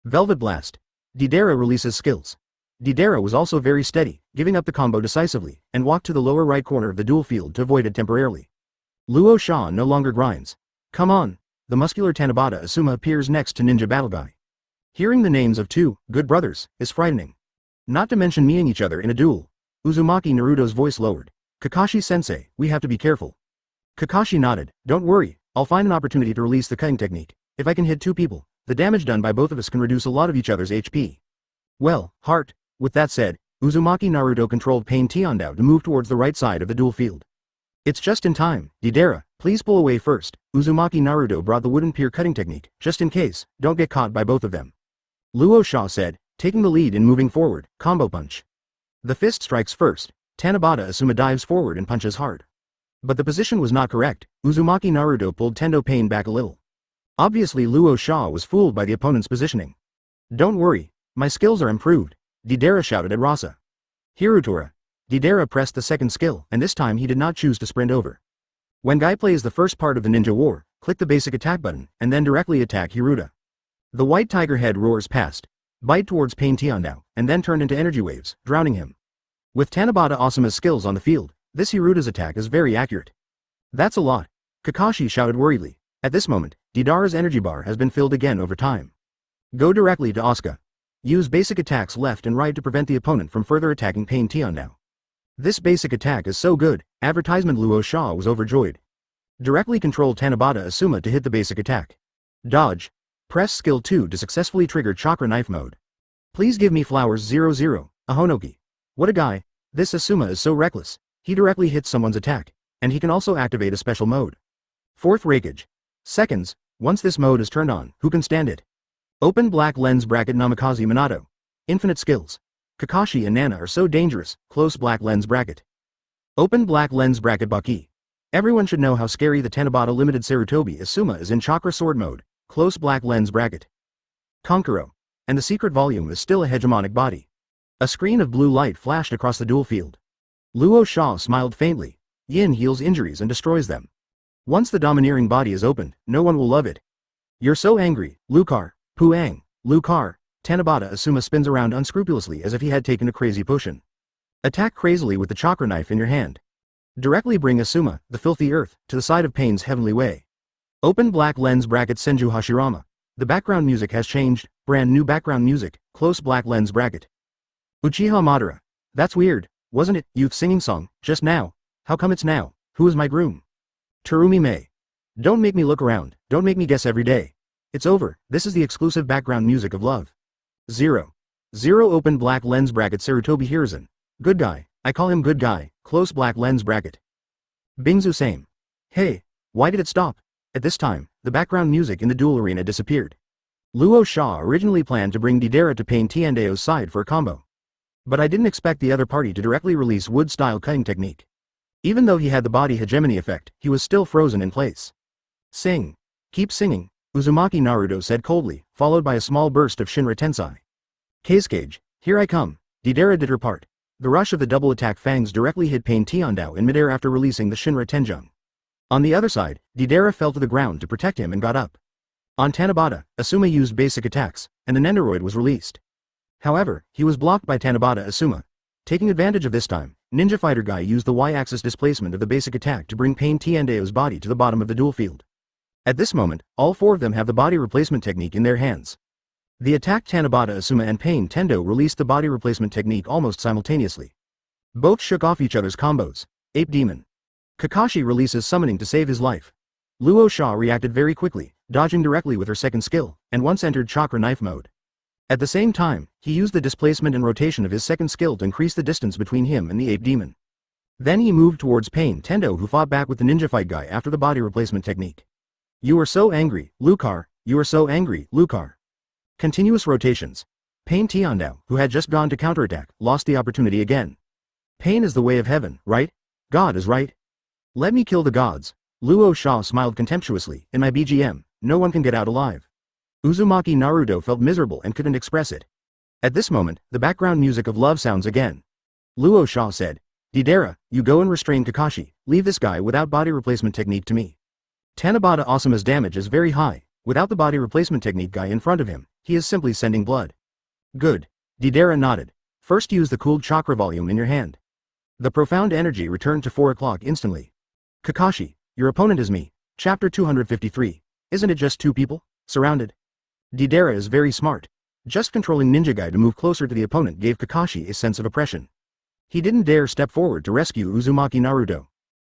Velvet Blast. Deidara releases skills. Deidara was also very steady, giving up the combo decisively, and walked to the lower right corner of the duel field to avoid it temporarily. Luo Sha no longer grinds. Come on. The muscular Tanabata Asuma appears next to Ninja Battle Guy. Hearing the names of 2 good brothers is frightening. Not to mention meeting each other in a duel. Uzumaki Naruto's voice lowered. Kakashi-sensei, we have to be careful. Kakashi nodded. Don't worry, I'll find an opportunity to release the cutting technique. If I can hit 2 people, the damage done by both of us can reduce a lot of each other's HP. Well, heart. With that said, Uzumaki Naruto controlled Payne Tiandao to move towards the right side of the duel field. It's just in time, Deidara, please pull away first. Uzumaki Naruto brought the wooden pier cutting technique, just in case, don't get caught by both of them. Luo Sha said, taking the lead in moving forward, combo punch. The fist strikes first, Tanabata Asuma dives forward and punches hard. But the position was not correct, Uzumaki Naruto pulled Tendo Payne back a little. Obviously Luo Sha was fooled by the opponent's positioning. Don't worry, my skills are improved, Deidara shouted at Rasa. Hirutora. Deidara pressed the second skill, and this time he did not choose to sprint over. When Guy plays the first part of the ninja war, click the basic attack button, and then directly attack Hiruta. The white tiger head roars past, bite towards Payne Tiandao, and then turned into energy waves, drowning him. With Tanabata Asuma's skills on the field, this Hiruta's attack is very accurate. That's a lot, Kakashi shouted worriedly. At this moment, Deidara's energy bar has been filled again over time. Go directly to Asuka. Use basic attacks left and right to prevent the opponent from further attacking Payne Tiandao. This basic attack is so good, advertisement Luo Sha was overjoyed. Directly control Tanabata Asuma to hit the basic attack. Dodge. Press skill 2 to successfully trigger chakra knife mode. Please give me flowers 00, a Honoki. What a guy, this Asuma is so reckless, he directly hits someone's attack, and he can also activate a special mode. 4th Raikage. Seconds, once this mode is turned on, who can stand it? Open black lens bracket Namikaze Minato. Infinite skills. Kakashi and Nana are so dangerous, close black lens bracket. Open black lens bracket Baki. Everyone should know how scary the Tanabata limited Sarutobi Asuma is in chakra sword mode, close black lens bracket. Konkuro. And the secret volume is still a hegemonic body. A screen of blue light flashed across the duel field. Luo Sha smiled faintly. Yin heals injuries and destroys them. Once the domineering body is opened, no one will love it. You're so angry, Lucar. Puang, Lucar. Tanabata Asuma spins around unscrupulously as if he had taken a crazy potion. Attack crazily with the chakra knife in your hand. Directly bring Asuma, the filthy earth, to the side of Payne's heavenly way. Open black lens bracket Senju Hashirama. The background music has changed, brand new background music, close black lens bracket. Uchiha Madara. That's weird, wasn't it, youth singing song, just now? How come it's now? Who is my groom? Terumi Mei. Don't make me look around, don't make me guess every day. It's over, this is the exclusive background music of love. 0. Open black lens bracket Sarutobi Hiruzen. Good guy, I call him good guy, close black lens bracket. Bingzu same. Hey, why did it stop? At this time, the background music in the duel arena disappeared. Luo Sha originally planned to bring Deidara to Payne Tiandao's side for a combo. But I didn't expect the other party to directly release wood-style cutting technique. Even though he had the body hegemony effect, he was still frozen in place. Sing. Keep singing, Uzumaki Naruto said coldly, followed by a small burst of Shinra Tensei. Cage, here I come. Deidara did her part. The rush of the double attack fangs directly hit Payne Tiandao in midair after releasing the Shinra Tenjung. On the other side, Deidara fell to the ground to protect him and got up. On Tanabata, Asuma used basic attacks, and the Nendoroid was released. However, he was blocked by Tanabata Asuma. Taking advantage of this time, Ninja Fighter Guy used the Y-axis displacement of the basic attack to bring Payne Tiandao's body to the bottom of the duel field. At this moment, all 4 of them have the body replacement technique in their hands. The attacked Tanabata Asuma and Payne Tendo released the body replacement technique almost simultaneously. Both shook off each other's combos. Ape Demon. Kakashi releases summoning to save his life. Luo Sha reacted very quickly, dodging directly with her second skill, and once entered chakra knife mode. At the same time, he used the displacement and rotation of his second skill to increase the distance between him and the Ape Demon. Then he moved towards Payne Tendo, who fought back with the ninja fight guy after the body replacement technique. You are so angry, Lucar, you are so angry, Lucar. Continuous rotations. Payne Tiandao, who had just gone to counterattack, lost the opportunity again. Pain is the way of heaven, right? God is right. Let me kill the gods. Luo Sha smiled contemptuously. In my BGM, no one can get out alive. Uzumaki Naruto felt miserable and couldn't express it. At this moment, the background music of love sounds again. Luo Sha said, Deidara, you go and restrain Kakashi, leave this guy without body replacement technique to me. Tanabata Asuma's damage is very high. Without the body replacement technique guy in front of him, he is simply sending blood. Good. Deidara nodded. First use the cooled chakra volume in your hand. The profound energy returned to 4 o'clock instantly. Kakashi, your opponent is me. Chapter 253. Isn't it just two people? Surrounded. Deidara is very smart. Just controlling Ninja Guy to move closer to the opponent gave Kakashi a sense of oppression. He didn't dare step forward to rescue Uzumaki Naruto.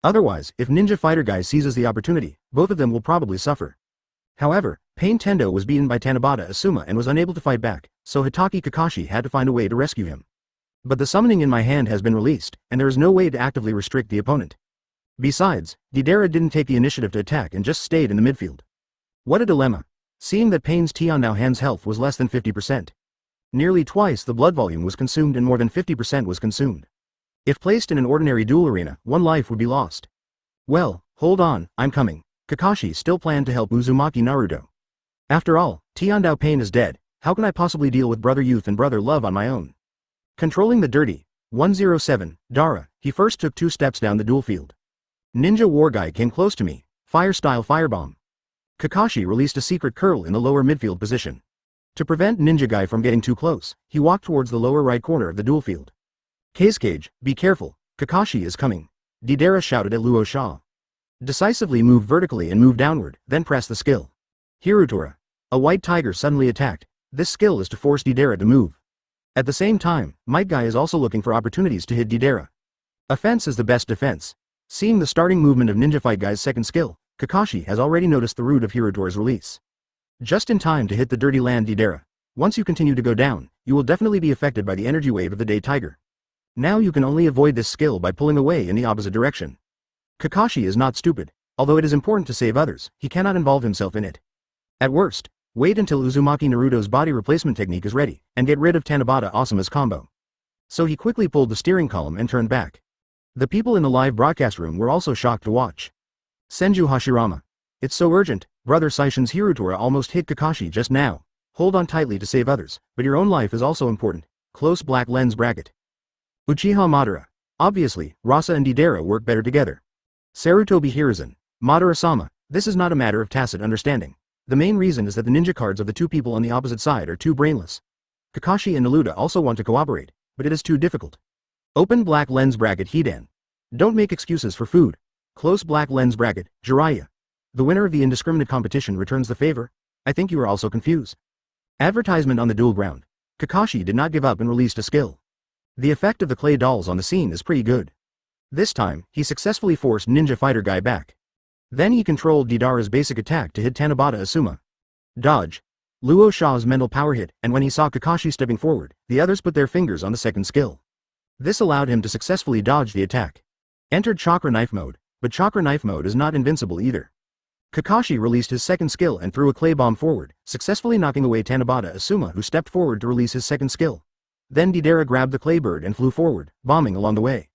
Otherwise, if Ninja Fighter Guy seizes the opportunity, both of them will probably suffer. However, Payne Tendo was beaten by Tanabata Asuma and was unable to fight back, so Hatake Kakashi had to find a way to rescue him. But the summoning in my hand has been released, and there is no way to actively restrict the opponent. Besides, Deidara didn't take the initiative to attack and just stayed in the midfield. What a dilemma. Seeing that Payne's Tiandao hand's health was less than 50%. Nearly twice the blood volume was consumed and more than 50% was consumed. If placed in an ordinary duel arena, one life would be lost. Well, hold on, I'm coming. Kakashi still planned to help Uzumaki Naruto. After all, Tiandao Payne is dead, how can I possibly deal with brother youth and brother love on my own? Controlling the dirty 107, Dara, he first took 2 steps down the duel field. Ninja War Guy came close to me, fire-style firebomb. Kakashi released a secret curl in the lower midfield position. To prevent Ninja Guy from getting too close, he walked towards the lower right corner of the duel field. Cage, be careful, Kakashi is coming. Deidara shouted at Luo Sha. Decisively move vertically and move downward, then press the skill. Hirutora. A white tiger suddenly attacked. This skill is to force Deidara to move. At the same time, Might Guy is also looking for opportunities to hit Deidara. Offense is the best defense. Seeing the starting movement of Ninja Fight Guy's second skill, Kakashi has already noticed the root of Hirutora's release. Just in time to hit the dirty land Deidara. Once you continue to go down, you will definitely be affected by the energy wave of the day tiger. Now you can only avoid this skill by pulling away in the opposite direction. Kakashi is not stupid. Although it is important to save others, he cannot involve himself in it. At worst, wait until Uzumaki Naruto's body replacement technique is ready, and get rid of Tanabata Asuma's combo. So he quickly pulled the steering column and turned back. The people in the live broadcast room were also shocked to watch. Senju Hashirama. It's so urgent, brother Saishin's Hirutora almost hit Kakashi just now. Hold on tightly to save others, but your own life is also important. Close black lens bracket. Uchiha Madara. Obviously, Rasa and Deidara work better together. Sarutobi Hiruzen. Madara-sama, this is not a matter of tacit understanding. The main reason is that the ninja cards of the two people on the opposite side are too brainless. Kakashi and Naruto also want to cooperate, but it is too difficult. Open black lens bracket Hidan. Don't make excuses for food. Close black lens bracket, Jiraiya. The winner of the indiscriminate competition returns the favor. I think you are also confused. Advertisement on the duel ground. Kakashi did not give up and released a skill. The effect of the clay dolls on the scene is pretty good. This time, he successfully forced Ninja Fighter Guy back. Then he controlled Deidara's basic attack to hit Tanabata Asuma. Dodge. Luo Sha's mental power hit, and when he saw Kakashi stepping forward, the others put their fingers on the second skill. This allowed him to successfully dodge the attack. Entered Chakra Knife mode, but Chakra Knife mode is not invincible either. Kakashi released his second skill and threw a clay bomb forward, successfully knocking away Tanabata Asuma, who stepped forward to release his second skill. Then Deidara grabbed the clay bird and flew forward, bombing along the way.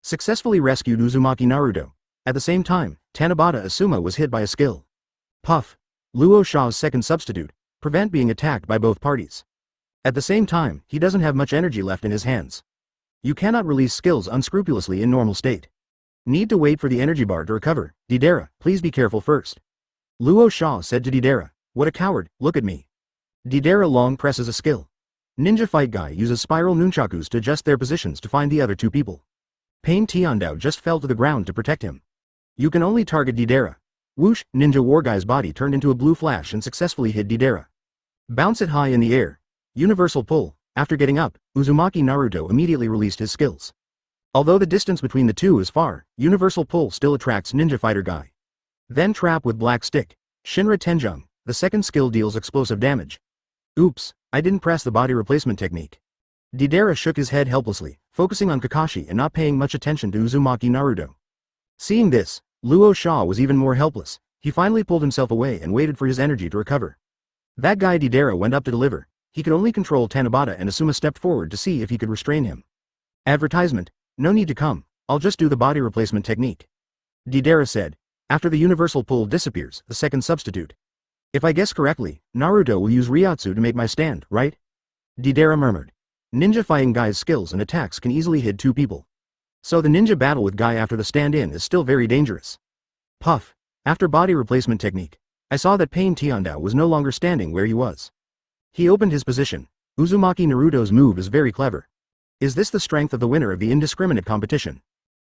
Successfully rescued Uzumaki Naruto. At the same time, Tanabata Asuma was hit by a skill. Puff. Luo Sha's second substitute. Prevent being attacked by both parties. At the same time, he doesn't have much energy left in his hands. You cannot release skills unscrupulously in normal state. Need to wait for the energy bar to recover. Deidara, please be careful first. Luo Sha said to Deidara, what a coward, look at me. Deidara long presses a skill. Ninja Fight Guy uses spiral nunchakus to adjust their positions to find the other two people. Payne Tiandao just fell to the ground to protect him. You can only target Deidara. Whoosh, Ninja War Guy's body turned into a blue flash and successfully hit Deidara. Bounce it high in the air. Universal pull. After getting up, Uzumaki Naruto immediately released his skills. Although the distance between the two is far, Universal pull still attracts Ninja Fighter Guy. Then trap with black stick. Shinra Tenjung. The second skill deals explosive damage. Oops, I didn't press the body replacement technique. Deidara shook his head helplessly, focusing on Kakashi and not paying much attention to Uzumaki Naruto. Seeing this, Luo Sha was even more helpless. He finally pulled himself away and waited for his energy to recover. That guy Deidara went up to deliver. He could only control Tanabata, and Asuma stepped forward to see if he could restrain him. Advertisement: no need to come, I'll just do the body replacement technique. Deidara said. After the universal pull disappears, the second substitute. If I guess correctly, Naruto will use Ryatsu to make my stand, right? Deidara murmured. Ninja fighting Guy's skills and attacks can easily hit two people. So the ninja battle with Guy after the stand-in is still very dangerous. Puff. After body replacement technique, I saw that Payne Tiandao was no longer standing where he was. He opened his position. Uzumaki Naruto's move is very clever. Is this the strength of the winner of the indiscriminate competition?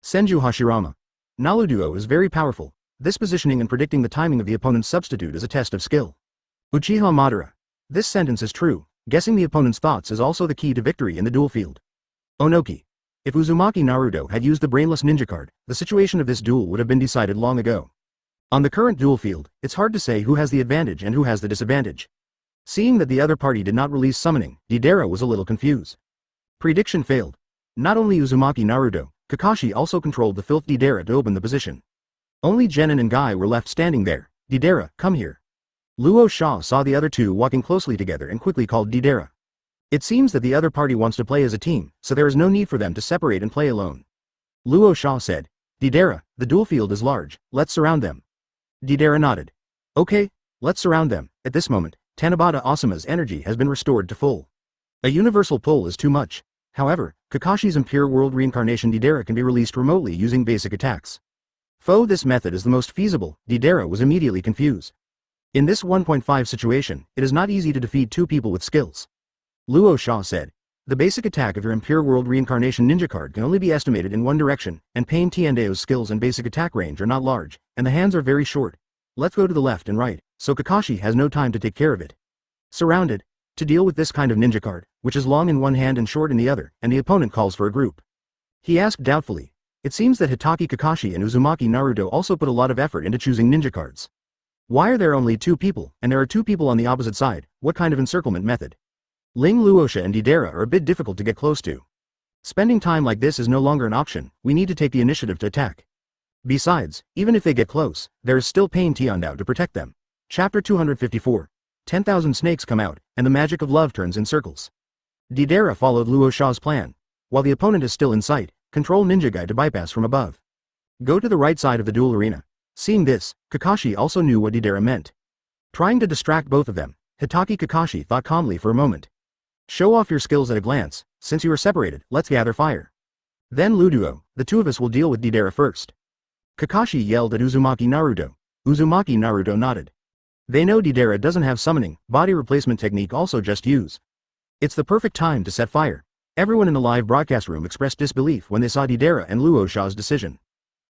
Senju Hashirama. Naruto is very powerful. This positioning and predicting the timing of the opponent's substitute is a test of skill. Uchiha Madara. This sentence is true. Guessing the opponent's thoughts is also the key to victory in the duel field. Onoki. If Uzumaki Naruto had used the brainless ninja card, the situation of this duel would have been decided long ago. On the current duel field, it's hard to say who has the advantage and who has the disadvantage. Seeing that the other party did not release summoning, Deidara was a little confused. Prediction failed. Not only Uzumaki Naruto, Kakashi also controlled the filth Deidara to open the position. Only Genin and Guy were left standing there. Deidara, come here. Luo Sha saw the other two walking closely together and quickly called Deidara. It seems that the other party wants to play as a team, so there is no need for them to separate and play alone. Luo Sha said. Deidara, the duel field is large, let's surround them. Deidara nodded. Okay, let's surround them. At this moment, Tanabata Asuma's energy has been restored to full. A universal pull is too much. However, Kakashi's impure world reincarnation Deidara can be released remotely using basic attacks. Though this method is the most feasible, Deidara was immediately confused. In this 1.5 situation, it is not easy to defeat two people with skills. Luo Sha said. The basic attack of your impure world reincarnation ninja card can only be estimated in one direction, and Payne Tiandao's skills and basic attack range are not large, and the hands are very short. Let's go to the left and right, so Kakashi has no time to take care of it. Surrounded. To deal with this kind of ninja card, which is long in one hand and short in the other, and the opponent calls for a group. He asked doubtfully. It seems that Hatake Kakashi and Uzumaki Naruto also put a lot of effort into choosing ninja cards. Why are there only two people, and there are two people on the opposite side? What kind of encirclement method? Ling Luosha and Deidara are a bit difficult to get close to. Spending time like this is no longer an option, we need to take the initiative to attack. Besides, even if they get close, there is still Payne Tiandao to protect them. Chapter 254. 10,000 snakes come out, and the magic of love turns in circles. Deidara followed Luo Sha's plan. While the opponent is still in sight, control Ninja Guy to bypass from above. Go to the right side of the duel arena. Seeing this, Kakashi also knew what Deidara meant. Trying to distract both of them, Hatake Kakashi thought calmly for a moment. Show off your skills at a glance. Since you are separated, let's gather fire. Then Luduo, the two of us will deal with Deidara first. Kakashi yelled at Uzumaki Naruto. Uzumaki Naruto nodded. They know Deidara doesn't have summoning, body replacement technique also just use. It's the perfect time to set fire. Everyone in the live broadcast room expressed disbelief when they saw Deidara and Luo Sha's decision.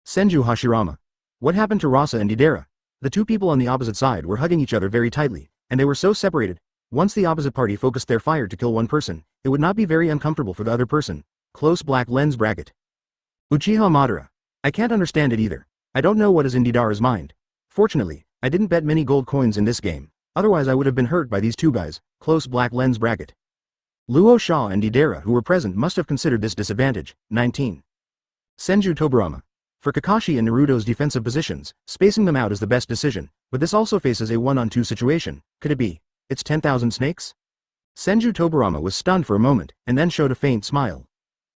Senju Hashirama. What happened to Rasa and Deidara? The two people on the opposite side were hugging each other very tightly, and they were so separated. Once the opposite party focused their fire to kill one person, it would not be very uncomfortable for the other person. Close black lens bracket. Uchiha Madara. I can't understand it either. I don't know what is in Deidara's mind. Fortunately, I didn't bet many gold coins in this game, otherwise I would have been hurt by these two guys. Close black lens bracket. Luo Sha and Deidara who were present must have considered this disadvantage. 19. Senju Toburama. For Kakashi and Naruto's defensive positions, spacing them out is the best decision, but this also faces a 1-on-2 situation. Could it be? It's 10,000 snakes? Senju Toburama was stunned for a moment, and then showed a faint smile.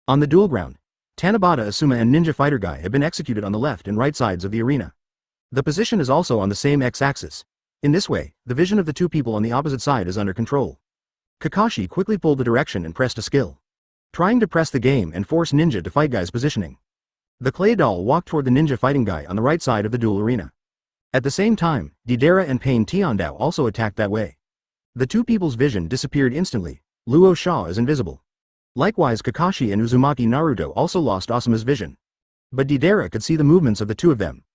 On the duel ground, Tanabata Asuma and Ninja Fighter Guy have been executed on the left and right sides of the arena. The position is also on the same x-axis. In this way, the vision of the two people on the opposite side is under control. Kakashi quickly pulled the direction and pressed a skill. Trying to press the game and force Ninja to fight Guy's positioning. The clay doll walked toward the ninja fighting guy on the right side of the duel arena. At the same time, Deidara and Payne Tiandao also attacked that way. The two people's vision disappeared instantly. Luo Sha is invisible. Likewise Kakashi and Uzumaki Naruto also lost Asuma's vision. But Deidara could see the movements of the two of them.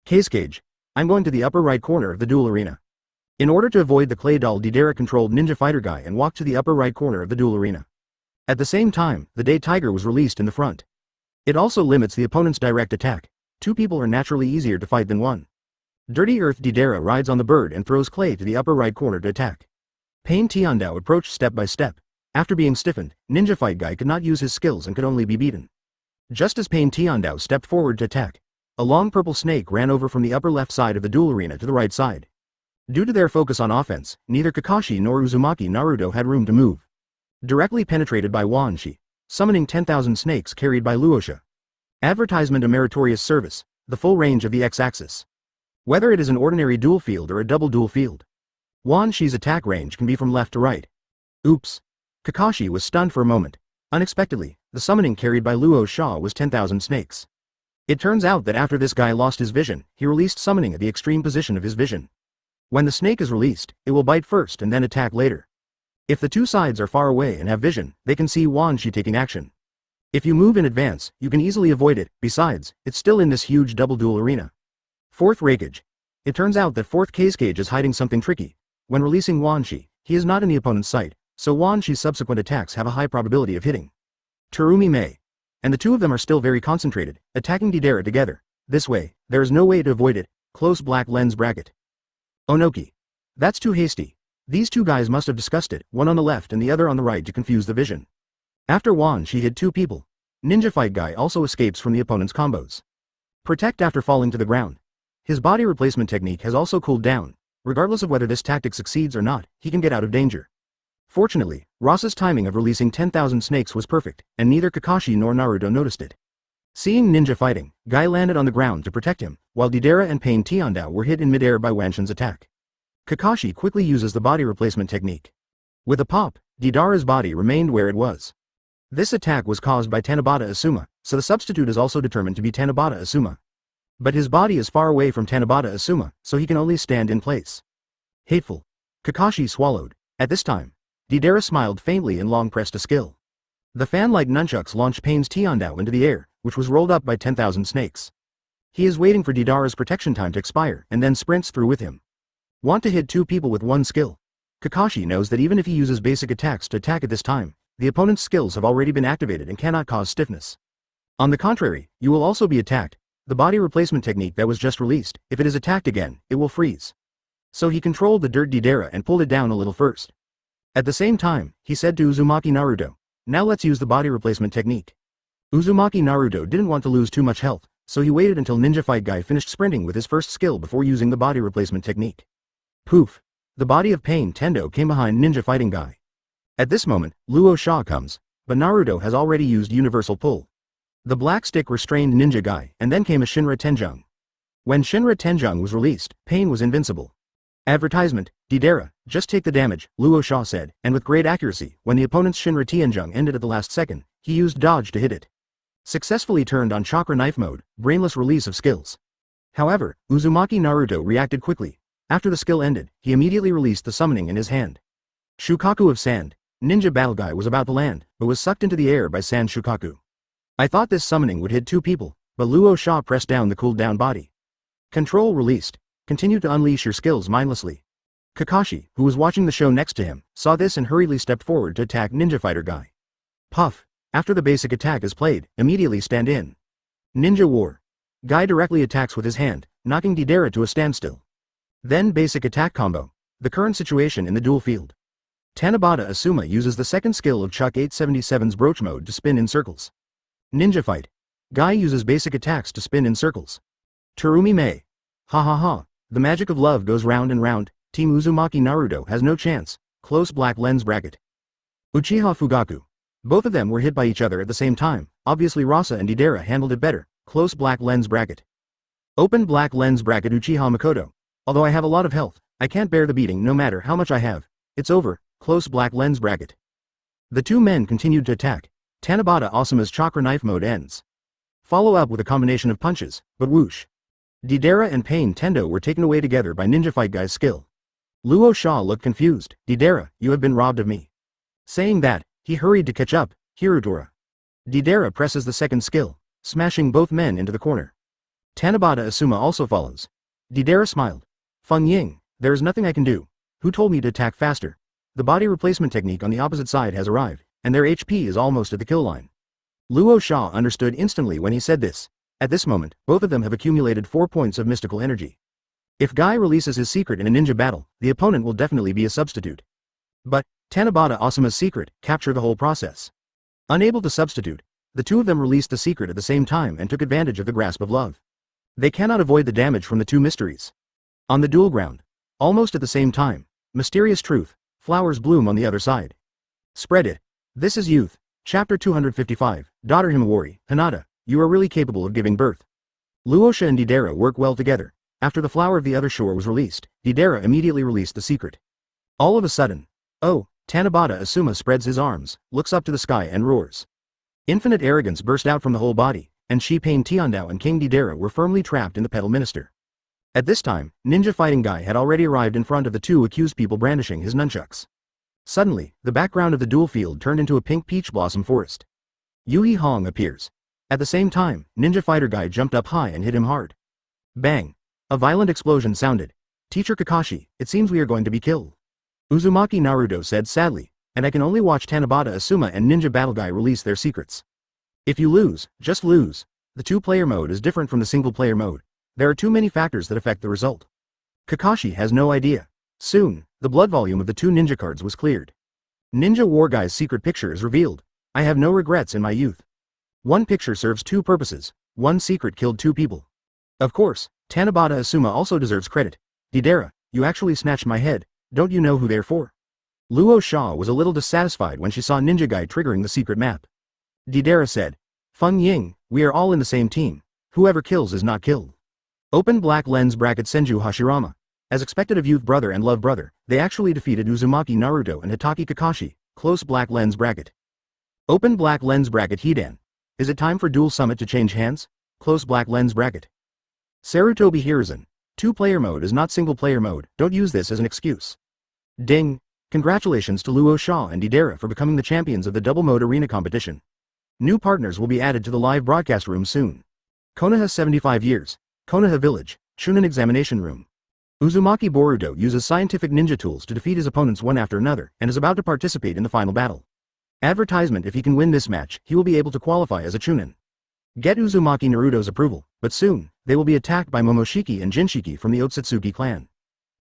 Cage. I'm going to the upper right corner of the duel arena. In order to avoid the clay doll, Deidara controlled Ninja Fighter Guy and walked to the upper right corner of the duel arena. At the same time, the Day Tiger was released in the front. It also limits the opponent's direct attack. Two people are naturally easier to fight than one. Dirty Earth Deidara rides on the bird and throws clay to the upper right corner to attack. Payne Tiandao approached step by step. After being stiffened, Ninja Fight Guy could not use his skills and could only be beaten. Just as Payne Tiandao stepped forward to attack, a long purple snake ran over from the upper left side of the duel arena to the right side. Due to their focus on offense, neither Kakashi nor Uzumaki Naruto had room to move. Directly penetrated by Wanshi, summoning 10,000 snakes carried by Luosha. Advertisement: a meritorious service, the full range of the X-axis. Whether it is an ordinary dual field or a double dual field, Wanshi's attack range can be from left to right. Oops. Kakashi was stunned for a moment. Unexpectedly, the summoning carried by Luosha was 10,000 snakes. It turns out that after this guy lost his vision, he released summoning at the extreme position of his vision. When the snake is released, it will bite first and then attack later. If the two sides are far away and have vision, they can see Wanshi taking action. If you move in advance, you can easily avoid it. Besides, it's still in this huge double duel arena. Fourth Raikage. It turns out that fourth Kazekage is hiding something tricky. When releasing Wanshi, he is not in the opponent's sight, so Wanshi's subsequent attacks have a high probability of hitting. Terumi Mei. And the two of them are still very concentrated, attacking Deidara together. This way, there is no way to avoid it. Close black lens bracket. Onoki. That's too hasty. These two guys must have discussed it, one on the left and the other on the right, to confuse the vision. After Wanshi hit two people, Ninja Fight Guy also escapes from the opponent's combos. Protect after falling to the ground. His body replacement technique has also cooled down. Regardless of whether this tactic succeeds or not, he can get out of danger. Fortunately, Ross's timing of releasing 10,000 snakes was perfect, and neither Kakashi nor Naruto noticed it. Seeing Ninja fighting, Guy landed on the ground to protect him, while Deidara and Payne Tiandao were hit in midair by Wanshin's attack. Kakashi quickly uses the body replacement technique. With a pop, Deidara's body remained where it was. This attack was caused by Tanabata Asuma, so the substitute is also determined to be Tanabata Asuma. But his body is far away from Tanabata Asuma, so he can only stand in place. Hateful. Kakashi swallowed. At this time, Deidara smiled faintly and long pressed a skill. The fan-like nunchucks launched Payne's Tiandao into the air, which was rolled up by 10,000 snakes. He is waiting for Deidara's protection time to expire and then sprints through with him. Want to hit two people with one skill? Kakashi knows that even if he uses basic attacks to attack at this time, the opponent's skills have already been activated and cannot cause stiffness. On the contrary, you will also be attacked. The body replacement technique that was just released, if it is attacked again, it will freeze. So he controlled the dirt Deidara and pulled it down a little first. At the same time, he said to Uzumaki Naruto, "Now let's use the body replacement technique." Uzumaki Naruto didn't want to lose too much health, so he waited until Ninja Fight Guy finished sprinting with his first skill before using the body replacement technique. Poof! The body of Payne Tendo came behind Ninja Fighting Guy. At this moment, Luosha comes, but Naruto has already used Universal Pull. The black stick restrained Ninja Guy, and then came a Shinra Tenjung. When Shinra Tenjung was released, Payne was invincible. Advertisement: Deidara, just take the damage, Luosha said, and with great accuracy, when the opponent's Shinra Tenjung ended at the last second, he used dodge to hit it. Successfully turned on chakra knife mode, brainless release of skills. However, Uzumaki Naruto reacted quickly. After the skill ended, he immediately released the summoning in his hand. Shukaku of Sand. Ninja Battle Guy was about to land, but was sucked into the air by Sand Shukaku. I thought this summoning would hit two people, but Luosha pressed down the cooled down body. Control released. Continue to unleash your skills mindlessly. Kakashi, who was watching the show next to him, saw this and hurriedly stepped forward to attack Ninja Fighter Guy. Puff. After the basic attack is played, immediately stand in. Ninja War. Guy directly attacks with his hand, knocking Deidara to a standstill. Then basic attack combo. The current situation in the duel field. Tanabata Asuma uses the second skill of Chuck 877's Broach mode to spin in circles. Ninja Fight. Guy uses basic attacks to spin in circles. Terumi Mei. Ha ha ha. The magic of love goes round and round. Team Uzumaki Naruto has no chance. Close black lens bracket. Uchiha Fugaku. Both of them were hit by each other at the same time. Obviously Rasa and Deidara handled it better. Close black lens bracket. Open black lens bracket Uchiha Makoto. Although I have a lot of health, I can't bear the beating no matter how much I have. It's over. Close black lens bracket. The two men continued to attack. Tanabata Asuma's chakra knife mode ends. Follow up with a combination of punches, but whoosh. Deidara and Payne Tendo were taken away together by Ninja Fight Guy's skill. Luosha looked confused. Deidara, you have been robbed of me. Saying that, he hurried to catch up. Hirutora. Deidara presses the second skill, smashing both men into the corner. Tanabata Asuma also follows. Deidara smiled. Feng Ying, there is nothing I can do. Who told me to attack faster? The body replacement technique on the opposite side has arrived, and their HP is almost at the kill line. Luosha understood instantly when he said this. At this moment, both of them have accumulated 4 points of mystical energy. If Guy releases his secret in a ninja battle, the opponent will definitely be a substitute. But, Tanabata Asuma's secret, capture the whole process. Unable to substitute, the two of them released the secret at the same time and took advantage of the grasp of love. They cannot avoid the damage from the two mysteries. On the dual ground, almost at the same time, mysterious truth, flowers bloom on the other side. Spread it. This is Youth. Chapter 255, Daughter Himawari, Hinata, you are really capable of giving birth. Luosha and Deidara work well together. After the flower of the other shore was released, Deidara immediately released the secret. All of a sudden, oh, Tanabata Asuma spreads his arms, looks up to the sky and roars. Infinite arrogance burst out from the whole body, and Payne Tiandao and King Deidara were firmly trapped in the Petal Minister. At this time, Ninja Fighting Guy had already arrived in front of the two accused people brandishing his nunchucks. Suddenly, the background of the duel field turned into a pink peach blossom forest. Yui Hong appears. At the same time, Ninja Fighter Guy jumped up high and hit him hard. Bang! A violent explosion sounded. Teacher Kakashi, it seems we are going to be killed. Uzumaki Naruto said sadly, and I can only watch Tanabata Asuma and Ninja Battle Guy release their secrets. If you lose, just lose. The two-player mode is different from the single-player mode. There are too many factors that affect the result. Kakashi has no idea. Soon, the blood volume of the two ninja cards was cleared. Ninja War Guy's secret picture is revealed. I have no regrets in my youth. One picture serves two purposes. One secret killed two people. Of course, Tanabata Asuma also deserves credit. Deidara, you actually snatched my head, don't you know who they're for? Luo Sha was a little dissatisfied when she saw Ninja Guy triggering the secret map. Deidara said, Feng Ying, we are all in the same team. Whoever kills is not killed. Open black lens bracket Senju Hashirama. As expected of youth brother and love brother, they actually defeated Uzumaki Naruto and Hatake Kakashi, close black lens bracket. Open black lens bracket Hidan. Is it time for Duel Summit to change hands? Close black lens bracket. Sarutobi Hiruzen. Two-player mode is not single-player mode, don't use this as an excuse. Ding! Congratulations to Luo Sha and Deidara for becoming the champions of the double mode arena competition. New partners will be added to the live broadcast room soon. Konoha 75 years. Konoha Village, Chunin Examination Room. Uzumaki Boruto uses scientific ninja tools to defeat his opponents one after another and is about to participate in the final battle. Advertisement: if he can win this match, he will be able to qualify as a Chunin. Get Uzumaki Naruto's approval, but soon, they will be attacked by Momoshiki and Jinshiki from the Otsutsuki clan.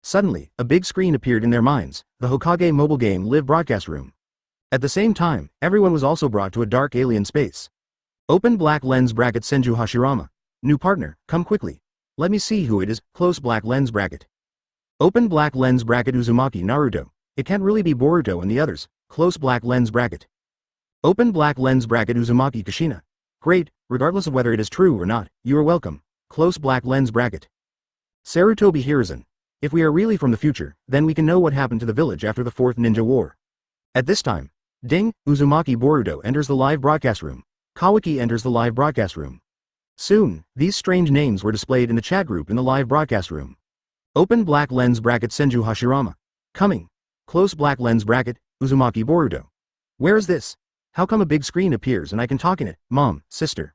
Suddenly, a big screen appeared in their minds, the Hokage mobile game live broadcast room. At the same time, everyone was also brought to a dark alien space. Open black lens bracket Senju Hashirama. New partner, come quickly. Let me see who it is, close black lens bracket. Open black lens bracket Uzumaki Naruto. It can't really be Boruto and the others, close black lens bracket. Open black lens bracket Uzumaki Kushina. Great, regardless of whether it is true or not, you are welcome, close black lens bracket. Sarutobi Hiruzen. If we are really from the future, then we can know what happened to the village after the Fourth Ninja War. At this time, ding, Uzumaki Boruto enters the live broadcast room. Kawaki enters the live broadcast room. Soon, these strange names were displayed in the chat group in the live broadcast room. Open black lens bracket Senju Hashirama. Coming. Close black lens bracket, Uzumaki Boruto. Where is this? How come a big screen appears and I can talk in it, mom, sister?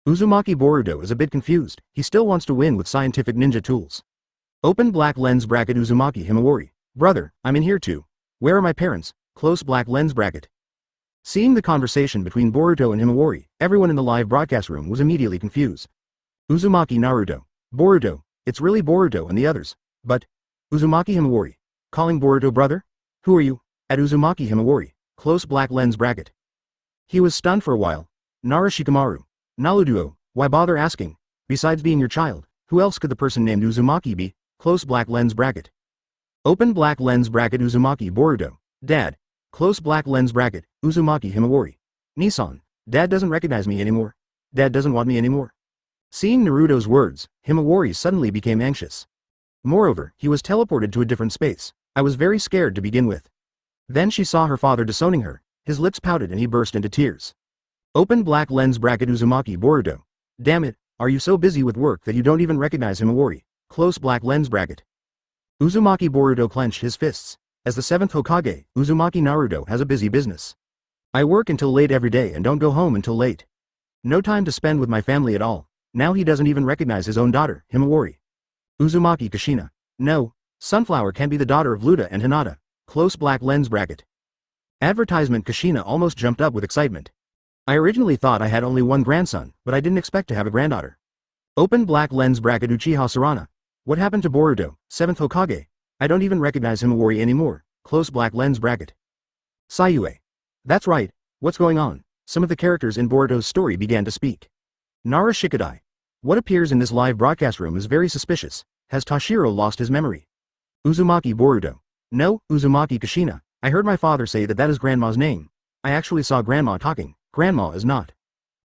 Uzumaki Boruto is a bit confused, he still wants to win with scientific ninja tools. Open black lens bracket Uzumaki Himawari. Brother, I'm in here too. Where are my parents? Close black lens bracket. Seeing the conversation between Boruto and Himawari, everyone in the live broadcast room was immediately confused. Uzumaki Naruto. Boruto, it's really Boruto and the others. But, Uzumaki Himawari. Calling Boruto brother? Who are you? At Uzumaki Himawari. Close black lens bracket. He was stunned for a while. Nara Shikamaru. Naruto, why bother asking? Besides being your child, who else could the person named Uzumaki be? Close black lens bracket. Open black lens bracket Uzumaki Boruto. Dad. Close black lens bracket, Uzumaki Himawari. Nissan. Dad doesn't recognize me anymore. Dad doesn't want me anymore. Seeing Naruto's words, Himawari suddenly became anxious. Moreover, he was teleported to a different space. I was very scared to begin with. Then she saw her father disowning her. His lips pouted and he burst into tears. Open black lens bracket Uzumaki Boruto. Damn it, are you so busy with work that you don't even recognize Himawari? Close black lens bracket. Uzumaki Boruto clenched his fists. As the 7th Hokage, Uzumaki Naruto has a busy business. I work until late every day and don't go home until late. No time to spend with my family at all. Now he doesn't even recognize his own daughter, Himawari. Uzumaki Kushina. No, Sunflower can't be the daughter of Luda and Hinata. Close black lens bracket. Advertisement. Kushina almost jumped up with excitement. I originally thought I had only one grandson, but I didn't expect to have a granddaughter. Open black lens bracket Uchiha Sarana. What happened to Boruto, 7th Hokage? I don't even recognize Himawari anymore. Close black lens bracket. Sayue. That's right, what's going on? Some of the characters in Boruto's story began to speak. Nara Shikadai. What appears in this live broadcast room is very suspicious. Has Toshiro lost his memory? Uzumaki Boruto. No, Uzumaki Kushina. I heard my father say that is Grandma's name. I actually saw Grandma talking. Grandma is not.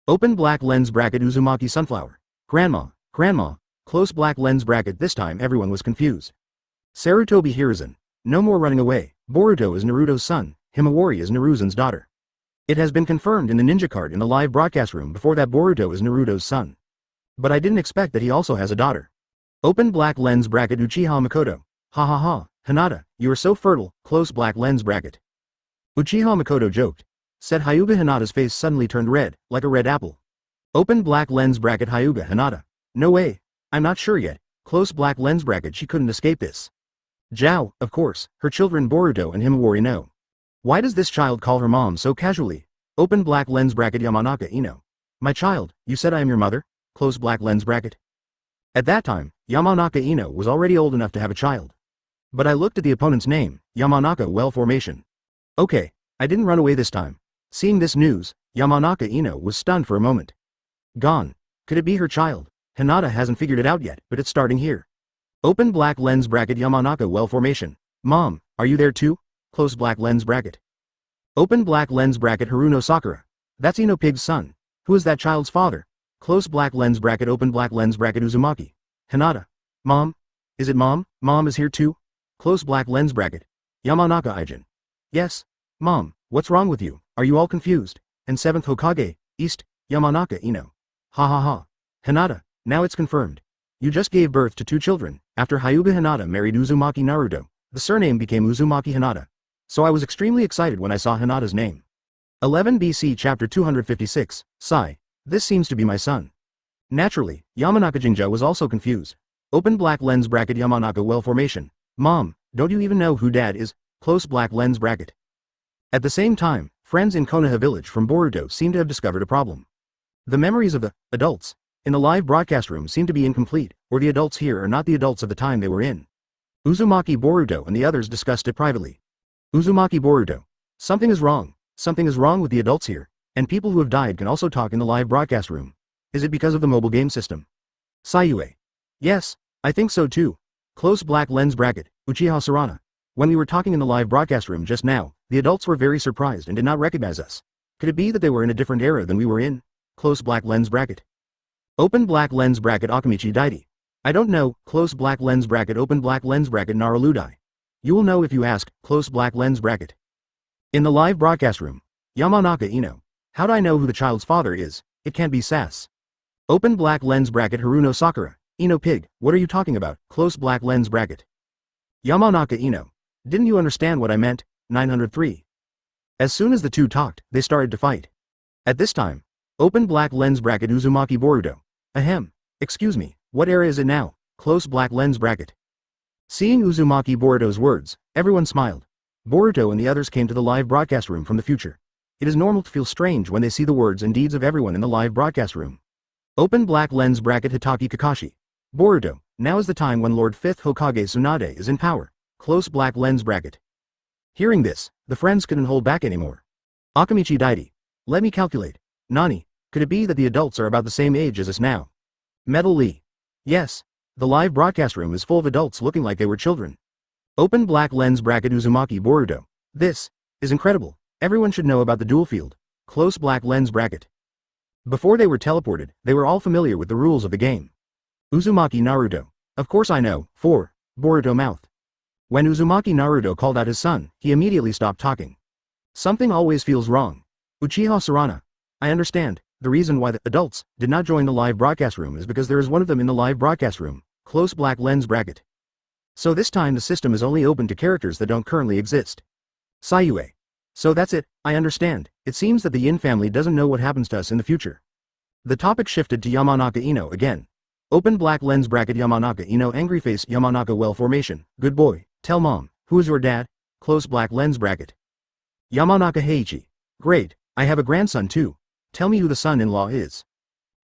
Open black lens bracket Uzumaki Sunflower. Grandma. Close black lens bracket. This time everyone was confused. Sarutobi Hiruzen. No more running away. Boruto is Naruto's son. Himawari is Naruzen's daughter. It has been confirmed in the ninja card in the live broadcast room before that Boruto is Naruto's son. But I didn't expect that he also has a daughter. Open black lens bracket Uchiha Makoto. Ha ha ha, Hinata, you are so fertile, close black lens bracket. Uchiha Makoto joked. Said Hyuga Hinata's face suddenly turned red, like a red apple. Open black lens bracket Hyuga Hinata. No way, I'm not sure yet, close black lens bracket. She couldn't escape this. Zhao, of course, her children Boruto and Himawari know. Why does this child call her mom so casually? Open black lens bracket Yamanaka Ino. My child, you said I am your mother? Close black lens bracket. At that time, Yamanaka Ino was already old enough to have a child. But I looked at the opponent's name, Yamanaka Well Formation. Okay, I didn't run away this time. Seeing this news, Yamanaka Ino was stunned for a moment. Gone. Could it be her child? Hinata hasn't figured it out yet, but it's starting here. Open black lens bracket Yamanaka Well Formation. Mom, are you there too? Close black lens bracket. Open black lens bracket Haruno Sakura. That's Ino Pig's son. Who is that child's father? Close black lens bracket. Open black lens bracket Uzumaki. Hinata. Mom? Is it mom? Mom is here too? Close black lens bracket. Yamanaka Ijin. Yes. Mom, what's wrong with you? Are you all confused? And 7th Hokage, East, Yamanaka Ino. Ha ha ha. Hinata, now it's confirmed. You just gave birth to 2 children. After Hyuga Hinata married Uzumaki Naruto, the surname became Uzumaki Hinata. So I was extremely excited when I saw Hinata's name. 11 BC Chapter 256, Sai. This seems to be my son. Naturally, Yamanaka Jinja was also confused. Open black lens bracket Yamanaka Well Formation. Mom, don't you even know who dad is? Close black lens bracket. At the same time, friends in Konoha village from Boruto seem to have discovered a problem. The memories of the adults in the live broadcast room seem to be incomplete, or the adults here are not the adults of the time they were in. Uzumaki Boruto and the others discussed it privately. Uzumaki Boruto. Something is wrong. Something is wrong with the adults here, and people who have died can also talk in the live broadcast room. Is it because of the mobile game system? Sayue. Yes, I think so too. Close black lens bracket, Uchiha Sarana. When we were talking in the live broadcast room just now, the adults were very surprised and did not recognize us. Could it be that they were in a different era than we were in? Close black lens bracket. Open black lens bracket Akamichi Daidi. I don't know, close black lens bracket. Open black lens bracket Naruludai. You will know if you ask, close black lens bracket. In the live broadcast room, Yamanaka Ino. How'd I know who the child's father is? It can't be Sass. Open black lens bracket Haruno Sakura. Ino Pig, what are you talking about? Close black lens bracket. Yamanaka Ino. Didn't you understand what I meant? 903. As soon as the two talked, they started to fight. At this time, open black lens bracket Uzumaki Boruto. Ahem. Excuse me, what era is it now? Close black lens bracket. Seeing Uzumaki Boruto's words, everyone smiled. Boruto and the others came to the live broadcast room from the future. It is normal to feel strange when they see the words and deeds of everyone in the live broadcast room. Open black lens bracket Hatake Kakashi. Boruto, now is the time when Lord 5th Hokage Tsunade is in power. Close black lens bracket. Hearing this, the friends couldn't hold back anymore. Akamichi Daidi. Let me calculate. Nani, could it be that the adults are about the same age as us now? Metal Lee. Yes. The live broadcast room is full of adults looking like they were children. Open black lens bracket Uzumaki Boruto. This is incredible. Everyone should know about the dual field. Close black lens bracket. Before they were teleported, they were all familiar with the rules of the game. Uzumaki Naruto. Of course I know. 4. Boruto mouth. When Uzumaki Naruto called out his son, he immediately stopped talking. Something always feels wrong. Uchiha Sarana. I understand. The reason why the adults did not join the live broadcast room is because there is one of them in the live broadcast room. Close black lens bracket. So this time the system is only open to characters that don't currently exist. Sayue. So that's it, I understand. It seems that the Yin family doesn't know what happens to us in the future. The topic shifted to Yamanaka Ino again. Open black lens bracket Yamanaka Ino angry face Yamanaka Well Formation. Good boy, tell mom, who is your dad? Close black lens bracket. Yamanaka Heiichi. Great, I have a grandson too. Tell me who the son-in-law is.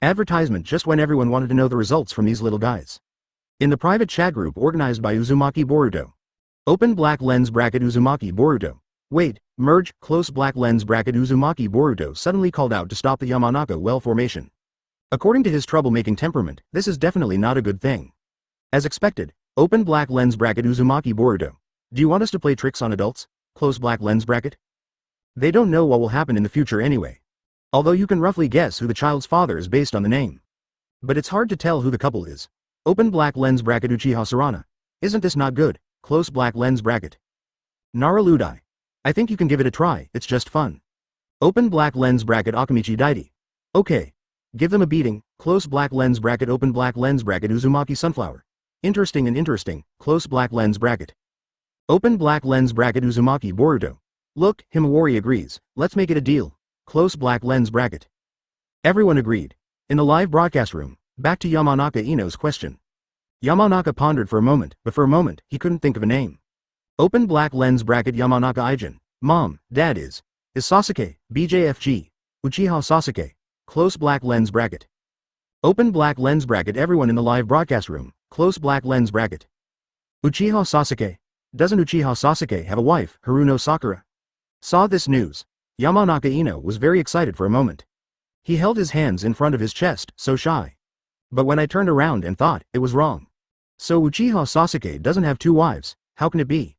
Advertisement just when everyone wanted to know the results from these little guys. In the private chat group organized by Uzumaki Boruto. Open black lens bracket Uzumaki Boruto. Wait, Merge, close black lens bracket Uzumaki Boruto suddenly called out to stop the Yamanaka well formation. According to his troublemaking temperament, this is definitely not a good thing. As expected, open black lens bracket Uzumaki Boruto. Do you want us to play tricks on adults? Close black lens bracket. They don't know what will happen in the future anyway. Although you can roughly guess who the child's father is based on the name. But it's hard to tell who the couple is. Open black lens bracket Uchiha Sarana. Isn't this not good? Close black lens bracket. Naraludai. I think you can give it a try, it's just fun. Open black lens bracket Akamichi Daidi. Okay. Give them a beating, close black lens bracket open black lens bracket Uzumaki Sunflower. Interesting and interesting, close black lens bracket. Open black lens bracket Uzumaki Boruto. Look, Himawari agrees, let's make it a deal. Close black lens bracket. Everyone agreed. In the live broadcast room, back to Yamanaka Ino's question. Yamanaka pondered for a moment, but for a moment, he couldn't think of a name. Open black lens bracket Yamanaka Aijin. Mom, Dad is Sasuke, BJFG. Uchiha Sasuke. Close black lens bracket. Open black lens bracket everyone in the live broadcast room, close black lens bracket. Uchiha Sasuke. Doesn't Uchiha Sasuke have a wife, Haruno Sakura? Saw this news. Yamanaka Ino was very excited for a moment. He held his hands in front of his chest, so shy. But when I turned around and thought, it was wrong. So Uchiha Sasuke doesn't have two wives, how can it be?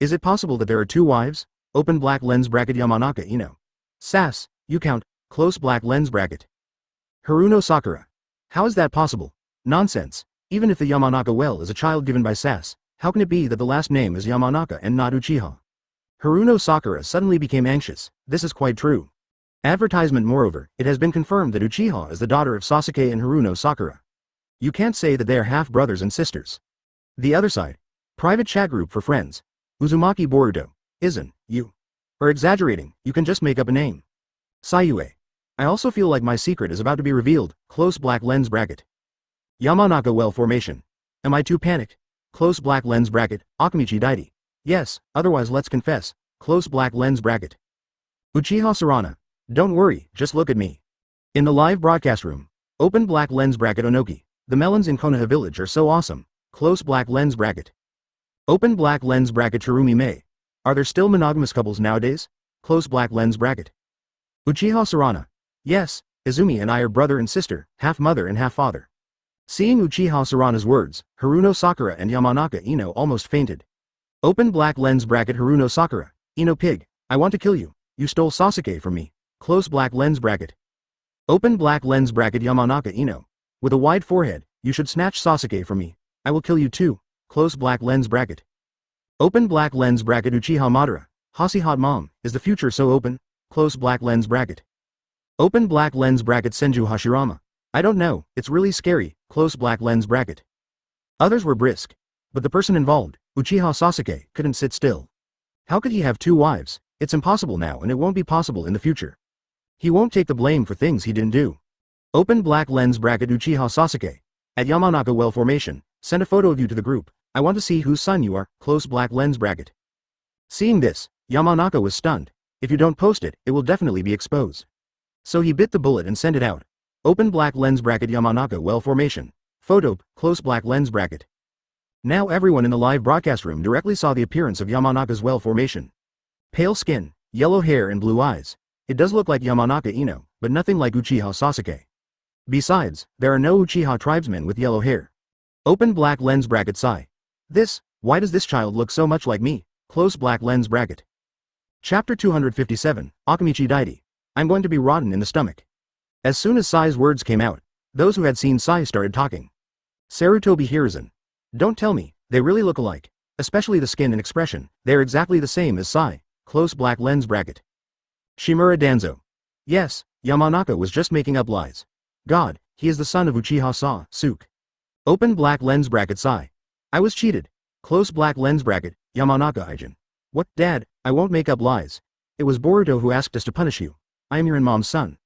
Is it possible that there are two wives? Open black lens bracket Yamanaka Ino. Sass, you count, close black lens bracket. Haruno Sakura. How is that possible? Nonsense. Even if the Yamanaka well is a child given by Sass, how can it be that the last name is Yamanaka and not Uchiha? Haruno Sakura suddenly became anxious. This is quite true. Advertisement moreover, it has been confirmed that Uchiha is the daughter of Sasuke and Haruno Sakura. You can't say that they are half brothers and sisters. The other side. Private chat group for friends. Uzumaki Boruto. Isn't, you are exaggerating, you can just make up a name. Sayue. I also feel like my secret is about to be revealed, close black lens bracket. Yamanaka well formation. Am I too panicked? Close black lens bracket, Akamichi Daidi. Yes, otherwise let's confess, close black lens bracket. Uchiha Sarana. Don't worry, just look at me. In the live broadcast room. Open black lens bracket Onoki. The melons in Konoha village are so awesome, close black lens bracket. Open black lens bracket Chirumi Mei. Are there still monogamous couples nowadays? Close black lens bracket. Uchiha Sarana. Yes, Izumi and I are brother and sister, half mother and half father. Seeing Uchiha Sarana's words, Haruno Sakura and Yamanaka Ino almost fainted. Open black lens bracket Haruno Sakura. Ino pig, I want to kill you. You stole Sasuke from me. Close black lens bracket. Open black lens bracket Yamanaka Ino. With a wide forehead, you should snatch Sasuke from me. I will kill you too. Close black lens bracket. Open black lens bracket Uchiha Madara. Hasi hot mom, is the future so open? Close black lens bracket. Open black lens bracket Senju Hashirama. I don't know, it's really scary, close black lens bracket. Others were brisk. But the person involved, Uchiha Sasuke, couldn't sit still. How could he have two wives? It's impossible now and it won't be possible in the future. He won't take the blame for things he didn't do. Open black lens bracket Uchiha Sasuke. At Yamanaka well formation, send a photo of you to the group. I want to see whose son you are, close black lens bracket. Seeing this, Yamanaka was stunned. If you don't post it, it will definitely be exposed. So he bit the bullet and sent it out. Open black lens bracket Yamanaka well formation. Photo, close black lens bracket. Now everyone in the live broadcast room directly saw the appearance of Yamanaka's well formation. Pale skin, yellow hair and blue eyes. It does look like Yamanaka Ino, but nothing like Uchiha Sasuke. Besides, there are no Uchiha tribesmen with yellow hair. Open black lens bracket Sai. Why does this child look so much like me? Close black lens bracket. Chapter 257, Akamichi Daidi. I'm going to be rotten in the stomach. As soon as Sai's words came out, those who had seen Sai started talking. Sarutobi Hiruzen. Don't tell me, they really look alike. Especially the skin and expression, they're exactly the same as Sai. Close black lens bracket. Shimura Danzo. Yes, Yamanaka was just making up lies. God, he is the son of Uchiha Suke. Open black lens bracket Sai. I was cheated. Close black lens bracket, Yamanaka Aijin. What, Dad, I won't make up lies. It was Boruto who asked us to punish you. I am your mom's son.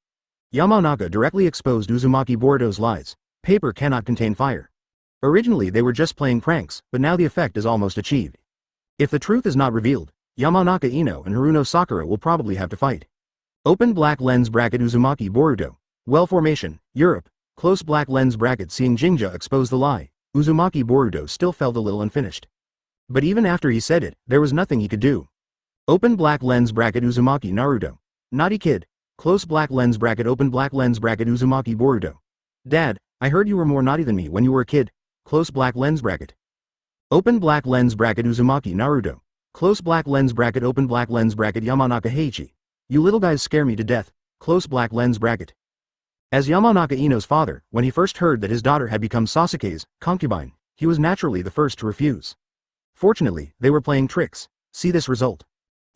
Yamanaka directly exposed Uzumaki Boruto's lies. Paper cannot contain fire. Originally they were just playing pranks, but now the effect is almost achieved. If the truth is not revealed, Yamanaka Ino and Haruno Sakura will probably have to fight. Open black lens bracket Uzumaki Boruto. Well formation, Europe. Close black lens bracket seeing Jinja expose the lie. Uzumaki Boruto still felt a little unfinished. But even after he said it, there was nothing he could do. Open black lens bracket Uzumaki Naruto. Naughty kid. Close black lens bracket open black lens bracket Uzumaki Boruto. Dad, I heard you were more naughty than me when you were a kid. Close black lens bracket. Open black lens bracket Uzumaki Naruto. Close black lens bracket open black lens bracket Yamanaka Heiichi. You little guys scare me to death. Close black lens bracket. As Yamanaka Ino's father, when he first heard that his daughter had become Sasuke's concubine, he was naturally the first to refuse. Fortunately, they were playing tricks. See this result.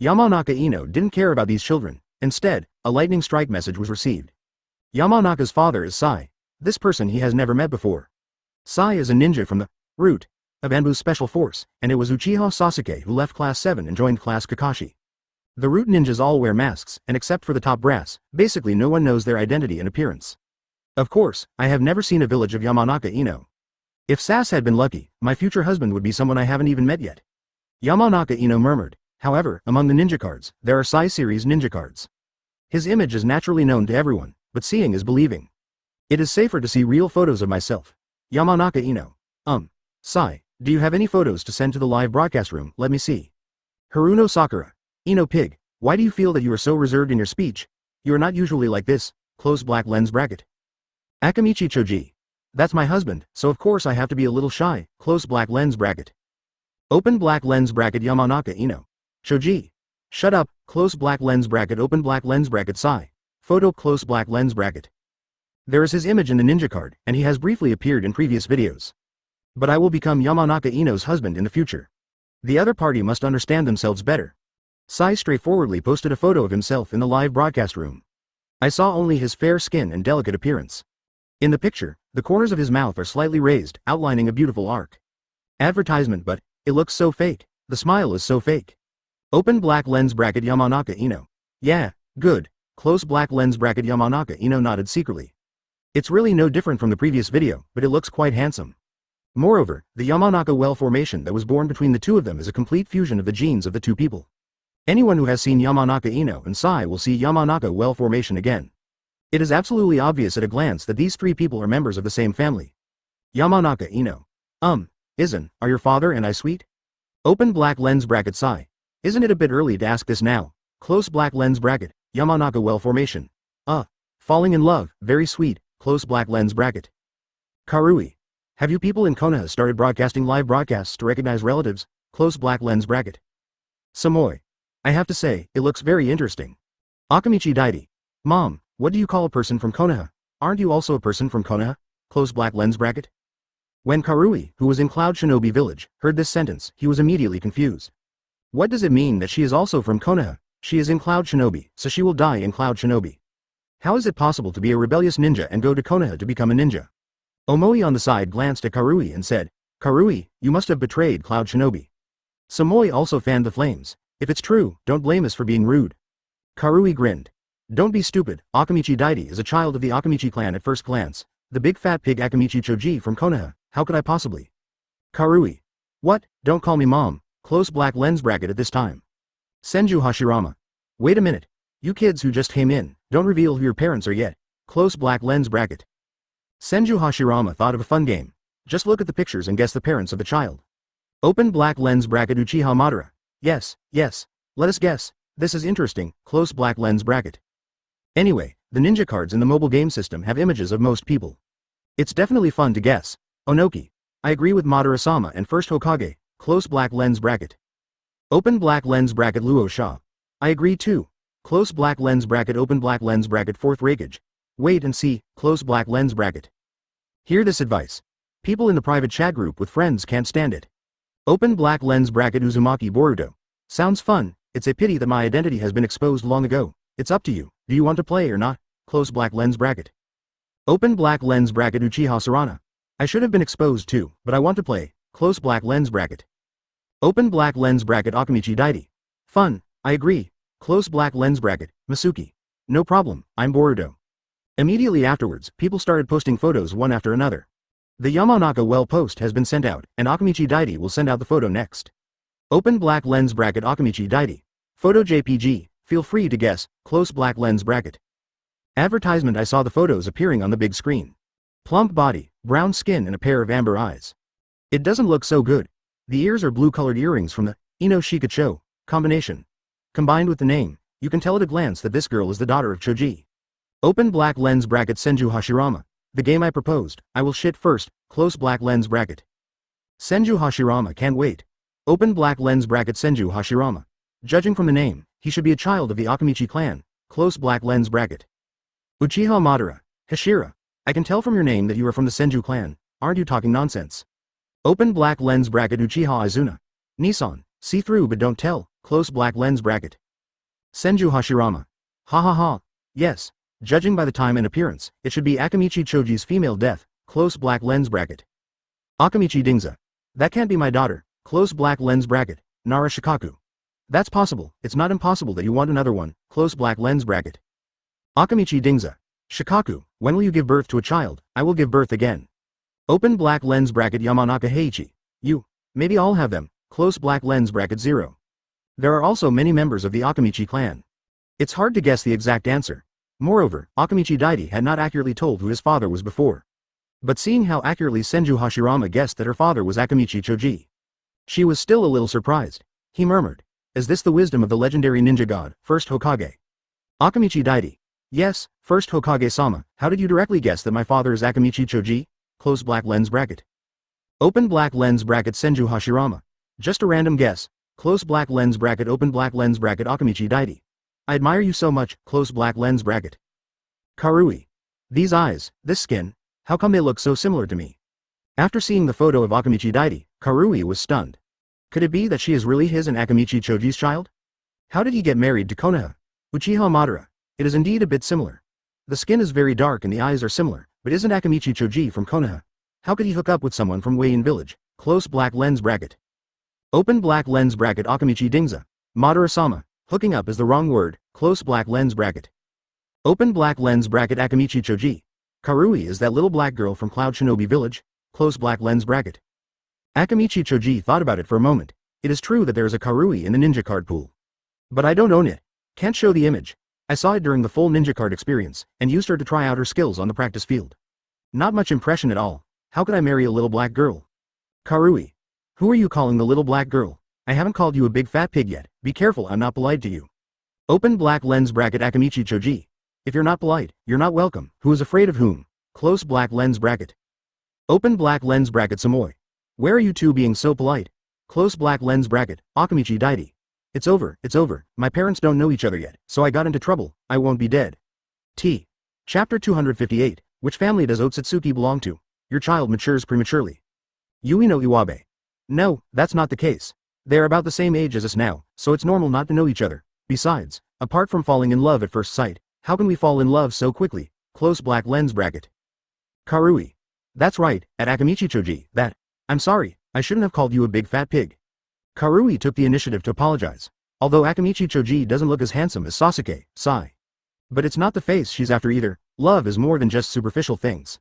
Yamanaka Ino didn't care about these children. Instead, a lightning strike message was received. Yamanaka's father is Sai. This person he has never met before. Sai is a ninja from the root of Anbu's special force, and it was Uchiha Sasuke who left Class 7 and joined Class Kakashi. The root ninjas all wear masks, and except for the top brass, basically no one knows their identity and appearance. Of course, I have never seen a village of Yamanaka Ino. If Sass had been lucky, my future husband would be someone I haven't even met yet. Yamanaka Ino murmured. However, among the ninja cards, there are Sai series ninja cards. His image is naturally known to everyone, but seeing is believing. It is safer to see real photos of myself. Yamanaka Ino. Sai, do you have any photos to send to the live broadcast room? Let me see. Haruno Sakura. Ino Pig, why do you feel that you are so reserved in your speech? You are not usually like this. Close black lens bracket. Akamichi Choji. That's my husband, so of course I have to be a little shy. Close black lens bracket. Open black lens bracket Yamanaka Ino. Choji. Shut up. Close black lens bracket open black lens bracket Sai. Photo close black lens bracket. There is his image in the ninja card, and he has briefly appeared in previous videos. But I will become Yamanaka Ino's husband in the future. The other party must understand themselves better. Sai straightforwardly posted a photo of himself in the live broadcast room. I saw only his fair skin and delicate appearance. In the picture, the corners of his mouth are slightly raised, outlining a beautiful arc. Advertisement, but it looks so fake. The smile is so fake. Open black lens bracket Yamanaka Ino. Yeah, good. Close black lens bracket Yamanaka Ino nodded secretly. It's really no different from the previous video, but it looks quite handsome. Moreover, the Yamanaka well formation that was born between the two of them is a complete fusion of the genes of the two people. Anyone who has seen Yamanaka Ino and Sai will see Yamanaka well formation again. It is absolutely obvious at a glance that these three people are members of the same family. Yamanaka Ino. Are your father and I sweet? Open black lens bracket Sai. Isn't it a bit early to ask this now? Close black lens bracket, Yamanaka well formation. Falling in love, very sweet, close black lens bracket. Karui. Have you people in Konoha started broadcasting live broadcasts to recognize relatives? Close black lens bracket. Samoi. I have to say, it looks very interesting. Akamichi Daidi. Mom, what do you call a person from Konoha? Aren't you also a person from Konoha? Close black lens bracket. When Karui, who was in Cloud Shinobi Village, heard this sentence, he was immediately confused. What does it mean that she is also from Konoha? She is in Cloud Shinobi, so she will die in Cloud Shinobi. How is it possible to be a rebellious ninja and go to Konoha to become a ninja? Omoi on the side glanced at Karui and said, Karui, you must have betrayed Cloud Shinobi. Samoi also fanned the flames. If it's true, don't blame us for being rude. Karui grinned. Don't be stupid, Akamichi Daidi is a child of the Akamichi clan at first glance. The big fat pig Akamichi Choji from Konoha, how could I possibly? Karui. What, don't call me mom, close black lens bracket at this time. Senju Hashirama. Wait a minute. You kids who just came in, don't reveal who your parents are yet. Close black lens bracket. Senju Hashirama thought of a fun game. Just look at the pictures and guess the parents of the child. Open black lens bracket Uchiha Madara. Yes, let us guess. This is interesting, close black lens bracket. Anyway, the ninja cards in the mobile game system have images of most people. It's definitely fun to guess. Onoki. I agree with Madara-sama and first Hokage, close black lens bracket. Open black lens bracket Luo Sha. I agree too. Close black lens bracket open black lens bracket fourth Raikage. Wait and see, close black lens bracket. Hear this advice. People in the private chat group with friends can't stand it. Open black lens bracket Uzumaki Boruto. Sounds fun, it's a pity that my identity has been exposed long ago. It's up to you, do you want to play or not? Close black lens bracket. Open black lens bracket Uchiha Sarana. I should have been exposed too, but I want to play. Close black lens bracket. Open black lens bracket Akamichi Daidi. Fun, I agree. Close black lens bracket, Masuki. No problem, I'm Boruto. Immediately afterwards, people started posting photos one after another. The Yamanaka well post has been sent out, and Akamichi Daidi will send out the photo next. Open black lens bracket Akamichi Daidi. Photo JPG, feel free to guess, close black lens bracket. Advertisement. I saw the photos appearing on the big screen. Plump body, brown skin and a pair of amber eyes. It doesn't look so good. The ears are blue-colored earrings from the Ino Shikacho combination. Combined with the name, you can tell at a glance that this girl is the daughter of Choji. Open black lens bracket Senju Hashirama. The game I proposed, I will shit first, close black lens bracket. Senju Hashirama can't wait. Open black lens bracket Senju Hashirama. Judging from the name, he should be a child of the Akamichi clan, close black lens bracket. Uchiha Madara. Hashira. I can tell from your name that you are from the Senju clan, aren't you talking nonsense? Open black lens bracket Uchiha Izuna. Nissan. See through but don't tell, close black lens bracket. Senju Hashirama. Ha ha ha. Yes. Judging by the time and appearance, it should be Akamichi Choji's female death, close black lens bracket. Akamichi Dingza. That can't be my daughter, close black lens bracket, Nara Shikaku. That's possible, it's not impossible that you want another one, close black lens bracket. Akamichi Dingza. Shikaku, when will you give birth to a child? I will give birth again. Open black lens bracket Yamanaka Heiichi. You. Maybe I'll have them, close black lens bracket 0. There are also many members of the Akamichi clan. It's hard to guess the exact answer. Moreover, Akamichi Daidi had not accurately told who his father was before. But seeing how accurately Senju Hashirama guessed that her father was Akamichi Choji, she was still a little surprised. He murmured, "Is this the wisdom of the legendary ninja god, first Hokage?" Akamichi Daidi. Yes, first Hokage-sama, how did you directly guess that my father is Akamichi Choji? Close black lens bracket. Open black lens bracket Senju Hashirama. Just a random guess, close black lens bracket open black lens bracket Akamichi Daidi. I admire you so much, close black lens bracket. Karui. These eyes, this skin, how come they look so similar to me? After seeing the photo of Akamichi Daidi, Karui was stunned. Could it be that she is really his and Akamichi Choji's child? How did he get married to Konoha? Uchiha Madara. It is indeed a bit similar. The skin is very dark and the eyes are similar, but isn't Akamichi Choji from Konoha? How could he hook up with someone from Wayne Village? Close black lens bracket. Open black lens bracket Akamichi Dingza. Madara-sama. Hooking up is the wrong word, close black lens bracket. Open black lens bracket Akamichi Choji. Karui is that little black girl from Cloud Shinobi Village, close black lens bracket. Akamichi Choji thought about it for a moment. It is true that there is a Karui in the ninja card pool. But I don't own it. Can't show the image. I saw it during the full ninja card experience, and used her to try out her skills on the practice field. Not much impression at all. How could I marry a little black girl? Karui. Who are you calling the little black girl? I haven't called you a big fat pig yet, be careful I'm not polite to you. Open black lens bracket Akamichi Choji. If you're not polite, you're not welcome, who is afraid of whom? Close black lens bracket. Open black lens bracket Samoy. Where are you two being so polite? Close black lens bracket, Akamichi Daidi. It's over, my parents don't know each other yet, so I got into trouble, I won't be dead. T. Chapter 258, which family does Otsutsuki belong to? Your child matures prematurely. Yui no Iwabe. No, that's not the case. They're about the same age as us now, so it's normal not to know each other. Besides, apart from falling in love at first sight, how can we fall in love so quickly? Close black lens bracket. Karui. That's right, at Akamichi Choji, that. I'm sorry, I shouldn't have called you a big fat pig. Karui took the initiative to apologize. Although Akamichi Choji doesn't look as handsome as Sasuke, sigh. But it's not the face she's after either, love is more than just superficial things.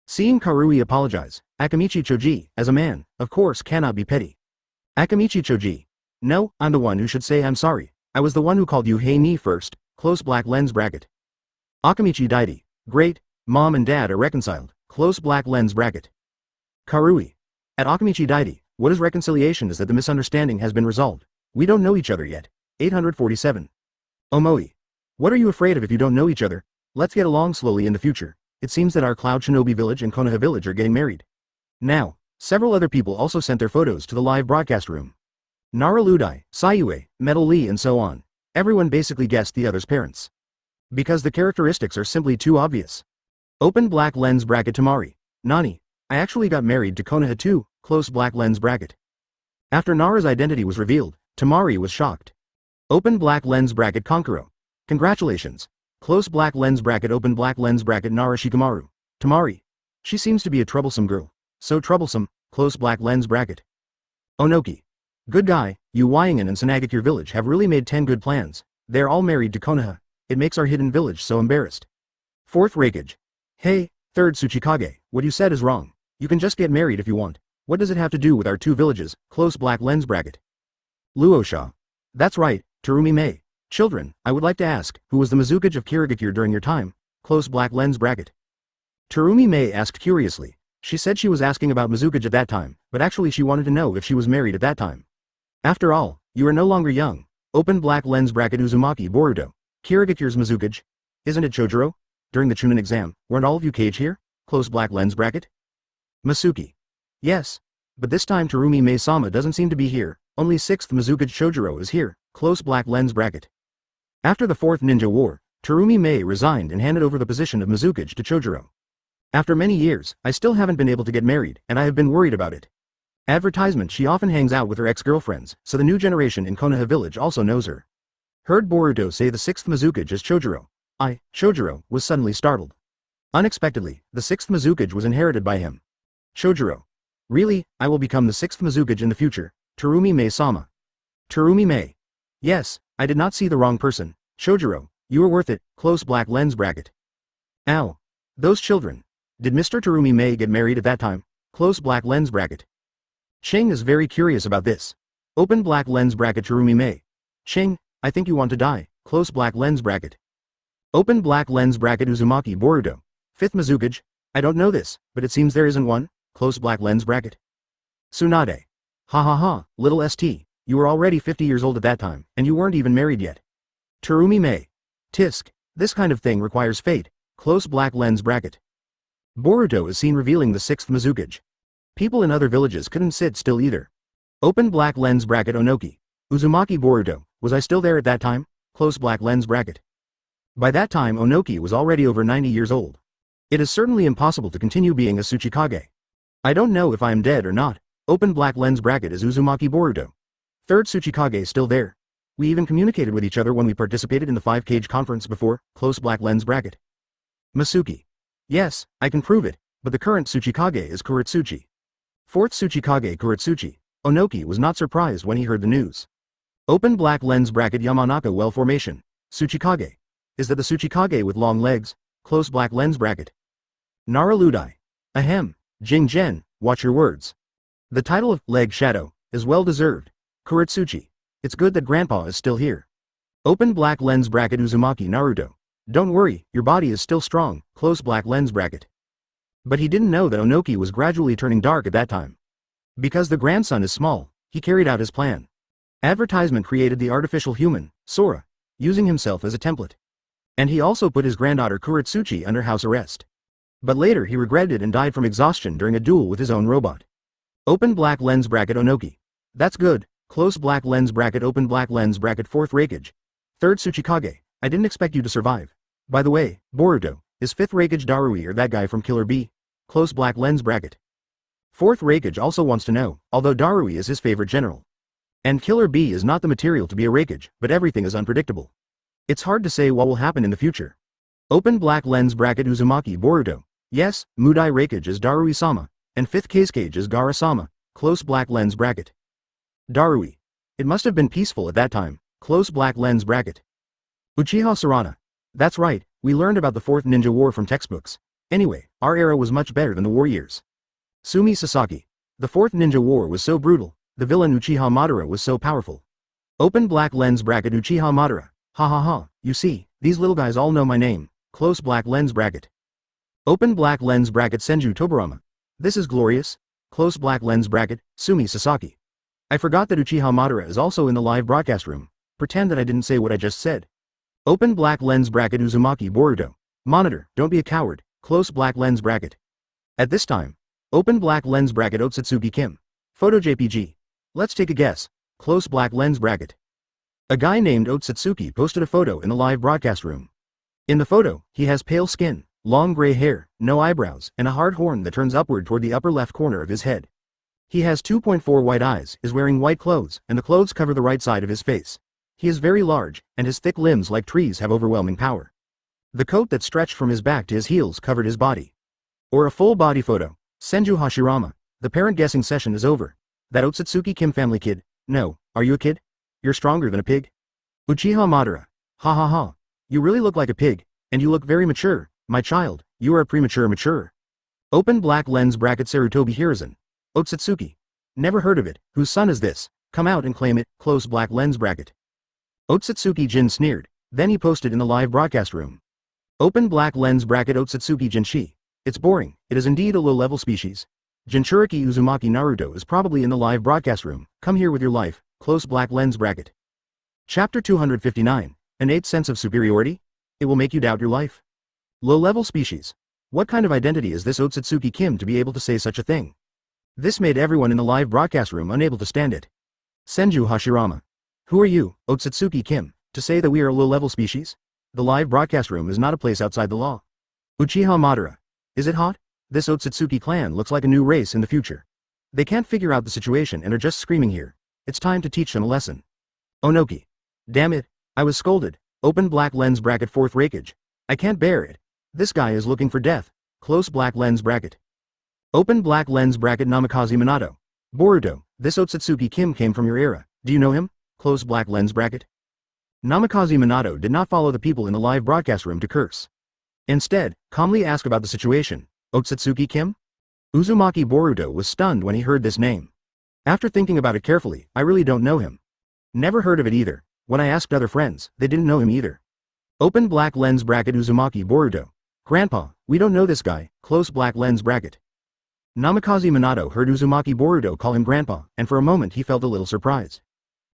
Seeing Karui apologize, Akamichi Choji, as a man, of course cannot be petty. Akamichi Choji. No, I'm the one who should say I'm sorry. I was the one who called you hey ni first, close black lens bracket. Akamichi Daidi. Great, mom and dad are reconciled, close black lens bracket. Karui. At Akamichi Daidi, what is reconciliation is that the misunderstanding has been resolved. We don't know each other yet. 847. Omoi. What are you afraid of if you don't know each other? Let's get along slowly in the future. It seems that our Cloud Shinobi Village and Konoha Village are getting married. Now, several other people also sent their photos to the live broadcast room. Nara Ludai, Sayue, Metal Lee and so on. Everyone basically guessed the other's parents. Because the characteristics are simply too obvious. Open black lens bracket Tamari. Nani. I actually got married to Konoha too, close black lens bracket. After Nara's identity was revealed, Tamari was shocked. Open black lens bracket Konkuro. Congratulations. Close black lens bracket open black lens bracket Nara Shikamaru. Tamari. She seems to be a troublesome girl. So troublesome, close black lens bracket. Onoki. Good guy, you Wyangan and Sanagakure village have really made 10 good plans. They're all married to Konoha. It makes our hidden village so embarrassed. Fourth Rakage. Hey, third Tsuchikage, what you said is wrong. You can just get married if you want. What does it have to do with our two villages? Close black lens bracket. Luosha. That's right, Terumi Mei. Children, I would like to ask, who was the Mizukage of Kirigakure during your time? Close black lens bracket. Terumi Mei asked curiously. She said she was asking about Mizukage at that time, but actually she wanted to know if she was married at that time. After all, you are no longer young. Open black lens bracket Uzumaki Boruto. Kirigakura's Mizukage. Isn't it Chojuro? During the Chunin exam, weren't all of you Kage here? Close black lens bracket. Masuki. Yes. But this time Terumi Mei-sama doesn't seem to be here, only 6th Mizukage Chojuro is here, close black lens bracket. After the 4th Ninja War, Terumi Mei resigned and handed over the position of Mizukage to Chojuro. After many years, I still haven't been able to get married, and I have been worried about it. Advertisement: she often hangs out with her ex-girlfriends, so the new generation in Konoha village also knows her. Heard Boruto say the 6th Mizukage is Chojuro. Chojuro, was suddenly startled. Unexpectedly, the 6th Mizukage was inherited by him. Chojuro. Really, I will become the 6th Mizukage in the future, Terumi Mei-sama. Terumi Mei. Yes, I did not see the wrong person. Chojuro, you are worth it, close black lens bracket. Ow. Those children. Did Mr. Terumi Mei get married at that time? Close black lens bracket. Ching is very curious about this. Open black lens bracket Terumi Mei. Ching, I think you want to die, close black lens bracket. Open black lens bracket Uzumaki Boruto. 5th Mizukage. I don't know this, but it seems there isn't one, close black lens bracket. Tsunade. Ha ha ha, little st, you were already 50 years old at that time, and you weren't even married yet. Terumi Mei. Tisk, this kind of thing requires fate, close black lens bracket. Boruto is seen revealing the 6th Mizukage. People in other villages couldn't sit still either. Open black lens bracket Onoki. Uzumaki Boruto, was I still there at that time? Close black lens bracket. By that time Onoki was already over 90 years old. It is certainly impossible to continue being a Tsuchikage. I don't know if I am dead or not. Open black lens bracket is Uzumaki Boruto. 3rd Tsuchikage still there. We even communicated with each other when we participated in the 5-Kage conference before, close black lens bracket. Masuki. Yes, I can prove it, but the current Tsuchikage is Kuretsuchi. 4th Tsuchikage Kuretsuchi. Onoki was not surprised when he heard the news. Open black lens bracket Yamanaka well formation. Tsuchikage. Is that the Tsuchikage with long legs? Close black lens bracket. Naraludai. Ahem. Jing-gen, watch your words. The title of Leg Shadow is well deserved. Kuretsuchi. It's good that Grandpa is still here. Open black lens bracket Uzumaki Naruto. Don't worry, your body is still strong, close black lens bracket. But he didn't know that Onoki was gradually turning dark at that time. Because the grandson is small, he carried out his plan. Advertisement created the artificial human, Sora, using himself as a template. And he also put his granddaughter Kuretsuchi under house arrest. But later he regretted and died from exhaustion during a duel with his own robot. Open black lens bracket Onoki. That's good, close black lens bracket open black lens bracket 4th Raikage. 3rd Tsuchikage, I didn't expect you to survive. By the way, Boruto, is 5th Raikage Darui or that guy from Killer Bee? Close black lens bracket. 4th Raikage also wants to know, although Darui is his favorite general. And Killer Bee is not the material to be a Raikage, but everything is unpredictable. It's hard to say what will happen in the future. Open black lens bracket Uzumaki Boruto. Yes, Mudai Raikage is Darui-sama, and 5th Kazekage is Gara-sama, close black lens bracket. Darui. It must have been peaceful at that time, close black lens bracket. Uchiha Sarana. That's right, we learned about the 4th Ninja War from textbooks. Anyway, our era was much better than the war years. Sumi Sasaki. The 4th Ninja War was so brutal, the villain Uchiha Madara was so powerful. Open black lens bracket Uchiha Madara. Ha ha ha, you see, these little guys all know my name, close black lens bracket. Open black lens bracket Senju Tobarama. This is glorious. Close black lens bracket, Sumi Sasaki. I forgot that Uchiha Madara is also in the live broadcast room. Pretend that I didn't say what I just said. Open black lens bracket Uzumaki Boruto. Monitor, don't be a coward, close black lens bracket. At this time, open black lens bracket Otsutsuki Kim. Photo JPG. Let's take a guess, close black lens bracket. A guy named Otsutsuki posted a photo in the live broadcast room. In the photo, he has pale skin, long gray hair, no eyebrows, and a hard horn that turns upward toward the upper left corner of his head. He has 2.4 white eyes, is wearing white clothes, and the clothes cover the right side of his face. He is very large, and his thick limbs like trees have overwhelming power. The coat that stretched from his back to his heels covered his body. Or a full body photo. Senju Hashirama. The parent guessing session is over. That Otsutsuki Kim family kid. No, are you a kid? You're stronger than a pig. Uchiha Madara. Ha ha ha. You really look like a pig, and you look very mature. My child, you are a premature mature. Open black lens bracket Sarutobi Hiruzen. Otsutsuki. Never heard of it, whose son is this? Come out and claim it, close black lens bracket. Otsutsuki Jin sneered, then he posted in the live broadcast room. Open black lens bracket Otsutsuki Jinshi. It's boring, it is indeed a low-level species. Jinchuriki Uzumaki Naruto is probably in the live broadcast room, come here with your life, close black lens bracket. Chapter 259. Innate sense of superiority? It will make you doubt your life. Low-level species. What kind of identity is this Otsutsuki Kim to be able to say such a thing? This made everyone in the live broadcast room unable to stand it. Senju Hashirama. Who are you, Otsutsuki Kim, to say that we are a low-level species? The live broadcast room is not a place outside the law. Uchiha Madara. Is it hot? This Otsutsuki clan looks like a new race in the future. They can't figure out the situation and are just screaming here. It's time to teach them a lesson. Onoki. Damn it, I was scolded. Open black lens bracket fourth rakage. I can't bear it. This guy is looking for death. Close black lens bracket. Open black lens bracket Namikaze Minato. Boruto, this Otsutsuki Kim came from your era. Do you know him? Close black lens bracket. Namikaze Minato did not follow the people in the live broadcast room to curse. Instead, calmly asked about the situation. Otsutsuki Kim? Uzumaki Boruto was stunned when he heard this name. After thinking about it carefully, I really don't know him. Never heard of it either. When I asked other friends, they didn't know him either. Open black lens bracket Uzumaki Boruto. Grandpa, we don't know this guy. Close black lens bracket. Namikaze Minato heard Uzumaki Boruto call him Grandpa, and for a moment he felt a little surprised.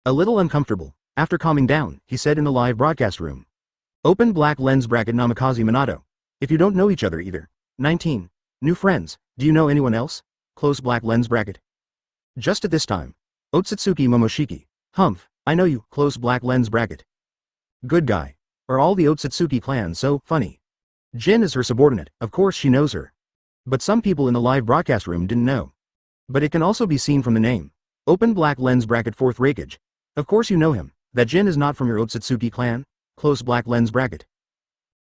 A little uncomfortable. After calming down, he said in the live broadcast room. Open black lens bracket Namikaze Minato. If you don't know each other either. 19. New friends, do you know anyone else? Close black lens bracket. Just at this time. Otsutsuki Momoshiki. Humph, I know you. Close black lens bracket. Good guy. Are all the Otsutsuki clan so funny? Jin is her subordinate, of course she knows her. But some people in the live broadcast room didn't know. But it can also be seen from the name. Open black lens bracket fourth rakage. Of course you know him. That Jin is not from your Otsutsuki clan? Close black lens bracket.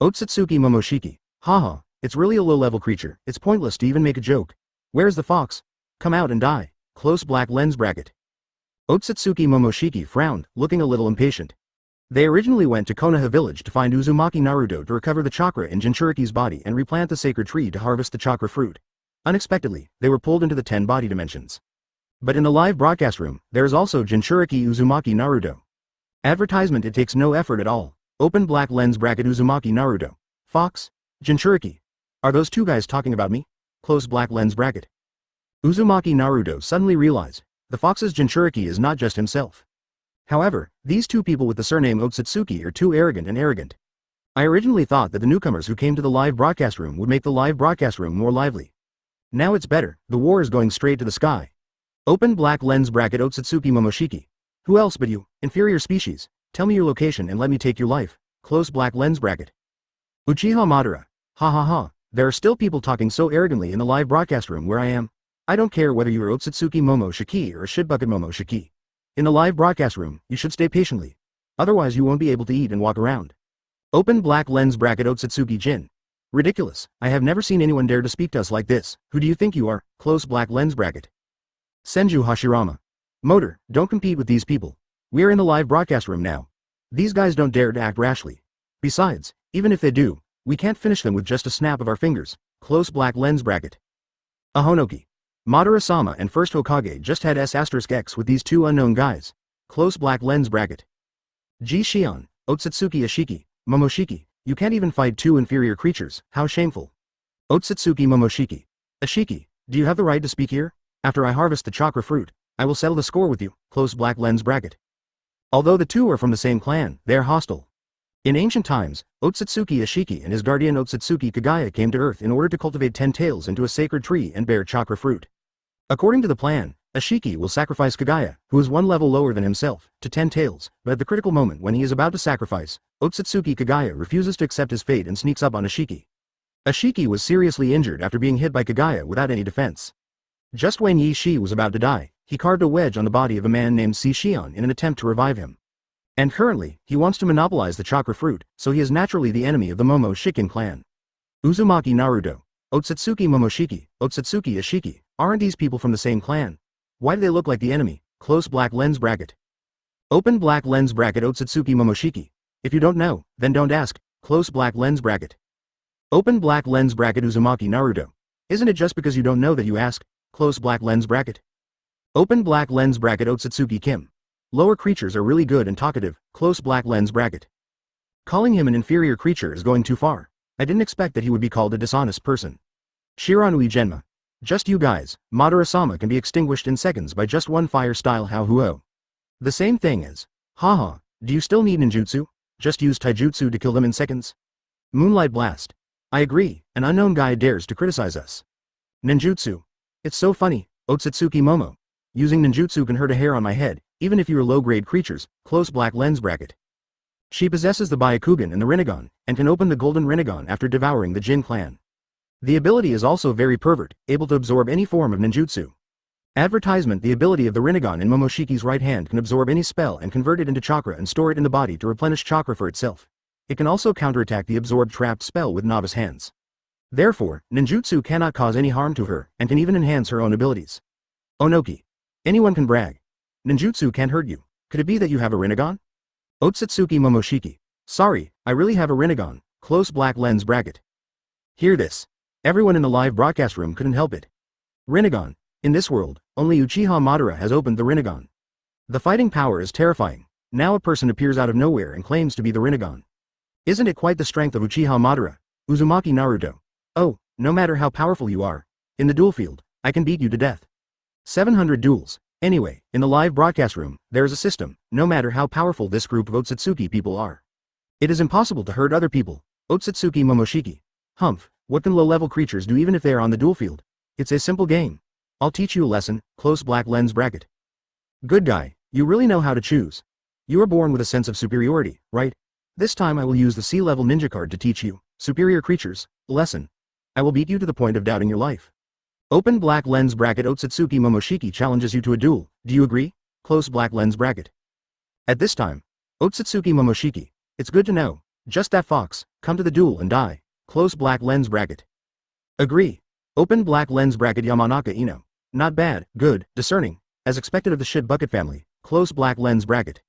Otsutsuki Momoshiki. Haha, it's really a low-level creature. It's pointless to even make a joke. Where's the fox? Come out and die. Close black lens bracket. Otsutsuki Momoshiki frowned, looking a little impatient. They originally went to Konoha village to find Uzumaki Naruto to recover the chakra in Jinchuriki's body and replant the sacred tree to harvest the chakra fruit. Unexpectedly, they were pulled into the 10 body dimensions. But in the live broadcast room, there is also Jinchuriki Uzumaki Naruto. Advertisement. It takes no effort at all. Open black lens bracket Uzumaki Naruto. Fox? Jinchuriki. Are those two guys talking about me? Close black lens bracket. Uzumaki Naruto suddenly realized, the fox's Jinchuriki is not just himself. However, these two people with the surname Otsutsuki are too arrogant and arrogant. I originally thought that the newcomers who came to the live broadcast room would make the live broadcast room more lively. Now it's better, the war is going straight to the sky. Open black lens bracket Otsutsuki Momoshiki. Who else but you, inferior species? Tell me your location and let me take your life. Close black lens bracket. Uchiha Madara. Ha ha ha, there are still people talking so arrogantly in the live broadcast room where I am. I don't care whether you are Otsutsuki Momoshiki or Shitbucket Momoshiki. In the live broadcast room, you should stay patiently. Otherwise you won't be able to eat and walk around. Open black lens bracket Otsutsuki Jin. Ridiculous, I have never seen anyone dare to speak to us like this. Who do you think you are? Close black lens bracket. Senju Hashirama. Motor, don't compete with these people. We're in the live broadcast room now. These guys don't dare to act rashly. Besides, even if they do, we can't finish them with just a snap of our fingers. Close black lens bracket. Ahonoki. Madara-sama and first Hokage just had S*X with these two unknown guys. Close black lens bracket. Ji Shion, Otsutsuki Ashiki, Momoshiki, you can't even fight two inferior creatures, how shameful. Otsutsuki Momoshiki. Ashiki, do you have the right to speak here? After I harvest the chakra fruit, I will settle the score with you. Close black lens bracket. Although the two are from the same clan, they are hostile. In ancient times, Otsutsuki Ashiki and his guardian Otsutsuki Kagaya came to Earth in order to cultivate 10 tails into a sacred tree and bear chakra fruit. According to the plan, Ashiki will sacrifice Kagaya, who is one level lower than himself, to 10 tails, but at the critical moment when he is about to sacrifice, Otsutsuki Kagaya refuses to accept his fate and sneaks up on Ashiki. Ashiki was seriously injured after being hit by Kagaya without any defense. Just when Yi Shi was about to die, he carved a wedge on the body of a man named Si Shion in an attempt to revive him. And currently, he wants to monopolize the chakra fruit, so he is naturally the enemy of the Momo Shikin clan. Uzumaki Naruto. Otsutsuki Momoshiki, Otsutsuki Ashiki, aren't these people from the same clan? Why do they look like the enemy? Close black lens bracket. Open black lens bracket Otsutsuki Momoshiki. If you don't know, then don't ask. Close black lens bracket. Open black lens bracket Uzumaki Naruto. Isn't it just because you don't know that you ask? Close black lens bracket. Open black lens bracket Otsutsuki Kim. Lower creatures are really good and talkative. Close black lens bracket. Calling him an inferior creature is going too far. I didn't expect that he would be called a dishonest person. Shiranui Genma. Just you guys, Madara-sama can be extinguished in seconds by just one fire style Hao Huo. The same thing as, haha, Do you still need ninjutsu? Just use taijutsu to kill them in seconds? Moonlight Blast. I agree, an unknown guy dares to criticize us. Ninjutsu. It's so funny, Otsutsuki Momo. Using ninjutsu can hurt a hair on my head, even if you are low-grade creatures, close black lens bracket. She possesses the Byakugan and the Rinnegan, and can open the Golden Rinnegan after devouring the Jin clan. The ability is also very pervert, able to absorb any form of ninjutsu. Advertisement: the ability of the Rinnegan in Momoshiki's right hand can absorb any spell and convert it into chakra and store it in the body to replenish chakra for itself. It can also counterattack the absorbed trapped spell with novice hands. Therefore, ninjutsu cannot cause any harm to her, and can even enhance her own abilities. Onoki. Anyone can brag. Ninjutsu can't hurt you. Could it be that you have a Rinnegan? Otsutsuki Momoshiki. Sorry, I really have a Rinnegan, close black lens bracket. Hear this. Everyone in the live broadcast room couldn't help it. Rinnegan. In this world, only Uchiha Madara has opened the Rinnegan. The fighting power is terrifying. Now a person appears out of nowhere and claims to be the Rinnegan. Isn't it quite the strength of Uchiha Madara, Uzumaki Naruto? Oh, no matter how powerful you are, in the duel field, I can beat you to death. 700 duels. Anyway, in the live broadcast room, there is a system, no matter how powerful this group of Otsutsuki people are. It is impossible to hurt other people. Otsutsuki Momoshiki. Humph, what can low-level creatures do even if they are on the duel field? It's a simple game. I'll teach you a lesson, close black lens bracket. Good guy, you really know how to choose. You are born with a sense of superiority, right? This time I will use the C-level ninja card to teach you, superior creatures, a lesson. I will beat you to the point of doubting your life. Open black lens bracket. Otsutsuki Momoshiki challenges you to a duel, do you agree? Close black lens bracket. At this time, Otsutsuki Momoshiki, it's good to know, just that fox, come to the duel and die, close black lens bracket. Agree. Open black lens bracket. Yamanaka Ino. Not bad, good, discerning, as expected of the shit bucket family, close black lens bracket.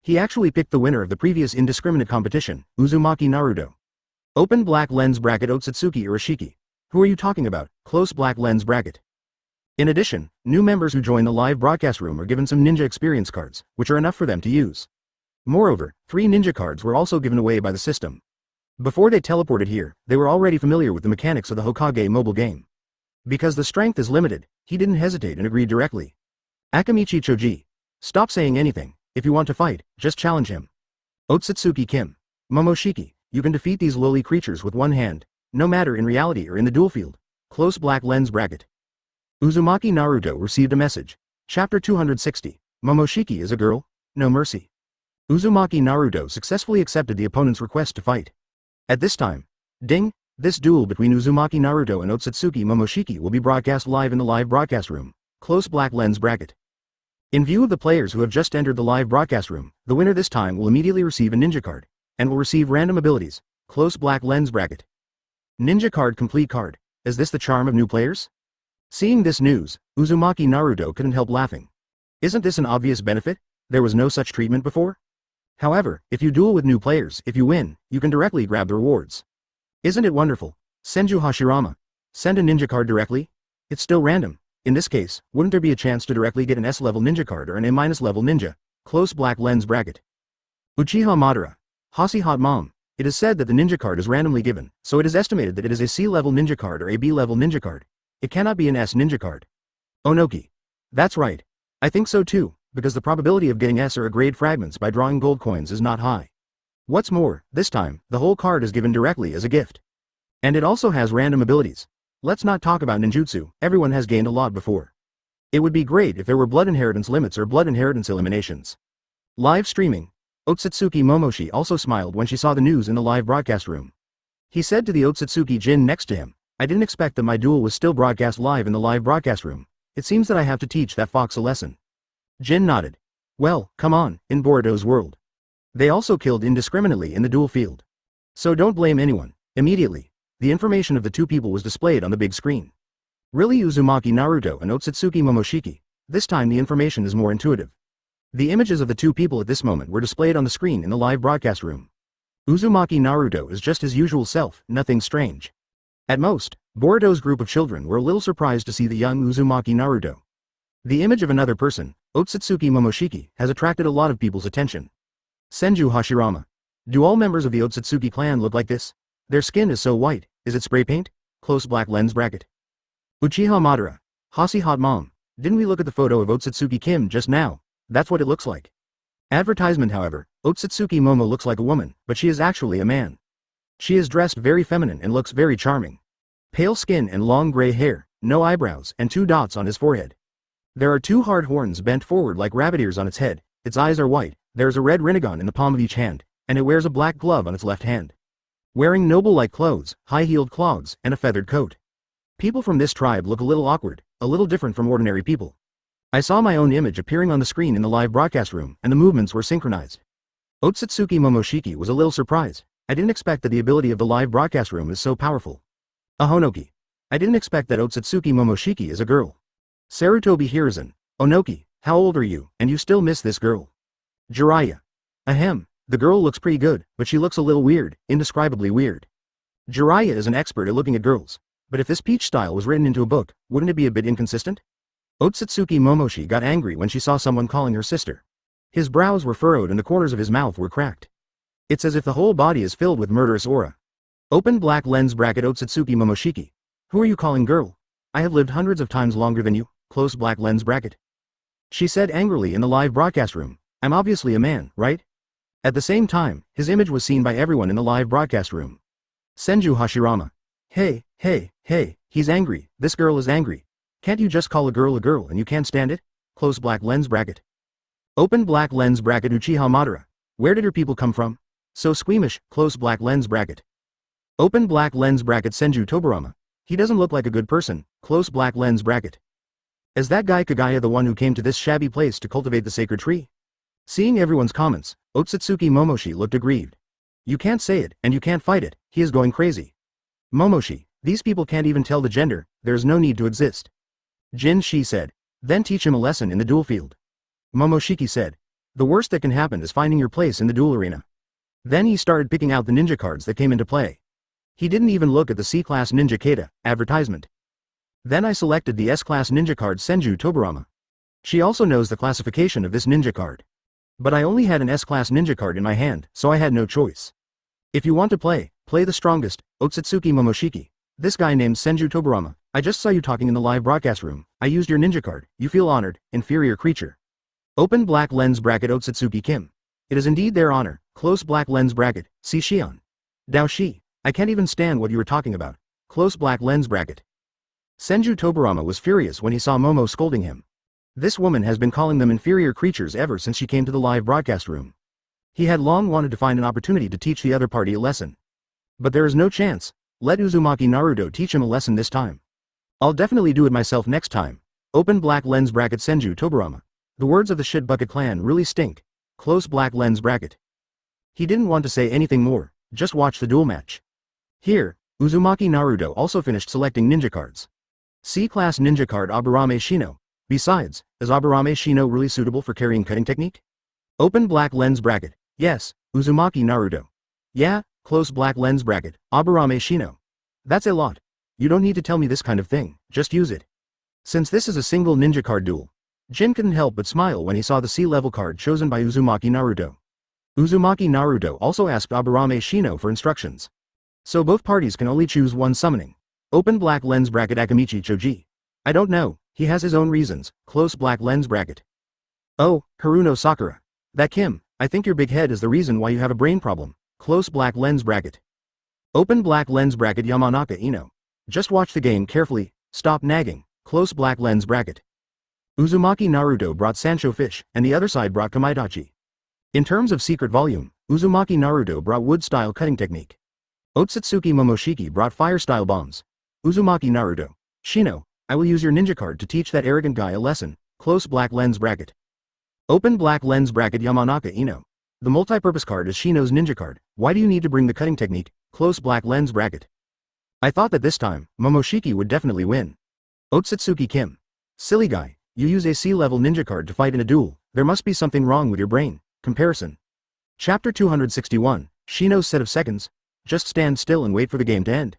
He actually picked the winner of the previous indiscriminate competition, Uzumaki Naruto. Open black lens bracket. Otsutsuki Urashiki. Who are you talking about? Close black lens bracket. In addition, new members who join the live broadcast room are given some ninja experience cards, which are enough for them to use. Moreover, 3 ninja cards were also given away by the system. Before they teleported here, they were already familiar with the mechanics of the Hokage mobile game. Because the strength is limited, he didn't hesitate and agreed directly. Akamichi Choji. Stop saying anything. If you want to fight, just challenge him. Otsutsuki Kim. Momoshiki, you can defeat these lowly creatures with one hand, no matter in reality or in the duel field. Close black lens bracket. Uzumaki Naruto received a message. Chapter 260. Momoshiki is a girl? No mercy. Uzumaki Naruto successfully accepted the opponent's request to fight. At this time, ding, this duel between Uzumaki Naruto and Otsutsuki Momoshiki will be broadcast live in the live broadcast room. Close black lens bracket. In view of the players who have just entered the live broadcast room, the winner this time will immediately receive a ninja card, and will receive random abilities. Close black lens bracket. Ninja card complete card. Is this the charm of new players? Seeing this news, Uzumaki Naruto couldn't help laughing. Isn't this an obvious benefit? There was no such treatment before? However, if you duel with new players, if you win, you can directly grab the rewards. Isn't it wonderful? Senju Hashirama. Send a ninja card directly? It's still random. In this case, wouldn't there be a chance to directly get an S-level ninja card or an A-level ninja? Close black lens bracket. Uchiha Madara. Hasi Hot Mom. It is said that the ninja card is randomly given, so it is estimated that it is a C-level ninja card or a B-level ninja card. It cannot be an S ninja card. Onoki. That's right. I think so too, because the probability of getting S or A grade fragments by drawing gold coins is not high. What's more, this time, the whole card is given directly as a gift. And it also has random abilities. Let's not talk about ninjutsu, everyone has gained a lot before. It would be great if there were blood inheritance limits or blood inheritance eliminations. Live streaming. Otsutsuki Momoshi also smiled when she saw the news in the live broadcast room. He said to the Otsutsuki Jin next to him, I didn't expect that my duel was still broadcast live in the live broadcast room. It seems that I have to teach that fox a lesson. Jin nodded. Well, come on, in Boruto's world. They also killed indiscriminately in the duel field. So don't blame anyone. Immediately, the information of the two people was displayed on the big screen. Really Uzumaki Naruto and Otsutsuki Momoshiki. This time the information is more intuitive. The images of the two people at this moment were displayed on the screen in the live broadcast room. Uzumaki Naruto is just his usual self, nothing strange. At most, Boruto's group of children were a little surprised to see the young Uzumaki Naruto. The image of another person, Otsutsuki Momoshiki, has attracted a lot of people's attention. Senju Hashirama. Do all members of the Otsutsuki clan look like this? Their skin is so white, is it spray paint? Close black lens bracket. Uchiha Madara. Hasi Hot Mom. Didn't we look at the photo of Otsutsuki Kim just now? That's what it looks like. Advertisement however, Otsutsuki Momo looks like a woman, but she is actually a man. She is dressed very feminine and looks very charming. Pale skin and long gray hair, no eyebrows and 2 dots on his forehead. There are 2 hard horns bent forward like rabbit ears on its head, its eyes are white, there is a red rinnegan in the palm of each hand, and it wears a black glove on its left hand. Wearing noble-like clothes, high-heeled clogs, and a feathered coat. People from this tribe look a little awkward, a little different from ordinary people. I saw my own image appearing on the screen in the live broadcast room, and the movements were synchronized. Otsutsuki Momoshiki was a little surprised. I didn't expect that the ability of the live broadcast room is so powerful. Ahonoki. I didn't expect that Otsutsuki Momoshiki is a girl. Sarutobi Hiruzen. Onoki, how old are you, and you still miss this girl? Jiraiya. Ahem, the girl looks pretty good, but she looks a little weird, indescribably weird. Jiraiya is an expert at looking at girls, but if this peach style was written into a book, wouldn't it be a bit inconsistent? Otsutsuki Momoshi got angry when she saw someone calling her sister. His brows were furrowed and the corners of his mouth were cracked. It's as if the whole body is filled with murderous aura. Open black lens bracket Otsutsuki Momoshiki. Who are you calling girl? I have lived hundreds of times longer than you, close black lens bracket. She said angrily in the live broadcast room. I'm obviously a man, right? At the same time, his image was seen by everyone in the live broadcast room. Senju Hashirama. Hey, he's angry, this girl is angry. Can't you just call a girl and you can't stand it? Close black lens bracket. Open black lens bracket Uchiha Madara. Where did her people come from? So squeamish, close black lens bracket. Open black lens bracket Senju Tobarama. He doesn't look like a good person, close black lens bracket. Is that guy Kagaya the one who came to this shabby place to cultivate the sacred tree? Seeing everyone's comments, Otsutsuki Momoshi looked aggrieved. You can't say it, and you can't fight it, he is going crazy. Momoshi, these people can't even tell the gender, there is no need to exist. Jin Shi said. Then teach him a lesson in the duel field. Momoshiki said. The worst that can happen is finding your place in the duel arena. Then he started picking out the ninja cards that came into play. He didn't even look at the C-class ninja Kata advertisement. Then I selected the S-class ninja card Senju Tobarama. She also knows the classification of this ninja card. But I only had an S-class ninja card in my hand, so I had no choice. If you want to play the strongest, Otsutsuki Momoshiki. This guy named Senju Tobarama. I just saw you talking in the live broadcast room. I used your ninja card. You feel honored, inferior creature. Open black lens bracket Otsutsuki Kim. It is indeed their honor, close black lens bracket, see Shion. Dao Shi. I can't even stand what you were talking about. Close black lens bracket. Senju Tobarama was furious when he saw Momo scolding him. This woman has been calling them inferior creatures ever since she came to the live broadcast room. He had long wanted to find an opportunity to teach the other party a lesson. But there is no chance. Let Uzumaki Naruto teach him a lesson this time. I'll definitely do it myself next time. Open black lens bracket Senju Tobarama. The words of the shit bucket clan really stink. Close black lens bracket. He didn't want to say anything more, just watch the duel match. Here, Uzumaki Naruto also finished selecting ninja cards. C-class ninja card Aburame Shino. Besides, is Aburame Shino really suitable for carrying cutting technique? Open black lens bracket. Yes, Uzumaki Naruto. Yeah, close black lens bracket, Aburame Shino. That's a lot. You don't need to tell me this kind of thing, just use it. Since this is a single ninja card duel, Jin couldn't help but smile when he saw the C-level card chosen by Uzumaki Naruto. Uzumaki Naruto also asked Aburame Shino for instructions. So both parties can only choose one summoning. Open black lens bracket Akamichi Choji. I don't know, he has his own reasons, close black lens bracket. Oh, Haruno Sakura. That Kim, I think your big head is the reason why you have a brain problem, close black lens bracket. Open black lens bracket Yamanaka Ino. Just watch the game carefully, stop nagging, close black lens bracket. Uzumaki Naruto brought Sancho Fish, and the other side brought Kamaidachi. In terms of secret volume, Uzumaki Naruto brought wood-style cutting technique. Otsutsuki Momoshiki brought fire-style bombs. Uzumaki Naruto. Shino, I will use your ninja card to teach that arrogant guy a lesson, close black lens bracket. Open black lens bracket Yamanaka Ino. The multi-purpose card is Shino's ninja card. Why do you need to bring the cutting technique, close black lens bracket? I thought that this time, Momoshiki would definitely win. Otsutsuki Kim. Silly guy, you use a C-level ninja card to fight in a duel, there must be something wrong with your brain. Comparison. Chapter 261, Shino's set of seconds. Just stand still and wait for the game to end.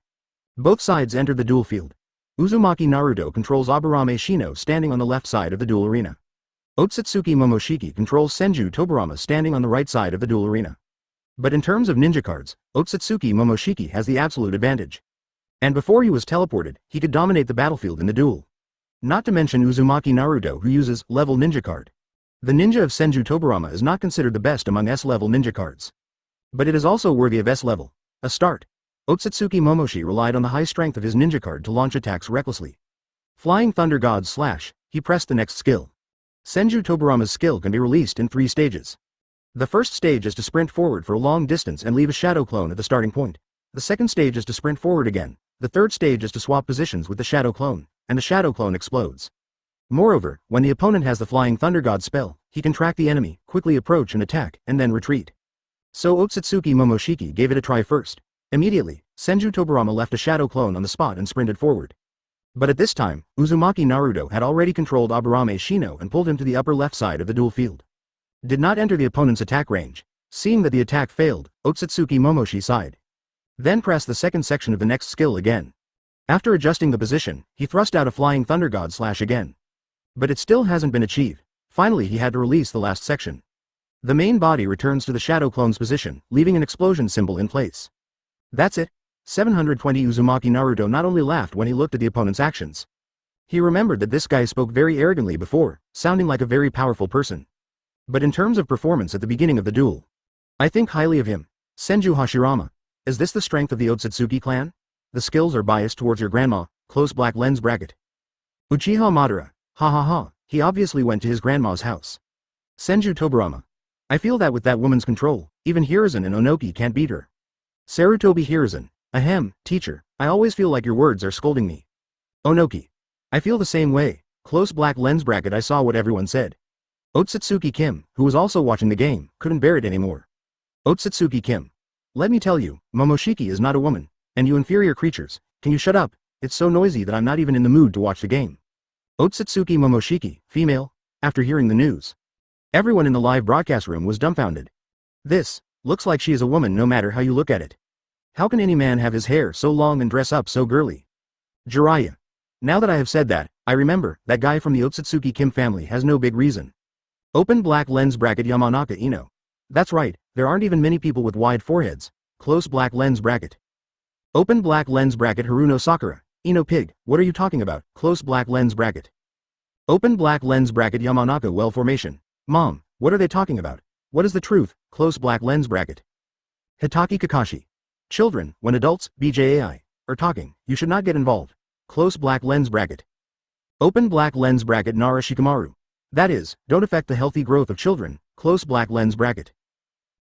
Both sides entered the duel field. Uzumaki Naruto controls Aburame Shino standing on the left side of the duel arena. Otsutsuki Momoshiki controls Senju Tobarama standing on the right side of the duel arena. But in terms of ninja cards, Otsutsuki Momoshiki has the absolute advantage. And before he was teleported, he could dominate the battlefield in the duel. Not to mention Uzumaki Naruto who uses level ninja card. The ninja of Senju Tobarama is not considered the best among S-level ninja cards. But it is also worthy of S-level. A start. Otsutsuki Momoshi relied on the high strength of his ninja card to launch attacks recklessly. Flying Thunder God Slash, he pressed the next skill. Senju Tobarama's skill can be released in 3 stages. The first stage is to sprint forward for a long distance and leave a shadow clone at the starting point. The second stage is to sprint forward again. The third stage is to swap positions with the shadow clone, and the shadow clone explodes. Moreover, when the opponent has the Flying Thunder God spell, he can track the enemy, quickly approach and attack, and then retreat. So Otsutsuki Momoshiki gave it a try first. Immediately, Senju Tobarama left a shadow clone on the spot and sprinted forward. But at this time, Uzumaki Naruto had already controlled Aburame Shino and pulled him to the upper left side of the duel field. Did not enter the opponent's attack range. Seeing that the attack failed, Otsutsuki Momoshi sighed. Then pressed the second section of the next skill again. After adjusting the position, he thrust out a Flying Thunder God Slash again. But it still hasn't been achieved. Finally he had to release the last section. The main body returns to the shadow clone's position, leaving an explosion symbol in place. That's it. 720 Uzumaki Naruto not only laughed when he looked at the opponent's actions. He remembered that this guy spoke very arrogantly before, sounding like a very powerful person. But in terms of performance at the beginning of the duel, I think highly of him. Senju Hashirama. Is this the strength of the Otsutsuki clan? The skills are biased towards your grandma, close black lens bracket. Uchiha Madara. Ha ha ha, he obviously went to his grandma's house. Senju Tobarama. I feel that with that woman's control, even Hiruzen and Onoki can't beat her. Sarutobi Hiruzen. Ahem, teacher, I always feel like your words are scolding me. Onoki. I feel the same way, close black lens bracket. I saw what everyone said. Otsutsuki Kim, who was also watching the game, couldn't bear it anymore. Otsutsuki Kim. Let me tell you, Momoshiki is not a woman, and you inferior creatures, can you shut up? It's so noisy that I'm not even in the mood to watch the game. Otsutsuki Momoshiki, female, after hearing the news. Everyone in the live broadcast room was dumbfounded. This, looks like she is a woman no matter how you look at it. How can any man have his hair so long and dress up so girly? Jiraiya. Now that I have said that, I remember, that guy from the Otsutsuki Kim family has no big reason. Open black lens bracket Yamanaka Ino. That's right, there aren't even many people with wide foreheads. Close black lens bracket. Open black lens bracket Haruno Sakura. Ino Pig, what are you talking about? Close black lens bracket. Open black lens bracket Yamanaka Well formation. Mom, what are they talking about? What is the truth? Close black lens bracket. Hatake Kakashi. Children, when adults, BJAI, are talking, you should not get involved. Close black lens bracket. Open black lens bracket Nara Shikamaru. That is, don't affect the healthy growth of children. Close black lens bracket.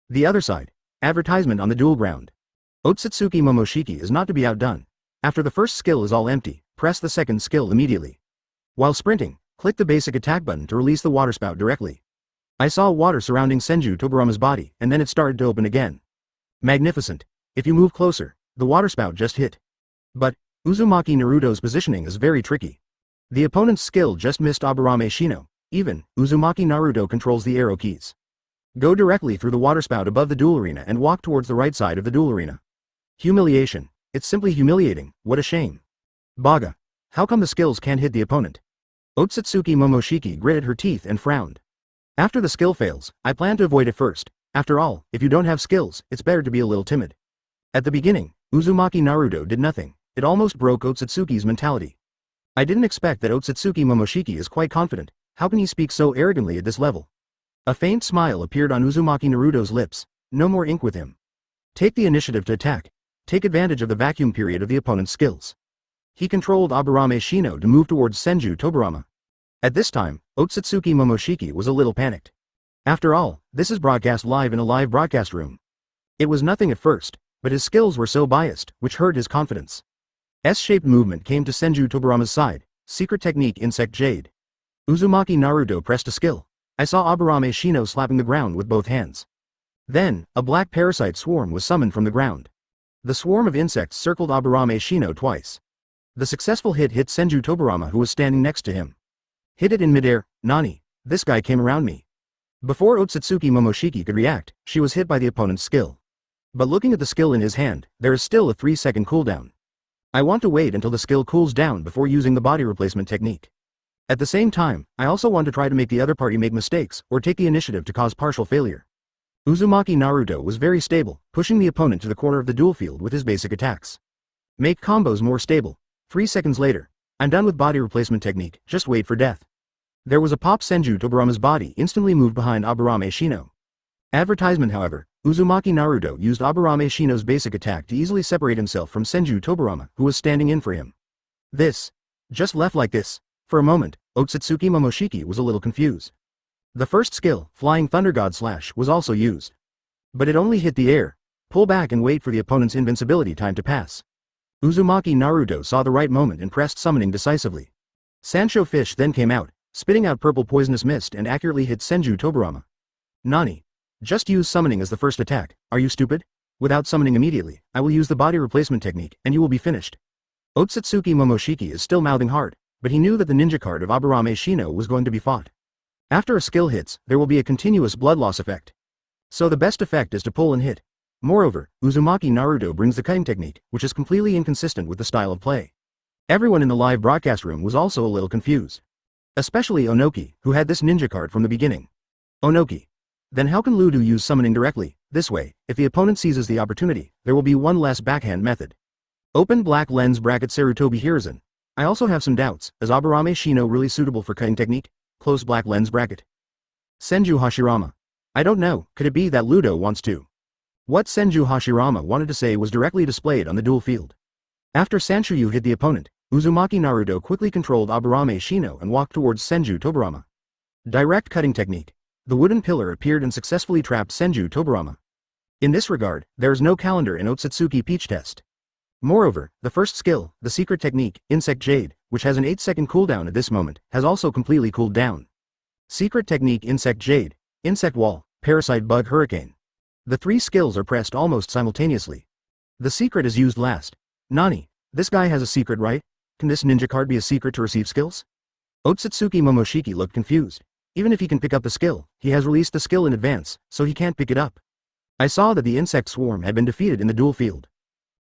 The other side. Advertisement on the duel ground. Otsutsuki Momoshiki is not to be outdone. After the first skill is all empty, press the second skill immediately. While sprinting, click the basic attack button to release the water spout directly. I saw water surrounding Senju Tobarama's body, and then it started to open again. Magnificent. If you move closer, the water spout just hit. But, Uzumaki Naruto's positioning is very tricky. The opponent's skill just missed Aburame Shino. Even, Uzumaki Naruto controls the arrow keys. Go directly through the water spout above the duel arena and walk towards the right side of the duel arena. Humiliation. It's simply humiliating, what a shame. Baga. How come the skills can't hit the opponent? Otsutsuki Momoshiki gritted her teeth and frowned. After the skill fails, I plan to avoid it first. After all, if you don't have skills, it's better to be a little timid. At the beginning, Uzumaki Naruto did nothing. It almost broke Otsutsuki's mentality. I didn't expect that Otsutsuki Momoshiki is quite confident. How can he speak so arrogantly at this level? A faint smile appeared on Uzumaki Naruto's lips. No more ink with him. Take the initiative to attack. Take advantage of the vacuum period of the opponent's skills. He controlled Aburame Shino to move towards Senju Tobarama. At this time, Otsutsuki Momoshiki was a little panicked. After all, this is broadcast live in a live broadcast room. It was nothing at first, but his skills were so biased, which hurt his confidence. S-shaped movement came to Senju Tobarama's side, secret technique Insect Jade. Uzumaki Naruto pressed a skill. I saw Aburame Shino slapping the ground with both hands. Then, a black parasite swarm was summoned from the ground. The swarm of insects circled Aburame Shino twice. The successful hit Senju Tobarama, who was standing next to him. Hit it in midair. Nani, this guy came around me. Before Otsutsuki Momoshiki could react, she was hit by the opponent's skill. But looking at the skill in his hand, there is still a 3-second cooldown. I want to wait until the skill cools down before using the body replacement technique. At the same time, I also want to try to make the other party make mistakes, or take the initiative to cause partial failure. Uzumaki Naruto was very stable, pushing the opponent to the corner of the duel field with his basic attacks. Make combos more stable. 3 seconds later. I'm done with body replacement technique, just wait for death. There was a pop. Senju Tobarama's body instantly moved behind Aburame Shino. Advertisement. However, Uzumaki Naruto used Aburame Shino's basic attack to easily separate himself from Senju Tobarama, who was standing in for him. This. Just left like this. For a moment, Otsutsuki Momoshiki was a little confused. The first skill, Flying Thunder God Slash, was also used. But it only hit the air. Pull back and wait for the opponent's invincibility time to pass. Uzumaki Naruto saw the right moment and pressed summoning decisively. Sancho Fish then came out, spitting out purple poisonous mist and accurately hit Senju Tobarama. Nani? Just use summoning as the first attack, are you stupid? Without summoning immediately, I will use the body replacement technique, and you will be finished. Otsutsuki Momoshiki is still mouthing hard, but he knew that the ninja card of Aburame Shino was going to be fought. After a skill hits, there will be a continuous blood loss effect. So the best effect is to pull and hit. Moreover, Uzumaki Naruto brings the cutting technique, which is completely inconsistent with the style of play. Everyone in the live broadcast room was also a little confused. Especially Onoki, who had this ninja card from the beginning. Onoki. Then how can Ludo use summoning directly? This way, if the opponent seizes the opportunity, there will be one less backhand method. Open black lens bracket Sarutobi Hiruzen. I also have some doubts, is Aburame Shino really suitable for cutting technique? Close black lens bracket. Senju Hashirama. I don't know, could it be that Ludo wants to? What Senju Hashirama wanted to say was directly displayed on the duel field. After Sanshuyu hit the opponent, Uzumaki Naruto quickly controlled Aburame Shino and walked towards Senju Tobarama. Direct cutting technique. The wooden pillar appeared and successfully trapped Senju Tobarama. In this regard, there is no calendar in Otsutsuki Peach test. Moreover, the first skill, the secret technique, Insect Jade, which has an 8-second cooldown at this moment, has also completely cooled down. Secret technique Insect Jade, Insect Wall, Parasite Bug Hurricane. The three skills are pressed almost simultaneously. The secret is used last. Nani, this guy has a secret, right? Can this ninja card be a secret to receive skills? Otsutsuki Momoshiki looked confused. Even if he can pick up the skill, he has released the skill in advance, so he can't pick it up. I saw that the insect swarm had been defeated in the duel field.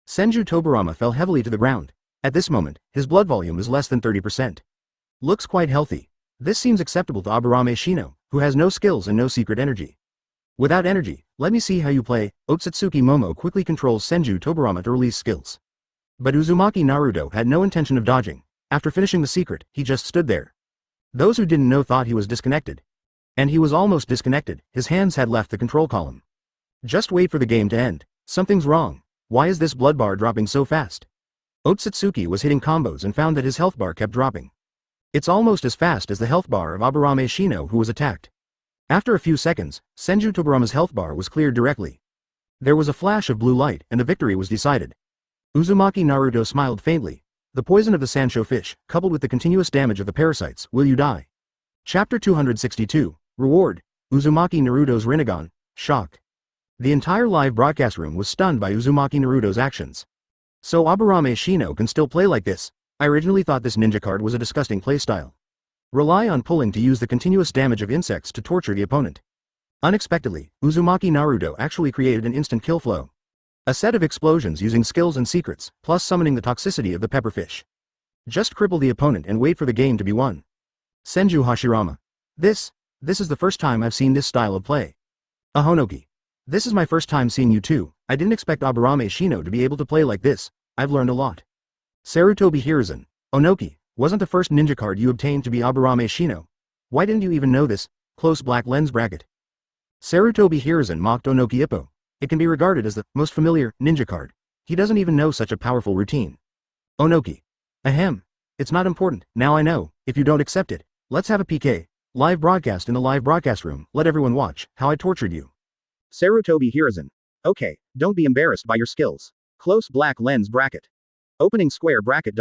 Senju Tobarama fell heavily to the ground. At this moment, his blood volume is less than 30%. Looks quite healthy. This seems acceptable to Aburame Shino, who has no skills and no secret energy. Without energy, let me see how you play. Otsutsuki Momo quickly controls Senju Tobarama to release skills. But Uzumaki Naruto had no intention of dodging. After finishing the secret, he just stood there. Those who didn't know thought he was disconnected. And he was almost disconnected, his hands had left the control column. Just wait for the game to end. Something's wrong. Why is this blood bar dropping so fast? Otsutsuki was hitting combos and found that his health bar kept dropping. It's almost as fast as the health bar of Aburame Shino, who was attacked. After a few seconds, Senju Tobarama's health bar was cleared directly. There was a flash of blue light and the victory was decided. Uzumaki Naruto smiled faintly. The poison of the Sancho fish, coupled with the continuous damage of the parasites, will you die? Chapter 262, Reward, Uzumaki Naruto's Rinnegan, Shock. The entire live broadcast room was stunned by Uzumaki Naruto's actions. So Aburame Shino can still play like this? I originally thought this ninja card was a disgusting playstyle. Rely on pulling to use the continuous damage of insects to torture the opponent. Unexpectedly, Uzumaki Naruto actually created an instant kill flow. A set of explosions using skills and secrets, plus summoning the toxicity of the pepperfish. Just cripple the opponent and wait for the game to be won. Senju Hashirama. This is the first time I've seen this style of play. Ahonoki. This is my first time seeing you too. I didn't expect Aburame Shino to be able to play like this. I've learned a lot. Sarutobi Hiruzen. Onoki, wasn't the first ninja card you obtained to be Aburame Shino? Why didn't you even know this? Close black lens bracket. Sarutobi Hiruzen mocked Onoki Ippo. It can be regarded as the most familiar ninja card. He doesn't even know such a powerful routine. Onoki. Ahem. It's not important, now I know. If you don't accept it, let's have a PK. Live broadcast in the live broadcast room. Let everyone watch how I tortured you. Sarutobi Hiruzen. Okay, don't be embarrassed by your skills. Close black lens bracket. Opening square bracket ...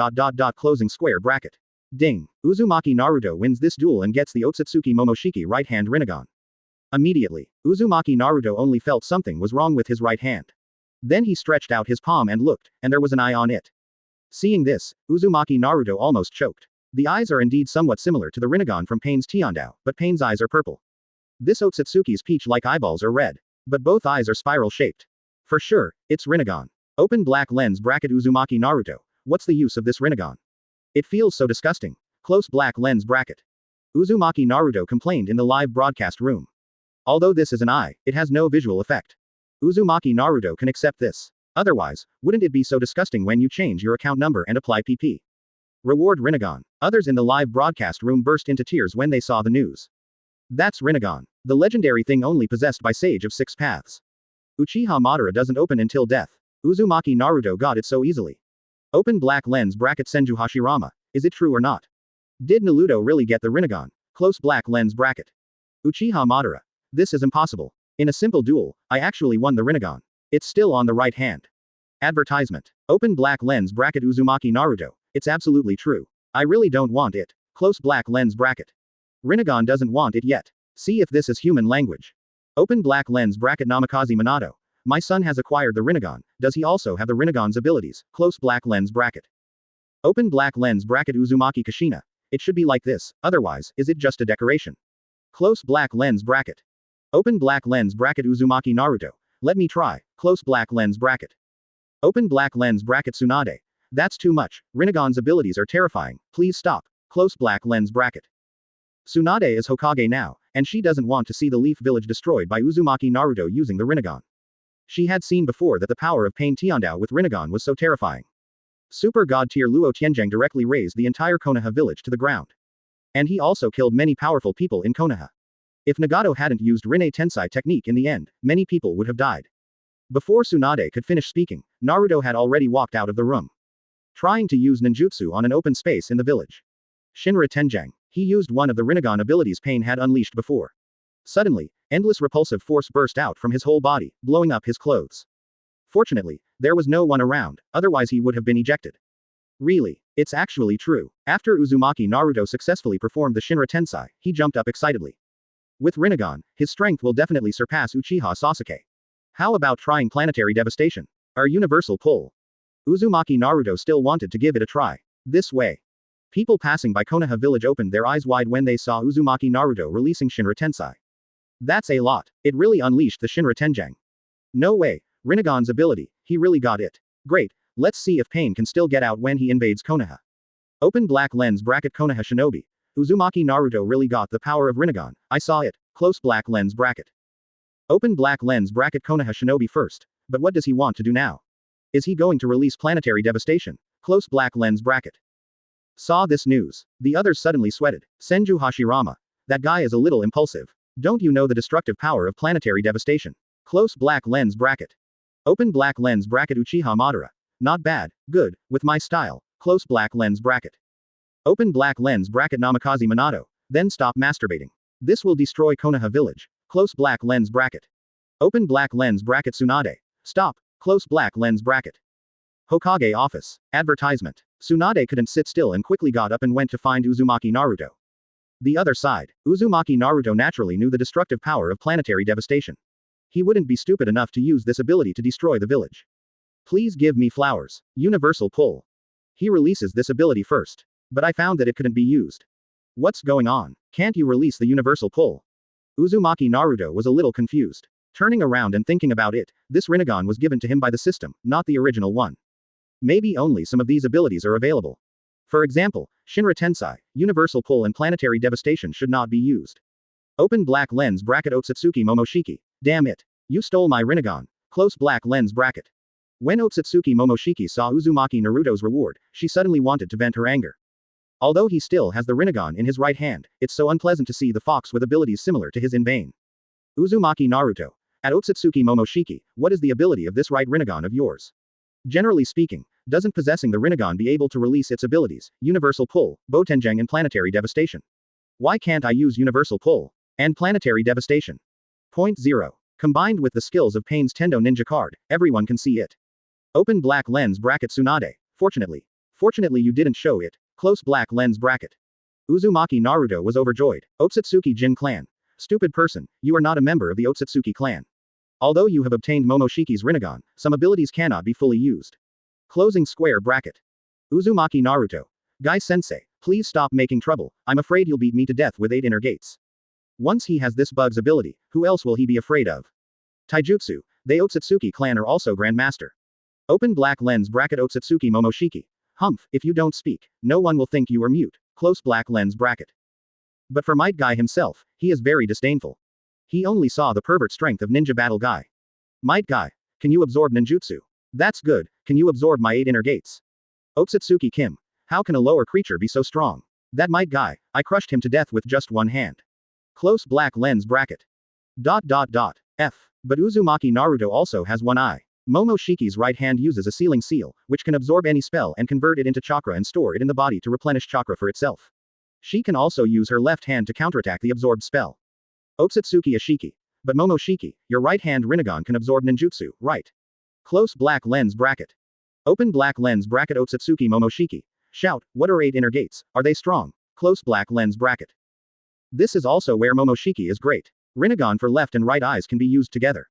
closing square bracket. Ding. Uzumaki Naruto wins this duel and gets the Otsutsuki Momoshiki right hand Rinnegan. Immediately, Uzumaki Naruto only felt something was wrong with his right hand. Then he stretched out his palm and looked, and there was an eye on it. Seeing this, Uzumaki Naruto almost choked. The eyes are indeed somewhat similar to the Rinnegan from Payne's Tiandao, but Payne's eyes are purple. This Otsutsuki's peach-like eyeballs are red. But both eyes are spiral-shaped. For sure, it's Rinnegan. Open black lens bracket Uzumaki Naruto. What's the use of this Rinnegan? It feels so disgusting. Close black lens bracket. Uzumaki Naruto complained in the live broadcast room. Although this is an eye, it has no visual effect. Uzumaki Naruto can accept this. Otherwise, wouldn't it be so disgusting when you change your account number and apply PP? Reward Rinnegan. Others in the live broadcast room burst into tears when they saw the news. That's Rinnegan. The legendary thing only possessed by Sage of Six Paths. Uchiha Madara doesn't open until death. Uzumaki Naruto got it so easily. Open black lens bracket Senju Hashirama. Is it true or not? Did Naruto really get the Rinnegan? Close black lens bracket. Uchiha Madara. This is impossible. In a simple duel, I actually won the Rinnegan. It's still on the right hand. Advertisement. Open black lens bracket Uzumaki Naruto. It's absolutely true. I really don't want it. Close black lens bracket. Rinnegan doesn't want it yet. See if this is human language. Open black lens bracket Namikaze Minato. My son has acquired the Rinnegan. Does he also have the Rinnegan's abilities? Close black lens bracket. Open black lens bracket Uzumaki Kushina. It should be like this, otherwise, is it just a decoration? Close black lens bracket. Open black lens bracket Uzumaki Naruto. Let me try. Close black lens bracket. Open black lens bracket Tsunade. That's too much. Rinnegan's abilities are terrifying. Please stop. Close black lens bracket. Tsunade is Hokage now, and she doesn't want to see the Leaf Village destroyed by Uzumaki Naruto using the Rinnegan. She had seen before that the power of Payne Tiandao with Rinnegan was so terrifying. Super God tier Luo Tianzhang directly razed the entire Konoha village to the ground. And he also killed many powerful people in Konoha. If Nagato hadn't used Rinne Tensai technique in the end, many people would have died. Before Tsunade could finish speaking, Naruto had already walked out of the room. Trying to use ninjutsu on an open space in the village. Shinra Tenjang. He used one of the Rinnegan abilities Payne had unleashed before. Suddenly, endless repulsive force burst out from his whole body, blowing up his clothes. Fortunately, there was no one around, otherwise he would have been ejected. Really, it's actually true. After Uzumaki Naruto successfully performed the Shinra Tensai, he jumped up excitedly. With Rinnegan, his strength will definitely surpass Uchiha Sasuke. How about trying planetary devastation? Our universal pull. Uzumaki Naruto still wanted to give it a try. This way. People passing by Konoha village opened their eyes wide when they saw Uzumaki Naruto releasing Shinra Tensai. That's a lot. It really unleashed the Shinra Tenjang. No way. Rinnegan's ability, he really got it. Great, let's see if Payne can still get out when he invades Konoha. Open black lens bracket Konoha Shinobi. Uzumaki Naruto really got the power of Rinnegan. I saw it. Close black lens bracket. Open black lens bracket Konoha Shinobi first. But what does he want to do now? Is he going to release planetary devastation? Close black lens bracket. Saw this news. The others suddenly sweated. Senju Hashirama. That guy is a little impulsive. Don't you know the destructive power of planetary devastation? Close black lens bracket. Open black lens bracket Uchiha Madara. Not bad, good, with my style. Close black lens bracket. Open black lens bracket Namikaze Minato. Then stop masturbating. This will destroy Konoha village. Close black lens bracket. Open black lens bracket Tsunade. Stop. Close black lens bracket. Hokage office. Advertisement. Tsunade couldn't sit still and quickly got up and went to find Uzumaki Naruto. The other side. Uzumaki Naruto naturally knew the destructive power of planetary devastation. He wouldn't be stupid enough to use this ability to destroy the village. Please give me flowers. Universal pull. He releases this ability first. But I found that it couldn't be used. What's going on? Can't you release the universal pull? Uzumaki Naruto was a little confused. Turning around and thinking about it, this Rinnegan was given to him by the system, not the original one. Maybe only some of these abilities are available. For example, Shinra Tensai, Universal Pull and Planetary Devastation should not be used. Open black lens bracket Otsutsuki Momoshiki. Damn it. You stole my Rinnegan. Close black lens bracket. When Otsutsuki Momoshiki saw Uzumaki Naruto's reward, she suddenly wanted to vent her anger. Although he still has the Rinnegan in his right hand, it's so unpleasant to see the fox with abilities similar to his in vain. Uzumaki Naruto. At Otsutsuki Momoshiki, what is the ability of this right Rinnegan of yours? Generally speaking, doesn't possessing the Rinnegan be able to release its abilities, Universal Pull, Botenjang and Planetary Devastation? Why can't I use Universal Pull and Planetary Devastation? Point 0. Combined with the skills of Payne's Tendo Ninja card, everyone can see it. Open black lens bracket Tsunade. Fortunately you didn't show it. Close black lens bracket. Uzumaki Naruto was overjoyed. Otsutsuki Jin clan. Stupid person, you are not a member of the Otsutsuki clan. Although you have obtained Momoshiki's Rinnegan, some abilities cannot be fully used. Closing square bracket. Uzumaki Naruto. Guy-sensei, please stop making trouble, I'm afraid you'll beat me to death with 8 inner gates. Once he has this bug's ability, who else will he be afraid of? Taijutsu, the Otsutsuki clan are also Grandmaster. Open black lens bracket Otsutsuki Momoshiki. Humph, if you don't speak, no one will think you are mute. Close black lens bracket. But for Might Guy himself, he is very disdainful. He only saw the pervert strength of Ninja Battle Guy. Might Guy, can you absorb ninjutsu? That's good, can you absorb my 8 inner gates? Otsutsuki Kim. How can a lower creature be so strong? That might guy, I crushed him to death with just one hand. Close black lens bracket. F. But Uzumaki Naruto also has one eye. Momoshiki's right hand uses a sealing seal, which can absorb any spell and convert it into chakra and store it in the body to replenish chakra for itself. She can also use her left hand to counterattack the absorbed spell. Otsutsuki Ashiki. But Momoshiki, your right hand Rinnegan can absorb ninjutsu, right? Close black lens bracket. Open black lens bracket Otsutsuki Momoshiki. Shout, what are 8 inner gates, are they strong? Close black lens bracket. This is also where Momoshiki is great. Rinnegan for left and right eyes can be used together.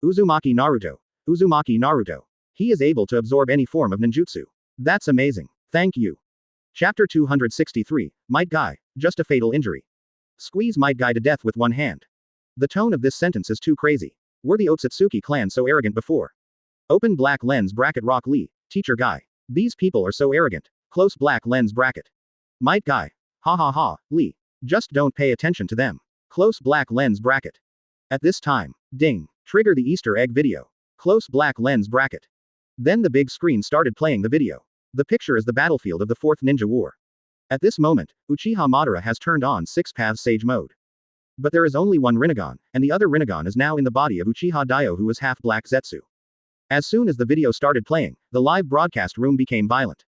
Uzumaki Naruto. Uzumaki Naruto. He is able to absorb any form of ninjutsu. That's amazing. Thank you. Chapter 263, Might Guy, just a fatal injury. Squeeze Might Guy to death with one hand. The tone of this sentence is too crazy. Were the Otsutsuki clan so arrogant before? Open black lens bracket Rock Lee, teacher guy. These people are so arrogant. Close black lens bracket. Might Guy. Ha ha ha, Lee. Just don't pay attention to them. Close black lens bracket. At this time, ding, trigger the Easter egg video. Close black lens bracket. Then the big screen started playing the video. The picture is the battlefield of the 4th Ninja War. At this moment, Uchiha Madara has turned on 6 Paths Sage mode. But there is only one Rinnegan, and the other Rinnegan is now in the body of Uchiha Daio, who is half black Zetsu. As soon as the video started playing, the live broadcast room became violent.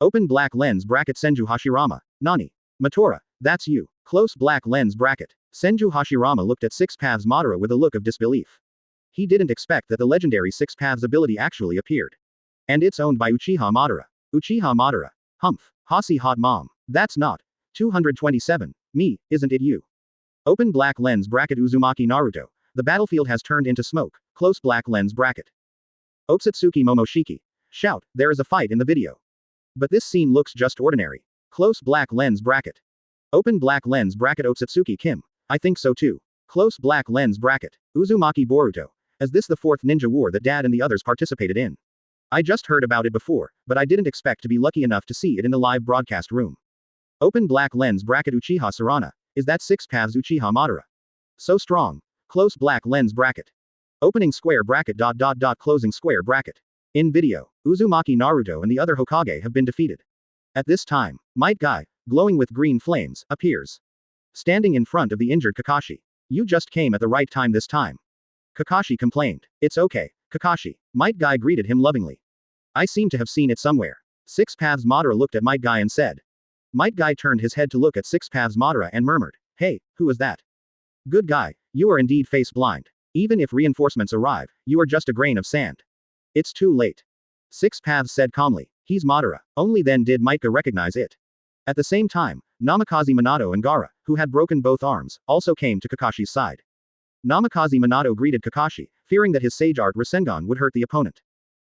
Open black lens bracket Senju Hashirama. Nani? Matora, that's you. Close black lens bracket. Senju Hashirama looked at 6 Paths Madara with a look of disbelief. He didn't expect that the legendary 6 Paths ability actually appeared. And it's owned by Uchiha Madara. Uchiha Madara. Humph. Hasi hot mom. That's not. 227. Me, isn't it you? Open black lens bracket Uzumaki Naruto. The battlefield has turned into smoke. Close black lens bracket. Otsutsuki Momoshiki. Shout, there is a fight in the video. But this scene looks just ordinary. Close black lens bracket. Open black lens bracket Otsutsuki Kim. I think so too. Close black lens bracket. Uzumaki Boruto. Is this the 4th Ninja War that Dad and the others participated in? I just heard about it before, but I didn't expect to be lucky enough to see it in the live broadcast room. Open black lens bracket Uchiha Sarana. Is that 6 Paths Uchiha Madara? So strong. Close black lens bracket. Opening square bracket closing square bracket. In video, Uzumaki Naruto and the other Hokage have been defeated. At this time, Might Guy, glowing with green flames, appears. Standing in front of the injured Kakashi. You just came at the right time this time. Kakashi complained. It's okay, Kakashi. Might Guy greeted him lovingly. I seem to have seen it somewhere. 6 Paths Madara looked at Might Guy and said. Might Guy turned his head to look at 6 Paths Madara and murmured, hey, who is that? Good guy, you are indeed face blind. Even if reinforcements arrive, you are just a grain of sand. It's too late. 6 Paths said calmly, he's Madara. Only then did Might Guy recognize it. At the same time, Namikaze Minato and Gaara, who had broken both arms, also came to Kakashi's side. Namikaze Minato greeted Kakashi, fearing that his Sage Art Rasengan would hurt the opponent.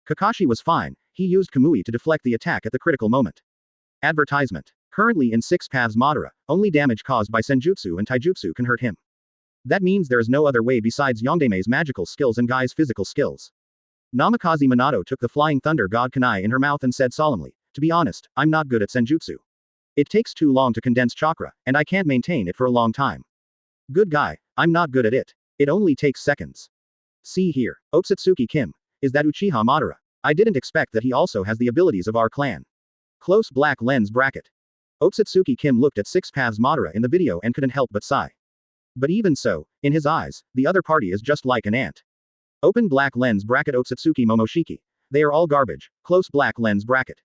Kakashi was fine, he used Kamui to deflect the attack at the critical moment. Advertisement. Currently in 6 Paths Madara, only damage caused by Senjutsu and Taijutsu can hurt him. That means there is no other way besides Yondame's magical skills and Guy's physical skills. Namikaze Minato took the Flying Thunder God Kunai in her mouth and said solemnly, to be honest, I'm not good at Senjutsu. It takes too long to condense chakra, and I can't maintain it for a long time. Good guy, I'm not good at it. It only takes seconds. See here, Otsutsuki Kim. Is that Uchiha Madara? I didn't expect that he also has the abilities of our clan. Close black lens bracket. Otsutsuki Kim looked at 6 Paths Madara in the video and couldn't help but sigh. But even so, in his eyes, the other party is just like an ant. Open black lens bracket Otsutsuki Momoshiki. They are all garbage. Close black lens bracket.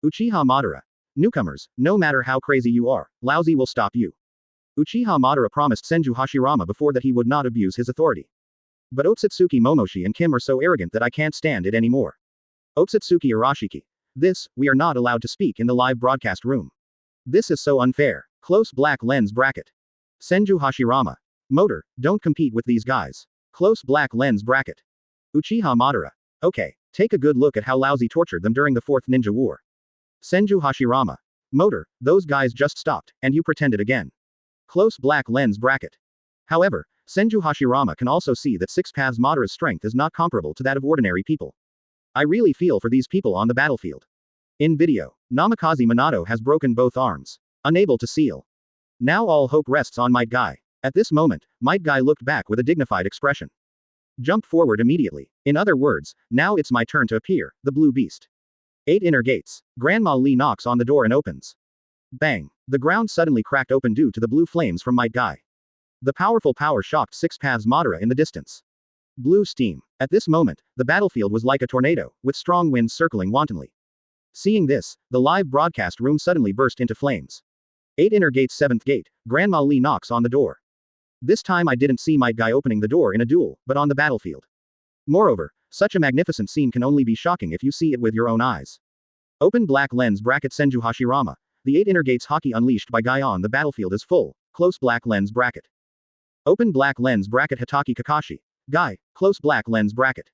Uchiha Madara. Newcomers, no matter how crazy you are, lousy will stop you. Uchiha Madara promised Senju Hashirama before that he would not abuse his authority. But Otsutsuki Momoshi and Kim are so arrogant that I can't stand it anymore. Otsutsuki Arashiki. This, we are not allowed to speak in the live broadcast room. This is so unfair. Close black lens bracket. Senju Hashirama. Motor, don't compete with these guys. Close black lens bracket. Uchiha Madara. Okay, take a good look at how lousy tortured them during the 4th Ninja War. Senju Hashirama. Motor, those guys just stopped, and you pretended again. Close black lens bracket. However, Senju Hashirama can also see that 6 Paths Madara's strength is not comparable to that of ordinary people. I really feel for these people on the battlefield. In video, Namikaze Minato has broken both arms. Unable to seal. Now all hope rests on Might Guy. At this moment, Might Guy looked back with a dignified expression. Jump forward immediately. In other words, now it's my turn to appear, the blue beast. 8 inner gates. Grandma Lee knocks on the door and opens. Bang. The ground suddenly cracked open due to the blue flames from Might Guy. The powerful power shocked Six Paths Madara in the distance. Blue steam. At this moment, the battlefield was like a tornado, with strong winds circling wantonly. Seeing this, the live broadcast room suddenly burst into flames. 8 inner gates 7th gate. Grandma Lee knocks on the door. This time I didn't see Might Guy opening the door in a duel, but on the battlefield. Moreover, such a magnificent scene can only be shocking if you see it with your own eyes. Open black lens bracket Senju Hashirama. The 8 inner gates Haki unleashed by Guy on the battlefield is full. Close black lens bracket. Open black lens bracket Hatake Kakashi. Guy, close black lens bracket.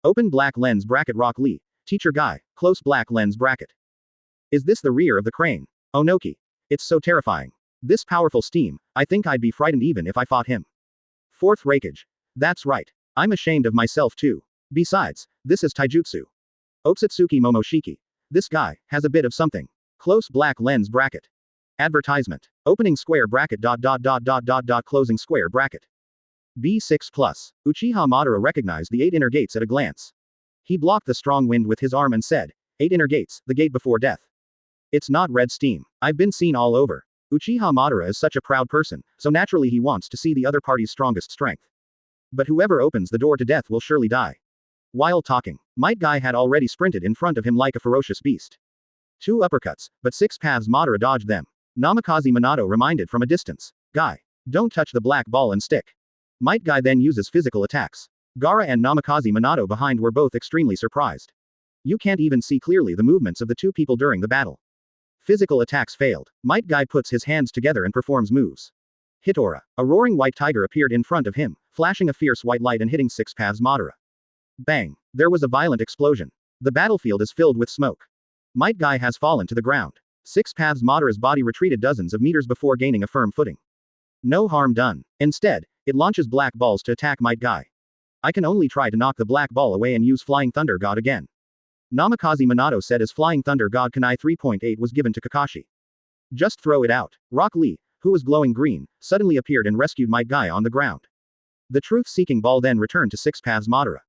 Open black lens bracket Rock Lee. Teacher Guy, close black lens bracket. Is this the rear of the crane? Onoki. It's so terrifying. This powerful steam, I think I'd be frightened even if I fought him. 4th Raikage. That's right. I'm ashamed of myself too. Besides, this is taijutsu. Otsutsuki Momoshiki. This guy has a bit of something. Close black lens bracket. Advertisement. Opening square bracket ... closing square bracket. B6 plus. Uchiha Madara recognized the 8 inner gates at a glance. He blocked the strong wind with his arm and said, 8 inner gates, the gate before death. It's not red steam. I've been seen all over. Uchiha Madara is such a proud person, so naturally he wants to see the other party's strongest strength. But whoever opens the door to death will surely die. While talking, Might Guy had already sprinted in front of him like a ferocious beast. 2 uppercuts, but Six Paths Madara dodged them. Namikaze Minato reminded from a distance, Guy, don't touch the black ball and stick. Might Guy then uses physical attacks. Gaara and Namikaze Minato behind were both extremely surprised. You can't even see clearly the movements of the two people during the battle. Physical attacks failed. Might Guy puts his hands together and performs moves. Hitora. A roaring white tiger appeared in front of him, flashing a fierce white light and hitting Six Paths Madara. Bang. There was a violent explosion. The battlefield is filled with smoke. Might Guy has fallen to the ground. Six Paths Madara's body retreated dozens of meters before gaining a firm footing. No harm done. Instead, it launches black balls to attack Might Guy. I can only try to knock the black ball away and use Flying Thunder God again. Namikaze Minato said as Flying Thunder God Kunai 3.8 was given to Kakashi. Just throw it out. Rock Lee, who was glowing green, suddenly appeared and rescued Might Guy on the ground. The truth-seeking ball then returned to Six Paths Madara.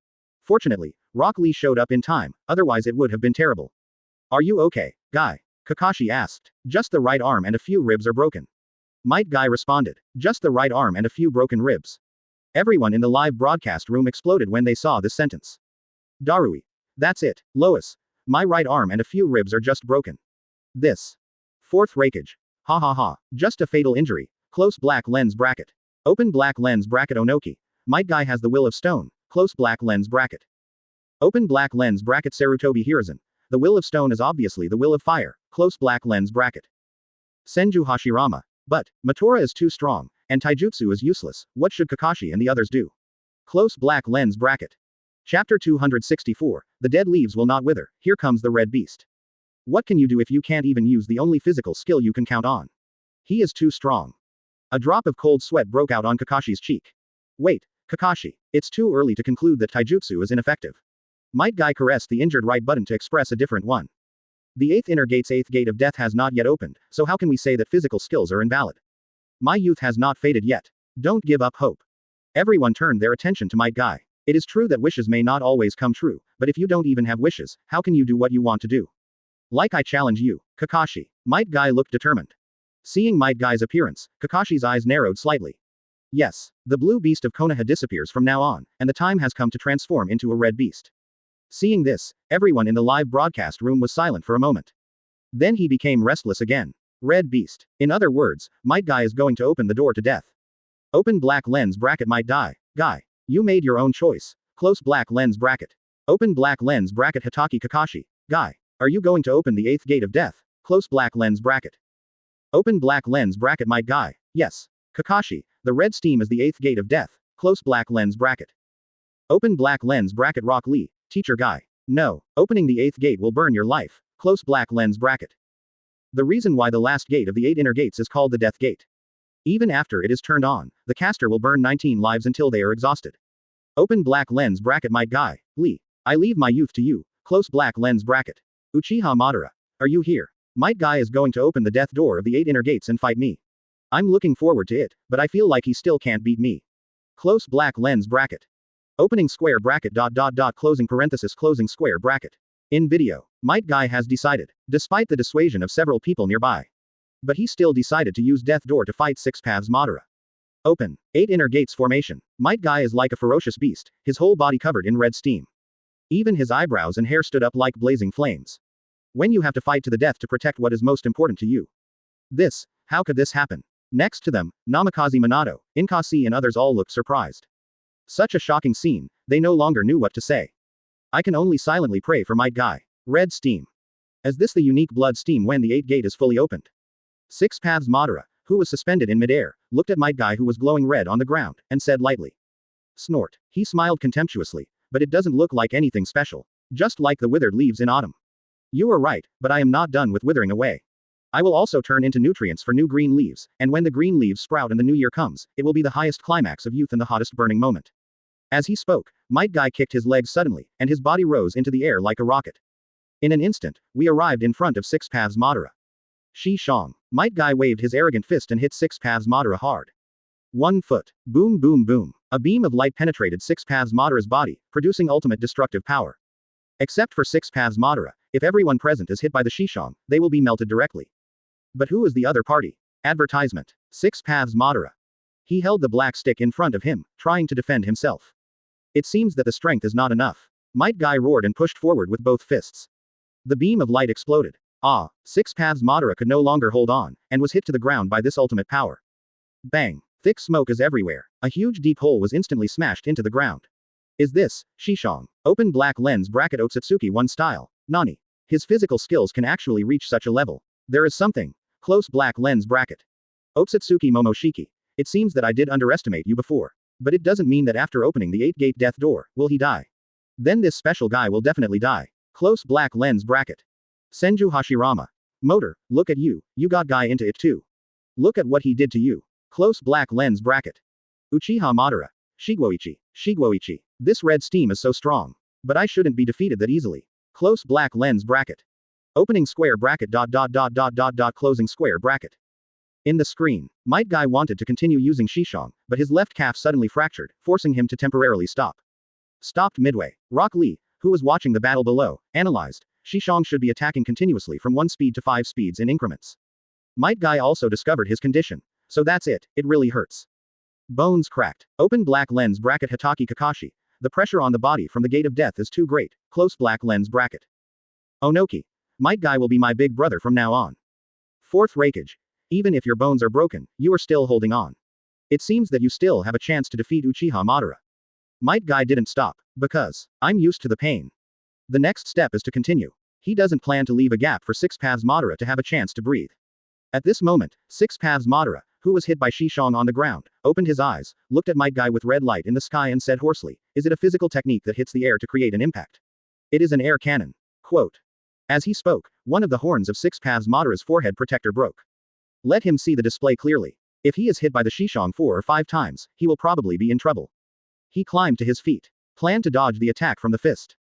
Fortunately, Rock Lee showed up in time, otherwise it would have been terrible. Are you okay, Guy? Kakashi asked. Just the right arm and a few ribs are broken. Might Guy responded. Just the right arm and a few broken ribs. Everyone in the live broadcast room exploded when they saw this sentence. Darui. That's it, Lois. My right arm and a few ribs are just broken. This. 4th Raikage. Ha ha ha. Just a fatal injury. Close black lens bracket. Open black lens bracket Onoki. Might Guy has the will of stone. Close black lens bracket. Open black lens bracket Sarutobi Hiruzen. The will of stone is obviously the will of fire. Close black lens bracket. Senju Hashirama. But, Matora is too strong, and taijutsu is useless. What should Kakashi and the others do? Close black lens bracket. Chapter 264. The dead leaves will not wither. Here comes the red beast. What can you do if you can't even use the only physical skill you can count on? He is too strong. A drop of cold sweat broke out on Kakashi's cheek. Wait, Kakashi. It's too early to conclude that taijutsu is ineffective. Might Guy caressed the injured right button to express a different one. The 8th inner gate's 8th gate of death has not yet opened, so how can we say that physical skills are invalid? My youth has not faded yet. Don't give up hope. Everyone turned their attention to Might Guy. It is true that wishes may not always come true, but if you don't even have wishes, how can you do what you want to do? Like I challenge you, Kakashi. Might Guy looked determined. Seeing Might Guy's appearance, Kakashi's eyes narrowed slightly. Yes, the blue beast of Konoha disappears from now on, and the time has come to transform into a red beast. Seeing this, everyone in the live broadcast room was silent for a moment. Then he became restless again. Red beast. In other words, Might Guy is going to open the door to death. Open black lens bracket Might Guy. Guy. You made your own choice. Close black lens bracket. Open black lens bracket Hatake Kakashi. Guy. Are you going to open the 8th gate of death? Close black lens bracket. Open black lens bracket Might Guy. Yes. Kakashi. The red steam is the 8th gate of death. Close black lens bracket. Open black lens bracket Rock Lee. Teacher Guy. No. Opening the 8th gate will burn your life. Close black lens bracket. The reason why the last gate of the 8 inner gates is called the death gate. Even after it is turned on, the caster will burn 19 lives until they are exhausted. Open black lens bracket Might Guy. Lee. I leave my youth to you. Close black lens bracket. Uchiha Madara. Are you here? Might Guy is going to open the death door of the 8 inner gates and fight me. I'm looking forward to it, but I feel like he still can't beat me. Close black lens bracket. Opening square bracket ... closing parenthesis closing square bracket. In video, Might Guy has decided, despite the dissuasion of several people nearby. But he still decided to use Death Door to fight Six Paths Madara. Open. 8 inner gates formation. Might Guy is like a ferocious beast, his whole body covered in red steam. Even his eyebrows and hair stood up like blazing flames. When you have to fight to the death to protect what is most important to you. How could this happen? Next to them, Namikaze Minato, Inkasi and others all looked surprised. Such a shocking scene, they no longer knew what to say. I can only silently pray for Might Guy. Red steam. Is this the unique blood steam when the 8th gate is fully opened? Six Paths Madara, who was suspended in midair, looked at Might Guy who was glowing red on the ground, and said lightly. Snort. He smiled contemptuously, but it doesn't look like anything special. Just like the withered leaves in autumn. You are right, but I am not done with withering away. I will also turn into nutrients for new green leaves, and when the green leaves sprout and the new year comes, it will be the highest climax of youth and the hottest burning moment. As he spoke, Might Guy kicked his legs suddenly, and his body rose into the air like a rocket. In an instant, we arrived in front of Six Paths Madara. Shi Shang. Might Guy waved his arrogant fist and hit Six Paths Madara hard. 1 foot. Boom boom boom. A beam of light penetrated Six Paths Madara's body, producing ultimate destructive power. Except for Six Paths Madara, if everyone present is hit by the Shi Shang, they will be melted directly. But who is the other party? Advertisement. Six Paths Madara. He held the black stick in front of him, trying to defend himself. It seems that the strength is not enough. Might Guy roared and pushed forward with both fists. The beam of light exploded. Six Paths Madara could no longer hold on, and was hit to the ground by this ultimate power. Bang. Thick smoke is everywhere. A huge deep hole was instantly smashed into the ground. Is this, Shi Shang? Open black lens bracket Otsutsuki 1 style. Nani. His physical skills can actually reach such a level. There is something. Close black lens bracket. Otsutsuki Momoshiki. It seems that I did underestimate you before. But it doesn't mean that after opening the 8th gate death door, will he die. Then this special guy will definitely die. Close black lens bracket. Senju Hashirama. Motor, look at you, you got guy into it too. Look at what he did to you. Close black lens bracket. Uchiha Madara. Shiguoichi. This red steam is so strong. But I shouldn't be defeated that easily. Close black lens bracket. Opening square bracket ... closing square bracket. In the screen, Might Guy wanted to continue using Shi Shang, but his left calf suddenly fractured, forcing him to temporarily stop. Stopped midway. Rock Lee, who was watching the battle below, analyzed, Shi Shang should be attacking continuously from 1 speed to 5 speeds in increments. Might Guy also discovered his condition. So that's it really hurts. Bones cracked. Open black lens bracket Hatake Kakashi. The pressure on the body from the gate of death is too great. Close black lens bracket. Onoki. Might Guy will be my big brother from now on. 4th Raikage. Even if your bones are broken, you are still holding on. It seems that you still have a chance to defeat Uchiha Madara. Might Guy didn't stop. Because, I'm used to the pain. The next step is to continue. He doesn't plan to leave a gap for Six Paths Madara to have a chance to breathe. At this moment, Six Paths Madara, who was hit by Shi Shang on the ground, opened his eyes, looked at Might Guy with red light in the sky and said hoarsely, is it a physical technique that hits the air to create an impact? It is an air cannon. Quote. As he spoke, one of the horns of Six Paths Madara's forehead protector broke. Let him see the display clearly. If he is hit by the Shi Shang 4 or 5 times, he will probably be in trouble. He climbed to his feet. Planned to dodge the attack from the fist.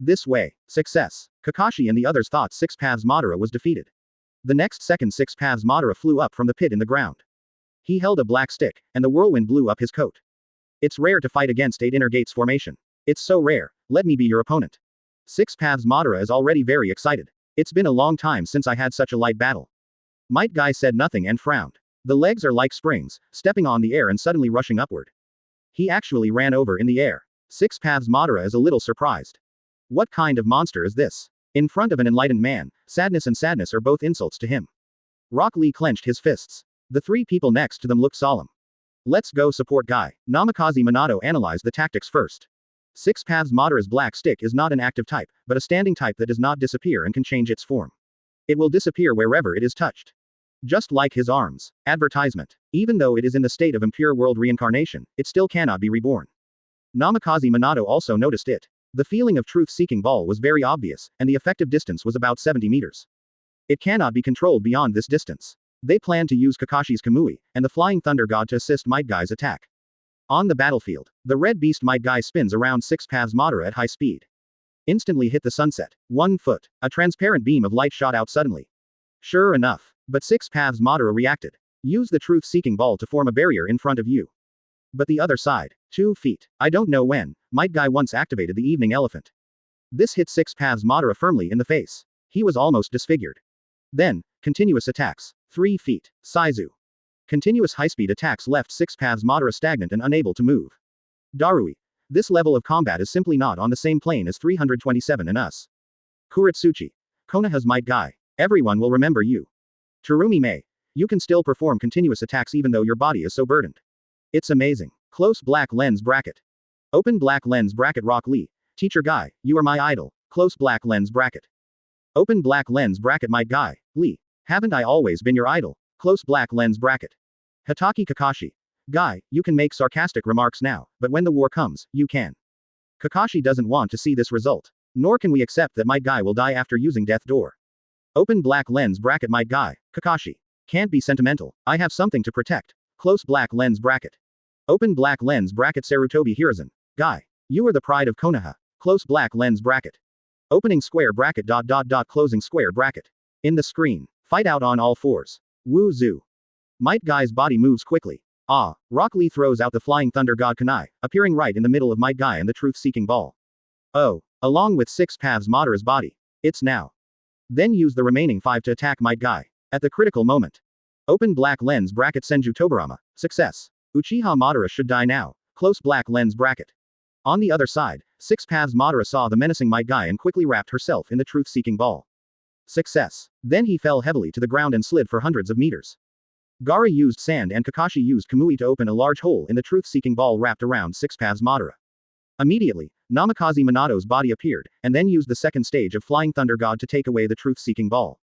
This way. Success. Kakashi and the others thought Six Paths Madara was defeated. The next second Six Paths Madara flew up from the pit in the ground. He held a black stick, and the whirlwind blew up his coat. It's rare to fight against 8 inner gates formation. It's so rare, let me be your opponent. Six Paths Madara is already very excited. It's been a long time since I had such a light battle. Might Guy said nothing and frowned. The legs are like springs, stepping on the air and suddenly rushing upward. He actually ran over in the air. Six Paths Madara is a little surprised. What kind of monster is this? In front of an enlightened man, sadness and sadness are both insults to him. Rock Lee clenched his fists. The 3 people next to them looked solemn. Let's go support Guy. Namikaze Minato analyzed the tactics first. Six Paths Madara's black stick is not an active type, but a standing type that does not disappear and can change its form. It will disappear wherever it is touched. Just like his arms. Advertisement. Even though it is in the state of impure world reincarnation, it still cannot be reborn. Namikaze Minato also noticed it. The feeling of truth-seeking ball was very obvious, and the effective distance was about 70 meters. It cannot be controlled beyond this distance. They plan to use Kakashi's Kamui, and the Flying Thunder God to assist Might Guy's attack. On the battlefield, the red beast Might Guy spins around Six Paths Madara at high speed. Instantly hit the sunset. 1 foot. A transparent beam of light shot out suddenly. Sure enough. But Six Paths Madara reacted. Use the truth-seeking ball to form a barrier in front of you. But the other side. 2 feet. I don't know when, Might Guy once activated the evening elephant. This hit Six Paths Madara firmly in the face. He was almost disfigured. Then, continuous attacks. 3 feet. Saizu. Continuous high-speed attacks left Six Paths Madara stagnant and unable to move. Darui. This level of combat is simply not on the same plane as 327 and us. Kuretsuchi. Konoha's might guy. Everyone will remember you. Terumi Mei. You can still perform continuous attacks even though your body is so burdened. It's amazing. Close black lens bracket. Open black lens bracket Rock Lee. Teacher Guy, you are my idol. Close black lens bracket. Open black lens bracket Might Guy, Lee. Haven't I always been your idol? Close black lens bracket. Hatake Kakashi. Guy, you can make sarcastic remarks now, but when the war comes, you can. Kakashi doesn't want to see this result. Nor can we accept that Might Guy will die after using Death Door. Open black lens bracket Might Guy, Kakashi. Can't be sentimental, I have something to protect. Close black lens bracket. Open black lens bracket Sarutobi Hiruzen. Guy. You are the pride of Konoha. Close black lens bracket. Opening square bracket closing square bracket. In the screen. Fight out on all fours. Woo Zoo. Might Guy's body moves quickly. Ah, Rock Lee throws out the Flying Thunder God Kunai, appearing right in the middle of Might Guy and the Truth-Seeking Ball. Oh, along with Six Paths Madara's body. It's now. Then use the remaining 5 to attack Might Guy. At the critical moment. Open black lens bracket Senju Tobarama. Success. Uchiha Madara should die now. Close black lens bracket. On the other side, Six Paths Madara saw the menacing Might Guy and quickly wrapped herself in the Truth-Seeking Ball. Success. Then he fell heavily to the ground and slid for hundreds of meters. Gaara used sand and Kakashi used Kamui to open a large hole in the Truth-Seeking Ball wrapped around Six Paths Madara. Immediately, Namikaze Minato's body appeared, and then used the second stage of Flying Thunder God to take away the Truth-Seeking Ball.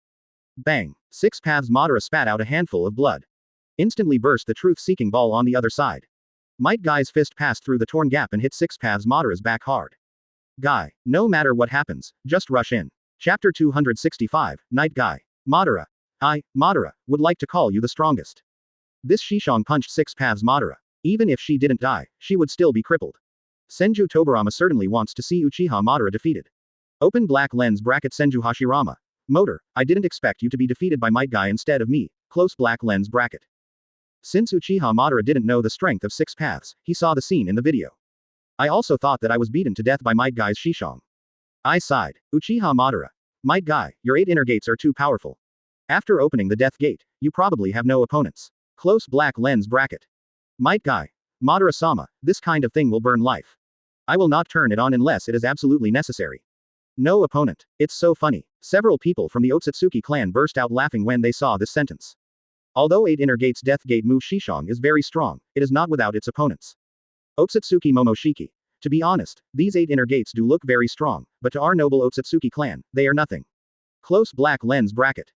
Bang! Six Paths Madara spat out a handful of blood. Instantly burst the Truth-Seeking Ball on the other side. Might Guy's fist passed through the torn gap and hit Six Paths Madara's back hard. Guy, no matter what happens, just rush in. Chapter 265, Night Guy. Madara. I, Madara, would like to call you the strongest. This Shishong punched Six Paths Madara. Even if she didn't die, she would still be crippled. Senju Tobarama certainly wants to see Uchiha Madara defeated. Open black lens bracket Senju Hashirama. Motor, I didn't expect you to be defeated by Might Guy instead of me. Close black lens bracket. Since Uchiha Madara didn't know the strength of Six Paths, he saw the scene in the video. I also thought that I was beaten to death by Might Guy's Shishong. I sighed. Uchiha Madara. Might Guy, your 8 inner gates are too powerful. After opening the Death Gate, you probably have no opponents. Close black lens bracket. Might Guy. Madara-sama, this kind of thing will burn life. I will not turn it on unless it is absolutely necessary. No opponent. It's so funny. Several people from the Otsutsuki clan burst out laughing when they saw this sentence. Although 8 inner gates Death Gate move Shishong is very strong, it is not without its opponents. Otsutsuki Momoshiki. To be honest, these 8 inner gates do look very strong, but to our noble Otsutsuki clan, they are nothing. Close black lens bracket.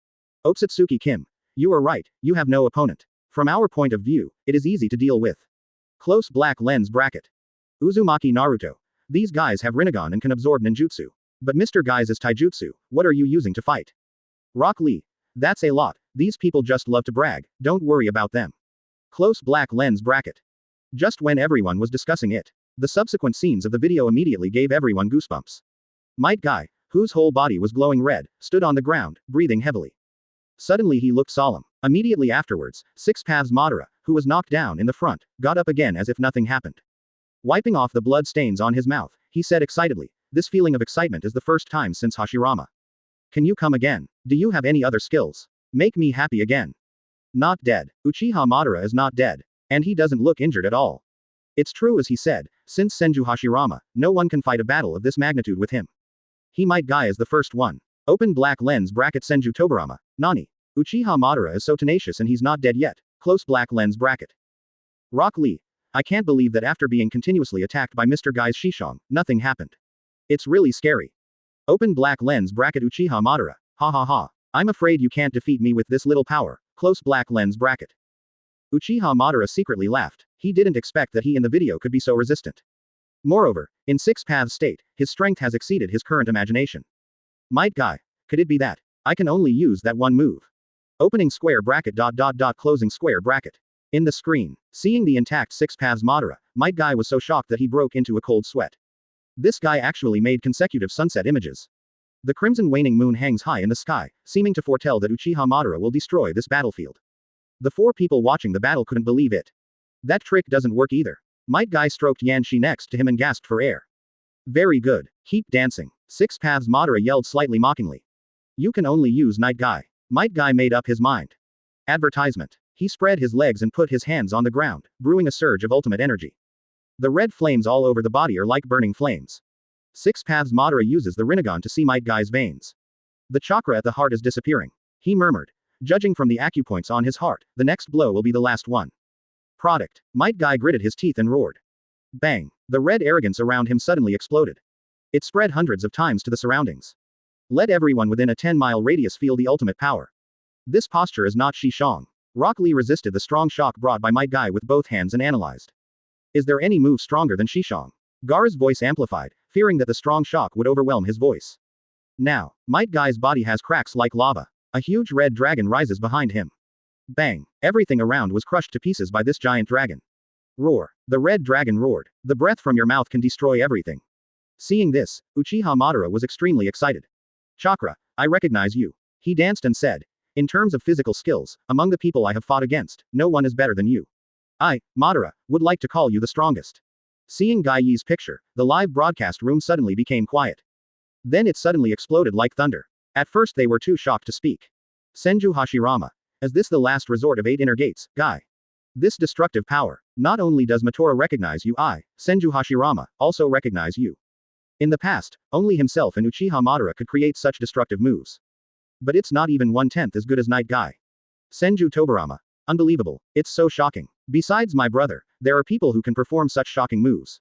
Otsutsuki Kim. You are right, you have no opponent. From our point of view, it is easy to deal with. Close black lens bracket. Uzumaki Naruto. These guys have Rinnegan and can absorb ninjutsu. But Mr. Guys is taijutsu, what are you using to fight? Rock Lee. That's a lot, these people just love to brag, don't worry about them. Close black lens bracket. Just when everyone was discussing it, the subsequent scenes of the video immediately gave everyone goosebumps. Might Guy, whose whole body was glowing red, stood on the ground, breathing heavily. Suddenly he looked solemn. Immediately afterwards, Six Paths Madara, who was knocked down in the front, got up again as if nothing happened. Wiping off the blood stains on his mouth, he said excitedly, this feeling of excitement is the first time since Hashirama. Can you come again? Do you have any other skills? Make me happy again. Not dead. Uchiha Madara is not dead. And he doesn't look injured at all. It's true as he said, since Senju Hashirama, no one can fight a battle of this magnitude with him. He Might Guy is the first one. Open black lens bracket Senju Tobarama. Nani? Uchiha Madara is so tenacious and he's not dead yet. Close black lens bracket. Rock Lee. I can't believe that after being continuously attacked by Mr. Guy's Shishong, nothing happened. It's really scary. Open black lens bracket Uchiha Madara. Ha ha ha. I'm afraid you can't defeat me with this little power. Close black lens bracket. Uchiha Madara secretly laughed. He didn't expect that he in the video could be so resistant. Moreover, in Six Paths state, his strength has exceeded his current imagination. Might Guy. Could it be that? I can only use that one move. Opening square bracket closing square bracket. In the screen, seeing the intact Six Paths Madara, Might Guy was so shocked that he broke into a cold sweat. This guy actually made consecutive sunset images. The crimson waning moon hangs high in the sky, seeming to foretell that Uchiha Madara will destroy this battlefield. The 4 people watching the battle couldn't believe it. That trick doesn't work either. Might Guy stroked Yanshi next to him and gasped for air. Very good. Keep dancing. Six Paths Madara yelled slightly mockingly. You can only use Night Guy. Might Guy made up his mind. Advertisement. He spread his legs and put his hands on the ground, brewing a surge of ultimate energy. The red flames all over the body are like burning flames. Six Paths Madara uses the Rinnegan to see Might Guy's veins. The chakra at the heart is disappearing. He murmured. Judging from the acupoints on his heart, the next blow will be the last one. Product. Might Guy gritted his teeth and roared. Bang. The red arrogance around him suddenly exploded. It spread hundreds of times to the surroundings. Let everyone within a 10-mile radius feel the ultimate power. This posture is not Shishong. Rock Lee resisted the strong shock brought by Might Guy with both hands and analyzed. Is there any move stronger than Shishong? Gaara's voice amplified, fearing that the strong shock would overwhelm his voice. Now, Might Guy's body has cracks like lava. A huge red dragon rises behind him. Bang! Everything around was crushed to pieces by this giant dragon. Roar! The red dragon roared. The breath from your mouth can destroy everything. Seeing this, Uchiha Madara was extremely excited. Chakra, I recognize you. He danced and said. In terms of physical skills, among the people I have fought against, no one is better than you. I, Madara, would like to call you the strongest. Seeing Gai Yi's picture, the live broadcast room suddenly became quiet. Then it suddenly exploded like thunder. At first they were too shocked to speak. Senju Hashirama. Is this the last resort of 8 inner gates, Gai? This destructive power. Not only does Matora recognize you, I, Senju Hashirama, also recognize you. In the past, only himself and Uchiha Madara could create such destructive moves. But it's not even 1/10 as good as Night Guy. Senju Tobarama. Unbelievable. It's so shocking. Besides my brother, there are people who can perform such shocking moves.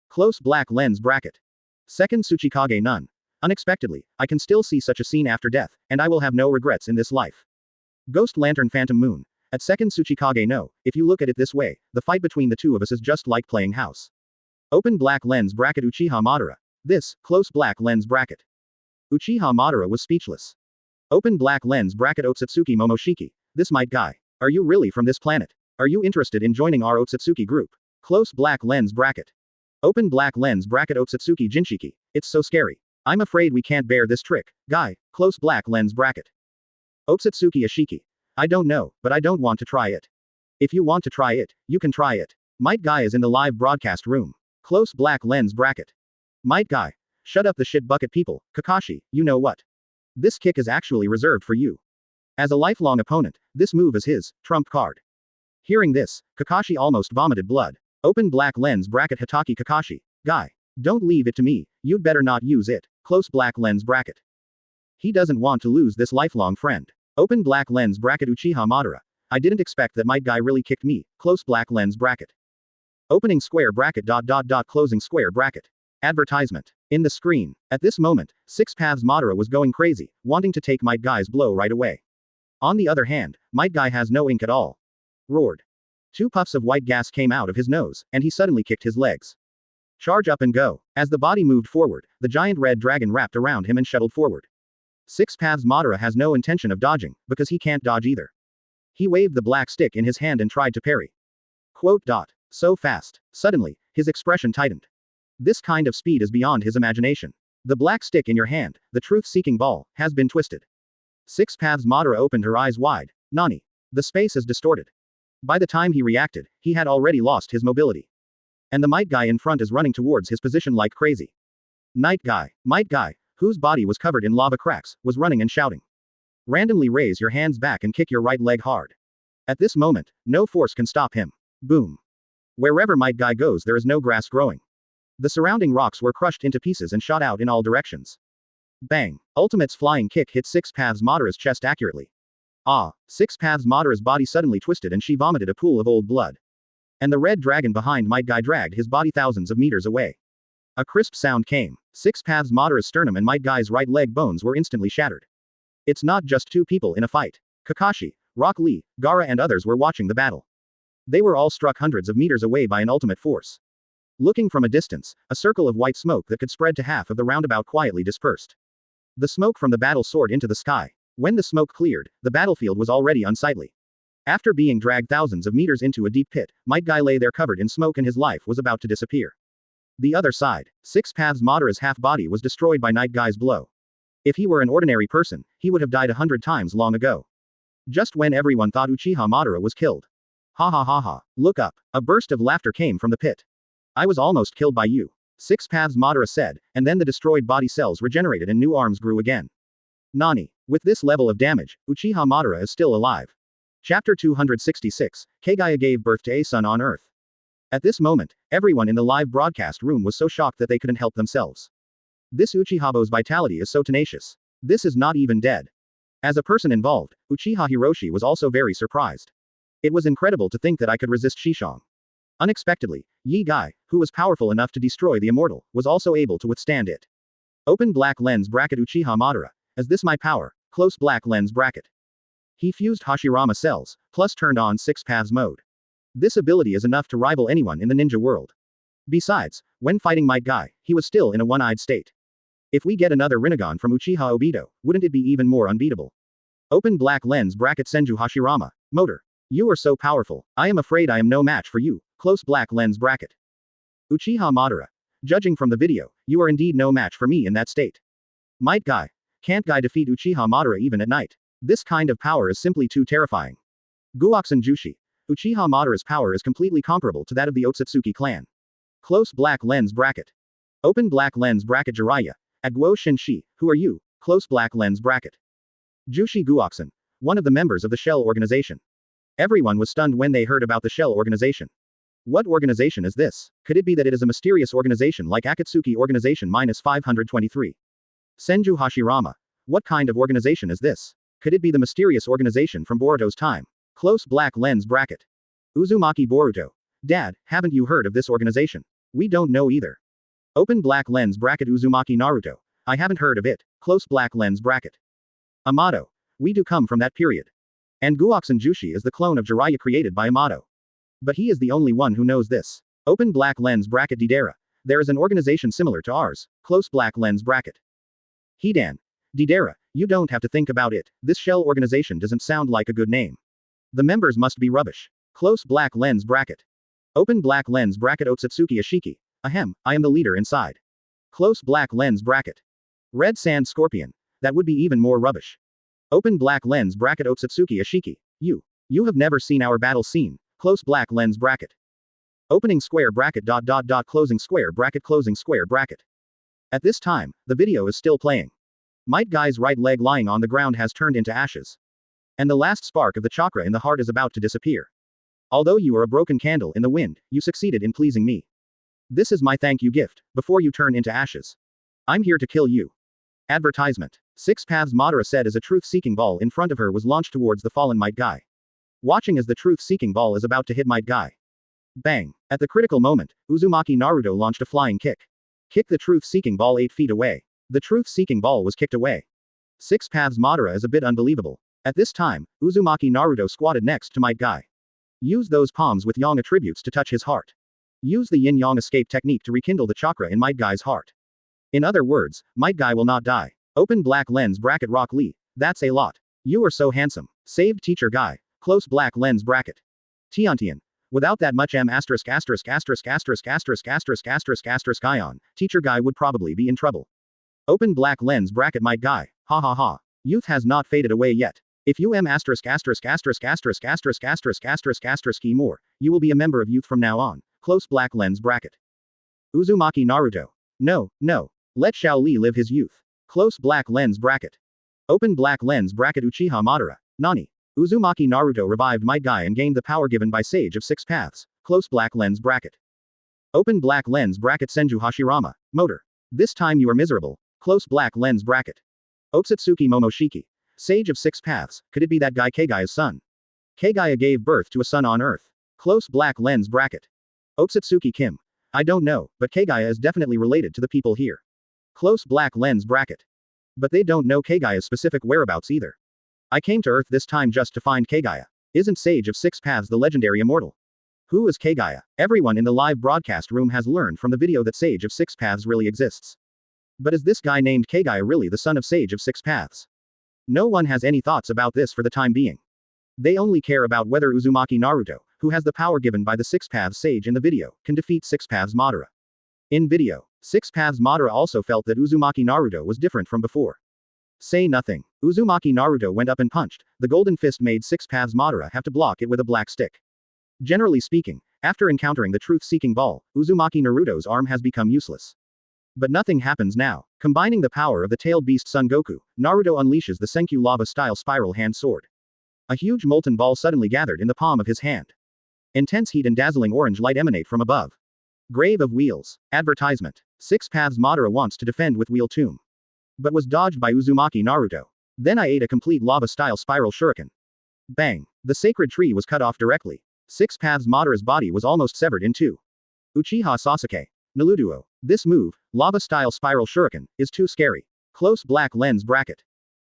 Close black lens bracket. Second Tsuchikage Nun. Unexpectedly, I can still see such a scene after death, and I will have no regrets in this life. Ghost Lantern Phantom Moon. At second Tsuchikage no, if you look at it this way, the fight between the two of us is just like playing house. Open black lens bracket Uchiha Madara. This, close black lens bracket. Uchiha Madara was speechless. Open black lens bracket Otsutsuki Momoshiki. This Might Guy. Are you really from this planet? Are you interested in joining our Otsutsuki group? Close black lens bracket. Open black lens bracket Otsutsuki Jinshiki. It's so scary. I'm afraid we can't bear this trick, Guy. Close black lens bracket. Otsutsuki Ashiki. I don't know, but I don't want to try it. If you want to try it, you can try it. Might Guy is in the live broadcast room. Close black lens bracket. Might Guy. Shut up the shit bucket people, Kakashi, you know what? This kick is actually reserved for you. As a lifelong opponent, this move is his trump card. Hearing this, Kakashi almost vomited blood. Open black lens bracket Hatake Kakashi. Guy. Don't leave it to me, you'd better not use it. Close black lens bracket. He doesn't want to lose this lifelong friend. Open black lens bracket Uchiha Madara. I didn't expect that Might Guy really kicked me. Close black lens bracket. Opening square bracket ... closing square bracket. Advertisement. In the screen. At this moment, Six Paths Madara was going crazy, wanting to take Might Guy's blow right away. On the other hand, Might Guy has no ink at all. Roared. 2 puffs of white gas came out of his nose, and he suddenly kicked his legs. Charge up and go. As the body moved forward, the giant red dragon wrapped around him and shuttled forward. Six Paths Madara has no intention of dodging, because he can't dodge either. He waved the black stick in his hand and tried to parry. Quote. So fast. Suddenly, his expression tightened. This kind of speed is beyond his imagination. The black stick in your hand, the truth-seeking ball, has been twisted. Six Paths Madara opened her eyes wide. Nani? The space is distorted. By the time he reacted, he had already lost his mobility. And the Might Guy in front is running towards his position like crazy. Might Guy, whose body was covered in lava cracks, was running and shouting. Randomly raise your hands back and kick your right leg hard. At this moment, no force can stop him. Boom. Wherever Might Guy goes there is no grass growing. The surrounding rocks were crushed into pieces and shot out in all directions. Bang. Ultimate's flying kick hit Six Paths Madara's chest accurately. Ah. Six Paths Madara's body suddenly twisted and she vomited a pool of old blood. And the red dragon behind Might Guy dragged his body thousands of meters away. A crisp sound came. Six Paths Madara's sternum and Might Guy's right leg bones were instantly shattered. It's not just 2 people in a fight. Kakashi, Rock Lee, Gaara and others were watching the battle. They were all struck hundreds of meters away by an ultimate force. Looking from a distance, a circle of white smoke that could spread to half of the roundabout quietly dispersed. The smoke from the battle soared into the sky. When the smoke cleared, the battlefield was already unsightly. After being dragged thousands of meters into a deep pit, Might Guy lay there covered in smoke and his life was about to disappear. The other side, Six Paths Madara's half-body was destroyed by Night Guy's blow. If he were an ordinary person, he would have died 100 times long ago. Just when everyone thought Uchiha Madara was killed. Ha ha ha ha. Look up. A burst of laughter came from the pit. I was almost killed by you. Six Paths Madara said, and then the destroyed body cells regenerated and new arms grew again. Nani. With this level of damage, Uchiha Madara is still alive. Chapter 266, Kagaya gave birth to a son on Earth. At this moment, everyone in the live broadcast room was so shocked that they couldn't help themselves. This Uchiha's vitality is so tenacious. This is not even dead. As a person involved, Uchiha Hiroshi was also very surprised. It was incredible to think that I could resist Shishong. Unexpectedly, Yi Gai, who was powerful enough to destroy the immortal, was also able to withstand it. Open black lens bracket Uchiha Madara. Is this my power? Close black lens bracket. He fused Hashirama cells, plus turned on Six Paths mode. This ability is enough to rival anyone in the ninja world. Besides, when fighting Might Guy, he was still in a one-eyed state. If we get another Rinnegan from Uchiha Obito, wouldn't it be even more unbeatable? Open black lens bracket Senju Hashirama. Motor. You are so powerful, I am afraid I am no match for you. Close black lens bracket. Uchiha Madara. Judging from the video, you are indeed no match for me in that state. Might Guy. Can't Guy defeat Uchiha Madara even at night? This kind of power is simply too terrifying. Guoxin Jushi. Uchiha Madara's power is completely comparable to that of the Otsutsuki clan. Close black lens bracket. Open black lens bracket Jiraiya. At Guo Shinshi, who are you? Close black lens bracket. Jushi Guoxin. One of the members of the Shell organization. Everyone was stunned when they heard about the Shell organization. What organization is this? Could it be that it is a mysterious organization like Akatsuki Organization -523? Senju Hashirama. What kind of organization is this? Could it be the mysterious organization from Boruto's time? Close black lens bracket. Uzumaki Boruto. Dad, haven't you heard of this organization? We don't know either. Open black lens bracket Uzumaki Naruto. I haven't heard of it. Close black lens bracket. Amato. We do come from that period. And Guoxin Jushi is the clone of Jiraiya created by Amato. But he is the only one who knows this. Open black lens bracket Didera. There is an organization similar to ours. Close black lens bracket. Hidan. Didera, you don't have to think about it. This Shell organization doesn't sound like a good name. The members must be rubbish. Close black lens bracket. Open black lens bracket Otsutsuki Ashiki. Ahem, I am the leader inside. Close black lens bracket. Red Sand Scorpion. That would be even more rubbish. Open black lens bracket Otsutsuki Ashiki. You have never seen our battle scene. Close black lens bracket. Opening square bracket ... closing square bracket. At this time, the video is still playing. Might Guy's right leg lying on the ground has turned into ashes. And the last spark of the chakra in the heart is about to disappear. Although you are a broken candle in the wind, you succeeded in pleasing me. This is my thank you gift, before you turn into ashes. I'm here to kill you. Advertisement. Six Paths Madara said as a truth-seeking ball in front of her was launched towards the fallen Might Guy. Watching as the truth-seeking ball is about to hit Might Guy. Bang. At the critical moment, Uzumaki Naruto launched a flying kick. Kick the truth-seeking ball 8 feet away. The truth-seeking ball was kicked away. Six Paths Madara is a bit unbelievable. At this time, Uzumaki Naruto squatted next to Might Guy. Use those palms with yang attributes to touch his heart. Use the yin-yang escape technique to rekindle the chakra in Might Guy's heart. In other words, Might Guy will not die. Open black lens bracket Rock Lee. That's a lot. You are so handsome. Saved Teacher Guy. Close black lens bracket. Tiantian. Without that much ion, Teacher Guy would probably be in trouble. Open black lens bracket Might Guy. Ha ha ha. Youth has not faded away yet. If you key more, you will be a member of youth from now on. Close black lens bracket. Uzumaki Naruto. No. Let Xiao Li live his youth. Close black lens bracket. Open black lens bracket Uchiha Madara. Nani. Uzumaki Naruto revived Might Guy and gained the power given by Sage of Six Paths. Close black lens bracket. Open black lens bracket Senju Hashirama. Motor. This time you are miserable. Close black lens bracket. Otsutsuki Momoshiki. Sage of Six Paths. Could it be that guy Kagaya's son? Kagaya gave birth to a son on Earth. Close black lens bracket. Otsutsuki Kim. I don't know, but Kagaya is definitely related to the people here. Close black lens bracket. But they don't know Kagaya's specific whereabouts either. I came to Earth this time just to find Kagaya. Isn't Sage of Six Paths the legendary immortal? Who is Kagaya? Everyone in the live broadcast room has learned from the video that Sage of Six Paths really exists. But is this guy named Kagaya really the son of Sage of Six Paths? No one has any thoughts about this for the time being. They only care about whether Uzumaki Naruto, who has the power given by the Six Paths Sage in the video, can defeat Six Paths Madara. In video, Six Paths Madara also felt that Uzumaki Naruto was different from before. Say nothing. Uzumaki Naruto went up and punched. The golden fist made Six Paths Madara have to block it with a black stick. Generally speaking, After encountering the truth-seeking ball, Uzumaki Naruto's arm has become useless. But nothing happens now. Combining the power of the tailed beast Son Goku, Naruto unleashes the Senkyu lava-style spiral hand sword. A huge molten ball suddenly gathered in the palm of his hand. Intense heat and dazzling orange light emanate from above. Grave of Wheels. Advertisement. Six Paths Madara wants to defend with Wheel Tomb. But was dodged by Uzumaki Naruto. Then I ate a complete lava-style spiral shuriken. Bang. The sacred tree was cut off directly. Six Paths Madara's body was almost severed in two. Uchiha Sasuke. Naruto. This move, lava-style spiral shuriken, is too scary. Close black lens bracket.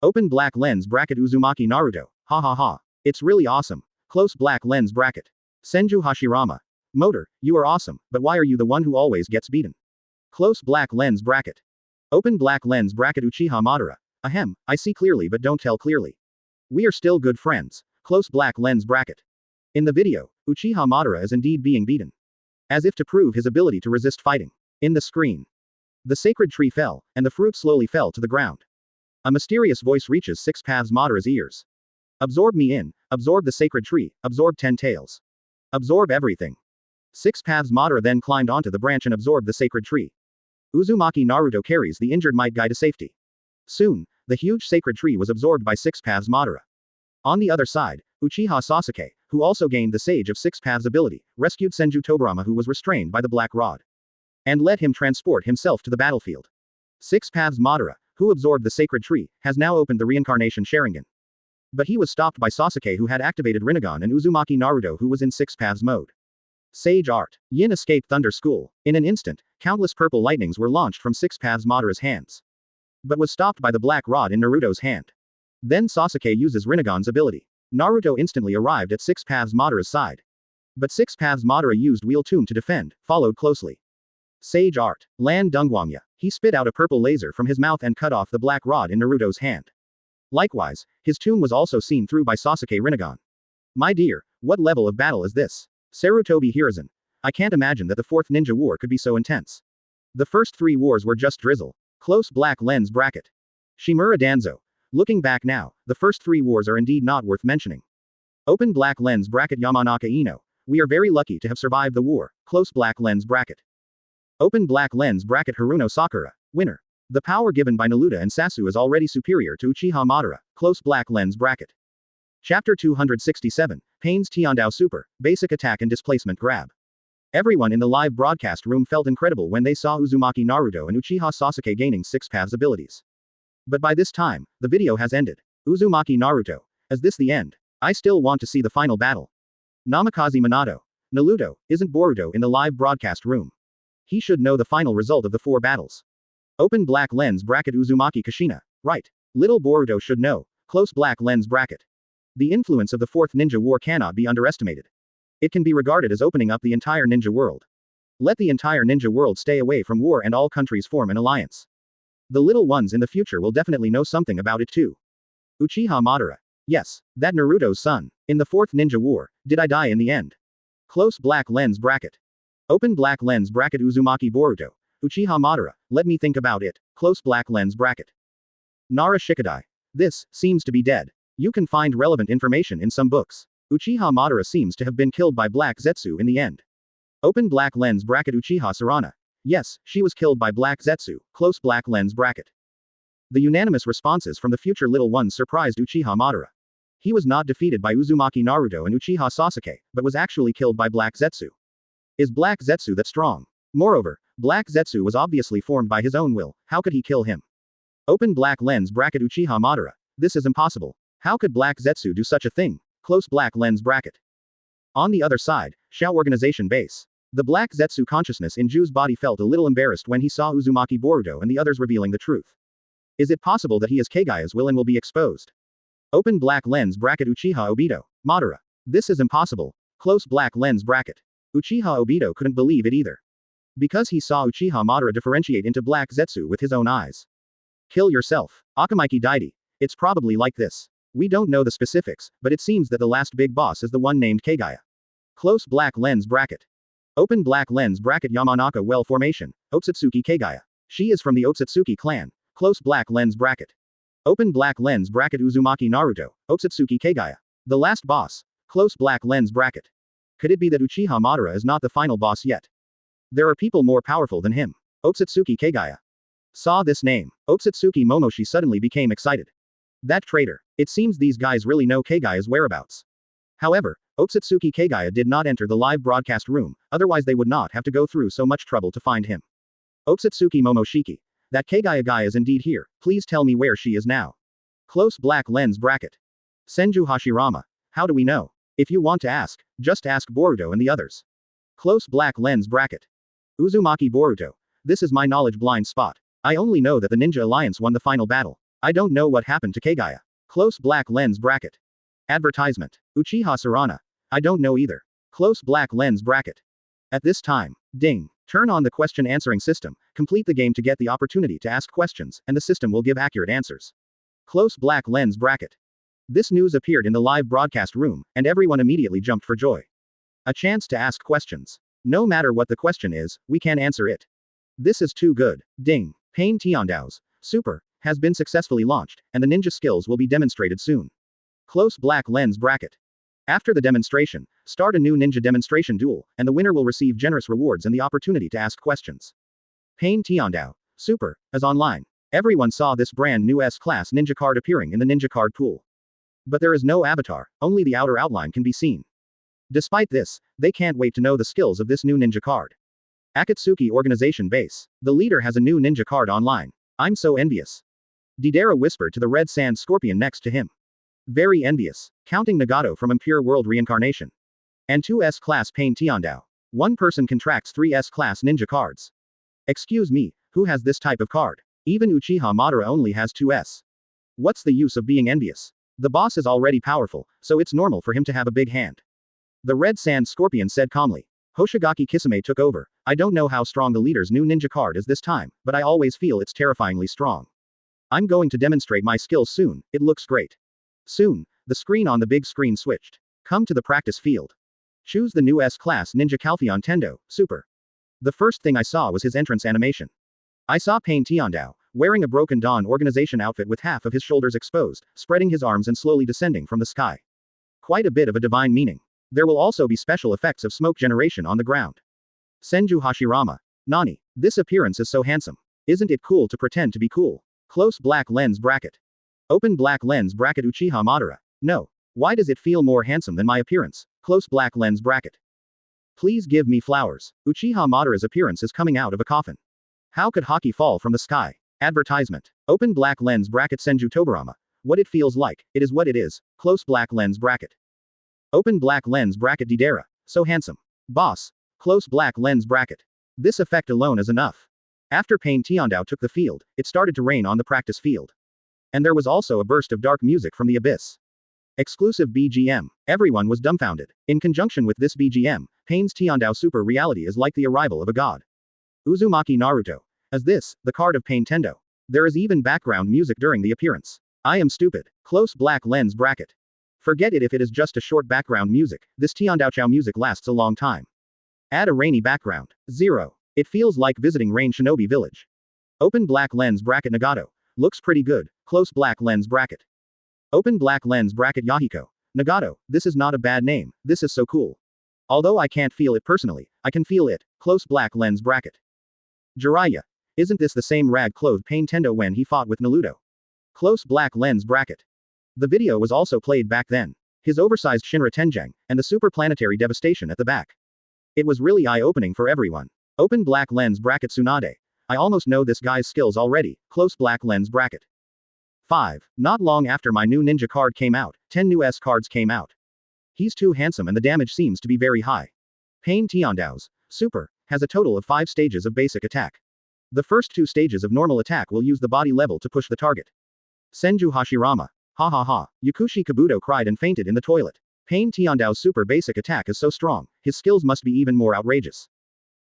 Open black lens bracket Uzumaki Naruto. Ha ha ha. It's really awesome. Close black lens bracket. Senju Hashirama. Motor, you are awesome, but why are you the one who always gets beaten? Close black lens bracket. Open black lens bracket Uchiha Madara. Ahem, I see clearly but don't tell clearly. We are still good friends. Close black lens bracket. In the video, Uchiha Madara is indeed being beaten. As if to prove his ability to resist fighting. In the screen. The sacred tree fell, and the fruit slowly fell to the ground. A mysterious voice reaches Six Paths Madara's ears. Absorb me in, absorb the sacred tree, absorb 10 tails. Absorb everything. Six Paths Madara then climbed onto the branch and absorbed the sacred tree. Uzumaki Naruto carries the injured might guy to safety. Soon, the huge sacred tree was absorbed by Six Paths Madara. On the other side, Uchiha Sasuke, who also gained the Sage of Six Paths ability, rescued Senju Tobirama who was restrained by the Black Rod. And let him transport himself to the battlefield. Six Paths Madara, who absorbed the sacred tree, has now opened the reincarnation Sharingan. But he was stopped by Sasuke who had activated Rinnegan and Uzumaki Naruto who was in Six Paths mode. Sage Art. Yin escaped Thunder School. In an instant, countless purple lightnings were launched from Six Paths Madara's hands. But was stopped by the black rod in Naruto's hand. Then Sasuke uses Rinnegan's ability. Naruto instantly arrived at Six Paths Madara's side. But Six Paths Madara used Wheel Tomb to defend, followed closely. Sage Art. Lan Dungwangya. He spit out a purple laser from his mouth and cut off the black rod in Naruto's hand. Likewise, his tomb was also seen through by Sasuke Rinnegan. My dear, what level of battle is this? Sarutobi Hiruzen. I can't imagine that the fourth ninja war could be so intense. The first three wars were just drizzle. Close black lens bracket. Shimura Danzo. Looking back now, the first three wars are indeed not worth mentioning. Open black lens bracket Yamanaka Ino. We are very lucky to have survived the war. Close black lens bracket. Open black lens bracket Haruno Sakura. Winner. The power given by Naruto and Sasuke is already superior to Uchiha Madara. Close black lens bracket. Chapter 267, Payne's Tiandao Super, Basic Attack and Displacement Grab. Everyone in the live broadcast room felt incredible when they saw Uzumaki Naruto and Uchiha Sasuke gaining Six Paths abilities. But by this time, the video has ended. Uzumaki Naruto. Is this the end? I still want to see the final battle. Namikaze Minato. Naruto, isn't Boruto in the live broadcast room? He should know the final result of the 4 battles. Open black lens bracket Uzumaki Kushina. Right. Little Boruto should know. Close black lens bracket. The influence of the fourth ninja war cannot be underestimated. It can be regarded as opening up the entire ninja world. Let the entire ninja world stay away from war and all countries form an alliance. The little ones in the future will definitely know something about it too. Uchiha Madara. Yes, that Naruto's son. In the fourth ninja war, did I die in the end? Close black lens bracket. Open black lens bracket Uzumaki Boruto. Uchiha Madara, let me think about it. Close black lens bracket. Nara Shikadai. This seems to be dead. You can find relevant information in some books. Uchiha Madara seems to have been killed by Black Zetsu in the end. Open black lens bracket Uchiha Sarana. Yes, she was killed by Black Zetsu. Close black lens bracket. The unanimous responses from the future little ones surprised Uchiha Madara. He was not defeated by Uzumaki Naruto and Uchiha Sasuke, but was actually killed by Black Zetsu. Is Black Zetsu that strong? Moreover, Black Zetsu was obviously formed by his own will. How could he kill him? Open black lens bracket Uchiha Madara. This is impossible. How could Black Zetsu do such a thing? Close black lens bracket. On the other side, Shao Organization Base. The Black Zetsu consciousness in Ju's body felt a little embarrassed when he saw Uzumaki Boruto and the others revealing the truth. Is it possible that he is Kagaya's will and will be exposed? Open black lens bracket Uchiha Obito. Madara. This is impossible. Close black lens bracket. Uchiha Obito couldn't believe it either. Because he saw Uchiha Madara differentiate into Black Zetsu with his own eyes. Kill yourself. Akamaiki Daidi. It's probably like this. We don't know the specifics, but it seems that the last big boss is the one named Kagaya. Close black lens bracket. Open black lens bracket Yamanaka Well Formation, Otsutsuki Kagaya. She is from the Otsutsuki clan. Close black lens bracket. Open black lens bracket Uzumaki Naruto, Otsutsuki Kagaya. The last boss. Close black lens bracket. Could it be that Uchiha Madara is not the final boss yet? There are people more powerful than him. Otsutsuki Kagaya. Saw this name. Otsutsuki Momoshi suddenly became excited. That traitor. It seems these guys really know Kagaya's whereabouts. However, Otsutsuki Kagaya did not enter the live broadcast room, otherwise they would not have to go through so much trouble to find him. Otsutsuki Momoshiki. That Kagaya guy is indeed here, please tell me where she is now. Close black lens bracket. Senju Hashirama. How do we know? If you want to ask, just ask Boruto and the others. Close black lens bracket. Uzumaki Boruto. This is my knowledge blind spot. I only know that the Ninja Alliance won the final battle. I don't know what happened to Kagaya. Close black lens bracket. Advertisement. Uchiha Sarana. I don't know either. Close black lens bracket. At this time, ding. Turn on the question answering system, complete the game to get the opportunity to ask questions, and the system will give accurate answers. Close black lens bracket. This news appeared in the live broadcast room, and everyone immediately jumped for joy. A chance to ask questions. No matter what the question is, we can answer it. This is too good. Ding. Payne Tiandao's Super has been successfully launched, and the ninja skills will be demonstrated soon. Close black lens bracket. After the demonstration, start a new ninja demonstration duel, and the winner will receive generous rewards and the opportunity to ask questions. Payne Tiandao Super is online. Everyone saw this brand new S-class ninja card appearing in the ninja card pool. But there is no avatar, only the outer outline can be seen. Despite this, they can't wait to know the skills of this new ninja card. Akatsuki Organization Base. The leader has a new ninja card online. I'm so envious. Deidara whispered to the red sand scorpion next to him. Very envious. Counting Nagato from Impure World Reincarnation. And 2 S-class Payne Tiandao. One person contracts 3 S-class ninja cards. Excuse me, who has this type of card? Even Uchiha Madara only has 2S. What's the use of being envious? The boss is already powerful, so it's normal for him to have a big hand. The red sand scorpion said calmly. Hoshigaki Kisame took over. I don't know how strong the leader's new ninja card is this time, but I always feel it's terrifyingly strong. I'm going to demonstrate my skills soon, it looks great. Soon, the screen on the big screen switched. Come to the practice field. Choose the new S-class Ninja Calpheon Tendo, Super. The first thing I saw was his entrance animation. I saw Payne Tiandao, wearing a Broken Dawn organization outfit with half of his shoulders exposed, spreading his arms and slowly descending from the sky. Quite a bit of a divine meaning. There will also be special effects of smoke generation on the ground. Senju Hashirama. Nani, this appearance is so handsome. Isn't it cool to pretend to be cool? Close black lens bracket. Open black lens bracket Uchiha Madara. No. Why does it feel more handsome than my appearance? Close black lens bracket. Please give me flowers. Uchiha Madara's appearance is coming out of a coffin. How could Haki fall from the sky? Advertisement. Open black lens bracket Senju Tobarama. What it feels like, it is what it is. Close black lens bracket. Open black lens bracket Deidara. So handsome. Boss. Close black lens bracket. This effect alone is enough. After Payne Tiandao took the field, it started to rain on the practice field. And there was also a burst of dark music from the abyss. Exclusive BGM. Everyone was dumbfounded. In conjunction with this BGM, Payne's Tiandao Super reality is like the arrival of a god. Uzumaki Naruto. As this, the card of Payne Tendo. There is even background music during the appearance. I am stupid. Close black lens bracket. Forget it if it is just a short background music, this Tiandao music lasts a long time. Add a rainy background. 0. It feels like visiting Rain Shinobi Village. Open black lens bracket Nagato. Looks pretty good. Close black lens bracket. Open black lens bracket Yahiko. Nagato, this is not a bad name, this is so cool. Although I can't feel it personally, I can feel it. Close black lens bracket. Jiraiya. Isn't this the same rag-clothed Payne Tendo when he fought with Naruto? Close black lens bracket. The video was also played back then. His oversized Shinra Tenjang, and the super planetary devastation at the back. It was really eye-opening for everyone. Open black lens bracket Tsunade. I almost know this guy's skills already. Close black lens bracket. 5. Not long after my new ninja card came out, 10 new S cards came out. He's too handsome and the damage seems to be very high. Payne Tiandao's Super has a total of 5 stages of basic attack. The first 2 stages of normal attack will use the body level to push the target. Senju Hashirama. Ha ha ha. Yakushi Kabuto cried and fainted in the toilet. Payne Tiandao's super basic attack is so strong, his skills must be even more outrageous.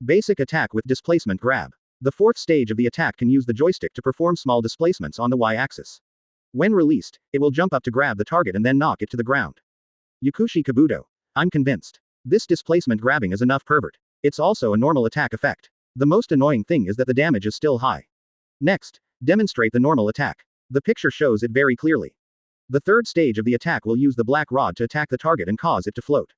Basic attack with displacement grab. The 4th stage of the attack can use the joystick to perform small displacements on the Y-axis. When released, it will jump up to grab the target and then knock it to the ground. Yakushi Kabuto. I'm convinced. This displacement grabbing is enough pervert. It's also a normal attack effect. The most annoying thing is that the damage is still high. Next, demonstrate the normal attack. The picture shows it very clearly. The 3rd stage of the attack will use the black rod to attack the target and cause it to float.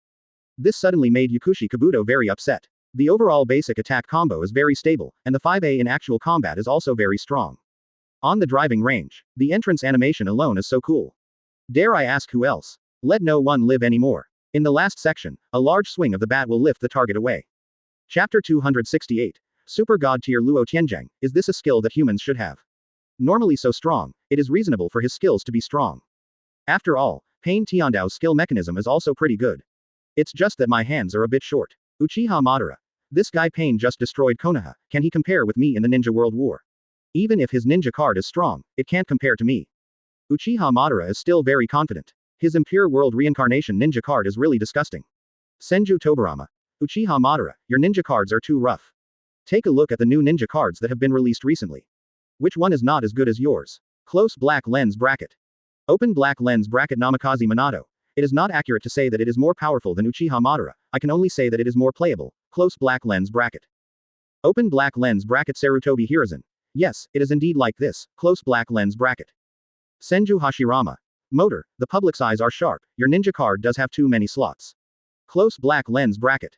This suddenly made Yukushi Kabuto very upset. The overall basic attack combo is very stable, and the 5A in actual combat is also very strong. On the driving range, the entrance animation alone is so cool. Dare I ask who else? Let no one live anymore. In the last section, a large swing of the bat will lift the target away. Chapter 268. Super God Tier Luo Tianzhang, is this a skill that humans should have? Normally so strong, it is reasonable for his skills to be strong. After all, Payne Tiandao's skill mechanism is also pretty good. It's just that my hands are a bit short. Uchiha Madara. This guy Payne just destroyed Konoha, can he compare with me in the Ninja World War? Even if his ninja card is strong, it can't compare to me. Uchiha Madara is still very confident. His Impure World Reincarnation ninja card is really disgusting. Senju Tobarama. Uchiha Madara, your ninja cards are too rough. Take a look at the new ninja cards that have been released recently. Which one is not as good as yours? Close black lens bracket. Open black lens bracket Namikaze Minato. It is not accurate to say that it is more powerful than Uchiha Madara, I can only say that it is more playable. Close black lens bracket. Open black lens bracket Sarutobi Hiruzen. Yes, it is indeed like this. Close black lens bracket. Senju Hashirama. Motor, the public's eyes are sharp, your ninja card does have too many slots. Close black lens bracket.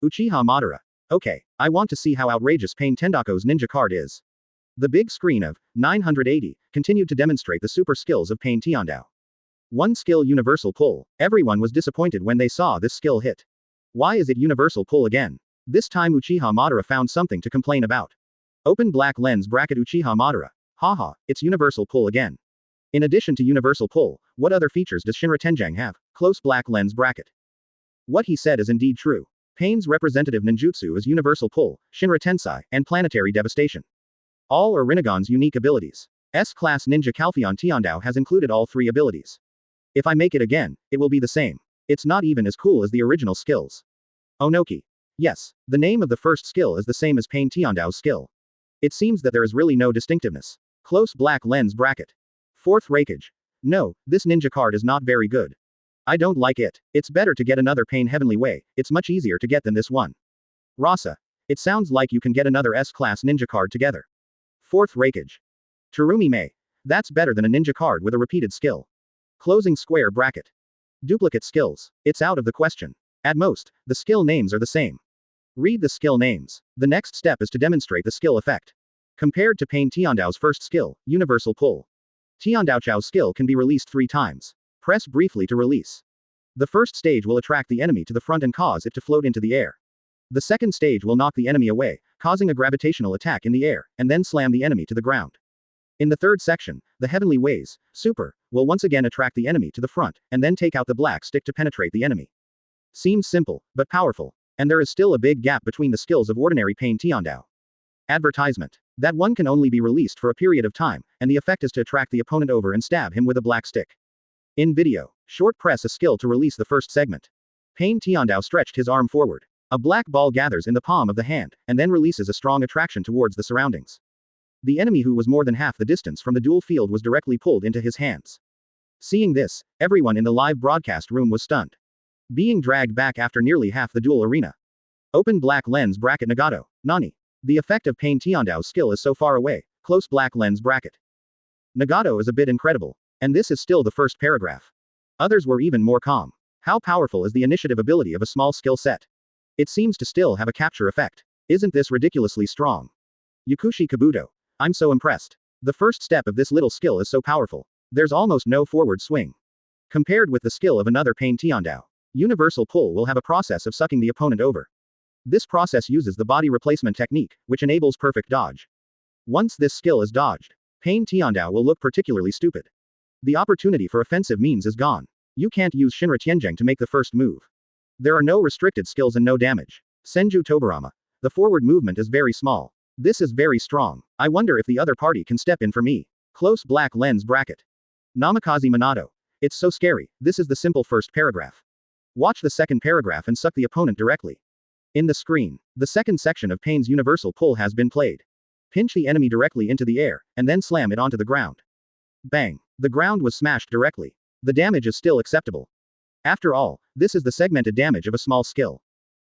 Uchiha Madara. Okay, I want to see how outrageous Payne Tendako's ninja card is. The big screen of 980 continued to demonstrate the super skills of Payne Tiandao. One skill universal pull. Everyone was disappointed when they saw this skill hit. Why is it universal pull again? This time Uchiha Madara found something to complain about. Open black lens bracket Uchiha Madara. Haha, it's universal pull again. In addition to universal pull, what other features does Shinra Tenjang have? Close black lens bracket. What he said is indeed true. Payne's representative ninjutsu is universal pull, Shinra Tensai, and planetary devastation. All are Rinnegan's unique abilities. S-class ninja Calpheon Tiandao has included all three abilities. If I make it again, it will be the same. It's not even as cool as the original skills. Onoki. Yes, the name of the first skill is the same as Payne Tiandao's skill. It seems that there is really no distinctiveness. Close black lens bracket. Fourth Raikage. No, this ninja card is not very good. I don't like it. It's better to get another Payne Heavenly Way, it's much easier to get than this one. Rasa. It sounds like you can get another S-class ninja card together. Fourth Raikage. Terumi Mei. That's better than a ninja card with a repeated skill. Closing square bracket. Duplicate skills. It's out of the question. At most, the skill names are the same. Read the skill names. The next step is to demonstrate the skill effect. Compared to Payne Tiandao's first skill, Universal Pull. Tiandao Chao's skill can be released 3 times. Press briefly to release. The first stage will attract the enemy to the front and cause it to float into the air. The second stage will knock the enemy away, causing a gravitational attack in the air, and then slam the enemy to the ground. In the third section, the Heavenly Ways, Super, will once again attract the enemy to the front, and then take out the black stick to penetrate the enemy. Seems simple, but powerful. And there is still a big gap between the skills of ordinary Payne Tiandao. Advertisement. That one can only be released for a period of time, and the effect is to attract the opponent over and stab him with a black stick. In video, short press a skill to release the first segment. Payne Tiandao stretched his arm forward. A black ball gathers in the palm of the hand, and then releases a strong attraction towards the surroundings. The enemy who was more than half the distance from the duel field was directly pulled into his hands. Seeing this, everyone in the live broadcast room was stunned. Being dragged back after nearly half the duel arena. Open black lens bracket Nagato. Nani. The effect of Payne Tiandao's skill is so far away. Close black lens bracket. Nagato is a bit incredible. And this is still the first paragraph. Others were even more calm. How powerful is the initiative ability of a small skill set? It seems to still have a capture effect. Isn't this ridiculously strong? Yukushi Kabuto. I'm so impressed. The first step of this little skill is so powerful. There's almost no forward swing. Compared with the skill of another Payne Tiandao. Universal Pull will have a process of sucking the opponent over. This process uses the body replacement technique, which enables perfect dodge. Once this skill is dodged, Payne Tiandao will look particularly stupid. The opportunity for offensive means is gone. You can't use Shinra Tianzheng to make the first move. There are no restricted skills and no damage. Senju Tobarama. The forward movement is very small. This is very strong. I wonder if the other party can step in for me. Close black lens bracket. Namikaze Minato. It's so scary. This is the simple first paragraph. Watch the second paragraph and suck the opponent directly. In the screen, the second section of Payne's universal pull has been played. Pinch the enemy directly into the air, and then slam it onto the ground. Bang. The ground was smashed directly. The damage is still acceptable. After all, this is the segmented damage of a small skill.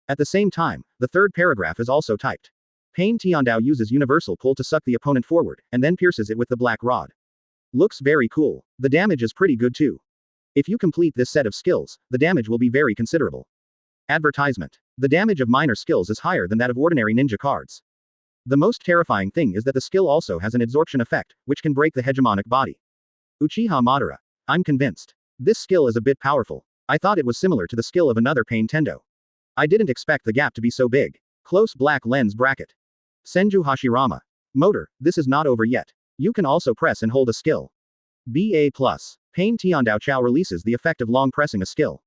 At the same time, the third paragraph is also typed. Payne Tiandao uses universal pull to suck the opponent forward, and then pierces it with the black rod. Looks very cool. The damage is pretty good too. If you complete this set of skills, the damage will be very considerable. Advertisement. The damage of minor skills is higher than that of ordinary ninja cards. The most terrifying thing is that the skill also has an absorption effect, which can break the hegemonic body. Uchiha Madara. I'm convinced. This skill is a bit powerful. I thought it was similar to the skill of another Payne Tendo. I didn't expect the gap to be so big. Close black lens bracket. Senju Hashirama. Motor, this is not over yet. You can also press and hold a skill. BA+. Payne Tiandao releases the effect of long pressing a skill.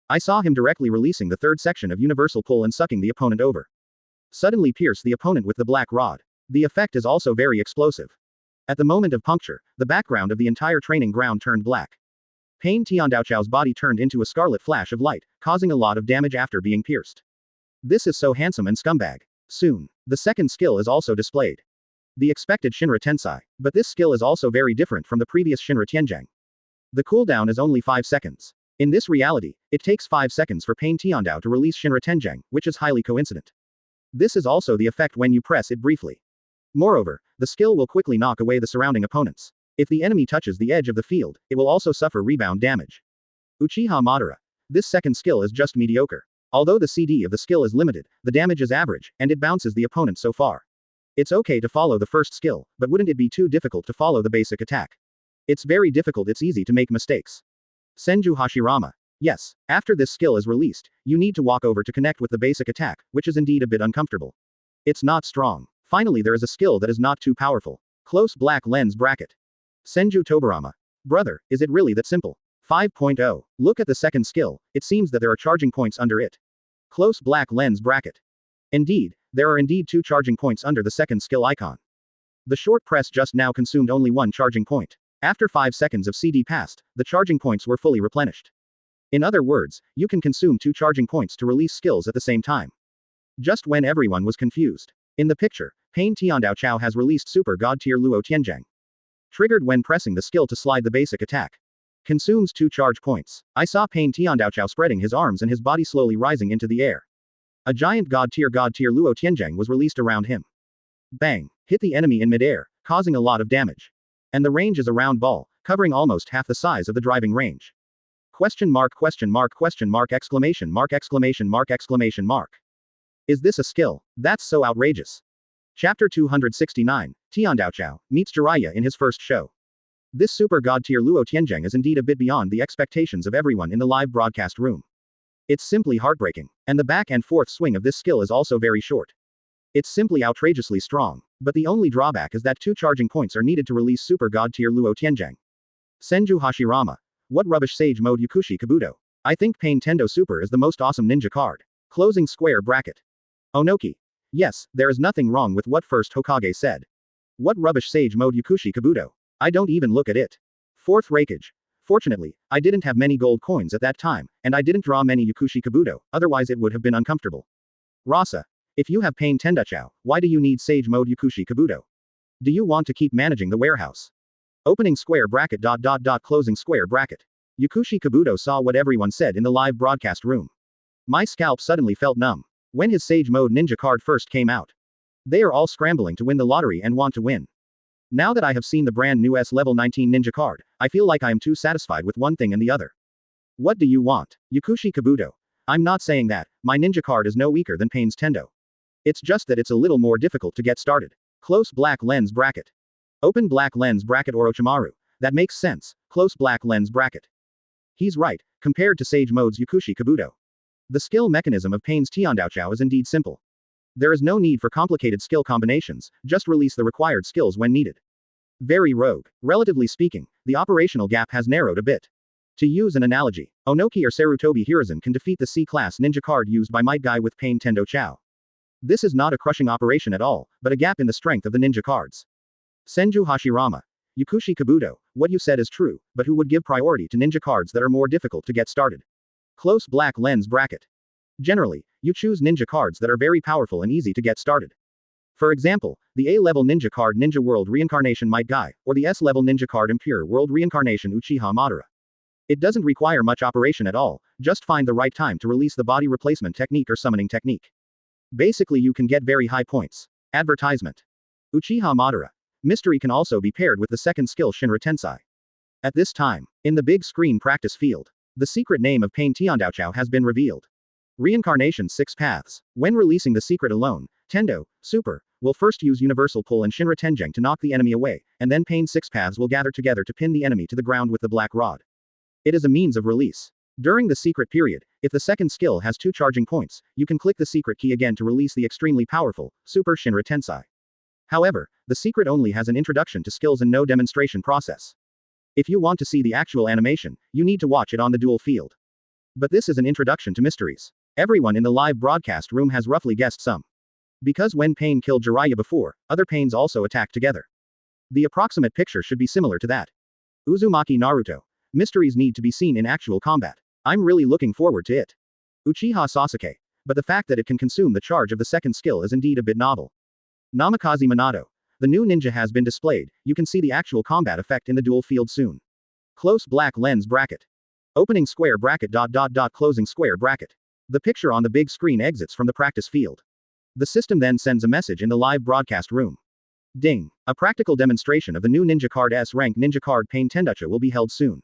I saw him directly releasing the third section of universal pull and sucking the opponent over. Suddenly pierce the opponent with the black rod. The effect is also very explosive. At the moment of puncture, the background of the entire training ground turned black. Payne Tiandao's body turned into a scarlet flash of light, causing a lot of damage after being pierced. This is so handsome and scumbag. Soon, the second skill is also displayed. The expected Shinra Tensai, but this skill is also very different from the previous Shinra Tianjang. The cooldown is only 5 seconds. In this reality, it takes 5 seconds for Payne Tiandao to release Shinra Tenjang, which is highly coincident. This is also the effect when you press it briefly. Moreover, the skill will quickly knock away the surrounding opponents. If the enemy touches the edge of the field, it will also suffer rebound damage. Uchiha Madara. This second skill is just mediocre. Although the CD of the skill is limited, the damage is average, and it bounces the opponent so far. It's okay to follow the first skill, but wouldn't it be too difficult to follow the basic attack? It's very difficult, it's easy to make mistakes. Senju Hashirama. Yes, after this skill is released, you need to walk over to connect with the basic attack, which is indeed a bit uncomfortable. It's not strong. Finally, there is a skill that is not too powerful. Close black lens bracket. Senju Tobarama. Brother, is it really that simple? 5.0. Look at the second skill, it seems that there are charging points under it. Close black lens bracket. Indeed, there are indeed 2 charging points under the second skill icon. The short press just now consumed only 1 charging point. After 5 seconds of CD passed, the charging points were fully replenished. In other words, you can consume 2 charging points to release skills at the same time. Just when everyone was confused. In the picture, Payne Tiandao has released Super God Tier Luo Tianjang. Triggered when pressing the skill to slide the basic attack. Consumes 2 charge points. I saw Payne Tiandao spreading his arms and his body slowly rising into the air. A giant God Tier Luo Tianjang was released around him. Bang! Hit the enemy in midair, causing a lot of damage. And the range is a round ball, covering almost half the size of the driving range. Question mark, exclamation mark, exclamation mark, exclamation mark. Is this a skill? That's so outrageous. Chapter 269, Tiandao meets Jiraiya in his first show. This super god tier Luo Tianjang is indeed a bit beyond the expectations of everyone in the live broadcast room. It's simply heartbreaking, and the back and forth swing of this skill is also very short. It's simply outrageously strong, but the only drawback is that 2 charging points are needed to release Super God Tier Luo Tianjang. Senju Hashirama. What rubbish Sage Mode Yakushi Kabuto. I think Payne Tendo Super is the most awesome ninja card. Closing square bracket. Onoki. Yes, there is nothing wrong with what first Hokage said. What rubbish Sage Mode Yakushi Kabuto. I don't even look at it. Fourth Rakage. Fortunately, I didn't have many gold coins at that time, and I didn't draw many Yakushi Kabuto, otherwise it would have been uncomfortable. Rasa. If you have Payne Tendachao, why do you need Sage Mode Yakushi Kabuto? Do you want to keep managing the warehouse? Opening square bracket. Closing square bracket. Yakushi Kabuto saw what everyone said in the live broadcast room. My scalp suddenly felt numb. When his Sage Mode Ninja card first came out. They are all scrambling to win the lottery and want to win. Now that I have seen the brand new S-level 19 Ninja card, I feel like I am too satisfied with one thing and the other. What do you want? Yakushi Kabuto. I'm not saying that, my ninja card is no weaker than Payne's Tendo. It's just that it's a little more difficult to get started. Close black lens bracket. Open black lens bracket Orochimaru. That makes sense. Close black lens bracket. He's right, compared to Sage Mode's Yakushi Kabuto. The skill mechanism of Payne's Tiandao is indeed simple. There is no need for complicated skill combinations, just release the required skills when needed. Very rogue. Relatively speaking, the operational gap has narrowed a bit. To use an analogy, Onoki or Sarutobi Hiruzen can defeat the C-class ninja card used by Might Guy with Payne Tendo Chao. This is not a crushing operation at all, but a gap in the strength of the ninja cards. Senju Hashirama. Yakushi Kabuto, what you said is true, but who would give priority to ninja cards that are more difficult to get started? Close black lens bracket. Generally, you choose ninja cards that are very powerful and easy to get started. For example, the A-level ninja card Ninja World Reincarnation Might Guy, or the S-level ninja card Impure World Reincarnation Uchiha Madara. It doesn't require much operation at all, just find the right time to release the body replacement technique or summoning technique. Basically you can get very high points. Advertisement. Uchiha Madara. Mystery can also be paired with the second skill Shinra Tensai. At this time, in the big screen practice field, the secret name of Payne Tiandao has been revealed. Reincarnation 6 paths. When releasing the secret alone, Tendo, Super, will first use Universal Pull and Shinra Tenjang to knock the enemy away, and then Payne 6 paths will gather together to pin the enemy to the ground with the black rod. It is a means of release. During the secret period, if the second skill has 2 charging points, you can click the secret key again to release the extremely powerful, Super Shinra Tensai. However, the secret only has an introduction to skills and no demonstration process. If you want to see the actual animation, you need to watch it on the dual field. But this is an introduction to mysteries. Everyone in the live broadcast room has roughly guessed some. Because when Payne killed Jiraiya before, other Paynes also attacked together. The approximate picture should be similar to that. Uzumaki Naruto. Mysteries need to be seen in actual combat. I'm really looking forward to it. Uchiha Sasuke. But the fact that it can consume the charge of the second skill is indeed a bit novel. Namikaze Minato. The new ninja has been displayed, you can see the actual combat effect in the dual field soon. Close black lens bracket. Opening square bracket ... closing square bracket. The picture on the big screen exits from the practice field. The system then sends a message in the live broadcast room. Ding. A practical demonstration of the new ninja card S rank ninja card Payne Tendacha will be held soon.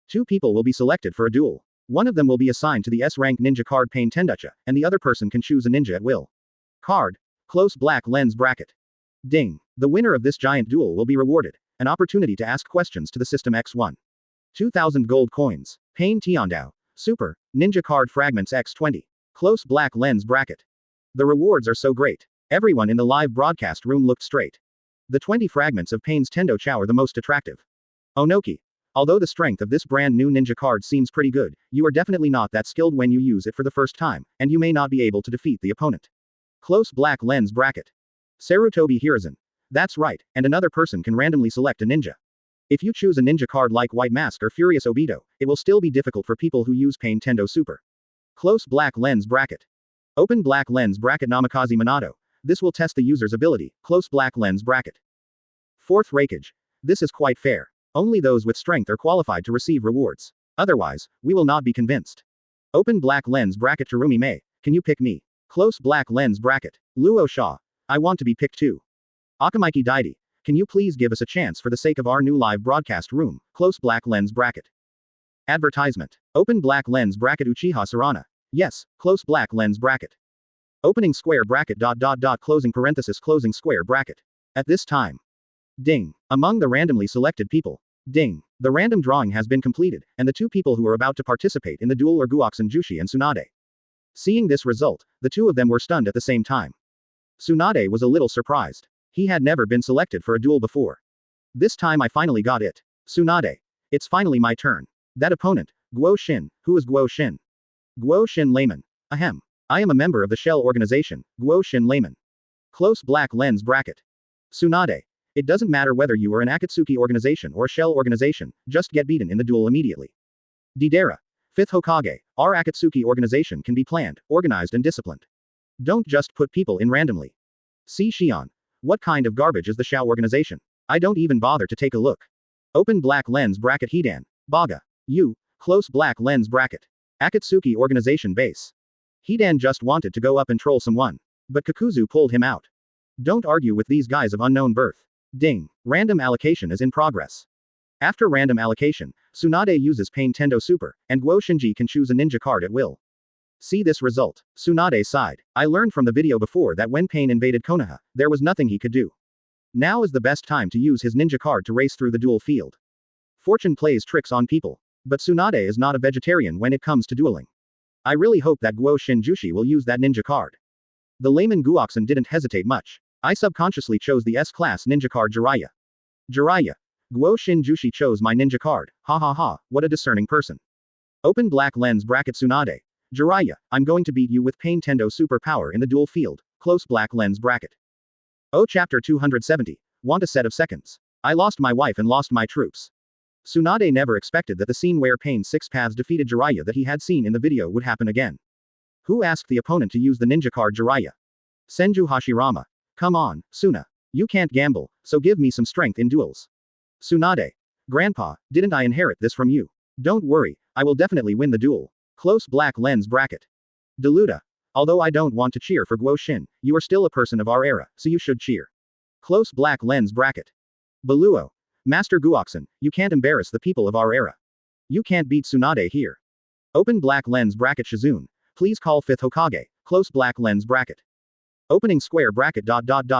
2 people will be selected for a duel. One of them will be assigned to the S rank ninja card Payne Tendacha, and the other person can choose a ninja at will. Card. Close black lens bracket. Ding. The winner of this giant duel will be rewarded an opportunity to ask questions to the system X1. 2,000 gold coins. Payne Tiandao. Super. Ninja card fragments X20. Close black lens bracket. The rewards are so great. Everyone in the live broadcast room looked straight. The 20 fragments of Payne's Tendo Chow are the most attractive. Onoki. Although the strength of this brand new ninja card seems pretty good, you are definitely not that skilled when you use it for the first time, and you may not be able to defeat the opponent. Close black lens bracket. Sarutobi Hiruzen. That's right, and another person can randomly select a ninja. If you choose a ninja card like White Mask or Furious Obito, it will still be difficult for people who use Payne Tendo Super. Close black lens bracket. Open black lens bracket Namikaze Minato. This will test the user's ability. Close black lens bracket. Fourth Raikage. This is quite fair. Only those with strength are qualified to receive rewards. Otherwise, we will not be convinced. Open black lens bracket Terumi Mei. Can you pick me? Close black lens bracket. Luo Sha. I want to be picked too. Akamaiki Daidi. Can you please give us a chance for the sake of our new live broadcast room? Close black lens bracket. Advertisement. Open black lens bracket Uchiha Sarana. Yes, close black lens bracket. Opening square bracket ... closing parenthesis closing square bracket. At this time. Ding. Among the randomly selected people. Ding. The random drawing has been completed, and the 2 people who are about to participate in the duel are Guoxin Jushi and Tsunade. Seeing this result, the 2 of them were stunned at the same time. Tsunade was a little surprised. He had never been selected for a duel before. This time I finally got it. Tsunade. It's finally my turn. That opponent, Guo Shin. Who is Guo Shin? Guo Shin Layman. Ahem. I am a member of the Shell organization, Guo Shin Layman. Close black lens bracket. Tsunade. It doesn't matter whether you are an Akatsuki organization or a Shell organization, just get beaten in the duel immediately. Deidara. 5th Hokage. Our Akatsuki organization can be planned, organized and disciplined. Don't just put people in randomly. See Shion. What kind of garbage is the Shao organization? I don't even bother to take a look. Open black lens bracket Hidan. Baga. You. Close black lens bracket. Akatsuki organization base. Hidan just wanted to go up and troll someone. But Kakuzu pulled him out. Don't argue with these guys of unknown birth. Ding. Random allocation is in progress. After random allocation, Tsunade uses Payne Tendo Super, and Guo Shinji can choose a ninja card at will. See this result. Tsunade sighed. I learned from the video before that when Payne invaded Konoha, there was nothing he could do. Now is the best time to use his ninja card to race through the duel field. Fortune plays tricks on people. But Tsunade is not a vegetarian when it comes to dueling. I really hope that Guo Shin Jushi will use that ninja card. The layman Guoxin didn't hesitate much. I subconsciously chose the S-class ninja card Jiraiya. Jiraiya. Guo Shin Jushi chose my ninja card. Ha ha ha, what a discerning person. Open black lens bracket Tsunade. Jiraiya, I'm going to beat you with Payne Tendo Super Power in the duel field. Close black lens bracket. Oh chapter 270. Want a set of seconds. I lost my wife and lost my troops. Tsunade never expected that the scene where Payne's 6 paths defeated Jiraiya that he had seen in the video would happen again. Who asked the opponent to use the ninja card Jiraiya? Senju Hashirama. Come on, Suna. You can't gamble, so give me some strength in duels. Tsunade. Grandpa, didn't I inherit this from you? Don't worry, I will definitely win the duel. Close black lens bracket. Deluda. Although I don't want to cheer for Guo Shin, you are still a person of our era, so you should cheer. Close black lens bracket. Beluo. Master Guoxin, you can't embarrass the people of our era. You can't beat Tsunade here. Open black lens bracket Shizune. Please call 5th Hokage. Close black lens bracket. Opening square bracket.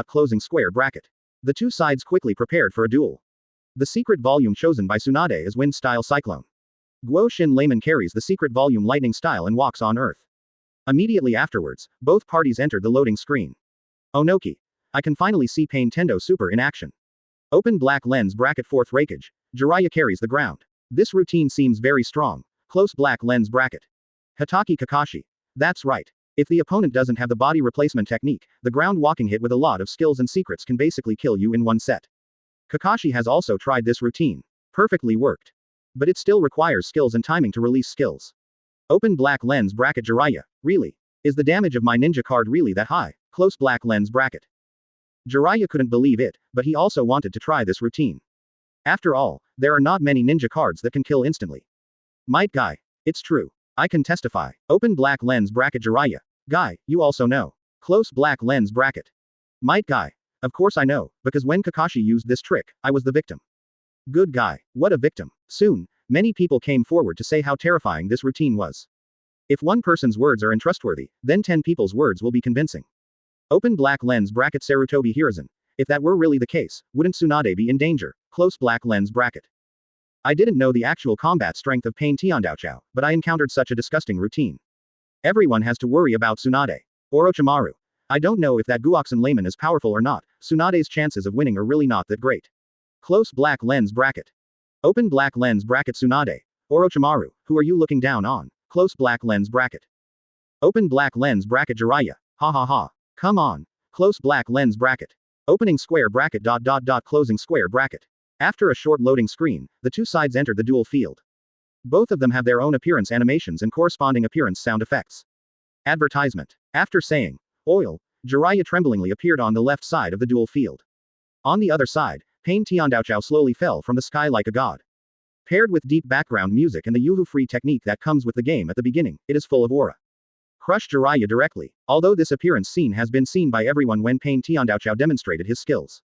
Closing square bracket. The two sides quickly prepared for a duel. The secret volume chosen by Tsunade is Wind Style Cyclone. Guo Shin Layman carries the secret volume Lightning Style and walks on Earth. Immediately afterwards, both parties entered the loading screen. Onoki. I can finally see Payne Tendo Super in action. Open black lens bracket. 4th Raikage. Jiraiya carries the ground. This routine seems very strong. Close black lens bracket. Hatake Kakashi. That's right. If the opponent doesn't have the body replacement technique, the ground walking hit with a lot of skills and secrets can basically kill you in one set. Kakashi has also tried this routine. Perfectly worked. But it still requires skills and timing to release skills. Open black lens bracket. Jiraiya. Really? Is the damage of my ninja card really that high? Close black lens bracket. Jiraiya couldn't believe it, but he also wanted to try this routine. After all, there are not many ninja cards that can kill instantly. Might Guy. It's true. I can testify. Open black lens bracket. Jiraiya. Guy, you also know. Close black lens bracket. Might Guy. Of course I know, because when Kakashi used this trick, I was the victim. Good guy. What a victim. Soon, many people came forward to say how terrifying this routine was. If one person's words are untrustworthy, then 10 people's words will be convincing. Open black lens bracket. Sarutobi Hiruzen. If that were really the case, wouldn't Tsunade be in danger? Close black lens bracket. I didn't know the actual combat strength of Payne Tiandaochao, but I encountered such a disgusting routine. Everyone has to worry about Tsunade. Orochimaru. I don't know if that Guoxin layman is powerful or not. Tsunade's chances of winning are really not that great. Close black lens bracket. Open black lens bracket. Tsunade. Orochimaru, who are you looking down on? Close black lens bracket. Open black lens bracket. Jiraiya. Ha ha ha. Come on. Close black lens bracket. Opening square bracket. Closing square bracket. After a short loading screen, the two sides enter the duel field. Both of them have their own appearance animations and corresponding appearance sound effects. Advertisement. After saying, oil, Jiraiya tremblingly appeared on the left side of the duel field. On the other side, Payne Tiandaochao slowly fell from the sky like a god. Paired with deep background music and the Yuhu-free technique that comes with the game at the beginning, it is full of aura. Crush Jiraiya directly, although this appearance scene has been seen by everyone when Payne Tiandaochao demonstrated his skills.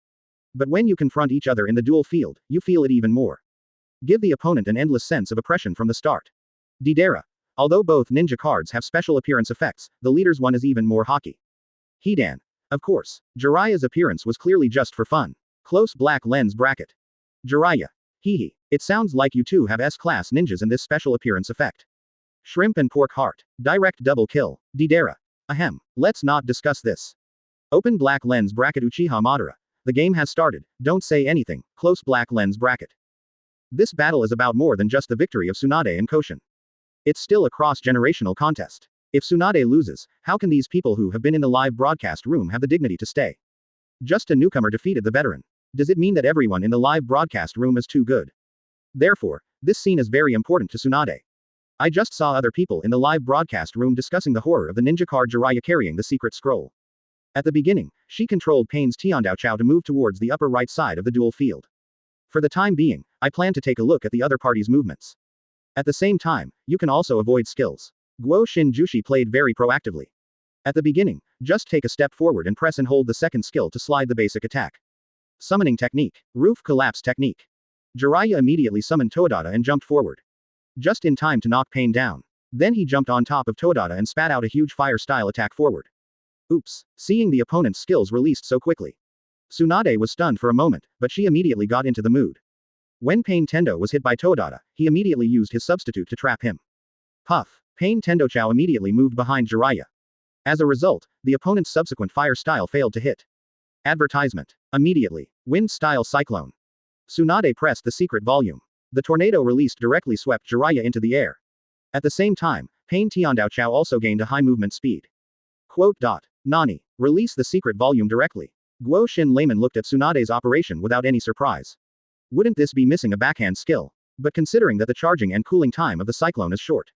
But when you confront each other in the duel field, you feel it even more. Give the opponent an endless sense of oppression from the start. Deidara. Although both ninja cards have special appearance effects, the leader's one is even more hockey. Hidan. Of course, Jiraiya's appearance was clearly just for fun. Close black lens bracket. Jiraiya. Hehe. It sounds like you two have S-class ninjas in this special appearance effect. Shrimp and pork heart. Direct double kill. Deidara. Ahem. Let's not discuss this. Open black lens bracket. Uchiha Madara. The game has started, don't say anything. Close black lens bracket. This battle is about more than just the victory of Tsunade and Koshin. It's still a cross-generational contest. If Tsunade loses, how can these people who have been in the live broadcast room have the dignity to stay? Just a newcomer defeated the veteran. Does it mean that everyone in the live broadcast room is too good? Therefore, this scene is very important to Tsunade. I just saw other people in the live broadcast room discussing the horror of the ninja card Jiraiya carrying the secret scroll. At the beginning, she controlled Payne's Tiandaochao to move towards the upper right side of the duel field. For the time being, I plan to take a look at the other party's movements. At the same time, you can also avoid skills. Guo Shin Jushi played very proactively. At the beginning, just take a step forward and press and hold the second skill to slide the basic attack. Summoning technique. Roof collapse technique. Jiraiya immediately summoned Todada and jumped forward. Just in time to knock Payne down. Then he jumped on top of Todada and spat out a huge fire-style attack forward. Oops. Seeing the opponent's skills released so quickly. Tsunade was stunned for a moment, but she immediately got into the mood. When Payne Tendo was hit by Todada, he immediately used his substitute to trap him. Puff. Payne Tendochao immediately moved behind Jiraiya. As a result, the opponent's subsequent fire style failed to hit. Advertisement. Immediately. Wind style cyclone. Tsunade pressed the secret volume. The tornado released directly swept Jiraiya into the air. At the same time, Payne Tiandaochao also gained a high movement speed. Quote. Nani. Release the secret volume directly. Guo Shin Layman looked at Tsunade's operation without any surprise. Wouldn't this be missing a backhand skill? But considering that the charging and cooling time of the cyclone is short,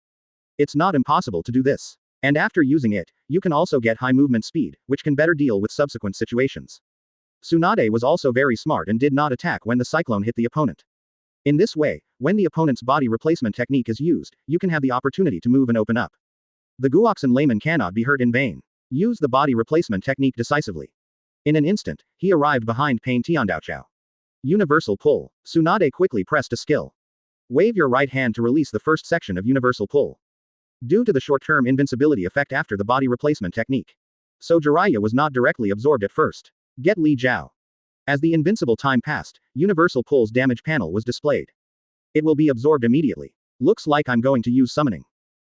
it's not impossible to do this. And after using it, you can also get high movement speed, which can better deal with subsequent situations. Tsunade was also very smart and did not attack when the cyclone hit the opponent. In this way, when the opponent's body replacement technique is used, you can have the opportunity to move and open up. The Guoxin layman cannot be hurt in vain. Use the body replacement technique decisively. In an instant, he arrived behind Payne Tiandaochao. Universal pull. Tsunade quickly pressed a skill. Wave your right hand to release the first section of universal pull. due to the short-term invincibility effect after the body replacement technique. So Jiraiya was not directly absorbed at first. Get Li Jiao. As the invincible time passed, Universal Pull's damage panel was displayed. It will be absorbed immediately. Looks like I'm going to use summoning.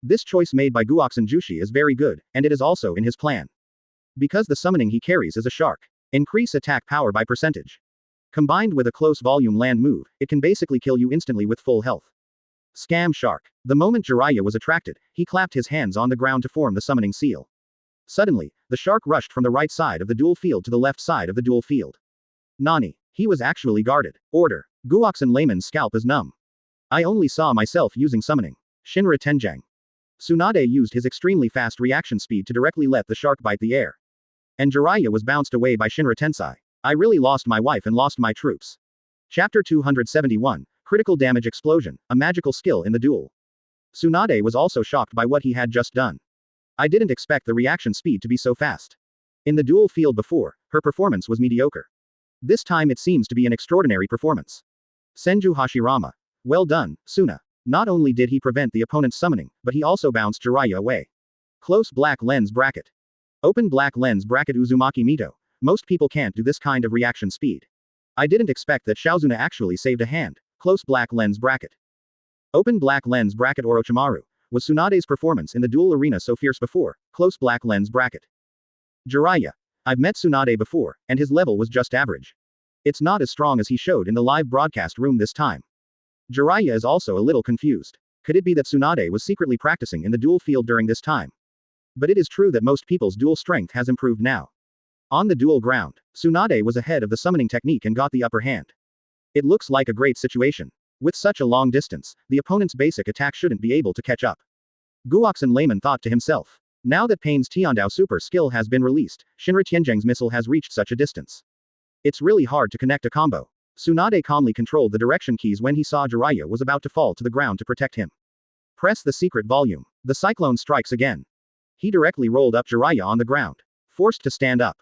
This choice made by Guoxin Jushi is very good, and it is also in his plan. Because the summoning he carries is a shark. Increase attack power by percentage. Combined with a close volume land move, it can basically kill you instantly with full health. Scam Shark. The moment Jiraiya was attracted, he clapped his hands on the ground to form the summoning seal. Suddenly, the shark rushed from the right side of the dual field to the left side of the dual field. Nani. He was actually guarded. Order. Guoxin Layman's scalp is numb. I only saw myself using summoning. Shinra Tenjang. Tsunade used his extremely fast reaction speed to directly let the shark bite the air. And Jiraiya was bounced away by Shinra Tensai. I really lost my wife and lost my troops. Chapter 271, Critical Damage Explosion, a magical skill in the duel. Tsunade was also shocked by what he had just done. I didn't expect the reaction speed to be so fast. In the duel field before, her performance was mediocre. This time it seems to be an extraordinary performance. Senju Hashirama. Well done, Suna. Not only did he prevent the opponent's summoning, but he also bounced Jiraiya away. Close black lens bracket. Open black lens bracket Uzumaki Mito. Most people can't do this kind of reaction speed. I didn't expect that Shaozuna actually saved a hand. Close black lens bracket. Open black lens bracket Orochimaru. Was Tsunade's performance in the duel arena so fierce before? Close black lens bracket. Jiraiya. I've met Tsunade before, and his level was just average. It's not as strong as he showed in the live broadcast room this time. Jiraiya is also a little confused. Could it be that Tsunade was secretly practicing in the duel field during this time? But it is true that most people's duel strength has improved now. On the duel ground, Tsunade was ahead of the summoning technique and got the upper hand. It looks like a great situation. With such a long distance, the opponent's basic attack shouldn't be able to catch up. Guoxin Layman thought to himself. Now that Payne's Tiandao super skill has been released, Shinra Tianzheng's missile has reached such a distance. It's really hard to connect a combo. Tsunade calmly controlled the direction keys when he saw Jiraiya was about to fall to the ground to protect him. Press the secret volume. The cyclone strikes again. He directly rolled up Jiraiya on the ground. Forced to stand up.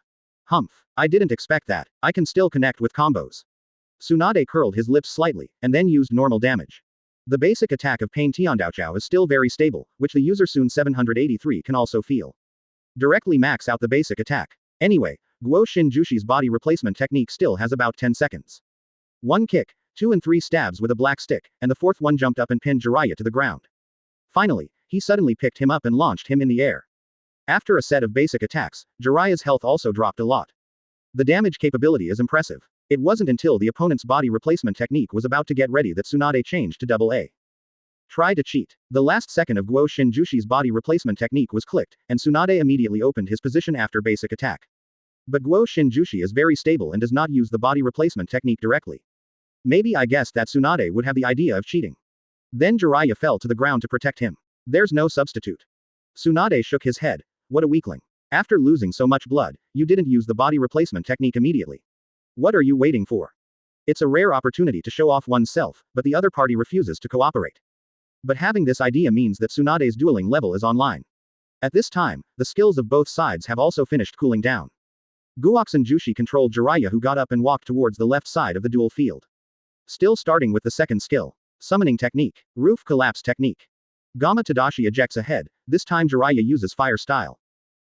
Humph. I didn't expect that. I can still connect with combos. Tsunade curled his lips slightly, and then used normal damage. The basic attack of Payne Tiandaochao is still very stable, which the user Sun 783 can also feel. Directly max out the basic attack. Anyway, Guo Shin Jushi's body replacement technique still has about 10 seconds. One kick, 2 and 3 stabs with a black stick, and the fourth one jumped up and pinned Jiraiya to the ground. Finally, he suddenly picked him up and launched him in the air. After a set of basic attacks, Jiraiya's health also dropped a lot. The damage capability is impressive. It wasn't until the opponent's body replacement technique was about to get ready that Tsunade changed to AA. Try to cheat. The last second of Guo Shin Jushi's body replacement technique was clicked, and Tsunade immediately opened his position after basic attack. But Guo Shin Jushi is very stable and does not use the body replacement technique directly. Maybe I guessed that Tsunade would have the idea of cheating. Then Jiraiya fell to the ground to protect him. There's no substitute. Tsunade shook his head. What a weakling. After losing so much blood, you didn't use the body replacement technique immediately. What are you waiting for? It's a rare opportunity to show off oneself, but the other party refuses to cooperate. But having this idea means that Tsunade's dueling level is online. At this time, the skills of both sides have also finished cooling down. Guoxin Jushi controlled Jiraiya, who got up and walked towards the left side of the duel field. Still starting with the second skill. Summoning technique. Roof collapse technique. Gama Tadashi ejects ahead, this time Jiraiya uses fire style.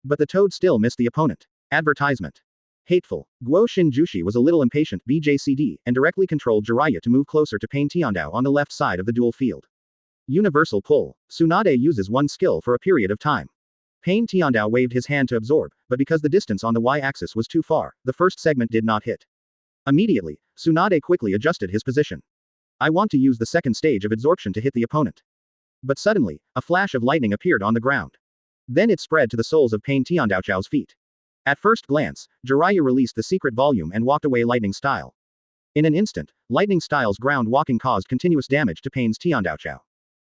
But the toad still missed the opponent. Advertisement. Hateful. Guo Shin Jushi was a little impatient BJCD and directly controlled Jiraiya to move closer to Payne Tiandao on the left side of the duel field. Universal pull. Tsunade uses one skill for a period of time. Payne Tiandao waved his hand to absorb, but because the distance on the y-axis was too far, the first segment did not hit. Immediately, Tsunade quickly adjusted his position. I want to use the second stage of absorption to hit the opponent. But suddenly, a flash of lightning appeared on the ground. Then it spread to the soles of Payne Tiandaochao's feet. At first glance, Jiraiya released the secret volume and walked away lightning style. In an instant, lightning style's ground walking caused continuous damage to Payne's Tiandaochao.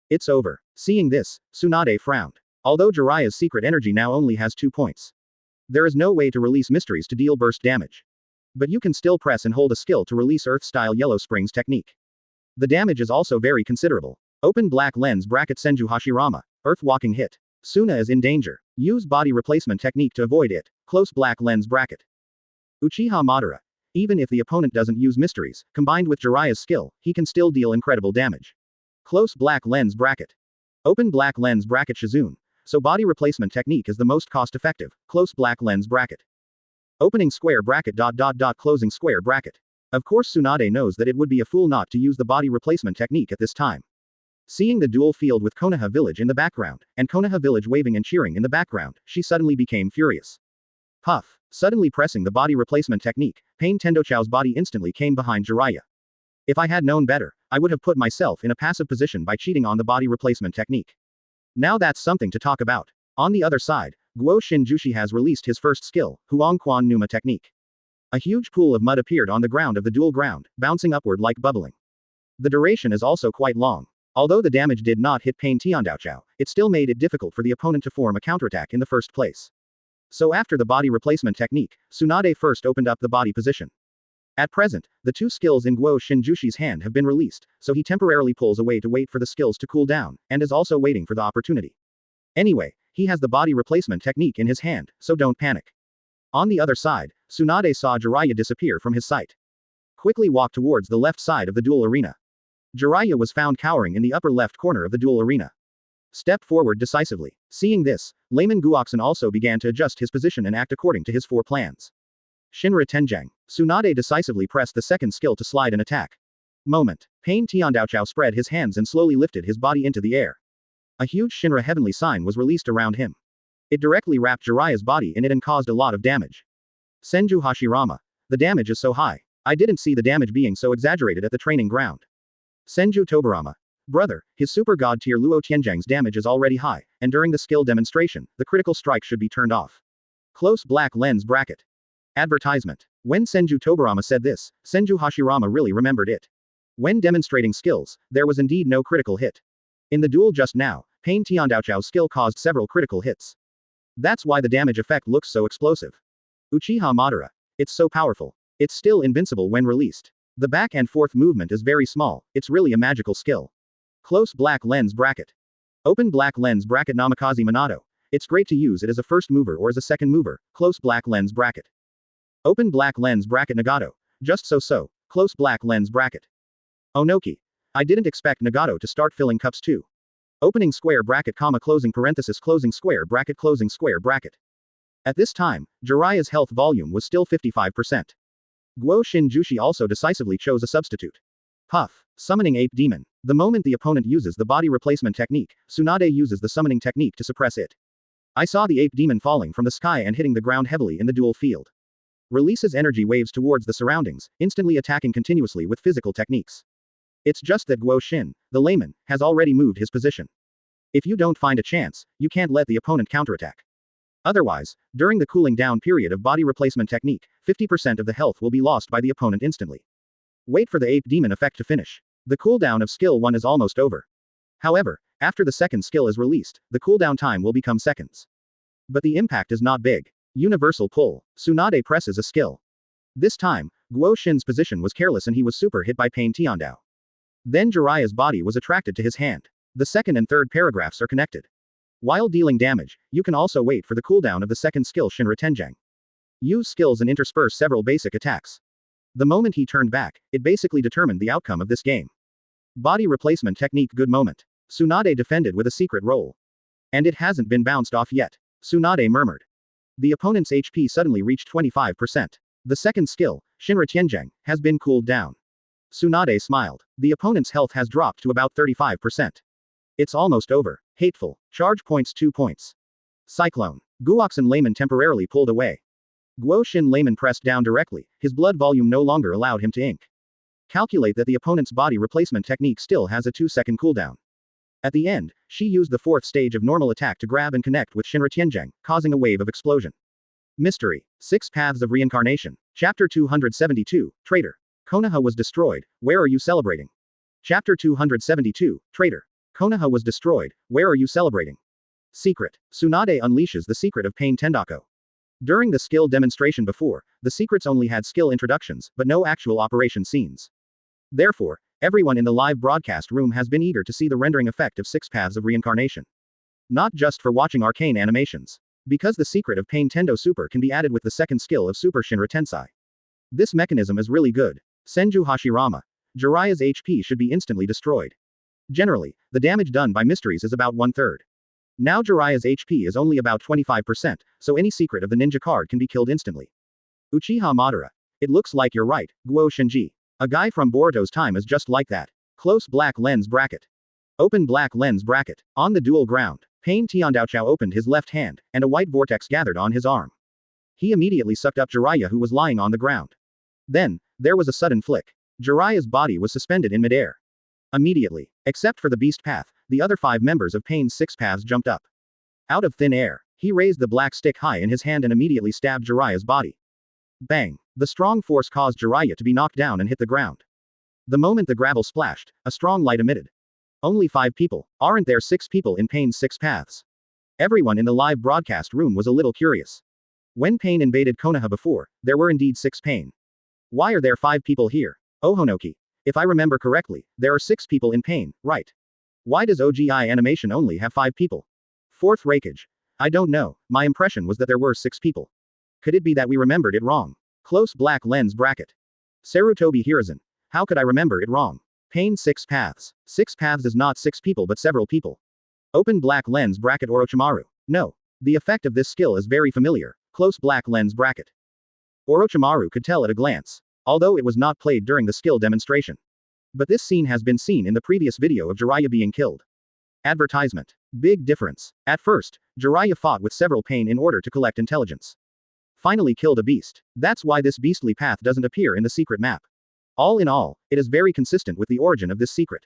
It's over. Seeing this, Tsunade frowned. Although Jiraiya's secret energy now only has 2 points. There is no way to release mysteries to deal burst damage. But you can still press and hold a skill to release Earth-style Yellow Springs technique. The damage is also very considerable. Open black lens bracket Senju Hashirama. Earth walking hit. Suna is in danger. Use body replacement technique to avoid it. Close black lens bracket. Uchiha Madara. Even if the opponent doesn't use mysteries, combined with Jiraiya's skill, he can still deal incredible damage. Close black lens bracket. Open black lens bracket Shizune. So body replacement technique is the most cost-effective. Close black lens bracket. Opening square bracket. Closing square bracket. Of course Tsunade knows that it would be a fool not to use the body replacement technique at this time. Seeing the duel field with Konoha village in the background, and Konoha village waving and cheering in the background, she suddenly became furious. Puff. Suddenly pressing the body replacement technique, Payne Tendochou's body instantly came behind Jiraiya. If I had known better, I would have put myself in a passive position by cheating on the body replacement technique. Now that's something to talk about. On the other side, Guo Shinjushi has released his first skill, Huang Quan Numa technique. A huge pool of mud appeared on the ground of the dual ground, bouncing upward like bubbling. The duration is also quite long. Although the damage did not hit Payne Tiandaochao, it still made it difficult for the opponent to form a counterattack in the first place. So after the body replacement technique, Tsunade first opened up the body position. At present, the two skills in Guo Shinjushi's hand have been released, so he temporarily pulls away to wait for the skills to cool down, and is also waiting for the opportunity. Anyway, he has the body replacement technique in his hand, so don't panic. On the other side, Tsunade saw Jiraiya disappear from his sight. Quickly walked towards the left side of the duel arena. Jiraiya was found cowering in the upper left corner of the duel arena. Step forward decisively. Seeing this, Layman Guoxin also began to adjust his position and act according to his four plans. Shinra Tenjang. Tsunade decisively pressed the second skill to slide and attack. Moment. Payne Tiandaochao spread his hands and slowly lifted his body into the air. A huge Shinra heavenly sign was released around him. It directly wrapped Jiraiya's body in it and caused a lot of damage. Senju Hashirama. The damage is so high. I didn't see the damage being so exaggerated at the training ground. Senju Tobarama. Brother, his super god tier Luo Tianjang's damage is already high, and during the skill demonstration, the critical strike should be turned off. Close black lens bracket. Advertisement. When Senju Tobarama said this, Senju Hashirama really remembered it. When demonstrating skills, there was indeed no critical hit. In the duel just now, Payne Tiandaochao's skill caused several critical hits. That's why the damage effect looks so explosive. Uchiha Madara. It's so powerful. It's still invincible when released. The back and forth movement is very small, it's really a magical skill. Close black lens bracket. Open black lens bracket Namikaze Minato. It's great to use it as a first mover or as a second mover, close black lens bracket. Open black lens bracket Nagato. Just so, close black lens bracket. Onoki. I didn't expect Nagato to start filling cups too. Opening square bracket comma closing parenthesis closing square bracket closing square bracket. At this time, Jiraiya's health volume was still 55%. Guo Shinjushi also decisively chose a substitute. Puff. Summoning Ape Demon. The moment the opponent uses the body replacement technique, Tsunade uses the summoning technique to suppress it. I saw the Ape Demon falling from the sky and hitting the ground heavily in the duel field. Releases energy waves towards the surroundings, instantly attacking continuously with physical techniques. It's just that Guo Shin, the layman, has already moved his position. If you don't find a chance, you can't let the opponent counterattack. Otherwise, during the cooling down period of body replacement technique, 50% of the health will be lost by the opponent instantly. Wait for the Ape Demon effect to finish. The cooldown of skill 1 is almost over. However, after the second skill is released, the cooldown time will become seconds. But the impact is not big. Universal pull. Tsunade presses a skill. This time, Guo Shin's position was careless and he was super hit by Payne Tiandao. Then Jiraiya's body was attracted to his hand. The second and third paragraphs are connected. While dealing damage, you can also wait for the cooldown of the second skill Shinra Tenjang. Use skills and intersperse several basic attacks. The moment he turned back, it basically determined the outcome of this game. Body replacement technique good moment. Tsunade defended with a secret roll. And it hasn't been bounced off yet. Tsunade murmured. The opponent's HP suddenly reached 25%. The second skill, Shinra Tianjang, has been cooled down. Tsunade smiled. The opponent's health has dropped to about 35%. It's almost over. Hateful. Charge points 2 points. Cyclone. Guoxin layman temporarily pulled away. Guo Shin layman pressed down directly, his blood volume no longer allowed him to ink. Calculate that the opponent's body replacement technique still has a 2-second cooldown. At the end, she used the fourth stage of normal attack to grab and connect with Shinra Tianjang, causing a wave of explosion. Mystery. 6 Paths of Reincarnation. Chapter 272, Traitor. Konoha was destroyed, where are you celebrating? Chapter 272, Traitor. Konoha was destroyed, where are you celebrating? Secret. Tsunade unleashes the secret of Payne Tendako. During the skill demonstration before, the secrets only had skill introductions, but no actual operation scenes. Therefore, everyone in the live broadcast room has been eager to see the rendering effect of 6 Paths of Reincarnation. Not just for watching arcane animations. Because the secret of Payne Tendo Super can be added with the second skill of Super Shinra Tensai. This mechanism is really good. Senju Hashirama. Jiraiya's HP should be instantly destroyed. Generally, the damage done by mysteries is about 1/3. Now Jiraiya's HP is only about 25%, so any secret of the ninja card can be killed instantly. Uchiha Madara. It looks like you're right, Guo Shinji. A guy from Boruto's time is just like that. Close black lens bracket. Open black lens bracket. On the dual ground, Payne Tiandaochao opened his left hand, and a white vortex gathered on his arm. He immediately sucked up Jiraiya, who was lying on the ground. Then, there was a sudden flick. Jiraiya's body was suspended in midair. Immediately, except for the beast path, the other 5 members of Payne's 6 paths jumped up. Out of thin air, he raised the black stick high in his hand and immediately stabbed Jiraiya's body. Bang! The strong force caused Jiraiya to be knocked down and hit the ground. The moment the gravel splashed, a strong light emitted. Only 5 people, aren't there 6 people in Payne's 6 paths? Everyone in the live broadcast room was a little curious. When Payne invaded Konoha before, there were indeed 6 Payne. Why are there 5 people here? Ohonoki. If I remember correctly, there are 6 people in Payne, right? Why does OGI animation only have 5 people? Fourth Raikage. I don't know, my impression was that there were 6 people. Could it be that we remembered it wrong? Close black lens bracket. Sarutobi Hiruzen. How could I remember it wrong? Payne 6 paths. 6 paths is not 6 people but several people. Open black lens bracket Orochimaru. No. The effect of this skill is very familiar. Close black lens bracket. Orochimaru could tell at a glance. Although it was not played during the skill demonstration. But this scene has been seen in the previous video of Jiraiya being killed. Advertisement. Big difference. At first, Jiraiya fought with several Payne in order to collect intelligence. Finally killed a beast. That's why this beastly path doesn't appear in the secret map. All in all, it is very consistent with the origin of this secret.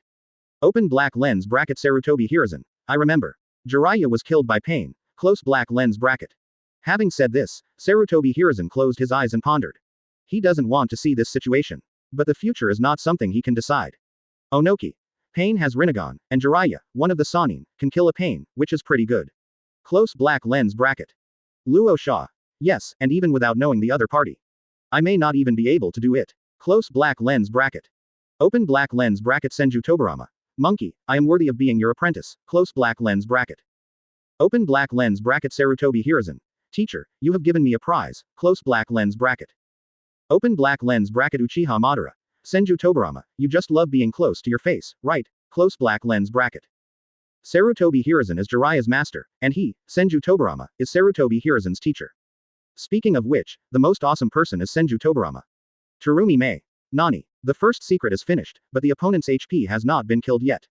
Open black lens bracket Sarutobi Hiruzen. I remember. Jiraiya was killed by Payne. Close black lens bracket. Having said this, Sarutobi Hiruzen closed his eyes and pondered. He doesn't want to see this situation. But the future is not something he can decide. Onoki. Payne has Rinnegan, and Jiraiya, one of the Sannin, can kill a Payne, which is pretty good. Close black lens bracket. Luo Sha. Yes, and even without knowing the other party. I may not even be able to do it. Close black lens bracket. Open black lens bracket Senju Tobarama. Monkey, I am worthy of being your apprentice. Close black lens bracket. Open black lens bracket Sarutobi Hiruzen. Teacher, you have given me a prize. Close black lens bracket. Open black lens bracket Uchiha Madara. Senju Tobarama, you just love being close to your face, right? Close black lens bracket. Sarutobi Hiruzen is Jiraiya's master, and he, Senju Tobarama, is Sarutobi Hiruzen's teacher. Speaking of which, the most awesome person is Senju Tobarama. Terumi Mei. Nani. The first secret is finished, but the opponent's HP has not been killed yet.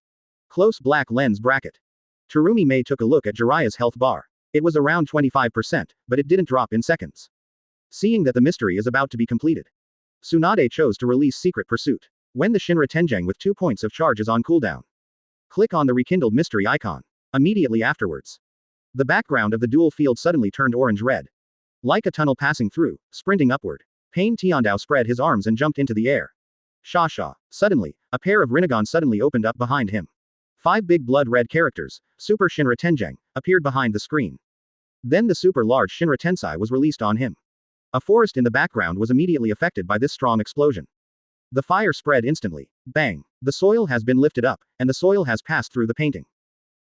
Close black lens bracket. Terumi Mei took a look at Jiraiya's health bar. It was around 25%, but it didn't drop in seconds. Seeing that the mystery is about to be completed, Tsunade chose to release Secret Pursuit. When the Shinra Tenjang with 2 points of charge is on cooldown, click on the rekindled mystery icon. Immediately afterwards, the background of the dual field suddenly turned orange-red. Like a tunnel passing through, sprinting upward, Payne Tiandao spread his arms and jumped into the air. Sha. Suddenly, a pair of Rinnegan suddenly opened up behind him. 5 big blood-red characters, Super Shinra Tenjang, appeared behind the screen. Then the super large Shinra Tensei was released on him. A forest in the background was immediately affected by this strong explosion. The fire spread instantly. Bang! The soil has been lifted up, and the soil has passed through the painting.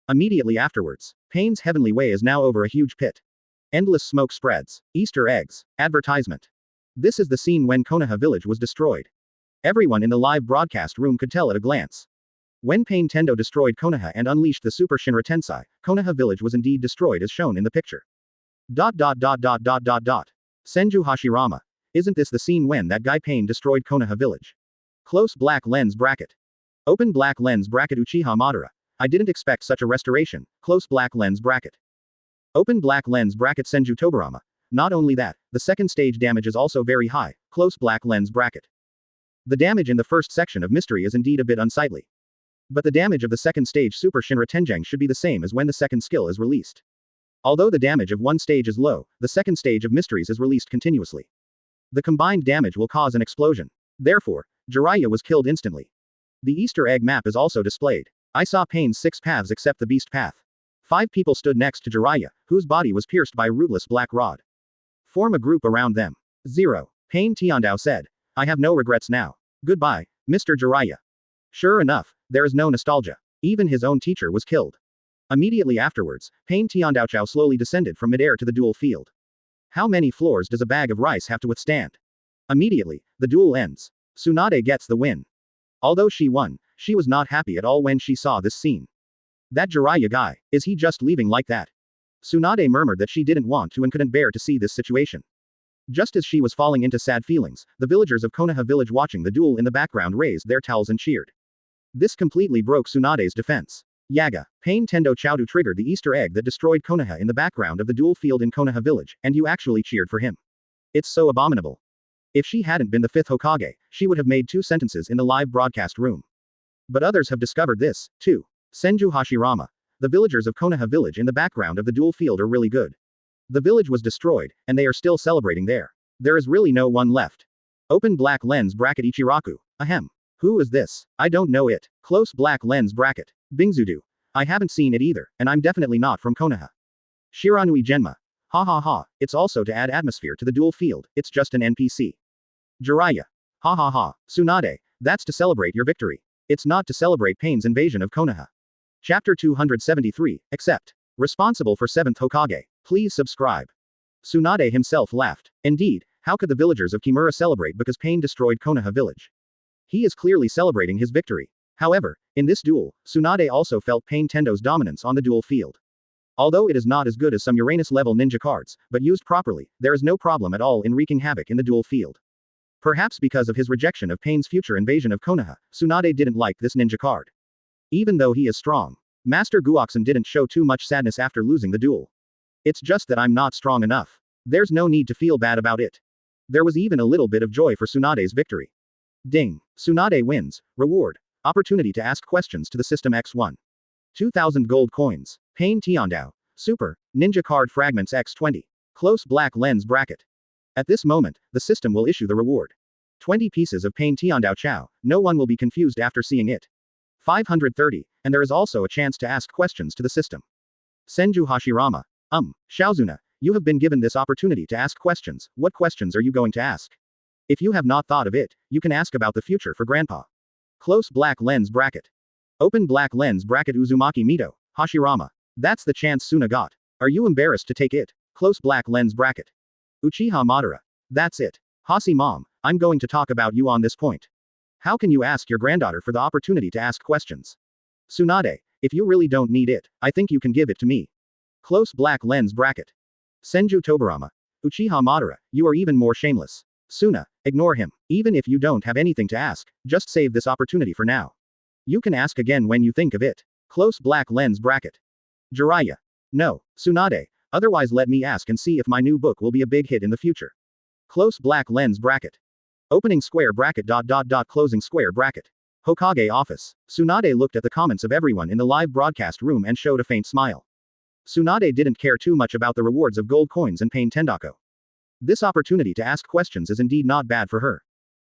Immediately afterwards, Payne's heavenly way is now over a huge pit. Endless smoke spreads. Easter eggs. Advertisement. This is the scene when Konoha village was destroyed. Everyone in the live broadcast room could tell at a glance. When Payne Tendo destroyed Konoha and unleashed the Super Shinra Tensei, Konoha village was indeed destroyed as shown in the picture. Senju Hashirama. Isn't this the scene when that guy Payne destroyed Konoha village? Close black lens bracket. Open black lens bracket Uchiha Madara. I didn't expect such a restoration. Close black lens bracket. Open black lens bracket Senju Tobarama. Not only that, the second stage damage is also very high. Close black lens bracket. The damage in the first section of mystery is indeed a bit unsightly. But the damage of the second stage Super Shinra Tenjang should be the same as when the second skill is released. Although the damage of one stage is low, the second stage of mysteries is released continuously. The combined damage will cause an explosion. Therefore, Jiraiya was killed instantly. The Easter egg map is also displayed. I saw Payne's 6 paths except the beast path. 5 people stood next to Jiraiya, whose body was pierced by a rootless black rod. Form a group around them. 0. Payne Tiandao said. I have no regrets now. Goodbye, Mr. Jiraiya. Sure enough, there is no nostalgia. Even his own teacher was killed. Immediately afterwards, Payne Tiandaochao slowly descended from midair to the duel field. How many floors does a bag of rice have to withstand? Immediately, the duel ends. Tsunade gets the win. Although she won, she was not happy at all when she saw this scene. That Jiraiya guy, is he just leaving like that? Tsunade murmured that she didn't want to and couldn't bear to see this situation. Just as she was falling into sad feelings, the villagers of Konoha village watching the duel in the background raised their towels and cheered. This completely broke Tsunade's defense. Yaga, Payne Tendo Chowdu triggered the Easter egg that destroyed Konoha in the background of the duel field in Konoha village, and you actually cheered for him. It's so abominable. If she hadn't been the fifth Hokage, she would have made 2 sentences in the live broadcast room. But others have discovered this, too. Senju Hashirama. The villagers of Konoha village in the background of the duel field are really good. The village was destroyed, and they are still celebrating there. There is really no one left. Open black lens bracket Ichiraku. Ahem. Who is this? I don't know it. Close black lens bracket. Bingzudu. I haven't seen it either, and I'm definitely not from Konoha. Shiranui Genma. Ha ha ha, it's also to add atmosphere to the duel field, it's just an NPC. Jiraiya. Ha ha ha, Tsunade, that's to celebrate your victory. It's not to celebrate Payne's invasion of Konoha. Chapter 273, Accept. Responsible for 7th Hokage. Please subscribe. Tsunade himself laughed. Indeed, how could the villagers of Kimura celebrate because Payne destroyed Konoha village? He is clearly celebrating his victory. However, in this duel, Tsunade also felt Payne Tendo's dominance on the duel field. Although it is not as good as some Uranus-level ninja cards, but used properly, there is no problem at all in wreaking havoc in the duel field. Perhaps because of his rejection of Payne's future invasion of Konoha, Tsunade didn't like this ninja card. Even though he is strong, Master Guoxin didn't show too much sadness after losing the duel. It's just that I'm not strong enough. There's no need to feel bad about it. There was even a little bit of joy for Tsunade's victory. Ding. Tsunade wins. Reward. Opportunity to ask questions to the system X1. 2,000 gold coins. Payne Tiandao. Super. Ninja card fragments X20. Close black lens bracket. At this moment, the system will issue the reward. 20 pieces of Payne Tiandao Chao. No one will be confused after seeing it. 530, and there is also a chance to ask questions to the system. Senju Hashirama. Shaozuna, you have been given this opportunity to ask questions. What questions are you going to ask? If you have not thought of it, you can ask about the future for Grandpa. Close black lens bracket. Open black lens bracket Uzumaki Mito, Hashirama. That's the chance Suna got. Are you embarrassed to take it? Close black lens bracket. Uchiha Madara. That's it. Hashi Mom, I'm going to talk about you on this point. How can you ask your granddaughter for the opportunity to ask questions? Tsunade, if you really don't need it, I think you can give it to me. Close black lens bracket. Senju Tobarama. Uchiha Madara, you are even more shameless. Suna, ignore him. Even if you don't have anything to ask, just save this opportunity for now. You can ask again when you think of it. Close black lens bracket. Jiraiya. No, Tsunade, otherwise let me ask and see if my new book will be a big hit in the future. Close black lens bracket. Opening square bracket. Closing square bracket. Hokage office. Tsunade looked at the comments of everyone in the live broadcast room and showed a faint smile. Tsunade didn't care too much about the rewards of gold coins and Payne Tendako. This opportunity to ask questions is indeed not bad for her.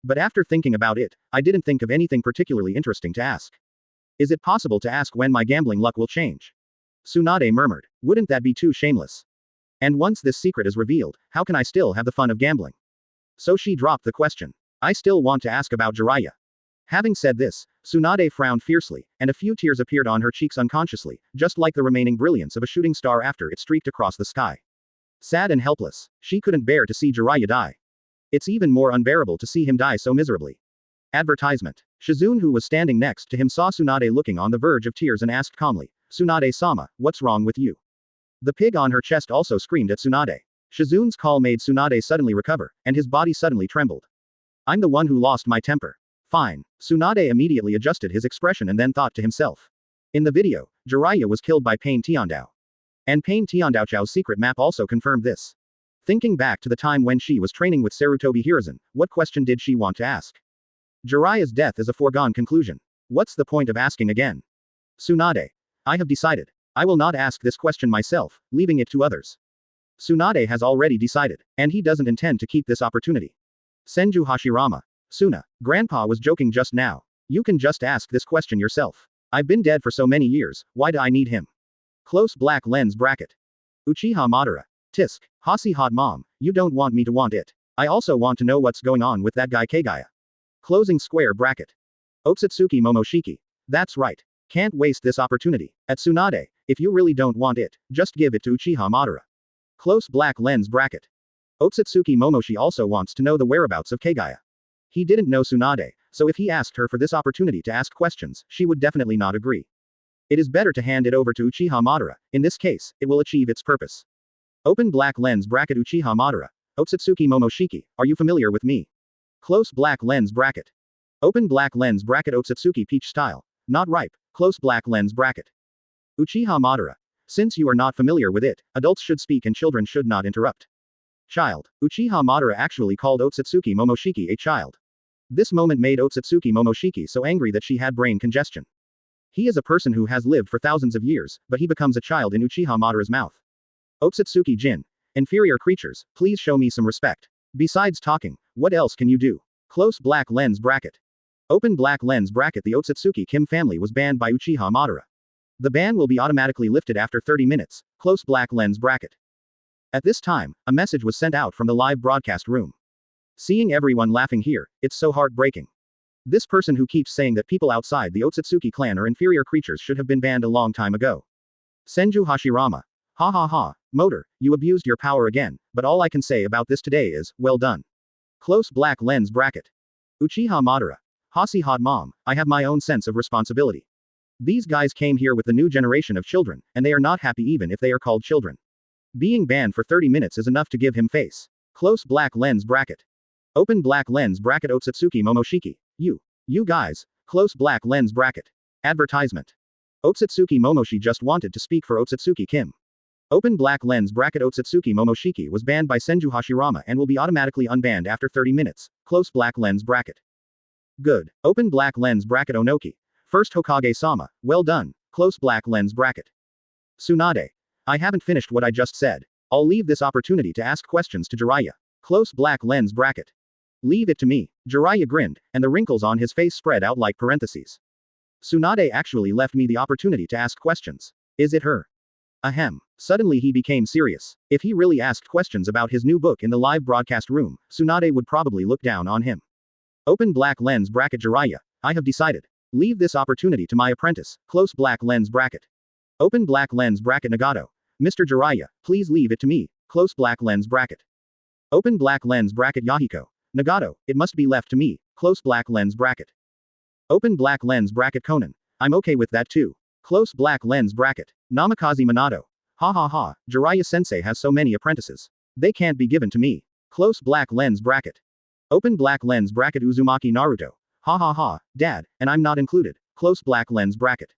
But after thinking about it, I didn't think of anything particularly interesting to ask. Is it possible to ask when my gambling luck will change? Tsunade murmured. Wouldn't that be too shameless? And once this secret is revealed, how can I still have the fun of gambling? So she dropped the question. I still want to ask about Jiraiya. Having said this, Tsunade frowned fiercely, and a few tears appeared on her cheeks unconsciously, just like the remaining brilliance of a shooting star after it streaked across the sky. Sad and helpless, she couldn't bear to see Jiraiya die. It's even more unbearable to see him die so miserably. Advertisement. Shizune, who was standing next to him, saw Tsunade looking on the verge of tears and asked calmly, Tsunade-sama, what's wrong with you? The pig on her chest also screamed at Tsunade. Shizune's call made Tsunade suddenly recover, and his body suddenly trembled. I'm the one who lost my temper. Fine. Tsunade immediately adjusted his expression and then thought to himself. In the video, Jiraiya was killed by Payne Tiandao. And Payne Tiandao's secret map also confirmed this. Thinking back to the time when she was training with Sarutobi Hiruzen, what question did she want to ask? Jiraiya's death is a foregone conclusion. What's the point of asking again? Tsunade. I have decided. I will not ask this question myself, leaving it to others. Tsunade has already decided, and he doesn't intend to keep this opportunity. Senju Hashirama. Suna, Grandpa was joking just now. You can just ask this question yourself. I've been dead for so many years, why do I need him? Close black lens bracket. Uchiha Madara. Tisk. Hashi hot mom, you don't want me to want it. I also want to know what's going on with that guy Kagaya. Closing square bracket. Otsutsuki Momoshiki. That's right. Can't waste this opportunity. At Tsunade, if you really don't want it, just give it to Uchiha Madara. Close black lens bracket. Otsutsuki Momoshi also wants to know the whereabouts of Kagaya. He didn't know Tsunade, so if he asked her for this opportunity to ask questions, she would definitely not agree. It is better to hand it over to Uchiha Madara. In this case, it will achieve its purpose. Open black lens bracket Uchiha Madara. Otsutsuki Momoshiki, are you familiar with me? Close black lens bracket. Open black lens bracket Otsutsuki Peach style. Not ripe. Close black lens bracket. Uchiha Madara. Since you are not familiar with it, adults should speak and children should not interrupt. Child. Uchiha Madara actually called Otsutsuki Momoshiki a child. This moment made Otsutsuki Momoshiki so angry that she had brain congestion. He is a person who has lived for thousands of years, but he becomes a child in Uchiha Madara's mouth. Otsutsuki Jin. Inferior creatures, please show me some respect. Besides talking, what else can you do? Close black lens bracket. Open black lens bracket. The Otsutsuki Kim family was banned by Uchiha Madara. The ban will be automatically lifted after 30 minutes. Close black lens bracket. At this time, a message was sent out from the live broadcast room. Seeing everyone laughing here, it's so heartbreaking. This person who keeps saying that people outside the Otsutsuki clan are inferior creatures should have been banned a long time ago. Senju Hashirama. Ha ha ha, Motor, you abused your power again, but all I can say about this today is, well done. Close black lens bracket. Uchiha Madara. Hasi hot mom, I have my own sense of responsibility. These guys came here with the new generation of children, and they are not happy even if they are called children. Being banned for 30 minutes is enough to give him face. Close black lens bracket. Open black lens bracket Otsutsuki Momoshiki. You guys. Close black lens bracket. Advertisement. Otsutsuki Momoshi just wanted to speak for Otsutsuki Kim. Open black lens bracket Otsutsuki Momoshiki was banned by Senju Hashirama and will be automatically unbanned after 30 minutes. Close black lens bracket. Good. Open black lens bracket Onoki. First Hokage-sama, well done. Close black lens bracket. Tsunade. I haven't finished what I just said. I'll leave this opportunity to ask questions to Jiraiya. Close black lens bracket. Leave it to me. Jiraiya grinned, and the wrinkles on his face spread out like parentheses. Tsunade actually left me the opportunity to ask questions. Is it her? Ahem. Suddenly he became serious. If he really asked questions about his new book in the live broadcast room, Tsunade would probably look down on him. Open black lens bracket Jiraiya. I have decided. Leave this opportunity to my apprentice. Close black lens bracket. Open black lens bracket Nagato. Mr. Jiraiya, please leave it to me. Close black lens bracket. Open black lens bracket Yahiko. Nagato, it must be left to me. Close black lens bracket. Open black lens bracket Conan. I'm okay with that too. Close black lens bracket. Namikaze Minato. Ha ha ha, Jiraiya sensei has so many apprentices. They can't be given to me. Close black lens bracket. Open black lens bracket Uzumaki Naruto. Ha ha ha, dad, and I'm not included. Close black lens bracket.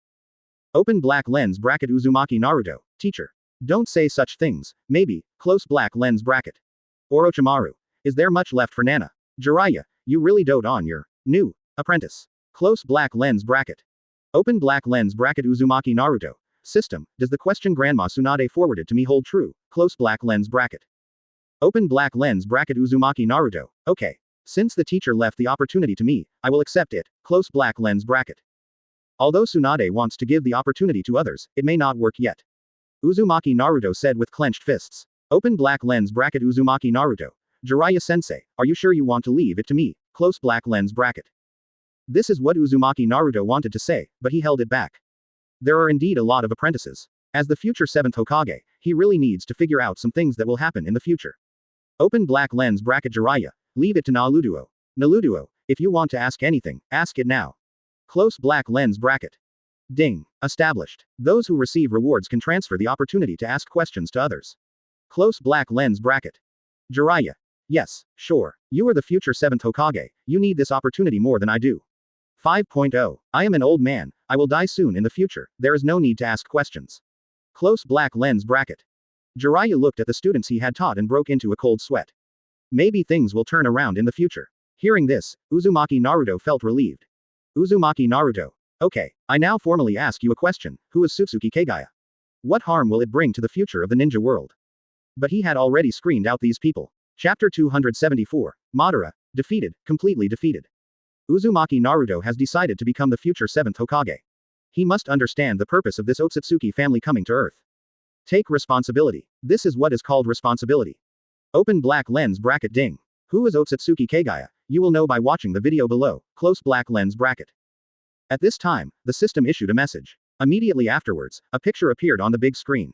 Open black lens bracket Uzumaki Naruto. Teacher. Don't say such things, maybe. Close black lens bracket. Orochimaru. Is there much left for Nana? Jiraiya, you really dote on your new apprentice. Close black lens bracket. Open black lens bracket Uzumaki Naruto. System, does the question Grandma Tsunade forwarded to me hold true? Close black lens bracket. Open black lens bracket Uzumaki Naruto. Okay. Since the teacher left the opportunity to me, I will accept it. Close black lens bracket. Although Tsunade wants to give the opportunity to others, it may not work yet. Uzumaki Naruto said with clenched fists. Open black lens bracket Uzumaki Naruto. Jiraiya sensei, are you sure you want to leave it to me? Close black lens bracket. This is what Uzumaki Naruto wanted to say, but he held it back. There are indeed a lot of apprentices. As the future 7th Hokage, he really needs to figure out some things that will happen in the future. Open black lens bracket Jiraiya. Leave it to Naruto. Naruto, if you want to ask anything, ask it now. Close black lens bracket. Ding. Established. Those who receive rewards can transfer the opportunity to ask questions to others. Close black lens bracket. Jiraiya. Yes, sure. You are the future 7th Hokage, you need this opportunity more than I do. 5.0. I am an old man, I will die soon in the future, there is no need to ask questions. Close black lens bracket. Jiraiya looked at the students he had taught and broke into a cold sweat. Maybe things will turn around in the future. Hearing this, Uzumaki Naruto felt relieved. Uzumaki Naruto. Okay, I now formally ask you a question, who is Tsutsuki Kagaya? What harm will it bring to the future of the ninja world? But he had already screened out these people. Chapter 274. Madara. Defeated, completely defeated. Uzumaki Naruto has decided to become the future 7th Hokage. He must understand the purpose of this Otsutsuki family coming to Earth. Take responsibility. This is what is called responsibility. Open black lens bracket ding. Who is Otsutsuki Kagaya? You will know by watching the video below. Close black lens bracket. At this time, the system issued a message. Immediately afterwards, a picture appeared on the big screen.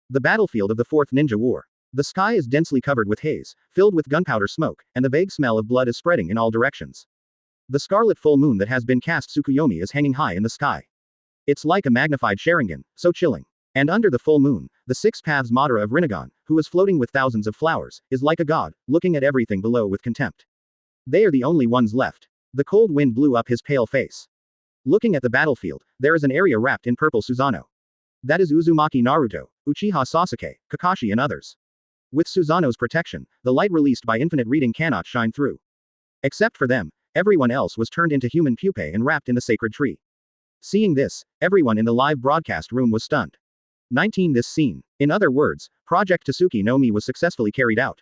The battlefield of the 4th Ninja War. The sky is densely covered with haze, filled with gunpowder smoke, and the vague smell of blood is spreading in all directions. The scarlet full moon that has been cast Tsukuyomi is hanging high in the sky. It's like a magnified Sharingan, so chilling. And under the full moon, the six paths Madara of Rinnegan, who is floating with thousands of flowers, is like a god, looking at everything below with contempt. They are the only ones left. The cold wind blew up his pale face. Looking at the battlefield, there is an area wrapped in purple Susanoo. That is Uzumaki Naruto, Uchiha Sasuke, Kakashi and others. With Susanoo's protection, the light released by infinite reading cannot shine through. Except for them, everyone else was turned into human pupae and wrapped in the sacred tree. Seeing this, everyone in the live broadcast room was stunned. 19 This scene. In other words, Project Tasuki no Mi was successfully carried out.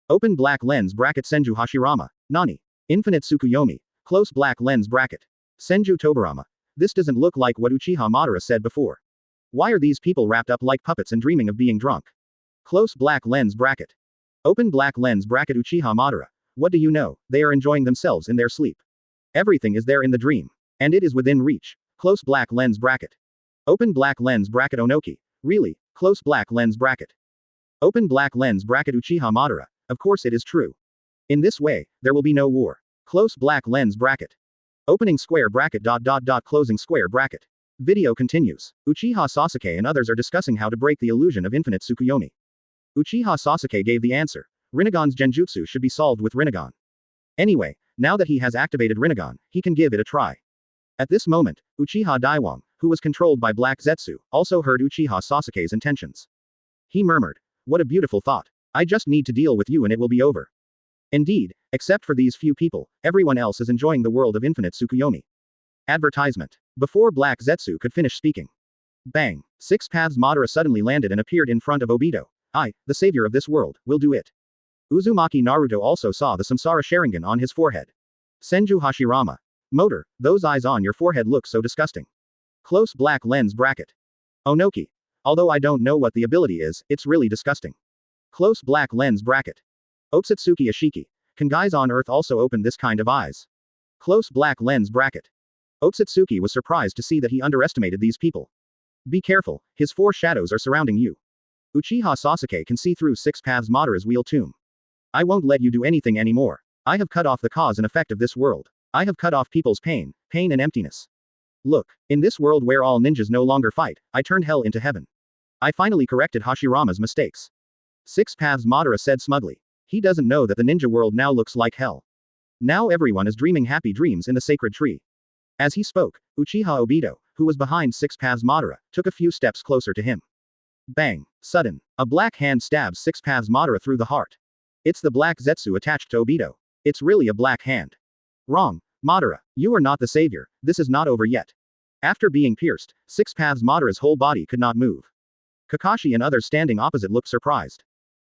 Open black lens bracket Senju Hashirama. Nani. Infinite Tsukuyomi. Close black lens bracket. Senju Tobarama. This doesn't look like what Uchiha Madara said before. Why are these people wrapped up like puppets and dreaming of being drunk? Close black lens bracket. Open black lens bracket Uchiha Madara. What do you know, they are enjoying themselves in their sleep. Everything is there in the dream. And it is within reach. Close black lens bracket. Open black lens bracket Onoki. Really, close black lens bracket. Open black lens bracket Uchiha Madara. Of course it is true. In this way, there will be no war. Close black lens bracket. Opening square bracket closing square bracket. Video continues. Uchiha Sasuke and others are discussing how to break the illusion of infinite Tsukuyomi. Uchiha Sasuke gave the answer. Rinnegan's genjutsu should be solved with Rinnegan. Anyway, now that he has activated Rinnegan, he can give it a try. At this moment, Uchiha Daiwang, who was controlled by Black Zetsu, also heard Uchiha Sasuke's intentions. He murmured, "What a beautiful thought. I just need to deal with you and it will be over." Indeed, except for these few people, everyone else is enjoying the world of infinite Tsukuyomi. Advertisement. Before Black Zetsu could finish speaking. Bang! Six Paths Madara suddenly landed and appeared in front of Obito. I, the savior of this world, will do it. Uzumaki Naruto also saw the Samsara Sharingan on his forehead. Senju Hashirama. Motor, those eyes on your forehead look so disgusting. Close black lens bracket. Onoki. Although I don't know what the ability is, it's really disgusting. Close black lens bracket. Otsutsuki Ashiki. Can guys on Earth also open this kind of eyes? Close black lens bracket. Otsutsuki was surprised to see that he underestimated these people. Be careful, his four shadows are surrounding you. Uchiha Sasuke can see through Six Paths Madara's wheel tomb. I won't let you do anything anymore. I have cut off the cause and effect of this world. I have cut off people's pain and emptiness. Look, in this world where all ninjas no longer fight, I turned hell into heaven. I finally corrected Hashirama's mistakes. Six Paths Madara said smugly. He doesn't know that the ninja world now looks like hell. Now everyone is dreaming happy dreams in the sacred tree. As he spoke, Uchiha Obito, who was behind Six Paths Madara, took a few steps closer to him. Bang! Sudden, a black hand stabs Six Paths Madara through the heart. It's the black Zetsu attached to Obito. It's really a black hand. Wrong, Madara, you are not the savior, this is not over yet. After being pierced, Six Paths Madara's whole body could not move. Kakashi and others standing opposite looked surprised.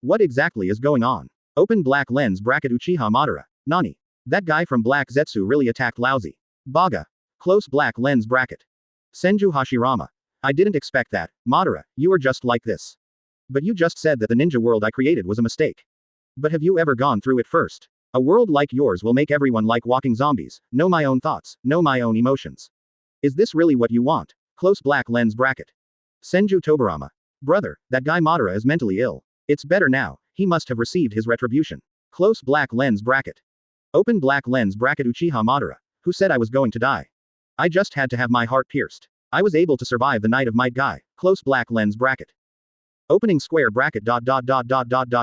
What exactly is going on? Open black lens bracket Uchiha Madara. Nani? That guy from Black Zetsu really attacked lousy. Baga. Close black lens bracket. Senju Hashirama. I didn't expect that, Madara, you are just like this. But you just said that the ninja world I created was a mistake. But have you ever gone through it first? A world like yours will make everyone like walking zombies, know my own thoughts, know my own emotions. Is this really what you want? Close black lens bracket. Senju Tobarama. Brother, that guy Madara is mentally ill. It's better now, he must have received his retribution. Close black lens bracket. Open black lens bracket Uchiha Madara. Who said I was going to die? I just had to have my heart pierced. I was able to survive the night of might guy. Close black lens bracket. Opening square bracket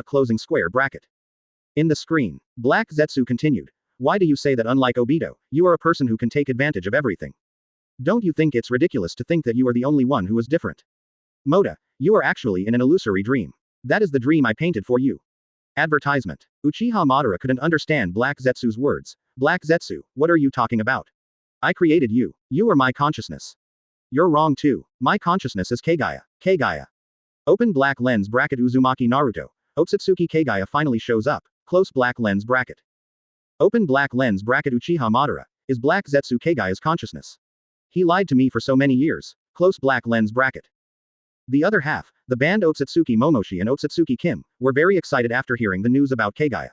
closing square bracket. In the screen, Black Zetsu continued. Why do you say that unlike Obito, you are a person who can take advantage of everything? Don't you think it's ridiculous to think that you are the only one who is different? Moda, you are actually in an illusory dream. That is the dream I painted for you. Advertisement. Uchiha Madara couldn't understand Black Zetsu's words. Black Zetsu, what are you talking about? I created you. You are my consciousness. You're wrong too. My consciousness is Kagaya. Kagaya. Open black lens bracket Uzumaki Naruto. Otsutsuki Kagaya finally shows up. Close black lens bracket. Open black lens bracket Uchiha Madara. Is Black Zetsu Kagaya's consciousness? He lied to me for so many years. Close black lens bracket. The other half, the band Otsutsuki Momoshi and Otsutsuki Kim, were very excited after hearing the news about Kagaya.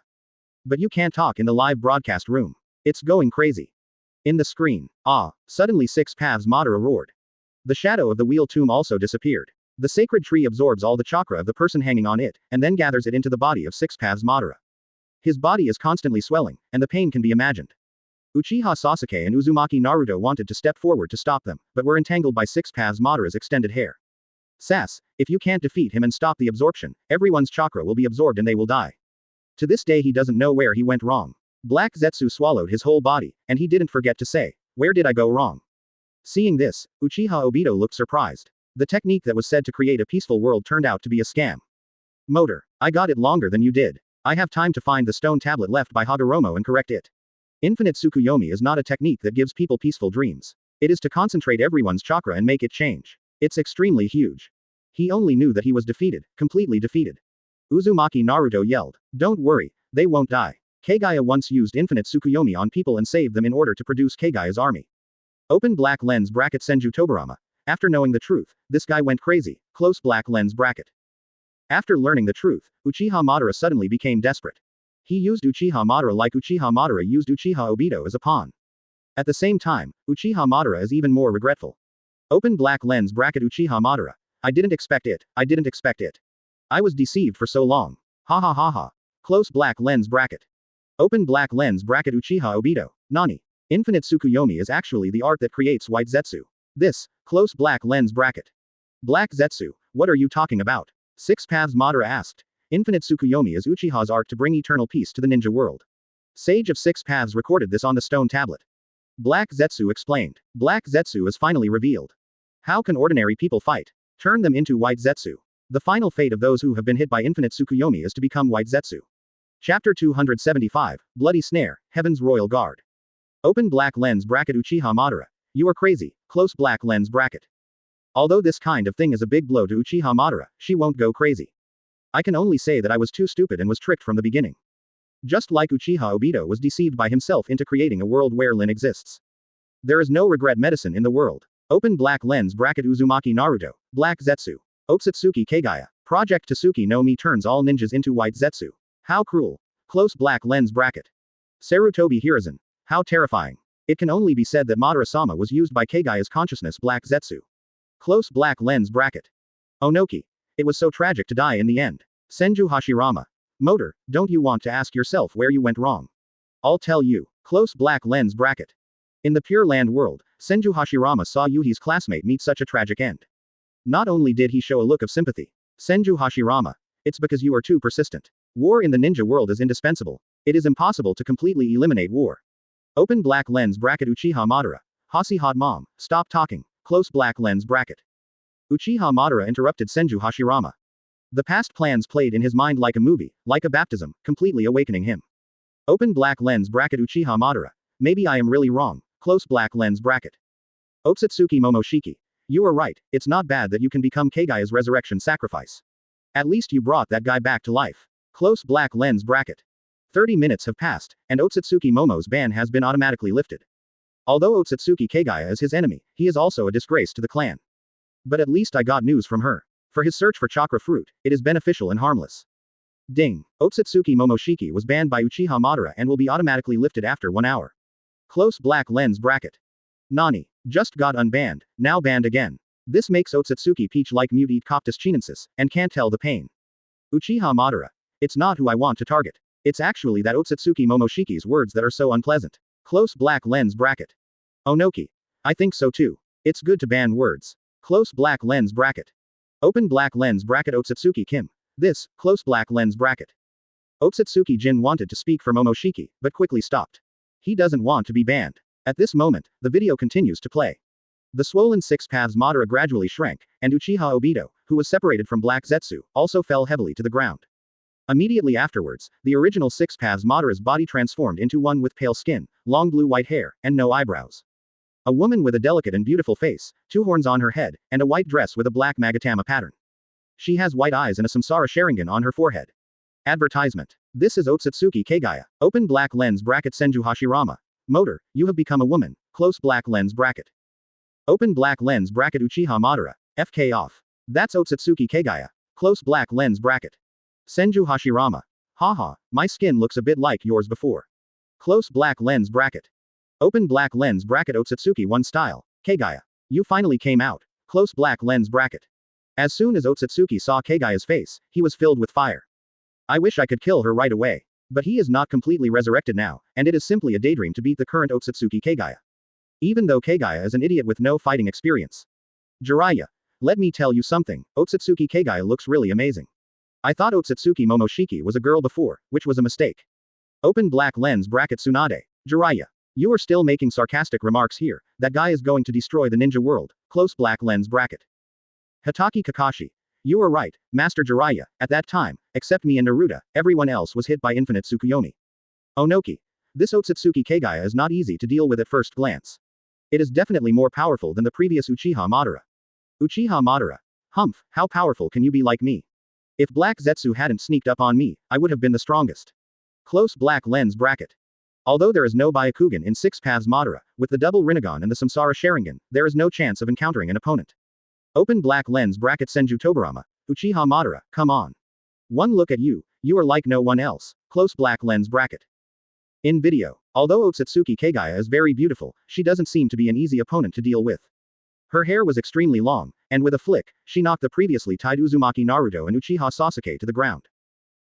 But you can't talk in the live broadcast room. It's going crazy. In the screen, suddenly Six Paths Madara roared. The shadow of the wheel tomb also disappeared. The sacred tree absorbs all the chakra of the person hanging on it, and then gathers it into the body of Six Paths Madara. His body is constantly swelling, and the pain can be imagined. Uchiha Sasuke and Uzumaki Naruto wanted to step forward to stop them, but were entangled by Six Paths Madara's extended hair. Sass, if you can't defeat him and stop the absorption, everyone's chakra will be absorbed and they will die. To this day he doesn't know where he went wrong. Black Zetsu swallowed his whole body, and he didn't forget to say, "Where did I go wrong?" Seeing this, Uchiha Obito looked surprised. The technique that was said to create a peaceful world turned out to be a scam. Motor, I got it longer than you did. I have time to find the stone tablet left by Hagoromo and correct it. Infinite Tsukuyomi is not a technique that gives people peaceful dreams. It is to concentrate everyone's chakra and make it change. It's extremely huge. He only knew that he was defeated, completely defeated. Uzumaki Naruto yelled, "Don't worry, they won't die. Kagaya once used infinite Tsukuyomi on people and saved them in order to produce Kagaya's army." Open black lens bracket Senju Tobarama. After knowing the truth, this guy went crazy, close black lens bracket. After learning the truth, Uchiha Madara suddenly became desperate. He used Uchiha Madara like Uchiha Madara used Uchiha Obito as a pawn. At the same time, Uchiha Madara is even more regretful. Open black lens bracket Uchiha Madara. I didn't expect it, I didn't expect it. I was deceived for so long. Ha ha ha ha. Close black lens bracket. Open black lens bracket Uchiha Obito. Nani. Infinite Tsukuyomi is actually the art that creates white Zetsu. This, close black lens bracket. Black Zetsu, what are you talking about? Six Paths Madara asked. Infinite Tsukuyomi is Uchiha's art to bring eternal peace to the ninja world. Sage of Six Paths recorded this on the stone tablet. Black Zetsu explained. Black Zetsu is finally revealed. How can ordinary people fight? Turn them into white Zetsu. The final fate of those who have been hit by Infinite Tsukuyomi is to become white Zetsu. Chapter 275, Bloody Snare, Heaven's Royal Guard. Open black lens bracket Uchiha Madara. You are crazy, close black lens bracket. Although this kind of thing is a big blow to Uchiha Madara, she won't go crazy. I can only say that I was too stupid and was tricked from the beginning. Just like Uchiha Obito was deceived by himself into creating a world where Lin exists. There is no regret medicine in the world. Open black lens bracket Uzumaki Naruto, Black Zetsu. Otsutsuki Kagaya. Project Tasuki no Mi turns all ninjas into white Zetsu. How cruel. Close black lens bracket. Sarutobi Hiruzen. How terrifying. It can only be said that Madara-sama was used by Kagaya's consciousness Black Zetsu. Close black lens bracket. Onoki. It was so tragic to die in the end. Senju Hashirama. Motor, don't you want to ask yourself where you went wrong? I'll tell you. Close black lens bracket. In the Pure Land world, Senju Hashirama saw Yuhi's classmate meet such a tragic end. Not only did he show a look of sympathy. Senju Hashirama. It's because you are too persistent. War in the ninja world is indispensable. It is impossible to completely eliminate war. Open black lens bracket Uchiha Madara. Hasi hot mom, stop talking. Close black lens bracket. Uchiha Madara interrupted Senju Hashirama. The past plans played in his mind like a movie, like a baptism, completely awakening him. Open black lens bracket Uchiha Madara. Maybe I am really wrong. Close black lens bracket. Otsutsuki Momoshiki. You are right, it's not bad that you can become Kagaya's resurrection sacrifice. At least you brought that guy back to life. Close black lens bracket. 30 minutes have passed, and Otsutsuki Momo's ban has been automatically lifted. Although Otsutsuki Kagaya is his enemy, he is also a disgrace to the clan. But at least I got news from her. For his search for chakra fruit, it is beneficial and harmless. Ding. Otsutsuki Momoshiki was banned by Uchiha Madara and will be automatically lifted after 1 hour. Close black lens bracket. Nani. Just got unbanned, now banned again. This makes Otsutsuki Peach like mute eat Coptus chinensis, and can't tell the pain. Uchiha Madara. It's not who I want to target. It's actually that Otsutsuki Momoshiki's words that are so unpleasant. Close black lens bracket. Onoki. I think so too. It's good to ban words. Close black lens bracket. Open black lens bracket Otsutsuki Kim. This, close black lens bracket. Otsutsuki Jin wanted to speak for Momoshiki, but quickly stopped. He doesn't want to be banned. At this moment, the video continues to play. The swollen Six Paths Madara gradually shrank, and Uchiha Obito, who was separated from Black Zetsu, also fell heavily to the ground. Immediately afterwards, the original Six Paths Madara's body transformed into one with pale skin, long blue-white hair, and no eyebrows. A woman with a delicate and beautiful face, 2 horns on her head, and a white dress with a black magatama pattern. She has white eyes and a Samsara Sharingan on her forehead. Advertisement. This is Otsutsuki Kagaya. Open black lens bracket Senju Hashirama. Motor, you have become a woman. Close black lens bracket. Open black lens bracket Uchiha Madara. FK off. That's Otsutsuki Kagaya. Close black lens bracket. Senju Hashirama. Haha, my skin looks a bit like yours before. Close black lens bracket. Open black lens bracket Otsutsuki 1 style. Kagaya. You finally came out. Close black lens bracket. As soon as Otsutsuki saw Kagaya's face, he was filled with fire. I wish I could kill her right away. But he is not completely resurrected now, and it is simply a daydream to beat the current Otsutsuki Kagaya. Even though Kagaya is an idiot with no fighting experience. Jiraiya. Let me tell you something, Otsutsuki Kagaya looks really amazing. I thought Otsutsuki Momoshiki was a girl before, which was a mistake. Open black lens bracket Tsunade. Jiraiya. You are still making sarcastic remarks here, that guy is going to destroy the ninja world, close black lens bracket. Hatake Kakashi. You are right, Master Jiraiya, at that time, except me and Naruto, everyone else was hit by infinite Tsukuyomi. Onoki. This Otsutsuki Kagaya is not easy to deal with at first glance. It is definitely more powerful than the previous Uchiha Madara. Uchiha Madara. Humph, how powerful can you be like me? If Black Zetsu hadn't sneaked up on me, I would have been the strongest. Close black lens bracket. Although there is no Byakugan in Six Paths Madara, with the double Rinnegan and the Samsara Sharingan, there is no chance of encountering an opponent. Open black lens bracket Senju Tobarama. Uchiha Madara, come on. One look at you, you are like no one else. Close black lens bracket. In video, although Otsutsuki Kagaya is very beautiful, she doesn't seem to be an easy opponent to deal with. Her hair was extremely long, and with a flick, she knocked the previously tied Uzumaki Naruto and Uchiha Sasuke to the ground.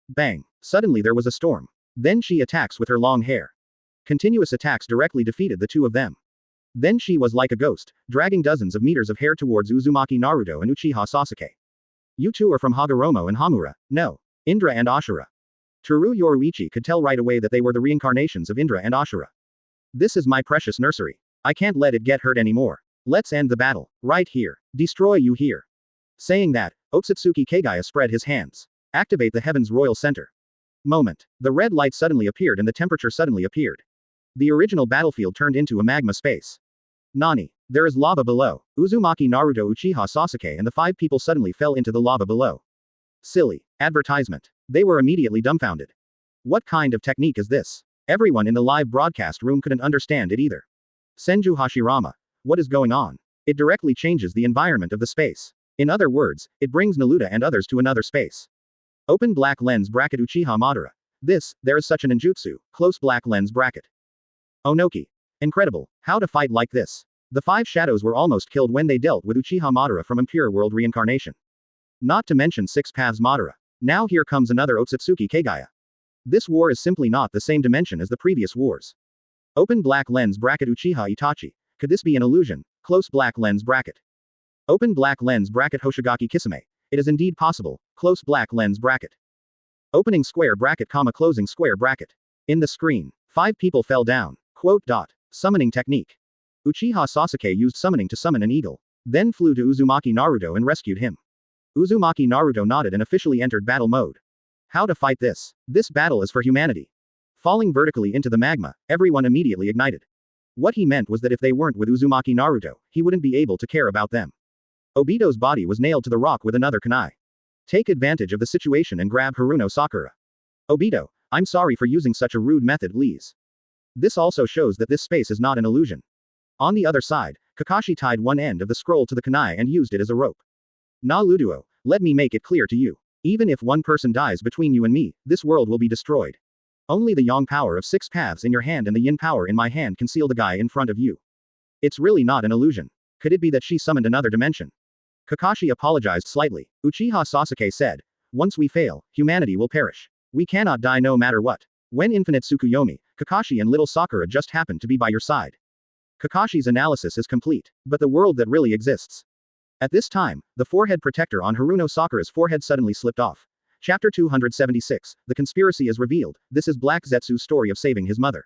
Bang! Suddenly there was a storm. Then she attacks with her long hair. Continuous attacks directly defeated the two of them. Then she was like a ghost, dragging dozens of meters of hair towards Uzumaki Naruto and Uchiha Sasuke. You two are from Hagoromo and Hamura, no. Indra and Ashura. Toru Yoruichi could tell right away that they were the reincarnations of Indra and Ashura. This is my precious nursery. I can't let it get hurt anymore. Let's end the battle. Right here. Destroy you here. Saying that, Otsutsuki Kagaya spread his hands. Activate the Heaven's Royal Center. Moment. The red light suddenly appeared and the temperature suddenly appeared. The original battlefield turned into a magma space. Nani. There is lava below. Uzumaki Naruto Uchiha Sasuke and the 5 people suddenly fell into the lava below. Silly. Advertisement. They were immediately dumbfounded. What kind of technique is this? Everyone in the live broadcast room couldn't understand it either. Senju Hashirama. What is going on? It directly changes the environment of the space. In other words, it brings Naruto and others to another space. Open black lens bracket Uchiha Madara. There is such an ninjutsu, close black lens bracket. Onoki. Incredible, how to fight like this. The 5 shadows were almost killed when they dealt with Uchiha Madara from Impure World Reincarnation. Not to mention Six Paths Madara. Now here comes another Otsutsuki Kagaya. This war is simply not the same dimension as the previous wars. Open black lens bracket Uchiha Itachi. Could this be an illusion? Close black lens bracket. Open black lens bracket Hoshigaki Kisame. It is indeed possible. Close black lens bracket. Opening square bracket comma closing square bracket. In the screen, 5 people fell down. Quote dot. Summoning technique. Uchiha Sasuke used summoning to summon an eagle. Then flew to Uzumaki Naruto and rescued him. Uzumaki Naruto nodded and officially entered battle mode. How to fight this? This battle is for humanity. Falling vertically into the magma, everyone immediately ignited. What he meant was that if they weren't with Uzumaki Naruto, he wouldn't be able to care about them. Obito's body was nailed to the rock with another kunai. Take advantage of the situation and grab Haruno Sakura. Obito, I'm sorry for using such a rude method, please. This also shows that this space is not an illusion. On the other side, Kakashi tied one end of the scroll to the kunai and used it as a rope. Na Luduo, let me make it clear to you. Even if one person dies between you and me, this world will be destroyed. Only the yang power of 6 paths in your hand and the yin power in my hand can seal the guy in front of you. It's really not an illusion. Could it be that she summoned another dimension? Kakashi apologized slightly. Uchiha Sasuke said, once we fail, humanity will perish. We cannot die no matter what. When infinite Tsukuyomi, Kakashi and little Sakura just happened to be by your side. Kakashi's analysis is complete, but the world that really exists. At this time, the forehead protector on Haruno Sakura's forehead suddenly slipped off. Chapter 276, The Conspiracy is Revealed. This is Black Zetsu's story of saving his mother.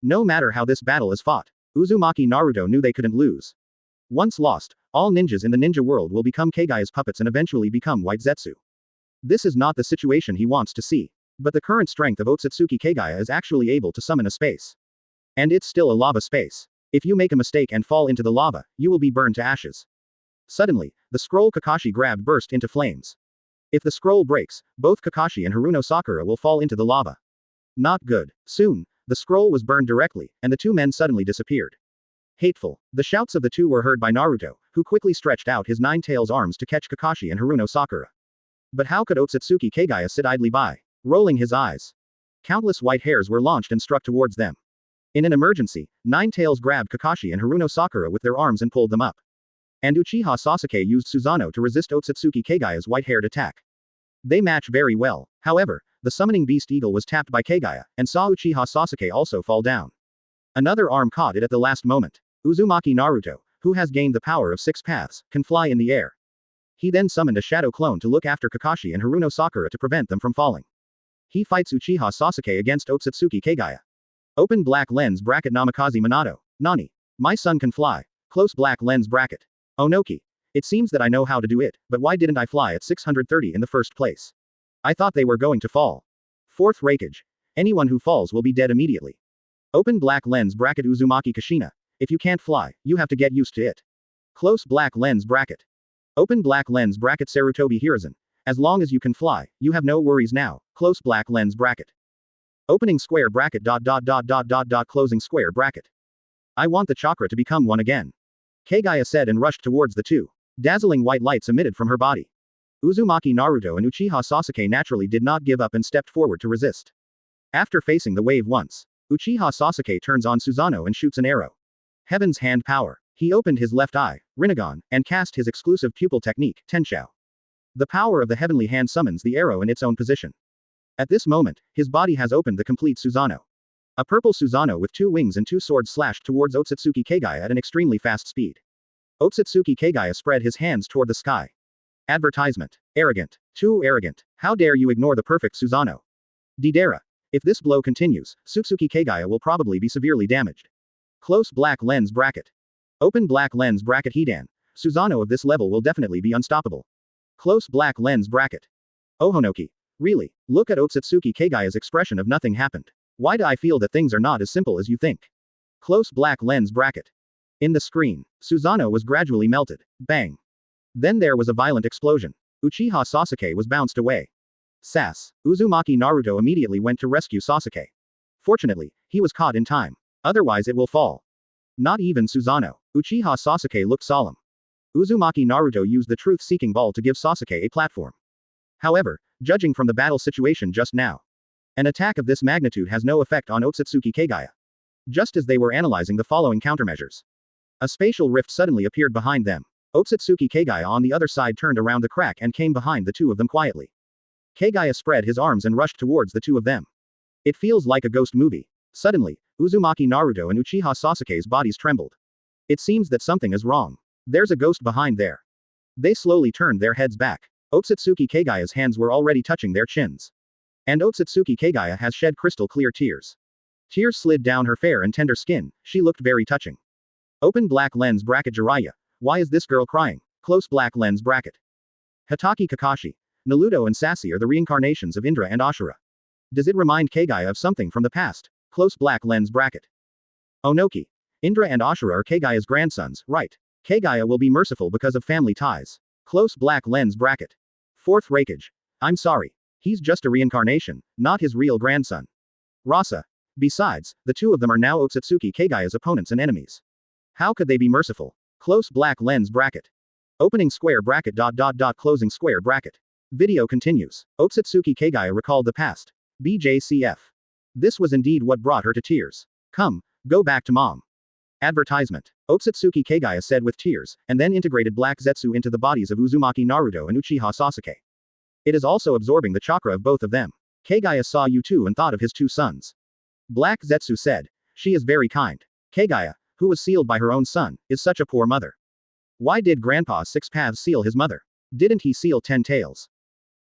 No matter how this battle is fought, Uzumaki Naruto knew they couldn't lose. Once lost, all ninjas in the ninja world will become Kagaya's puppets and eventually become White Zetsu. This is not the situation he wants to see. But the current strength of Otsutsuki Kagaya is actually able to summon a space. And it's still a lava space. If you make a mistake and fall into the lava, you will be burned to ashes. Suddenly, the scroll Kakashi grabbed burst into flames. If the scroll breaks, both Kakashi and Haruno Sakura will fall into the lava. Not good. Soon, the scroll was burned directly, and the 2 men suddenly disappeared. Hateful. The shouts of the 2 were heard by Naruto, who quickly stretched out his 9 tails arms to catch Kakashi and Haruno Sakura. But how could Otsutsuki Kagaya sit idly by, rolling his eyes? Countless white hairs were launched and struck towards them. In an emergency, 9 tails grabbed Kakashi and Haruno Sakura with their arms and pulled them up. And Uchiha Sasuke used Susanoo to resist Otsutsuki Kagaya's white-haired attack. They match very well. However, the summoning beast eagle was tapped by Kagaya, and saw Uchiha Sasuke also fall down. Another arm caught it at the last moment. Uzumaki Naruto, who has gained the power of 6 paths, can fly in the air. He then summoned a shadow clone to look after Kakashi and Haruno Sakura to prevent them from falling. He fights Uchiha Sasuke against Otsutsuki Kagaya. Open black lens bracket Namikaze Minato. Nani. My son can fly. Close black lens bracket. Onoki. It seems that I know how to do it, but why didn't I fly at 630 in the first place? I thought they were going to fall. Fourth Raikage. Anyone who falls will be dead immediately. Open black lens bracket Uzumaki Kushina. If you can't fly, you have to get used to it. Close black lens bracket. Open black lens bracket Sarutobi Hiruzen. As long as you can fly, you have no worries now. Close black lens bracket. Opening square bracket ... closing square bracket. I want the chakra to become one again. Kagaya said and rushed towards the two. Dazzling white lights emitted from her body. Uzumaki Naruto and Uchiha Sasuke naturally did not give up and stepped forward to resist. After facing the wave once, Uchiha Sasuke turns on Susanoo and shoots an arrow. Heaven's hand power. He opened his left eye, Rinnegan, and cast his exclusive pupil technique, Tenshou. The power of the heavenly hand summons the arrow in its own position. At this moment, his body has opened the complete Susanoo. A purple Susanoo with 2 wings and 2 swords slashed towards Otsutsuki Kagaya at an extremely fast speed. Otsutsuki Kagaya spread his hands toward the sky. Advertisement. Arrogant. Too arrogant. How dare you ignore the perfect Susanoo? Deidara. If this blow continues, Tsutsuki Kagaya will probably be severely damaged. Close black lens bracket. Open black lens bracket Hidan. Susanoo of this level will definitely be unstoppable. Close black lens bracket. Ohonoki. Really, look at Otsutsuki Kagaya's expression of nothing happened. Why do I feel that things are not as simple as you think? Close black lens bracket. In the screen, Susanoo was gradually melted. Bang. Then there was a violent explosion. Uchiha Sasuke was bounced away. Sass. Uzumaki Naruto immediately went to rescue Sasuke. Fortunately, he was caught in time. Otherwise it will fall. Not even Susanoo. Uchiha Sasuke looked solemn. Uzumaki Naruto used the truth-seeking ball to give Sasuke a platform. However, judging from the battle situation just now, an attack of this magnitude has no effect on Otsutsuki Kagaya. Just as they were analyzing the following countermeasures, a spatial rift suddenly appeared behind them. Otsutsuki Kagaya on the other side turned around the crack and came behind the two of them quietly. Kagaya spread his arms and rushed towards the two of them. It feels like a ghost movie. Suddenly, Uzumaki Naruto and Uchiha Sasuke's bodies trembled. It seems that something is wrong. There's a ghost behind there. They slowly turned their heads back. Otsutsuki Kagaya's hands were already touching their chins. And Otsutsuki Kagaya has shed crystal clear tears. Tears slid down her fair and tender skin, she looked very touching. Open black lens bracket Jiraiya. Why is this girl crying? Close black lens bracket. Hatake Kakashi. Naruto and Sassy are the reincarnations of Indra and Ashura. Does it remind Kagaya of something from the past? Close black lens bracket. Onoki. Indra and Ashura are Kagaya's grandsons, right? Kagaya will be merciful because of family ties. Close black lens bracket. Fourth Raikage. I'm sorry. He's just a reincarnation, not his real grandson. Rasa. Besides, the two of them are now Otsutsuki Kagaya's opponents and enemies. How could they be merciful? Close black lens bracket. Opening square bracket ... closing square bracket. Video continues. Otsutsuki Kagaya recalled the past. BJCF. This was indeed what brought her to tears. Come, go back to mom. Advertisement. Otsutsuki Kagaya said with tears, and then integrated Black Zetsu into the bodies of Uzumaki Naruto and Uchiha Sasuke. It is also absorbing the chakra of both of them. Kagaya saw you too and thought of his 2 sons. Black Zetsu said. She is very kind. Kagaya, who was sealed by her own son, is such a poor mother. Why did Grandpa 6 Paths seal his mother? Didn't he seal 10 Tails?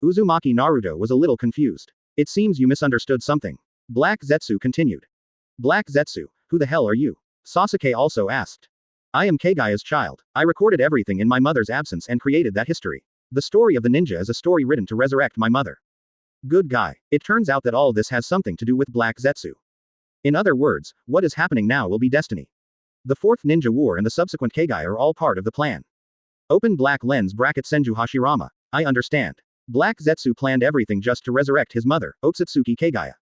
Uzumaki Naruto was a little confused. It seems you misunderstood something. Black Zetsu continued. Black Zetsu, who the hell are you? Sasuke also asked. I am Kagaya's child. I recorded everything in my mother's absence and created that history. The story of the ninja is a story written to resurrect my mother. Good guy. It turns out that all this has something to do with Black Zetsu. In other words, what is happening now will be destiny. The 4th Ninja War and the subsequent Kagaya are all part of the plan. Open black lens bracket Senju Hashirama. I understand. Black Zetsu planned everything just to resurrect his mother, Otsutsuki Kagaya.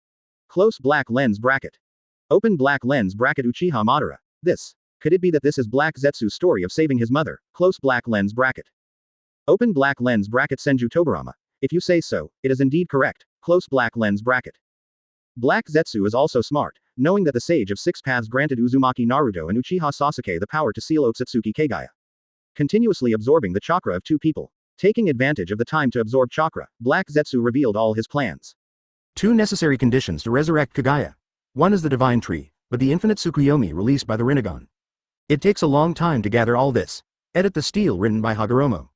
Close black lens bracket. Open black lens bracket Uchiha Madara. This. Could it be that this is Black Zetsu's story of saving his mother? Close black lens bracket. Open black lens bracket Senju Tobarama. If you say so, it is indeed correct. Close black lens bracket. Black Zetsu is also smart, knowing that the Sage of 6 Paths granted Uzumaki Naruto and Uchiha Sasuke the power to seal Otsutsuki Kagaya. Continuously absorbing the chakra of 2 people. Taking advantage of the time to absorb chakra, Black Zetsu revealed all his plans. 2 necessary conditions to resurrect Kagaya. 1 is the divine tree, but the infinite Tsukuyomi released by the Rinnegan. It takes a long time to gather all this. Edit the stele written by Hagoromo.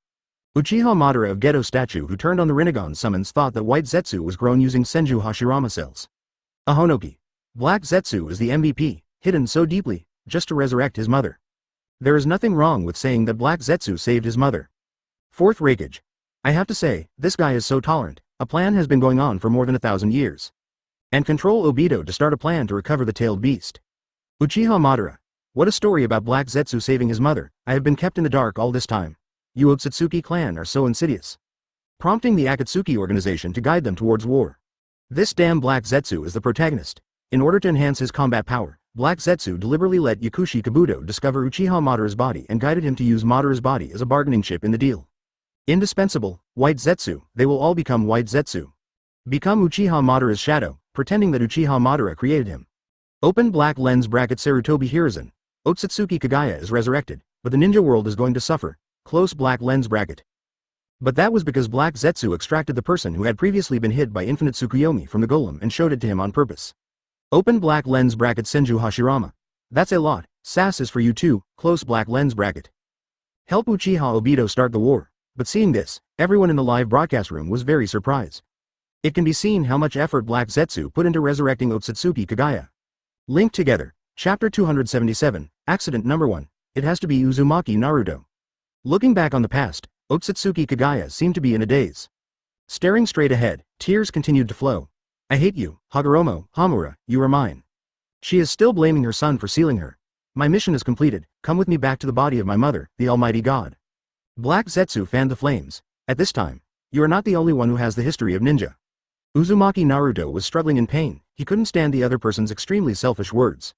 Uchiha Madara of Geto statue who turned on the Rinnegan summons thought that white Zetsu was grown using Senju Hashirama cells. Ahonoki. Black Zetsu is the MVP, hidden so deeply, just to resurrect his mother. There is nothing wrong with saying that Black Zetsu saved his mother. 4th Reikage. I have to say, this guy is so tolerant. A plan has been going on for more than 1,000 years. And control Obito to start a plan to recover the tailed beast. Uchiha Madara. What a story about Black Zetsu saving his mother. I have been kept in the dark all this time. You Otsutsuki clan are so insidious. Prompting the Akatsuki organization to guide them towards war. This damn Black Zetsu is the protagonist. In order to enhance his combat power, Black Zetsu deliberately let Yakushi Kabuto discover Uchiha Madara's body and guided him to use Madara's body as a bargaining chip in the deal. Indispensable, White Zetsu, they will all become White Zetsu. Become Uchiha Madara's shadow, pretending that Uchiha Madara created him. Open black lens bracket Sarutobi Hiruzen. Otsutsuki Kagaya is resurrected, but the ninja world is going to suffer. Close black lens bracket. But that was because Black Zetsu extracted the person who had previously been hid by infinite Tsukuyomi from the golem and showed it to him on purpose. Open black lens bracket Senju Hashirama. That's a lot, sass is for you too, close black lens bracket. Help Uchiha Obito start the war. But seeing this, everyone in the live broadcast room was very surprised. It can be seen how much effort Black Zetsu put into resurrecting Otsutsuki Kagaya. Linked together, Chapter 277, Accident Number 1, it has to be Uzumaki Naruto. Looking back on the past, Otsutsuki Kagaya seemed to be in a daze. Staring straight ahead, tears continued to flow. I hate you, Hagoromo, Hamura, you are mine. She is still blaming her son for sealing her. My mission is completed, come with me back to the body of my mother, the Almighty God. Black Zetsu fanned the flames. At this time, you are not the only one who has the history of ninja. Uzumaki Naruto was struggling in pain, he couldn't stand the other person's extremely selfish words.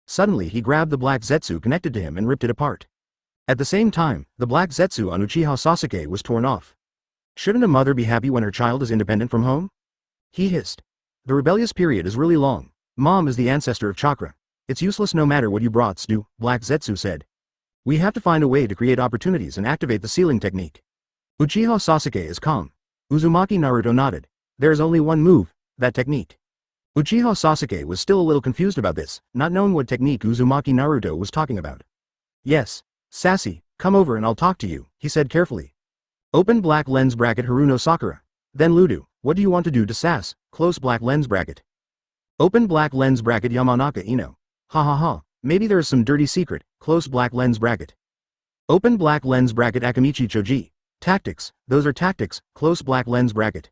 Suddenly he grabbed the Black Zetsu connected to him and ripped it apart. At the same time, the Black Zetsu on Uchiha Sasuke was torn off. Shouldn't a mother be happy when her child is independent from home? He hissed. The rebellious period is really long. Mom is the ancestor of chakra. It's useless no matter what you brats do, Black Zetsu said. We have to find a way to create opportunities and activate the sealing technique. Uchiha Sasuke is calm. Uzumaki Naruto nodded. There is only one move, that technique. Uchiha Sasuke was still a little confused about this, not knowing what technique Uzumaki Naruto was talking about. Yes, Sassy, come over and I'll talk to you, he said carefully. Open black lens bracket Haruno Sakura. Then Ludu, what do you want to do to Sass, close black lens bracket. Open black lens bracket Yamanaka Ino. Ha ha ha, maybe there is some dirty secret, close black lens bracket. Open black lens bracket Akamichi Choji. Tactics, those are tactics, close black lens bracket.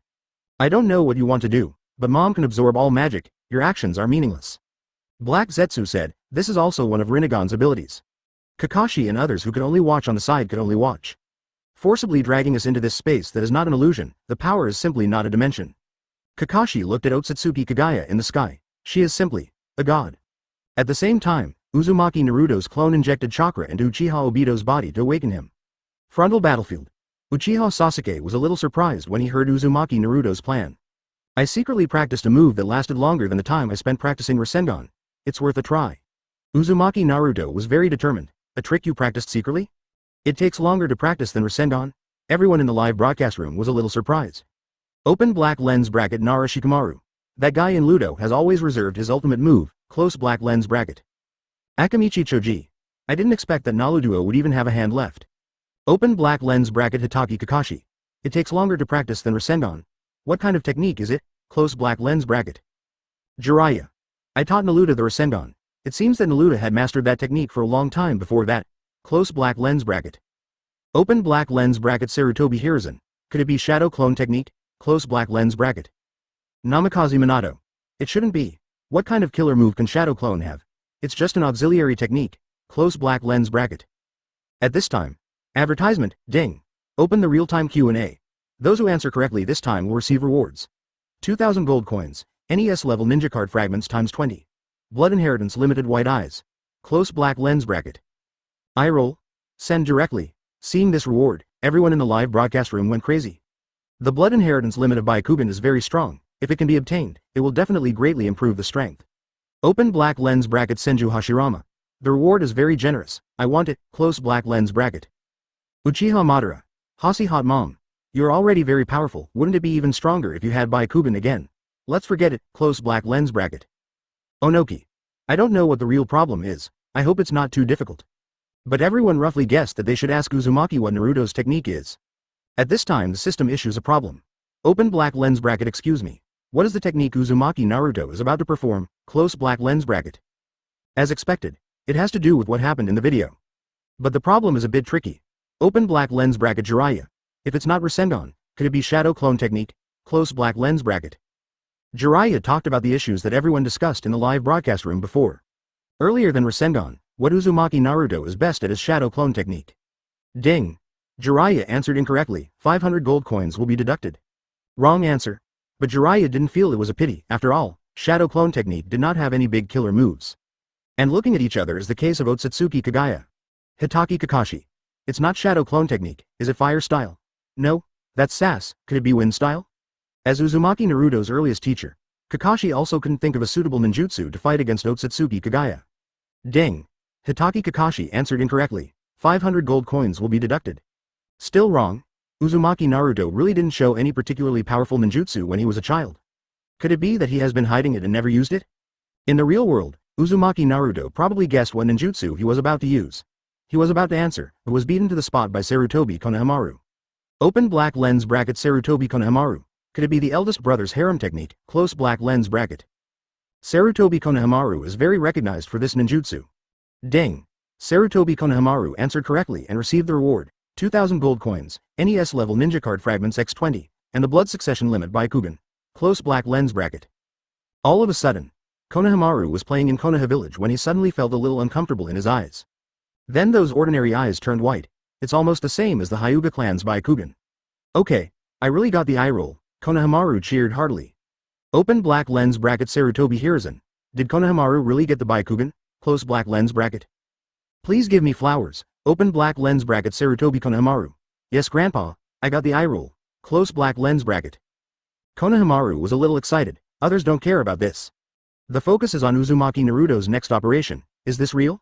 I don't know what you want to do, but mom can absorb all magic, your actions are meaningless. Black Zetsu said, this is also one of Rinnegan's abilities. Kakashi and others who could only watch on the side could only watch. Forcibly dragging us into this space that is not an illusion, the power is simply not a dimension. Kakashi looked at Otsutsuki Kagaya in the sky, she is simply a god. At the same time, Uzumaki Naruto's clone injected chakra into Uchiha Obito's body to awaken him. Frontal battlefield. Uchiha Sasuke was a little surprised when he heard Uzumaki Naruto's plan. I secretly practiced a move that lasted longer than the time I spent practicing Rasengan. It's worth a try. Uzumaki Naruto was very determined. A trick you practiced secretly? It takes longer to practice than Rasengan? Everyone in the live broadcast room was a little surprised. Open black lens bracket Nara Shikamaru. That guy in Ludo has always reserved his ultimate move, close black lens bracket. Akamichi Choji. I didn't expect that Naruto would even have a hand left. Open black lens bracket Hatake Kakashi. It takes longer to practice than Rasengan. What kind of technique is it? Close black lens bracket. Jiraiya. I taught Naruto the Rasengan. It seems that Naruto had mastered that technique for a long time before that. Close black lens bracket. Open black lens bracket Sarutobi Hiruzen. Could it be shadow clone technique? Close black lens bracket. Namikaze Minato. It shouldn't be. What kind of killer move can shadow clone have? It's just an auxiliary technique. Close black lens bracket. At this time. Advertisement, ding. Open the real-time Q&A. Those who answer correctly this time will receive rewards. 2,000 gold coins, NES level ninja card fragments times 20. Blood inheritance limited white eyes. Close black lens bracket. Eye roll. Send directly. Seeing this reward, everyone in the live broadcast room went crazy. The blood inheritance limit of Byakugan is very strong. If it can be obtained, it will definitely greatly improve the strength. Open black lens bracket Senju Hashirama. The reward is very generous. I want it, close black lens bracket. Uchiha Madara. Hossie hot mom. You're already very powerful, wouldn't it be even stronger if you had Byakugan again? Let's forget it, close black lens bracket. Onoki. I don't know what the real problem is, I hope it's not too difficult. But everyone roughly guessed that they should ask Uzumaki what Naruto's technique is. At this time the system issues a problem. Open black lens bracket. Excuse me. What is the technique Uzumaki Naruto is about to perform, close black lens bracket? As expected, it has to do with what happened in the video. But the problem is a bit tricky. Open black lens bracket. Jiraiya. If it's not Rasengan, could it be shadow clone technique, close black lens bracket? Jiraiya talked about the issues that everyone discussed in the live broadcast room before. Earlier than Rasengan, what Uzumaki Naruto is best at is shadow clone technique. Ding. Jiraiya answered incorrectly, 500 gold coins will be deducted. Wrong answer. But Jiraiya didn't feel it was a pity, after all, shadow clone technique did not have any big killer moves. And looking at each other is the case of Otsutsuki Kagaya. Hatake Kakashi. It's not shadow clone technique, is it fire style? No, that's sass, could it be wind style? As Uzumaki Naruto's earliest teacher, Kakashi also couldn't think of a suitable ninjutsu to fight against Otsutsuki Kagaya. Ding. Hatake Kakashi answered incorrectly, 500 gold coins will be deducted. Still wrong. Uzumaki Naruto really didn't show any particularly powerful ninjutsu when he was a child. Could it be that he has been hiding it and never used it? In the real world, Uzumaki Naruto probably guessed what ninjutsu he was about to use. He was about to answer, but was beaten to the spot by Sarutobi Konohamaru. Open black lens bracket. Sarutobi Konohamaru. Could it be the eldest brother's harem technique, close black lens bracket? Sarutobi Konohamaru is very recognized for this ninjutsu. Ding. Sarutobi Konohamaru answered correctly and received the reward, 2,000 gold coins, NES level ninja card fragments x20, and the blood succession limit Byakugan, close black lens bracket. All of a sudden, Konohamaru was playing in Konoha village when he suddenly felt a little uncomfortable in his eyes. Then those ordinary eyes turned white. It's almost the same as the Hyuga clan's Byakugan. Okay, I really got the eye roll, Konohamaru cheered heartily. Open black lens bracket. Sarutobi Hiruzen. Did Konohamaru really get the Byakugan, close black lens bracket? Please give me flowers, open black lens bracket. Sarutobi Konohamaru. Yes grandpa, I got the eye roll, close black lens bracket. Konohamaru was a little excited, others don't care about this. The focus is on Uzumaki Naruto's next operation, is this real?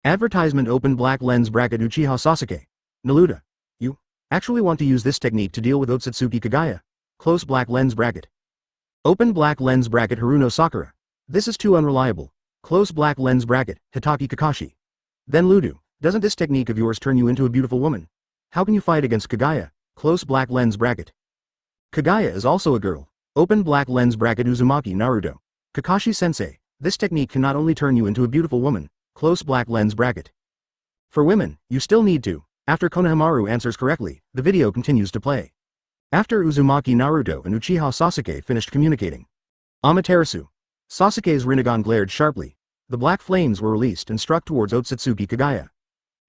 Advertisement. Open black lens bracket. Uchiha Sasuke. Naruto. You actually want to use this technique to deal with Otsutsuki Kagaya, close black lens bracket. Open black lens bracket. Haruno Sakura. This is too unreliable, close black lens bracket. Hatake Kakashi. Then Ludo, doesn't this technique of yours turn you into a beautiful woman? How can you fight against Kagaya, close black lens bracket? Kagaya is also a girl, open black lens bracket. Uzumaki Naruto. Kakashi sensei, this technique can not only turn you into a beautiful woman, close black lens bracket. For women, you still need to. After Konohamaru answers correctly, the video continues to play. After Uzumaki Naruto and Uchiha Sasuke finished communicating. Amaterasu. Sasuke's Rinnegan glared sharply. The black flames were released and struck towards Otsutsuki Kagaya.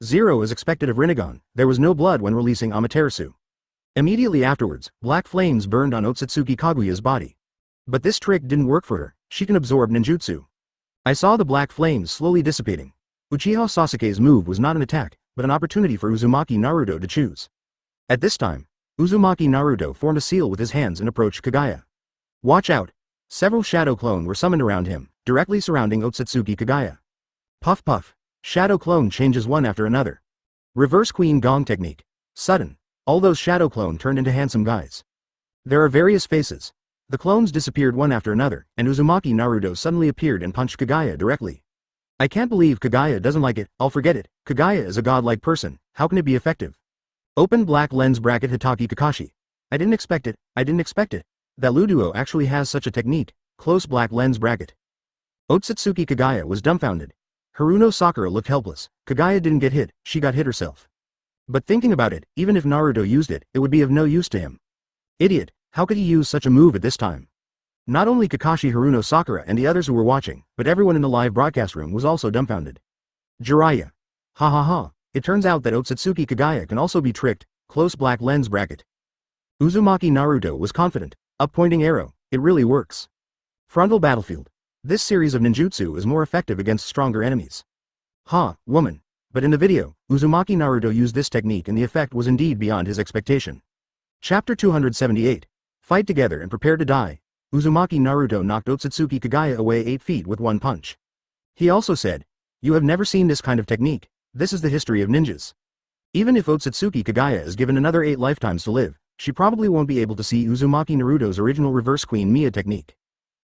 0 as expected of Rinnegan, there was no blood when releasing Amaterasu. Immediately afterwards, black flames burned on Otsutsuki Kaguya's body. But this trick didn't work for her, she can absorb ninjutsu. I saw the black flames slowly dissipating. Uchiha Sasuke's move was not an attack, but an opportunity for Uzumaki Naruto to choose. At this time, Uzumaki Naruto formed a seal with his hands and approached Kagaya. Watch out! Several shadow clone were summoned around him, directly surrounding Otsutsuki Kagaya. Puff puff. Shadow clone changes one after another. Reverse Queen Gong technique. Sudden. All those shadow clone turned into handsome guys. There are various faces. The clones disappeared one after another, and Uzumaki Naruto suddenly appeared and punched Kagaya directly. I can't believe Kagaya doesn't like it, I'll forget it. Kagaya is a godlike person, how can it be effective? Open black lens bracket. Hatake Kakashi. I didn't expect it. That Luduo actually has such a technique, close black lens bracket. Otsutsuki Kagaya was dumbfounded. Haruno Sakura looked helpless. Kagaya didn't get hit, she got hit herself. But thinking about it, even if Naruto used it, it would be of no use to him. Idiot, how could he use such a move at this time? Not only Kakashi, Haruno Sakura and the others who were watching, but everyone in the live broadcast room was also dumbfounded. Jiraiya. Ha ha ha, it turns out that Otsutsuki Kagaya can also be tricked, close black lens bracket. Uzumaki Naruto was confident, up pointing arrow, it really works. Frontal battlefield. This series of ninjutsu is more effective against stronger enemies. Ha, woman. But in the video, Uzumaki Naruto used this technique and the effect was indeed beyond his expectation. Chapter 278. Fight together and prepare to die. Uzumaki Naruto knocked Otsutsuki Kagaya away 8 feet with one punch. He also said, "You have never seen this kind of technique. This is the history of ninjas." Even if Otsutsuki Kagaya is given another 8 lifetimes to live, she probably won't be able to see Uzumaki Naruto's original reverse Queen Mia technique.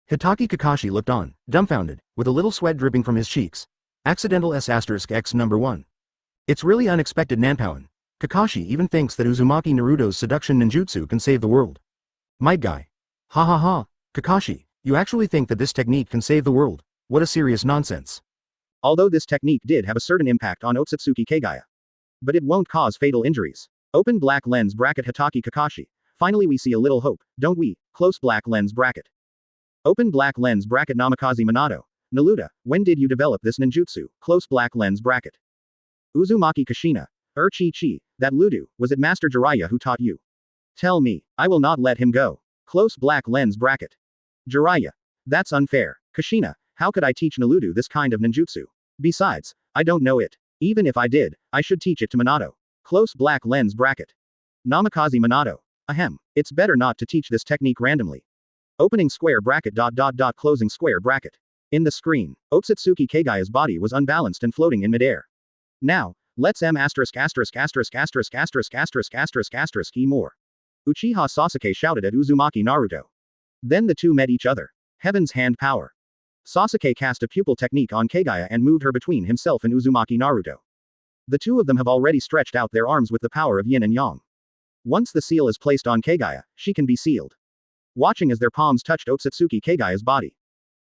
Hatake Kakashi looked on, dumbfounded, with a little sweat dripping from his cheeks. Accidental S**X number 1. It's really unexpected Nanpowen. Kakashi even thinks that Uzumaki Naruto's seduction ninjutsu can save the world. Might guy. Ha ha ha, Kakashi, you actually think that this technique can save the world? What a serious nonsense. Although this technique did have a certain impact on Otsutsuki Kagaya. But it won't cause fatal injuries. Open black lens bracket Hatake Kakashi. Finally we see a little hope, don't we? Close black lens bracket. Open black lens bracket Namikaze Minato. Naluta, when did you develop this ninjutsu? Close black lens bracket. Uzumaki Kushina. Chi-chi, that Ludu, was it Master Jiraiya who taught you? Tell me, I will not let him go. Close black lens bracket. Jiraiya. That's unfair. Kushina, how could I teach Naruto this kind of ninjutsu? Besides, I don't know it. Even if I did, I should teach it to Minato. Close black lens bracket. Namikaze Minato. Ahem, it's better not to teach this technique randomly. Opening square bracket closing square bracket. In the screen, Otsutsuki Kagaya's body was unbalanced and floating in midair. Now, let's e more. Uchiha Sasuke shouted at Uzumaki Naruto. Then the two met each other. Heaven's hand power. Sasuke cast a pupil technique on Kagaya and moved her between himself and Uzumaki Naruto. The two of them have already stretched out their arms with the power of yin and yang. Once the seal is placed on Kagaya, she can be sealed. Watching as their palms touched Otsutsuki Kagaya's body.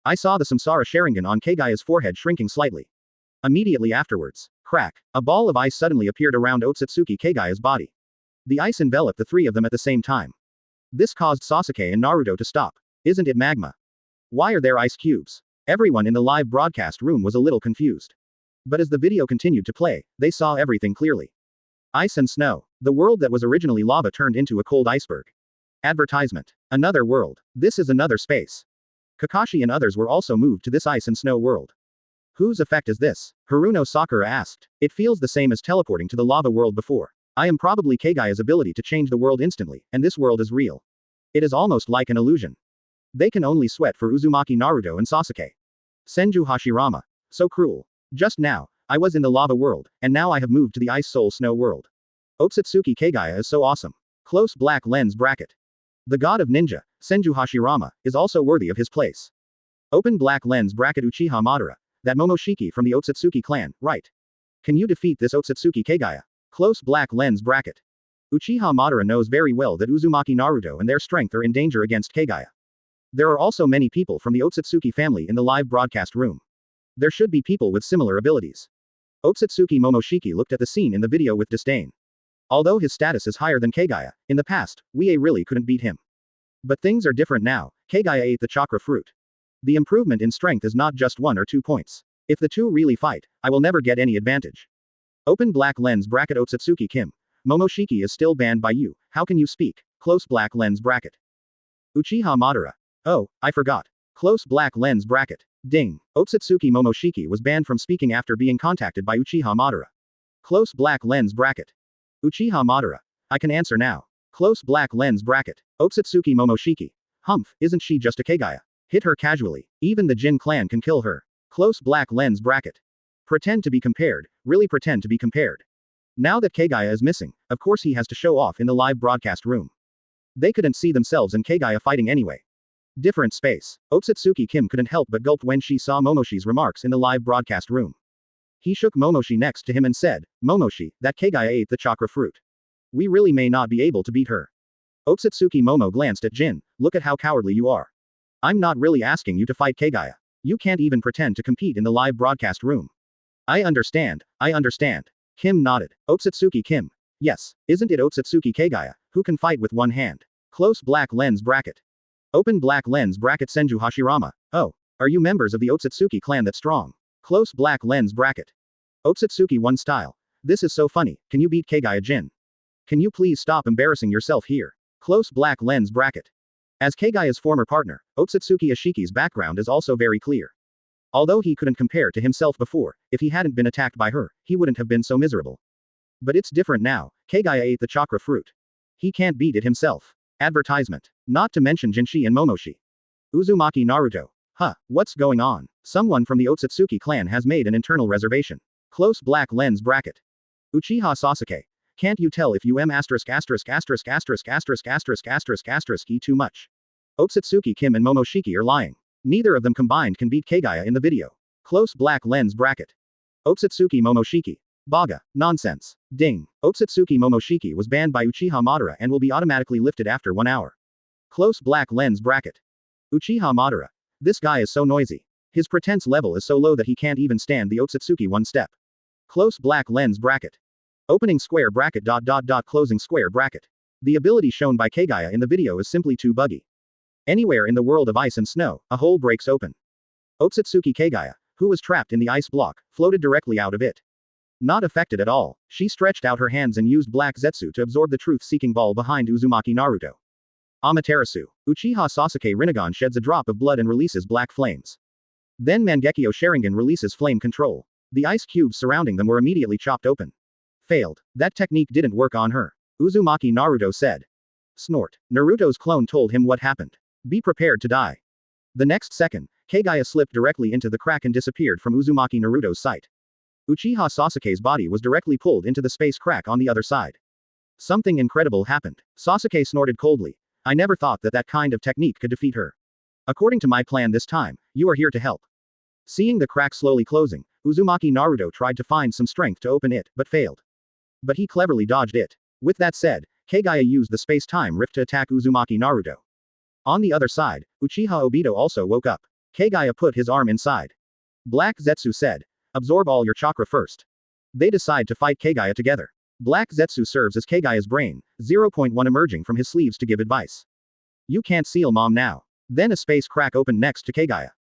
I saw the Samsara Sharingan on Kagaya's forehead shrinking slightly. Immediately afterwards, crack, a ball of ice suddenly appeared around Otsutsuki Kagaya's body. The ice enveloped the three of them at the same time. This caused Sasuke and Naruto to stop. Isn't it magma? Why are there ice cubes? Everyone in the live broadcast room was a little confused. But as the video continued to play, they saw everything clearly. Ice and snow. The world that was originally lava turned into a cold iceberg. Advertisement. Another world. This is another space. Kakashi and others were also moved to this ice and snow world. Whose effect is this? Haruno Sakura asked. It feels the same as teleporting to the lava world before. I am probably Kagaya's ability to change the world instantly, and this world is real. It is almost like an illusion. They can only sweat for Uzumaki Naruto and Sasuke. Senju Hashirama. So cruel. Just now, I was in the lava world, and now I have moved to the ice soul snow world. Otsutsuki Kagaya is so awesome. Close black lens bracket. The god of ninja, Senju Hashirama, is also worthy of his place. Open black lens bracket Uchiha Madara. That Momoshiki from the Otsutsuki clan, right? Can you defeat this Otsutsuki Kagaya? Close black lens bracket. Uchiha Madara knows very well that Uzumaki Naruto and their strength are in danger against Kagaya. There are also many people from the Otsutsuki family in the live broadcast room. There should be people with similar abilities. Otsutsuki Momoshiki looked at the scene in the video with disdain. Although his status is higher than Kagaya, in the past, we really couldn't beat him. But things are different now. Kagaya ate the chakra fruit. The improvement in strength is not just 1 or 2 points. If the two really fight, I will never get any advantage. Open black lens bracket Otsutsuki Kim. Momoshiki is still banned by you, how can you speak? Close black lens bracket. Uchiha Madara. Oh, I forgot. Close black lens bracket. Ding. Otsutsuki Momoshiki was banned from speaking after being contacted by Uchiha Madara. Close black lens bracket. Uchiha Madara. I can answer now. Close black lens bracket. Otsutsuki Momoshiki. Humph, isn't she just a Kagaya? Hit her casually. Even the Jin clan can kill her. Close black lens bracket. Pretend to be compared. Really pretend to be compared. Now that Kagaya is missing, of course he has to show off in the live broadcast room. They couldn't see themselves and Kagaya fighting anyway. Different space. Otsutsuki Kim couldn't help but gulp when she saw Momoshi's remarks in the live broadcast room. He shook Momoshi next to him and said, Momoshi, that Kagaya ate the chakra fruit. We really may not be able to beat her. Otsutsuki Momo glanced at Jin, look at how cowardly you are. I'm not really asking you to fight Kagaya. You can't even pretend to compete in the live broadcast room. I understand. Kim nodded. Otsutsuki Kim. Yes, isn't it Otsutsuki Kagaya, who can fight with one hand? Close black lens bracket. Open black lens bracket Senju Hashirama. Oh, are you members of the Otsutsuki clan that strong? Close black lens bracket. Otsutsuki 1 style. This is so funny, can you beat Kagaya Jin? Can you please stop embarrassing yourself here? Close black lens bracket. As Kagaya's former partner, Otsutsuki Ashiki's background is also very clear. Although he couldn't compare to himself before, if he hadn't been attacked by her, he wouldn't have been so miserable. But it's different now, Kagaya ate the chakra fruit. He can't beat it himself. Advertisement. Not to mention Jinshi and Momoshi. Uzumaki Naruto. Huh, what's going on? Someone from the Otsutsuki clan has made an internal reservation. Close black lens bracket. Uchiha Sasuke. Can't you tell if you e too much? Otsutsuki Kim and Momoshiki are lying. Neither of them combined can beat Kagaya in the video. Close black lens bracket. Otsutsuki Momoshiki. Baga. Nonsense. Ding. Otsutsuki Momoshiki was banned by Uchiha Madara and will be automatically lifted after 1 hour. Close black lens bracket. Uchiha Madara. This guy is so noisy. His pretense level is so low that he can't even stand the Otsutsuki one step. Close black lens bracket. Opening square bracket. Closing square bracket. The ability shown by Kagaya in the video is simply too buggy. Anywhere in the world of ice and snow, a hole breaks open. Otsutsuki Kagaya, who was trapped in the ice block, floated directly out of it. Not affected at all, she stretched out her hands and used Black Zetsu to absorb the truth-seeking ball behind Uzumaki Naruto. Amaterasu. Uchiha Sasuke Rinnegan sheds a drop of blood and releases black flames. Then Mangekyō Sharingan releases flame control. The ice cubes surrounding them were immediately chopped open. Failed. That technique didn't work on her. Uzumaki Naruto said. Snort. Naruto's clone told him what happened. Be prepared to die. The next second, Kagaya slipped directly into the crack and disappeared from Uzumaki Naruto's sight. Uchiha Sasuke's body was directly pulled into the space crack on the other side. Something incredible happened. Sasuke snorted coldly. I never thought that kind of technique could defeat her. According to my plan this time, you are here to help. Seeing the crack slowly closing, Uzumaki Naruto tried to find some strength to open it, but failed. But he cleverly dodged it. With that said, Kagaya used the space-time rift to attack Uzumaki Naruto. On the other side, Uchiha Obito also woke up. Kagaya put his arm inside. Black Zetsu said, absorb all your chakra first. They decide to fight Kagaya together. Black Zetsu serves as Kagaya's brain, 0.1 emerging from his sleeves to give advice. You can't seal Mom now. Then a space crack opened next to Kagaya.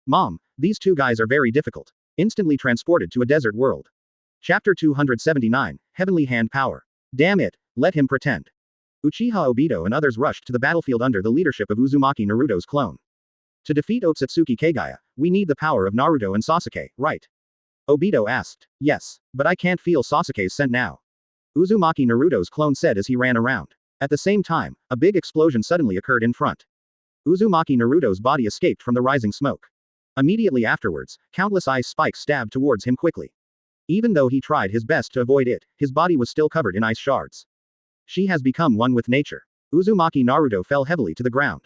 Mom, these two guys are very difficult. Instantly transported to a desert world. Chapter 279, Heavenly Hand Power. Damn it, let him pretend. Uchiha Obito and others rushed to the battlefield under the leadership of Uzumaki Naruto's clone. To defeat Otsutsuki Kagaya, we need the power of Naruto and Sasuke, right? Obito asked. Yes, but I can't feel Sasuke's scent now. Uzumaki Naruto's clone said as he ran around. At the same time, a big explosion suddenly occurred in front. Uzumaki Naruto's body escaped from the rising smoke. Immediately afterwards, countless ice spikes stabbed towards him quickly. Even though he tried his best to avoid it, his body was still covered in ice shards. She has become one with nature. Uzumaki Naruto fell heavily to the ground.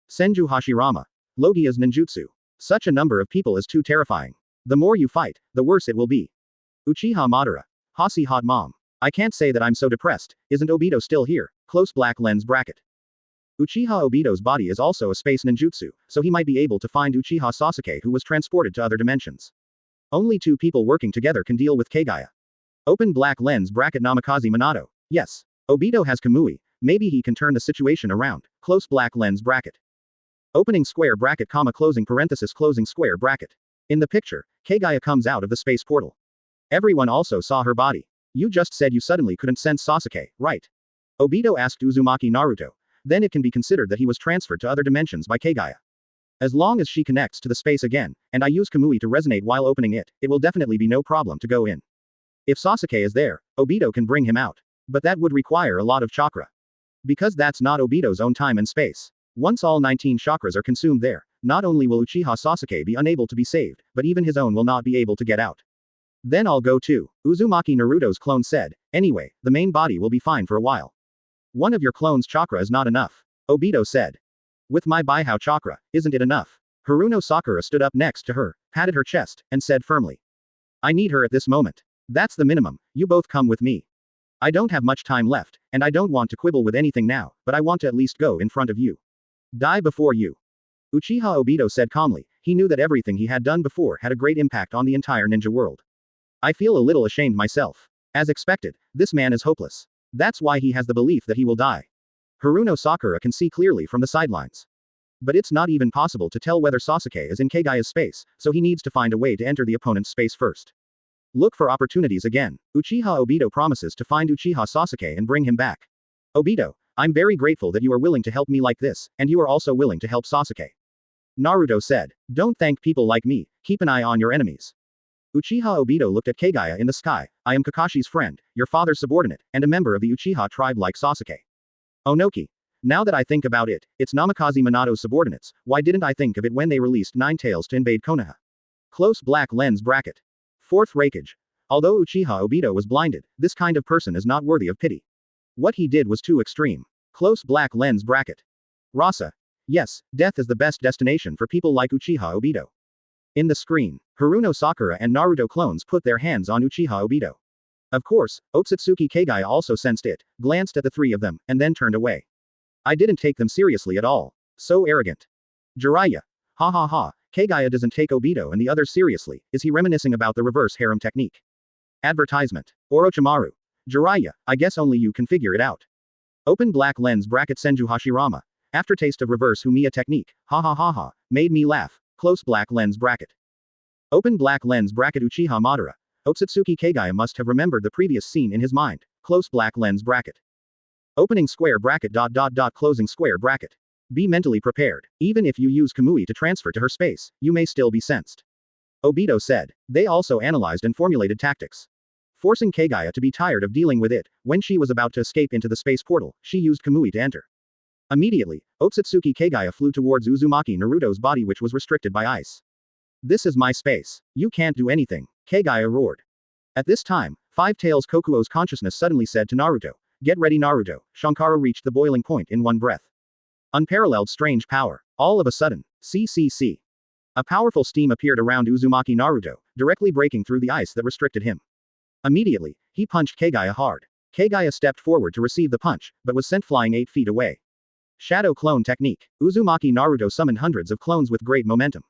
Senju Hashirama. Logia's ninjutsu. Such a number of people is too terrifying. The more you fight, the worse it will be. Uchiha Madara. Hasi hot mom. I can't say that I'm so depressed, isn't Obito still here? Close black lens bracket. Uchiha Obito's body is also a space ninjutsu, so he might be able to find Uchiha Sasuke who was transported to other dimensions. Only two people working together can deal with Kagaya. Open black lens bracket Namikaze Minato. Yes. Obito has Kamui, maybe he can turn the situation around. Close black lens bracket. Opening square bracket comma closing parenthesis closing square bracket. In the picture, Kagaya comes out of the space portal. Everyone also saw her body. You just said you suddenly couldn't sense Sasuke, right? Obito asked Uzumaki Naruto. Then it can be considered that he was transferred to other dimensions by Kagaya. As long as she connects to the space again, and I use Kamui to resonate while opening it, it will definitely be no problem to go in. If Sasuke is there, Obito can bring him out. But that would require a lot of chakra. Because that's not Obito's own time and space. Once all 19 chakras are consumed there, not only will Uchiha Sasuke be unable to be saved, but even his own will not be able to get out. Then I'll go too, Uzumaki Naruto's clone said. Anyway, the main body will be fine for a while. One of your clone's chakra is not enough, Obito said. With my Baihao chakra, isn't it enough? Haruno Sakura stood up next to her, patted her chest, and said firmly. I need her at this moment. That's the minimum, you both come with me. I don't have much time left, and I don't want to quibble with anything now, but I want to at least go in front of you. Die before you. Uchiha Obito said calmly, he knew that everything he had done before had a great impact on the entire ninja world. I feel a little ashamed myself. As expected, this man is hopeless. That's why he has the belief that he will die. Haruno Sakura can see clearly from the sidelines. But it's not even possible to tell whether Sasuke is in Kagaya's space, so he needs to find a way to enter the opponent's space first. Look for opportunities again. Uchiha Obito promises to find Uchiha Sasuke and bring him back. Obito, I'm very grateful that you are willing to help me like this, and you are also willing to help Sasuke. Naruto said. Don't thank people like me, keep an eye on your enemies. Uchiha Obito looked at Kagaya in the sky. I am Kakashi's friend, your father's subordinate, and a member of the Uchiha tribe like Sasuke. Onoki. Now that I think about it, it's Namikaze Minato's subordinates, why didn't I think of it when they released Nine Tails to invade Konoha? Close black lens bracket. Fourth Raikage. Although Uchiha Obito was blinded, this kind of person is not worthy of pity. What he did was too extreme. Close black lens bracket. Rasa. Yes, death is the best destination for people like Uchiha Obito. In the screen, Haruno Sakura and Naruto clones put their hands on Uchiha Obito. Of course, Otsutsuki Kagaya also sensed it, glanced at the three of them, and then turned away. I didn't take them seriously at all. So arrogant. Jiraiya. Ha ha ha, Kagaya doesn't take Obito and the others seriously, is he reminiscing about the reverse harem technique? Advertisement. Orochimaru. Jiraiya, I guess only you can figure it out. Open black lens bracket Senju Hashirama. Aftertaste of reverse Humiya technique, ha ha ha ha, made me laugh, close black lens bracket. Open black lens bracket Uchiha Madara. Otsutsuki Kagaya must have remembered the previous scene in his mind, close black lens bracket. Opening square bracket closing square bracket. Be mentally prepared. Even if you use Kamui to transfer to her space, you may still be sensed. Obito said. They also analyzed and formulated tactics. Forcing Kagaya to be tired of dealing with it, when she was about to escape into the space portal, she used Kamui to enter. Immediately, Otsutsuki Kagaya flew towards Uzumaki Naruto's body which was restricted by ice. This is my space. You can't do anything, Kagaya roared. At this time, Five Tails Kokuo's consciousness suddenly said to Naruto, "Get ready Naruto." Shankara reached the boiling point in one breath. Unparalleled strange power. All of a sudden, CCC. A powerful steam appeared around Uzumaki Naruto, directly breaking through the ice that restricted him. Immediately, he punched Kagaya hard. Kagaya stepped forward to receive the punch, but was sent flying 8 feet away. Shadow Clone Technique. Uzumaki Naruto summoned hundreds of clones with great momentum.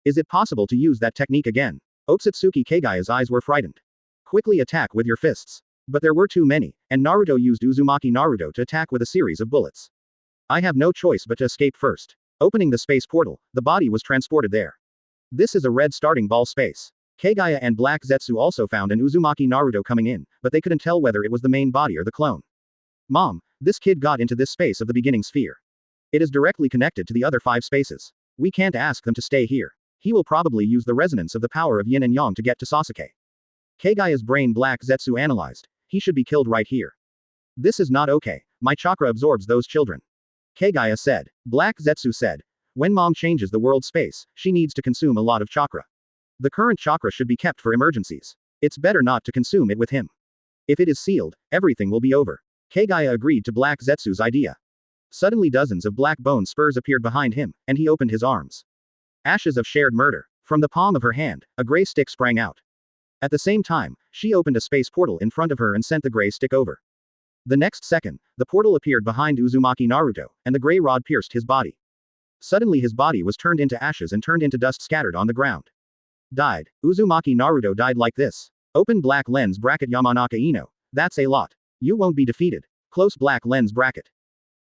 Is it possible to use that technique again? Otsutsuki Kagaya's eyes were frightened. Quickly attack with your fists. But there were too many, and Naruto used Uzumaki Naruto to attack with a series of bullets. I have no choice but to escape first. Opening the space portal, the body was transported there. This is a red starting ball space. Kagaya and Black Zetsu also found an Uzumaki Naruto coming in, but they couldn't tell whether it was the main body or the clone. Mom, this kid got into this space of the beginning sphere. It is directly connected to the other 5 spaces. We can't ask them to stay here. He will probably use the resonance of the power of yin and yang to get to Sasuke. Kagaya's brain Black Zetsu analyzed. He should be killed right here. This is not okay. My chakra absorbs those children. Kagaya said. Black Zetsu said. When mom changes the world space, she needs to consume a lot of chakra. The current chakra should be kept for emergencies. It's better not to consume it with him. If it is sealed, everything will be over. Kagaya agreed to Black Zetsu's idea. Suddenly dozens of black bone spurs appeared behind him, and he opened his arms. Ashes of shared murder. From the palm of her hand, a gray stick sprang out. At the same time, she opened a space portal in front of her and sent the gray stick over. The next second, the portal appeared behind Uzumaki Naruto, and the gray rod pierced his body. Suddenly his body was turned into ashes and turned into dust scattered on the ground. Died. Uzumaki Naruto died like this. Open black lens bracket Yamanaka Ino. That's a lot. You won't be defeated. Close black lens bracket.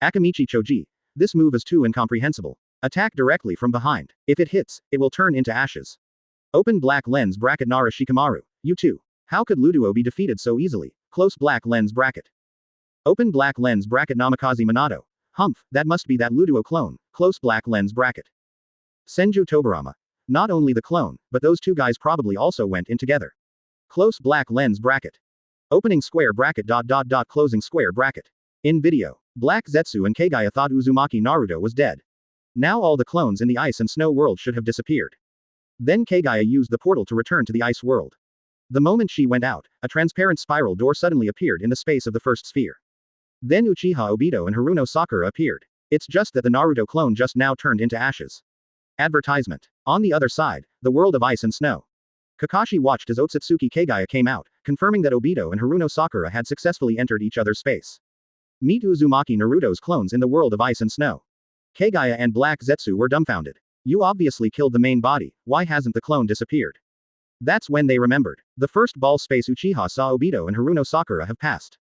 Akamichi Choji. This move is too incomprehensible. Attack directly from behind. If it hits, it will turn into ashes. Open black lens bracket Nara Shikamaru. You too. How could Luduo be defeated so easily? Close black lens bracket. Open black lens bracket Namikaze Minato. Humph, that must be that Luduo clone. Close black lens bracket. Senju Tobarama. Not only the clone, but those two guys probably also went in together. Close black lens bracket. Opening square bracket closing square bracket. In video, Black Zetsu and Kagaya thought Uzumaki Naruto was dead. Now all the clones in the ice and snow world should have disappeared. Then Kagaya used the portal to return to the ice world. The moment she went out, a transparent spiral door suddenly appeared in the space of the first sphere. Then Uchiha Obito and Haruno Sakura appeared. It's just that the Naruto clone just now turned into ashes. Advertisement. On the other side, the world of ice and snow. Kakashi watched as Otsutsuki Kagaya came out, confirming that Obito and Haruno Sakura had successfully entered each other's space. Meet Uzumaki Naruto's clones in the world of ice and snow. Kagaya and Black Zetsu were dumbfounded. You obviously killed the main body, why hasn't the clone disappeared? That's when they remembered. The first ball space Uchiha saw Obito and Haruno Sakura have passed.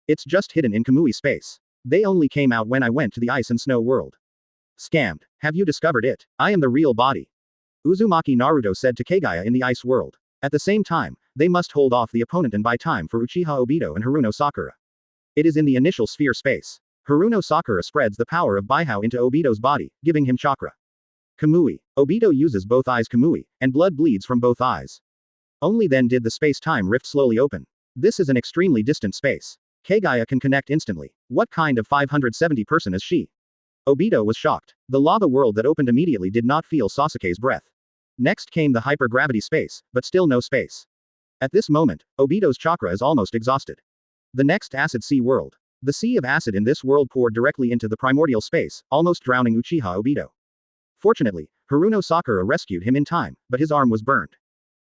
It's just hidden in Kamui space. They only came out when I went to the ice and snow world. Scammed. Have you discovered it? I am the real body. Uzumaki Naruto said to Kagaya in the ice world. At the same time, they must hold off the opponent and buy time for Uchiha Obito and Haruno Sakura. It is in the initial sphere space. Haruno Sakura spreads the power of Baihao into Obito's body, giving him chakra. Kamui. Obito uses both eyes Kamui, and blood bleeds from both eyes. Only then did the space-time rift slowly open. This is an extremely distant space. Kagaya can connect instantly. What kind of 570 person is she? Obito was shocked. The lava world that opened immediately did not feel Sasuke's breath. Next came the hypergravity space, but still no space. At this moment, Obito's chakra is almost exhausted. The next acid sea world. The sea of acid in this world poured directly into the primordial space, almost drowning Uchiha Obito. Fortunately, Haruno Sakura rescued him in time, but his arm was burned.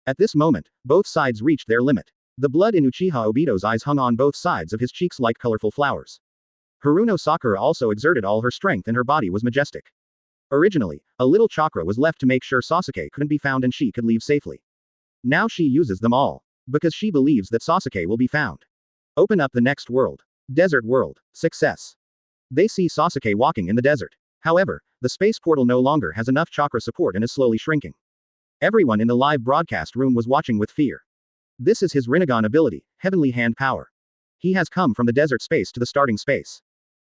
At this moment, both sides reached their limit. The blood in Uchiha Obito's eyes hung on both sides of his cheeks like colorful flowers. Haruno Sakura also exerted all her strength and her body was majestic. Originally, a little chakra was left to make sure Sasuke couldn't be found and she could leave safely. Now she uses them all. Because she believes that Sasuke will be found. Open up the next world. Desert world. Success. They see Sasuke walking in the desert. However, the space portal no longer has enough chakra support and is slowly shrinking. Everyone in the live broadcast room was watching with fear. This is his Rinnegan ability, Heavenly Hand Power. He has come from the desert space to the starting space.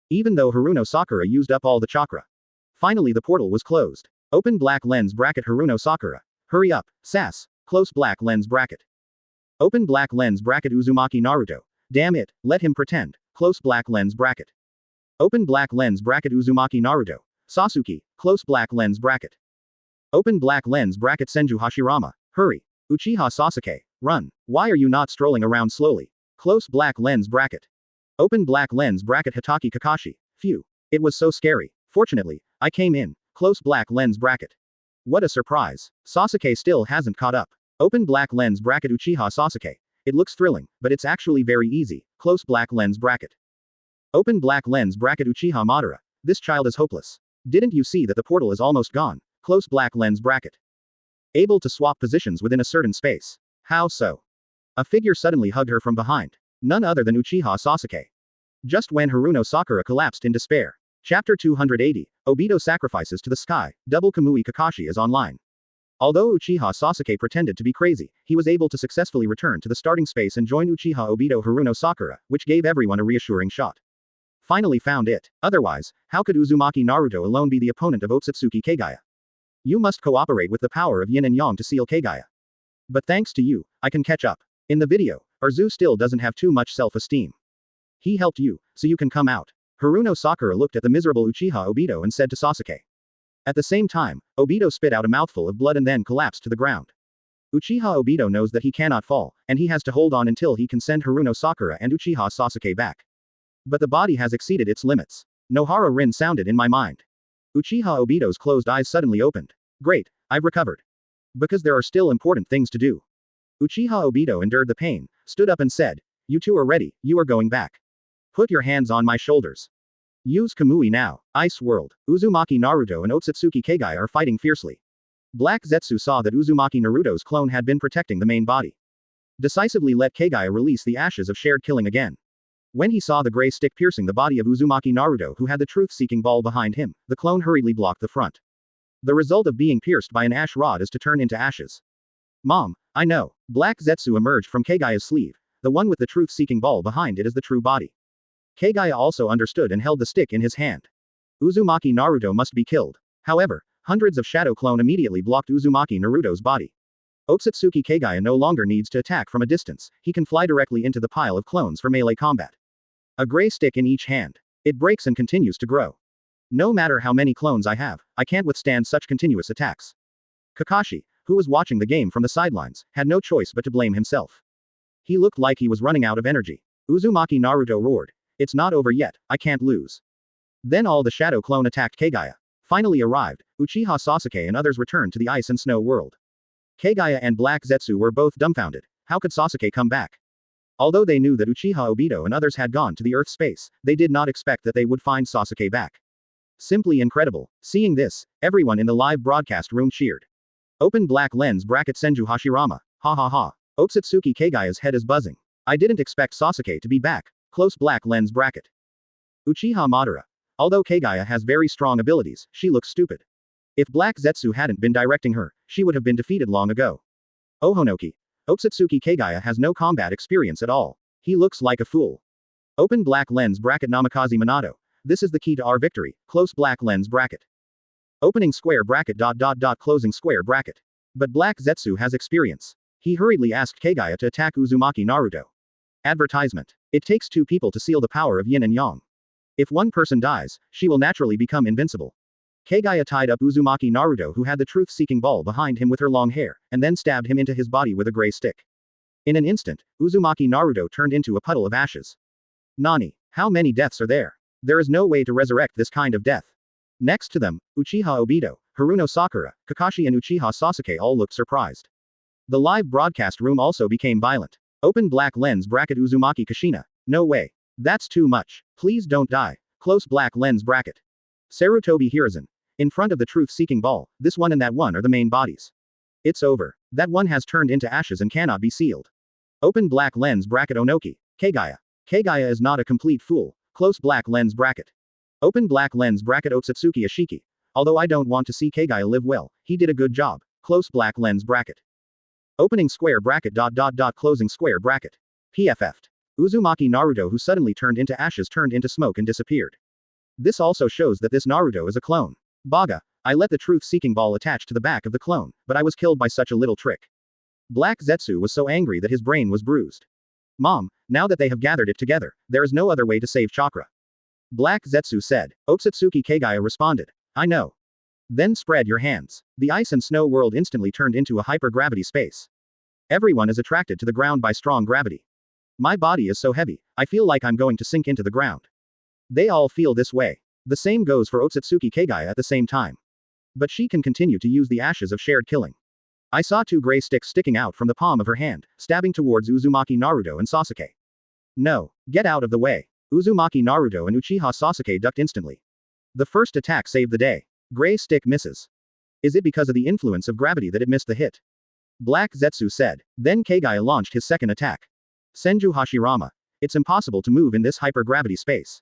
Even though Haruno Sakura used up all the chakra. Finally the portal was closed. Open black lens bracket Haruno Sakura. Hurry up, Sass. Close black lens bracket. Open black lens bracket Uzumaki Naruto. Damn it, let him pretend. Close black lens bracket. Open black lens bracket Uzumaki Naruto. Sasuke. Close black lens bracket. Open black lens bracket Senju Hashirama. Hurry. Uchiha Sasuke. Run. Why are you not strolling around slowly? Close black lens bracket. Open black lens bracket Hatake Kakashi. Phew. It was so scary. Fortunately, I came in. Close black lens bracket. What a surprise. Sasuke still hasn't caught up. Open black lens bracket Uchiha Sasuke. It looks thrilling, but it's actually very easy. Close black lens bracket. Open black lens bracket Uchiha Madara. This child is hopeless. Didn't you see that the portal is almost gone? Close black lens bracket. Able to swap positions within a certain space. How so? A figure suddenly hugged her from behind. None other than Uchiha Sasuke. Just when Haruno Sakura collapsed in despair. Chapter 280, Obito sacrifices to the sky, double Kamui Kakashi is online. Although Uchiha Sasuke pretended to be crazy, he was able to successfully return to the starting space and join Uchiha Obito Haruno Sakura, which gave everyone a reassuring shot. Finally found it. Otherwise, how could Uzumaki Naruto alone be the opponent of Otsutsuki Kagaya? You must cooperate with the power of yin and yang to seal Kagaya. But thanks to you, I can catch up. In the video, Arzu still doesn't have too much self-esteem. He helped you, so you can come out. Haruno Sakura looked at the miserable Uchiha Obito and said to Sasuke. At the same time, Obito spit out a mouthful of blood and then collapsed to the ground. Uchiha Obito knows that he cannot fall, and he has to hold on until he can send Haruno Sakura and Uchiha Sasuke back. But the body has exceeded its limits. Nohara Rin sounded in my mind. Uchiha Obito's closed eyes suddenly opened. Great, I've recovered. Because there are still important things to do. Uchiha Obito endured the pain, stood up and said, you two are ready, you are going back. Put your hands on my shoulders. Use Kamui now. Ice World. Uzumaki Naruto and Otsutsuki Kagaya are fighting fiercely. Black Zetsu saw that Uzumaki Naruto's clone had been protecting the main body. Decisively let Kagaya release the ashes of shared killing again. When he saw the gray stick piercing the body of Uzumaki Naruto who had the truth-seeking ball behind him, the clone hurriedly blocked the front. The result of being pierced by an ash rod is to turn into ashes. Mom, I know. Black Zetsu emerged from Kagaya's sleeve. The one with the truth-seeking ball behind it is the true body. Kagaya also understood and held the stick in his hand. Uzumaki Naruto must be killed. However, hundreds of shadow clone immediately blocked Uzumaki Naruto's body. Otsutsuki Kagaya no longer needs to attack from a distance, he can fly directly into the pile of clones for melee combat. A gray stick in each hand. It breaks and continues to grow. No matter how many clones I have, I can't withstand such continuous attacks. Kakashi, who was watching the game from the sidelines, had no choice but to blame himself. He looked like he was running out of energy. Uzumaki Naruto roared. It's not over yet, I can't lose. Then all the shadow clone attacked Kagaya. Finally arrived, Uchiha Sasuke and others returned to the ice and snow world. Kagaya and Black Zetsu were both dumbfounded. How could Sasuke come back? Although they knew that Uchiha Obito and others had gone to the Earth space, they did not expect that they would find Sasuke back. Simply incredible. Seeing this, everyone in the live broadcast room cheered. Open black lens bracket Senju Hashirama. Ha ha ha. Otsutsuki Kagaya's head is buzzing. I didn't expect Sasuke to be back. Close black lens bracket. Uchiha Madara. Although Kagaya has very strong abilities, she looks stupid. If Black Zetsu hadn't been directing her, she would have been defeated long ago. Ohonoki. Otsutsuki Kagaya has no combat experience at all. He looks like a fool. Open black lens bracket Namikaze Minato. This is the key to our victory. Close black lens bracket. Opening square bracket closing square bracket. But Black Zetsu has experience. He hurriedly asked Kagaya to attack Uzumaki Naruto. Advertisement. It takes two people to seal the power of yin and yang. If one person dies, she will naturally become invincible. Kagaya tied up Uzumaki Naruto who had the truth-seeking ball behind him with her long hair, and then stabbed him into his body with a gray stick. In an instant, Uzumaki Naruto turned into a puddle of ashes. Nani, how many deaths are there? There is no way to resurrect this kind of death. Next to them, Uchiha Obito, Haruno Sakura, Kakashi and Uchiha Sasuke all looked surprised. The live broadcast room also became violent. Open black lens bracket Uzumaki Kushina. No way. That's too much. Please don't die. Close black lens bracket. Sarutobi Hiruzen. In front of the truth-seeking ball, this one and that one are the main bodies. It's over. That one has turned into ashes and cannot be sealed. Open black lens bracket Onoki. Kagaya. Kagaya is not a complete fool. Close black lens bracket. Open black lens bracket Otsutsuki Ashiki. Although I don't want to see Kagaya live well, he did a good job. Close black lens bracket. Opening square bracket closing square bracket. PFF'd. Uzumaki Naruto who suddenly turned into ashes turned into smoke and disappeared. This also shows that this Naruto is a clone. Baga, I let the truth-seeking ball attach to the back of the clone, but I was killed by such a little trick. Black Zetsu was so angry that his brain was bruised. Mom, now that they have gathered it together, there is no other way to save chakra. Black Zetsu said. Otsutsuki Kagaya responded. I know. Then spread your hands. The ice and snow world instantly turned into a hypergravity space. Everyone is attracted to the ground by strong gravity. My body is so heavy, I feel like I'm going to sink into the ground. They all feel this way. The same goes for Otsutsuki Kagaya at the same time. But she can continue to use the ashes of shared killing. I saw two gray sticks sticking out from the palm of her hand, stabbing towards Uzumaki Naruto and Sasuke. No, get out of the way. Uzumaki Naruto and Uchiha Sasuke ducked instantly. The first attack saved the day. Gray stick misses. Is it because of the influence of gravity that it missed the hit? Black Zetsu said. Then Kagaya launched his second attack. Senju Hashirama. It's impossible to move in this hypergravity space.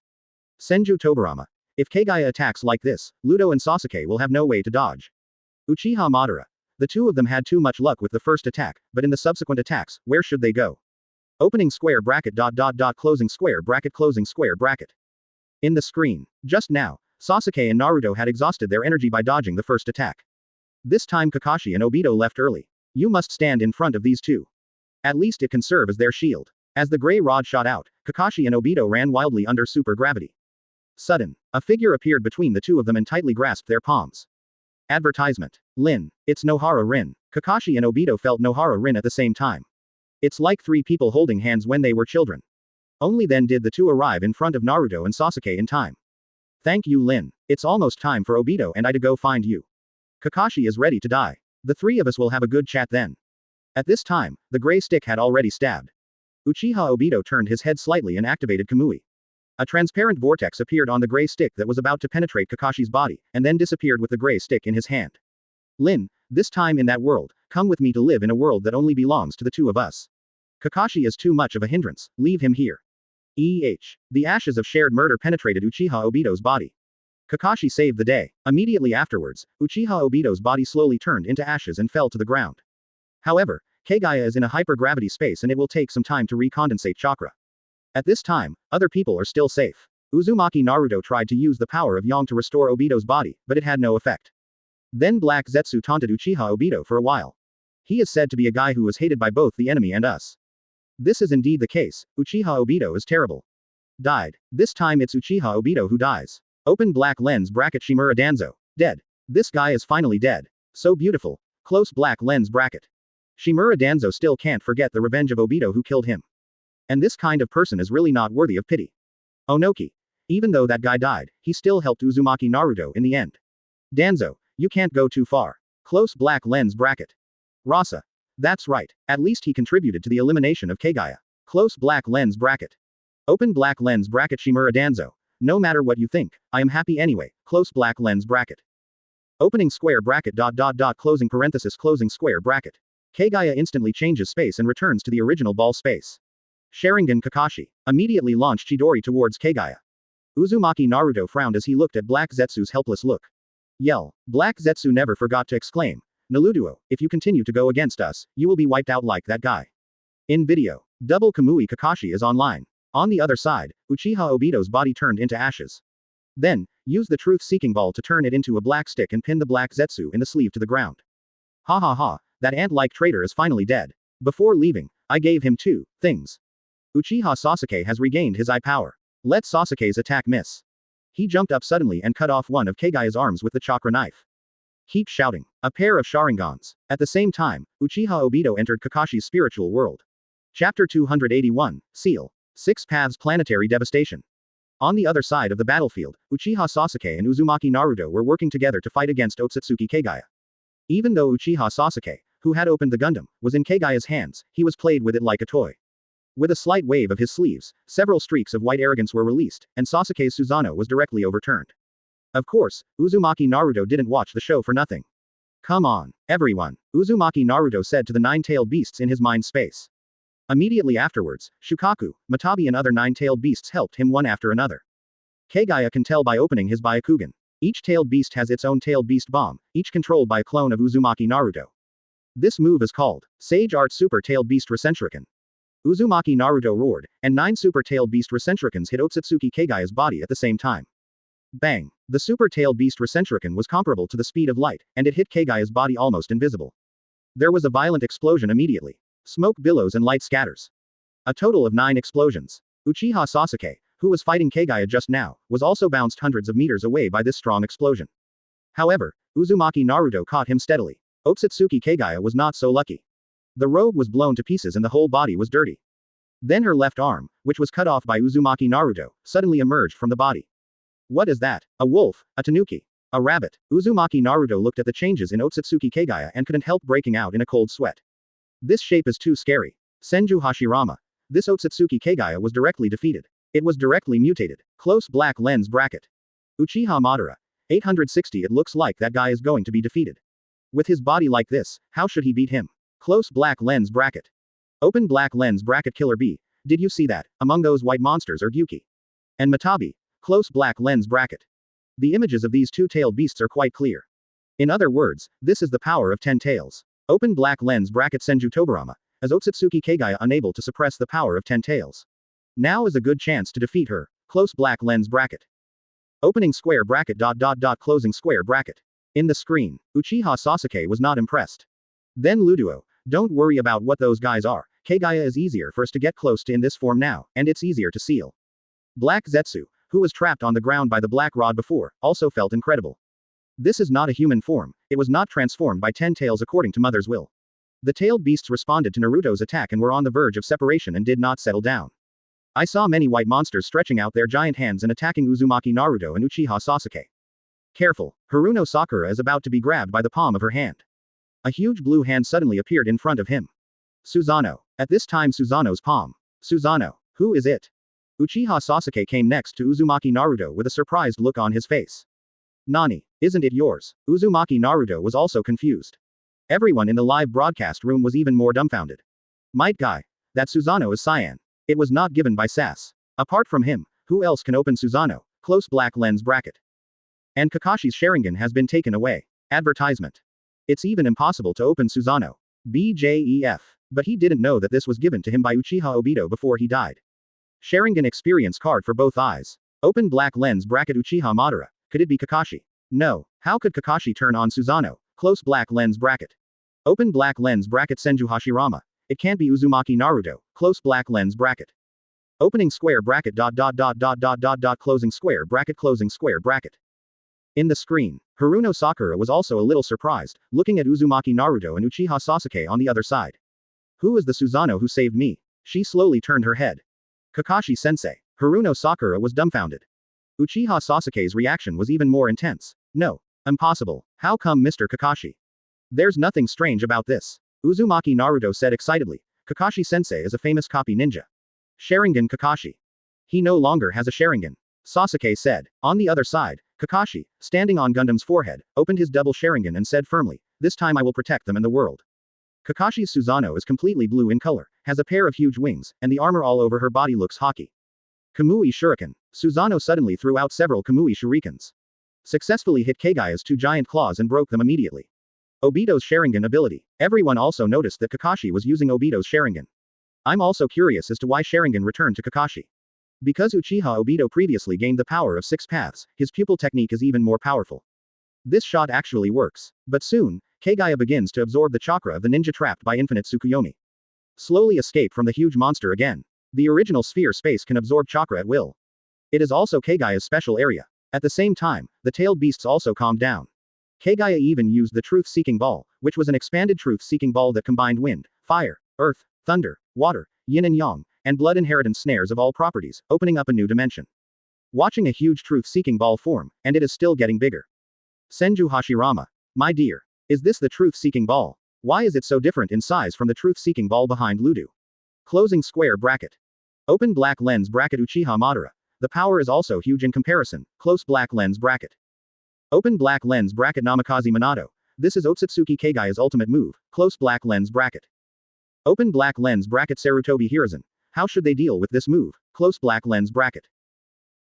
Senju Tobarama. If Kagaya attacks like this, Ludo and Sasuke will have no way to dodge. Uchiha Madara. The two of them had too much luck with the first attack, but in the subsequent attacks, where should they go? Opening square bracket closing square bracket. In the screen. Just now, Sasuke and Naruto had exhausted their energy by dodging the first attack. This time Kakashi and Obito left early. You must stand in front of these two. At least it can serve as their shield. As the gray rod shot out, Kakashi and Obito ran wildly under super gravity. Sudden, a figure appeared between the two of them and tightly grasped their palms. Advertisement. Lin. It's Nohara Rin. Kakashi and Obito felt Nohara Rin at the same time. It's like three people holding hands when they were children. Only then did the two arrive in front of Naruto and Sasuke in time. Thank you, Lin. It's almost time for Obito and I to go find you. Kakashi is ready to die. The three of us will have a good chat then. At this time, the gray stick had already stabbed. Uchiha Obito turned his head slightly and activated Kamui. A transparent vortex appeared on the gray stick that was about to penetrate Kakashi's body, and then disappeared with the gray stick in his hand. Lin, this time in that world, come with me to live in a world that only belongs to the two of us. Kakashi is too much of a hindrance, leave him here. The ashes of shared murder penetrated Uchiha Obito's body. Kakashi saved the day. Immediately afterwards, Uchiha Obito's body slowly turned into ashes and fell to the ground. However, Kagaya is in a hypergravity space and it will take some time to recondensate chakra. At this time, other people are still safe. Uzumaki Naruto tried to use the power of Yang to restore Obito's body, but it had no effect. Then Black Zetsu taunted Uchiha Obito for a while. He is said to be a guy who was hated by both the enemy and us. This is indeed the case. Uchiha Obito is terrible. Died. This time it's Uchiha Obito who dies. Open black lens bracket Shimura Danzo. Dead. This guy is finally dead. So beautiful. Close black lens bracket. Shimura Danzo still can't forget the revenge of Obito who killed him. And this kind of person is really not worthy of pity. Onoki. Even though that guy died, he still helped Uzumaki Naruto in the end. Danzo, you can't go too far. Close black lens bracket. Rasa. That's right. At least he contributed to the elimination of Kagaya. Close black lens bracket. Open black lens bracket Shimura Danzo. No matter what you think, I am happy anyway. Close black lens bracket. Opening square bracket closing square bracket. Kagaya instantly changes space and returns to the original ball space. Sharingan Kakashi immediately launched Chidori towards Kagaya. Uzumaki Naruto frowned as he looked at Black Zetsu's helpless look. Yell. Black Zetsu never forgot to exclaim. Naruto, if you continue to go against us, you will be wiped out like that guy. In video, double Kamui Kakashi is online. On the other side, Uchiha Obito's body turned into ashes. Then, use the truth-seeking ball to turn it into a black stick and pin the Black Zetsu in the sleeve to the ground. Ha ha ha, that ant-like traitor is finally dead. Before leaving, I gave him 2 things. Uchiha Sasuke has regained his eye power. Let Sasuke's attack miss. He jumped up suddenly and cut off one of Kagaya's arms with the chakra knife. Keep shouting. A pair of Sharingans. At the same time, Uchiha Obito entered Kakashi's spiritual world. Chapter 281, Seal. Six Paths Planetary Devastation. On the other side of the battlefield, Uchiha Sasuke and Uzumaki Naruto were working together to fight against Otsutsuki Kagaya. Even though Uchiha Sasuke, who had opened the Gundam, was in Kagaya's hands, he was played with it like a toy. With a slight wave of his sleeves, several streaks of white arrogance were released, and Sasuke's Susanoo was directly overturned. Of course, Uzumaki Naruto didn't watch the show for nothing. Come on, everyone, Uzumaki Naruto said to the nine-tailed beasts in his mind space. Immediately afterwards, Shukaku, Matabi and other nine-tailed beasts helped him one after another. Kagaya can tell by opening his Byakugan. Each tailed beast has its own tailed beast bomb, each controlled by a clone of Uzumaki Naruto. This move is called Sage Art Super Tailed Beast Recentrican. Uzumaki Naruto roared, and 9 Super Tailed Beast Recentricans hit Otsutsuki Kagaya's body at the same time. Bang! The Super Tailed Beast Recentrican was comparable to the speed of light, and it hit Kagaya's body almost invisible. There was a violent explosion immediately. Smoke billows and light scatters. A total of 9 explosions. Uchiha Sasuke, who was fighting Kagaya just now, was also bounced hundreds of meters away by this strong explosion. However, Uzumaki Naruto caught him steadily. Otsutsuki Kagaya was not so lucky. The robe was blown to pieces and the whole body was dirty. Then her left arm, which was cut off by Uzumaki Naruto, suddenly emerged from the body. What is that? A wolf, a tanuki, a rabbit? Uzumaki Naruto looked at the changes in Otsutsuki Kagaya and couldn't help breaking out in a cold sweat. This shape is too scary. Senju Hashirama. This Otsutsuki Kagaya was directly defeated. It was directly mutated. Close black lens bracket. Uchiha Madara. 860. It looks like that guy is going to be defeated. With his body like this, how should he beat him? Close black lens bracket. Open black lens bracket. Killer B. Did you see that? Among those white monsters are Gyuki and Matabi. Close black lens bracket. The images of these two-tailed beasts are quite clear. In other words, this is the power of 10 tails. Open black lens bracket. Senju Tobarama. As Otsutsuki Kagaya unable to suppress the power of 10 tails. Now is a good chance to defeat her. Close black lens bracket. Opening square bracket. Closing square bracket. In the screen, Uchiha Sasuke was not impressed. Then Luduo, don't worry about what those guys are. Kagaya is easier for us to get close to in this form now, and it's easier to seal. Black Zetsu, who was trapped on the ground by the black rod before, also felt incredible. This is not a human form, it was not transformed by 10 tails according to Mother's will. The tailed beasts responded to Naruto's attack and were on the verge of separation and did not settle down. I saw many white monsters stretching out their giant hands and attacking Uzumaki Naruto and Uchiha Sasuke. Careful, Haruno Sakura is about to be grabbed by the palm of her hand. A huge blue hand suddenly appeared in front of him. Susanoo. At this time Susanoo's palm. Susanoo, who is it? Uchiha Sasuke came next to Uzumaki Naruto with a surprised look on his face. Nani, isn't it yours? Uzumaki Naruto was also confused. Everyone in the live broadcast room was even more dumbfounded. Might guy. That Susanoo is Cyan. It was not given by Sass. Apart from him, who else can open Susanoo? Close black lens bracket. And Kakashi's Sharingan has been taken away. Advertisement. It's even impossible to open Susanoo. BJEF. But he didn't know that this was given to him by Uchiha Obito before he died. Sharingan experience card for both eyes. Open black lens bracket. Uchiha Madara. Could it be Kakashi? No. How could Kakashi turn on Susanoo? Close black lens bracket. Open black lens bracket. Senju Hashirama. It can't be Uzumaki Naruto. Close black lens bracket. Opening square bracket. Closing square bracket. Closing square bracket. In the screen, Haruno Sakura was also a little surprised, looking at Uzumaki Naruto and Uchiha Sasuke on the other side. Who is the Susanoo who saved me? She slowly turned her head. Kakashi-sensei. Haruno Sakura was dumbfounded. Uchiha Sasuke's reaction was even more intense. No. Impossible. How come Mr. Kakashi? There's nothing strange about this. Uzumaki Naruto said excitedly. Kakashi-sensei is a famous copy ninja. Sharingan Kakashi. He no longer has a Sharingan. Sasuke said. On the other side, Kakashi, standing on Gundam's forehead, opened his double Sharingan and said firmly, this time I will protect them and the world. Kakashi's Susanoo is completely blue in color, has a pair of huge wings, and the armor all over her body looks hockey. Kamui Shuriken. Susanoo suddenly threw out several Kamui Shurikens. Successfully hit Kagaya's 2 giant claws and broke them immediately. Obito's Sharingan ability. Everyone also noticed that Kakashi was using Obito's Sharingan. I'm also curious as to why Sharingan returned to Kakashi. Because Uchiha Obito previously gained the power of 6 paths, his pupil technique is even more powerful. This shot actually works. But soon, Kagaya begins to absorb the chakra of the ninja trapped by infinite Tsukuyomi. Slowly escape from the huge monster again. The original sphere space can absorb chakra at will. It is also Kagaya's special area. At the same time, the tailed beasts also calmed down. Kagaya even used the truth-seeking ball, which was an expanded truth-seeking ball that combined wind, fire, earth, thunder, water, yin and yang, and blood inheritance snares of all properties, opening up a new dimension. Watching a huge truth-seeking ball form, and it is still getting bigger. Senju Hashirama. My dear. Is this the truth-seeking ball? Why is it so different in size from the truth-seeking ball behind Ludo? Closing square bracket. Open black lens bracket Uchiha Madara. The power is also huge in comparison, close black lens bracket. Open black lens bracket Namikaze Minato. This is Otsutsuki Kagaya's ultimate move, close black lens bracket. Open black lens bracket Sarutobi Hiruzen. How should they deal with this move, close black lens bracket.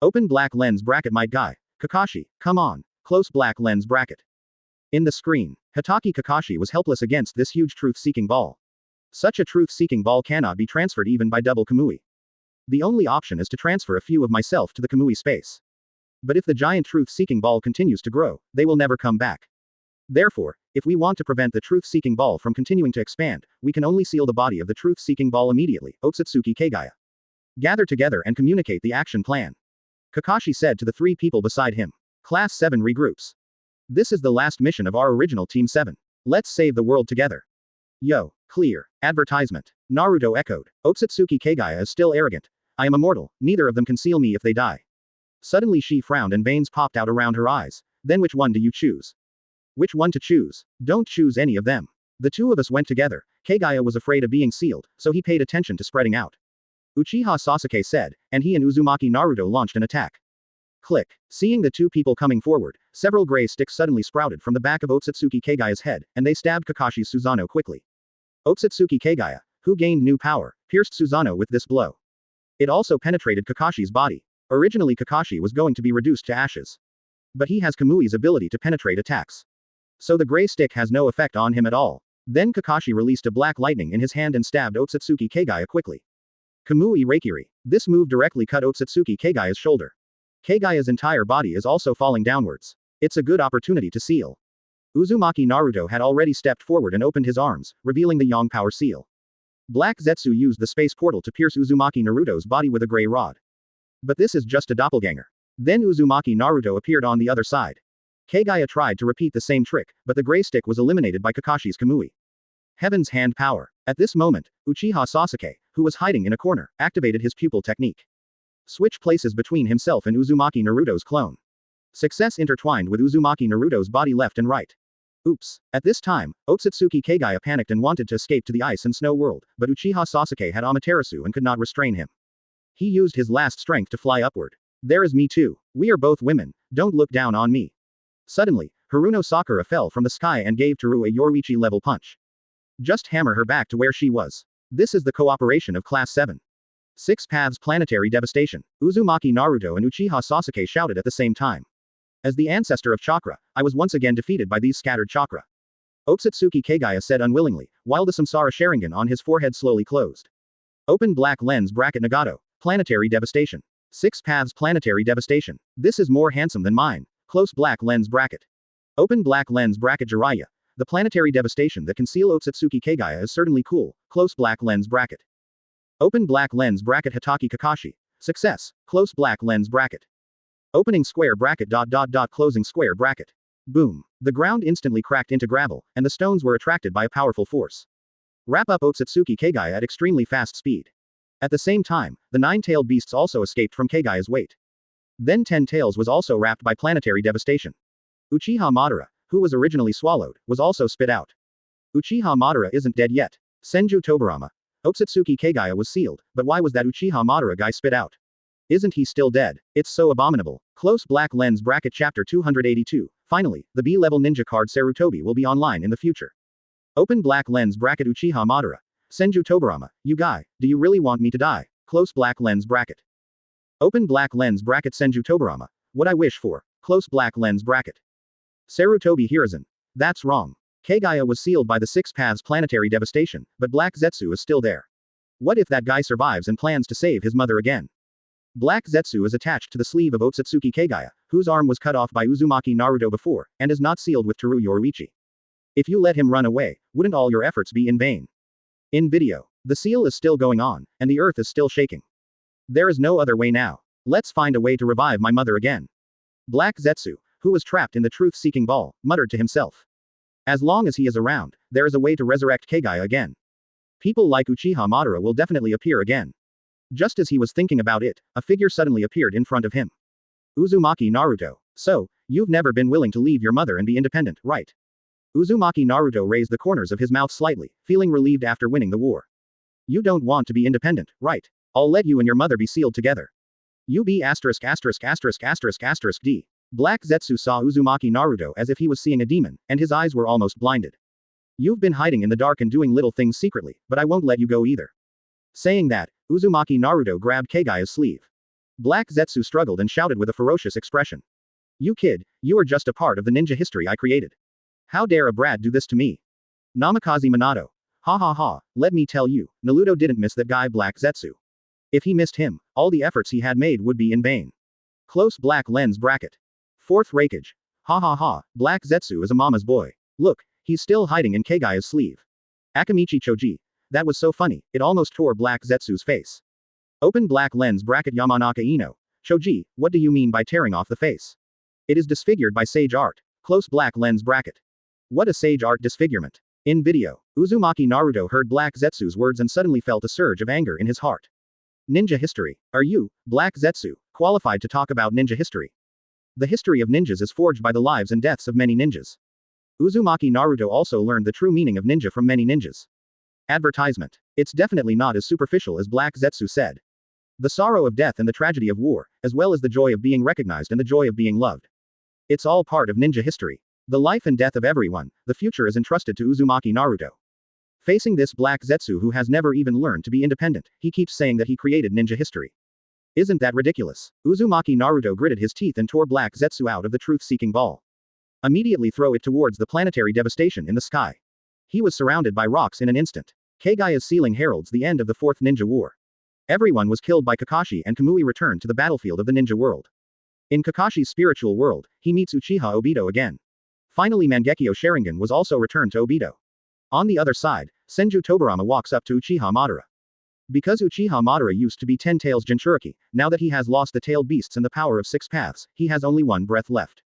Open black lens bracket Might Guy. Kakashi, come on, close black lens bracket. In the screen, Hatake Kakashi was helpless against this huge truth-seeking ball. Such a truth-seeking ball cannot be transferred even by double Kamui. The only option is to transfer a few of myself to the Kamui space. But if the giant truth-seeking ball continues to grow, they will never come back. Therefore, if we want to prevent the truth-seeking ball from continuing to expand, we can only seal the body of the truth-seeking ball immediately, Otsutsuki Kagaya. Gather together and communicate the action plan. Kakashi said to the 3 people beside him. Class 7 regroups. This is the last mission of our original Team 7. Let's save the world together. Yo, clear. Advertisement. Naruto echoed. Otsutsuki Kagaya is still arrogant. I am immortal, neither of them can seal me if they die. Suddenly she frowned and veins popped out around her eyes. Then which one do you choose? Which one to choose? Don't choose any of them. The 2 of us went together. Kagaya was afraid of being sealed, so he paid attention to spreading out. Uchiha Sasuke said, and he and Uzumaki Naruto launched an attack. Click. Seeing the 2 people coming forward, several gray sticks suddenly sprouted from the back of Otsutsuki Kagaya's head, and they stabbed Kakashi's Susanoo quickly. Otsutsuki Kagaya, who gained new power, pierced Susanoo with this blow. It also penetrated Kakashi's body. Originally Kakashi was going to be reduced to ashes. But he has Kamui's ability to penetrate attacks. So the gray stick has no effect on him at all. Then Kakashi released a black lightning in his hand and stabbed Otsutsuki Kagaya quickly. Kamui Reikiri. This move directly cut Otsutsuki Kagaya's shoulder. Kagaya's entire body is also falling downwards. It's a good opportunity to seal. Uzumaki Naruto had already stepped forward and opened his arms, revealing the Yang Power Seal. Black Zetsu used the space portal to pierce Uzumaki Naruto's body with a gray rod. But this is just a doppelganger. Then Uzumaki Naruto appeared on the other side. Kagaya tried to repeat the same trick, but the gray stick was eliminated by Kakashi's Kamui. Heaven's Hand Power. At this moment, Uchiha Sasuke, who was hiding in a corner, activated his pupil technique. Switch places between himself and Uzumaki Naruto's clone. Success intertwined with Uzumaki Naruto's body left and right. Oops. At this time, Otsutsuki Kagaya panicked and wanted to escape to the ice and snow world, but Uchiha Sasuke had Amaterasu and could not restrain him. He used his last strength to fly upward. There is me too. We are both women, don't look down on me. Suddenly, Haruno Sakura fell from the sky and gave Toru a Yoruichi-level punch. Just hammer her back to where she was. This is the cooperation of Class 7. 6 Paths Planetary Devastation. Uzumaki Naruto and Uchiha Sasuke shouted at the same time. As the ancestor of chakra, I was once again defeated by these scattered chakra. Otsutsuki Kagaya said unwillingly, while the Samsara Sharingan on his forehead slowly closed. Open black lens bracket Nagato. Planetary Devastation. 6 Paths Planetary Devastation. This is more handsome than mine. Close black lens bracket. Open black lens bracket Jiraiya. The planetary devastation that can seal Otsutsuki Kagaya is certainly cool. Close black lens bracket. Open black lens bracket Hatake Kakashi. Success. Close black lens bracket. Opening square bracket ... Closing square bracket. Boom. The ground instantly cracked into gravel, and the stones were attracted by a powerful force. Wrap up Otsutsuki Kagaya at extremely fast speed. At the same time, the 9-tailed beasts also escaped from Kagaya's weight. Then 10 tails was also wrapped by planetary devastation. Uchiha Madara, who was originally swallowed, was also spit out. Uchiha Madara isn't dead yet. Senju Tobarama. Otsutsuki Kagaya was sealed, but why was that Uchiha Madara guy spit out? Isn't he still dead? It's so abominable. Close black lens bracket chapter 282. Finally, the B-level ninja card Sarutobi will be online in the future. Open black lens bracket Uchiha Madara. Senju Tobarama, you guy, do you really want me to die? Close black lens bracket. Open black lens bracket Senju Tobarama. What I wish for. Close black lens bracket. Sarutobi Hiruzen. That's wrong. Kagaya was sealed by the 6 Paths Planetary Devastation, but Black Zetsu is still there. What if that guy survives and plans to save his mother again? Black Zetsu is attached to the sleeve of Otsutsuki Kagaya, whose arm was cut off by Uzumaki Naruto before, and is not sealed with Toru Yoruichi. If you let him run away, wouldn't all your efforts be in vain? In video, the seal is still going on, and the earth is still shaking. There is no other way now. Let's find a way to revive my mother again. Black Zetsu, who was trapped in the truth-seeking ball, muttered to himself. As long as he is around, there is a way to resurrect Kagaya again. People like Uchiha Madara will definitely appear again. Just as he was thinking about it, a figure suddenly appeared in front of him. Uzumaki Naruto. So, you've never been willing to leave your mother and be independent, right? Uzumaki Naruto raised the corners of his mouth slightly, feeling relieved after winning the war. You don't want to be independent, right? I'll let you and your mother be sealed together. UB***********. D. Black Zetsu saw Uzumaki Naruto as if he was seeing a demon, and his eyes were almost blinded. You've been hiding in the dark and doing little things secretly, but I won't let you go either. Saying that, Uzumaki Naruto grabbed Kagaya's sleeve. Black Zetsu struggled and shouted with a ferocious expression. You kid, you are just a part of the ninja history I created. How dare a brat do this to me? Namikaze Minato. Ha ha ha, let me tell you, Naruto didn't miss that guy Black Zetsu. If he missed him, all the efforts he had made would be in vain. Close black lens bracket. Fourth Raikage. Ha ha ha, Black Zetsu is a mama's boy. Look, he's still hiding in Kagaya's sleeve. Akamichi Choji. That was so funny, it almost tore Black Zetsu's face. Open black lens bracket Yamanaka Ino. Choji, what do you mean by tearing off the face? It is disfigured by sage art. Close black lens bracket. What a sage art disfigurement. In video, Uzumaki Naruto heard Black Zetsu's words and suddenly felt a surge of anger in his heart. Ninja history. Are you, Black Zetsu, qualified to talk about ninja history? The history of ninjas is forged by the lives and deaths of many ninjas. Uzumaki Naruto also learned the true meaning of ninja from many ninjas. Advertisement. It's definitely not as superficial as Black Zetsu said. The sorrow of death and the tragedy of war, as well as the joy of being recognized and the joy of being loved. It's all part of ninja history. The life and death of everyone, the future is entrusted to Uzumaki Naruto. Facing this Black Zetsu who has never even learned to be independent, he keeps saying that he created ninja history. Isn't that ridiculous? Uzumaki Naruto gritted his teeth and tore Black Zetsu out of the truth-seeking ball. Immediately throw it towards the planetary devastation in the sky. He was surrounded by rocks in an instant. Kagaya's ceiling heralds the end of the Fourth Ninja War. Everyone was killed by Kakashi and Kamui returned to the battlefield of the ninja world. In Kakashi's spiritual world, he meets Uchiha Obito again. Finally Mangekyō Sharingan was also returned to Obito. On the other side, Senju Tobirama walks up to Uchiha Madara. Because Uchiha Madara used to be 10 Tails Jinchuriki, now that he has lost the tailed beasts and the power of 6 paths, he has only one breath left.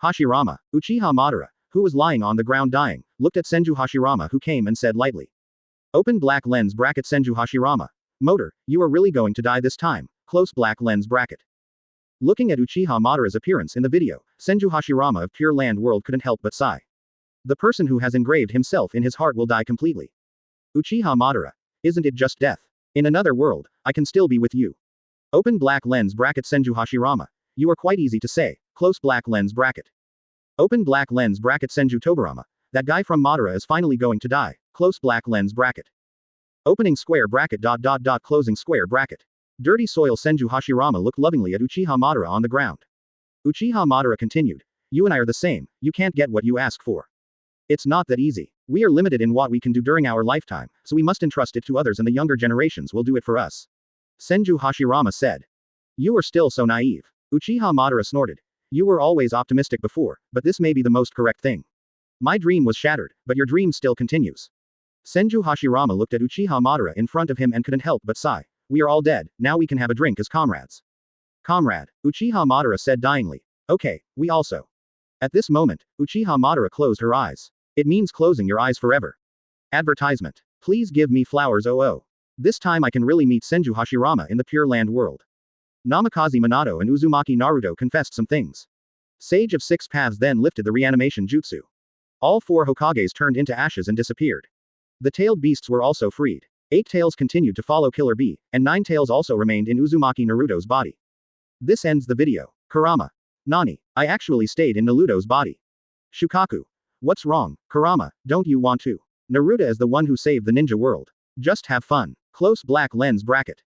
Hashirama, Uchiha Madara, who was lying on the ground dying, looked at Senju Hashirama who came and said lightly. Open black lens bracket Senju Hashirama. Motor, you are really going to die this time, close black lens bracket. Looking at Uchiha Madara's appearance in the video, Senju Hashirama of Pure Land World couldn't help but sigh. The person who has engraved himself in his heart will die completely. Uchiha Madara. Isn't it just death? In another world, I can still be with you. Open black lens bracket Senju Hashirama. You are quite easy to say, close black lens bracket. Open black lens bracket Senju Tobirama. That guy from Madara is finally going to die, close black lens bracket. Opening square bracket closing square bracket. Dirty soil Senju Hashirama looked lovingly at Uchiha Madara on the ground. Uchiha Madara continued. You and I are the same, you can't get what you ask for. It's not that easy. We are limited in what we can do during our lifetime, so we must entrust it to others and the younger generations will do it for us. Senju Hashirama said. You are still so naive. Uchiha Madara snorted. You were always optimistic before, but this may be the most correct thing. My dream was shattered, but your dream still continues. Senju Hashirama looked at Uchiha Madara in front of him and couldn't help but sigh. We are all dead, now we can have a drink as comrades. Comrade, Uchiha Madara said dyingly. Okay, we also. At this moment, Uchiha Madara closed her eyes. It means closing your eyes forever. Advertisement. Please give me flowers oh. This time I can really meet Senju Hashirama in the Pure Land world. Namikaze Minato and Uzumaki Naruto confessed some things. Sage of 6 Paths then lifted the reanimation jutsu. All 4 Hokages turned into ashes and disappeared. The tailed beasts were also freed. 8 tails continued to follow Killer Bee, and 9 tails also remained in Uzumaki Naruto's body. This ends the video. Kurama. Nani, I actually stayed in Naruto's body. Shukaku. What's wrong, Kurama, don't you want to? Naruto is the one who saved the ninja world. Just have fun. Close black lens bracket.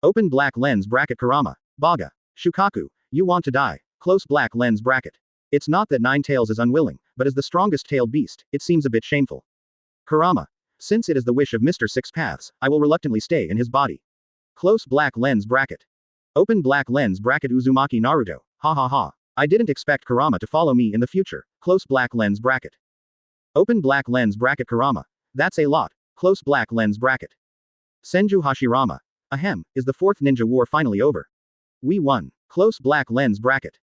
Open black lens bracket Kurama. Baga. Shukaku, you want to die. Close black lens bracket. It's not that 9 tails is unwilling, but as the strongest tailed beast, it seems a bit shameful. Kurama. Since it is the wish of Mr. 6 Paths, I will reluctantly stay in his body. Close black lens bracket. Open black lens bracket Uzumaki Naruto. Ha ha ha. I didn't expect Kurama to follow me in the future. Close black lens bracket. Open black lens bracket Kurama. That's a lot. Close black lens bracket. Senju Hashirama. Ahem, is the 4th ninja war finally over? We won. Close black lens bracket.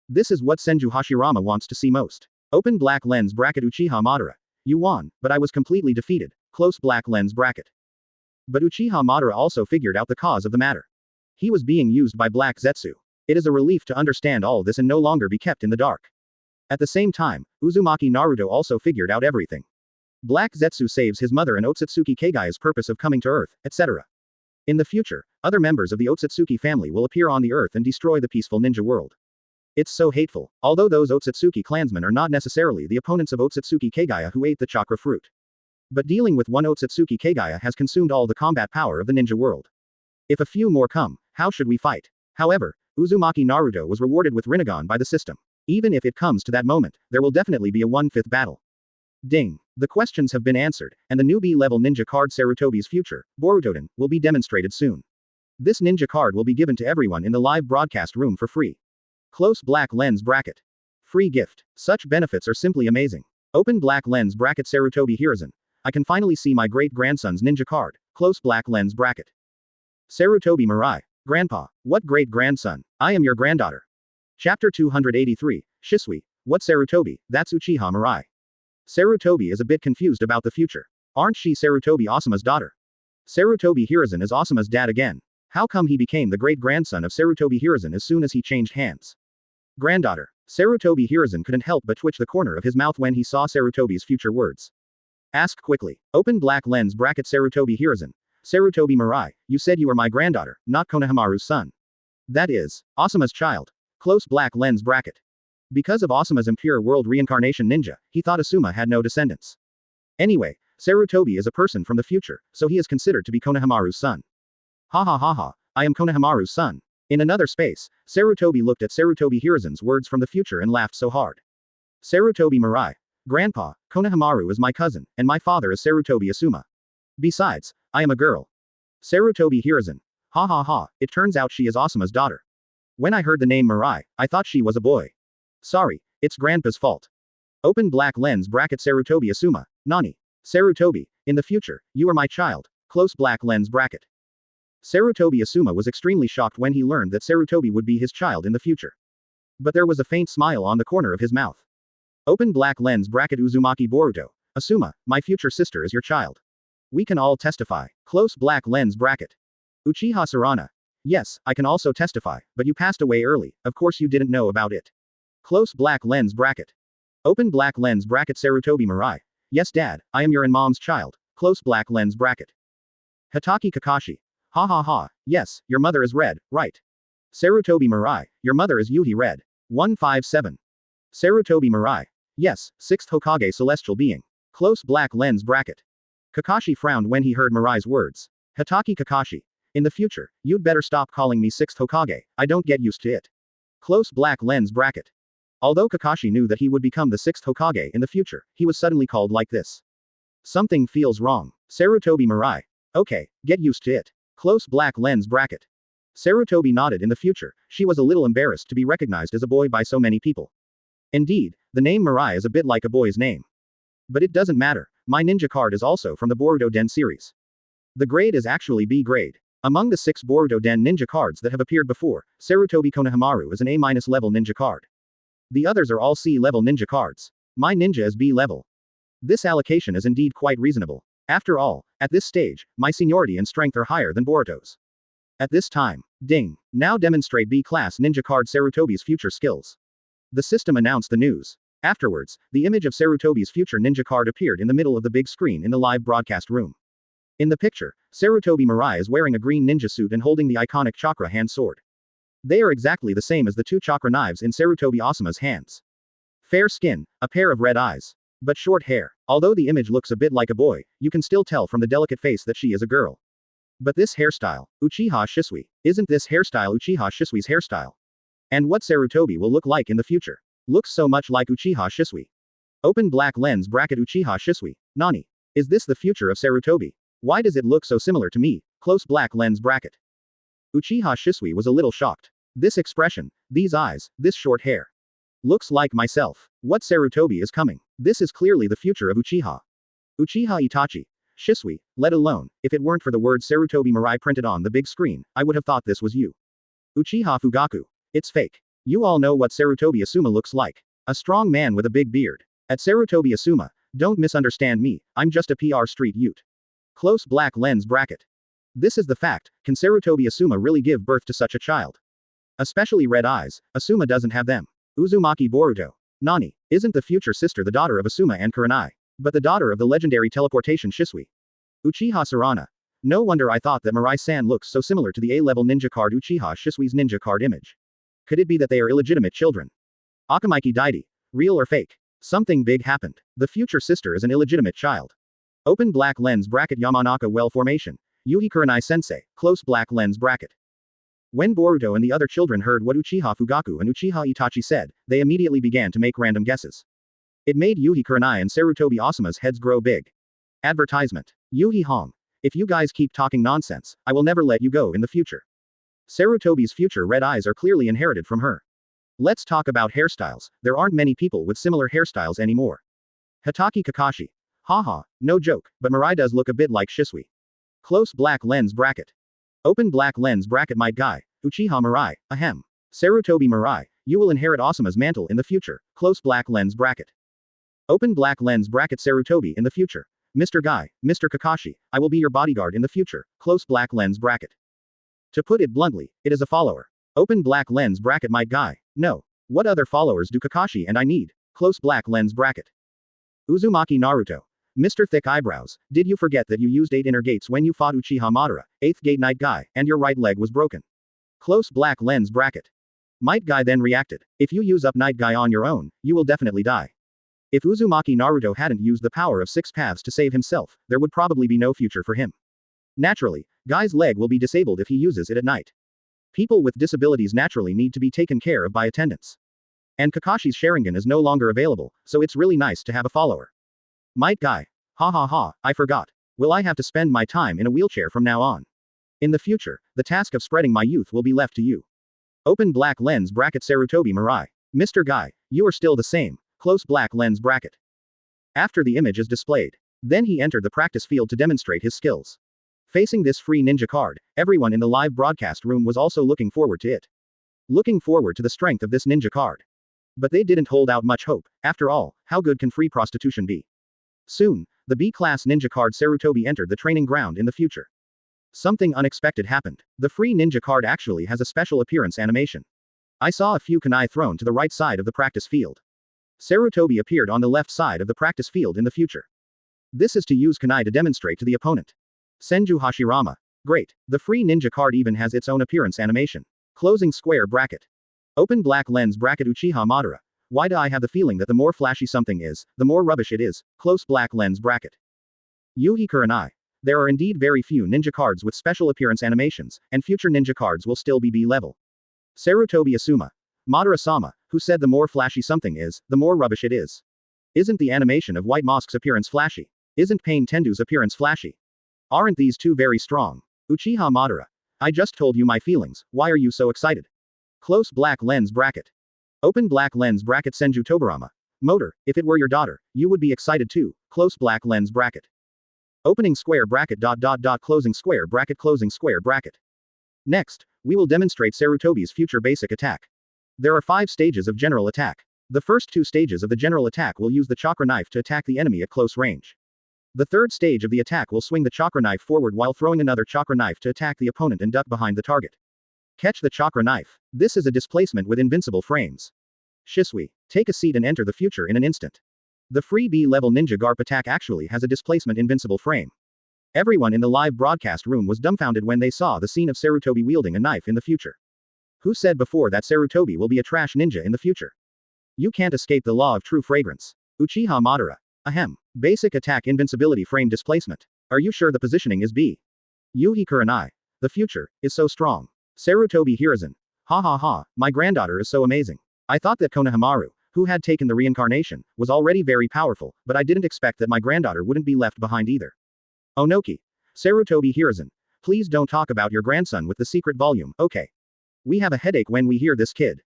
This is what Senju Hashirama wants to see most. Open black lens bracket Uchiha Madara. You won, but I was completely defeated. Close black lens bracket. But Uchiha Madara also figured out the cause of the matter. He was being used by Black Zetsu. It is a relief to understand all this and no longer be kept in the dark. At the same time, Uzumaki Naruto also figured out everything. Black Zetsu saves his mother and Otsutsuki Kagaya's purpose of coming to Earth, etc. In the future, other members of the Otsutsuki family will appear on the Earth and destroy the peaceful ninja world. It's so hateful, although those Otsutsuki clansmen are not necessarily the opponents of Otsutsuki Kagaya who ate the chakra fruit. But dealing with one Otsutsuki Kagaya has consumed all the combat power of the ninja world. If a few more come, how should we fight? However, Uzumaki Naruto was rewarded with Rinnegan by the system. Even if it comes to that moment, there will definitely be a 1/5 battle. Ding. The questions have been answered, and the new B-level ninja card Sarutobi's future, Borutoden, will be demonstrated soon. This ninja card will be given to everyone in the live broadcast room for free. Close black lens bracket. Free gift. Such benefits are simply amazing. Open black lens bracket Sarutobi Hiruzen. I can finally see my great-grandson's ninja card. Close black lens bracket. Sarutobi Mirai. Grandpa. What great-grandson? I am your granddaughter. Chapter 283. Shisui. What Sarutobi? That's Uchiha Mirai. Sarutobi is a bit confused about the future. Aren't she Sarutobi Asuma's daughter? Sarutobi Hiruzen is Asuma's dad again. How come he became the great-grandson of Sarutobi Hiruzen as soon as he changed hands? Granddaughter. Sarutobi Hiruzen couldn't help but twitch the corner of his mouth when he saw Sarutobi's future words. Ask quickly. Open black lens bracket Sarutobi Hiruzen. Sarutobi Mirai, you said you were my granddaughter, not Konohamaru's son. That is, Asuma's child. Close black lens bracket. Because of Asuma's impure world reincarnation ninja, he thought Asuma had no descendants. Anyway, Sarutobi is a person from the future, so he is considered to be Konohamaru's son. Ha ha ha ha, I am Konohamaru's son. In another space, Sarutobi looked at Sarutobi Hiruzen's words from the future and laughed so hard. Sarutobi Mirai. Grandpa, Konohamaru is my cousin, and my father is Sarutobi Asuma. Besides, I am a girl. Sarutobi Hiruzen. Ha ha ha, it turns out she is Asuma's daughter. When I heard the name Mirai, I thought she was a boy. Sorry, it's Grandpa's fault. Open black lens bracket Sarutobi Asuma. Nani. Sarutobi, in the future, you are my child. Close black lens bracket. Sarutobi Asuma was extremely shocked when he learned that Sarutobi would be his child in the future. But there was a faint smile on the corner of his mouth. Open black lens bracket Uzumaki Boruto. Asuma, my future sister is your child. We can all testify. Close black lens bracket. Uchiha Sarana. Yes, I can also testify, but you passed away early, of course you didn't know about it. Close black lens bracket. Open black lens bracket Sarutobi Mirai. Yes dad, I am your and mom's child. Close black lens bracket. Hatake Kakashi. Ha ha ha, yes, your mother is red, right. Sarutobi Mirai, your mother is Yuhi Red. 157. Sarutobi Mirai. Yes, 6th Hokage celestial being. Close black lens bracket. Kakashi frowned when he heard Mirai's words. Hatake Kakashi. In the future, you'd better stop calling me 6th Hokage, I don't get used to it. Close black lens bracket. Although Kakashi knew that he would become the 6th Hokage in the future, he was suddenly called like this. Something feels wrong. Sarutobi Mirai. Okay, get used to it. Close black lens bracket. Sarutobi nodded. In the future, she was a little embarrassed to be recognized as a boy by so many people. Indeed, the name Mirai is a bit like a boy's name. But it doesn't matter, my ninja card is also from the Boruto Den series. The grade is actually B grade. Among the 6 Boruto Den ninja cards that have appeared before, Sarutobi Konohamaru is an A- level ninja card. The others are all C level ninja cards. My ninja is B level. This allocation is indeed quite reasonable. After all, at this stage, my seniority and strength are higher than Boruto's. At this time, ding. Now demonstrate B-class ninja card Sarutobi's future skills. The system announced the news. Afterwards, the image of Sarutobi's future ninja card appeared in the middle of the big screen in the live broadcast room. In the picture, Sarutobi Mirai is wearing a green ninja suit and holding the iconic chakra hand sword. They are exactly the same as the 2 chakra knives in Sarutobi Asuma's hands. Fair skin, a pair of red eyes. But short hair. Although the image looks a bit like a boy, you can still tell from the delicate face that she is a girl. But this hairstyle, Uchiha Shisui, isn't this hairstyle Uchiha Shisui's hairstyle? And what Sarutobi will look like in the future? Looks so much like Uchiha Shisui. Open black lens bracket Uchiha Shisui. Nani. Is this the future of Sarutobi? Why does it look so similar to me? Close black lens bracket. Uchiha Shisui was a little shocked. This expression, these eyes, this short hair. Looks like myself. What Sarutobi is coming? This is clearly the future of Uchiha. Uchiha Itachi. Shisui, let alone, if it weren't for the word Sarutobi Mirai printed on the big screen, I would have thought this was you. Uchiha Fugaku. It's fake. You all know what Sarutobi Asuma looks like. A strong man with a big beard. At Sarutobi Asuma, don't misunderstand me, I'm just a PR street ute. Close black lens bracket. This is the fact, can Sarutobi Asuma really give birth to such a child? Especially red eyes, Asuma doesn't have them. Uzumaki Boruto. Nani, isn't the future sister the daughter of Asuma and Kurenai, but the daughter of the legendary teleportation Shisui? Uchiha Sarana. No wonder I thought that Mirai-san looks so similar to the A-level ninja card Uchiha Shisui's ninja card image. Could it be that they are illegitimate children? Akamaiki Daidi. Real or fake? Something big happened. The future sister is an illegitimate child. Open black lens bracket Yamanaka well formation. Yuhi Kurenai sensei, close black lens bracket. When Boruto and the other children heard what Uchiha Fugaku and Uchiha Itachi said, they immediately began to make random guesses. It made Yuhi Kurenai and Sarutobi Asuma's heads grow big. Advertisement. Yuhi Hong. If you guys keep talking nonsense, I will never let you go in the future. Sarutobi's future red eyes are clearly inherited from her. Let's talk about hairstyles. There aren't many people with similar hairstyles anymore. Hatake Kakashi. Haha, no joke, but Mirai does look a bit like Shisui. Close black lens bracket. Open black lens bracket my guy, Uchiha Mirai, ahem. Sarutobi Mirai, you will inherit Asuma's mantle in the future, close black lens bracket. Open black lens bracket Sarutobi in the future. Mr. Guy, Mr. Kakashi, I will be your bodyguard in the future, close black lens bracket. To put it bluntly, it is a follower. Open black lens bracket my guy, no. What other followers do Kakashi and I need? Close black lens bracket. Uzumaki Naruto. Mr. Thick Eyebrows, did you forget that you used 8 inner gates when you fought Uchiha Madara, 8th gate Night Guy, and your right leg was broken? Close black lens bracket. Might Guy then reacted, if you use up Night Guy on your own, you will definitely die. If Uzumaki Naruto hadn't used the power of 6 paths to save himself, there would probably be no future for him. Naturally, Guy's leg will be disabled if he uses it at night. People with disabilities naturally need to be taken care of by attendants. And Kakashi's Sharingan is no longer available, so it's really nice to have a follower. Might Guy. Ha ha ha, I forgot. Will I have to spend my time in a wheelchair from now on? In the future, the task of spreading my youth will be left to you. Open black lens bracket Sarutobi Mirai. Mr. Guy, you are still the same, close black lens bracket. After the image is displayed, then he entered the practice field to demonstrate his skills. Facing this free ninja card, everyone in the live broadcast room was also looking forward to it. Looking forward to the strength of this ninja card. But they didn't hold out much hope. After all, how good can free prostitution be? Soon, the B-class ninja card Sarutobi entered the training ground in the future. Something unexpected happened. The free ninja card actually has a special appearance animation. I saw a few kunai thrown to the right side of the practice field. Sarutobi appeared on the left side of the practice field in the future. This is to use kunai to demonstrate to the opponent. Senju Hashirama. Great. The free ninja card even has its own appearance animation. Closing square bracket. Open black lens bracket Uchiha Madara. Why do I have the feeling that the more flashy something is, the more rubbish it is? Close black lens bracket. Yuhi Kurenai. There are indeed very few ninja cards with special appearance animations, and future ninja cards will still be B-level. Sarutobi Asuma. Madara-sama, who said the more flashy something is, the more rubbish it is. Isn't the animation of White Mosque's appearance flashy? Isn't Payne Tendu's appearance flashy? Aren't these two very strong? Uchiha Madara. I just told you my feelings, why are you so excited? Close black lens bracket. Open black lens bracket Senju Tobarama. Motor, if it were your daughter, you would be excited too, close black lens bracket. Opening square bracket closing square bracket. Next, we will demonstrate Sarutobi's future basic attack. There are 5 stages of general attack. The first 2 stages of the general attack will use the chakra knife to attack the enemy at close range. The third stage of the attack will swing the chakra knife forward while throwing another chakra knife to attack the opponent and duck behind the target. Catch the chakra knife. This is a displacement with invincible frames. Shisui, take a seat and enter the future in an instant. The free B-level ninja Garp attack actually has a displacement invincible frame. Everyone in the live broadcast room was dumbfounded when they saw the scene of Sarutobi wielding a knife in the future. Who said before that Sarutobi will be a trash ninja in the future? You can't escape the law of true fragrance. Uchiha Madara. Ahem. Basic attack invincibility frame displacement. Are you sure the positioning is B? Yuhi Kurenai. The future is so strong. Sarutobi Hiruzen. Ha ha ha, my granddaughter is so amazing. I thought that Konohamaru, who had taken the reincarnation, was already very powerful, but I didn't expect that my granddaughter wouldn't be left behind either. Onoki. Sarutobi Hiruzen. Please don't talk about your grandson with the secret volume, okay? We have a headache when we hear this kid.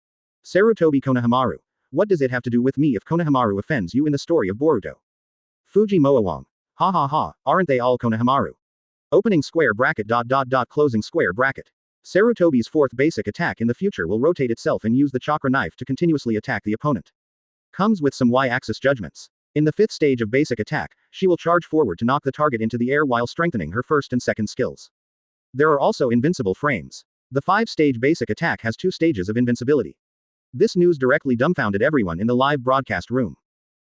Sarutobi Konohamaru. What does it have to do with me if Konohamaru offends you in the story of Boruto? Fuji Moawang. Ha ha ha, aren't they all Konohamaru? Opening square bracket closing square bracket. Sarutobi's fourth basic attack in the future will rotate itself and use the chakra knife to continuously attack the opponent. Comes with some Y-axis judgments. In the 5th stage of basic attack, she will charge forward to knock the target into the air while strengthening her first and second skills. There are also invincible frames. The 5-stage basic attack has 2 stages of invincibility. This news directly dumbfounded everyone in the live broadcast room.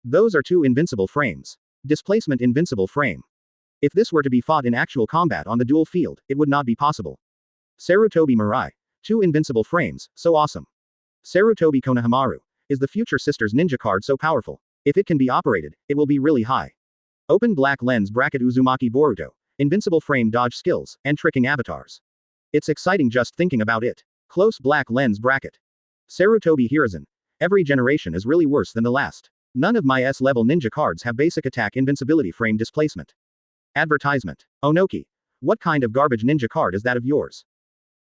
Those are 2 invincible frames. Displacement invincible frame. If this were to be fought in actual combat on the duel field, it would not be possible. Sarutobi Mirai. 2 invincible frames, so awesome. Sarutobi Konohamaru. Is the future sister's ninja card so powerful? If it can be operated, it will be really high. Open black lens bracket Uzumaki Boruto. Invincible frame dodge skills, and tricking avatars. It's exciting just thinking about it. Close black lens bracket. Sarutobi Hiruzen. Every generation is really worse than the last. None of my S-level ninja cards have basic attack invincibility frame displacement. Advertisement. Onoki. What kind of garbage ninja card is that of yours?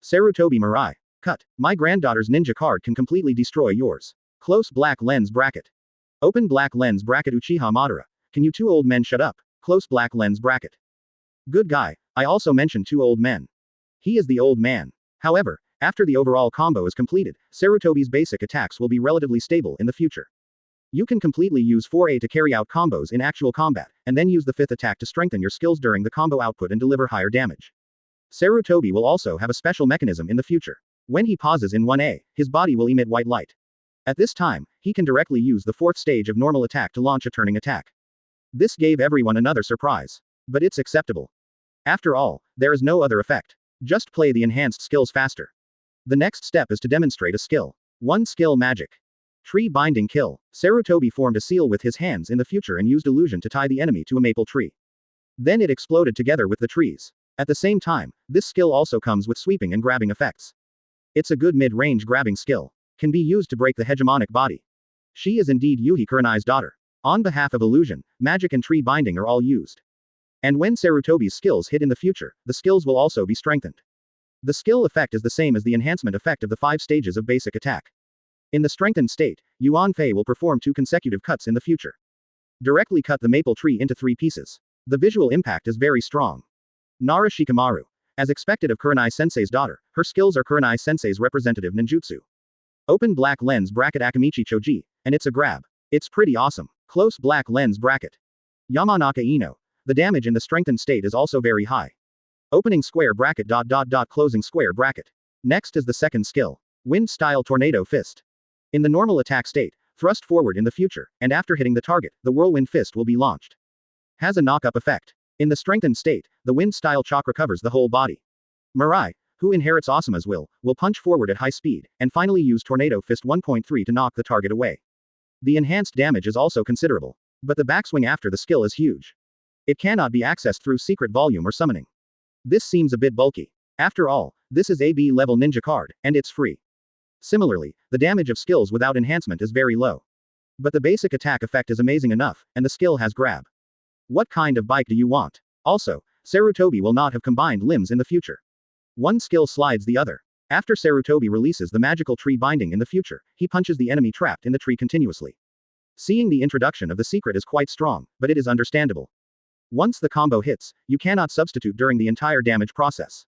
Sarutobi Mirai. Cut. My granddaughter's ninja card can completely destroy yours. Close black lens bracket. Open black lens bracket Uchiha Madara. Can you 2 old men shut up? Close black lens bracket. Good guy. I also mentioned 2 old men. He is the old man. However, after the overall combo is completed, Sarutobi's basic attacks will be relatively stable in the future. You can completely use 4A to carry out combos in actual combat, and then use the 5th attack to strengthen your skills during the combo output and deliver higher damage. Sarutobi will also have a special mechanism in the future. When he pauses in 1A, his body will emit white light. At this time, he can directly use the 4th stage of normal attack to launch a turning attack. This gave everyone another surprise. But it's acceptable. After all, there is no other effect. Just play the enhanced skills faster. The next step is to demonstrate a skill. 1 skill magic. Tree binding kill. Sarutobi formed a seal with his hands in the future and used illusion to tie the enemy to a maple tree. Then it exploded together with the trees. At the same time, this skill also comes with sweeping and grabbing effects. It's a good mid-range grabbing skill. Can be used to break the hegemonic body. She is indeed Yuhi Kurenai's daughter. On behalf of illusion, magic and tree binding are all used. And when Sarutobi's skills hit in the future, the skills will also be strengthened. The skill effect is the same as the enhancement effect of the 5 stages of basic attack. In the strengthened state, Yuan Fei will perform 2 consecutive cuts in the future. Directly cut the maple tree into 3 pieces. The visual impact is very strong. Nara Shikamaru. As expected of Kurenai Sensei's daughter, her skills are Kurenai Sensei's representative ninjutsu. Open black lens bracket Akamichi Choji, and it's a grab. It's pretty awesome. Close black lens bracket. Yamanaka Ino. The damage in the strengthened state is also very high. Opening square bracket ... closing square bracket. Next is the second skill. Wind style tornado fist. In the normal attack state, thrust forward in the future, and after hitting the target, the whirlwind fist will be launched. Has a knock-up effect. In the strengthened state, the wind style chakra covers the whole body. Mirai, who inherits Asuma's will punch forward at high speed, and finally use tornado fist 1.3 to knock the target away. The enhanced damage is also considerable. But the backswing after the skill is huge. It cannot be accessed through secret volume or summoning. This seems a bit bulky. After all, this is a B-level ninja card, and it's free. Similarly, the damage of skills without enhancement is very low. But the basic attack effect is amazing enough, and the skill has grab. What kind of bike do you want? Also, Sarutobi will not have combined limbs in the future. One skill slides the other. After Sarutobi releases the magical tree binding in the future, he punches the enemy trapped in the tree continuously. Seeing the introduction of the secret is quite strong, but it is understandable. Once the combo hits, you cannot substitute during the entire damage process.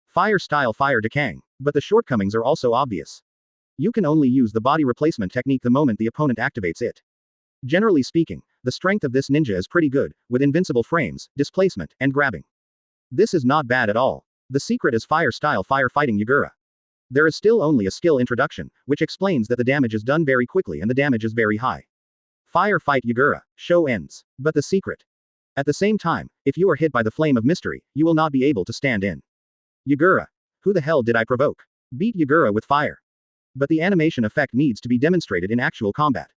Fire style fire decaying, but the shortcomings are also obvious. You can only use the body replacement technique the moment the opponent activates it. Generally speaking, the strength of this ninja is pretty good, with invincible frames, displacement, and grabbing. This is not bad at all. The secret is fire style firefighting Yagura. There is still only a skill introduction, which explains that the damage is done very quickly and the damage is very high. Fire fight Yagura. Show ends. But the secret. At the same time, if you are hit by the flame of mystery, you will not be able to stand in. Yagura. Who the hell did I provoke? Beat Yagura with fire. But the animation effect needs to be demonstrated in actual combat.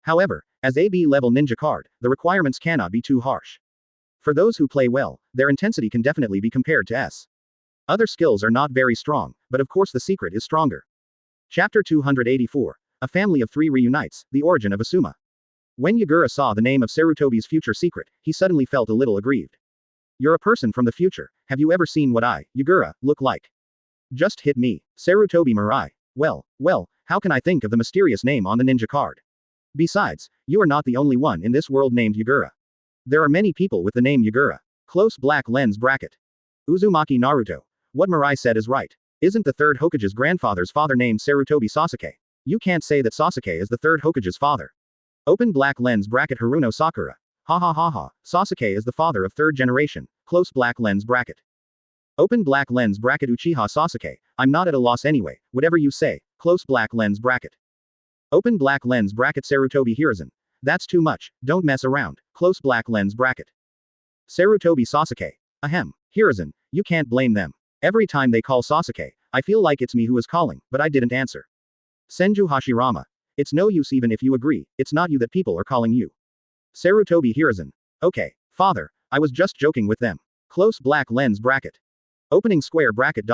However, as a B-level ninja card, the requirements cannot be too harsh. For those who play well, their intensity can definitely be compared to S. Other skills are not very strong, but of course the secret is stronger. Chapter 284. A family of 3 reunites, the origin of Asuma. When Yagura saw the name of Sarutobi's future secret, he suddenly felt a little aggrieved. You're a person from the future, have you ever seen what I, Yagura, look like? Just hit me, Sarutobi Mirai. Well, how can I think of the mysterious name on the ninja card? Besides, you are not the only one in this world named Yagura. There are many people with the name Yagura. Close black lens bracket. Uzumaki Naruto. What Mirai said is right. Isn't the third Hokage's grandfather's father named Sarutobi Sasuke? You can't say that Sasuke is the third Hokage's father. Open black lens bracket Haruno Sakura. Ha ha ha ha, Sasuke is the father of third generation, close black lens bracket. Open black lens bracket Uchiha Sasuke, I'm not at a loss anyway, whatever you say, close black lens bracket. Open black lens bracket Sarutobi Hiruzen. That's too much, don't mess around, close black lens bracket. Sarutobi Sasuke. Ahem. Hiruzen, you can't blame them. Every time they call Sasuke, I feel like it's me who is calling, but I didn't answer. Senju Hashirama. It's no use even if you agree, it's not you that people are calling you. Sarutobi Hiruzen. Okay, father, I was just joking with them. Close black lens bracket. Opening square bracket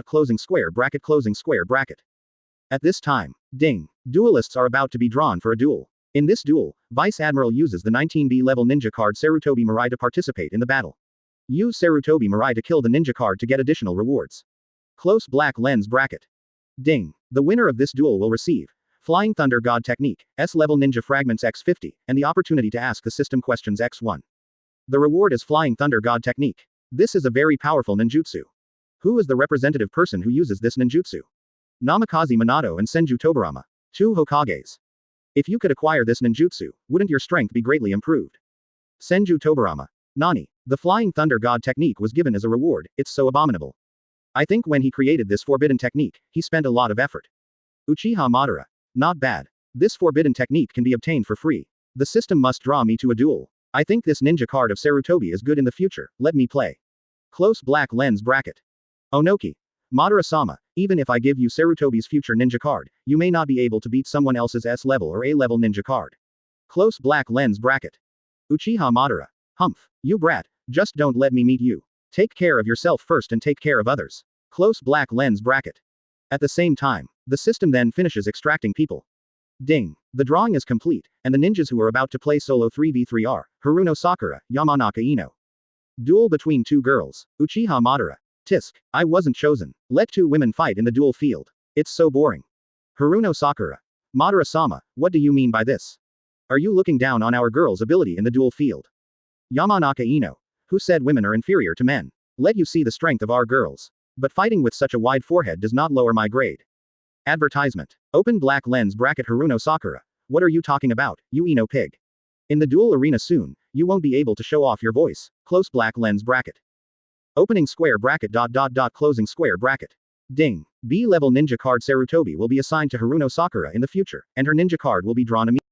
closing square bracket. At this time, ding, duelists are about to be drawn for a duel. In this duel, Vice Admiral uses the 19B level ninja card Sarutobi Mirai to participate in the battle. Use Sarutobi Mirai to kill the ninja card to get additional rewards. Close black lens bracket. Ding. The winner of this duel will receive Flying Thunder God Technique, S-level ninja fragments X50, and the opportunity to ask the system questions X1. The reward is Flying Thunder God Technique. This is a very powerful ninjutsu. Who is the representative person who uses this ninjutsu? Namikaze Minato and Senju Tobirama. 2 Hokages. If you could acquire this ninjutsu, wouldn't your strength be greatly improved? Senju Tobirama. Nani. The Flying Thunder God Technique was given as a reward, it's so abominable. I think when he created this forbidden technique, he spent a lot of effort. Uchiha Madara. Not bad. This forbidden technique can be obtained for free. The system must draw me to a duel. I think this ninja card of Sarutobi is good in the future, let me play. Close black lens bracket. Onoki. Madara-sama, even if I give you Sarutobi's future ninja card, you may not be able to beat someone else's S-level or A-level ninja card. Close black lens bracket. Uchiha Madara. Humph. You brat, just don't let me meet you. Take care of yourself first and take care of others. Close black lens bracket. At the same time, the system then finishes extracting people. Ding. The drawing is complete, and the ninjas who are about to play solo 3v3 are Haruno Sakura, Yamanaka Ino. Duel between 2 girls. Uchiha Madara. Tisk. I wasn't chosen. Let 2 women fight in the duel field. It's so boring. Haruno Sakura. Madara-sama, what do you mean by this? Are you looking down on our girls' ability in the duel field? Yamanaka Ino. Who said women are inferior to men? Let you see the strength of our girls. But fighting with such a wide forehead does not lower my grade. Advertisement. Open black lens bracket Haruno Sakura. What are you talking about, you Ino pig? In the duel arena soon, you won't be able to show off your voice. Close black lens bracket. Opening square bracket closing square bracket. Ding. B-level ninja card Sarutobi will be assigned to Haruno Sakura in the future, and her ninja card will be drawn immediately.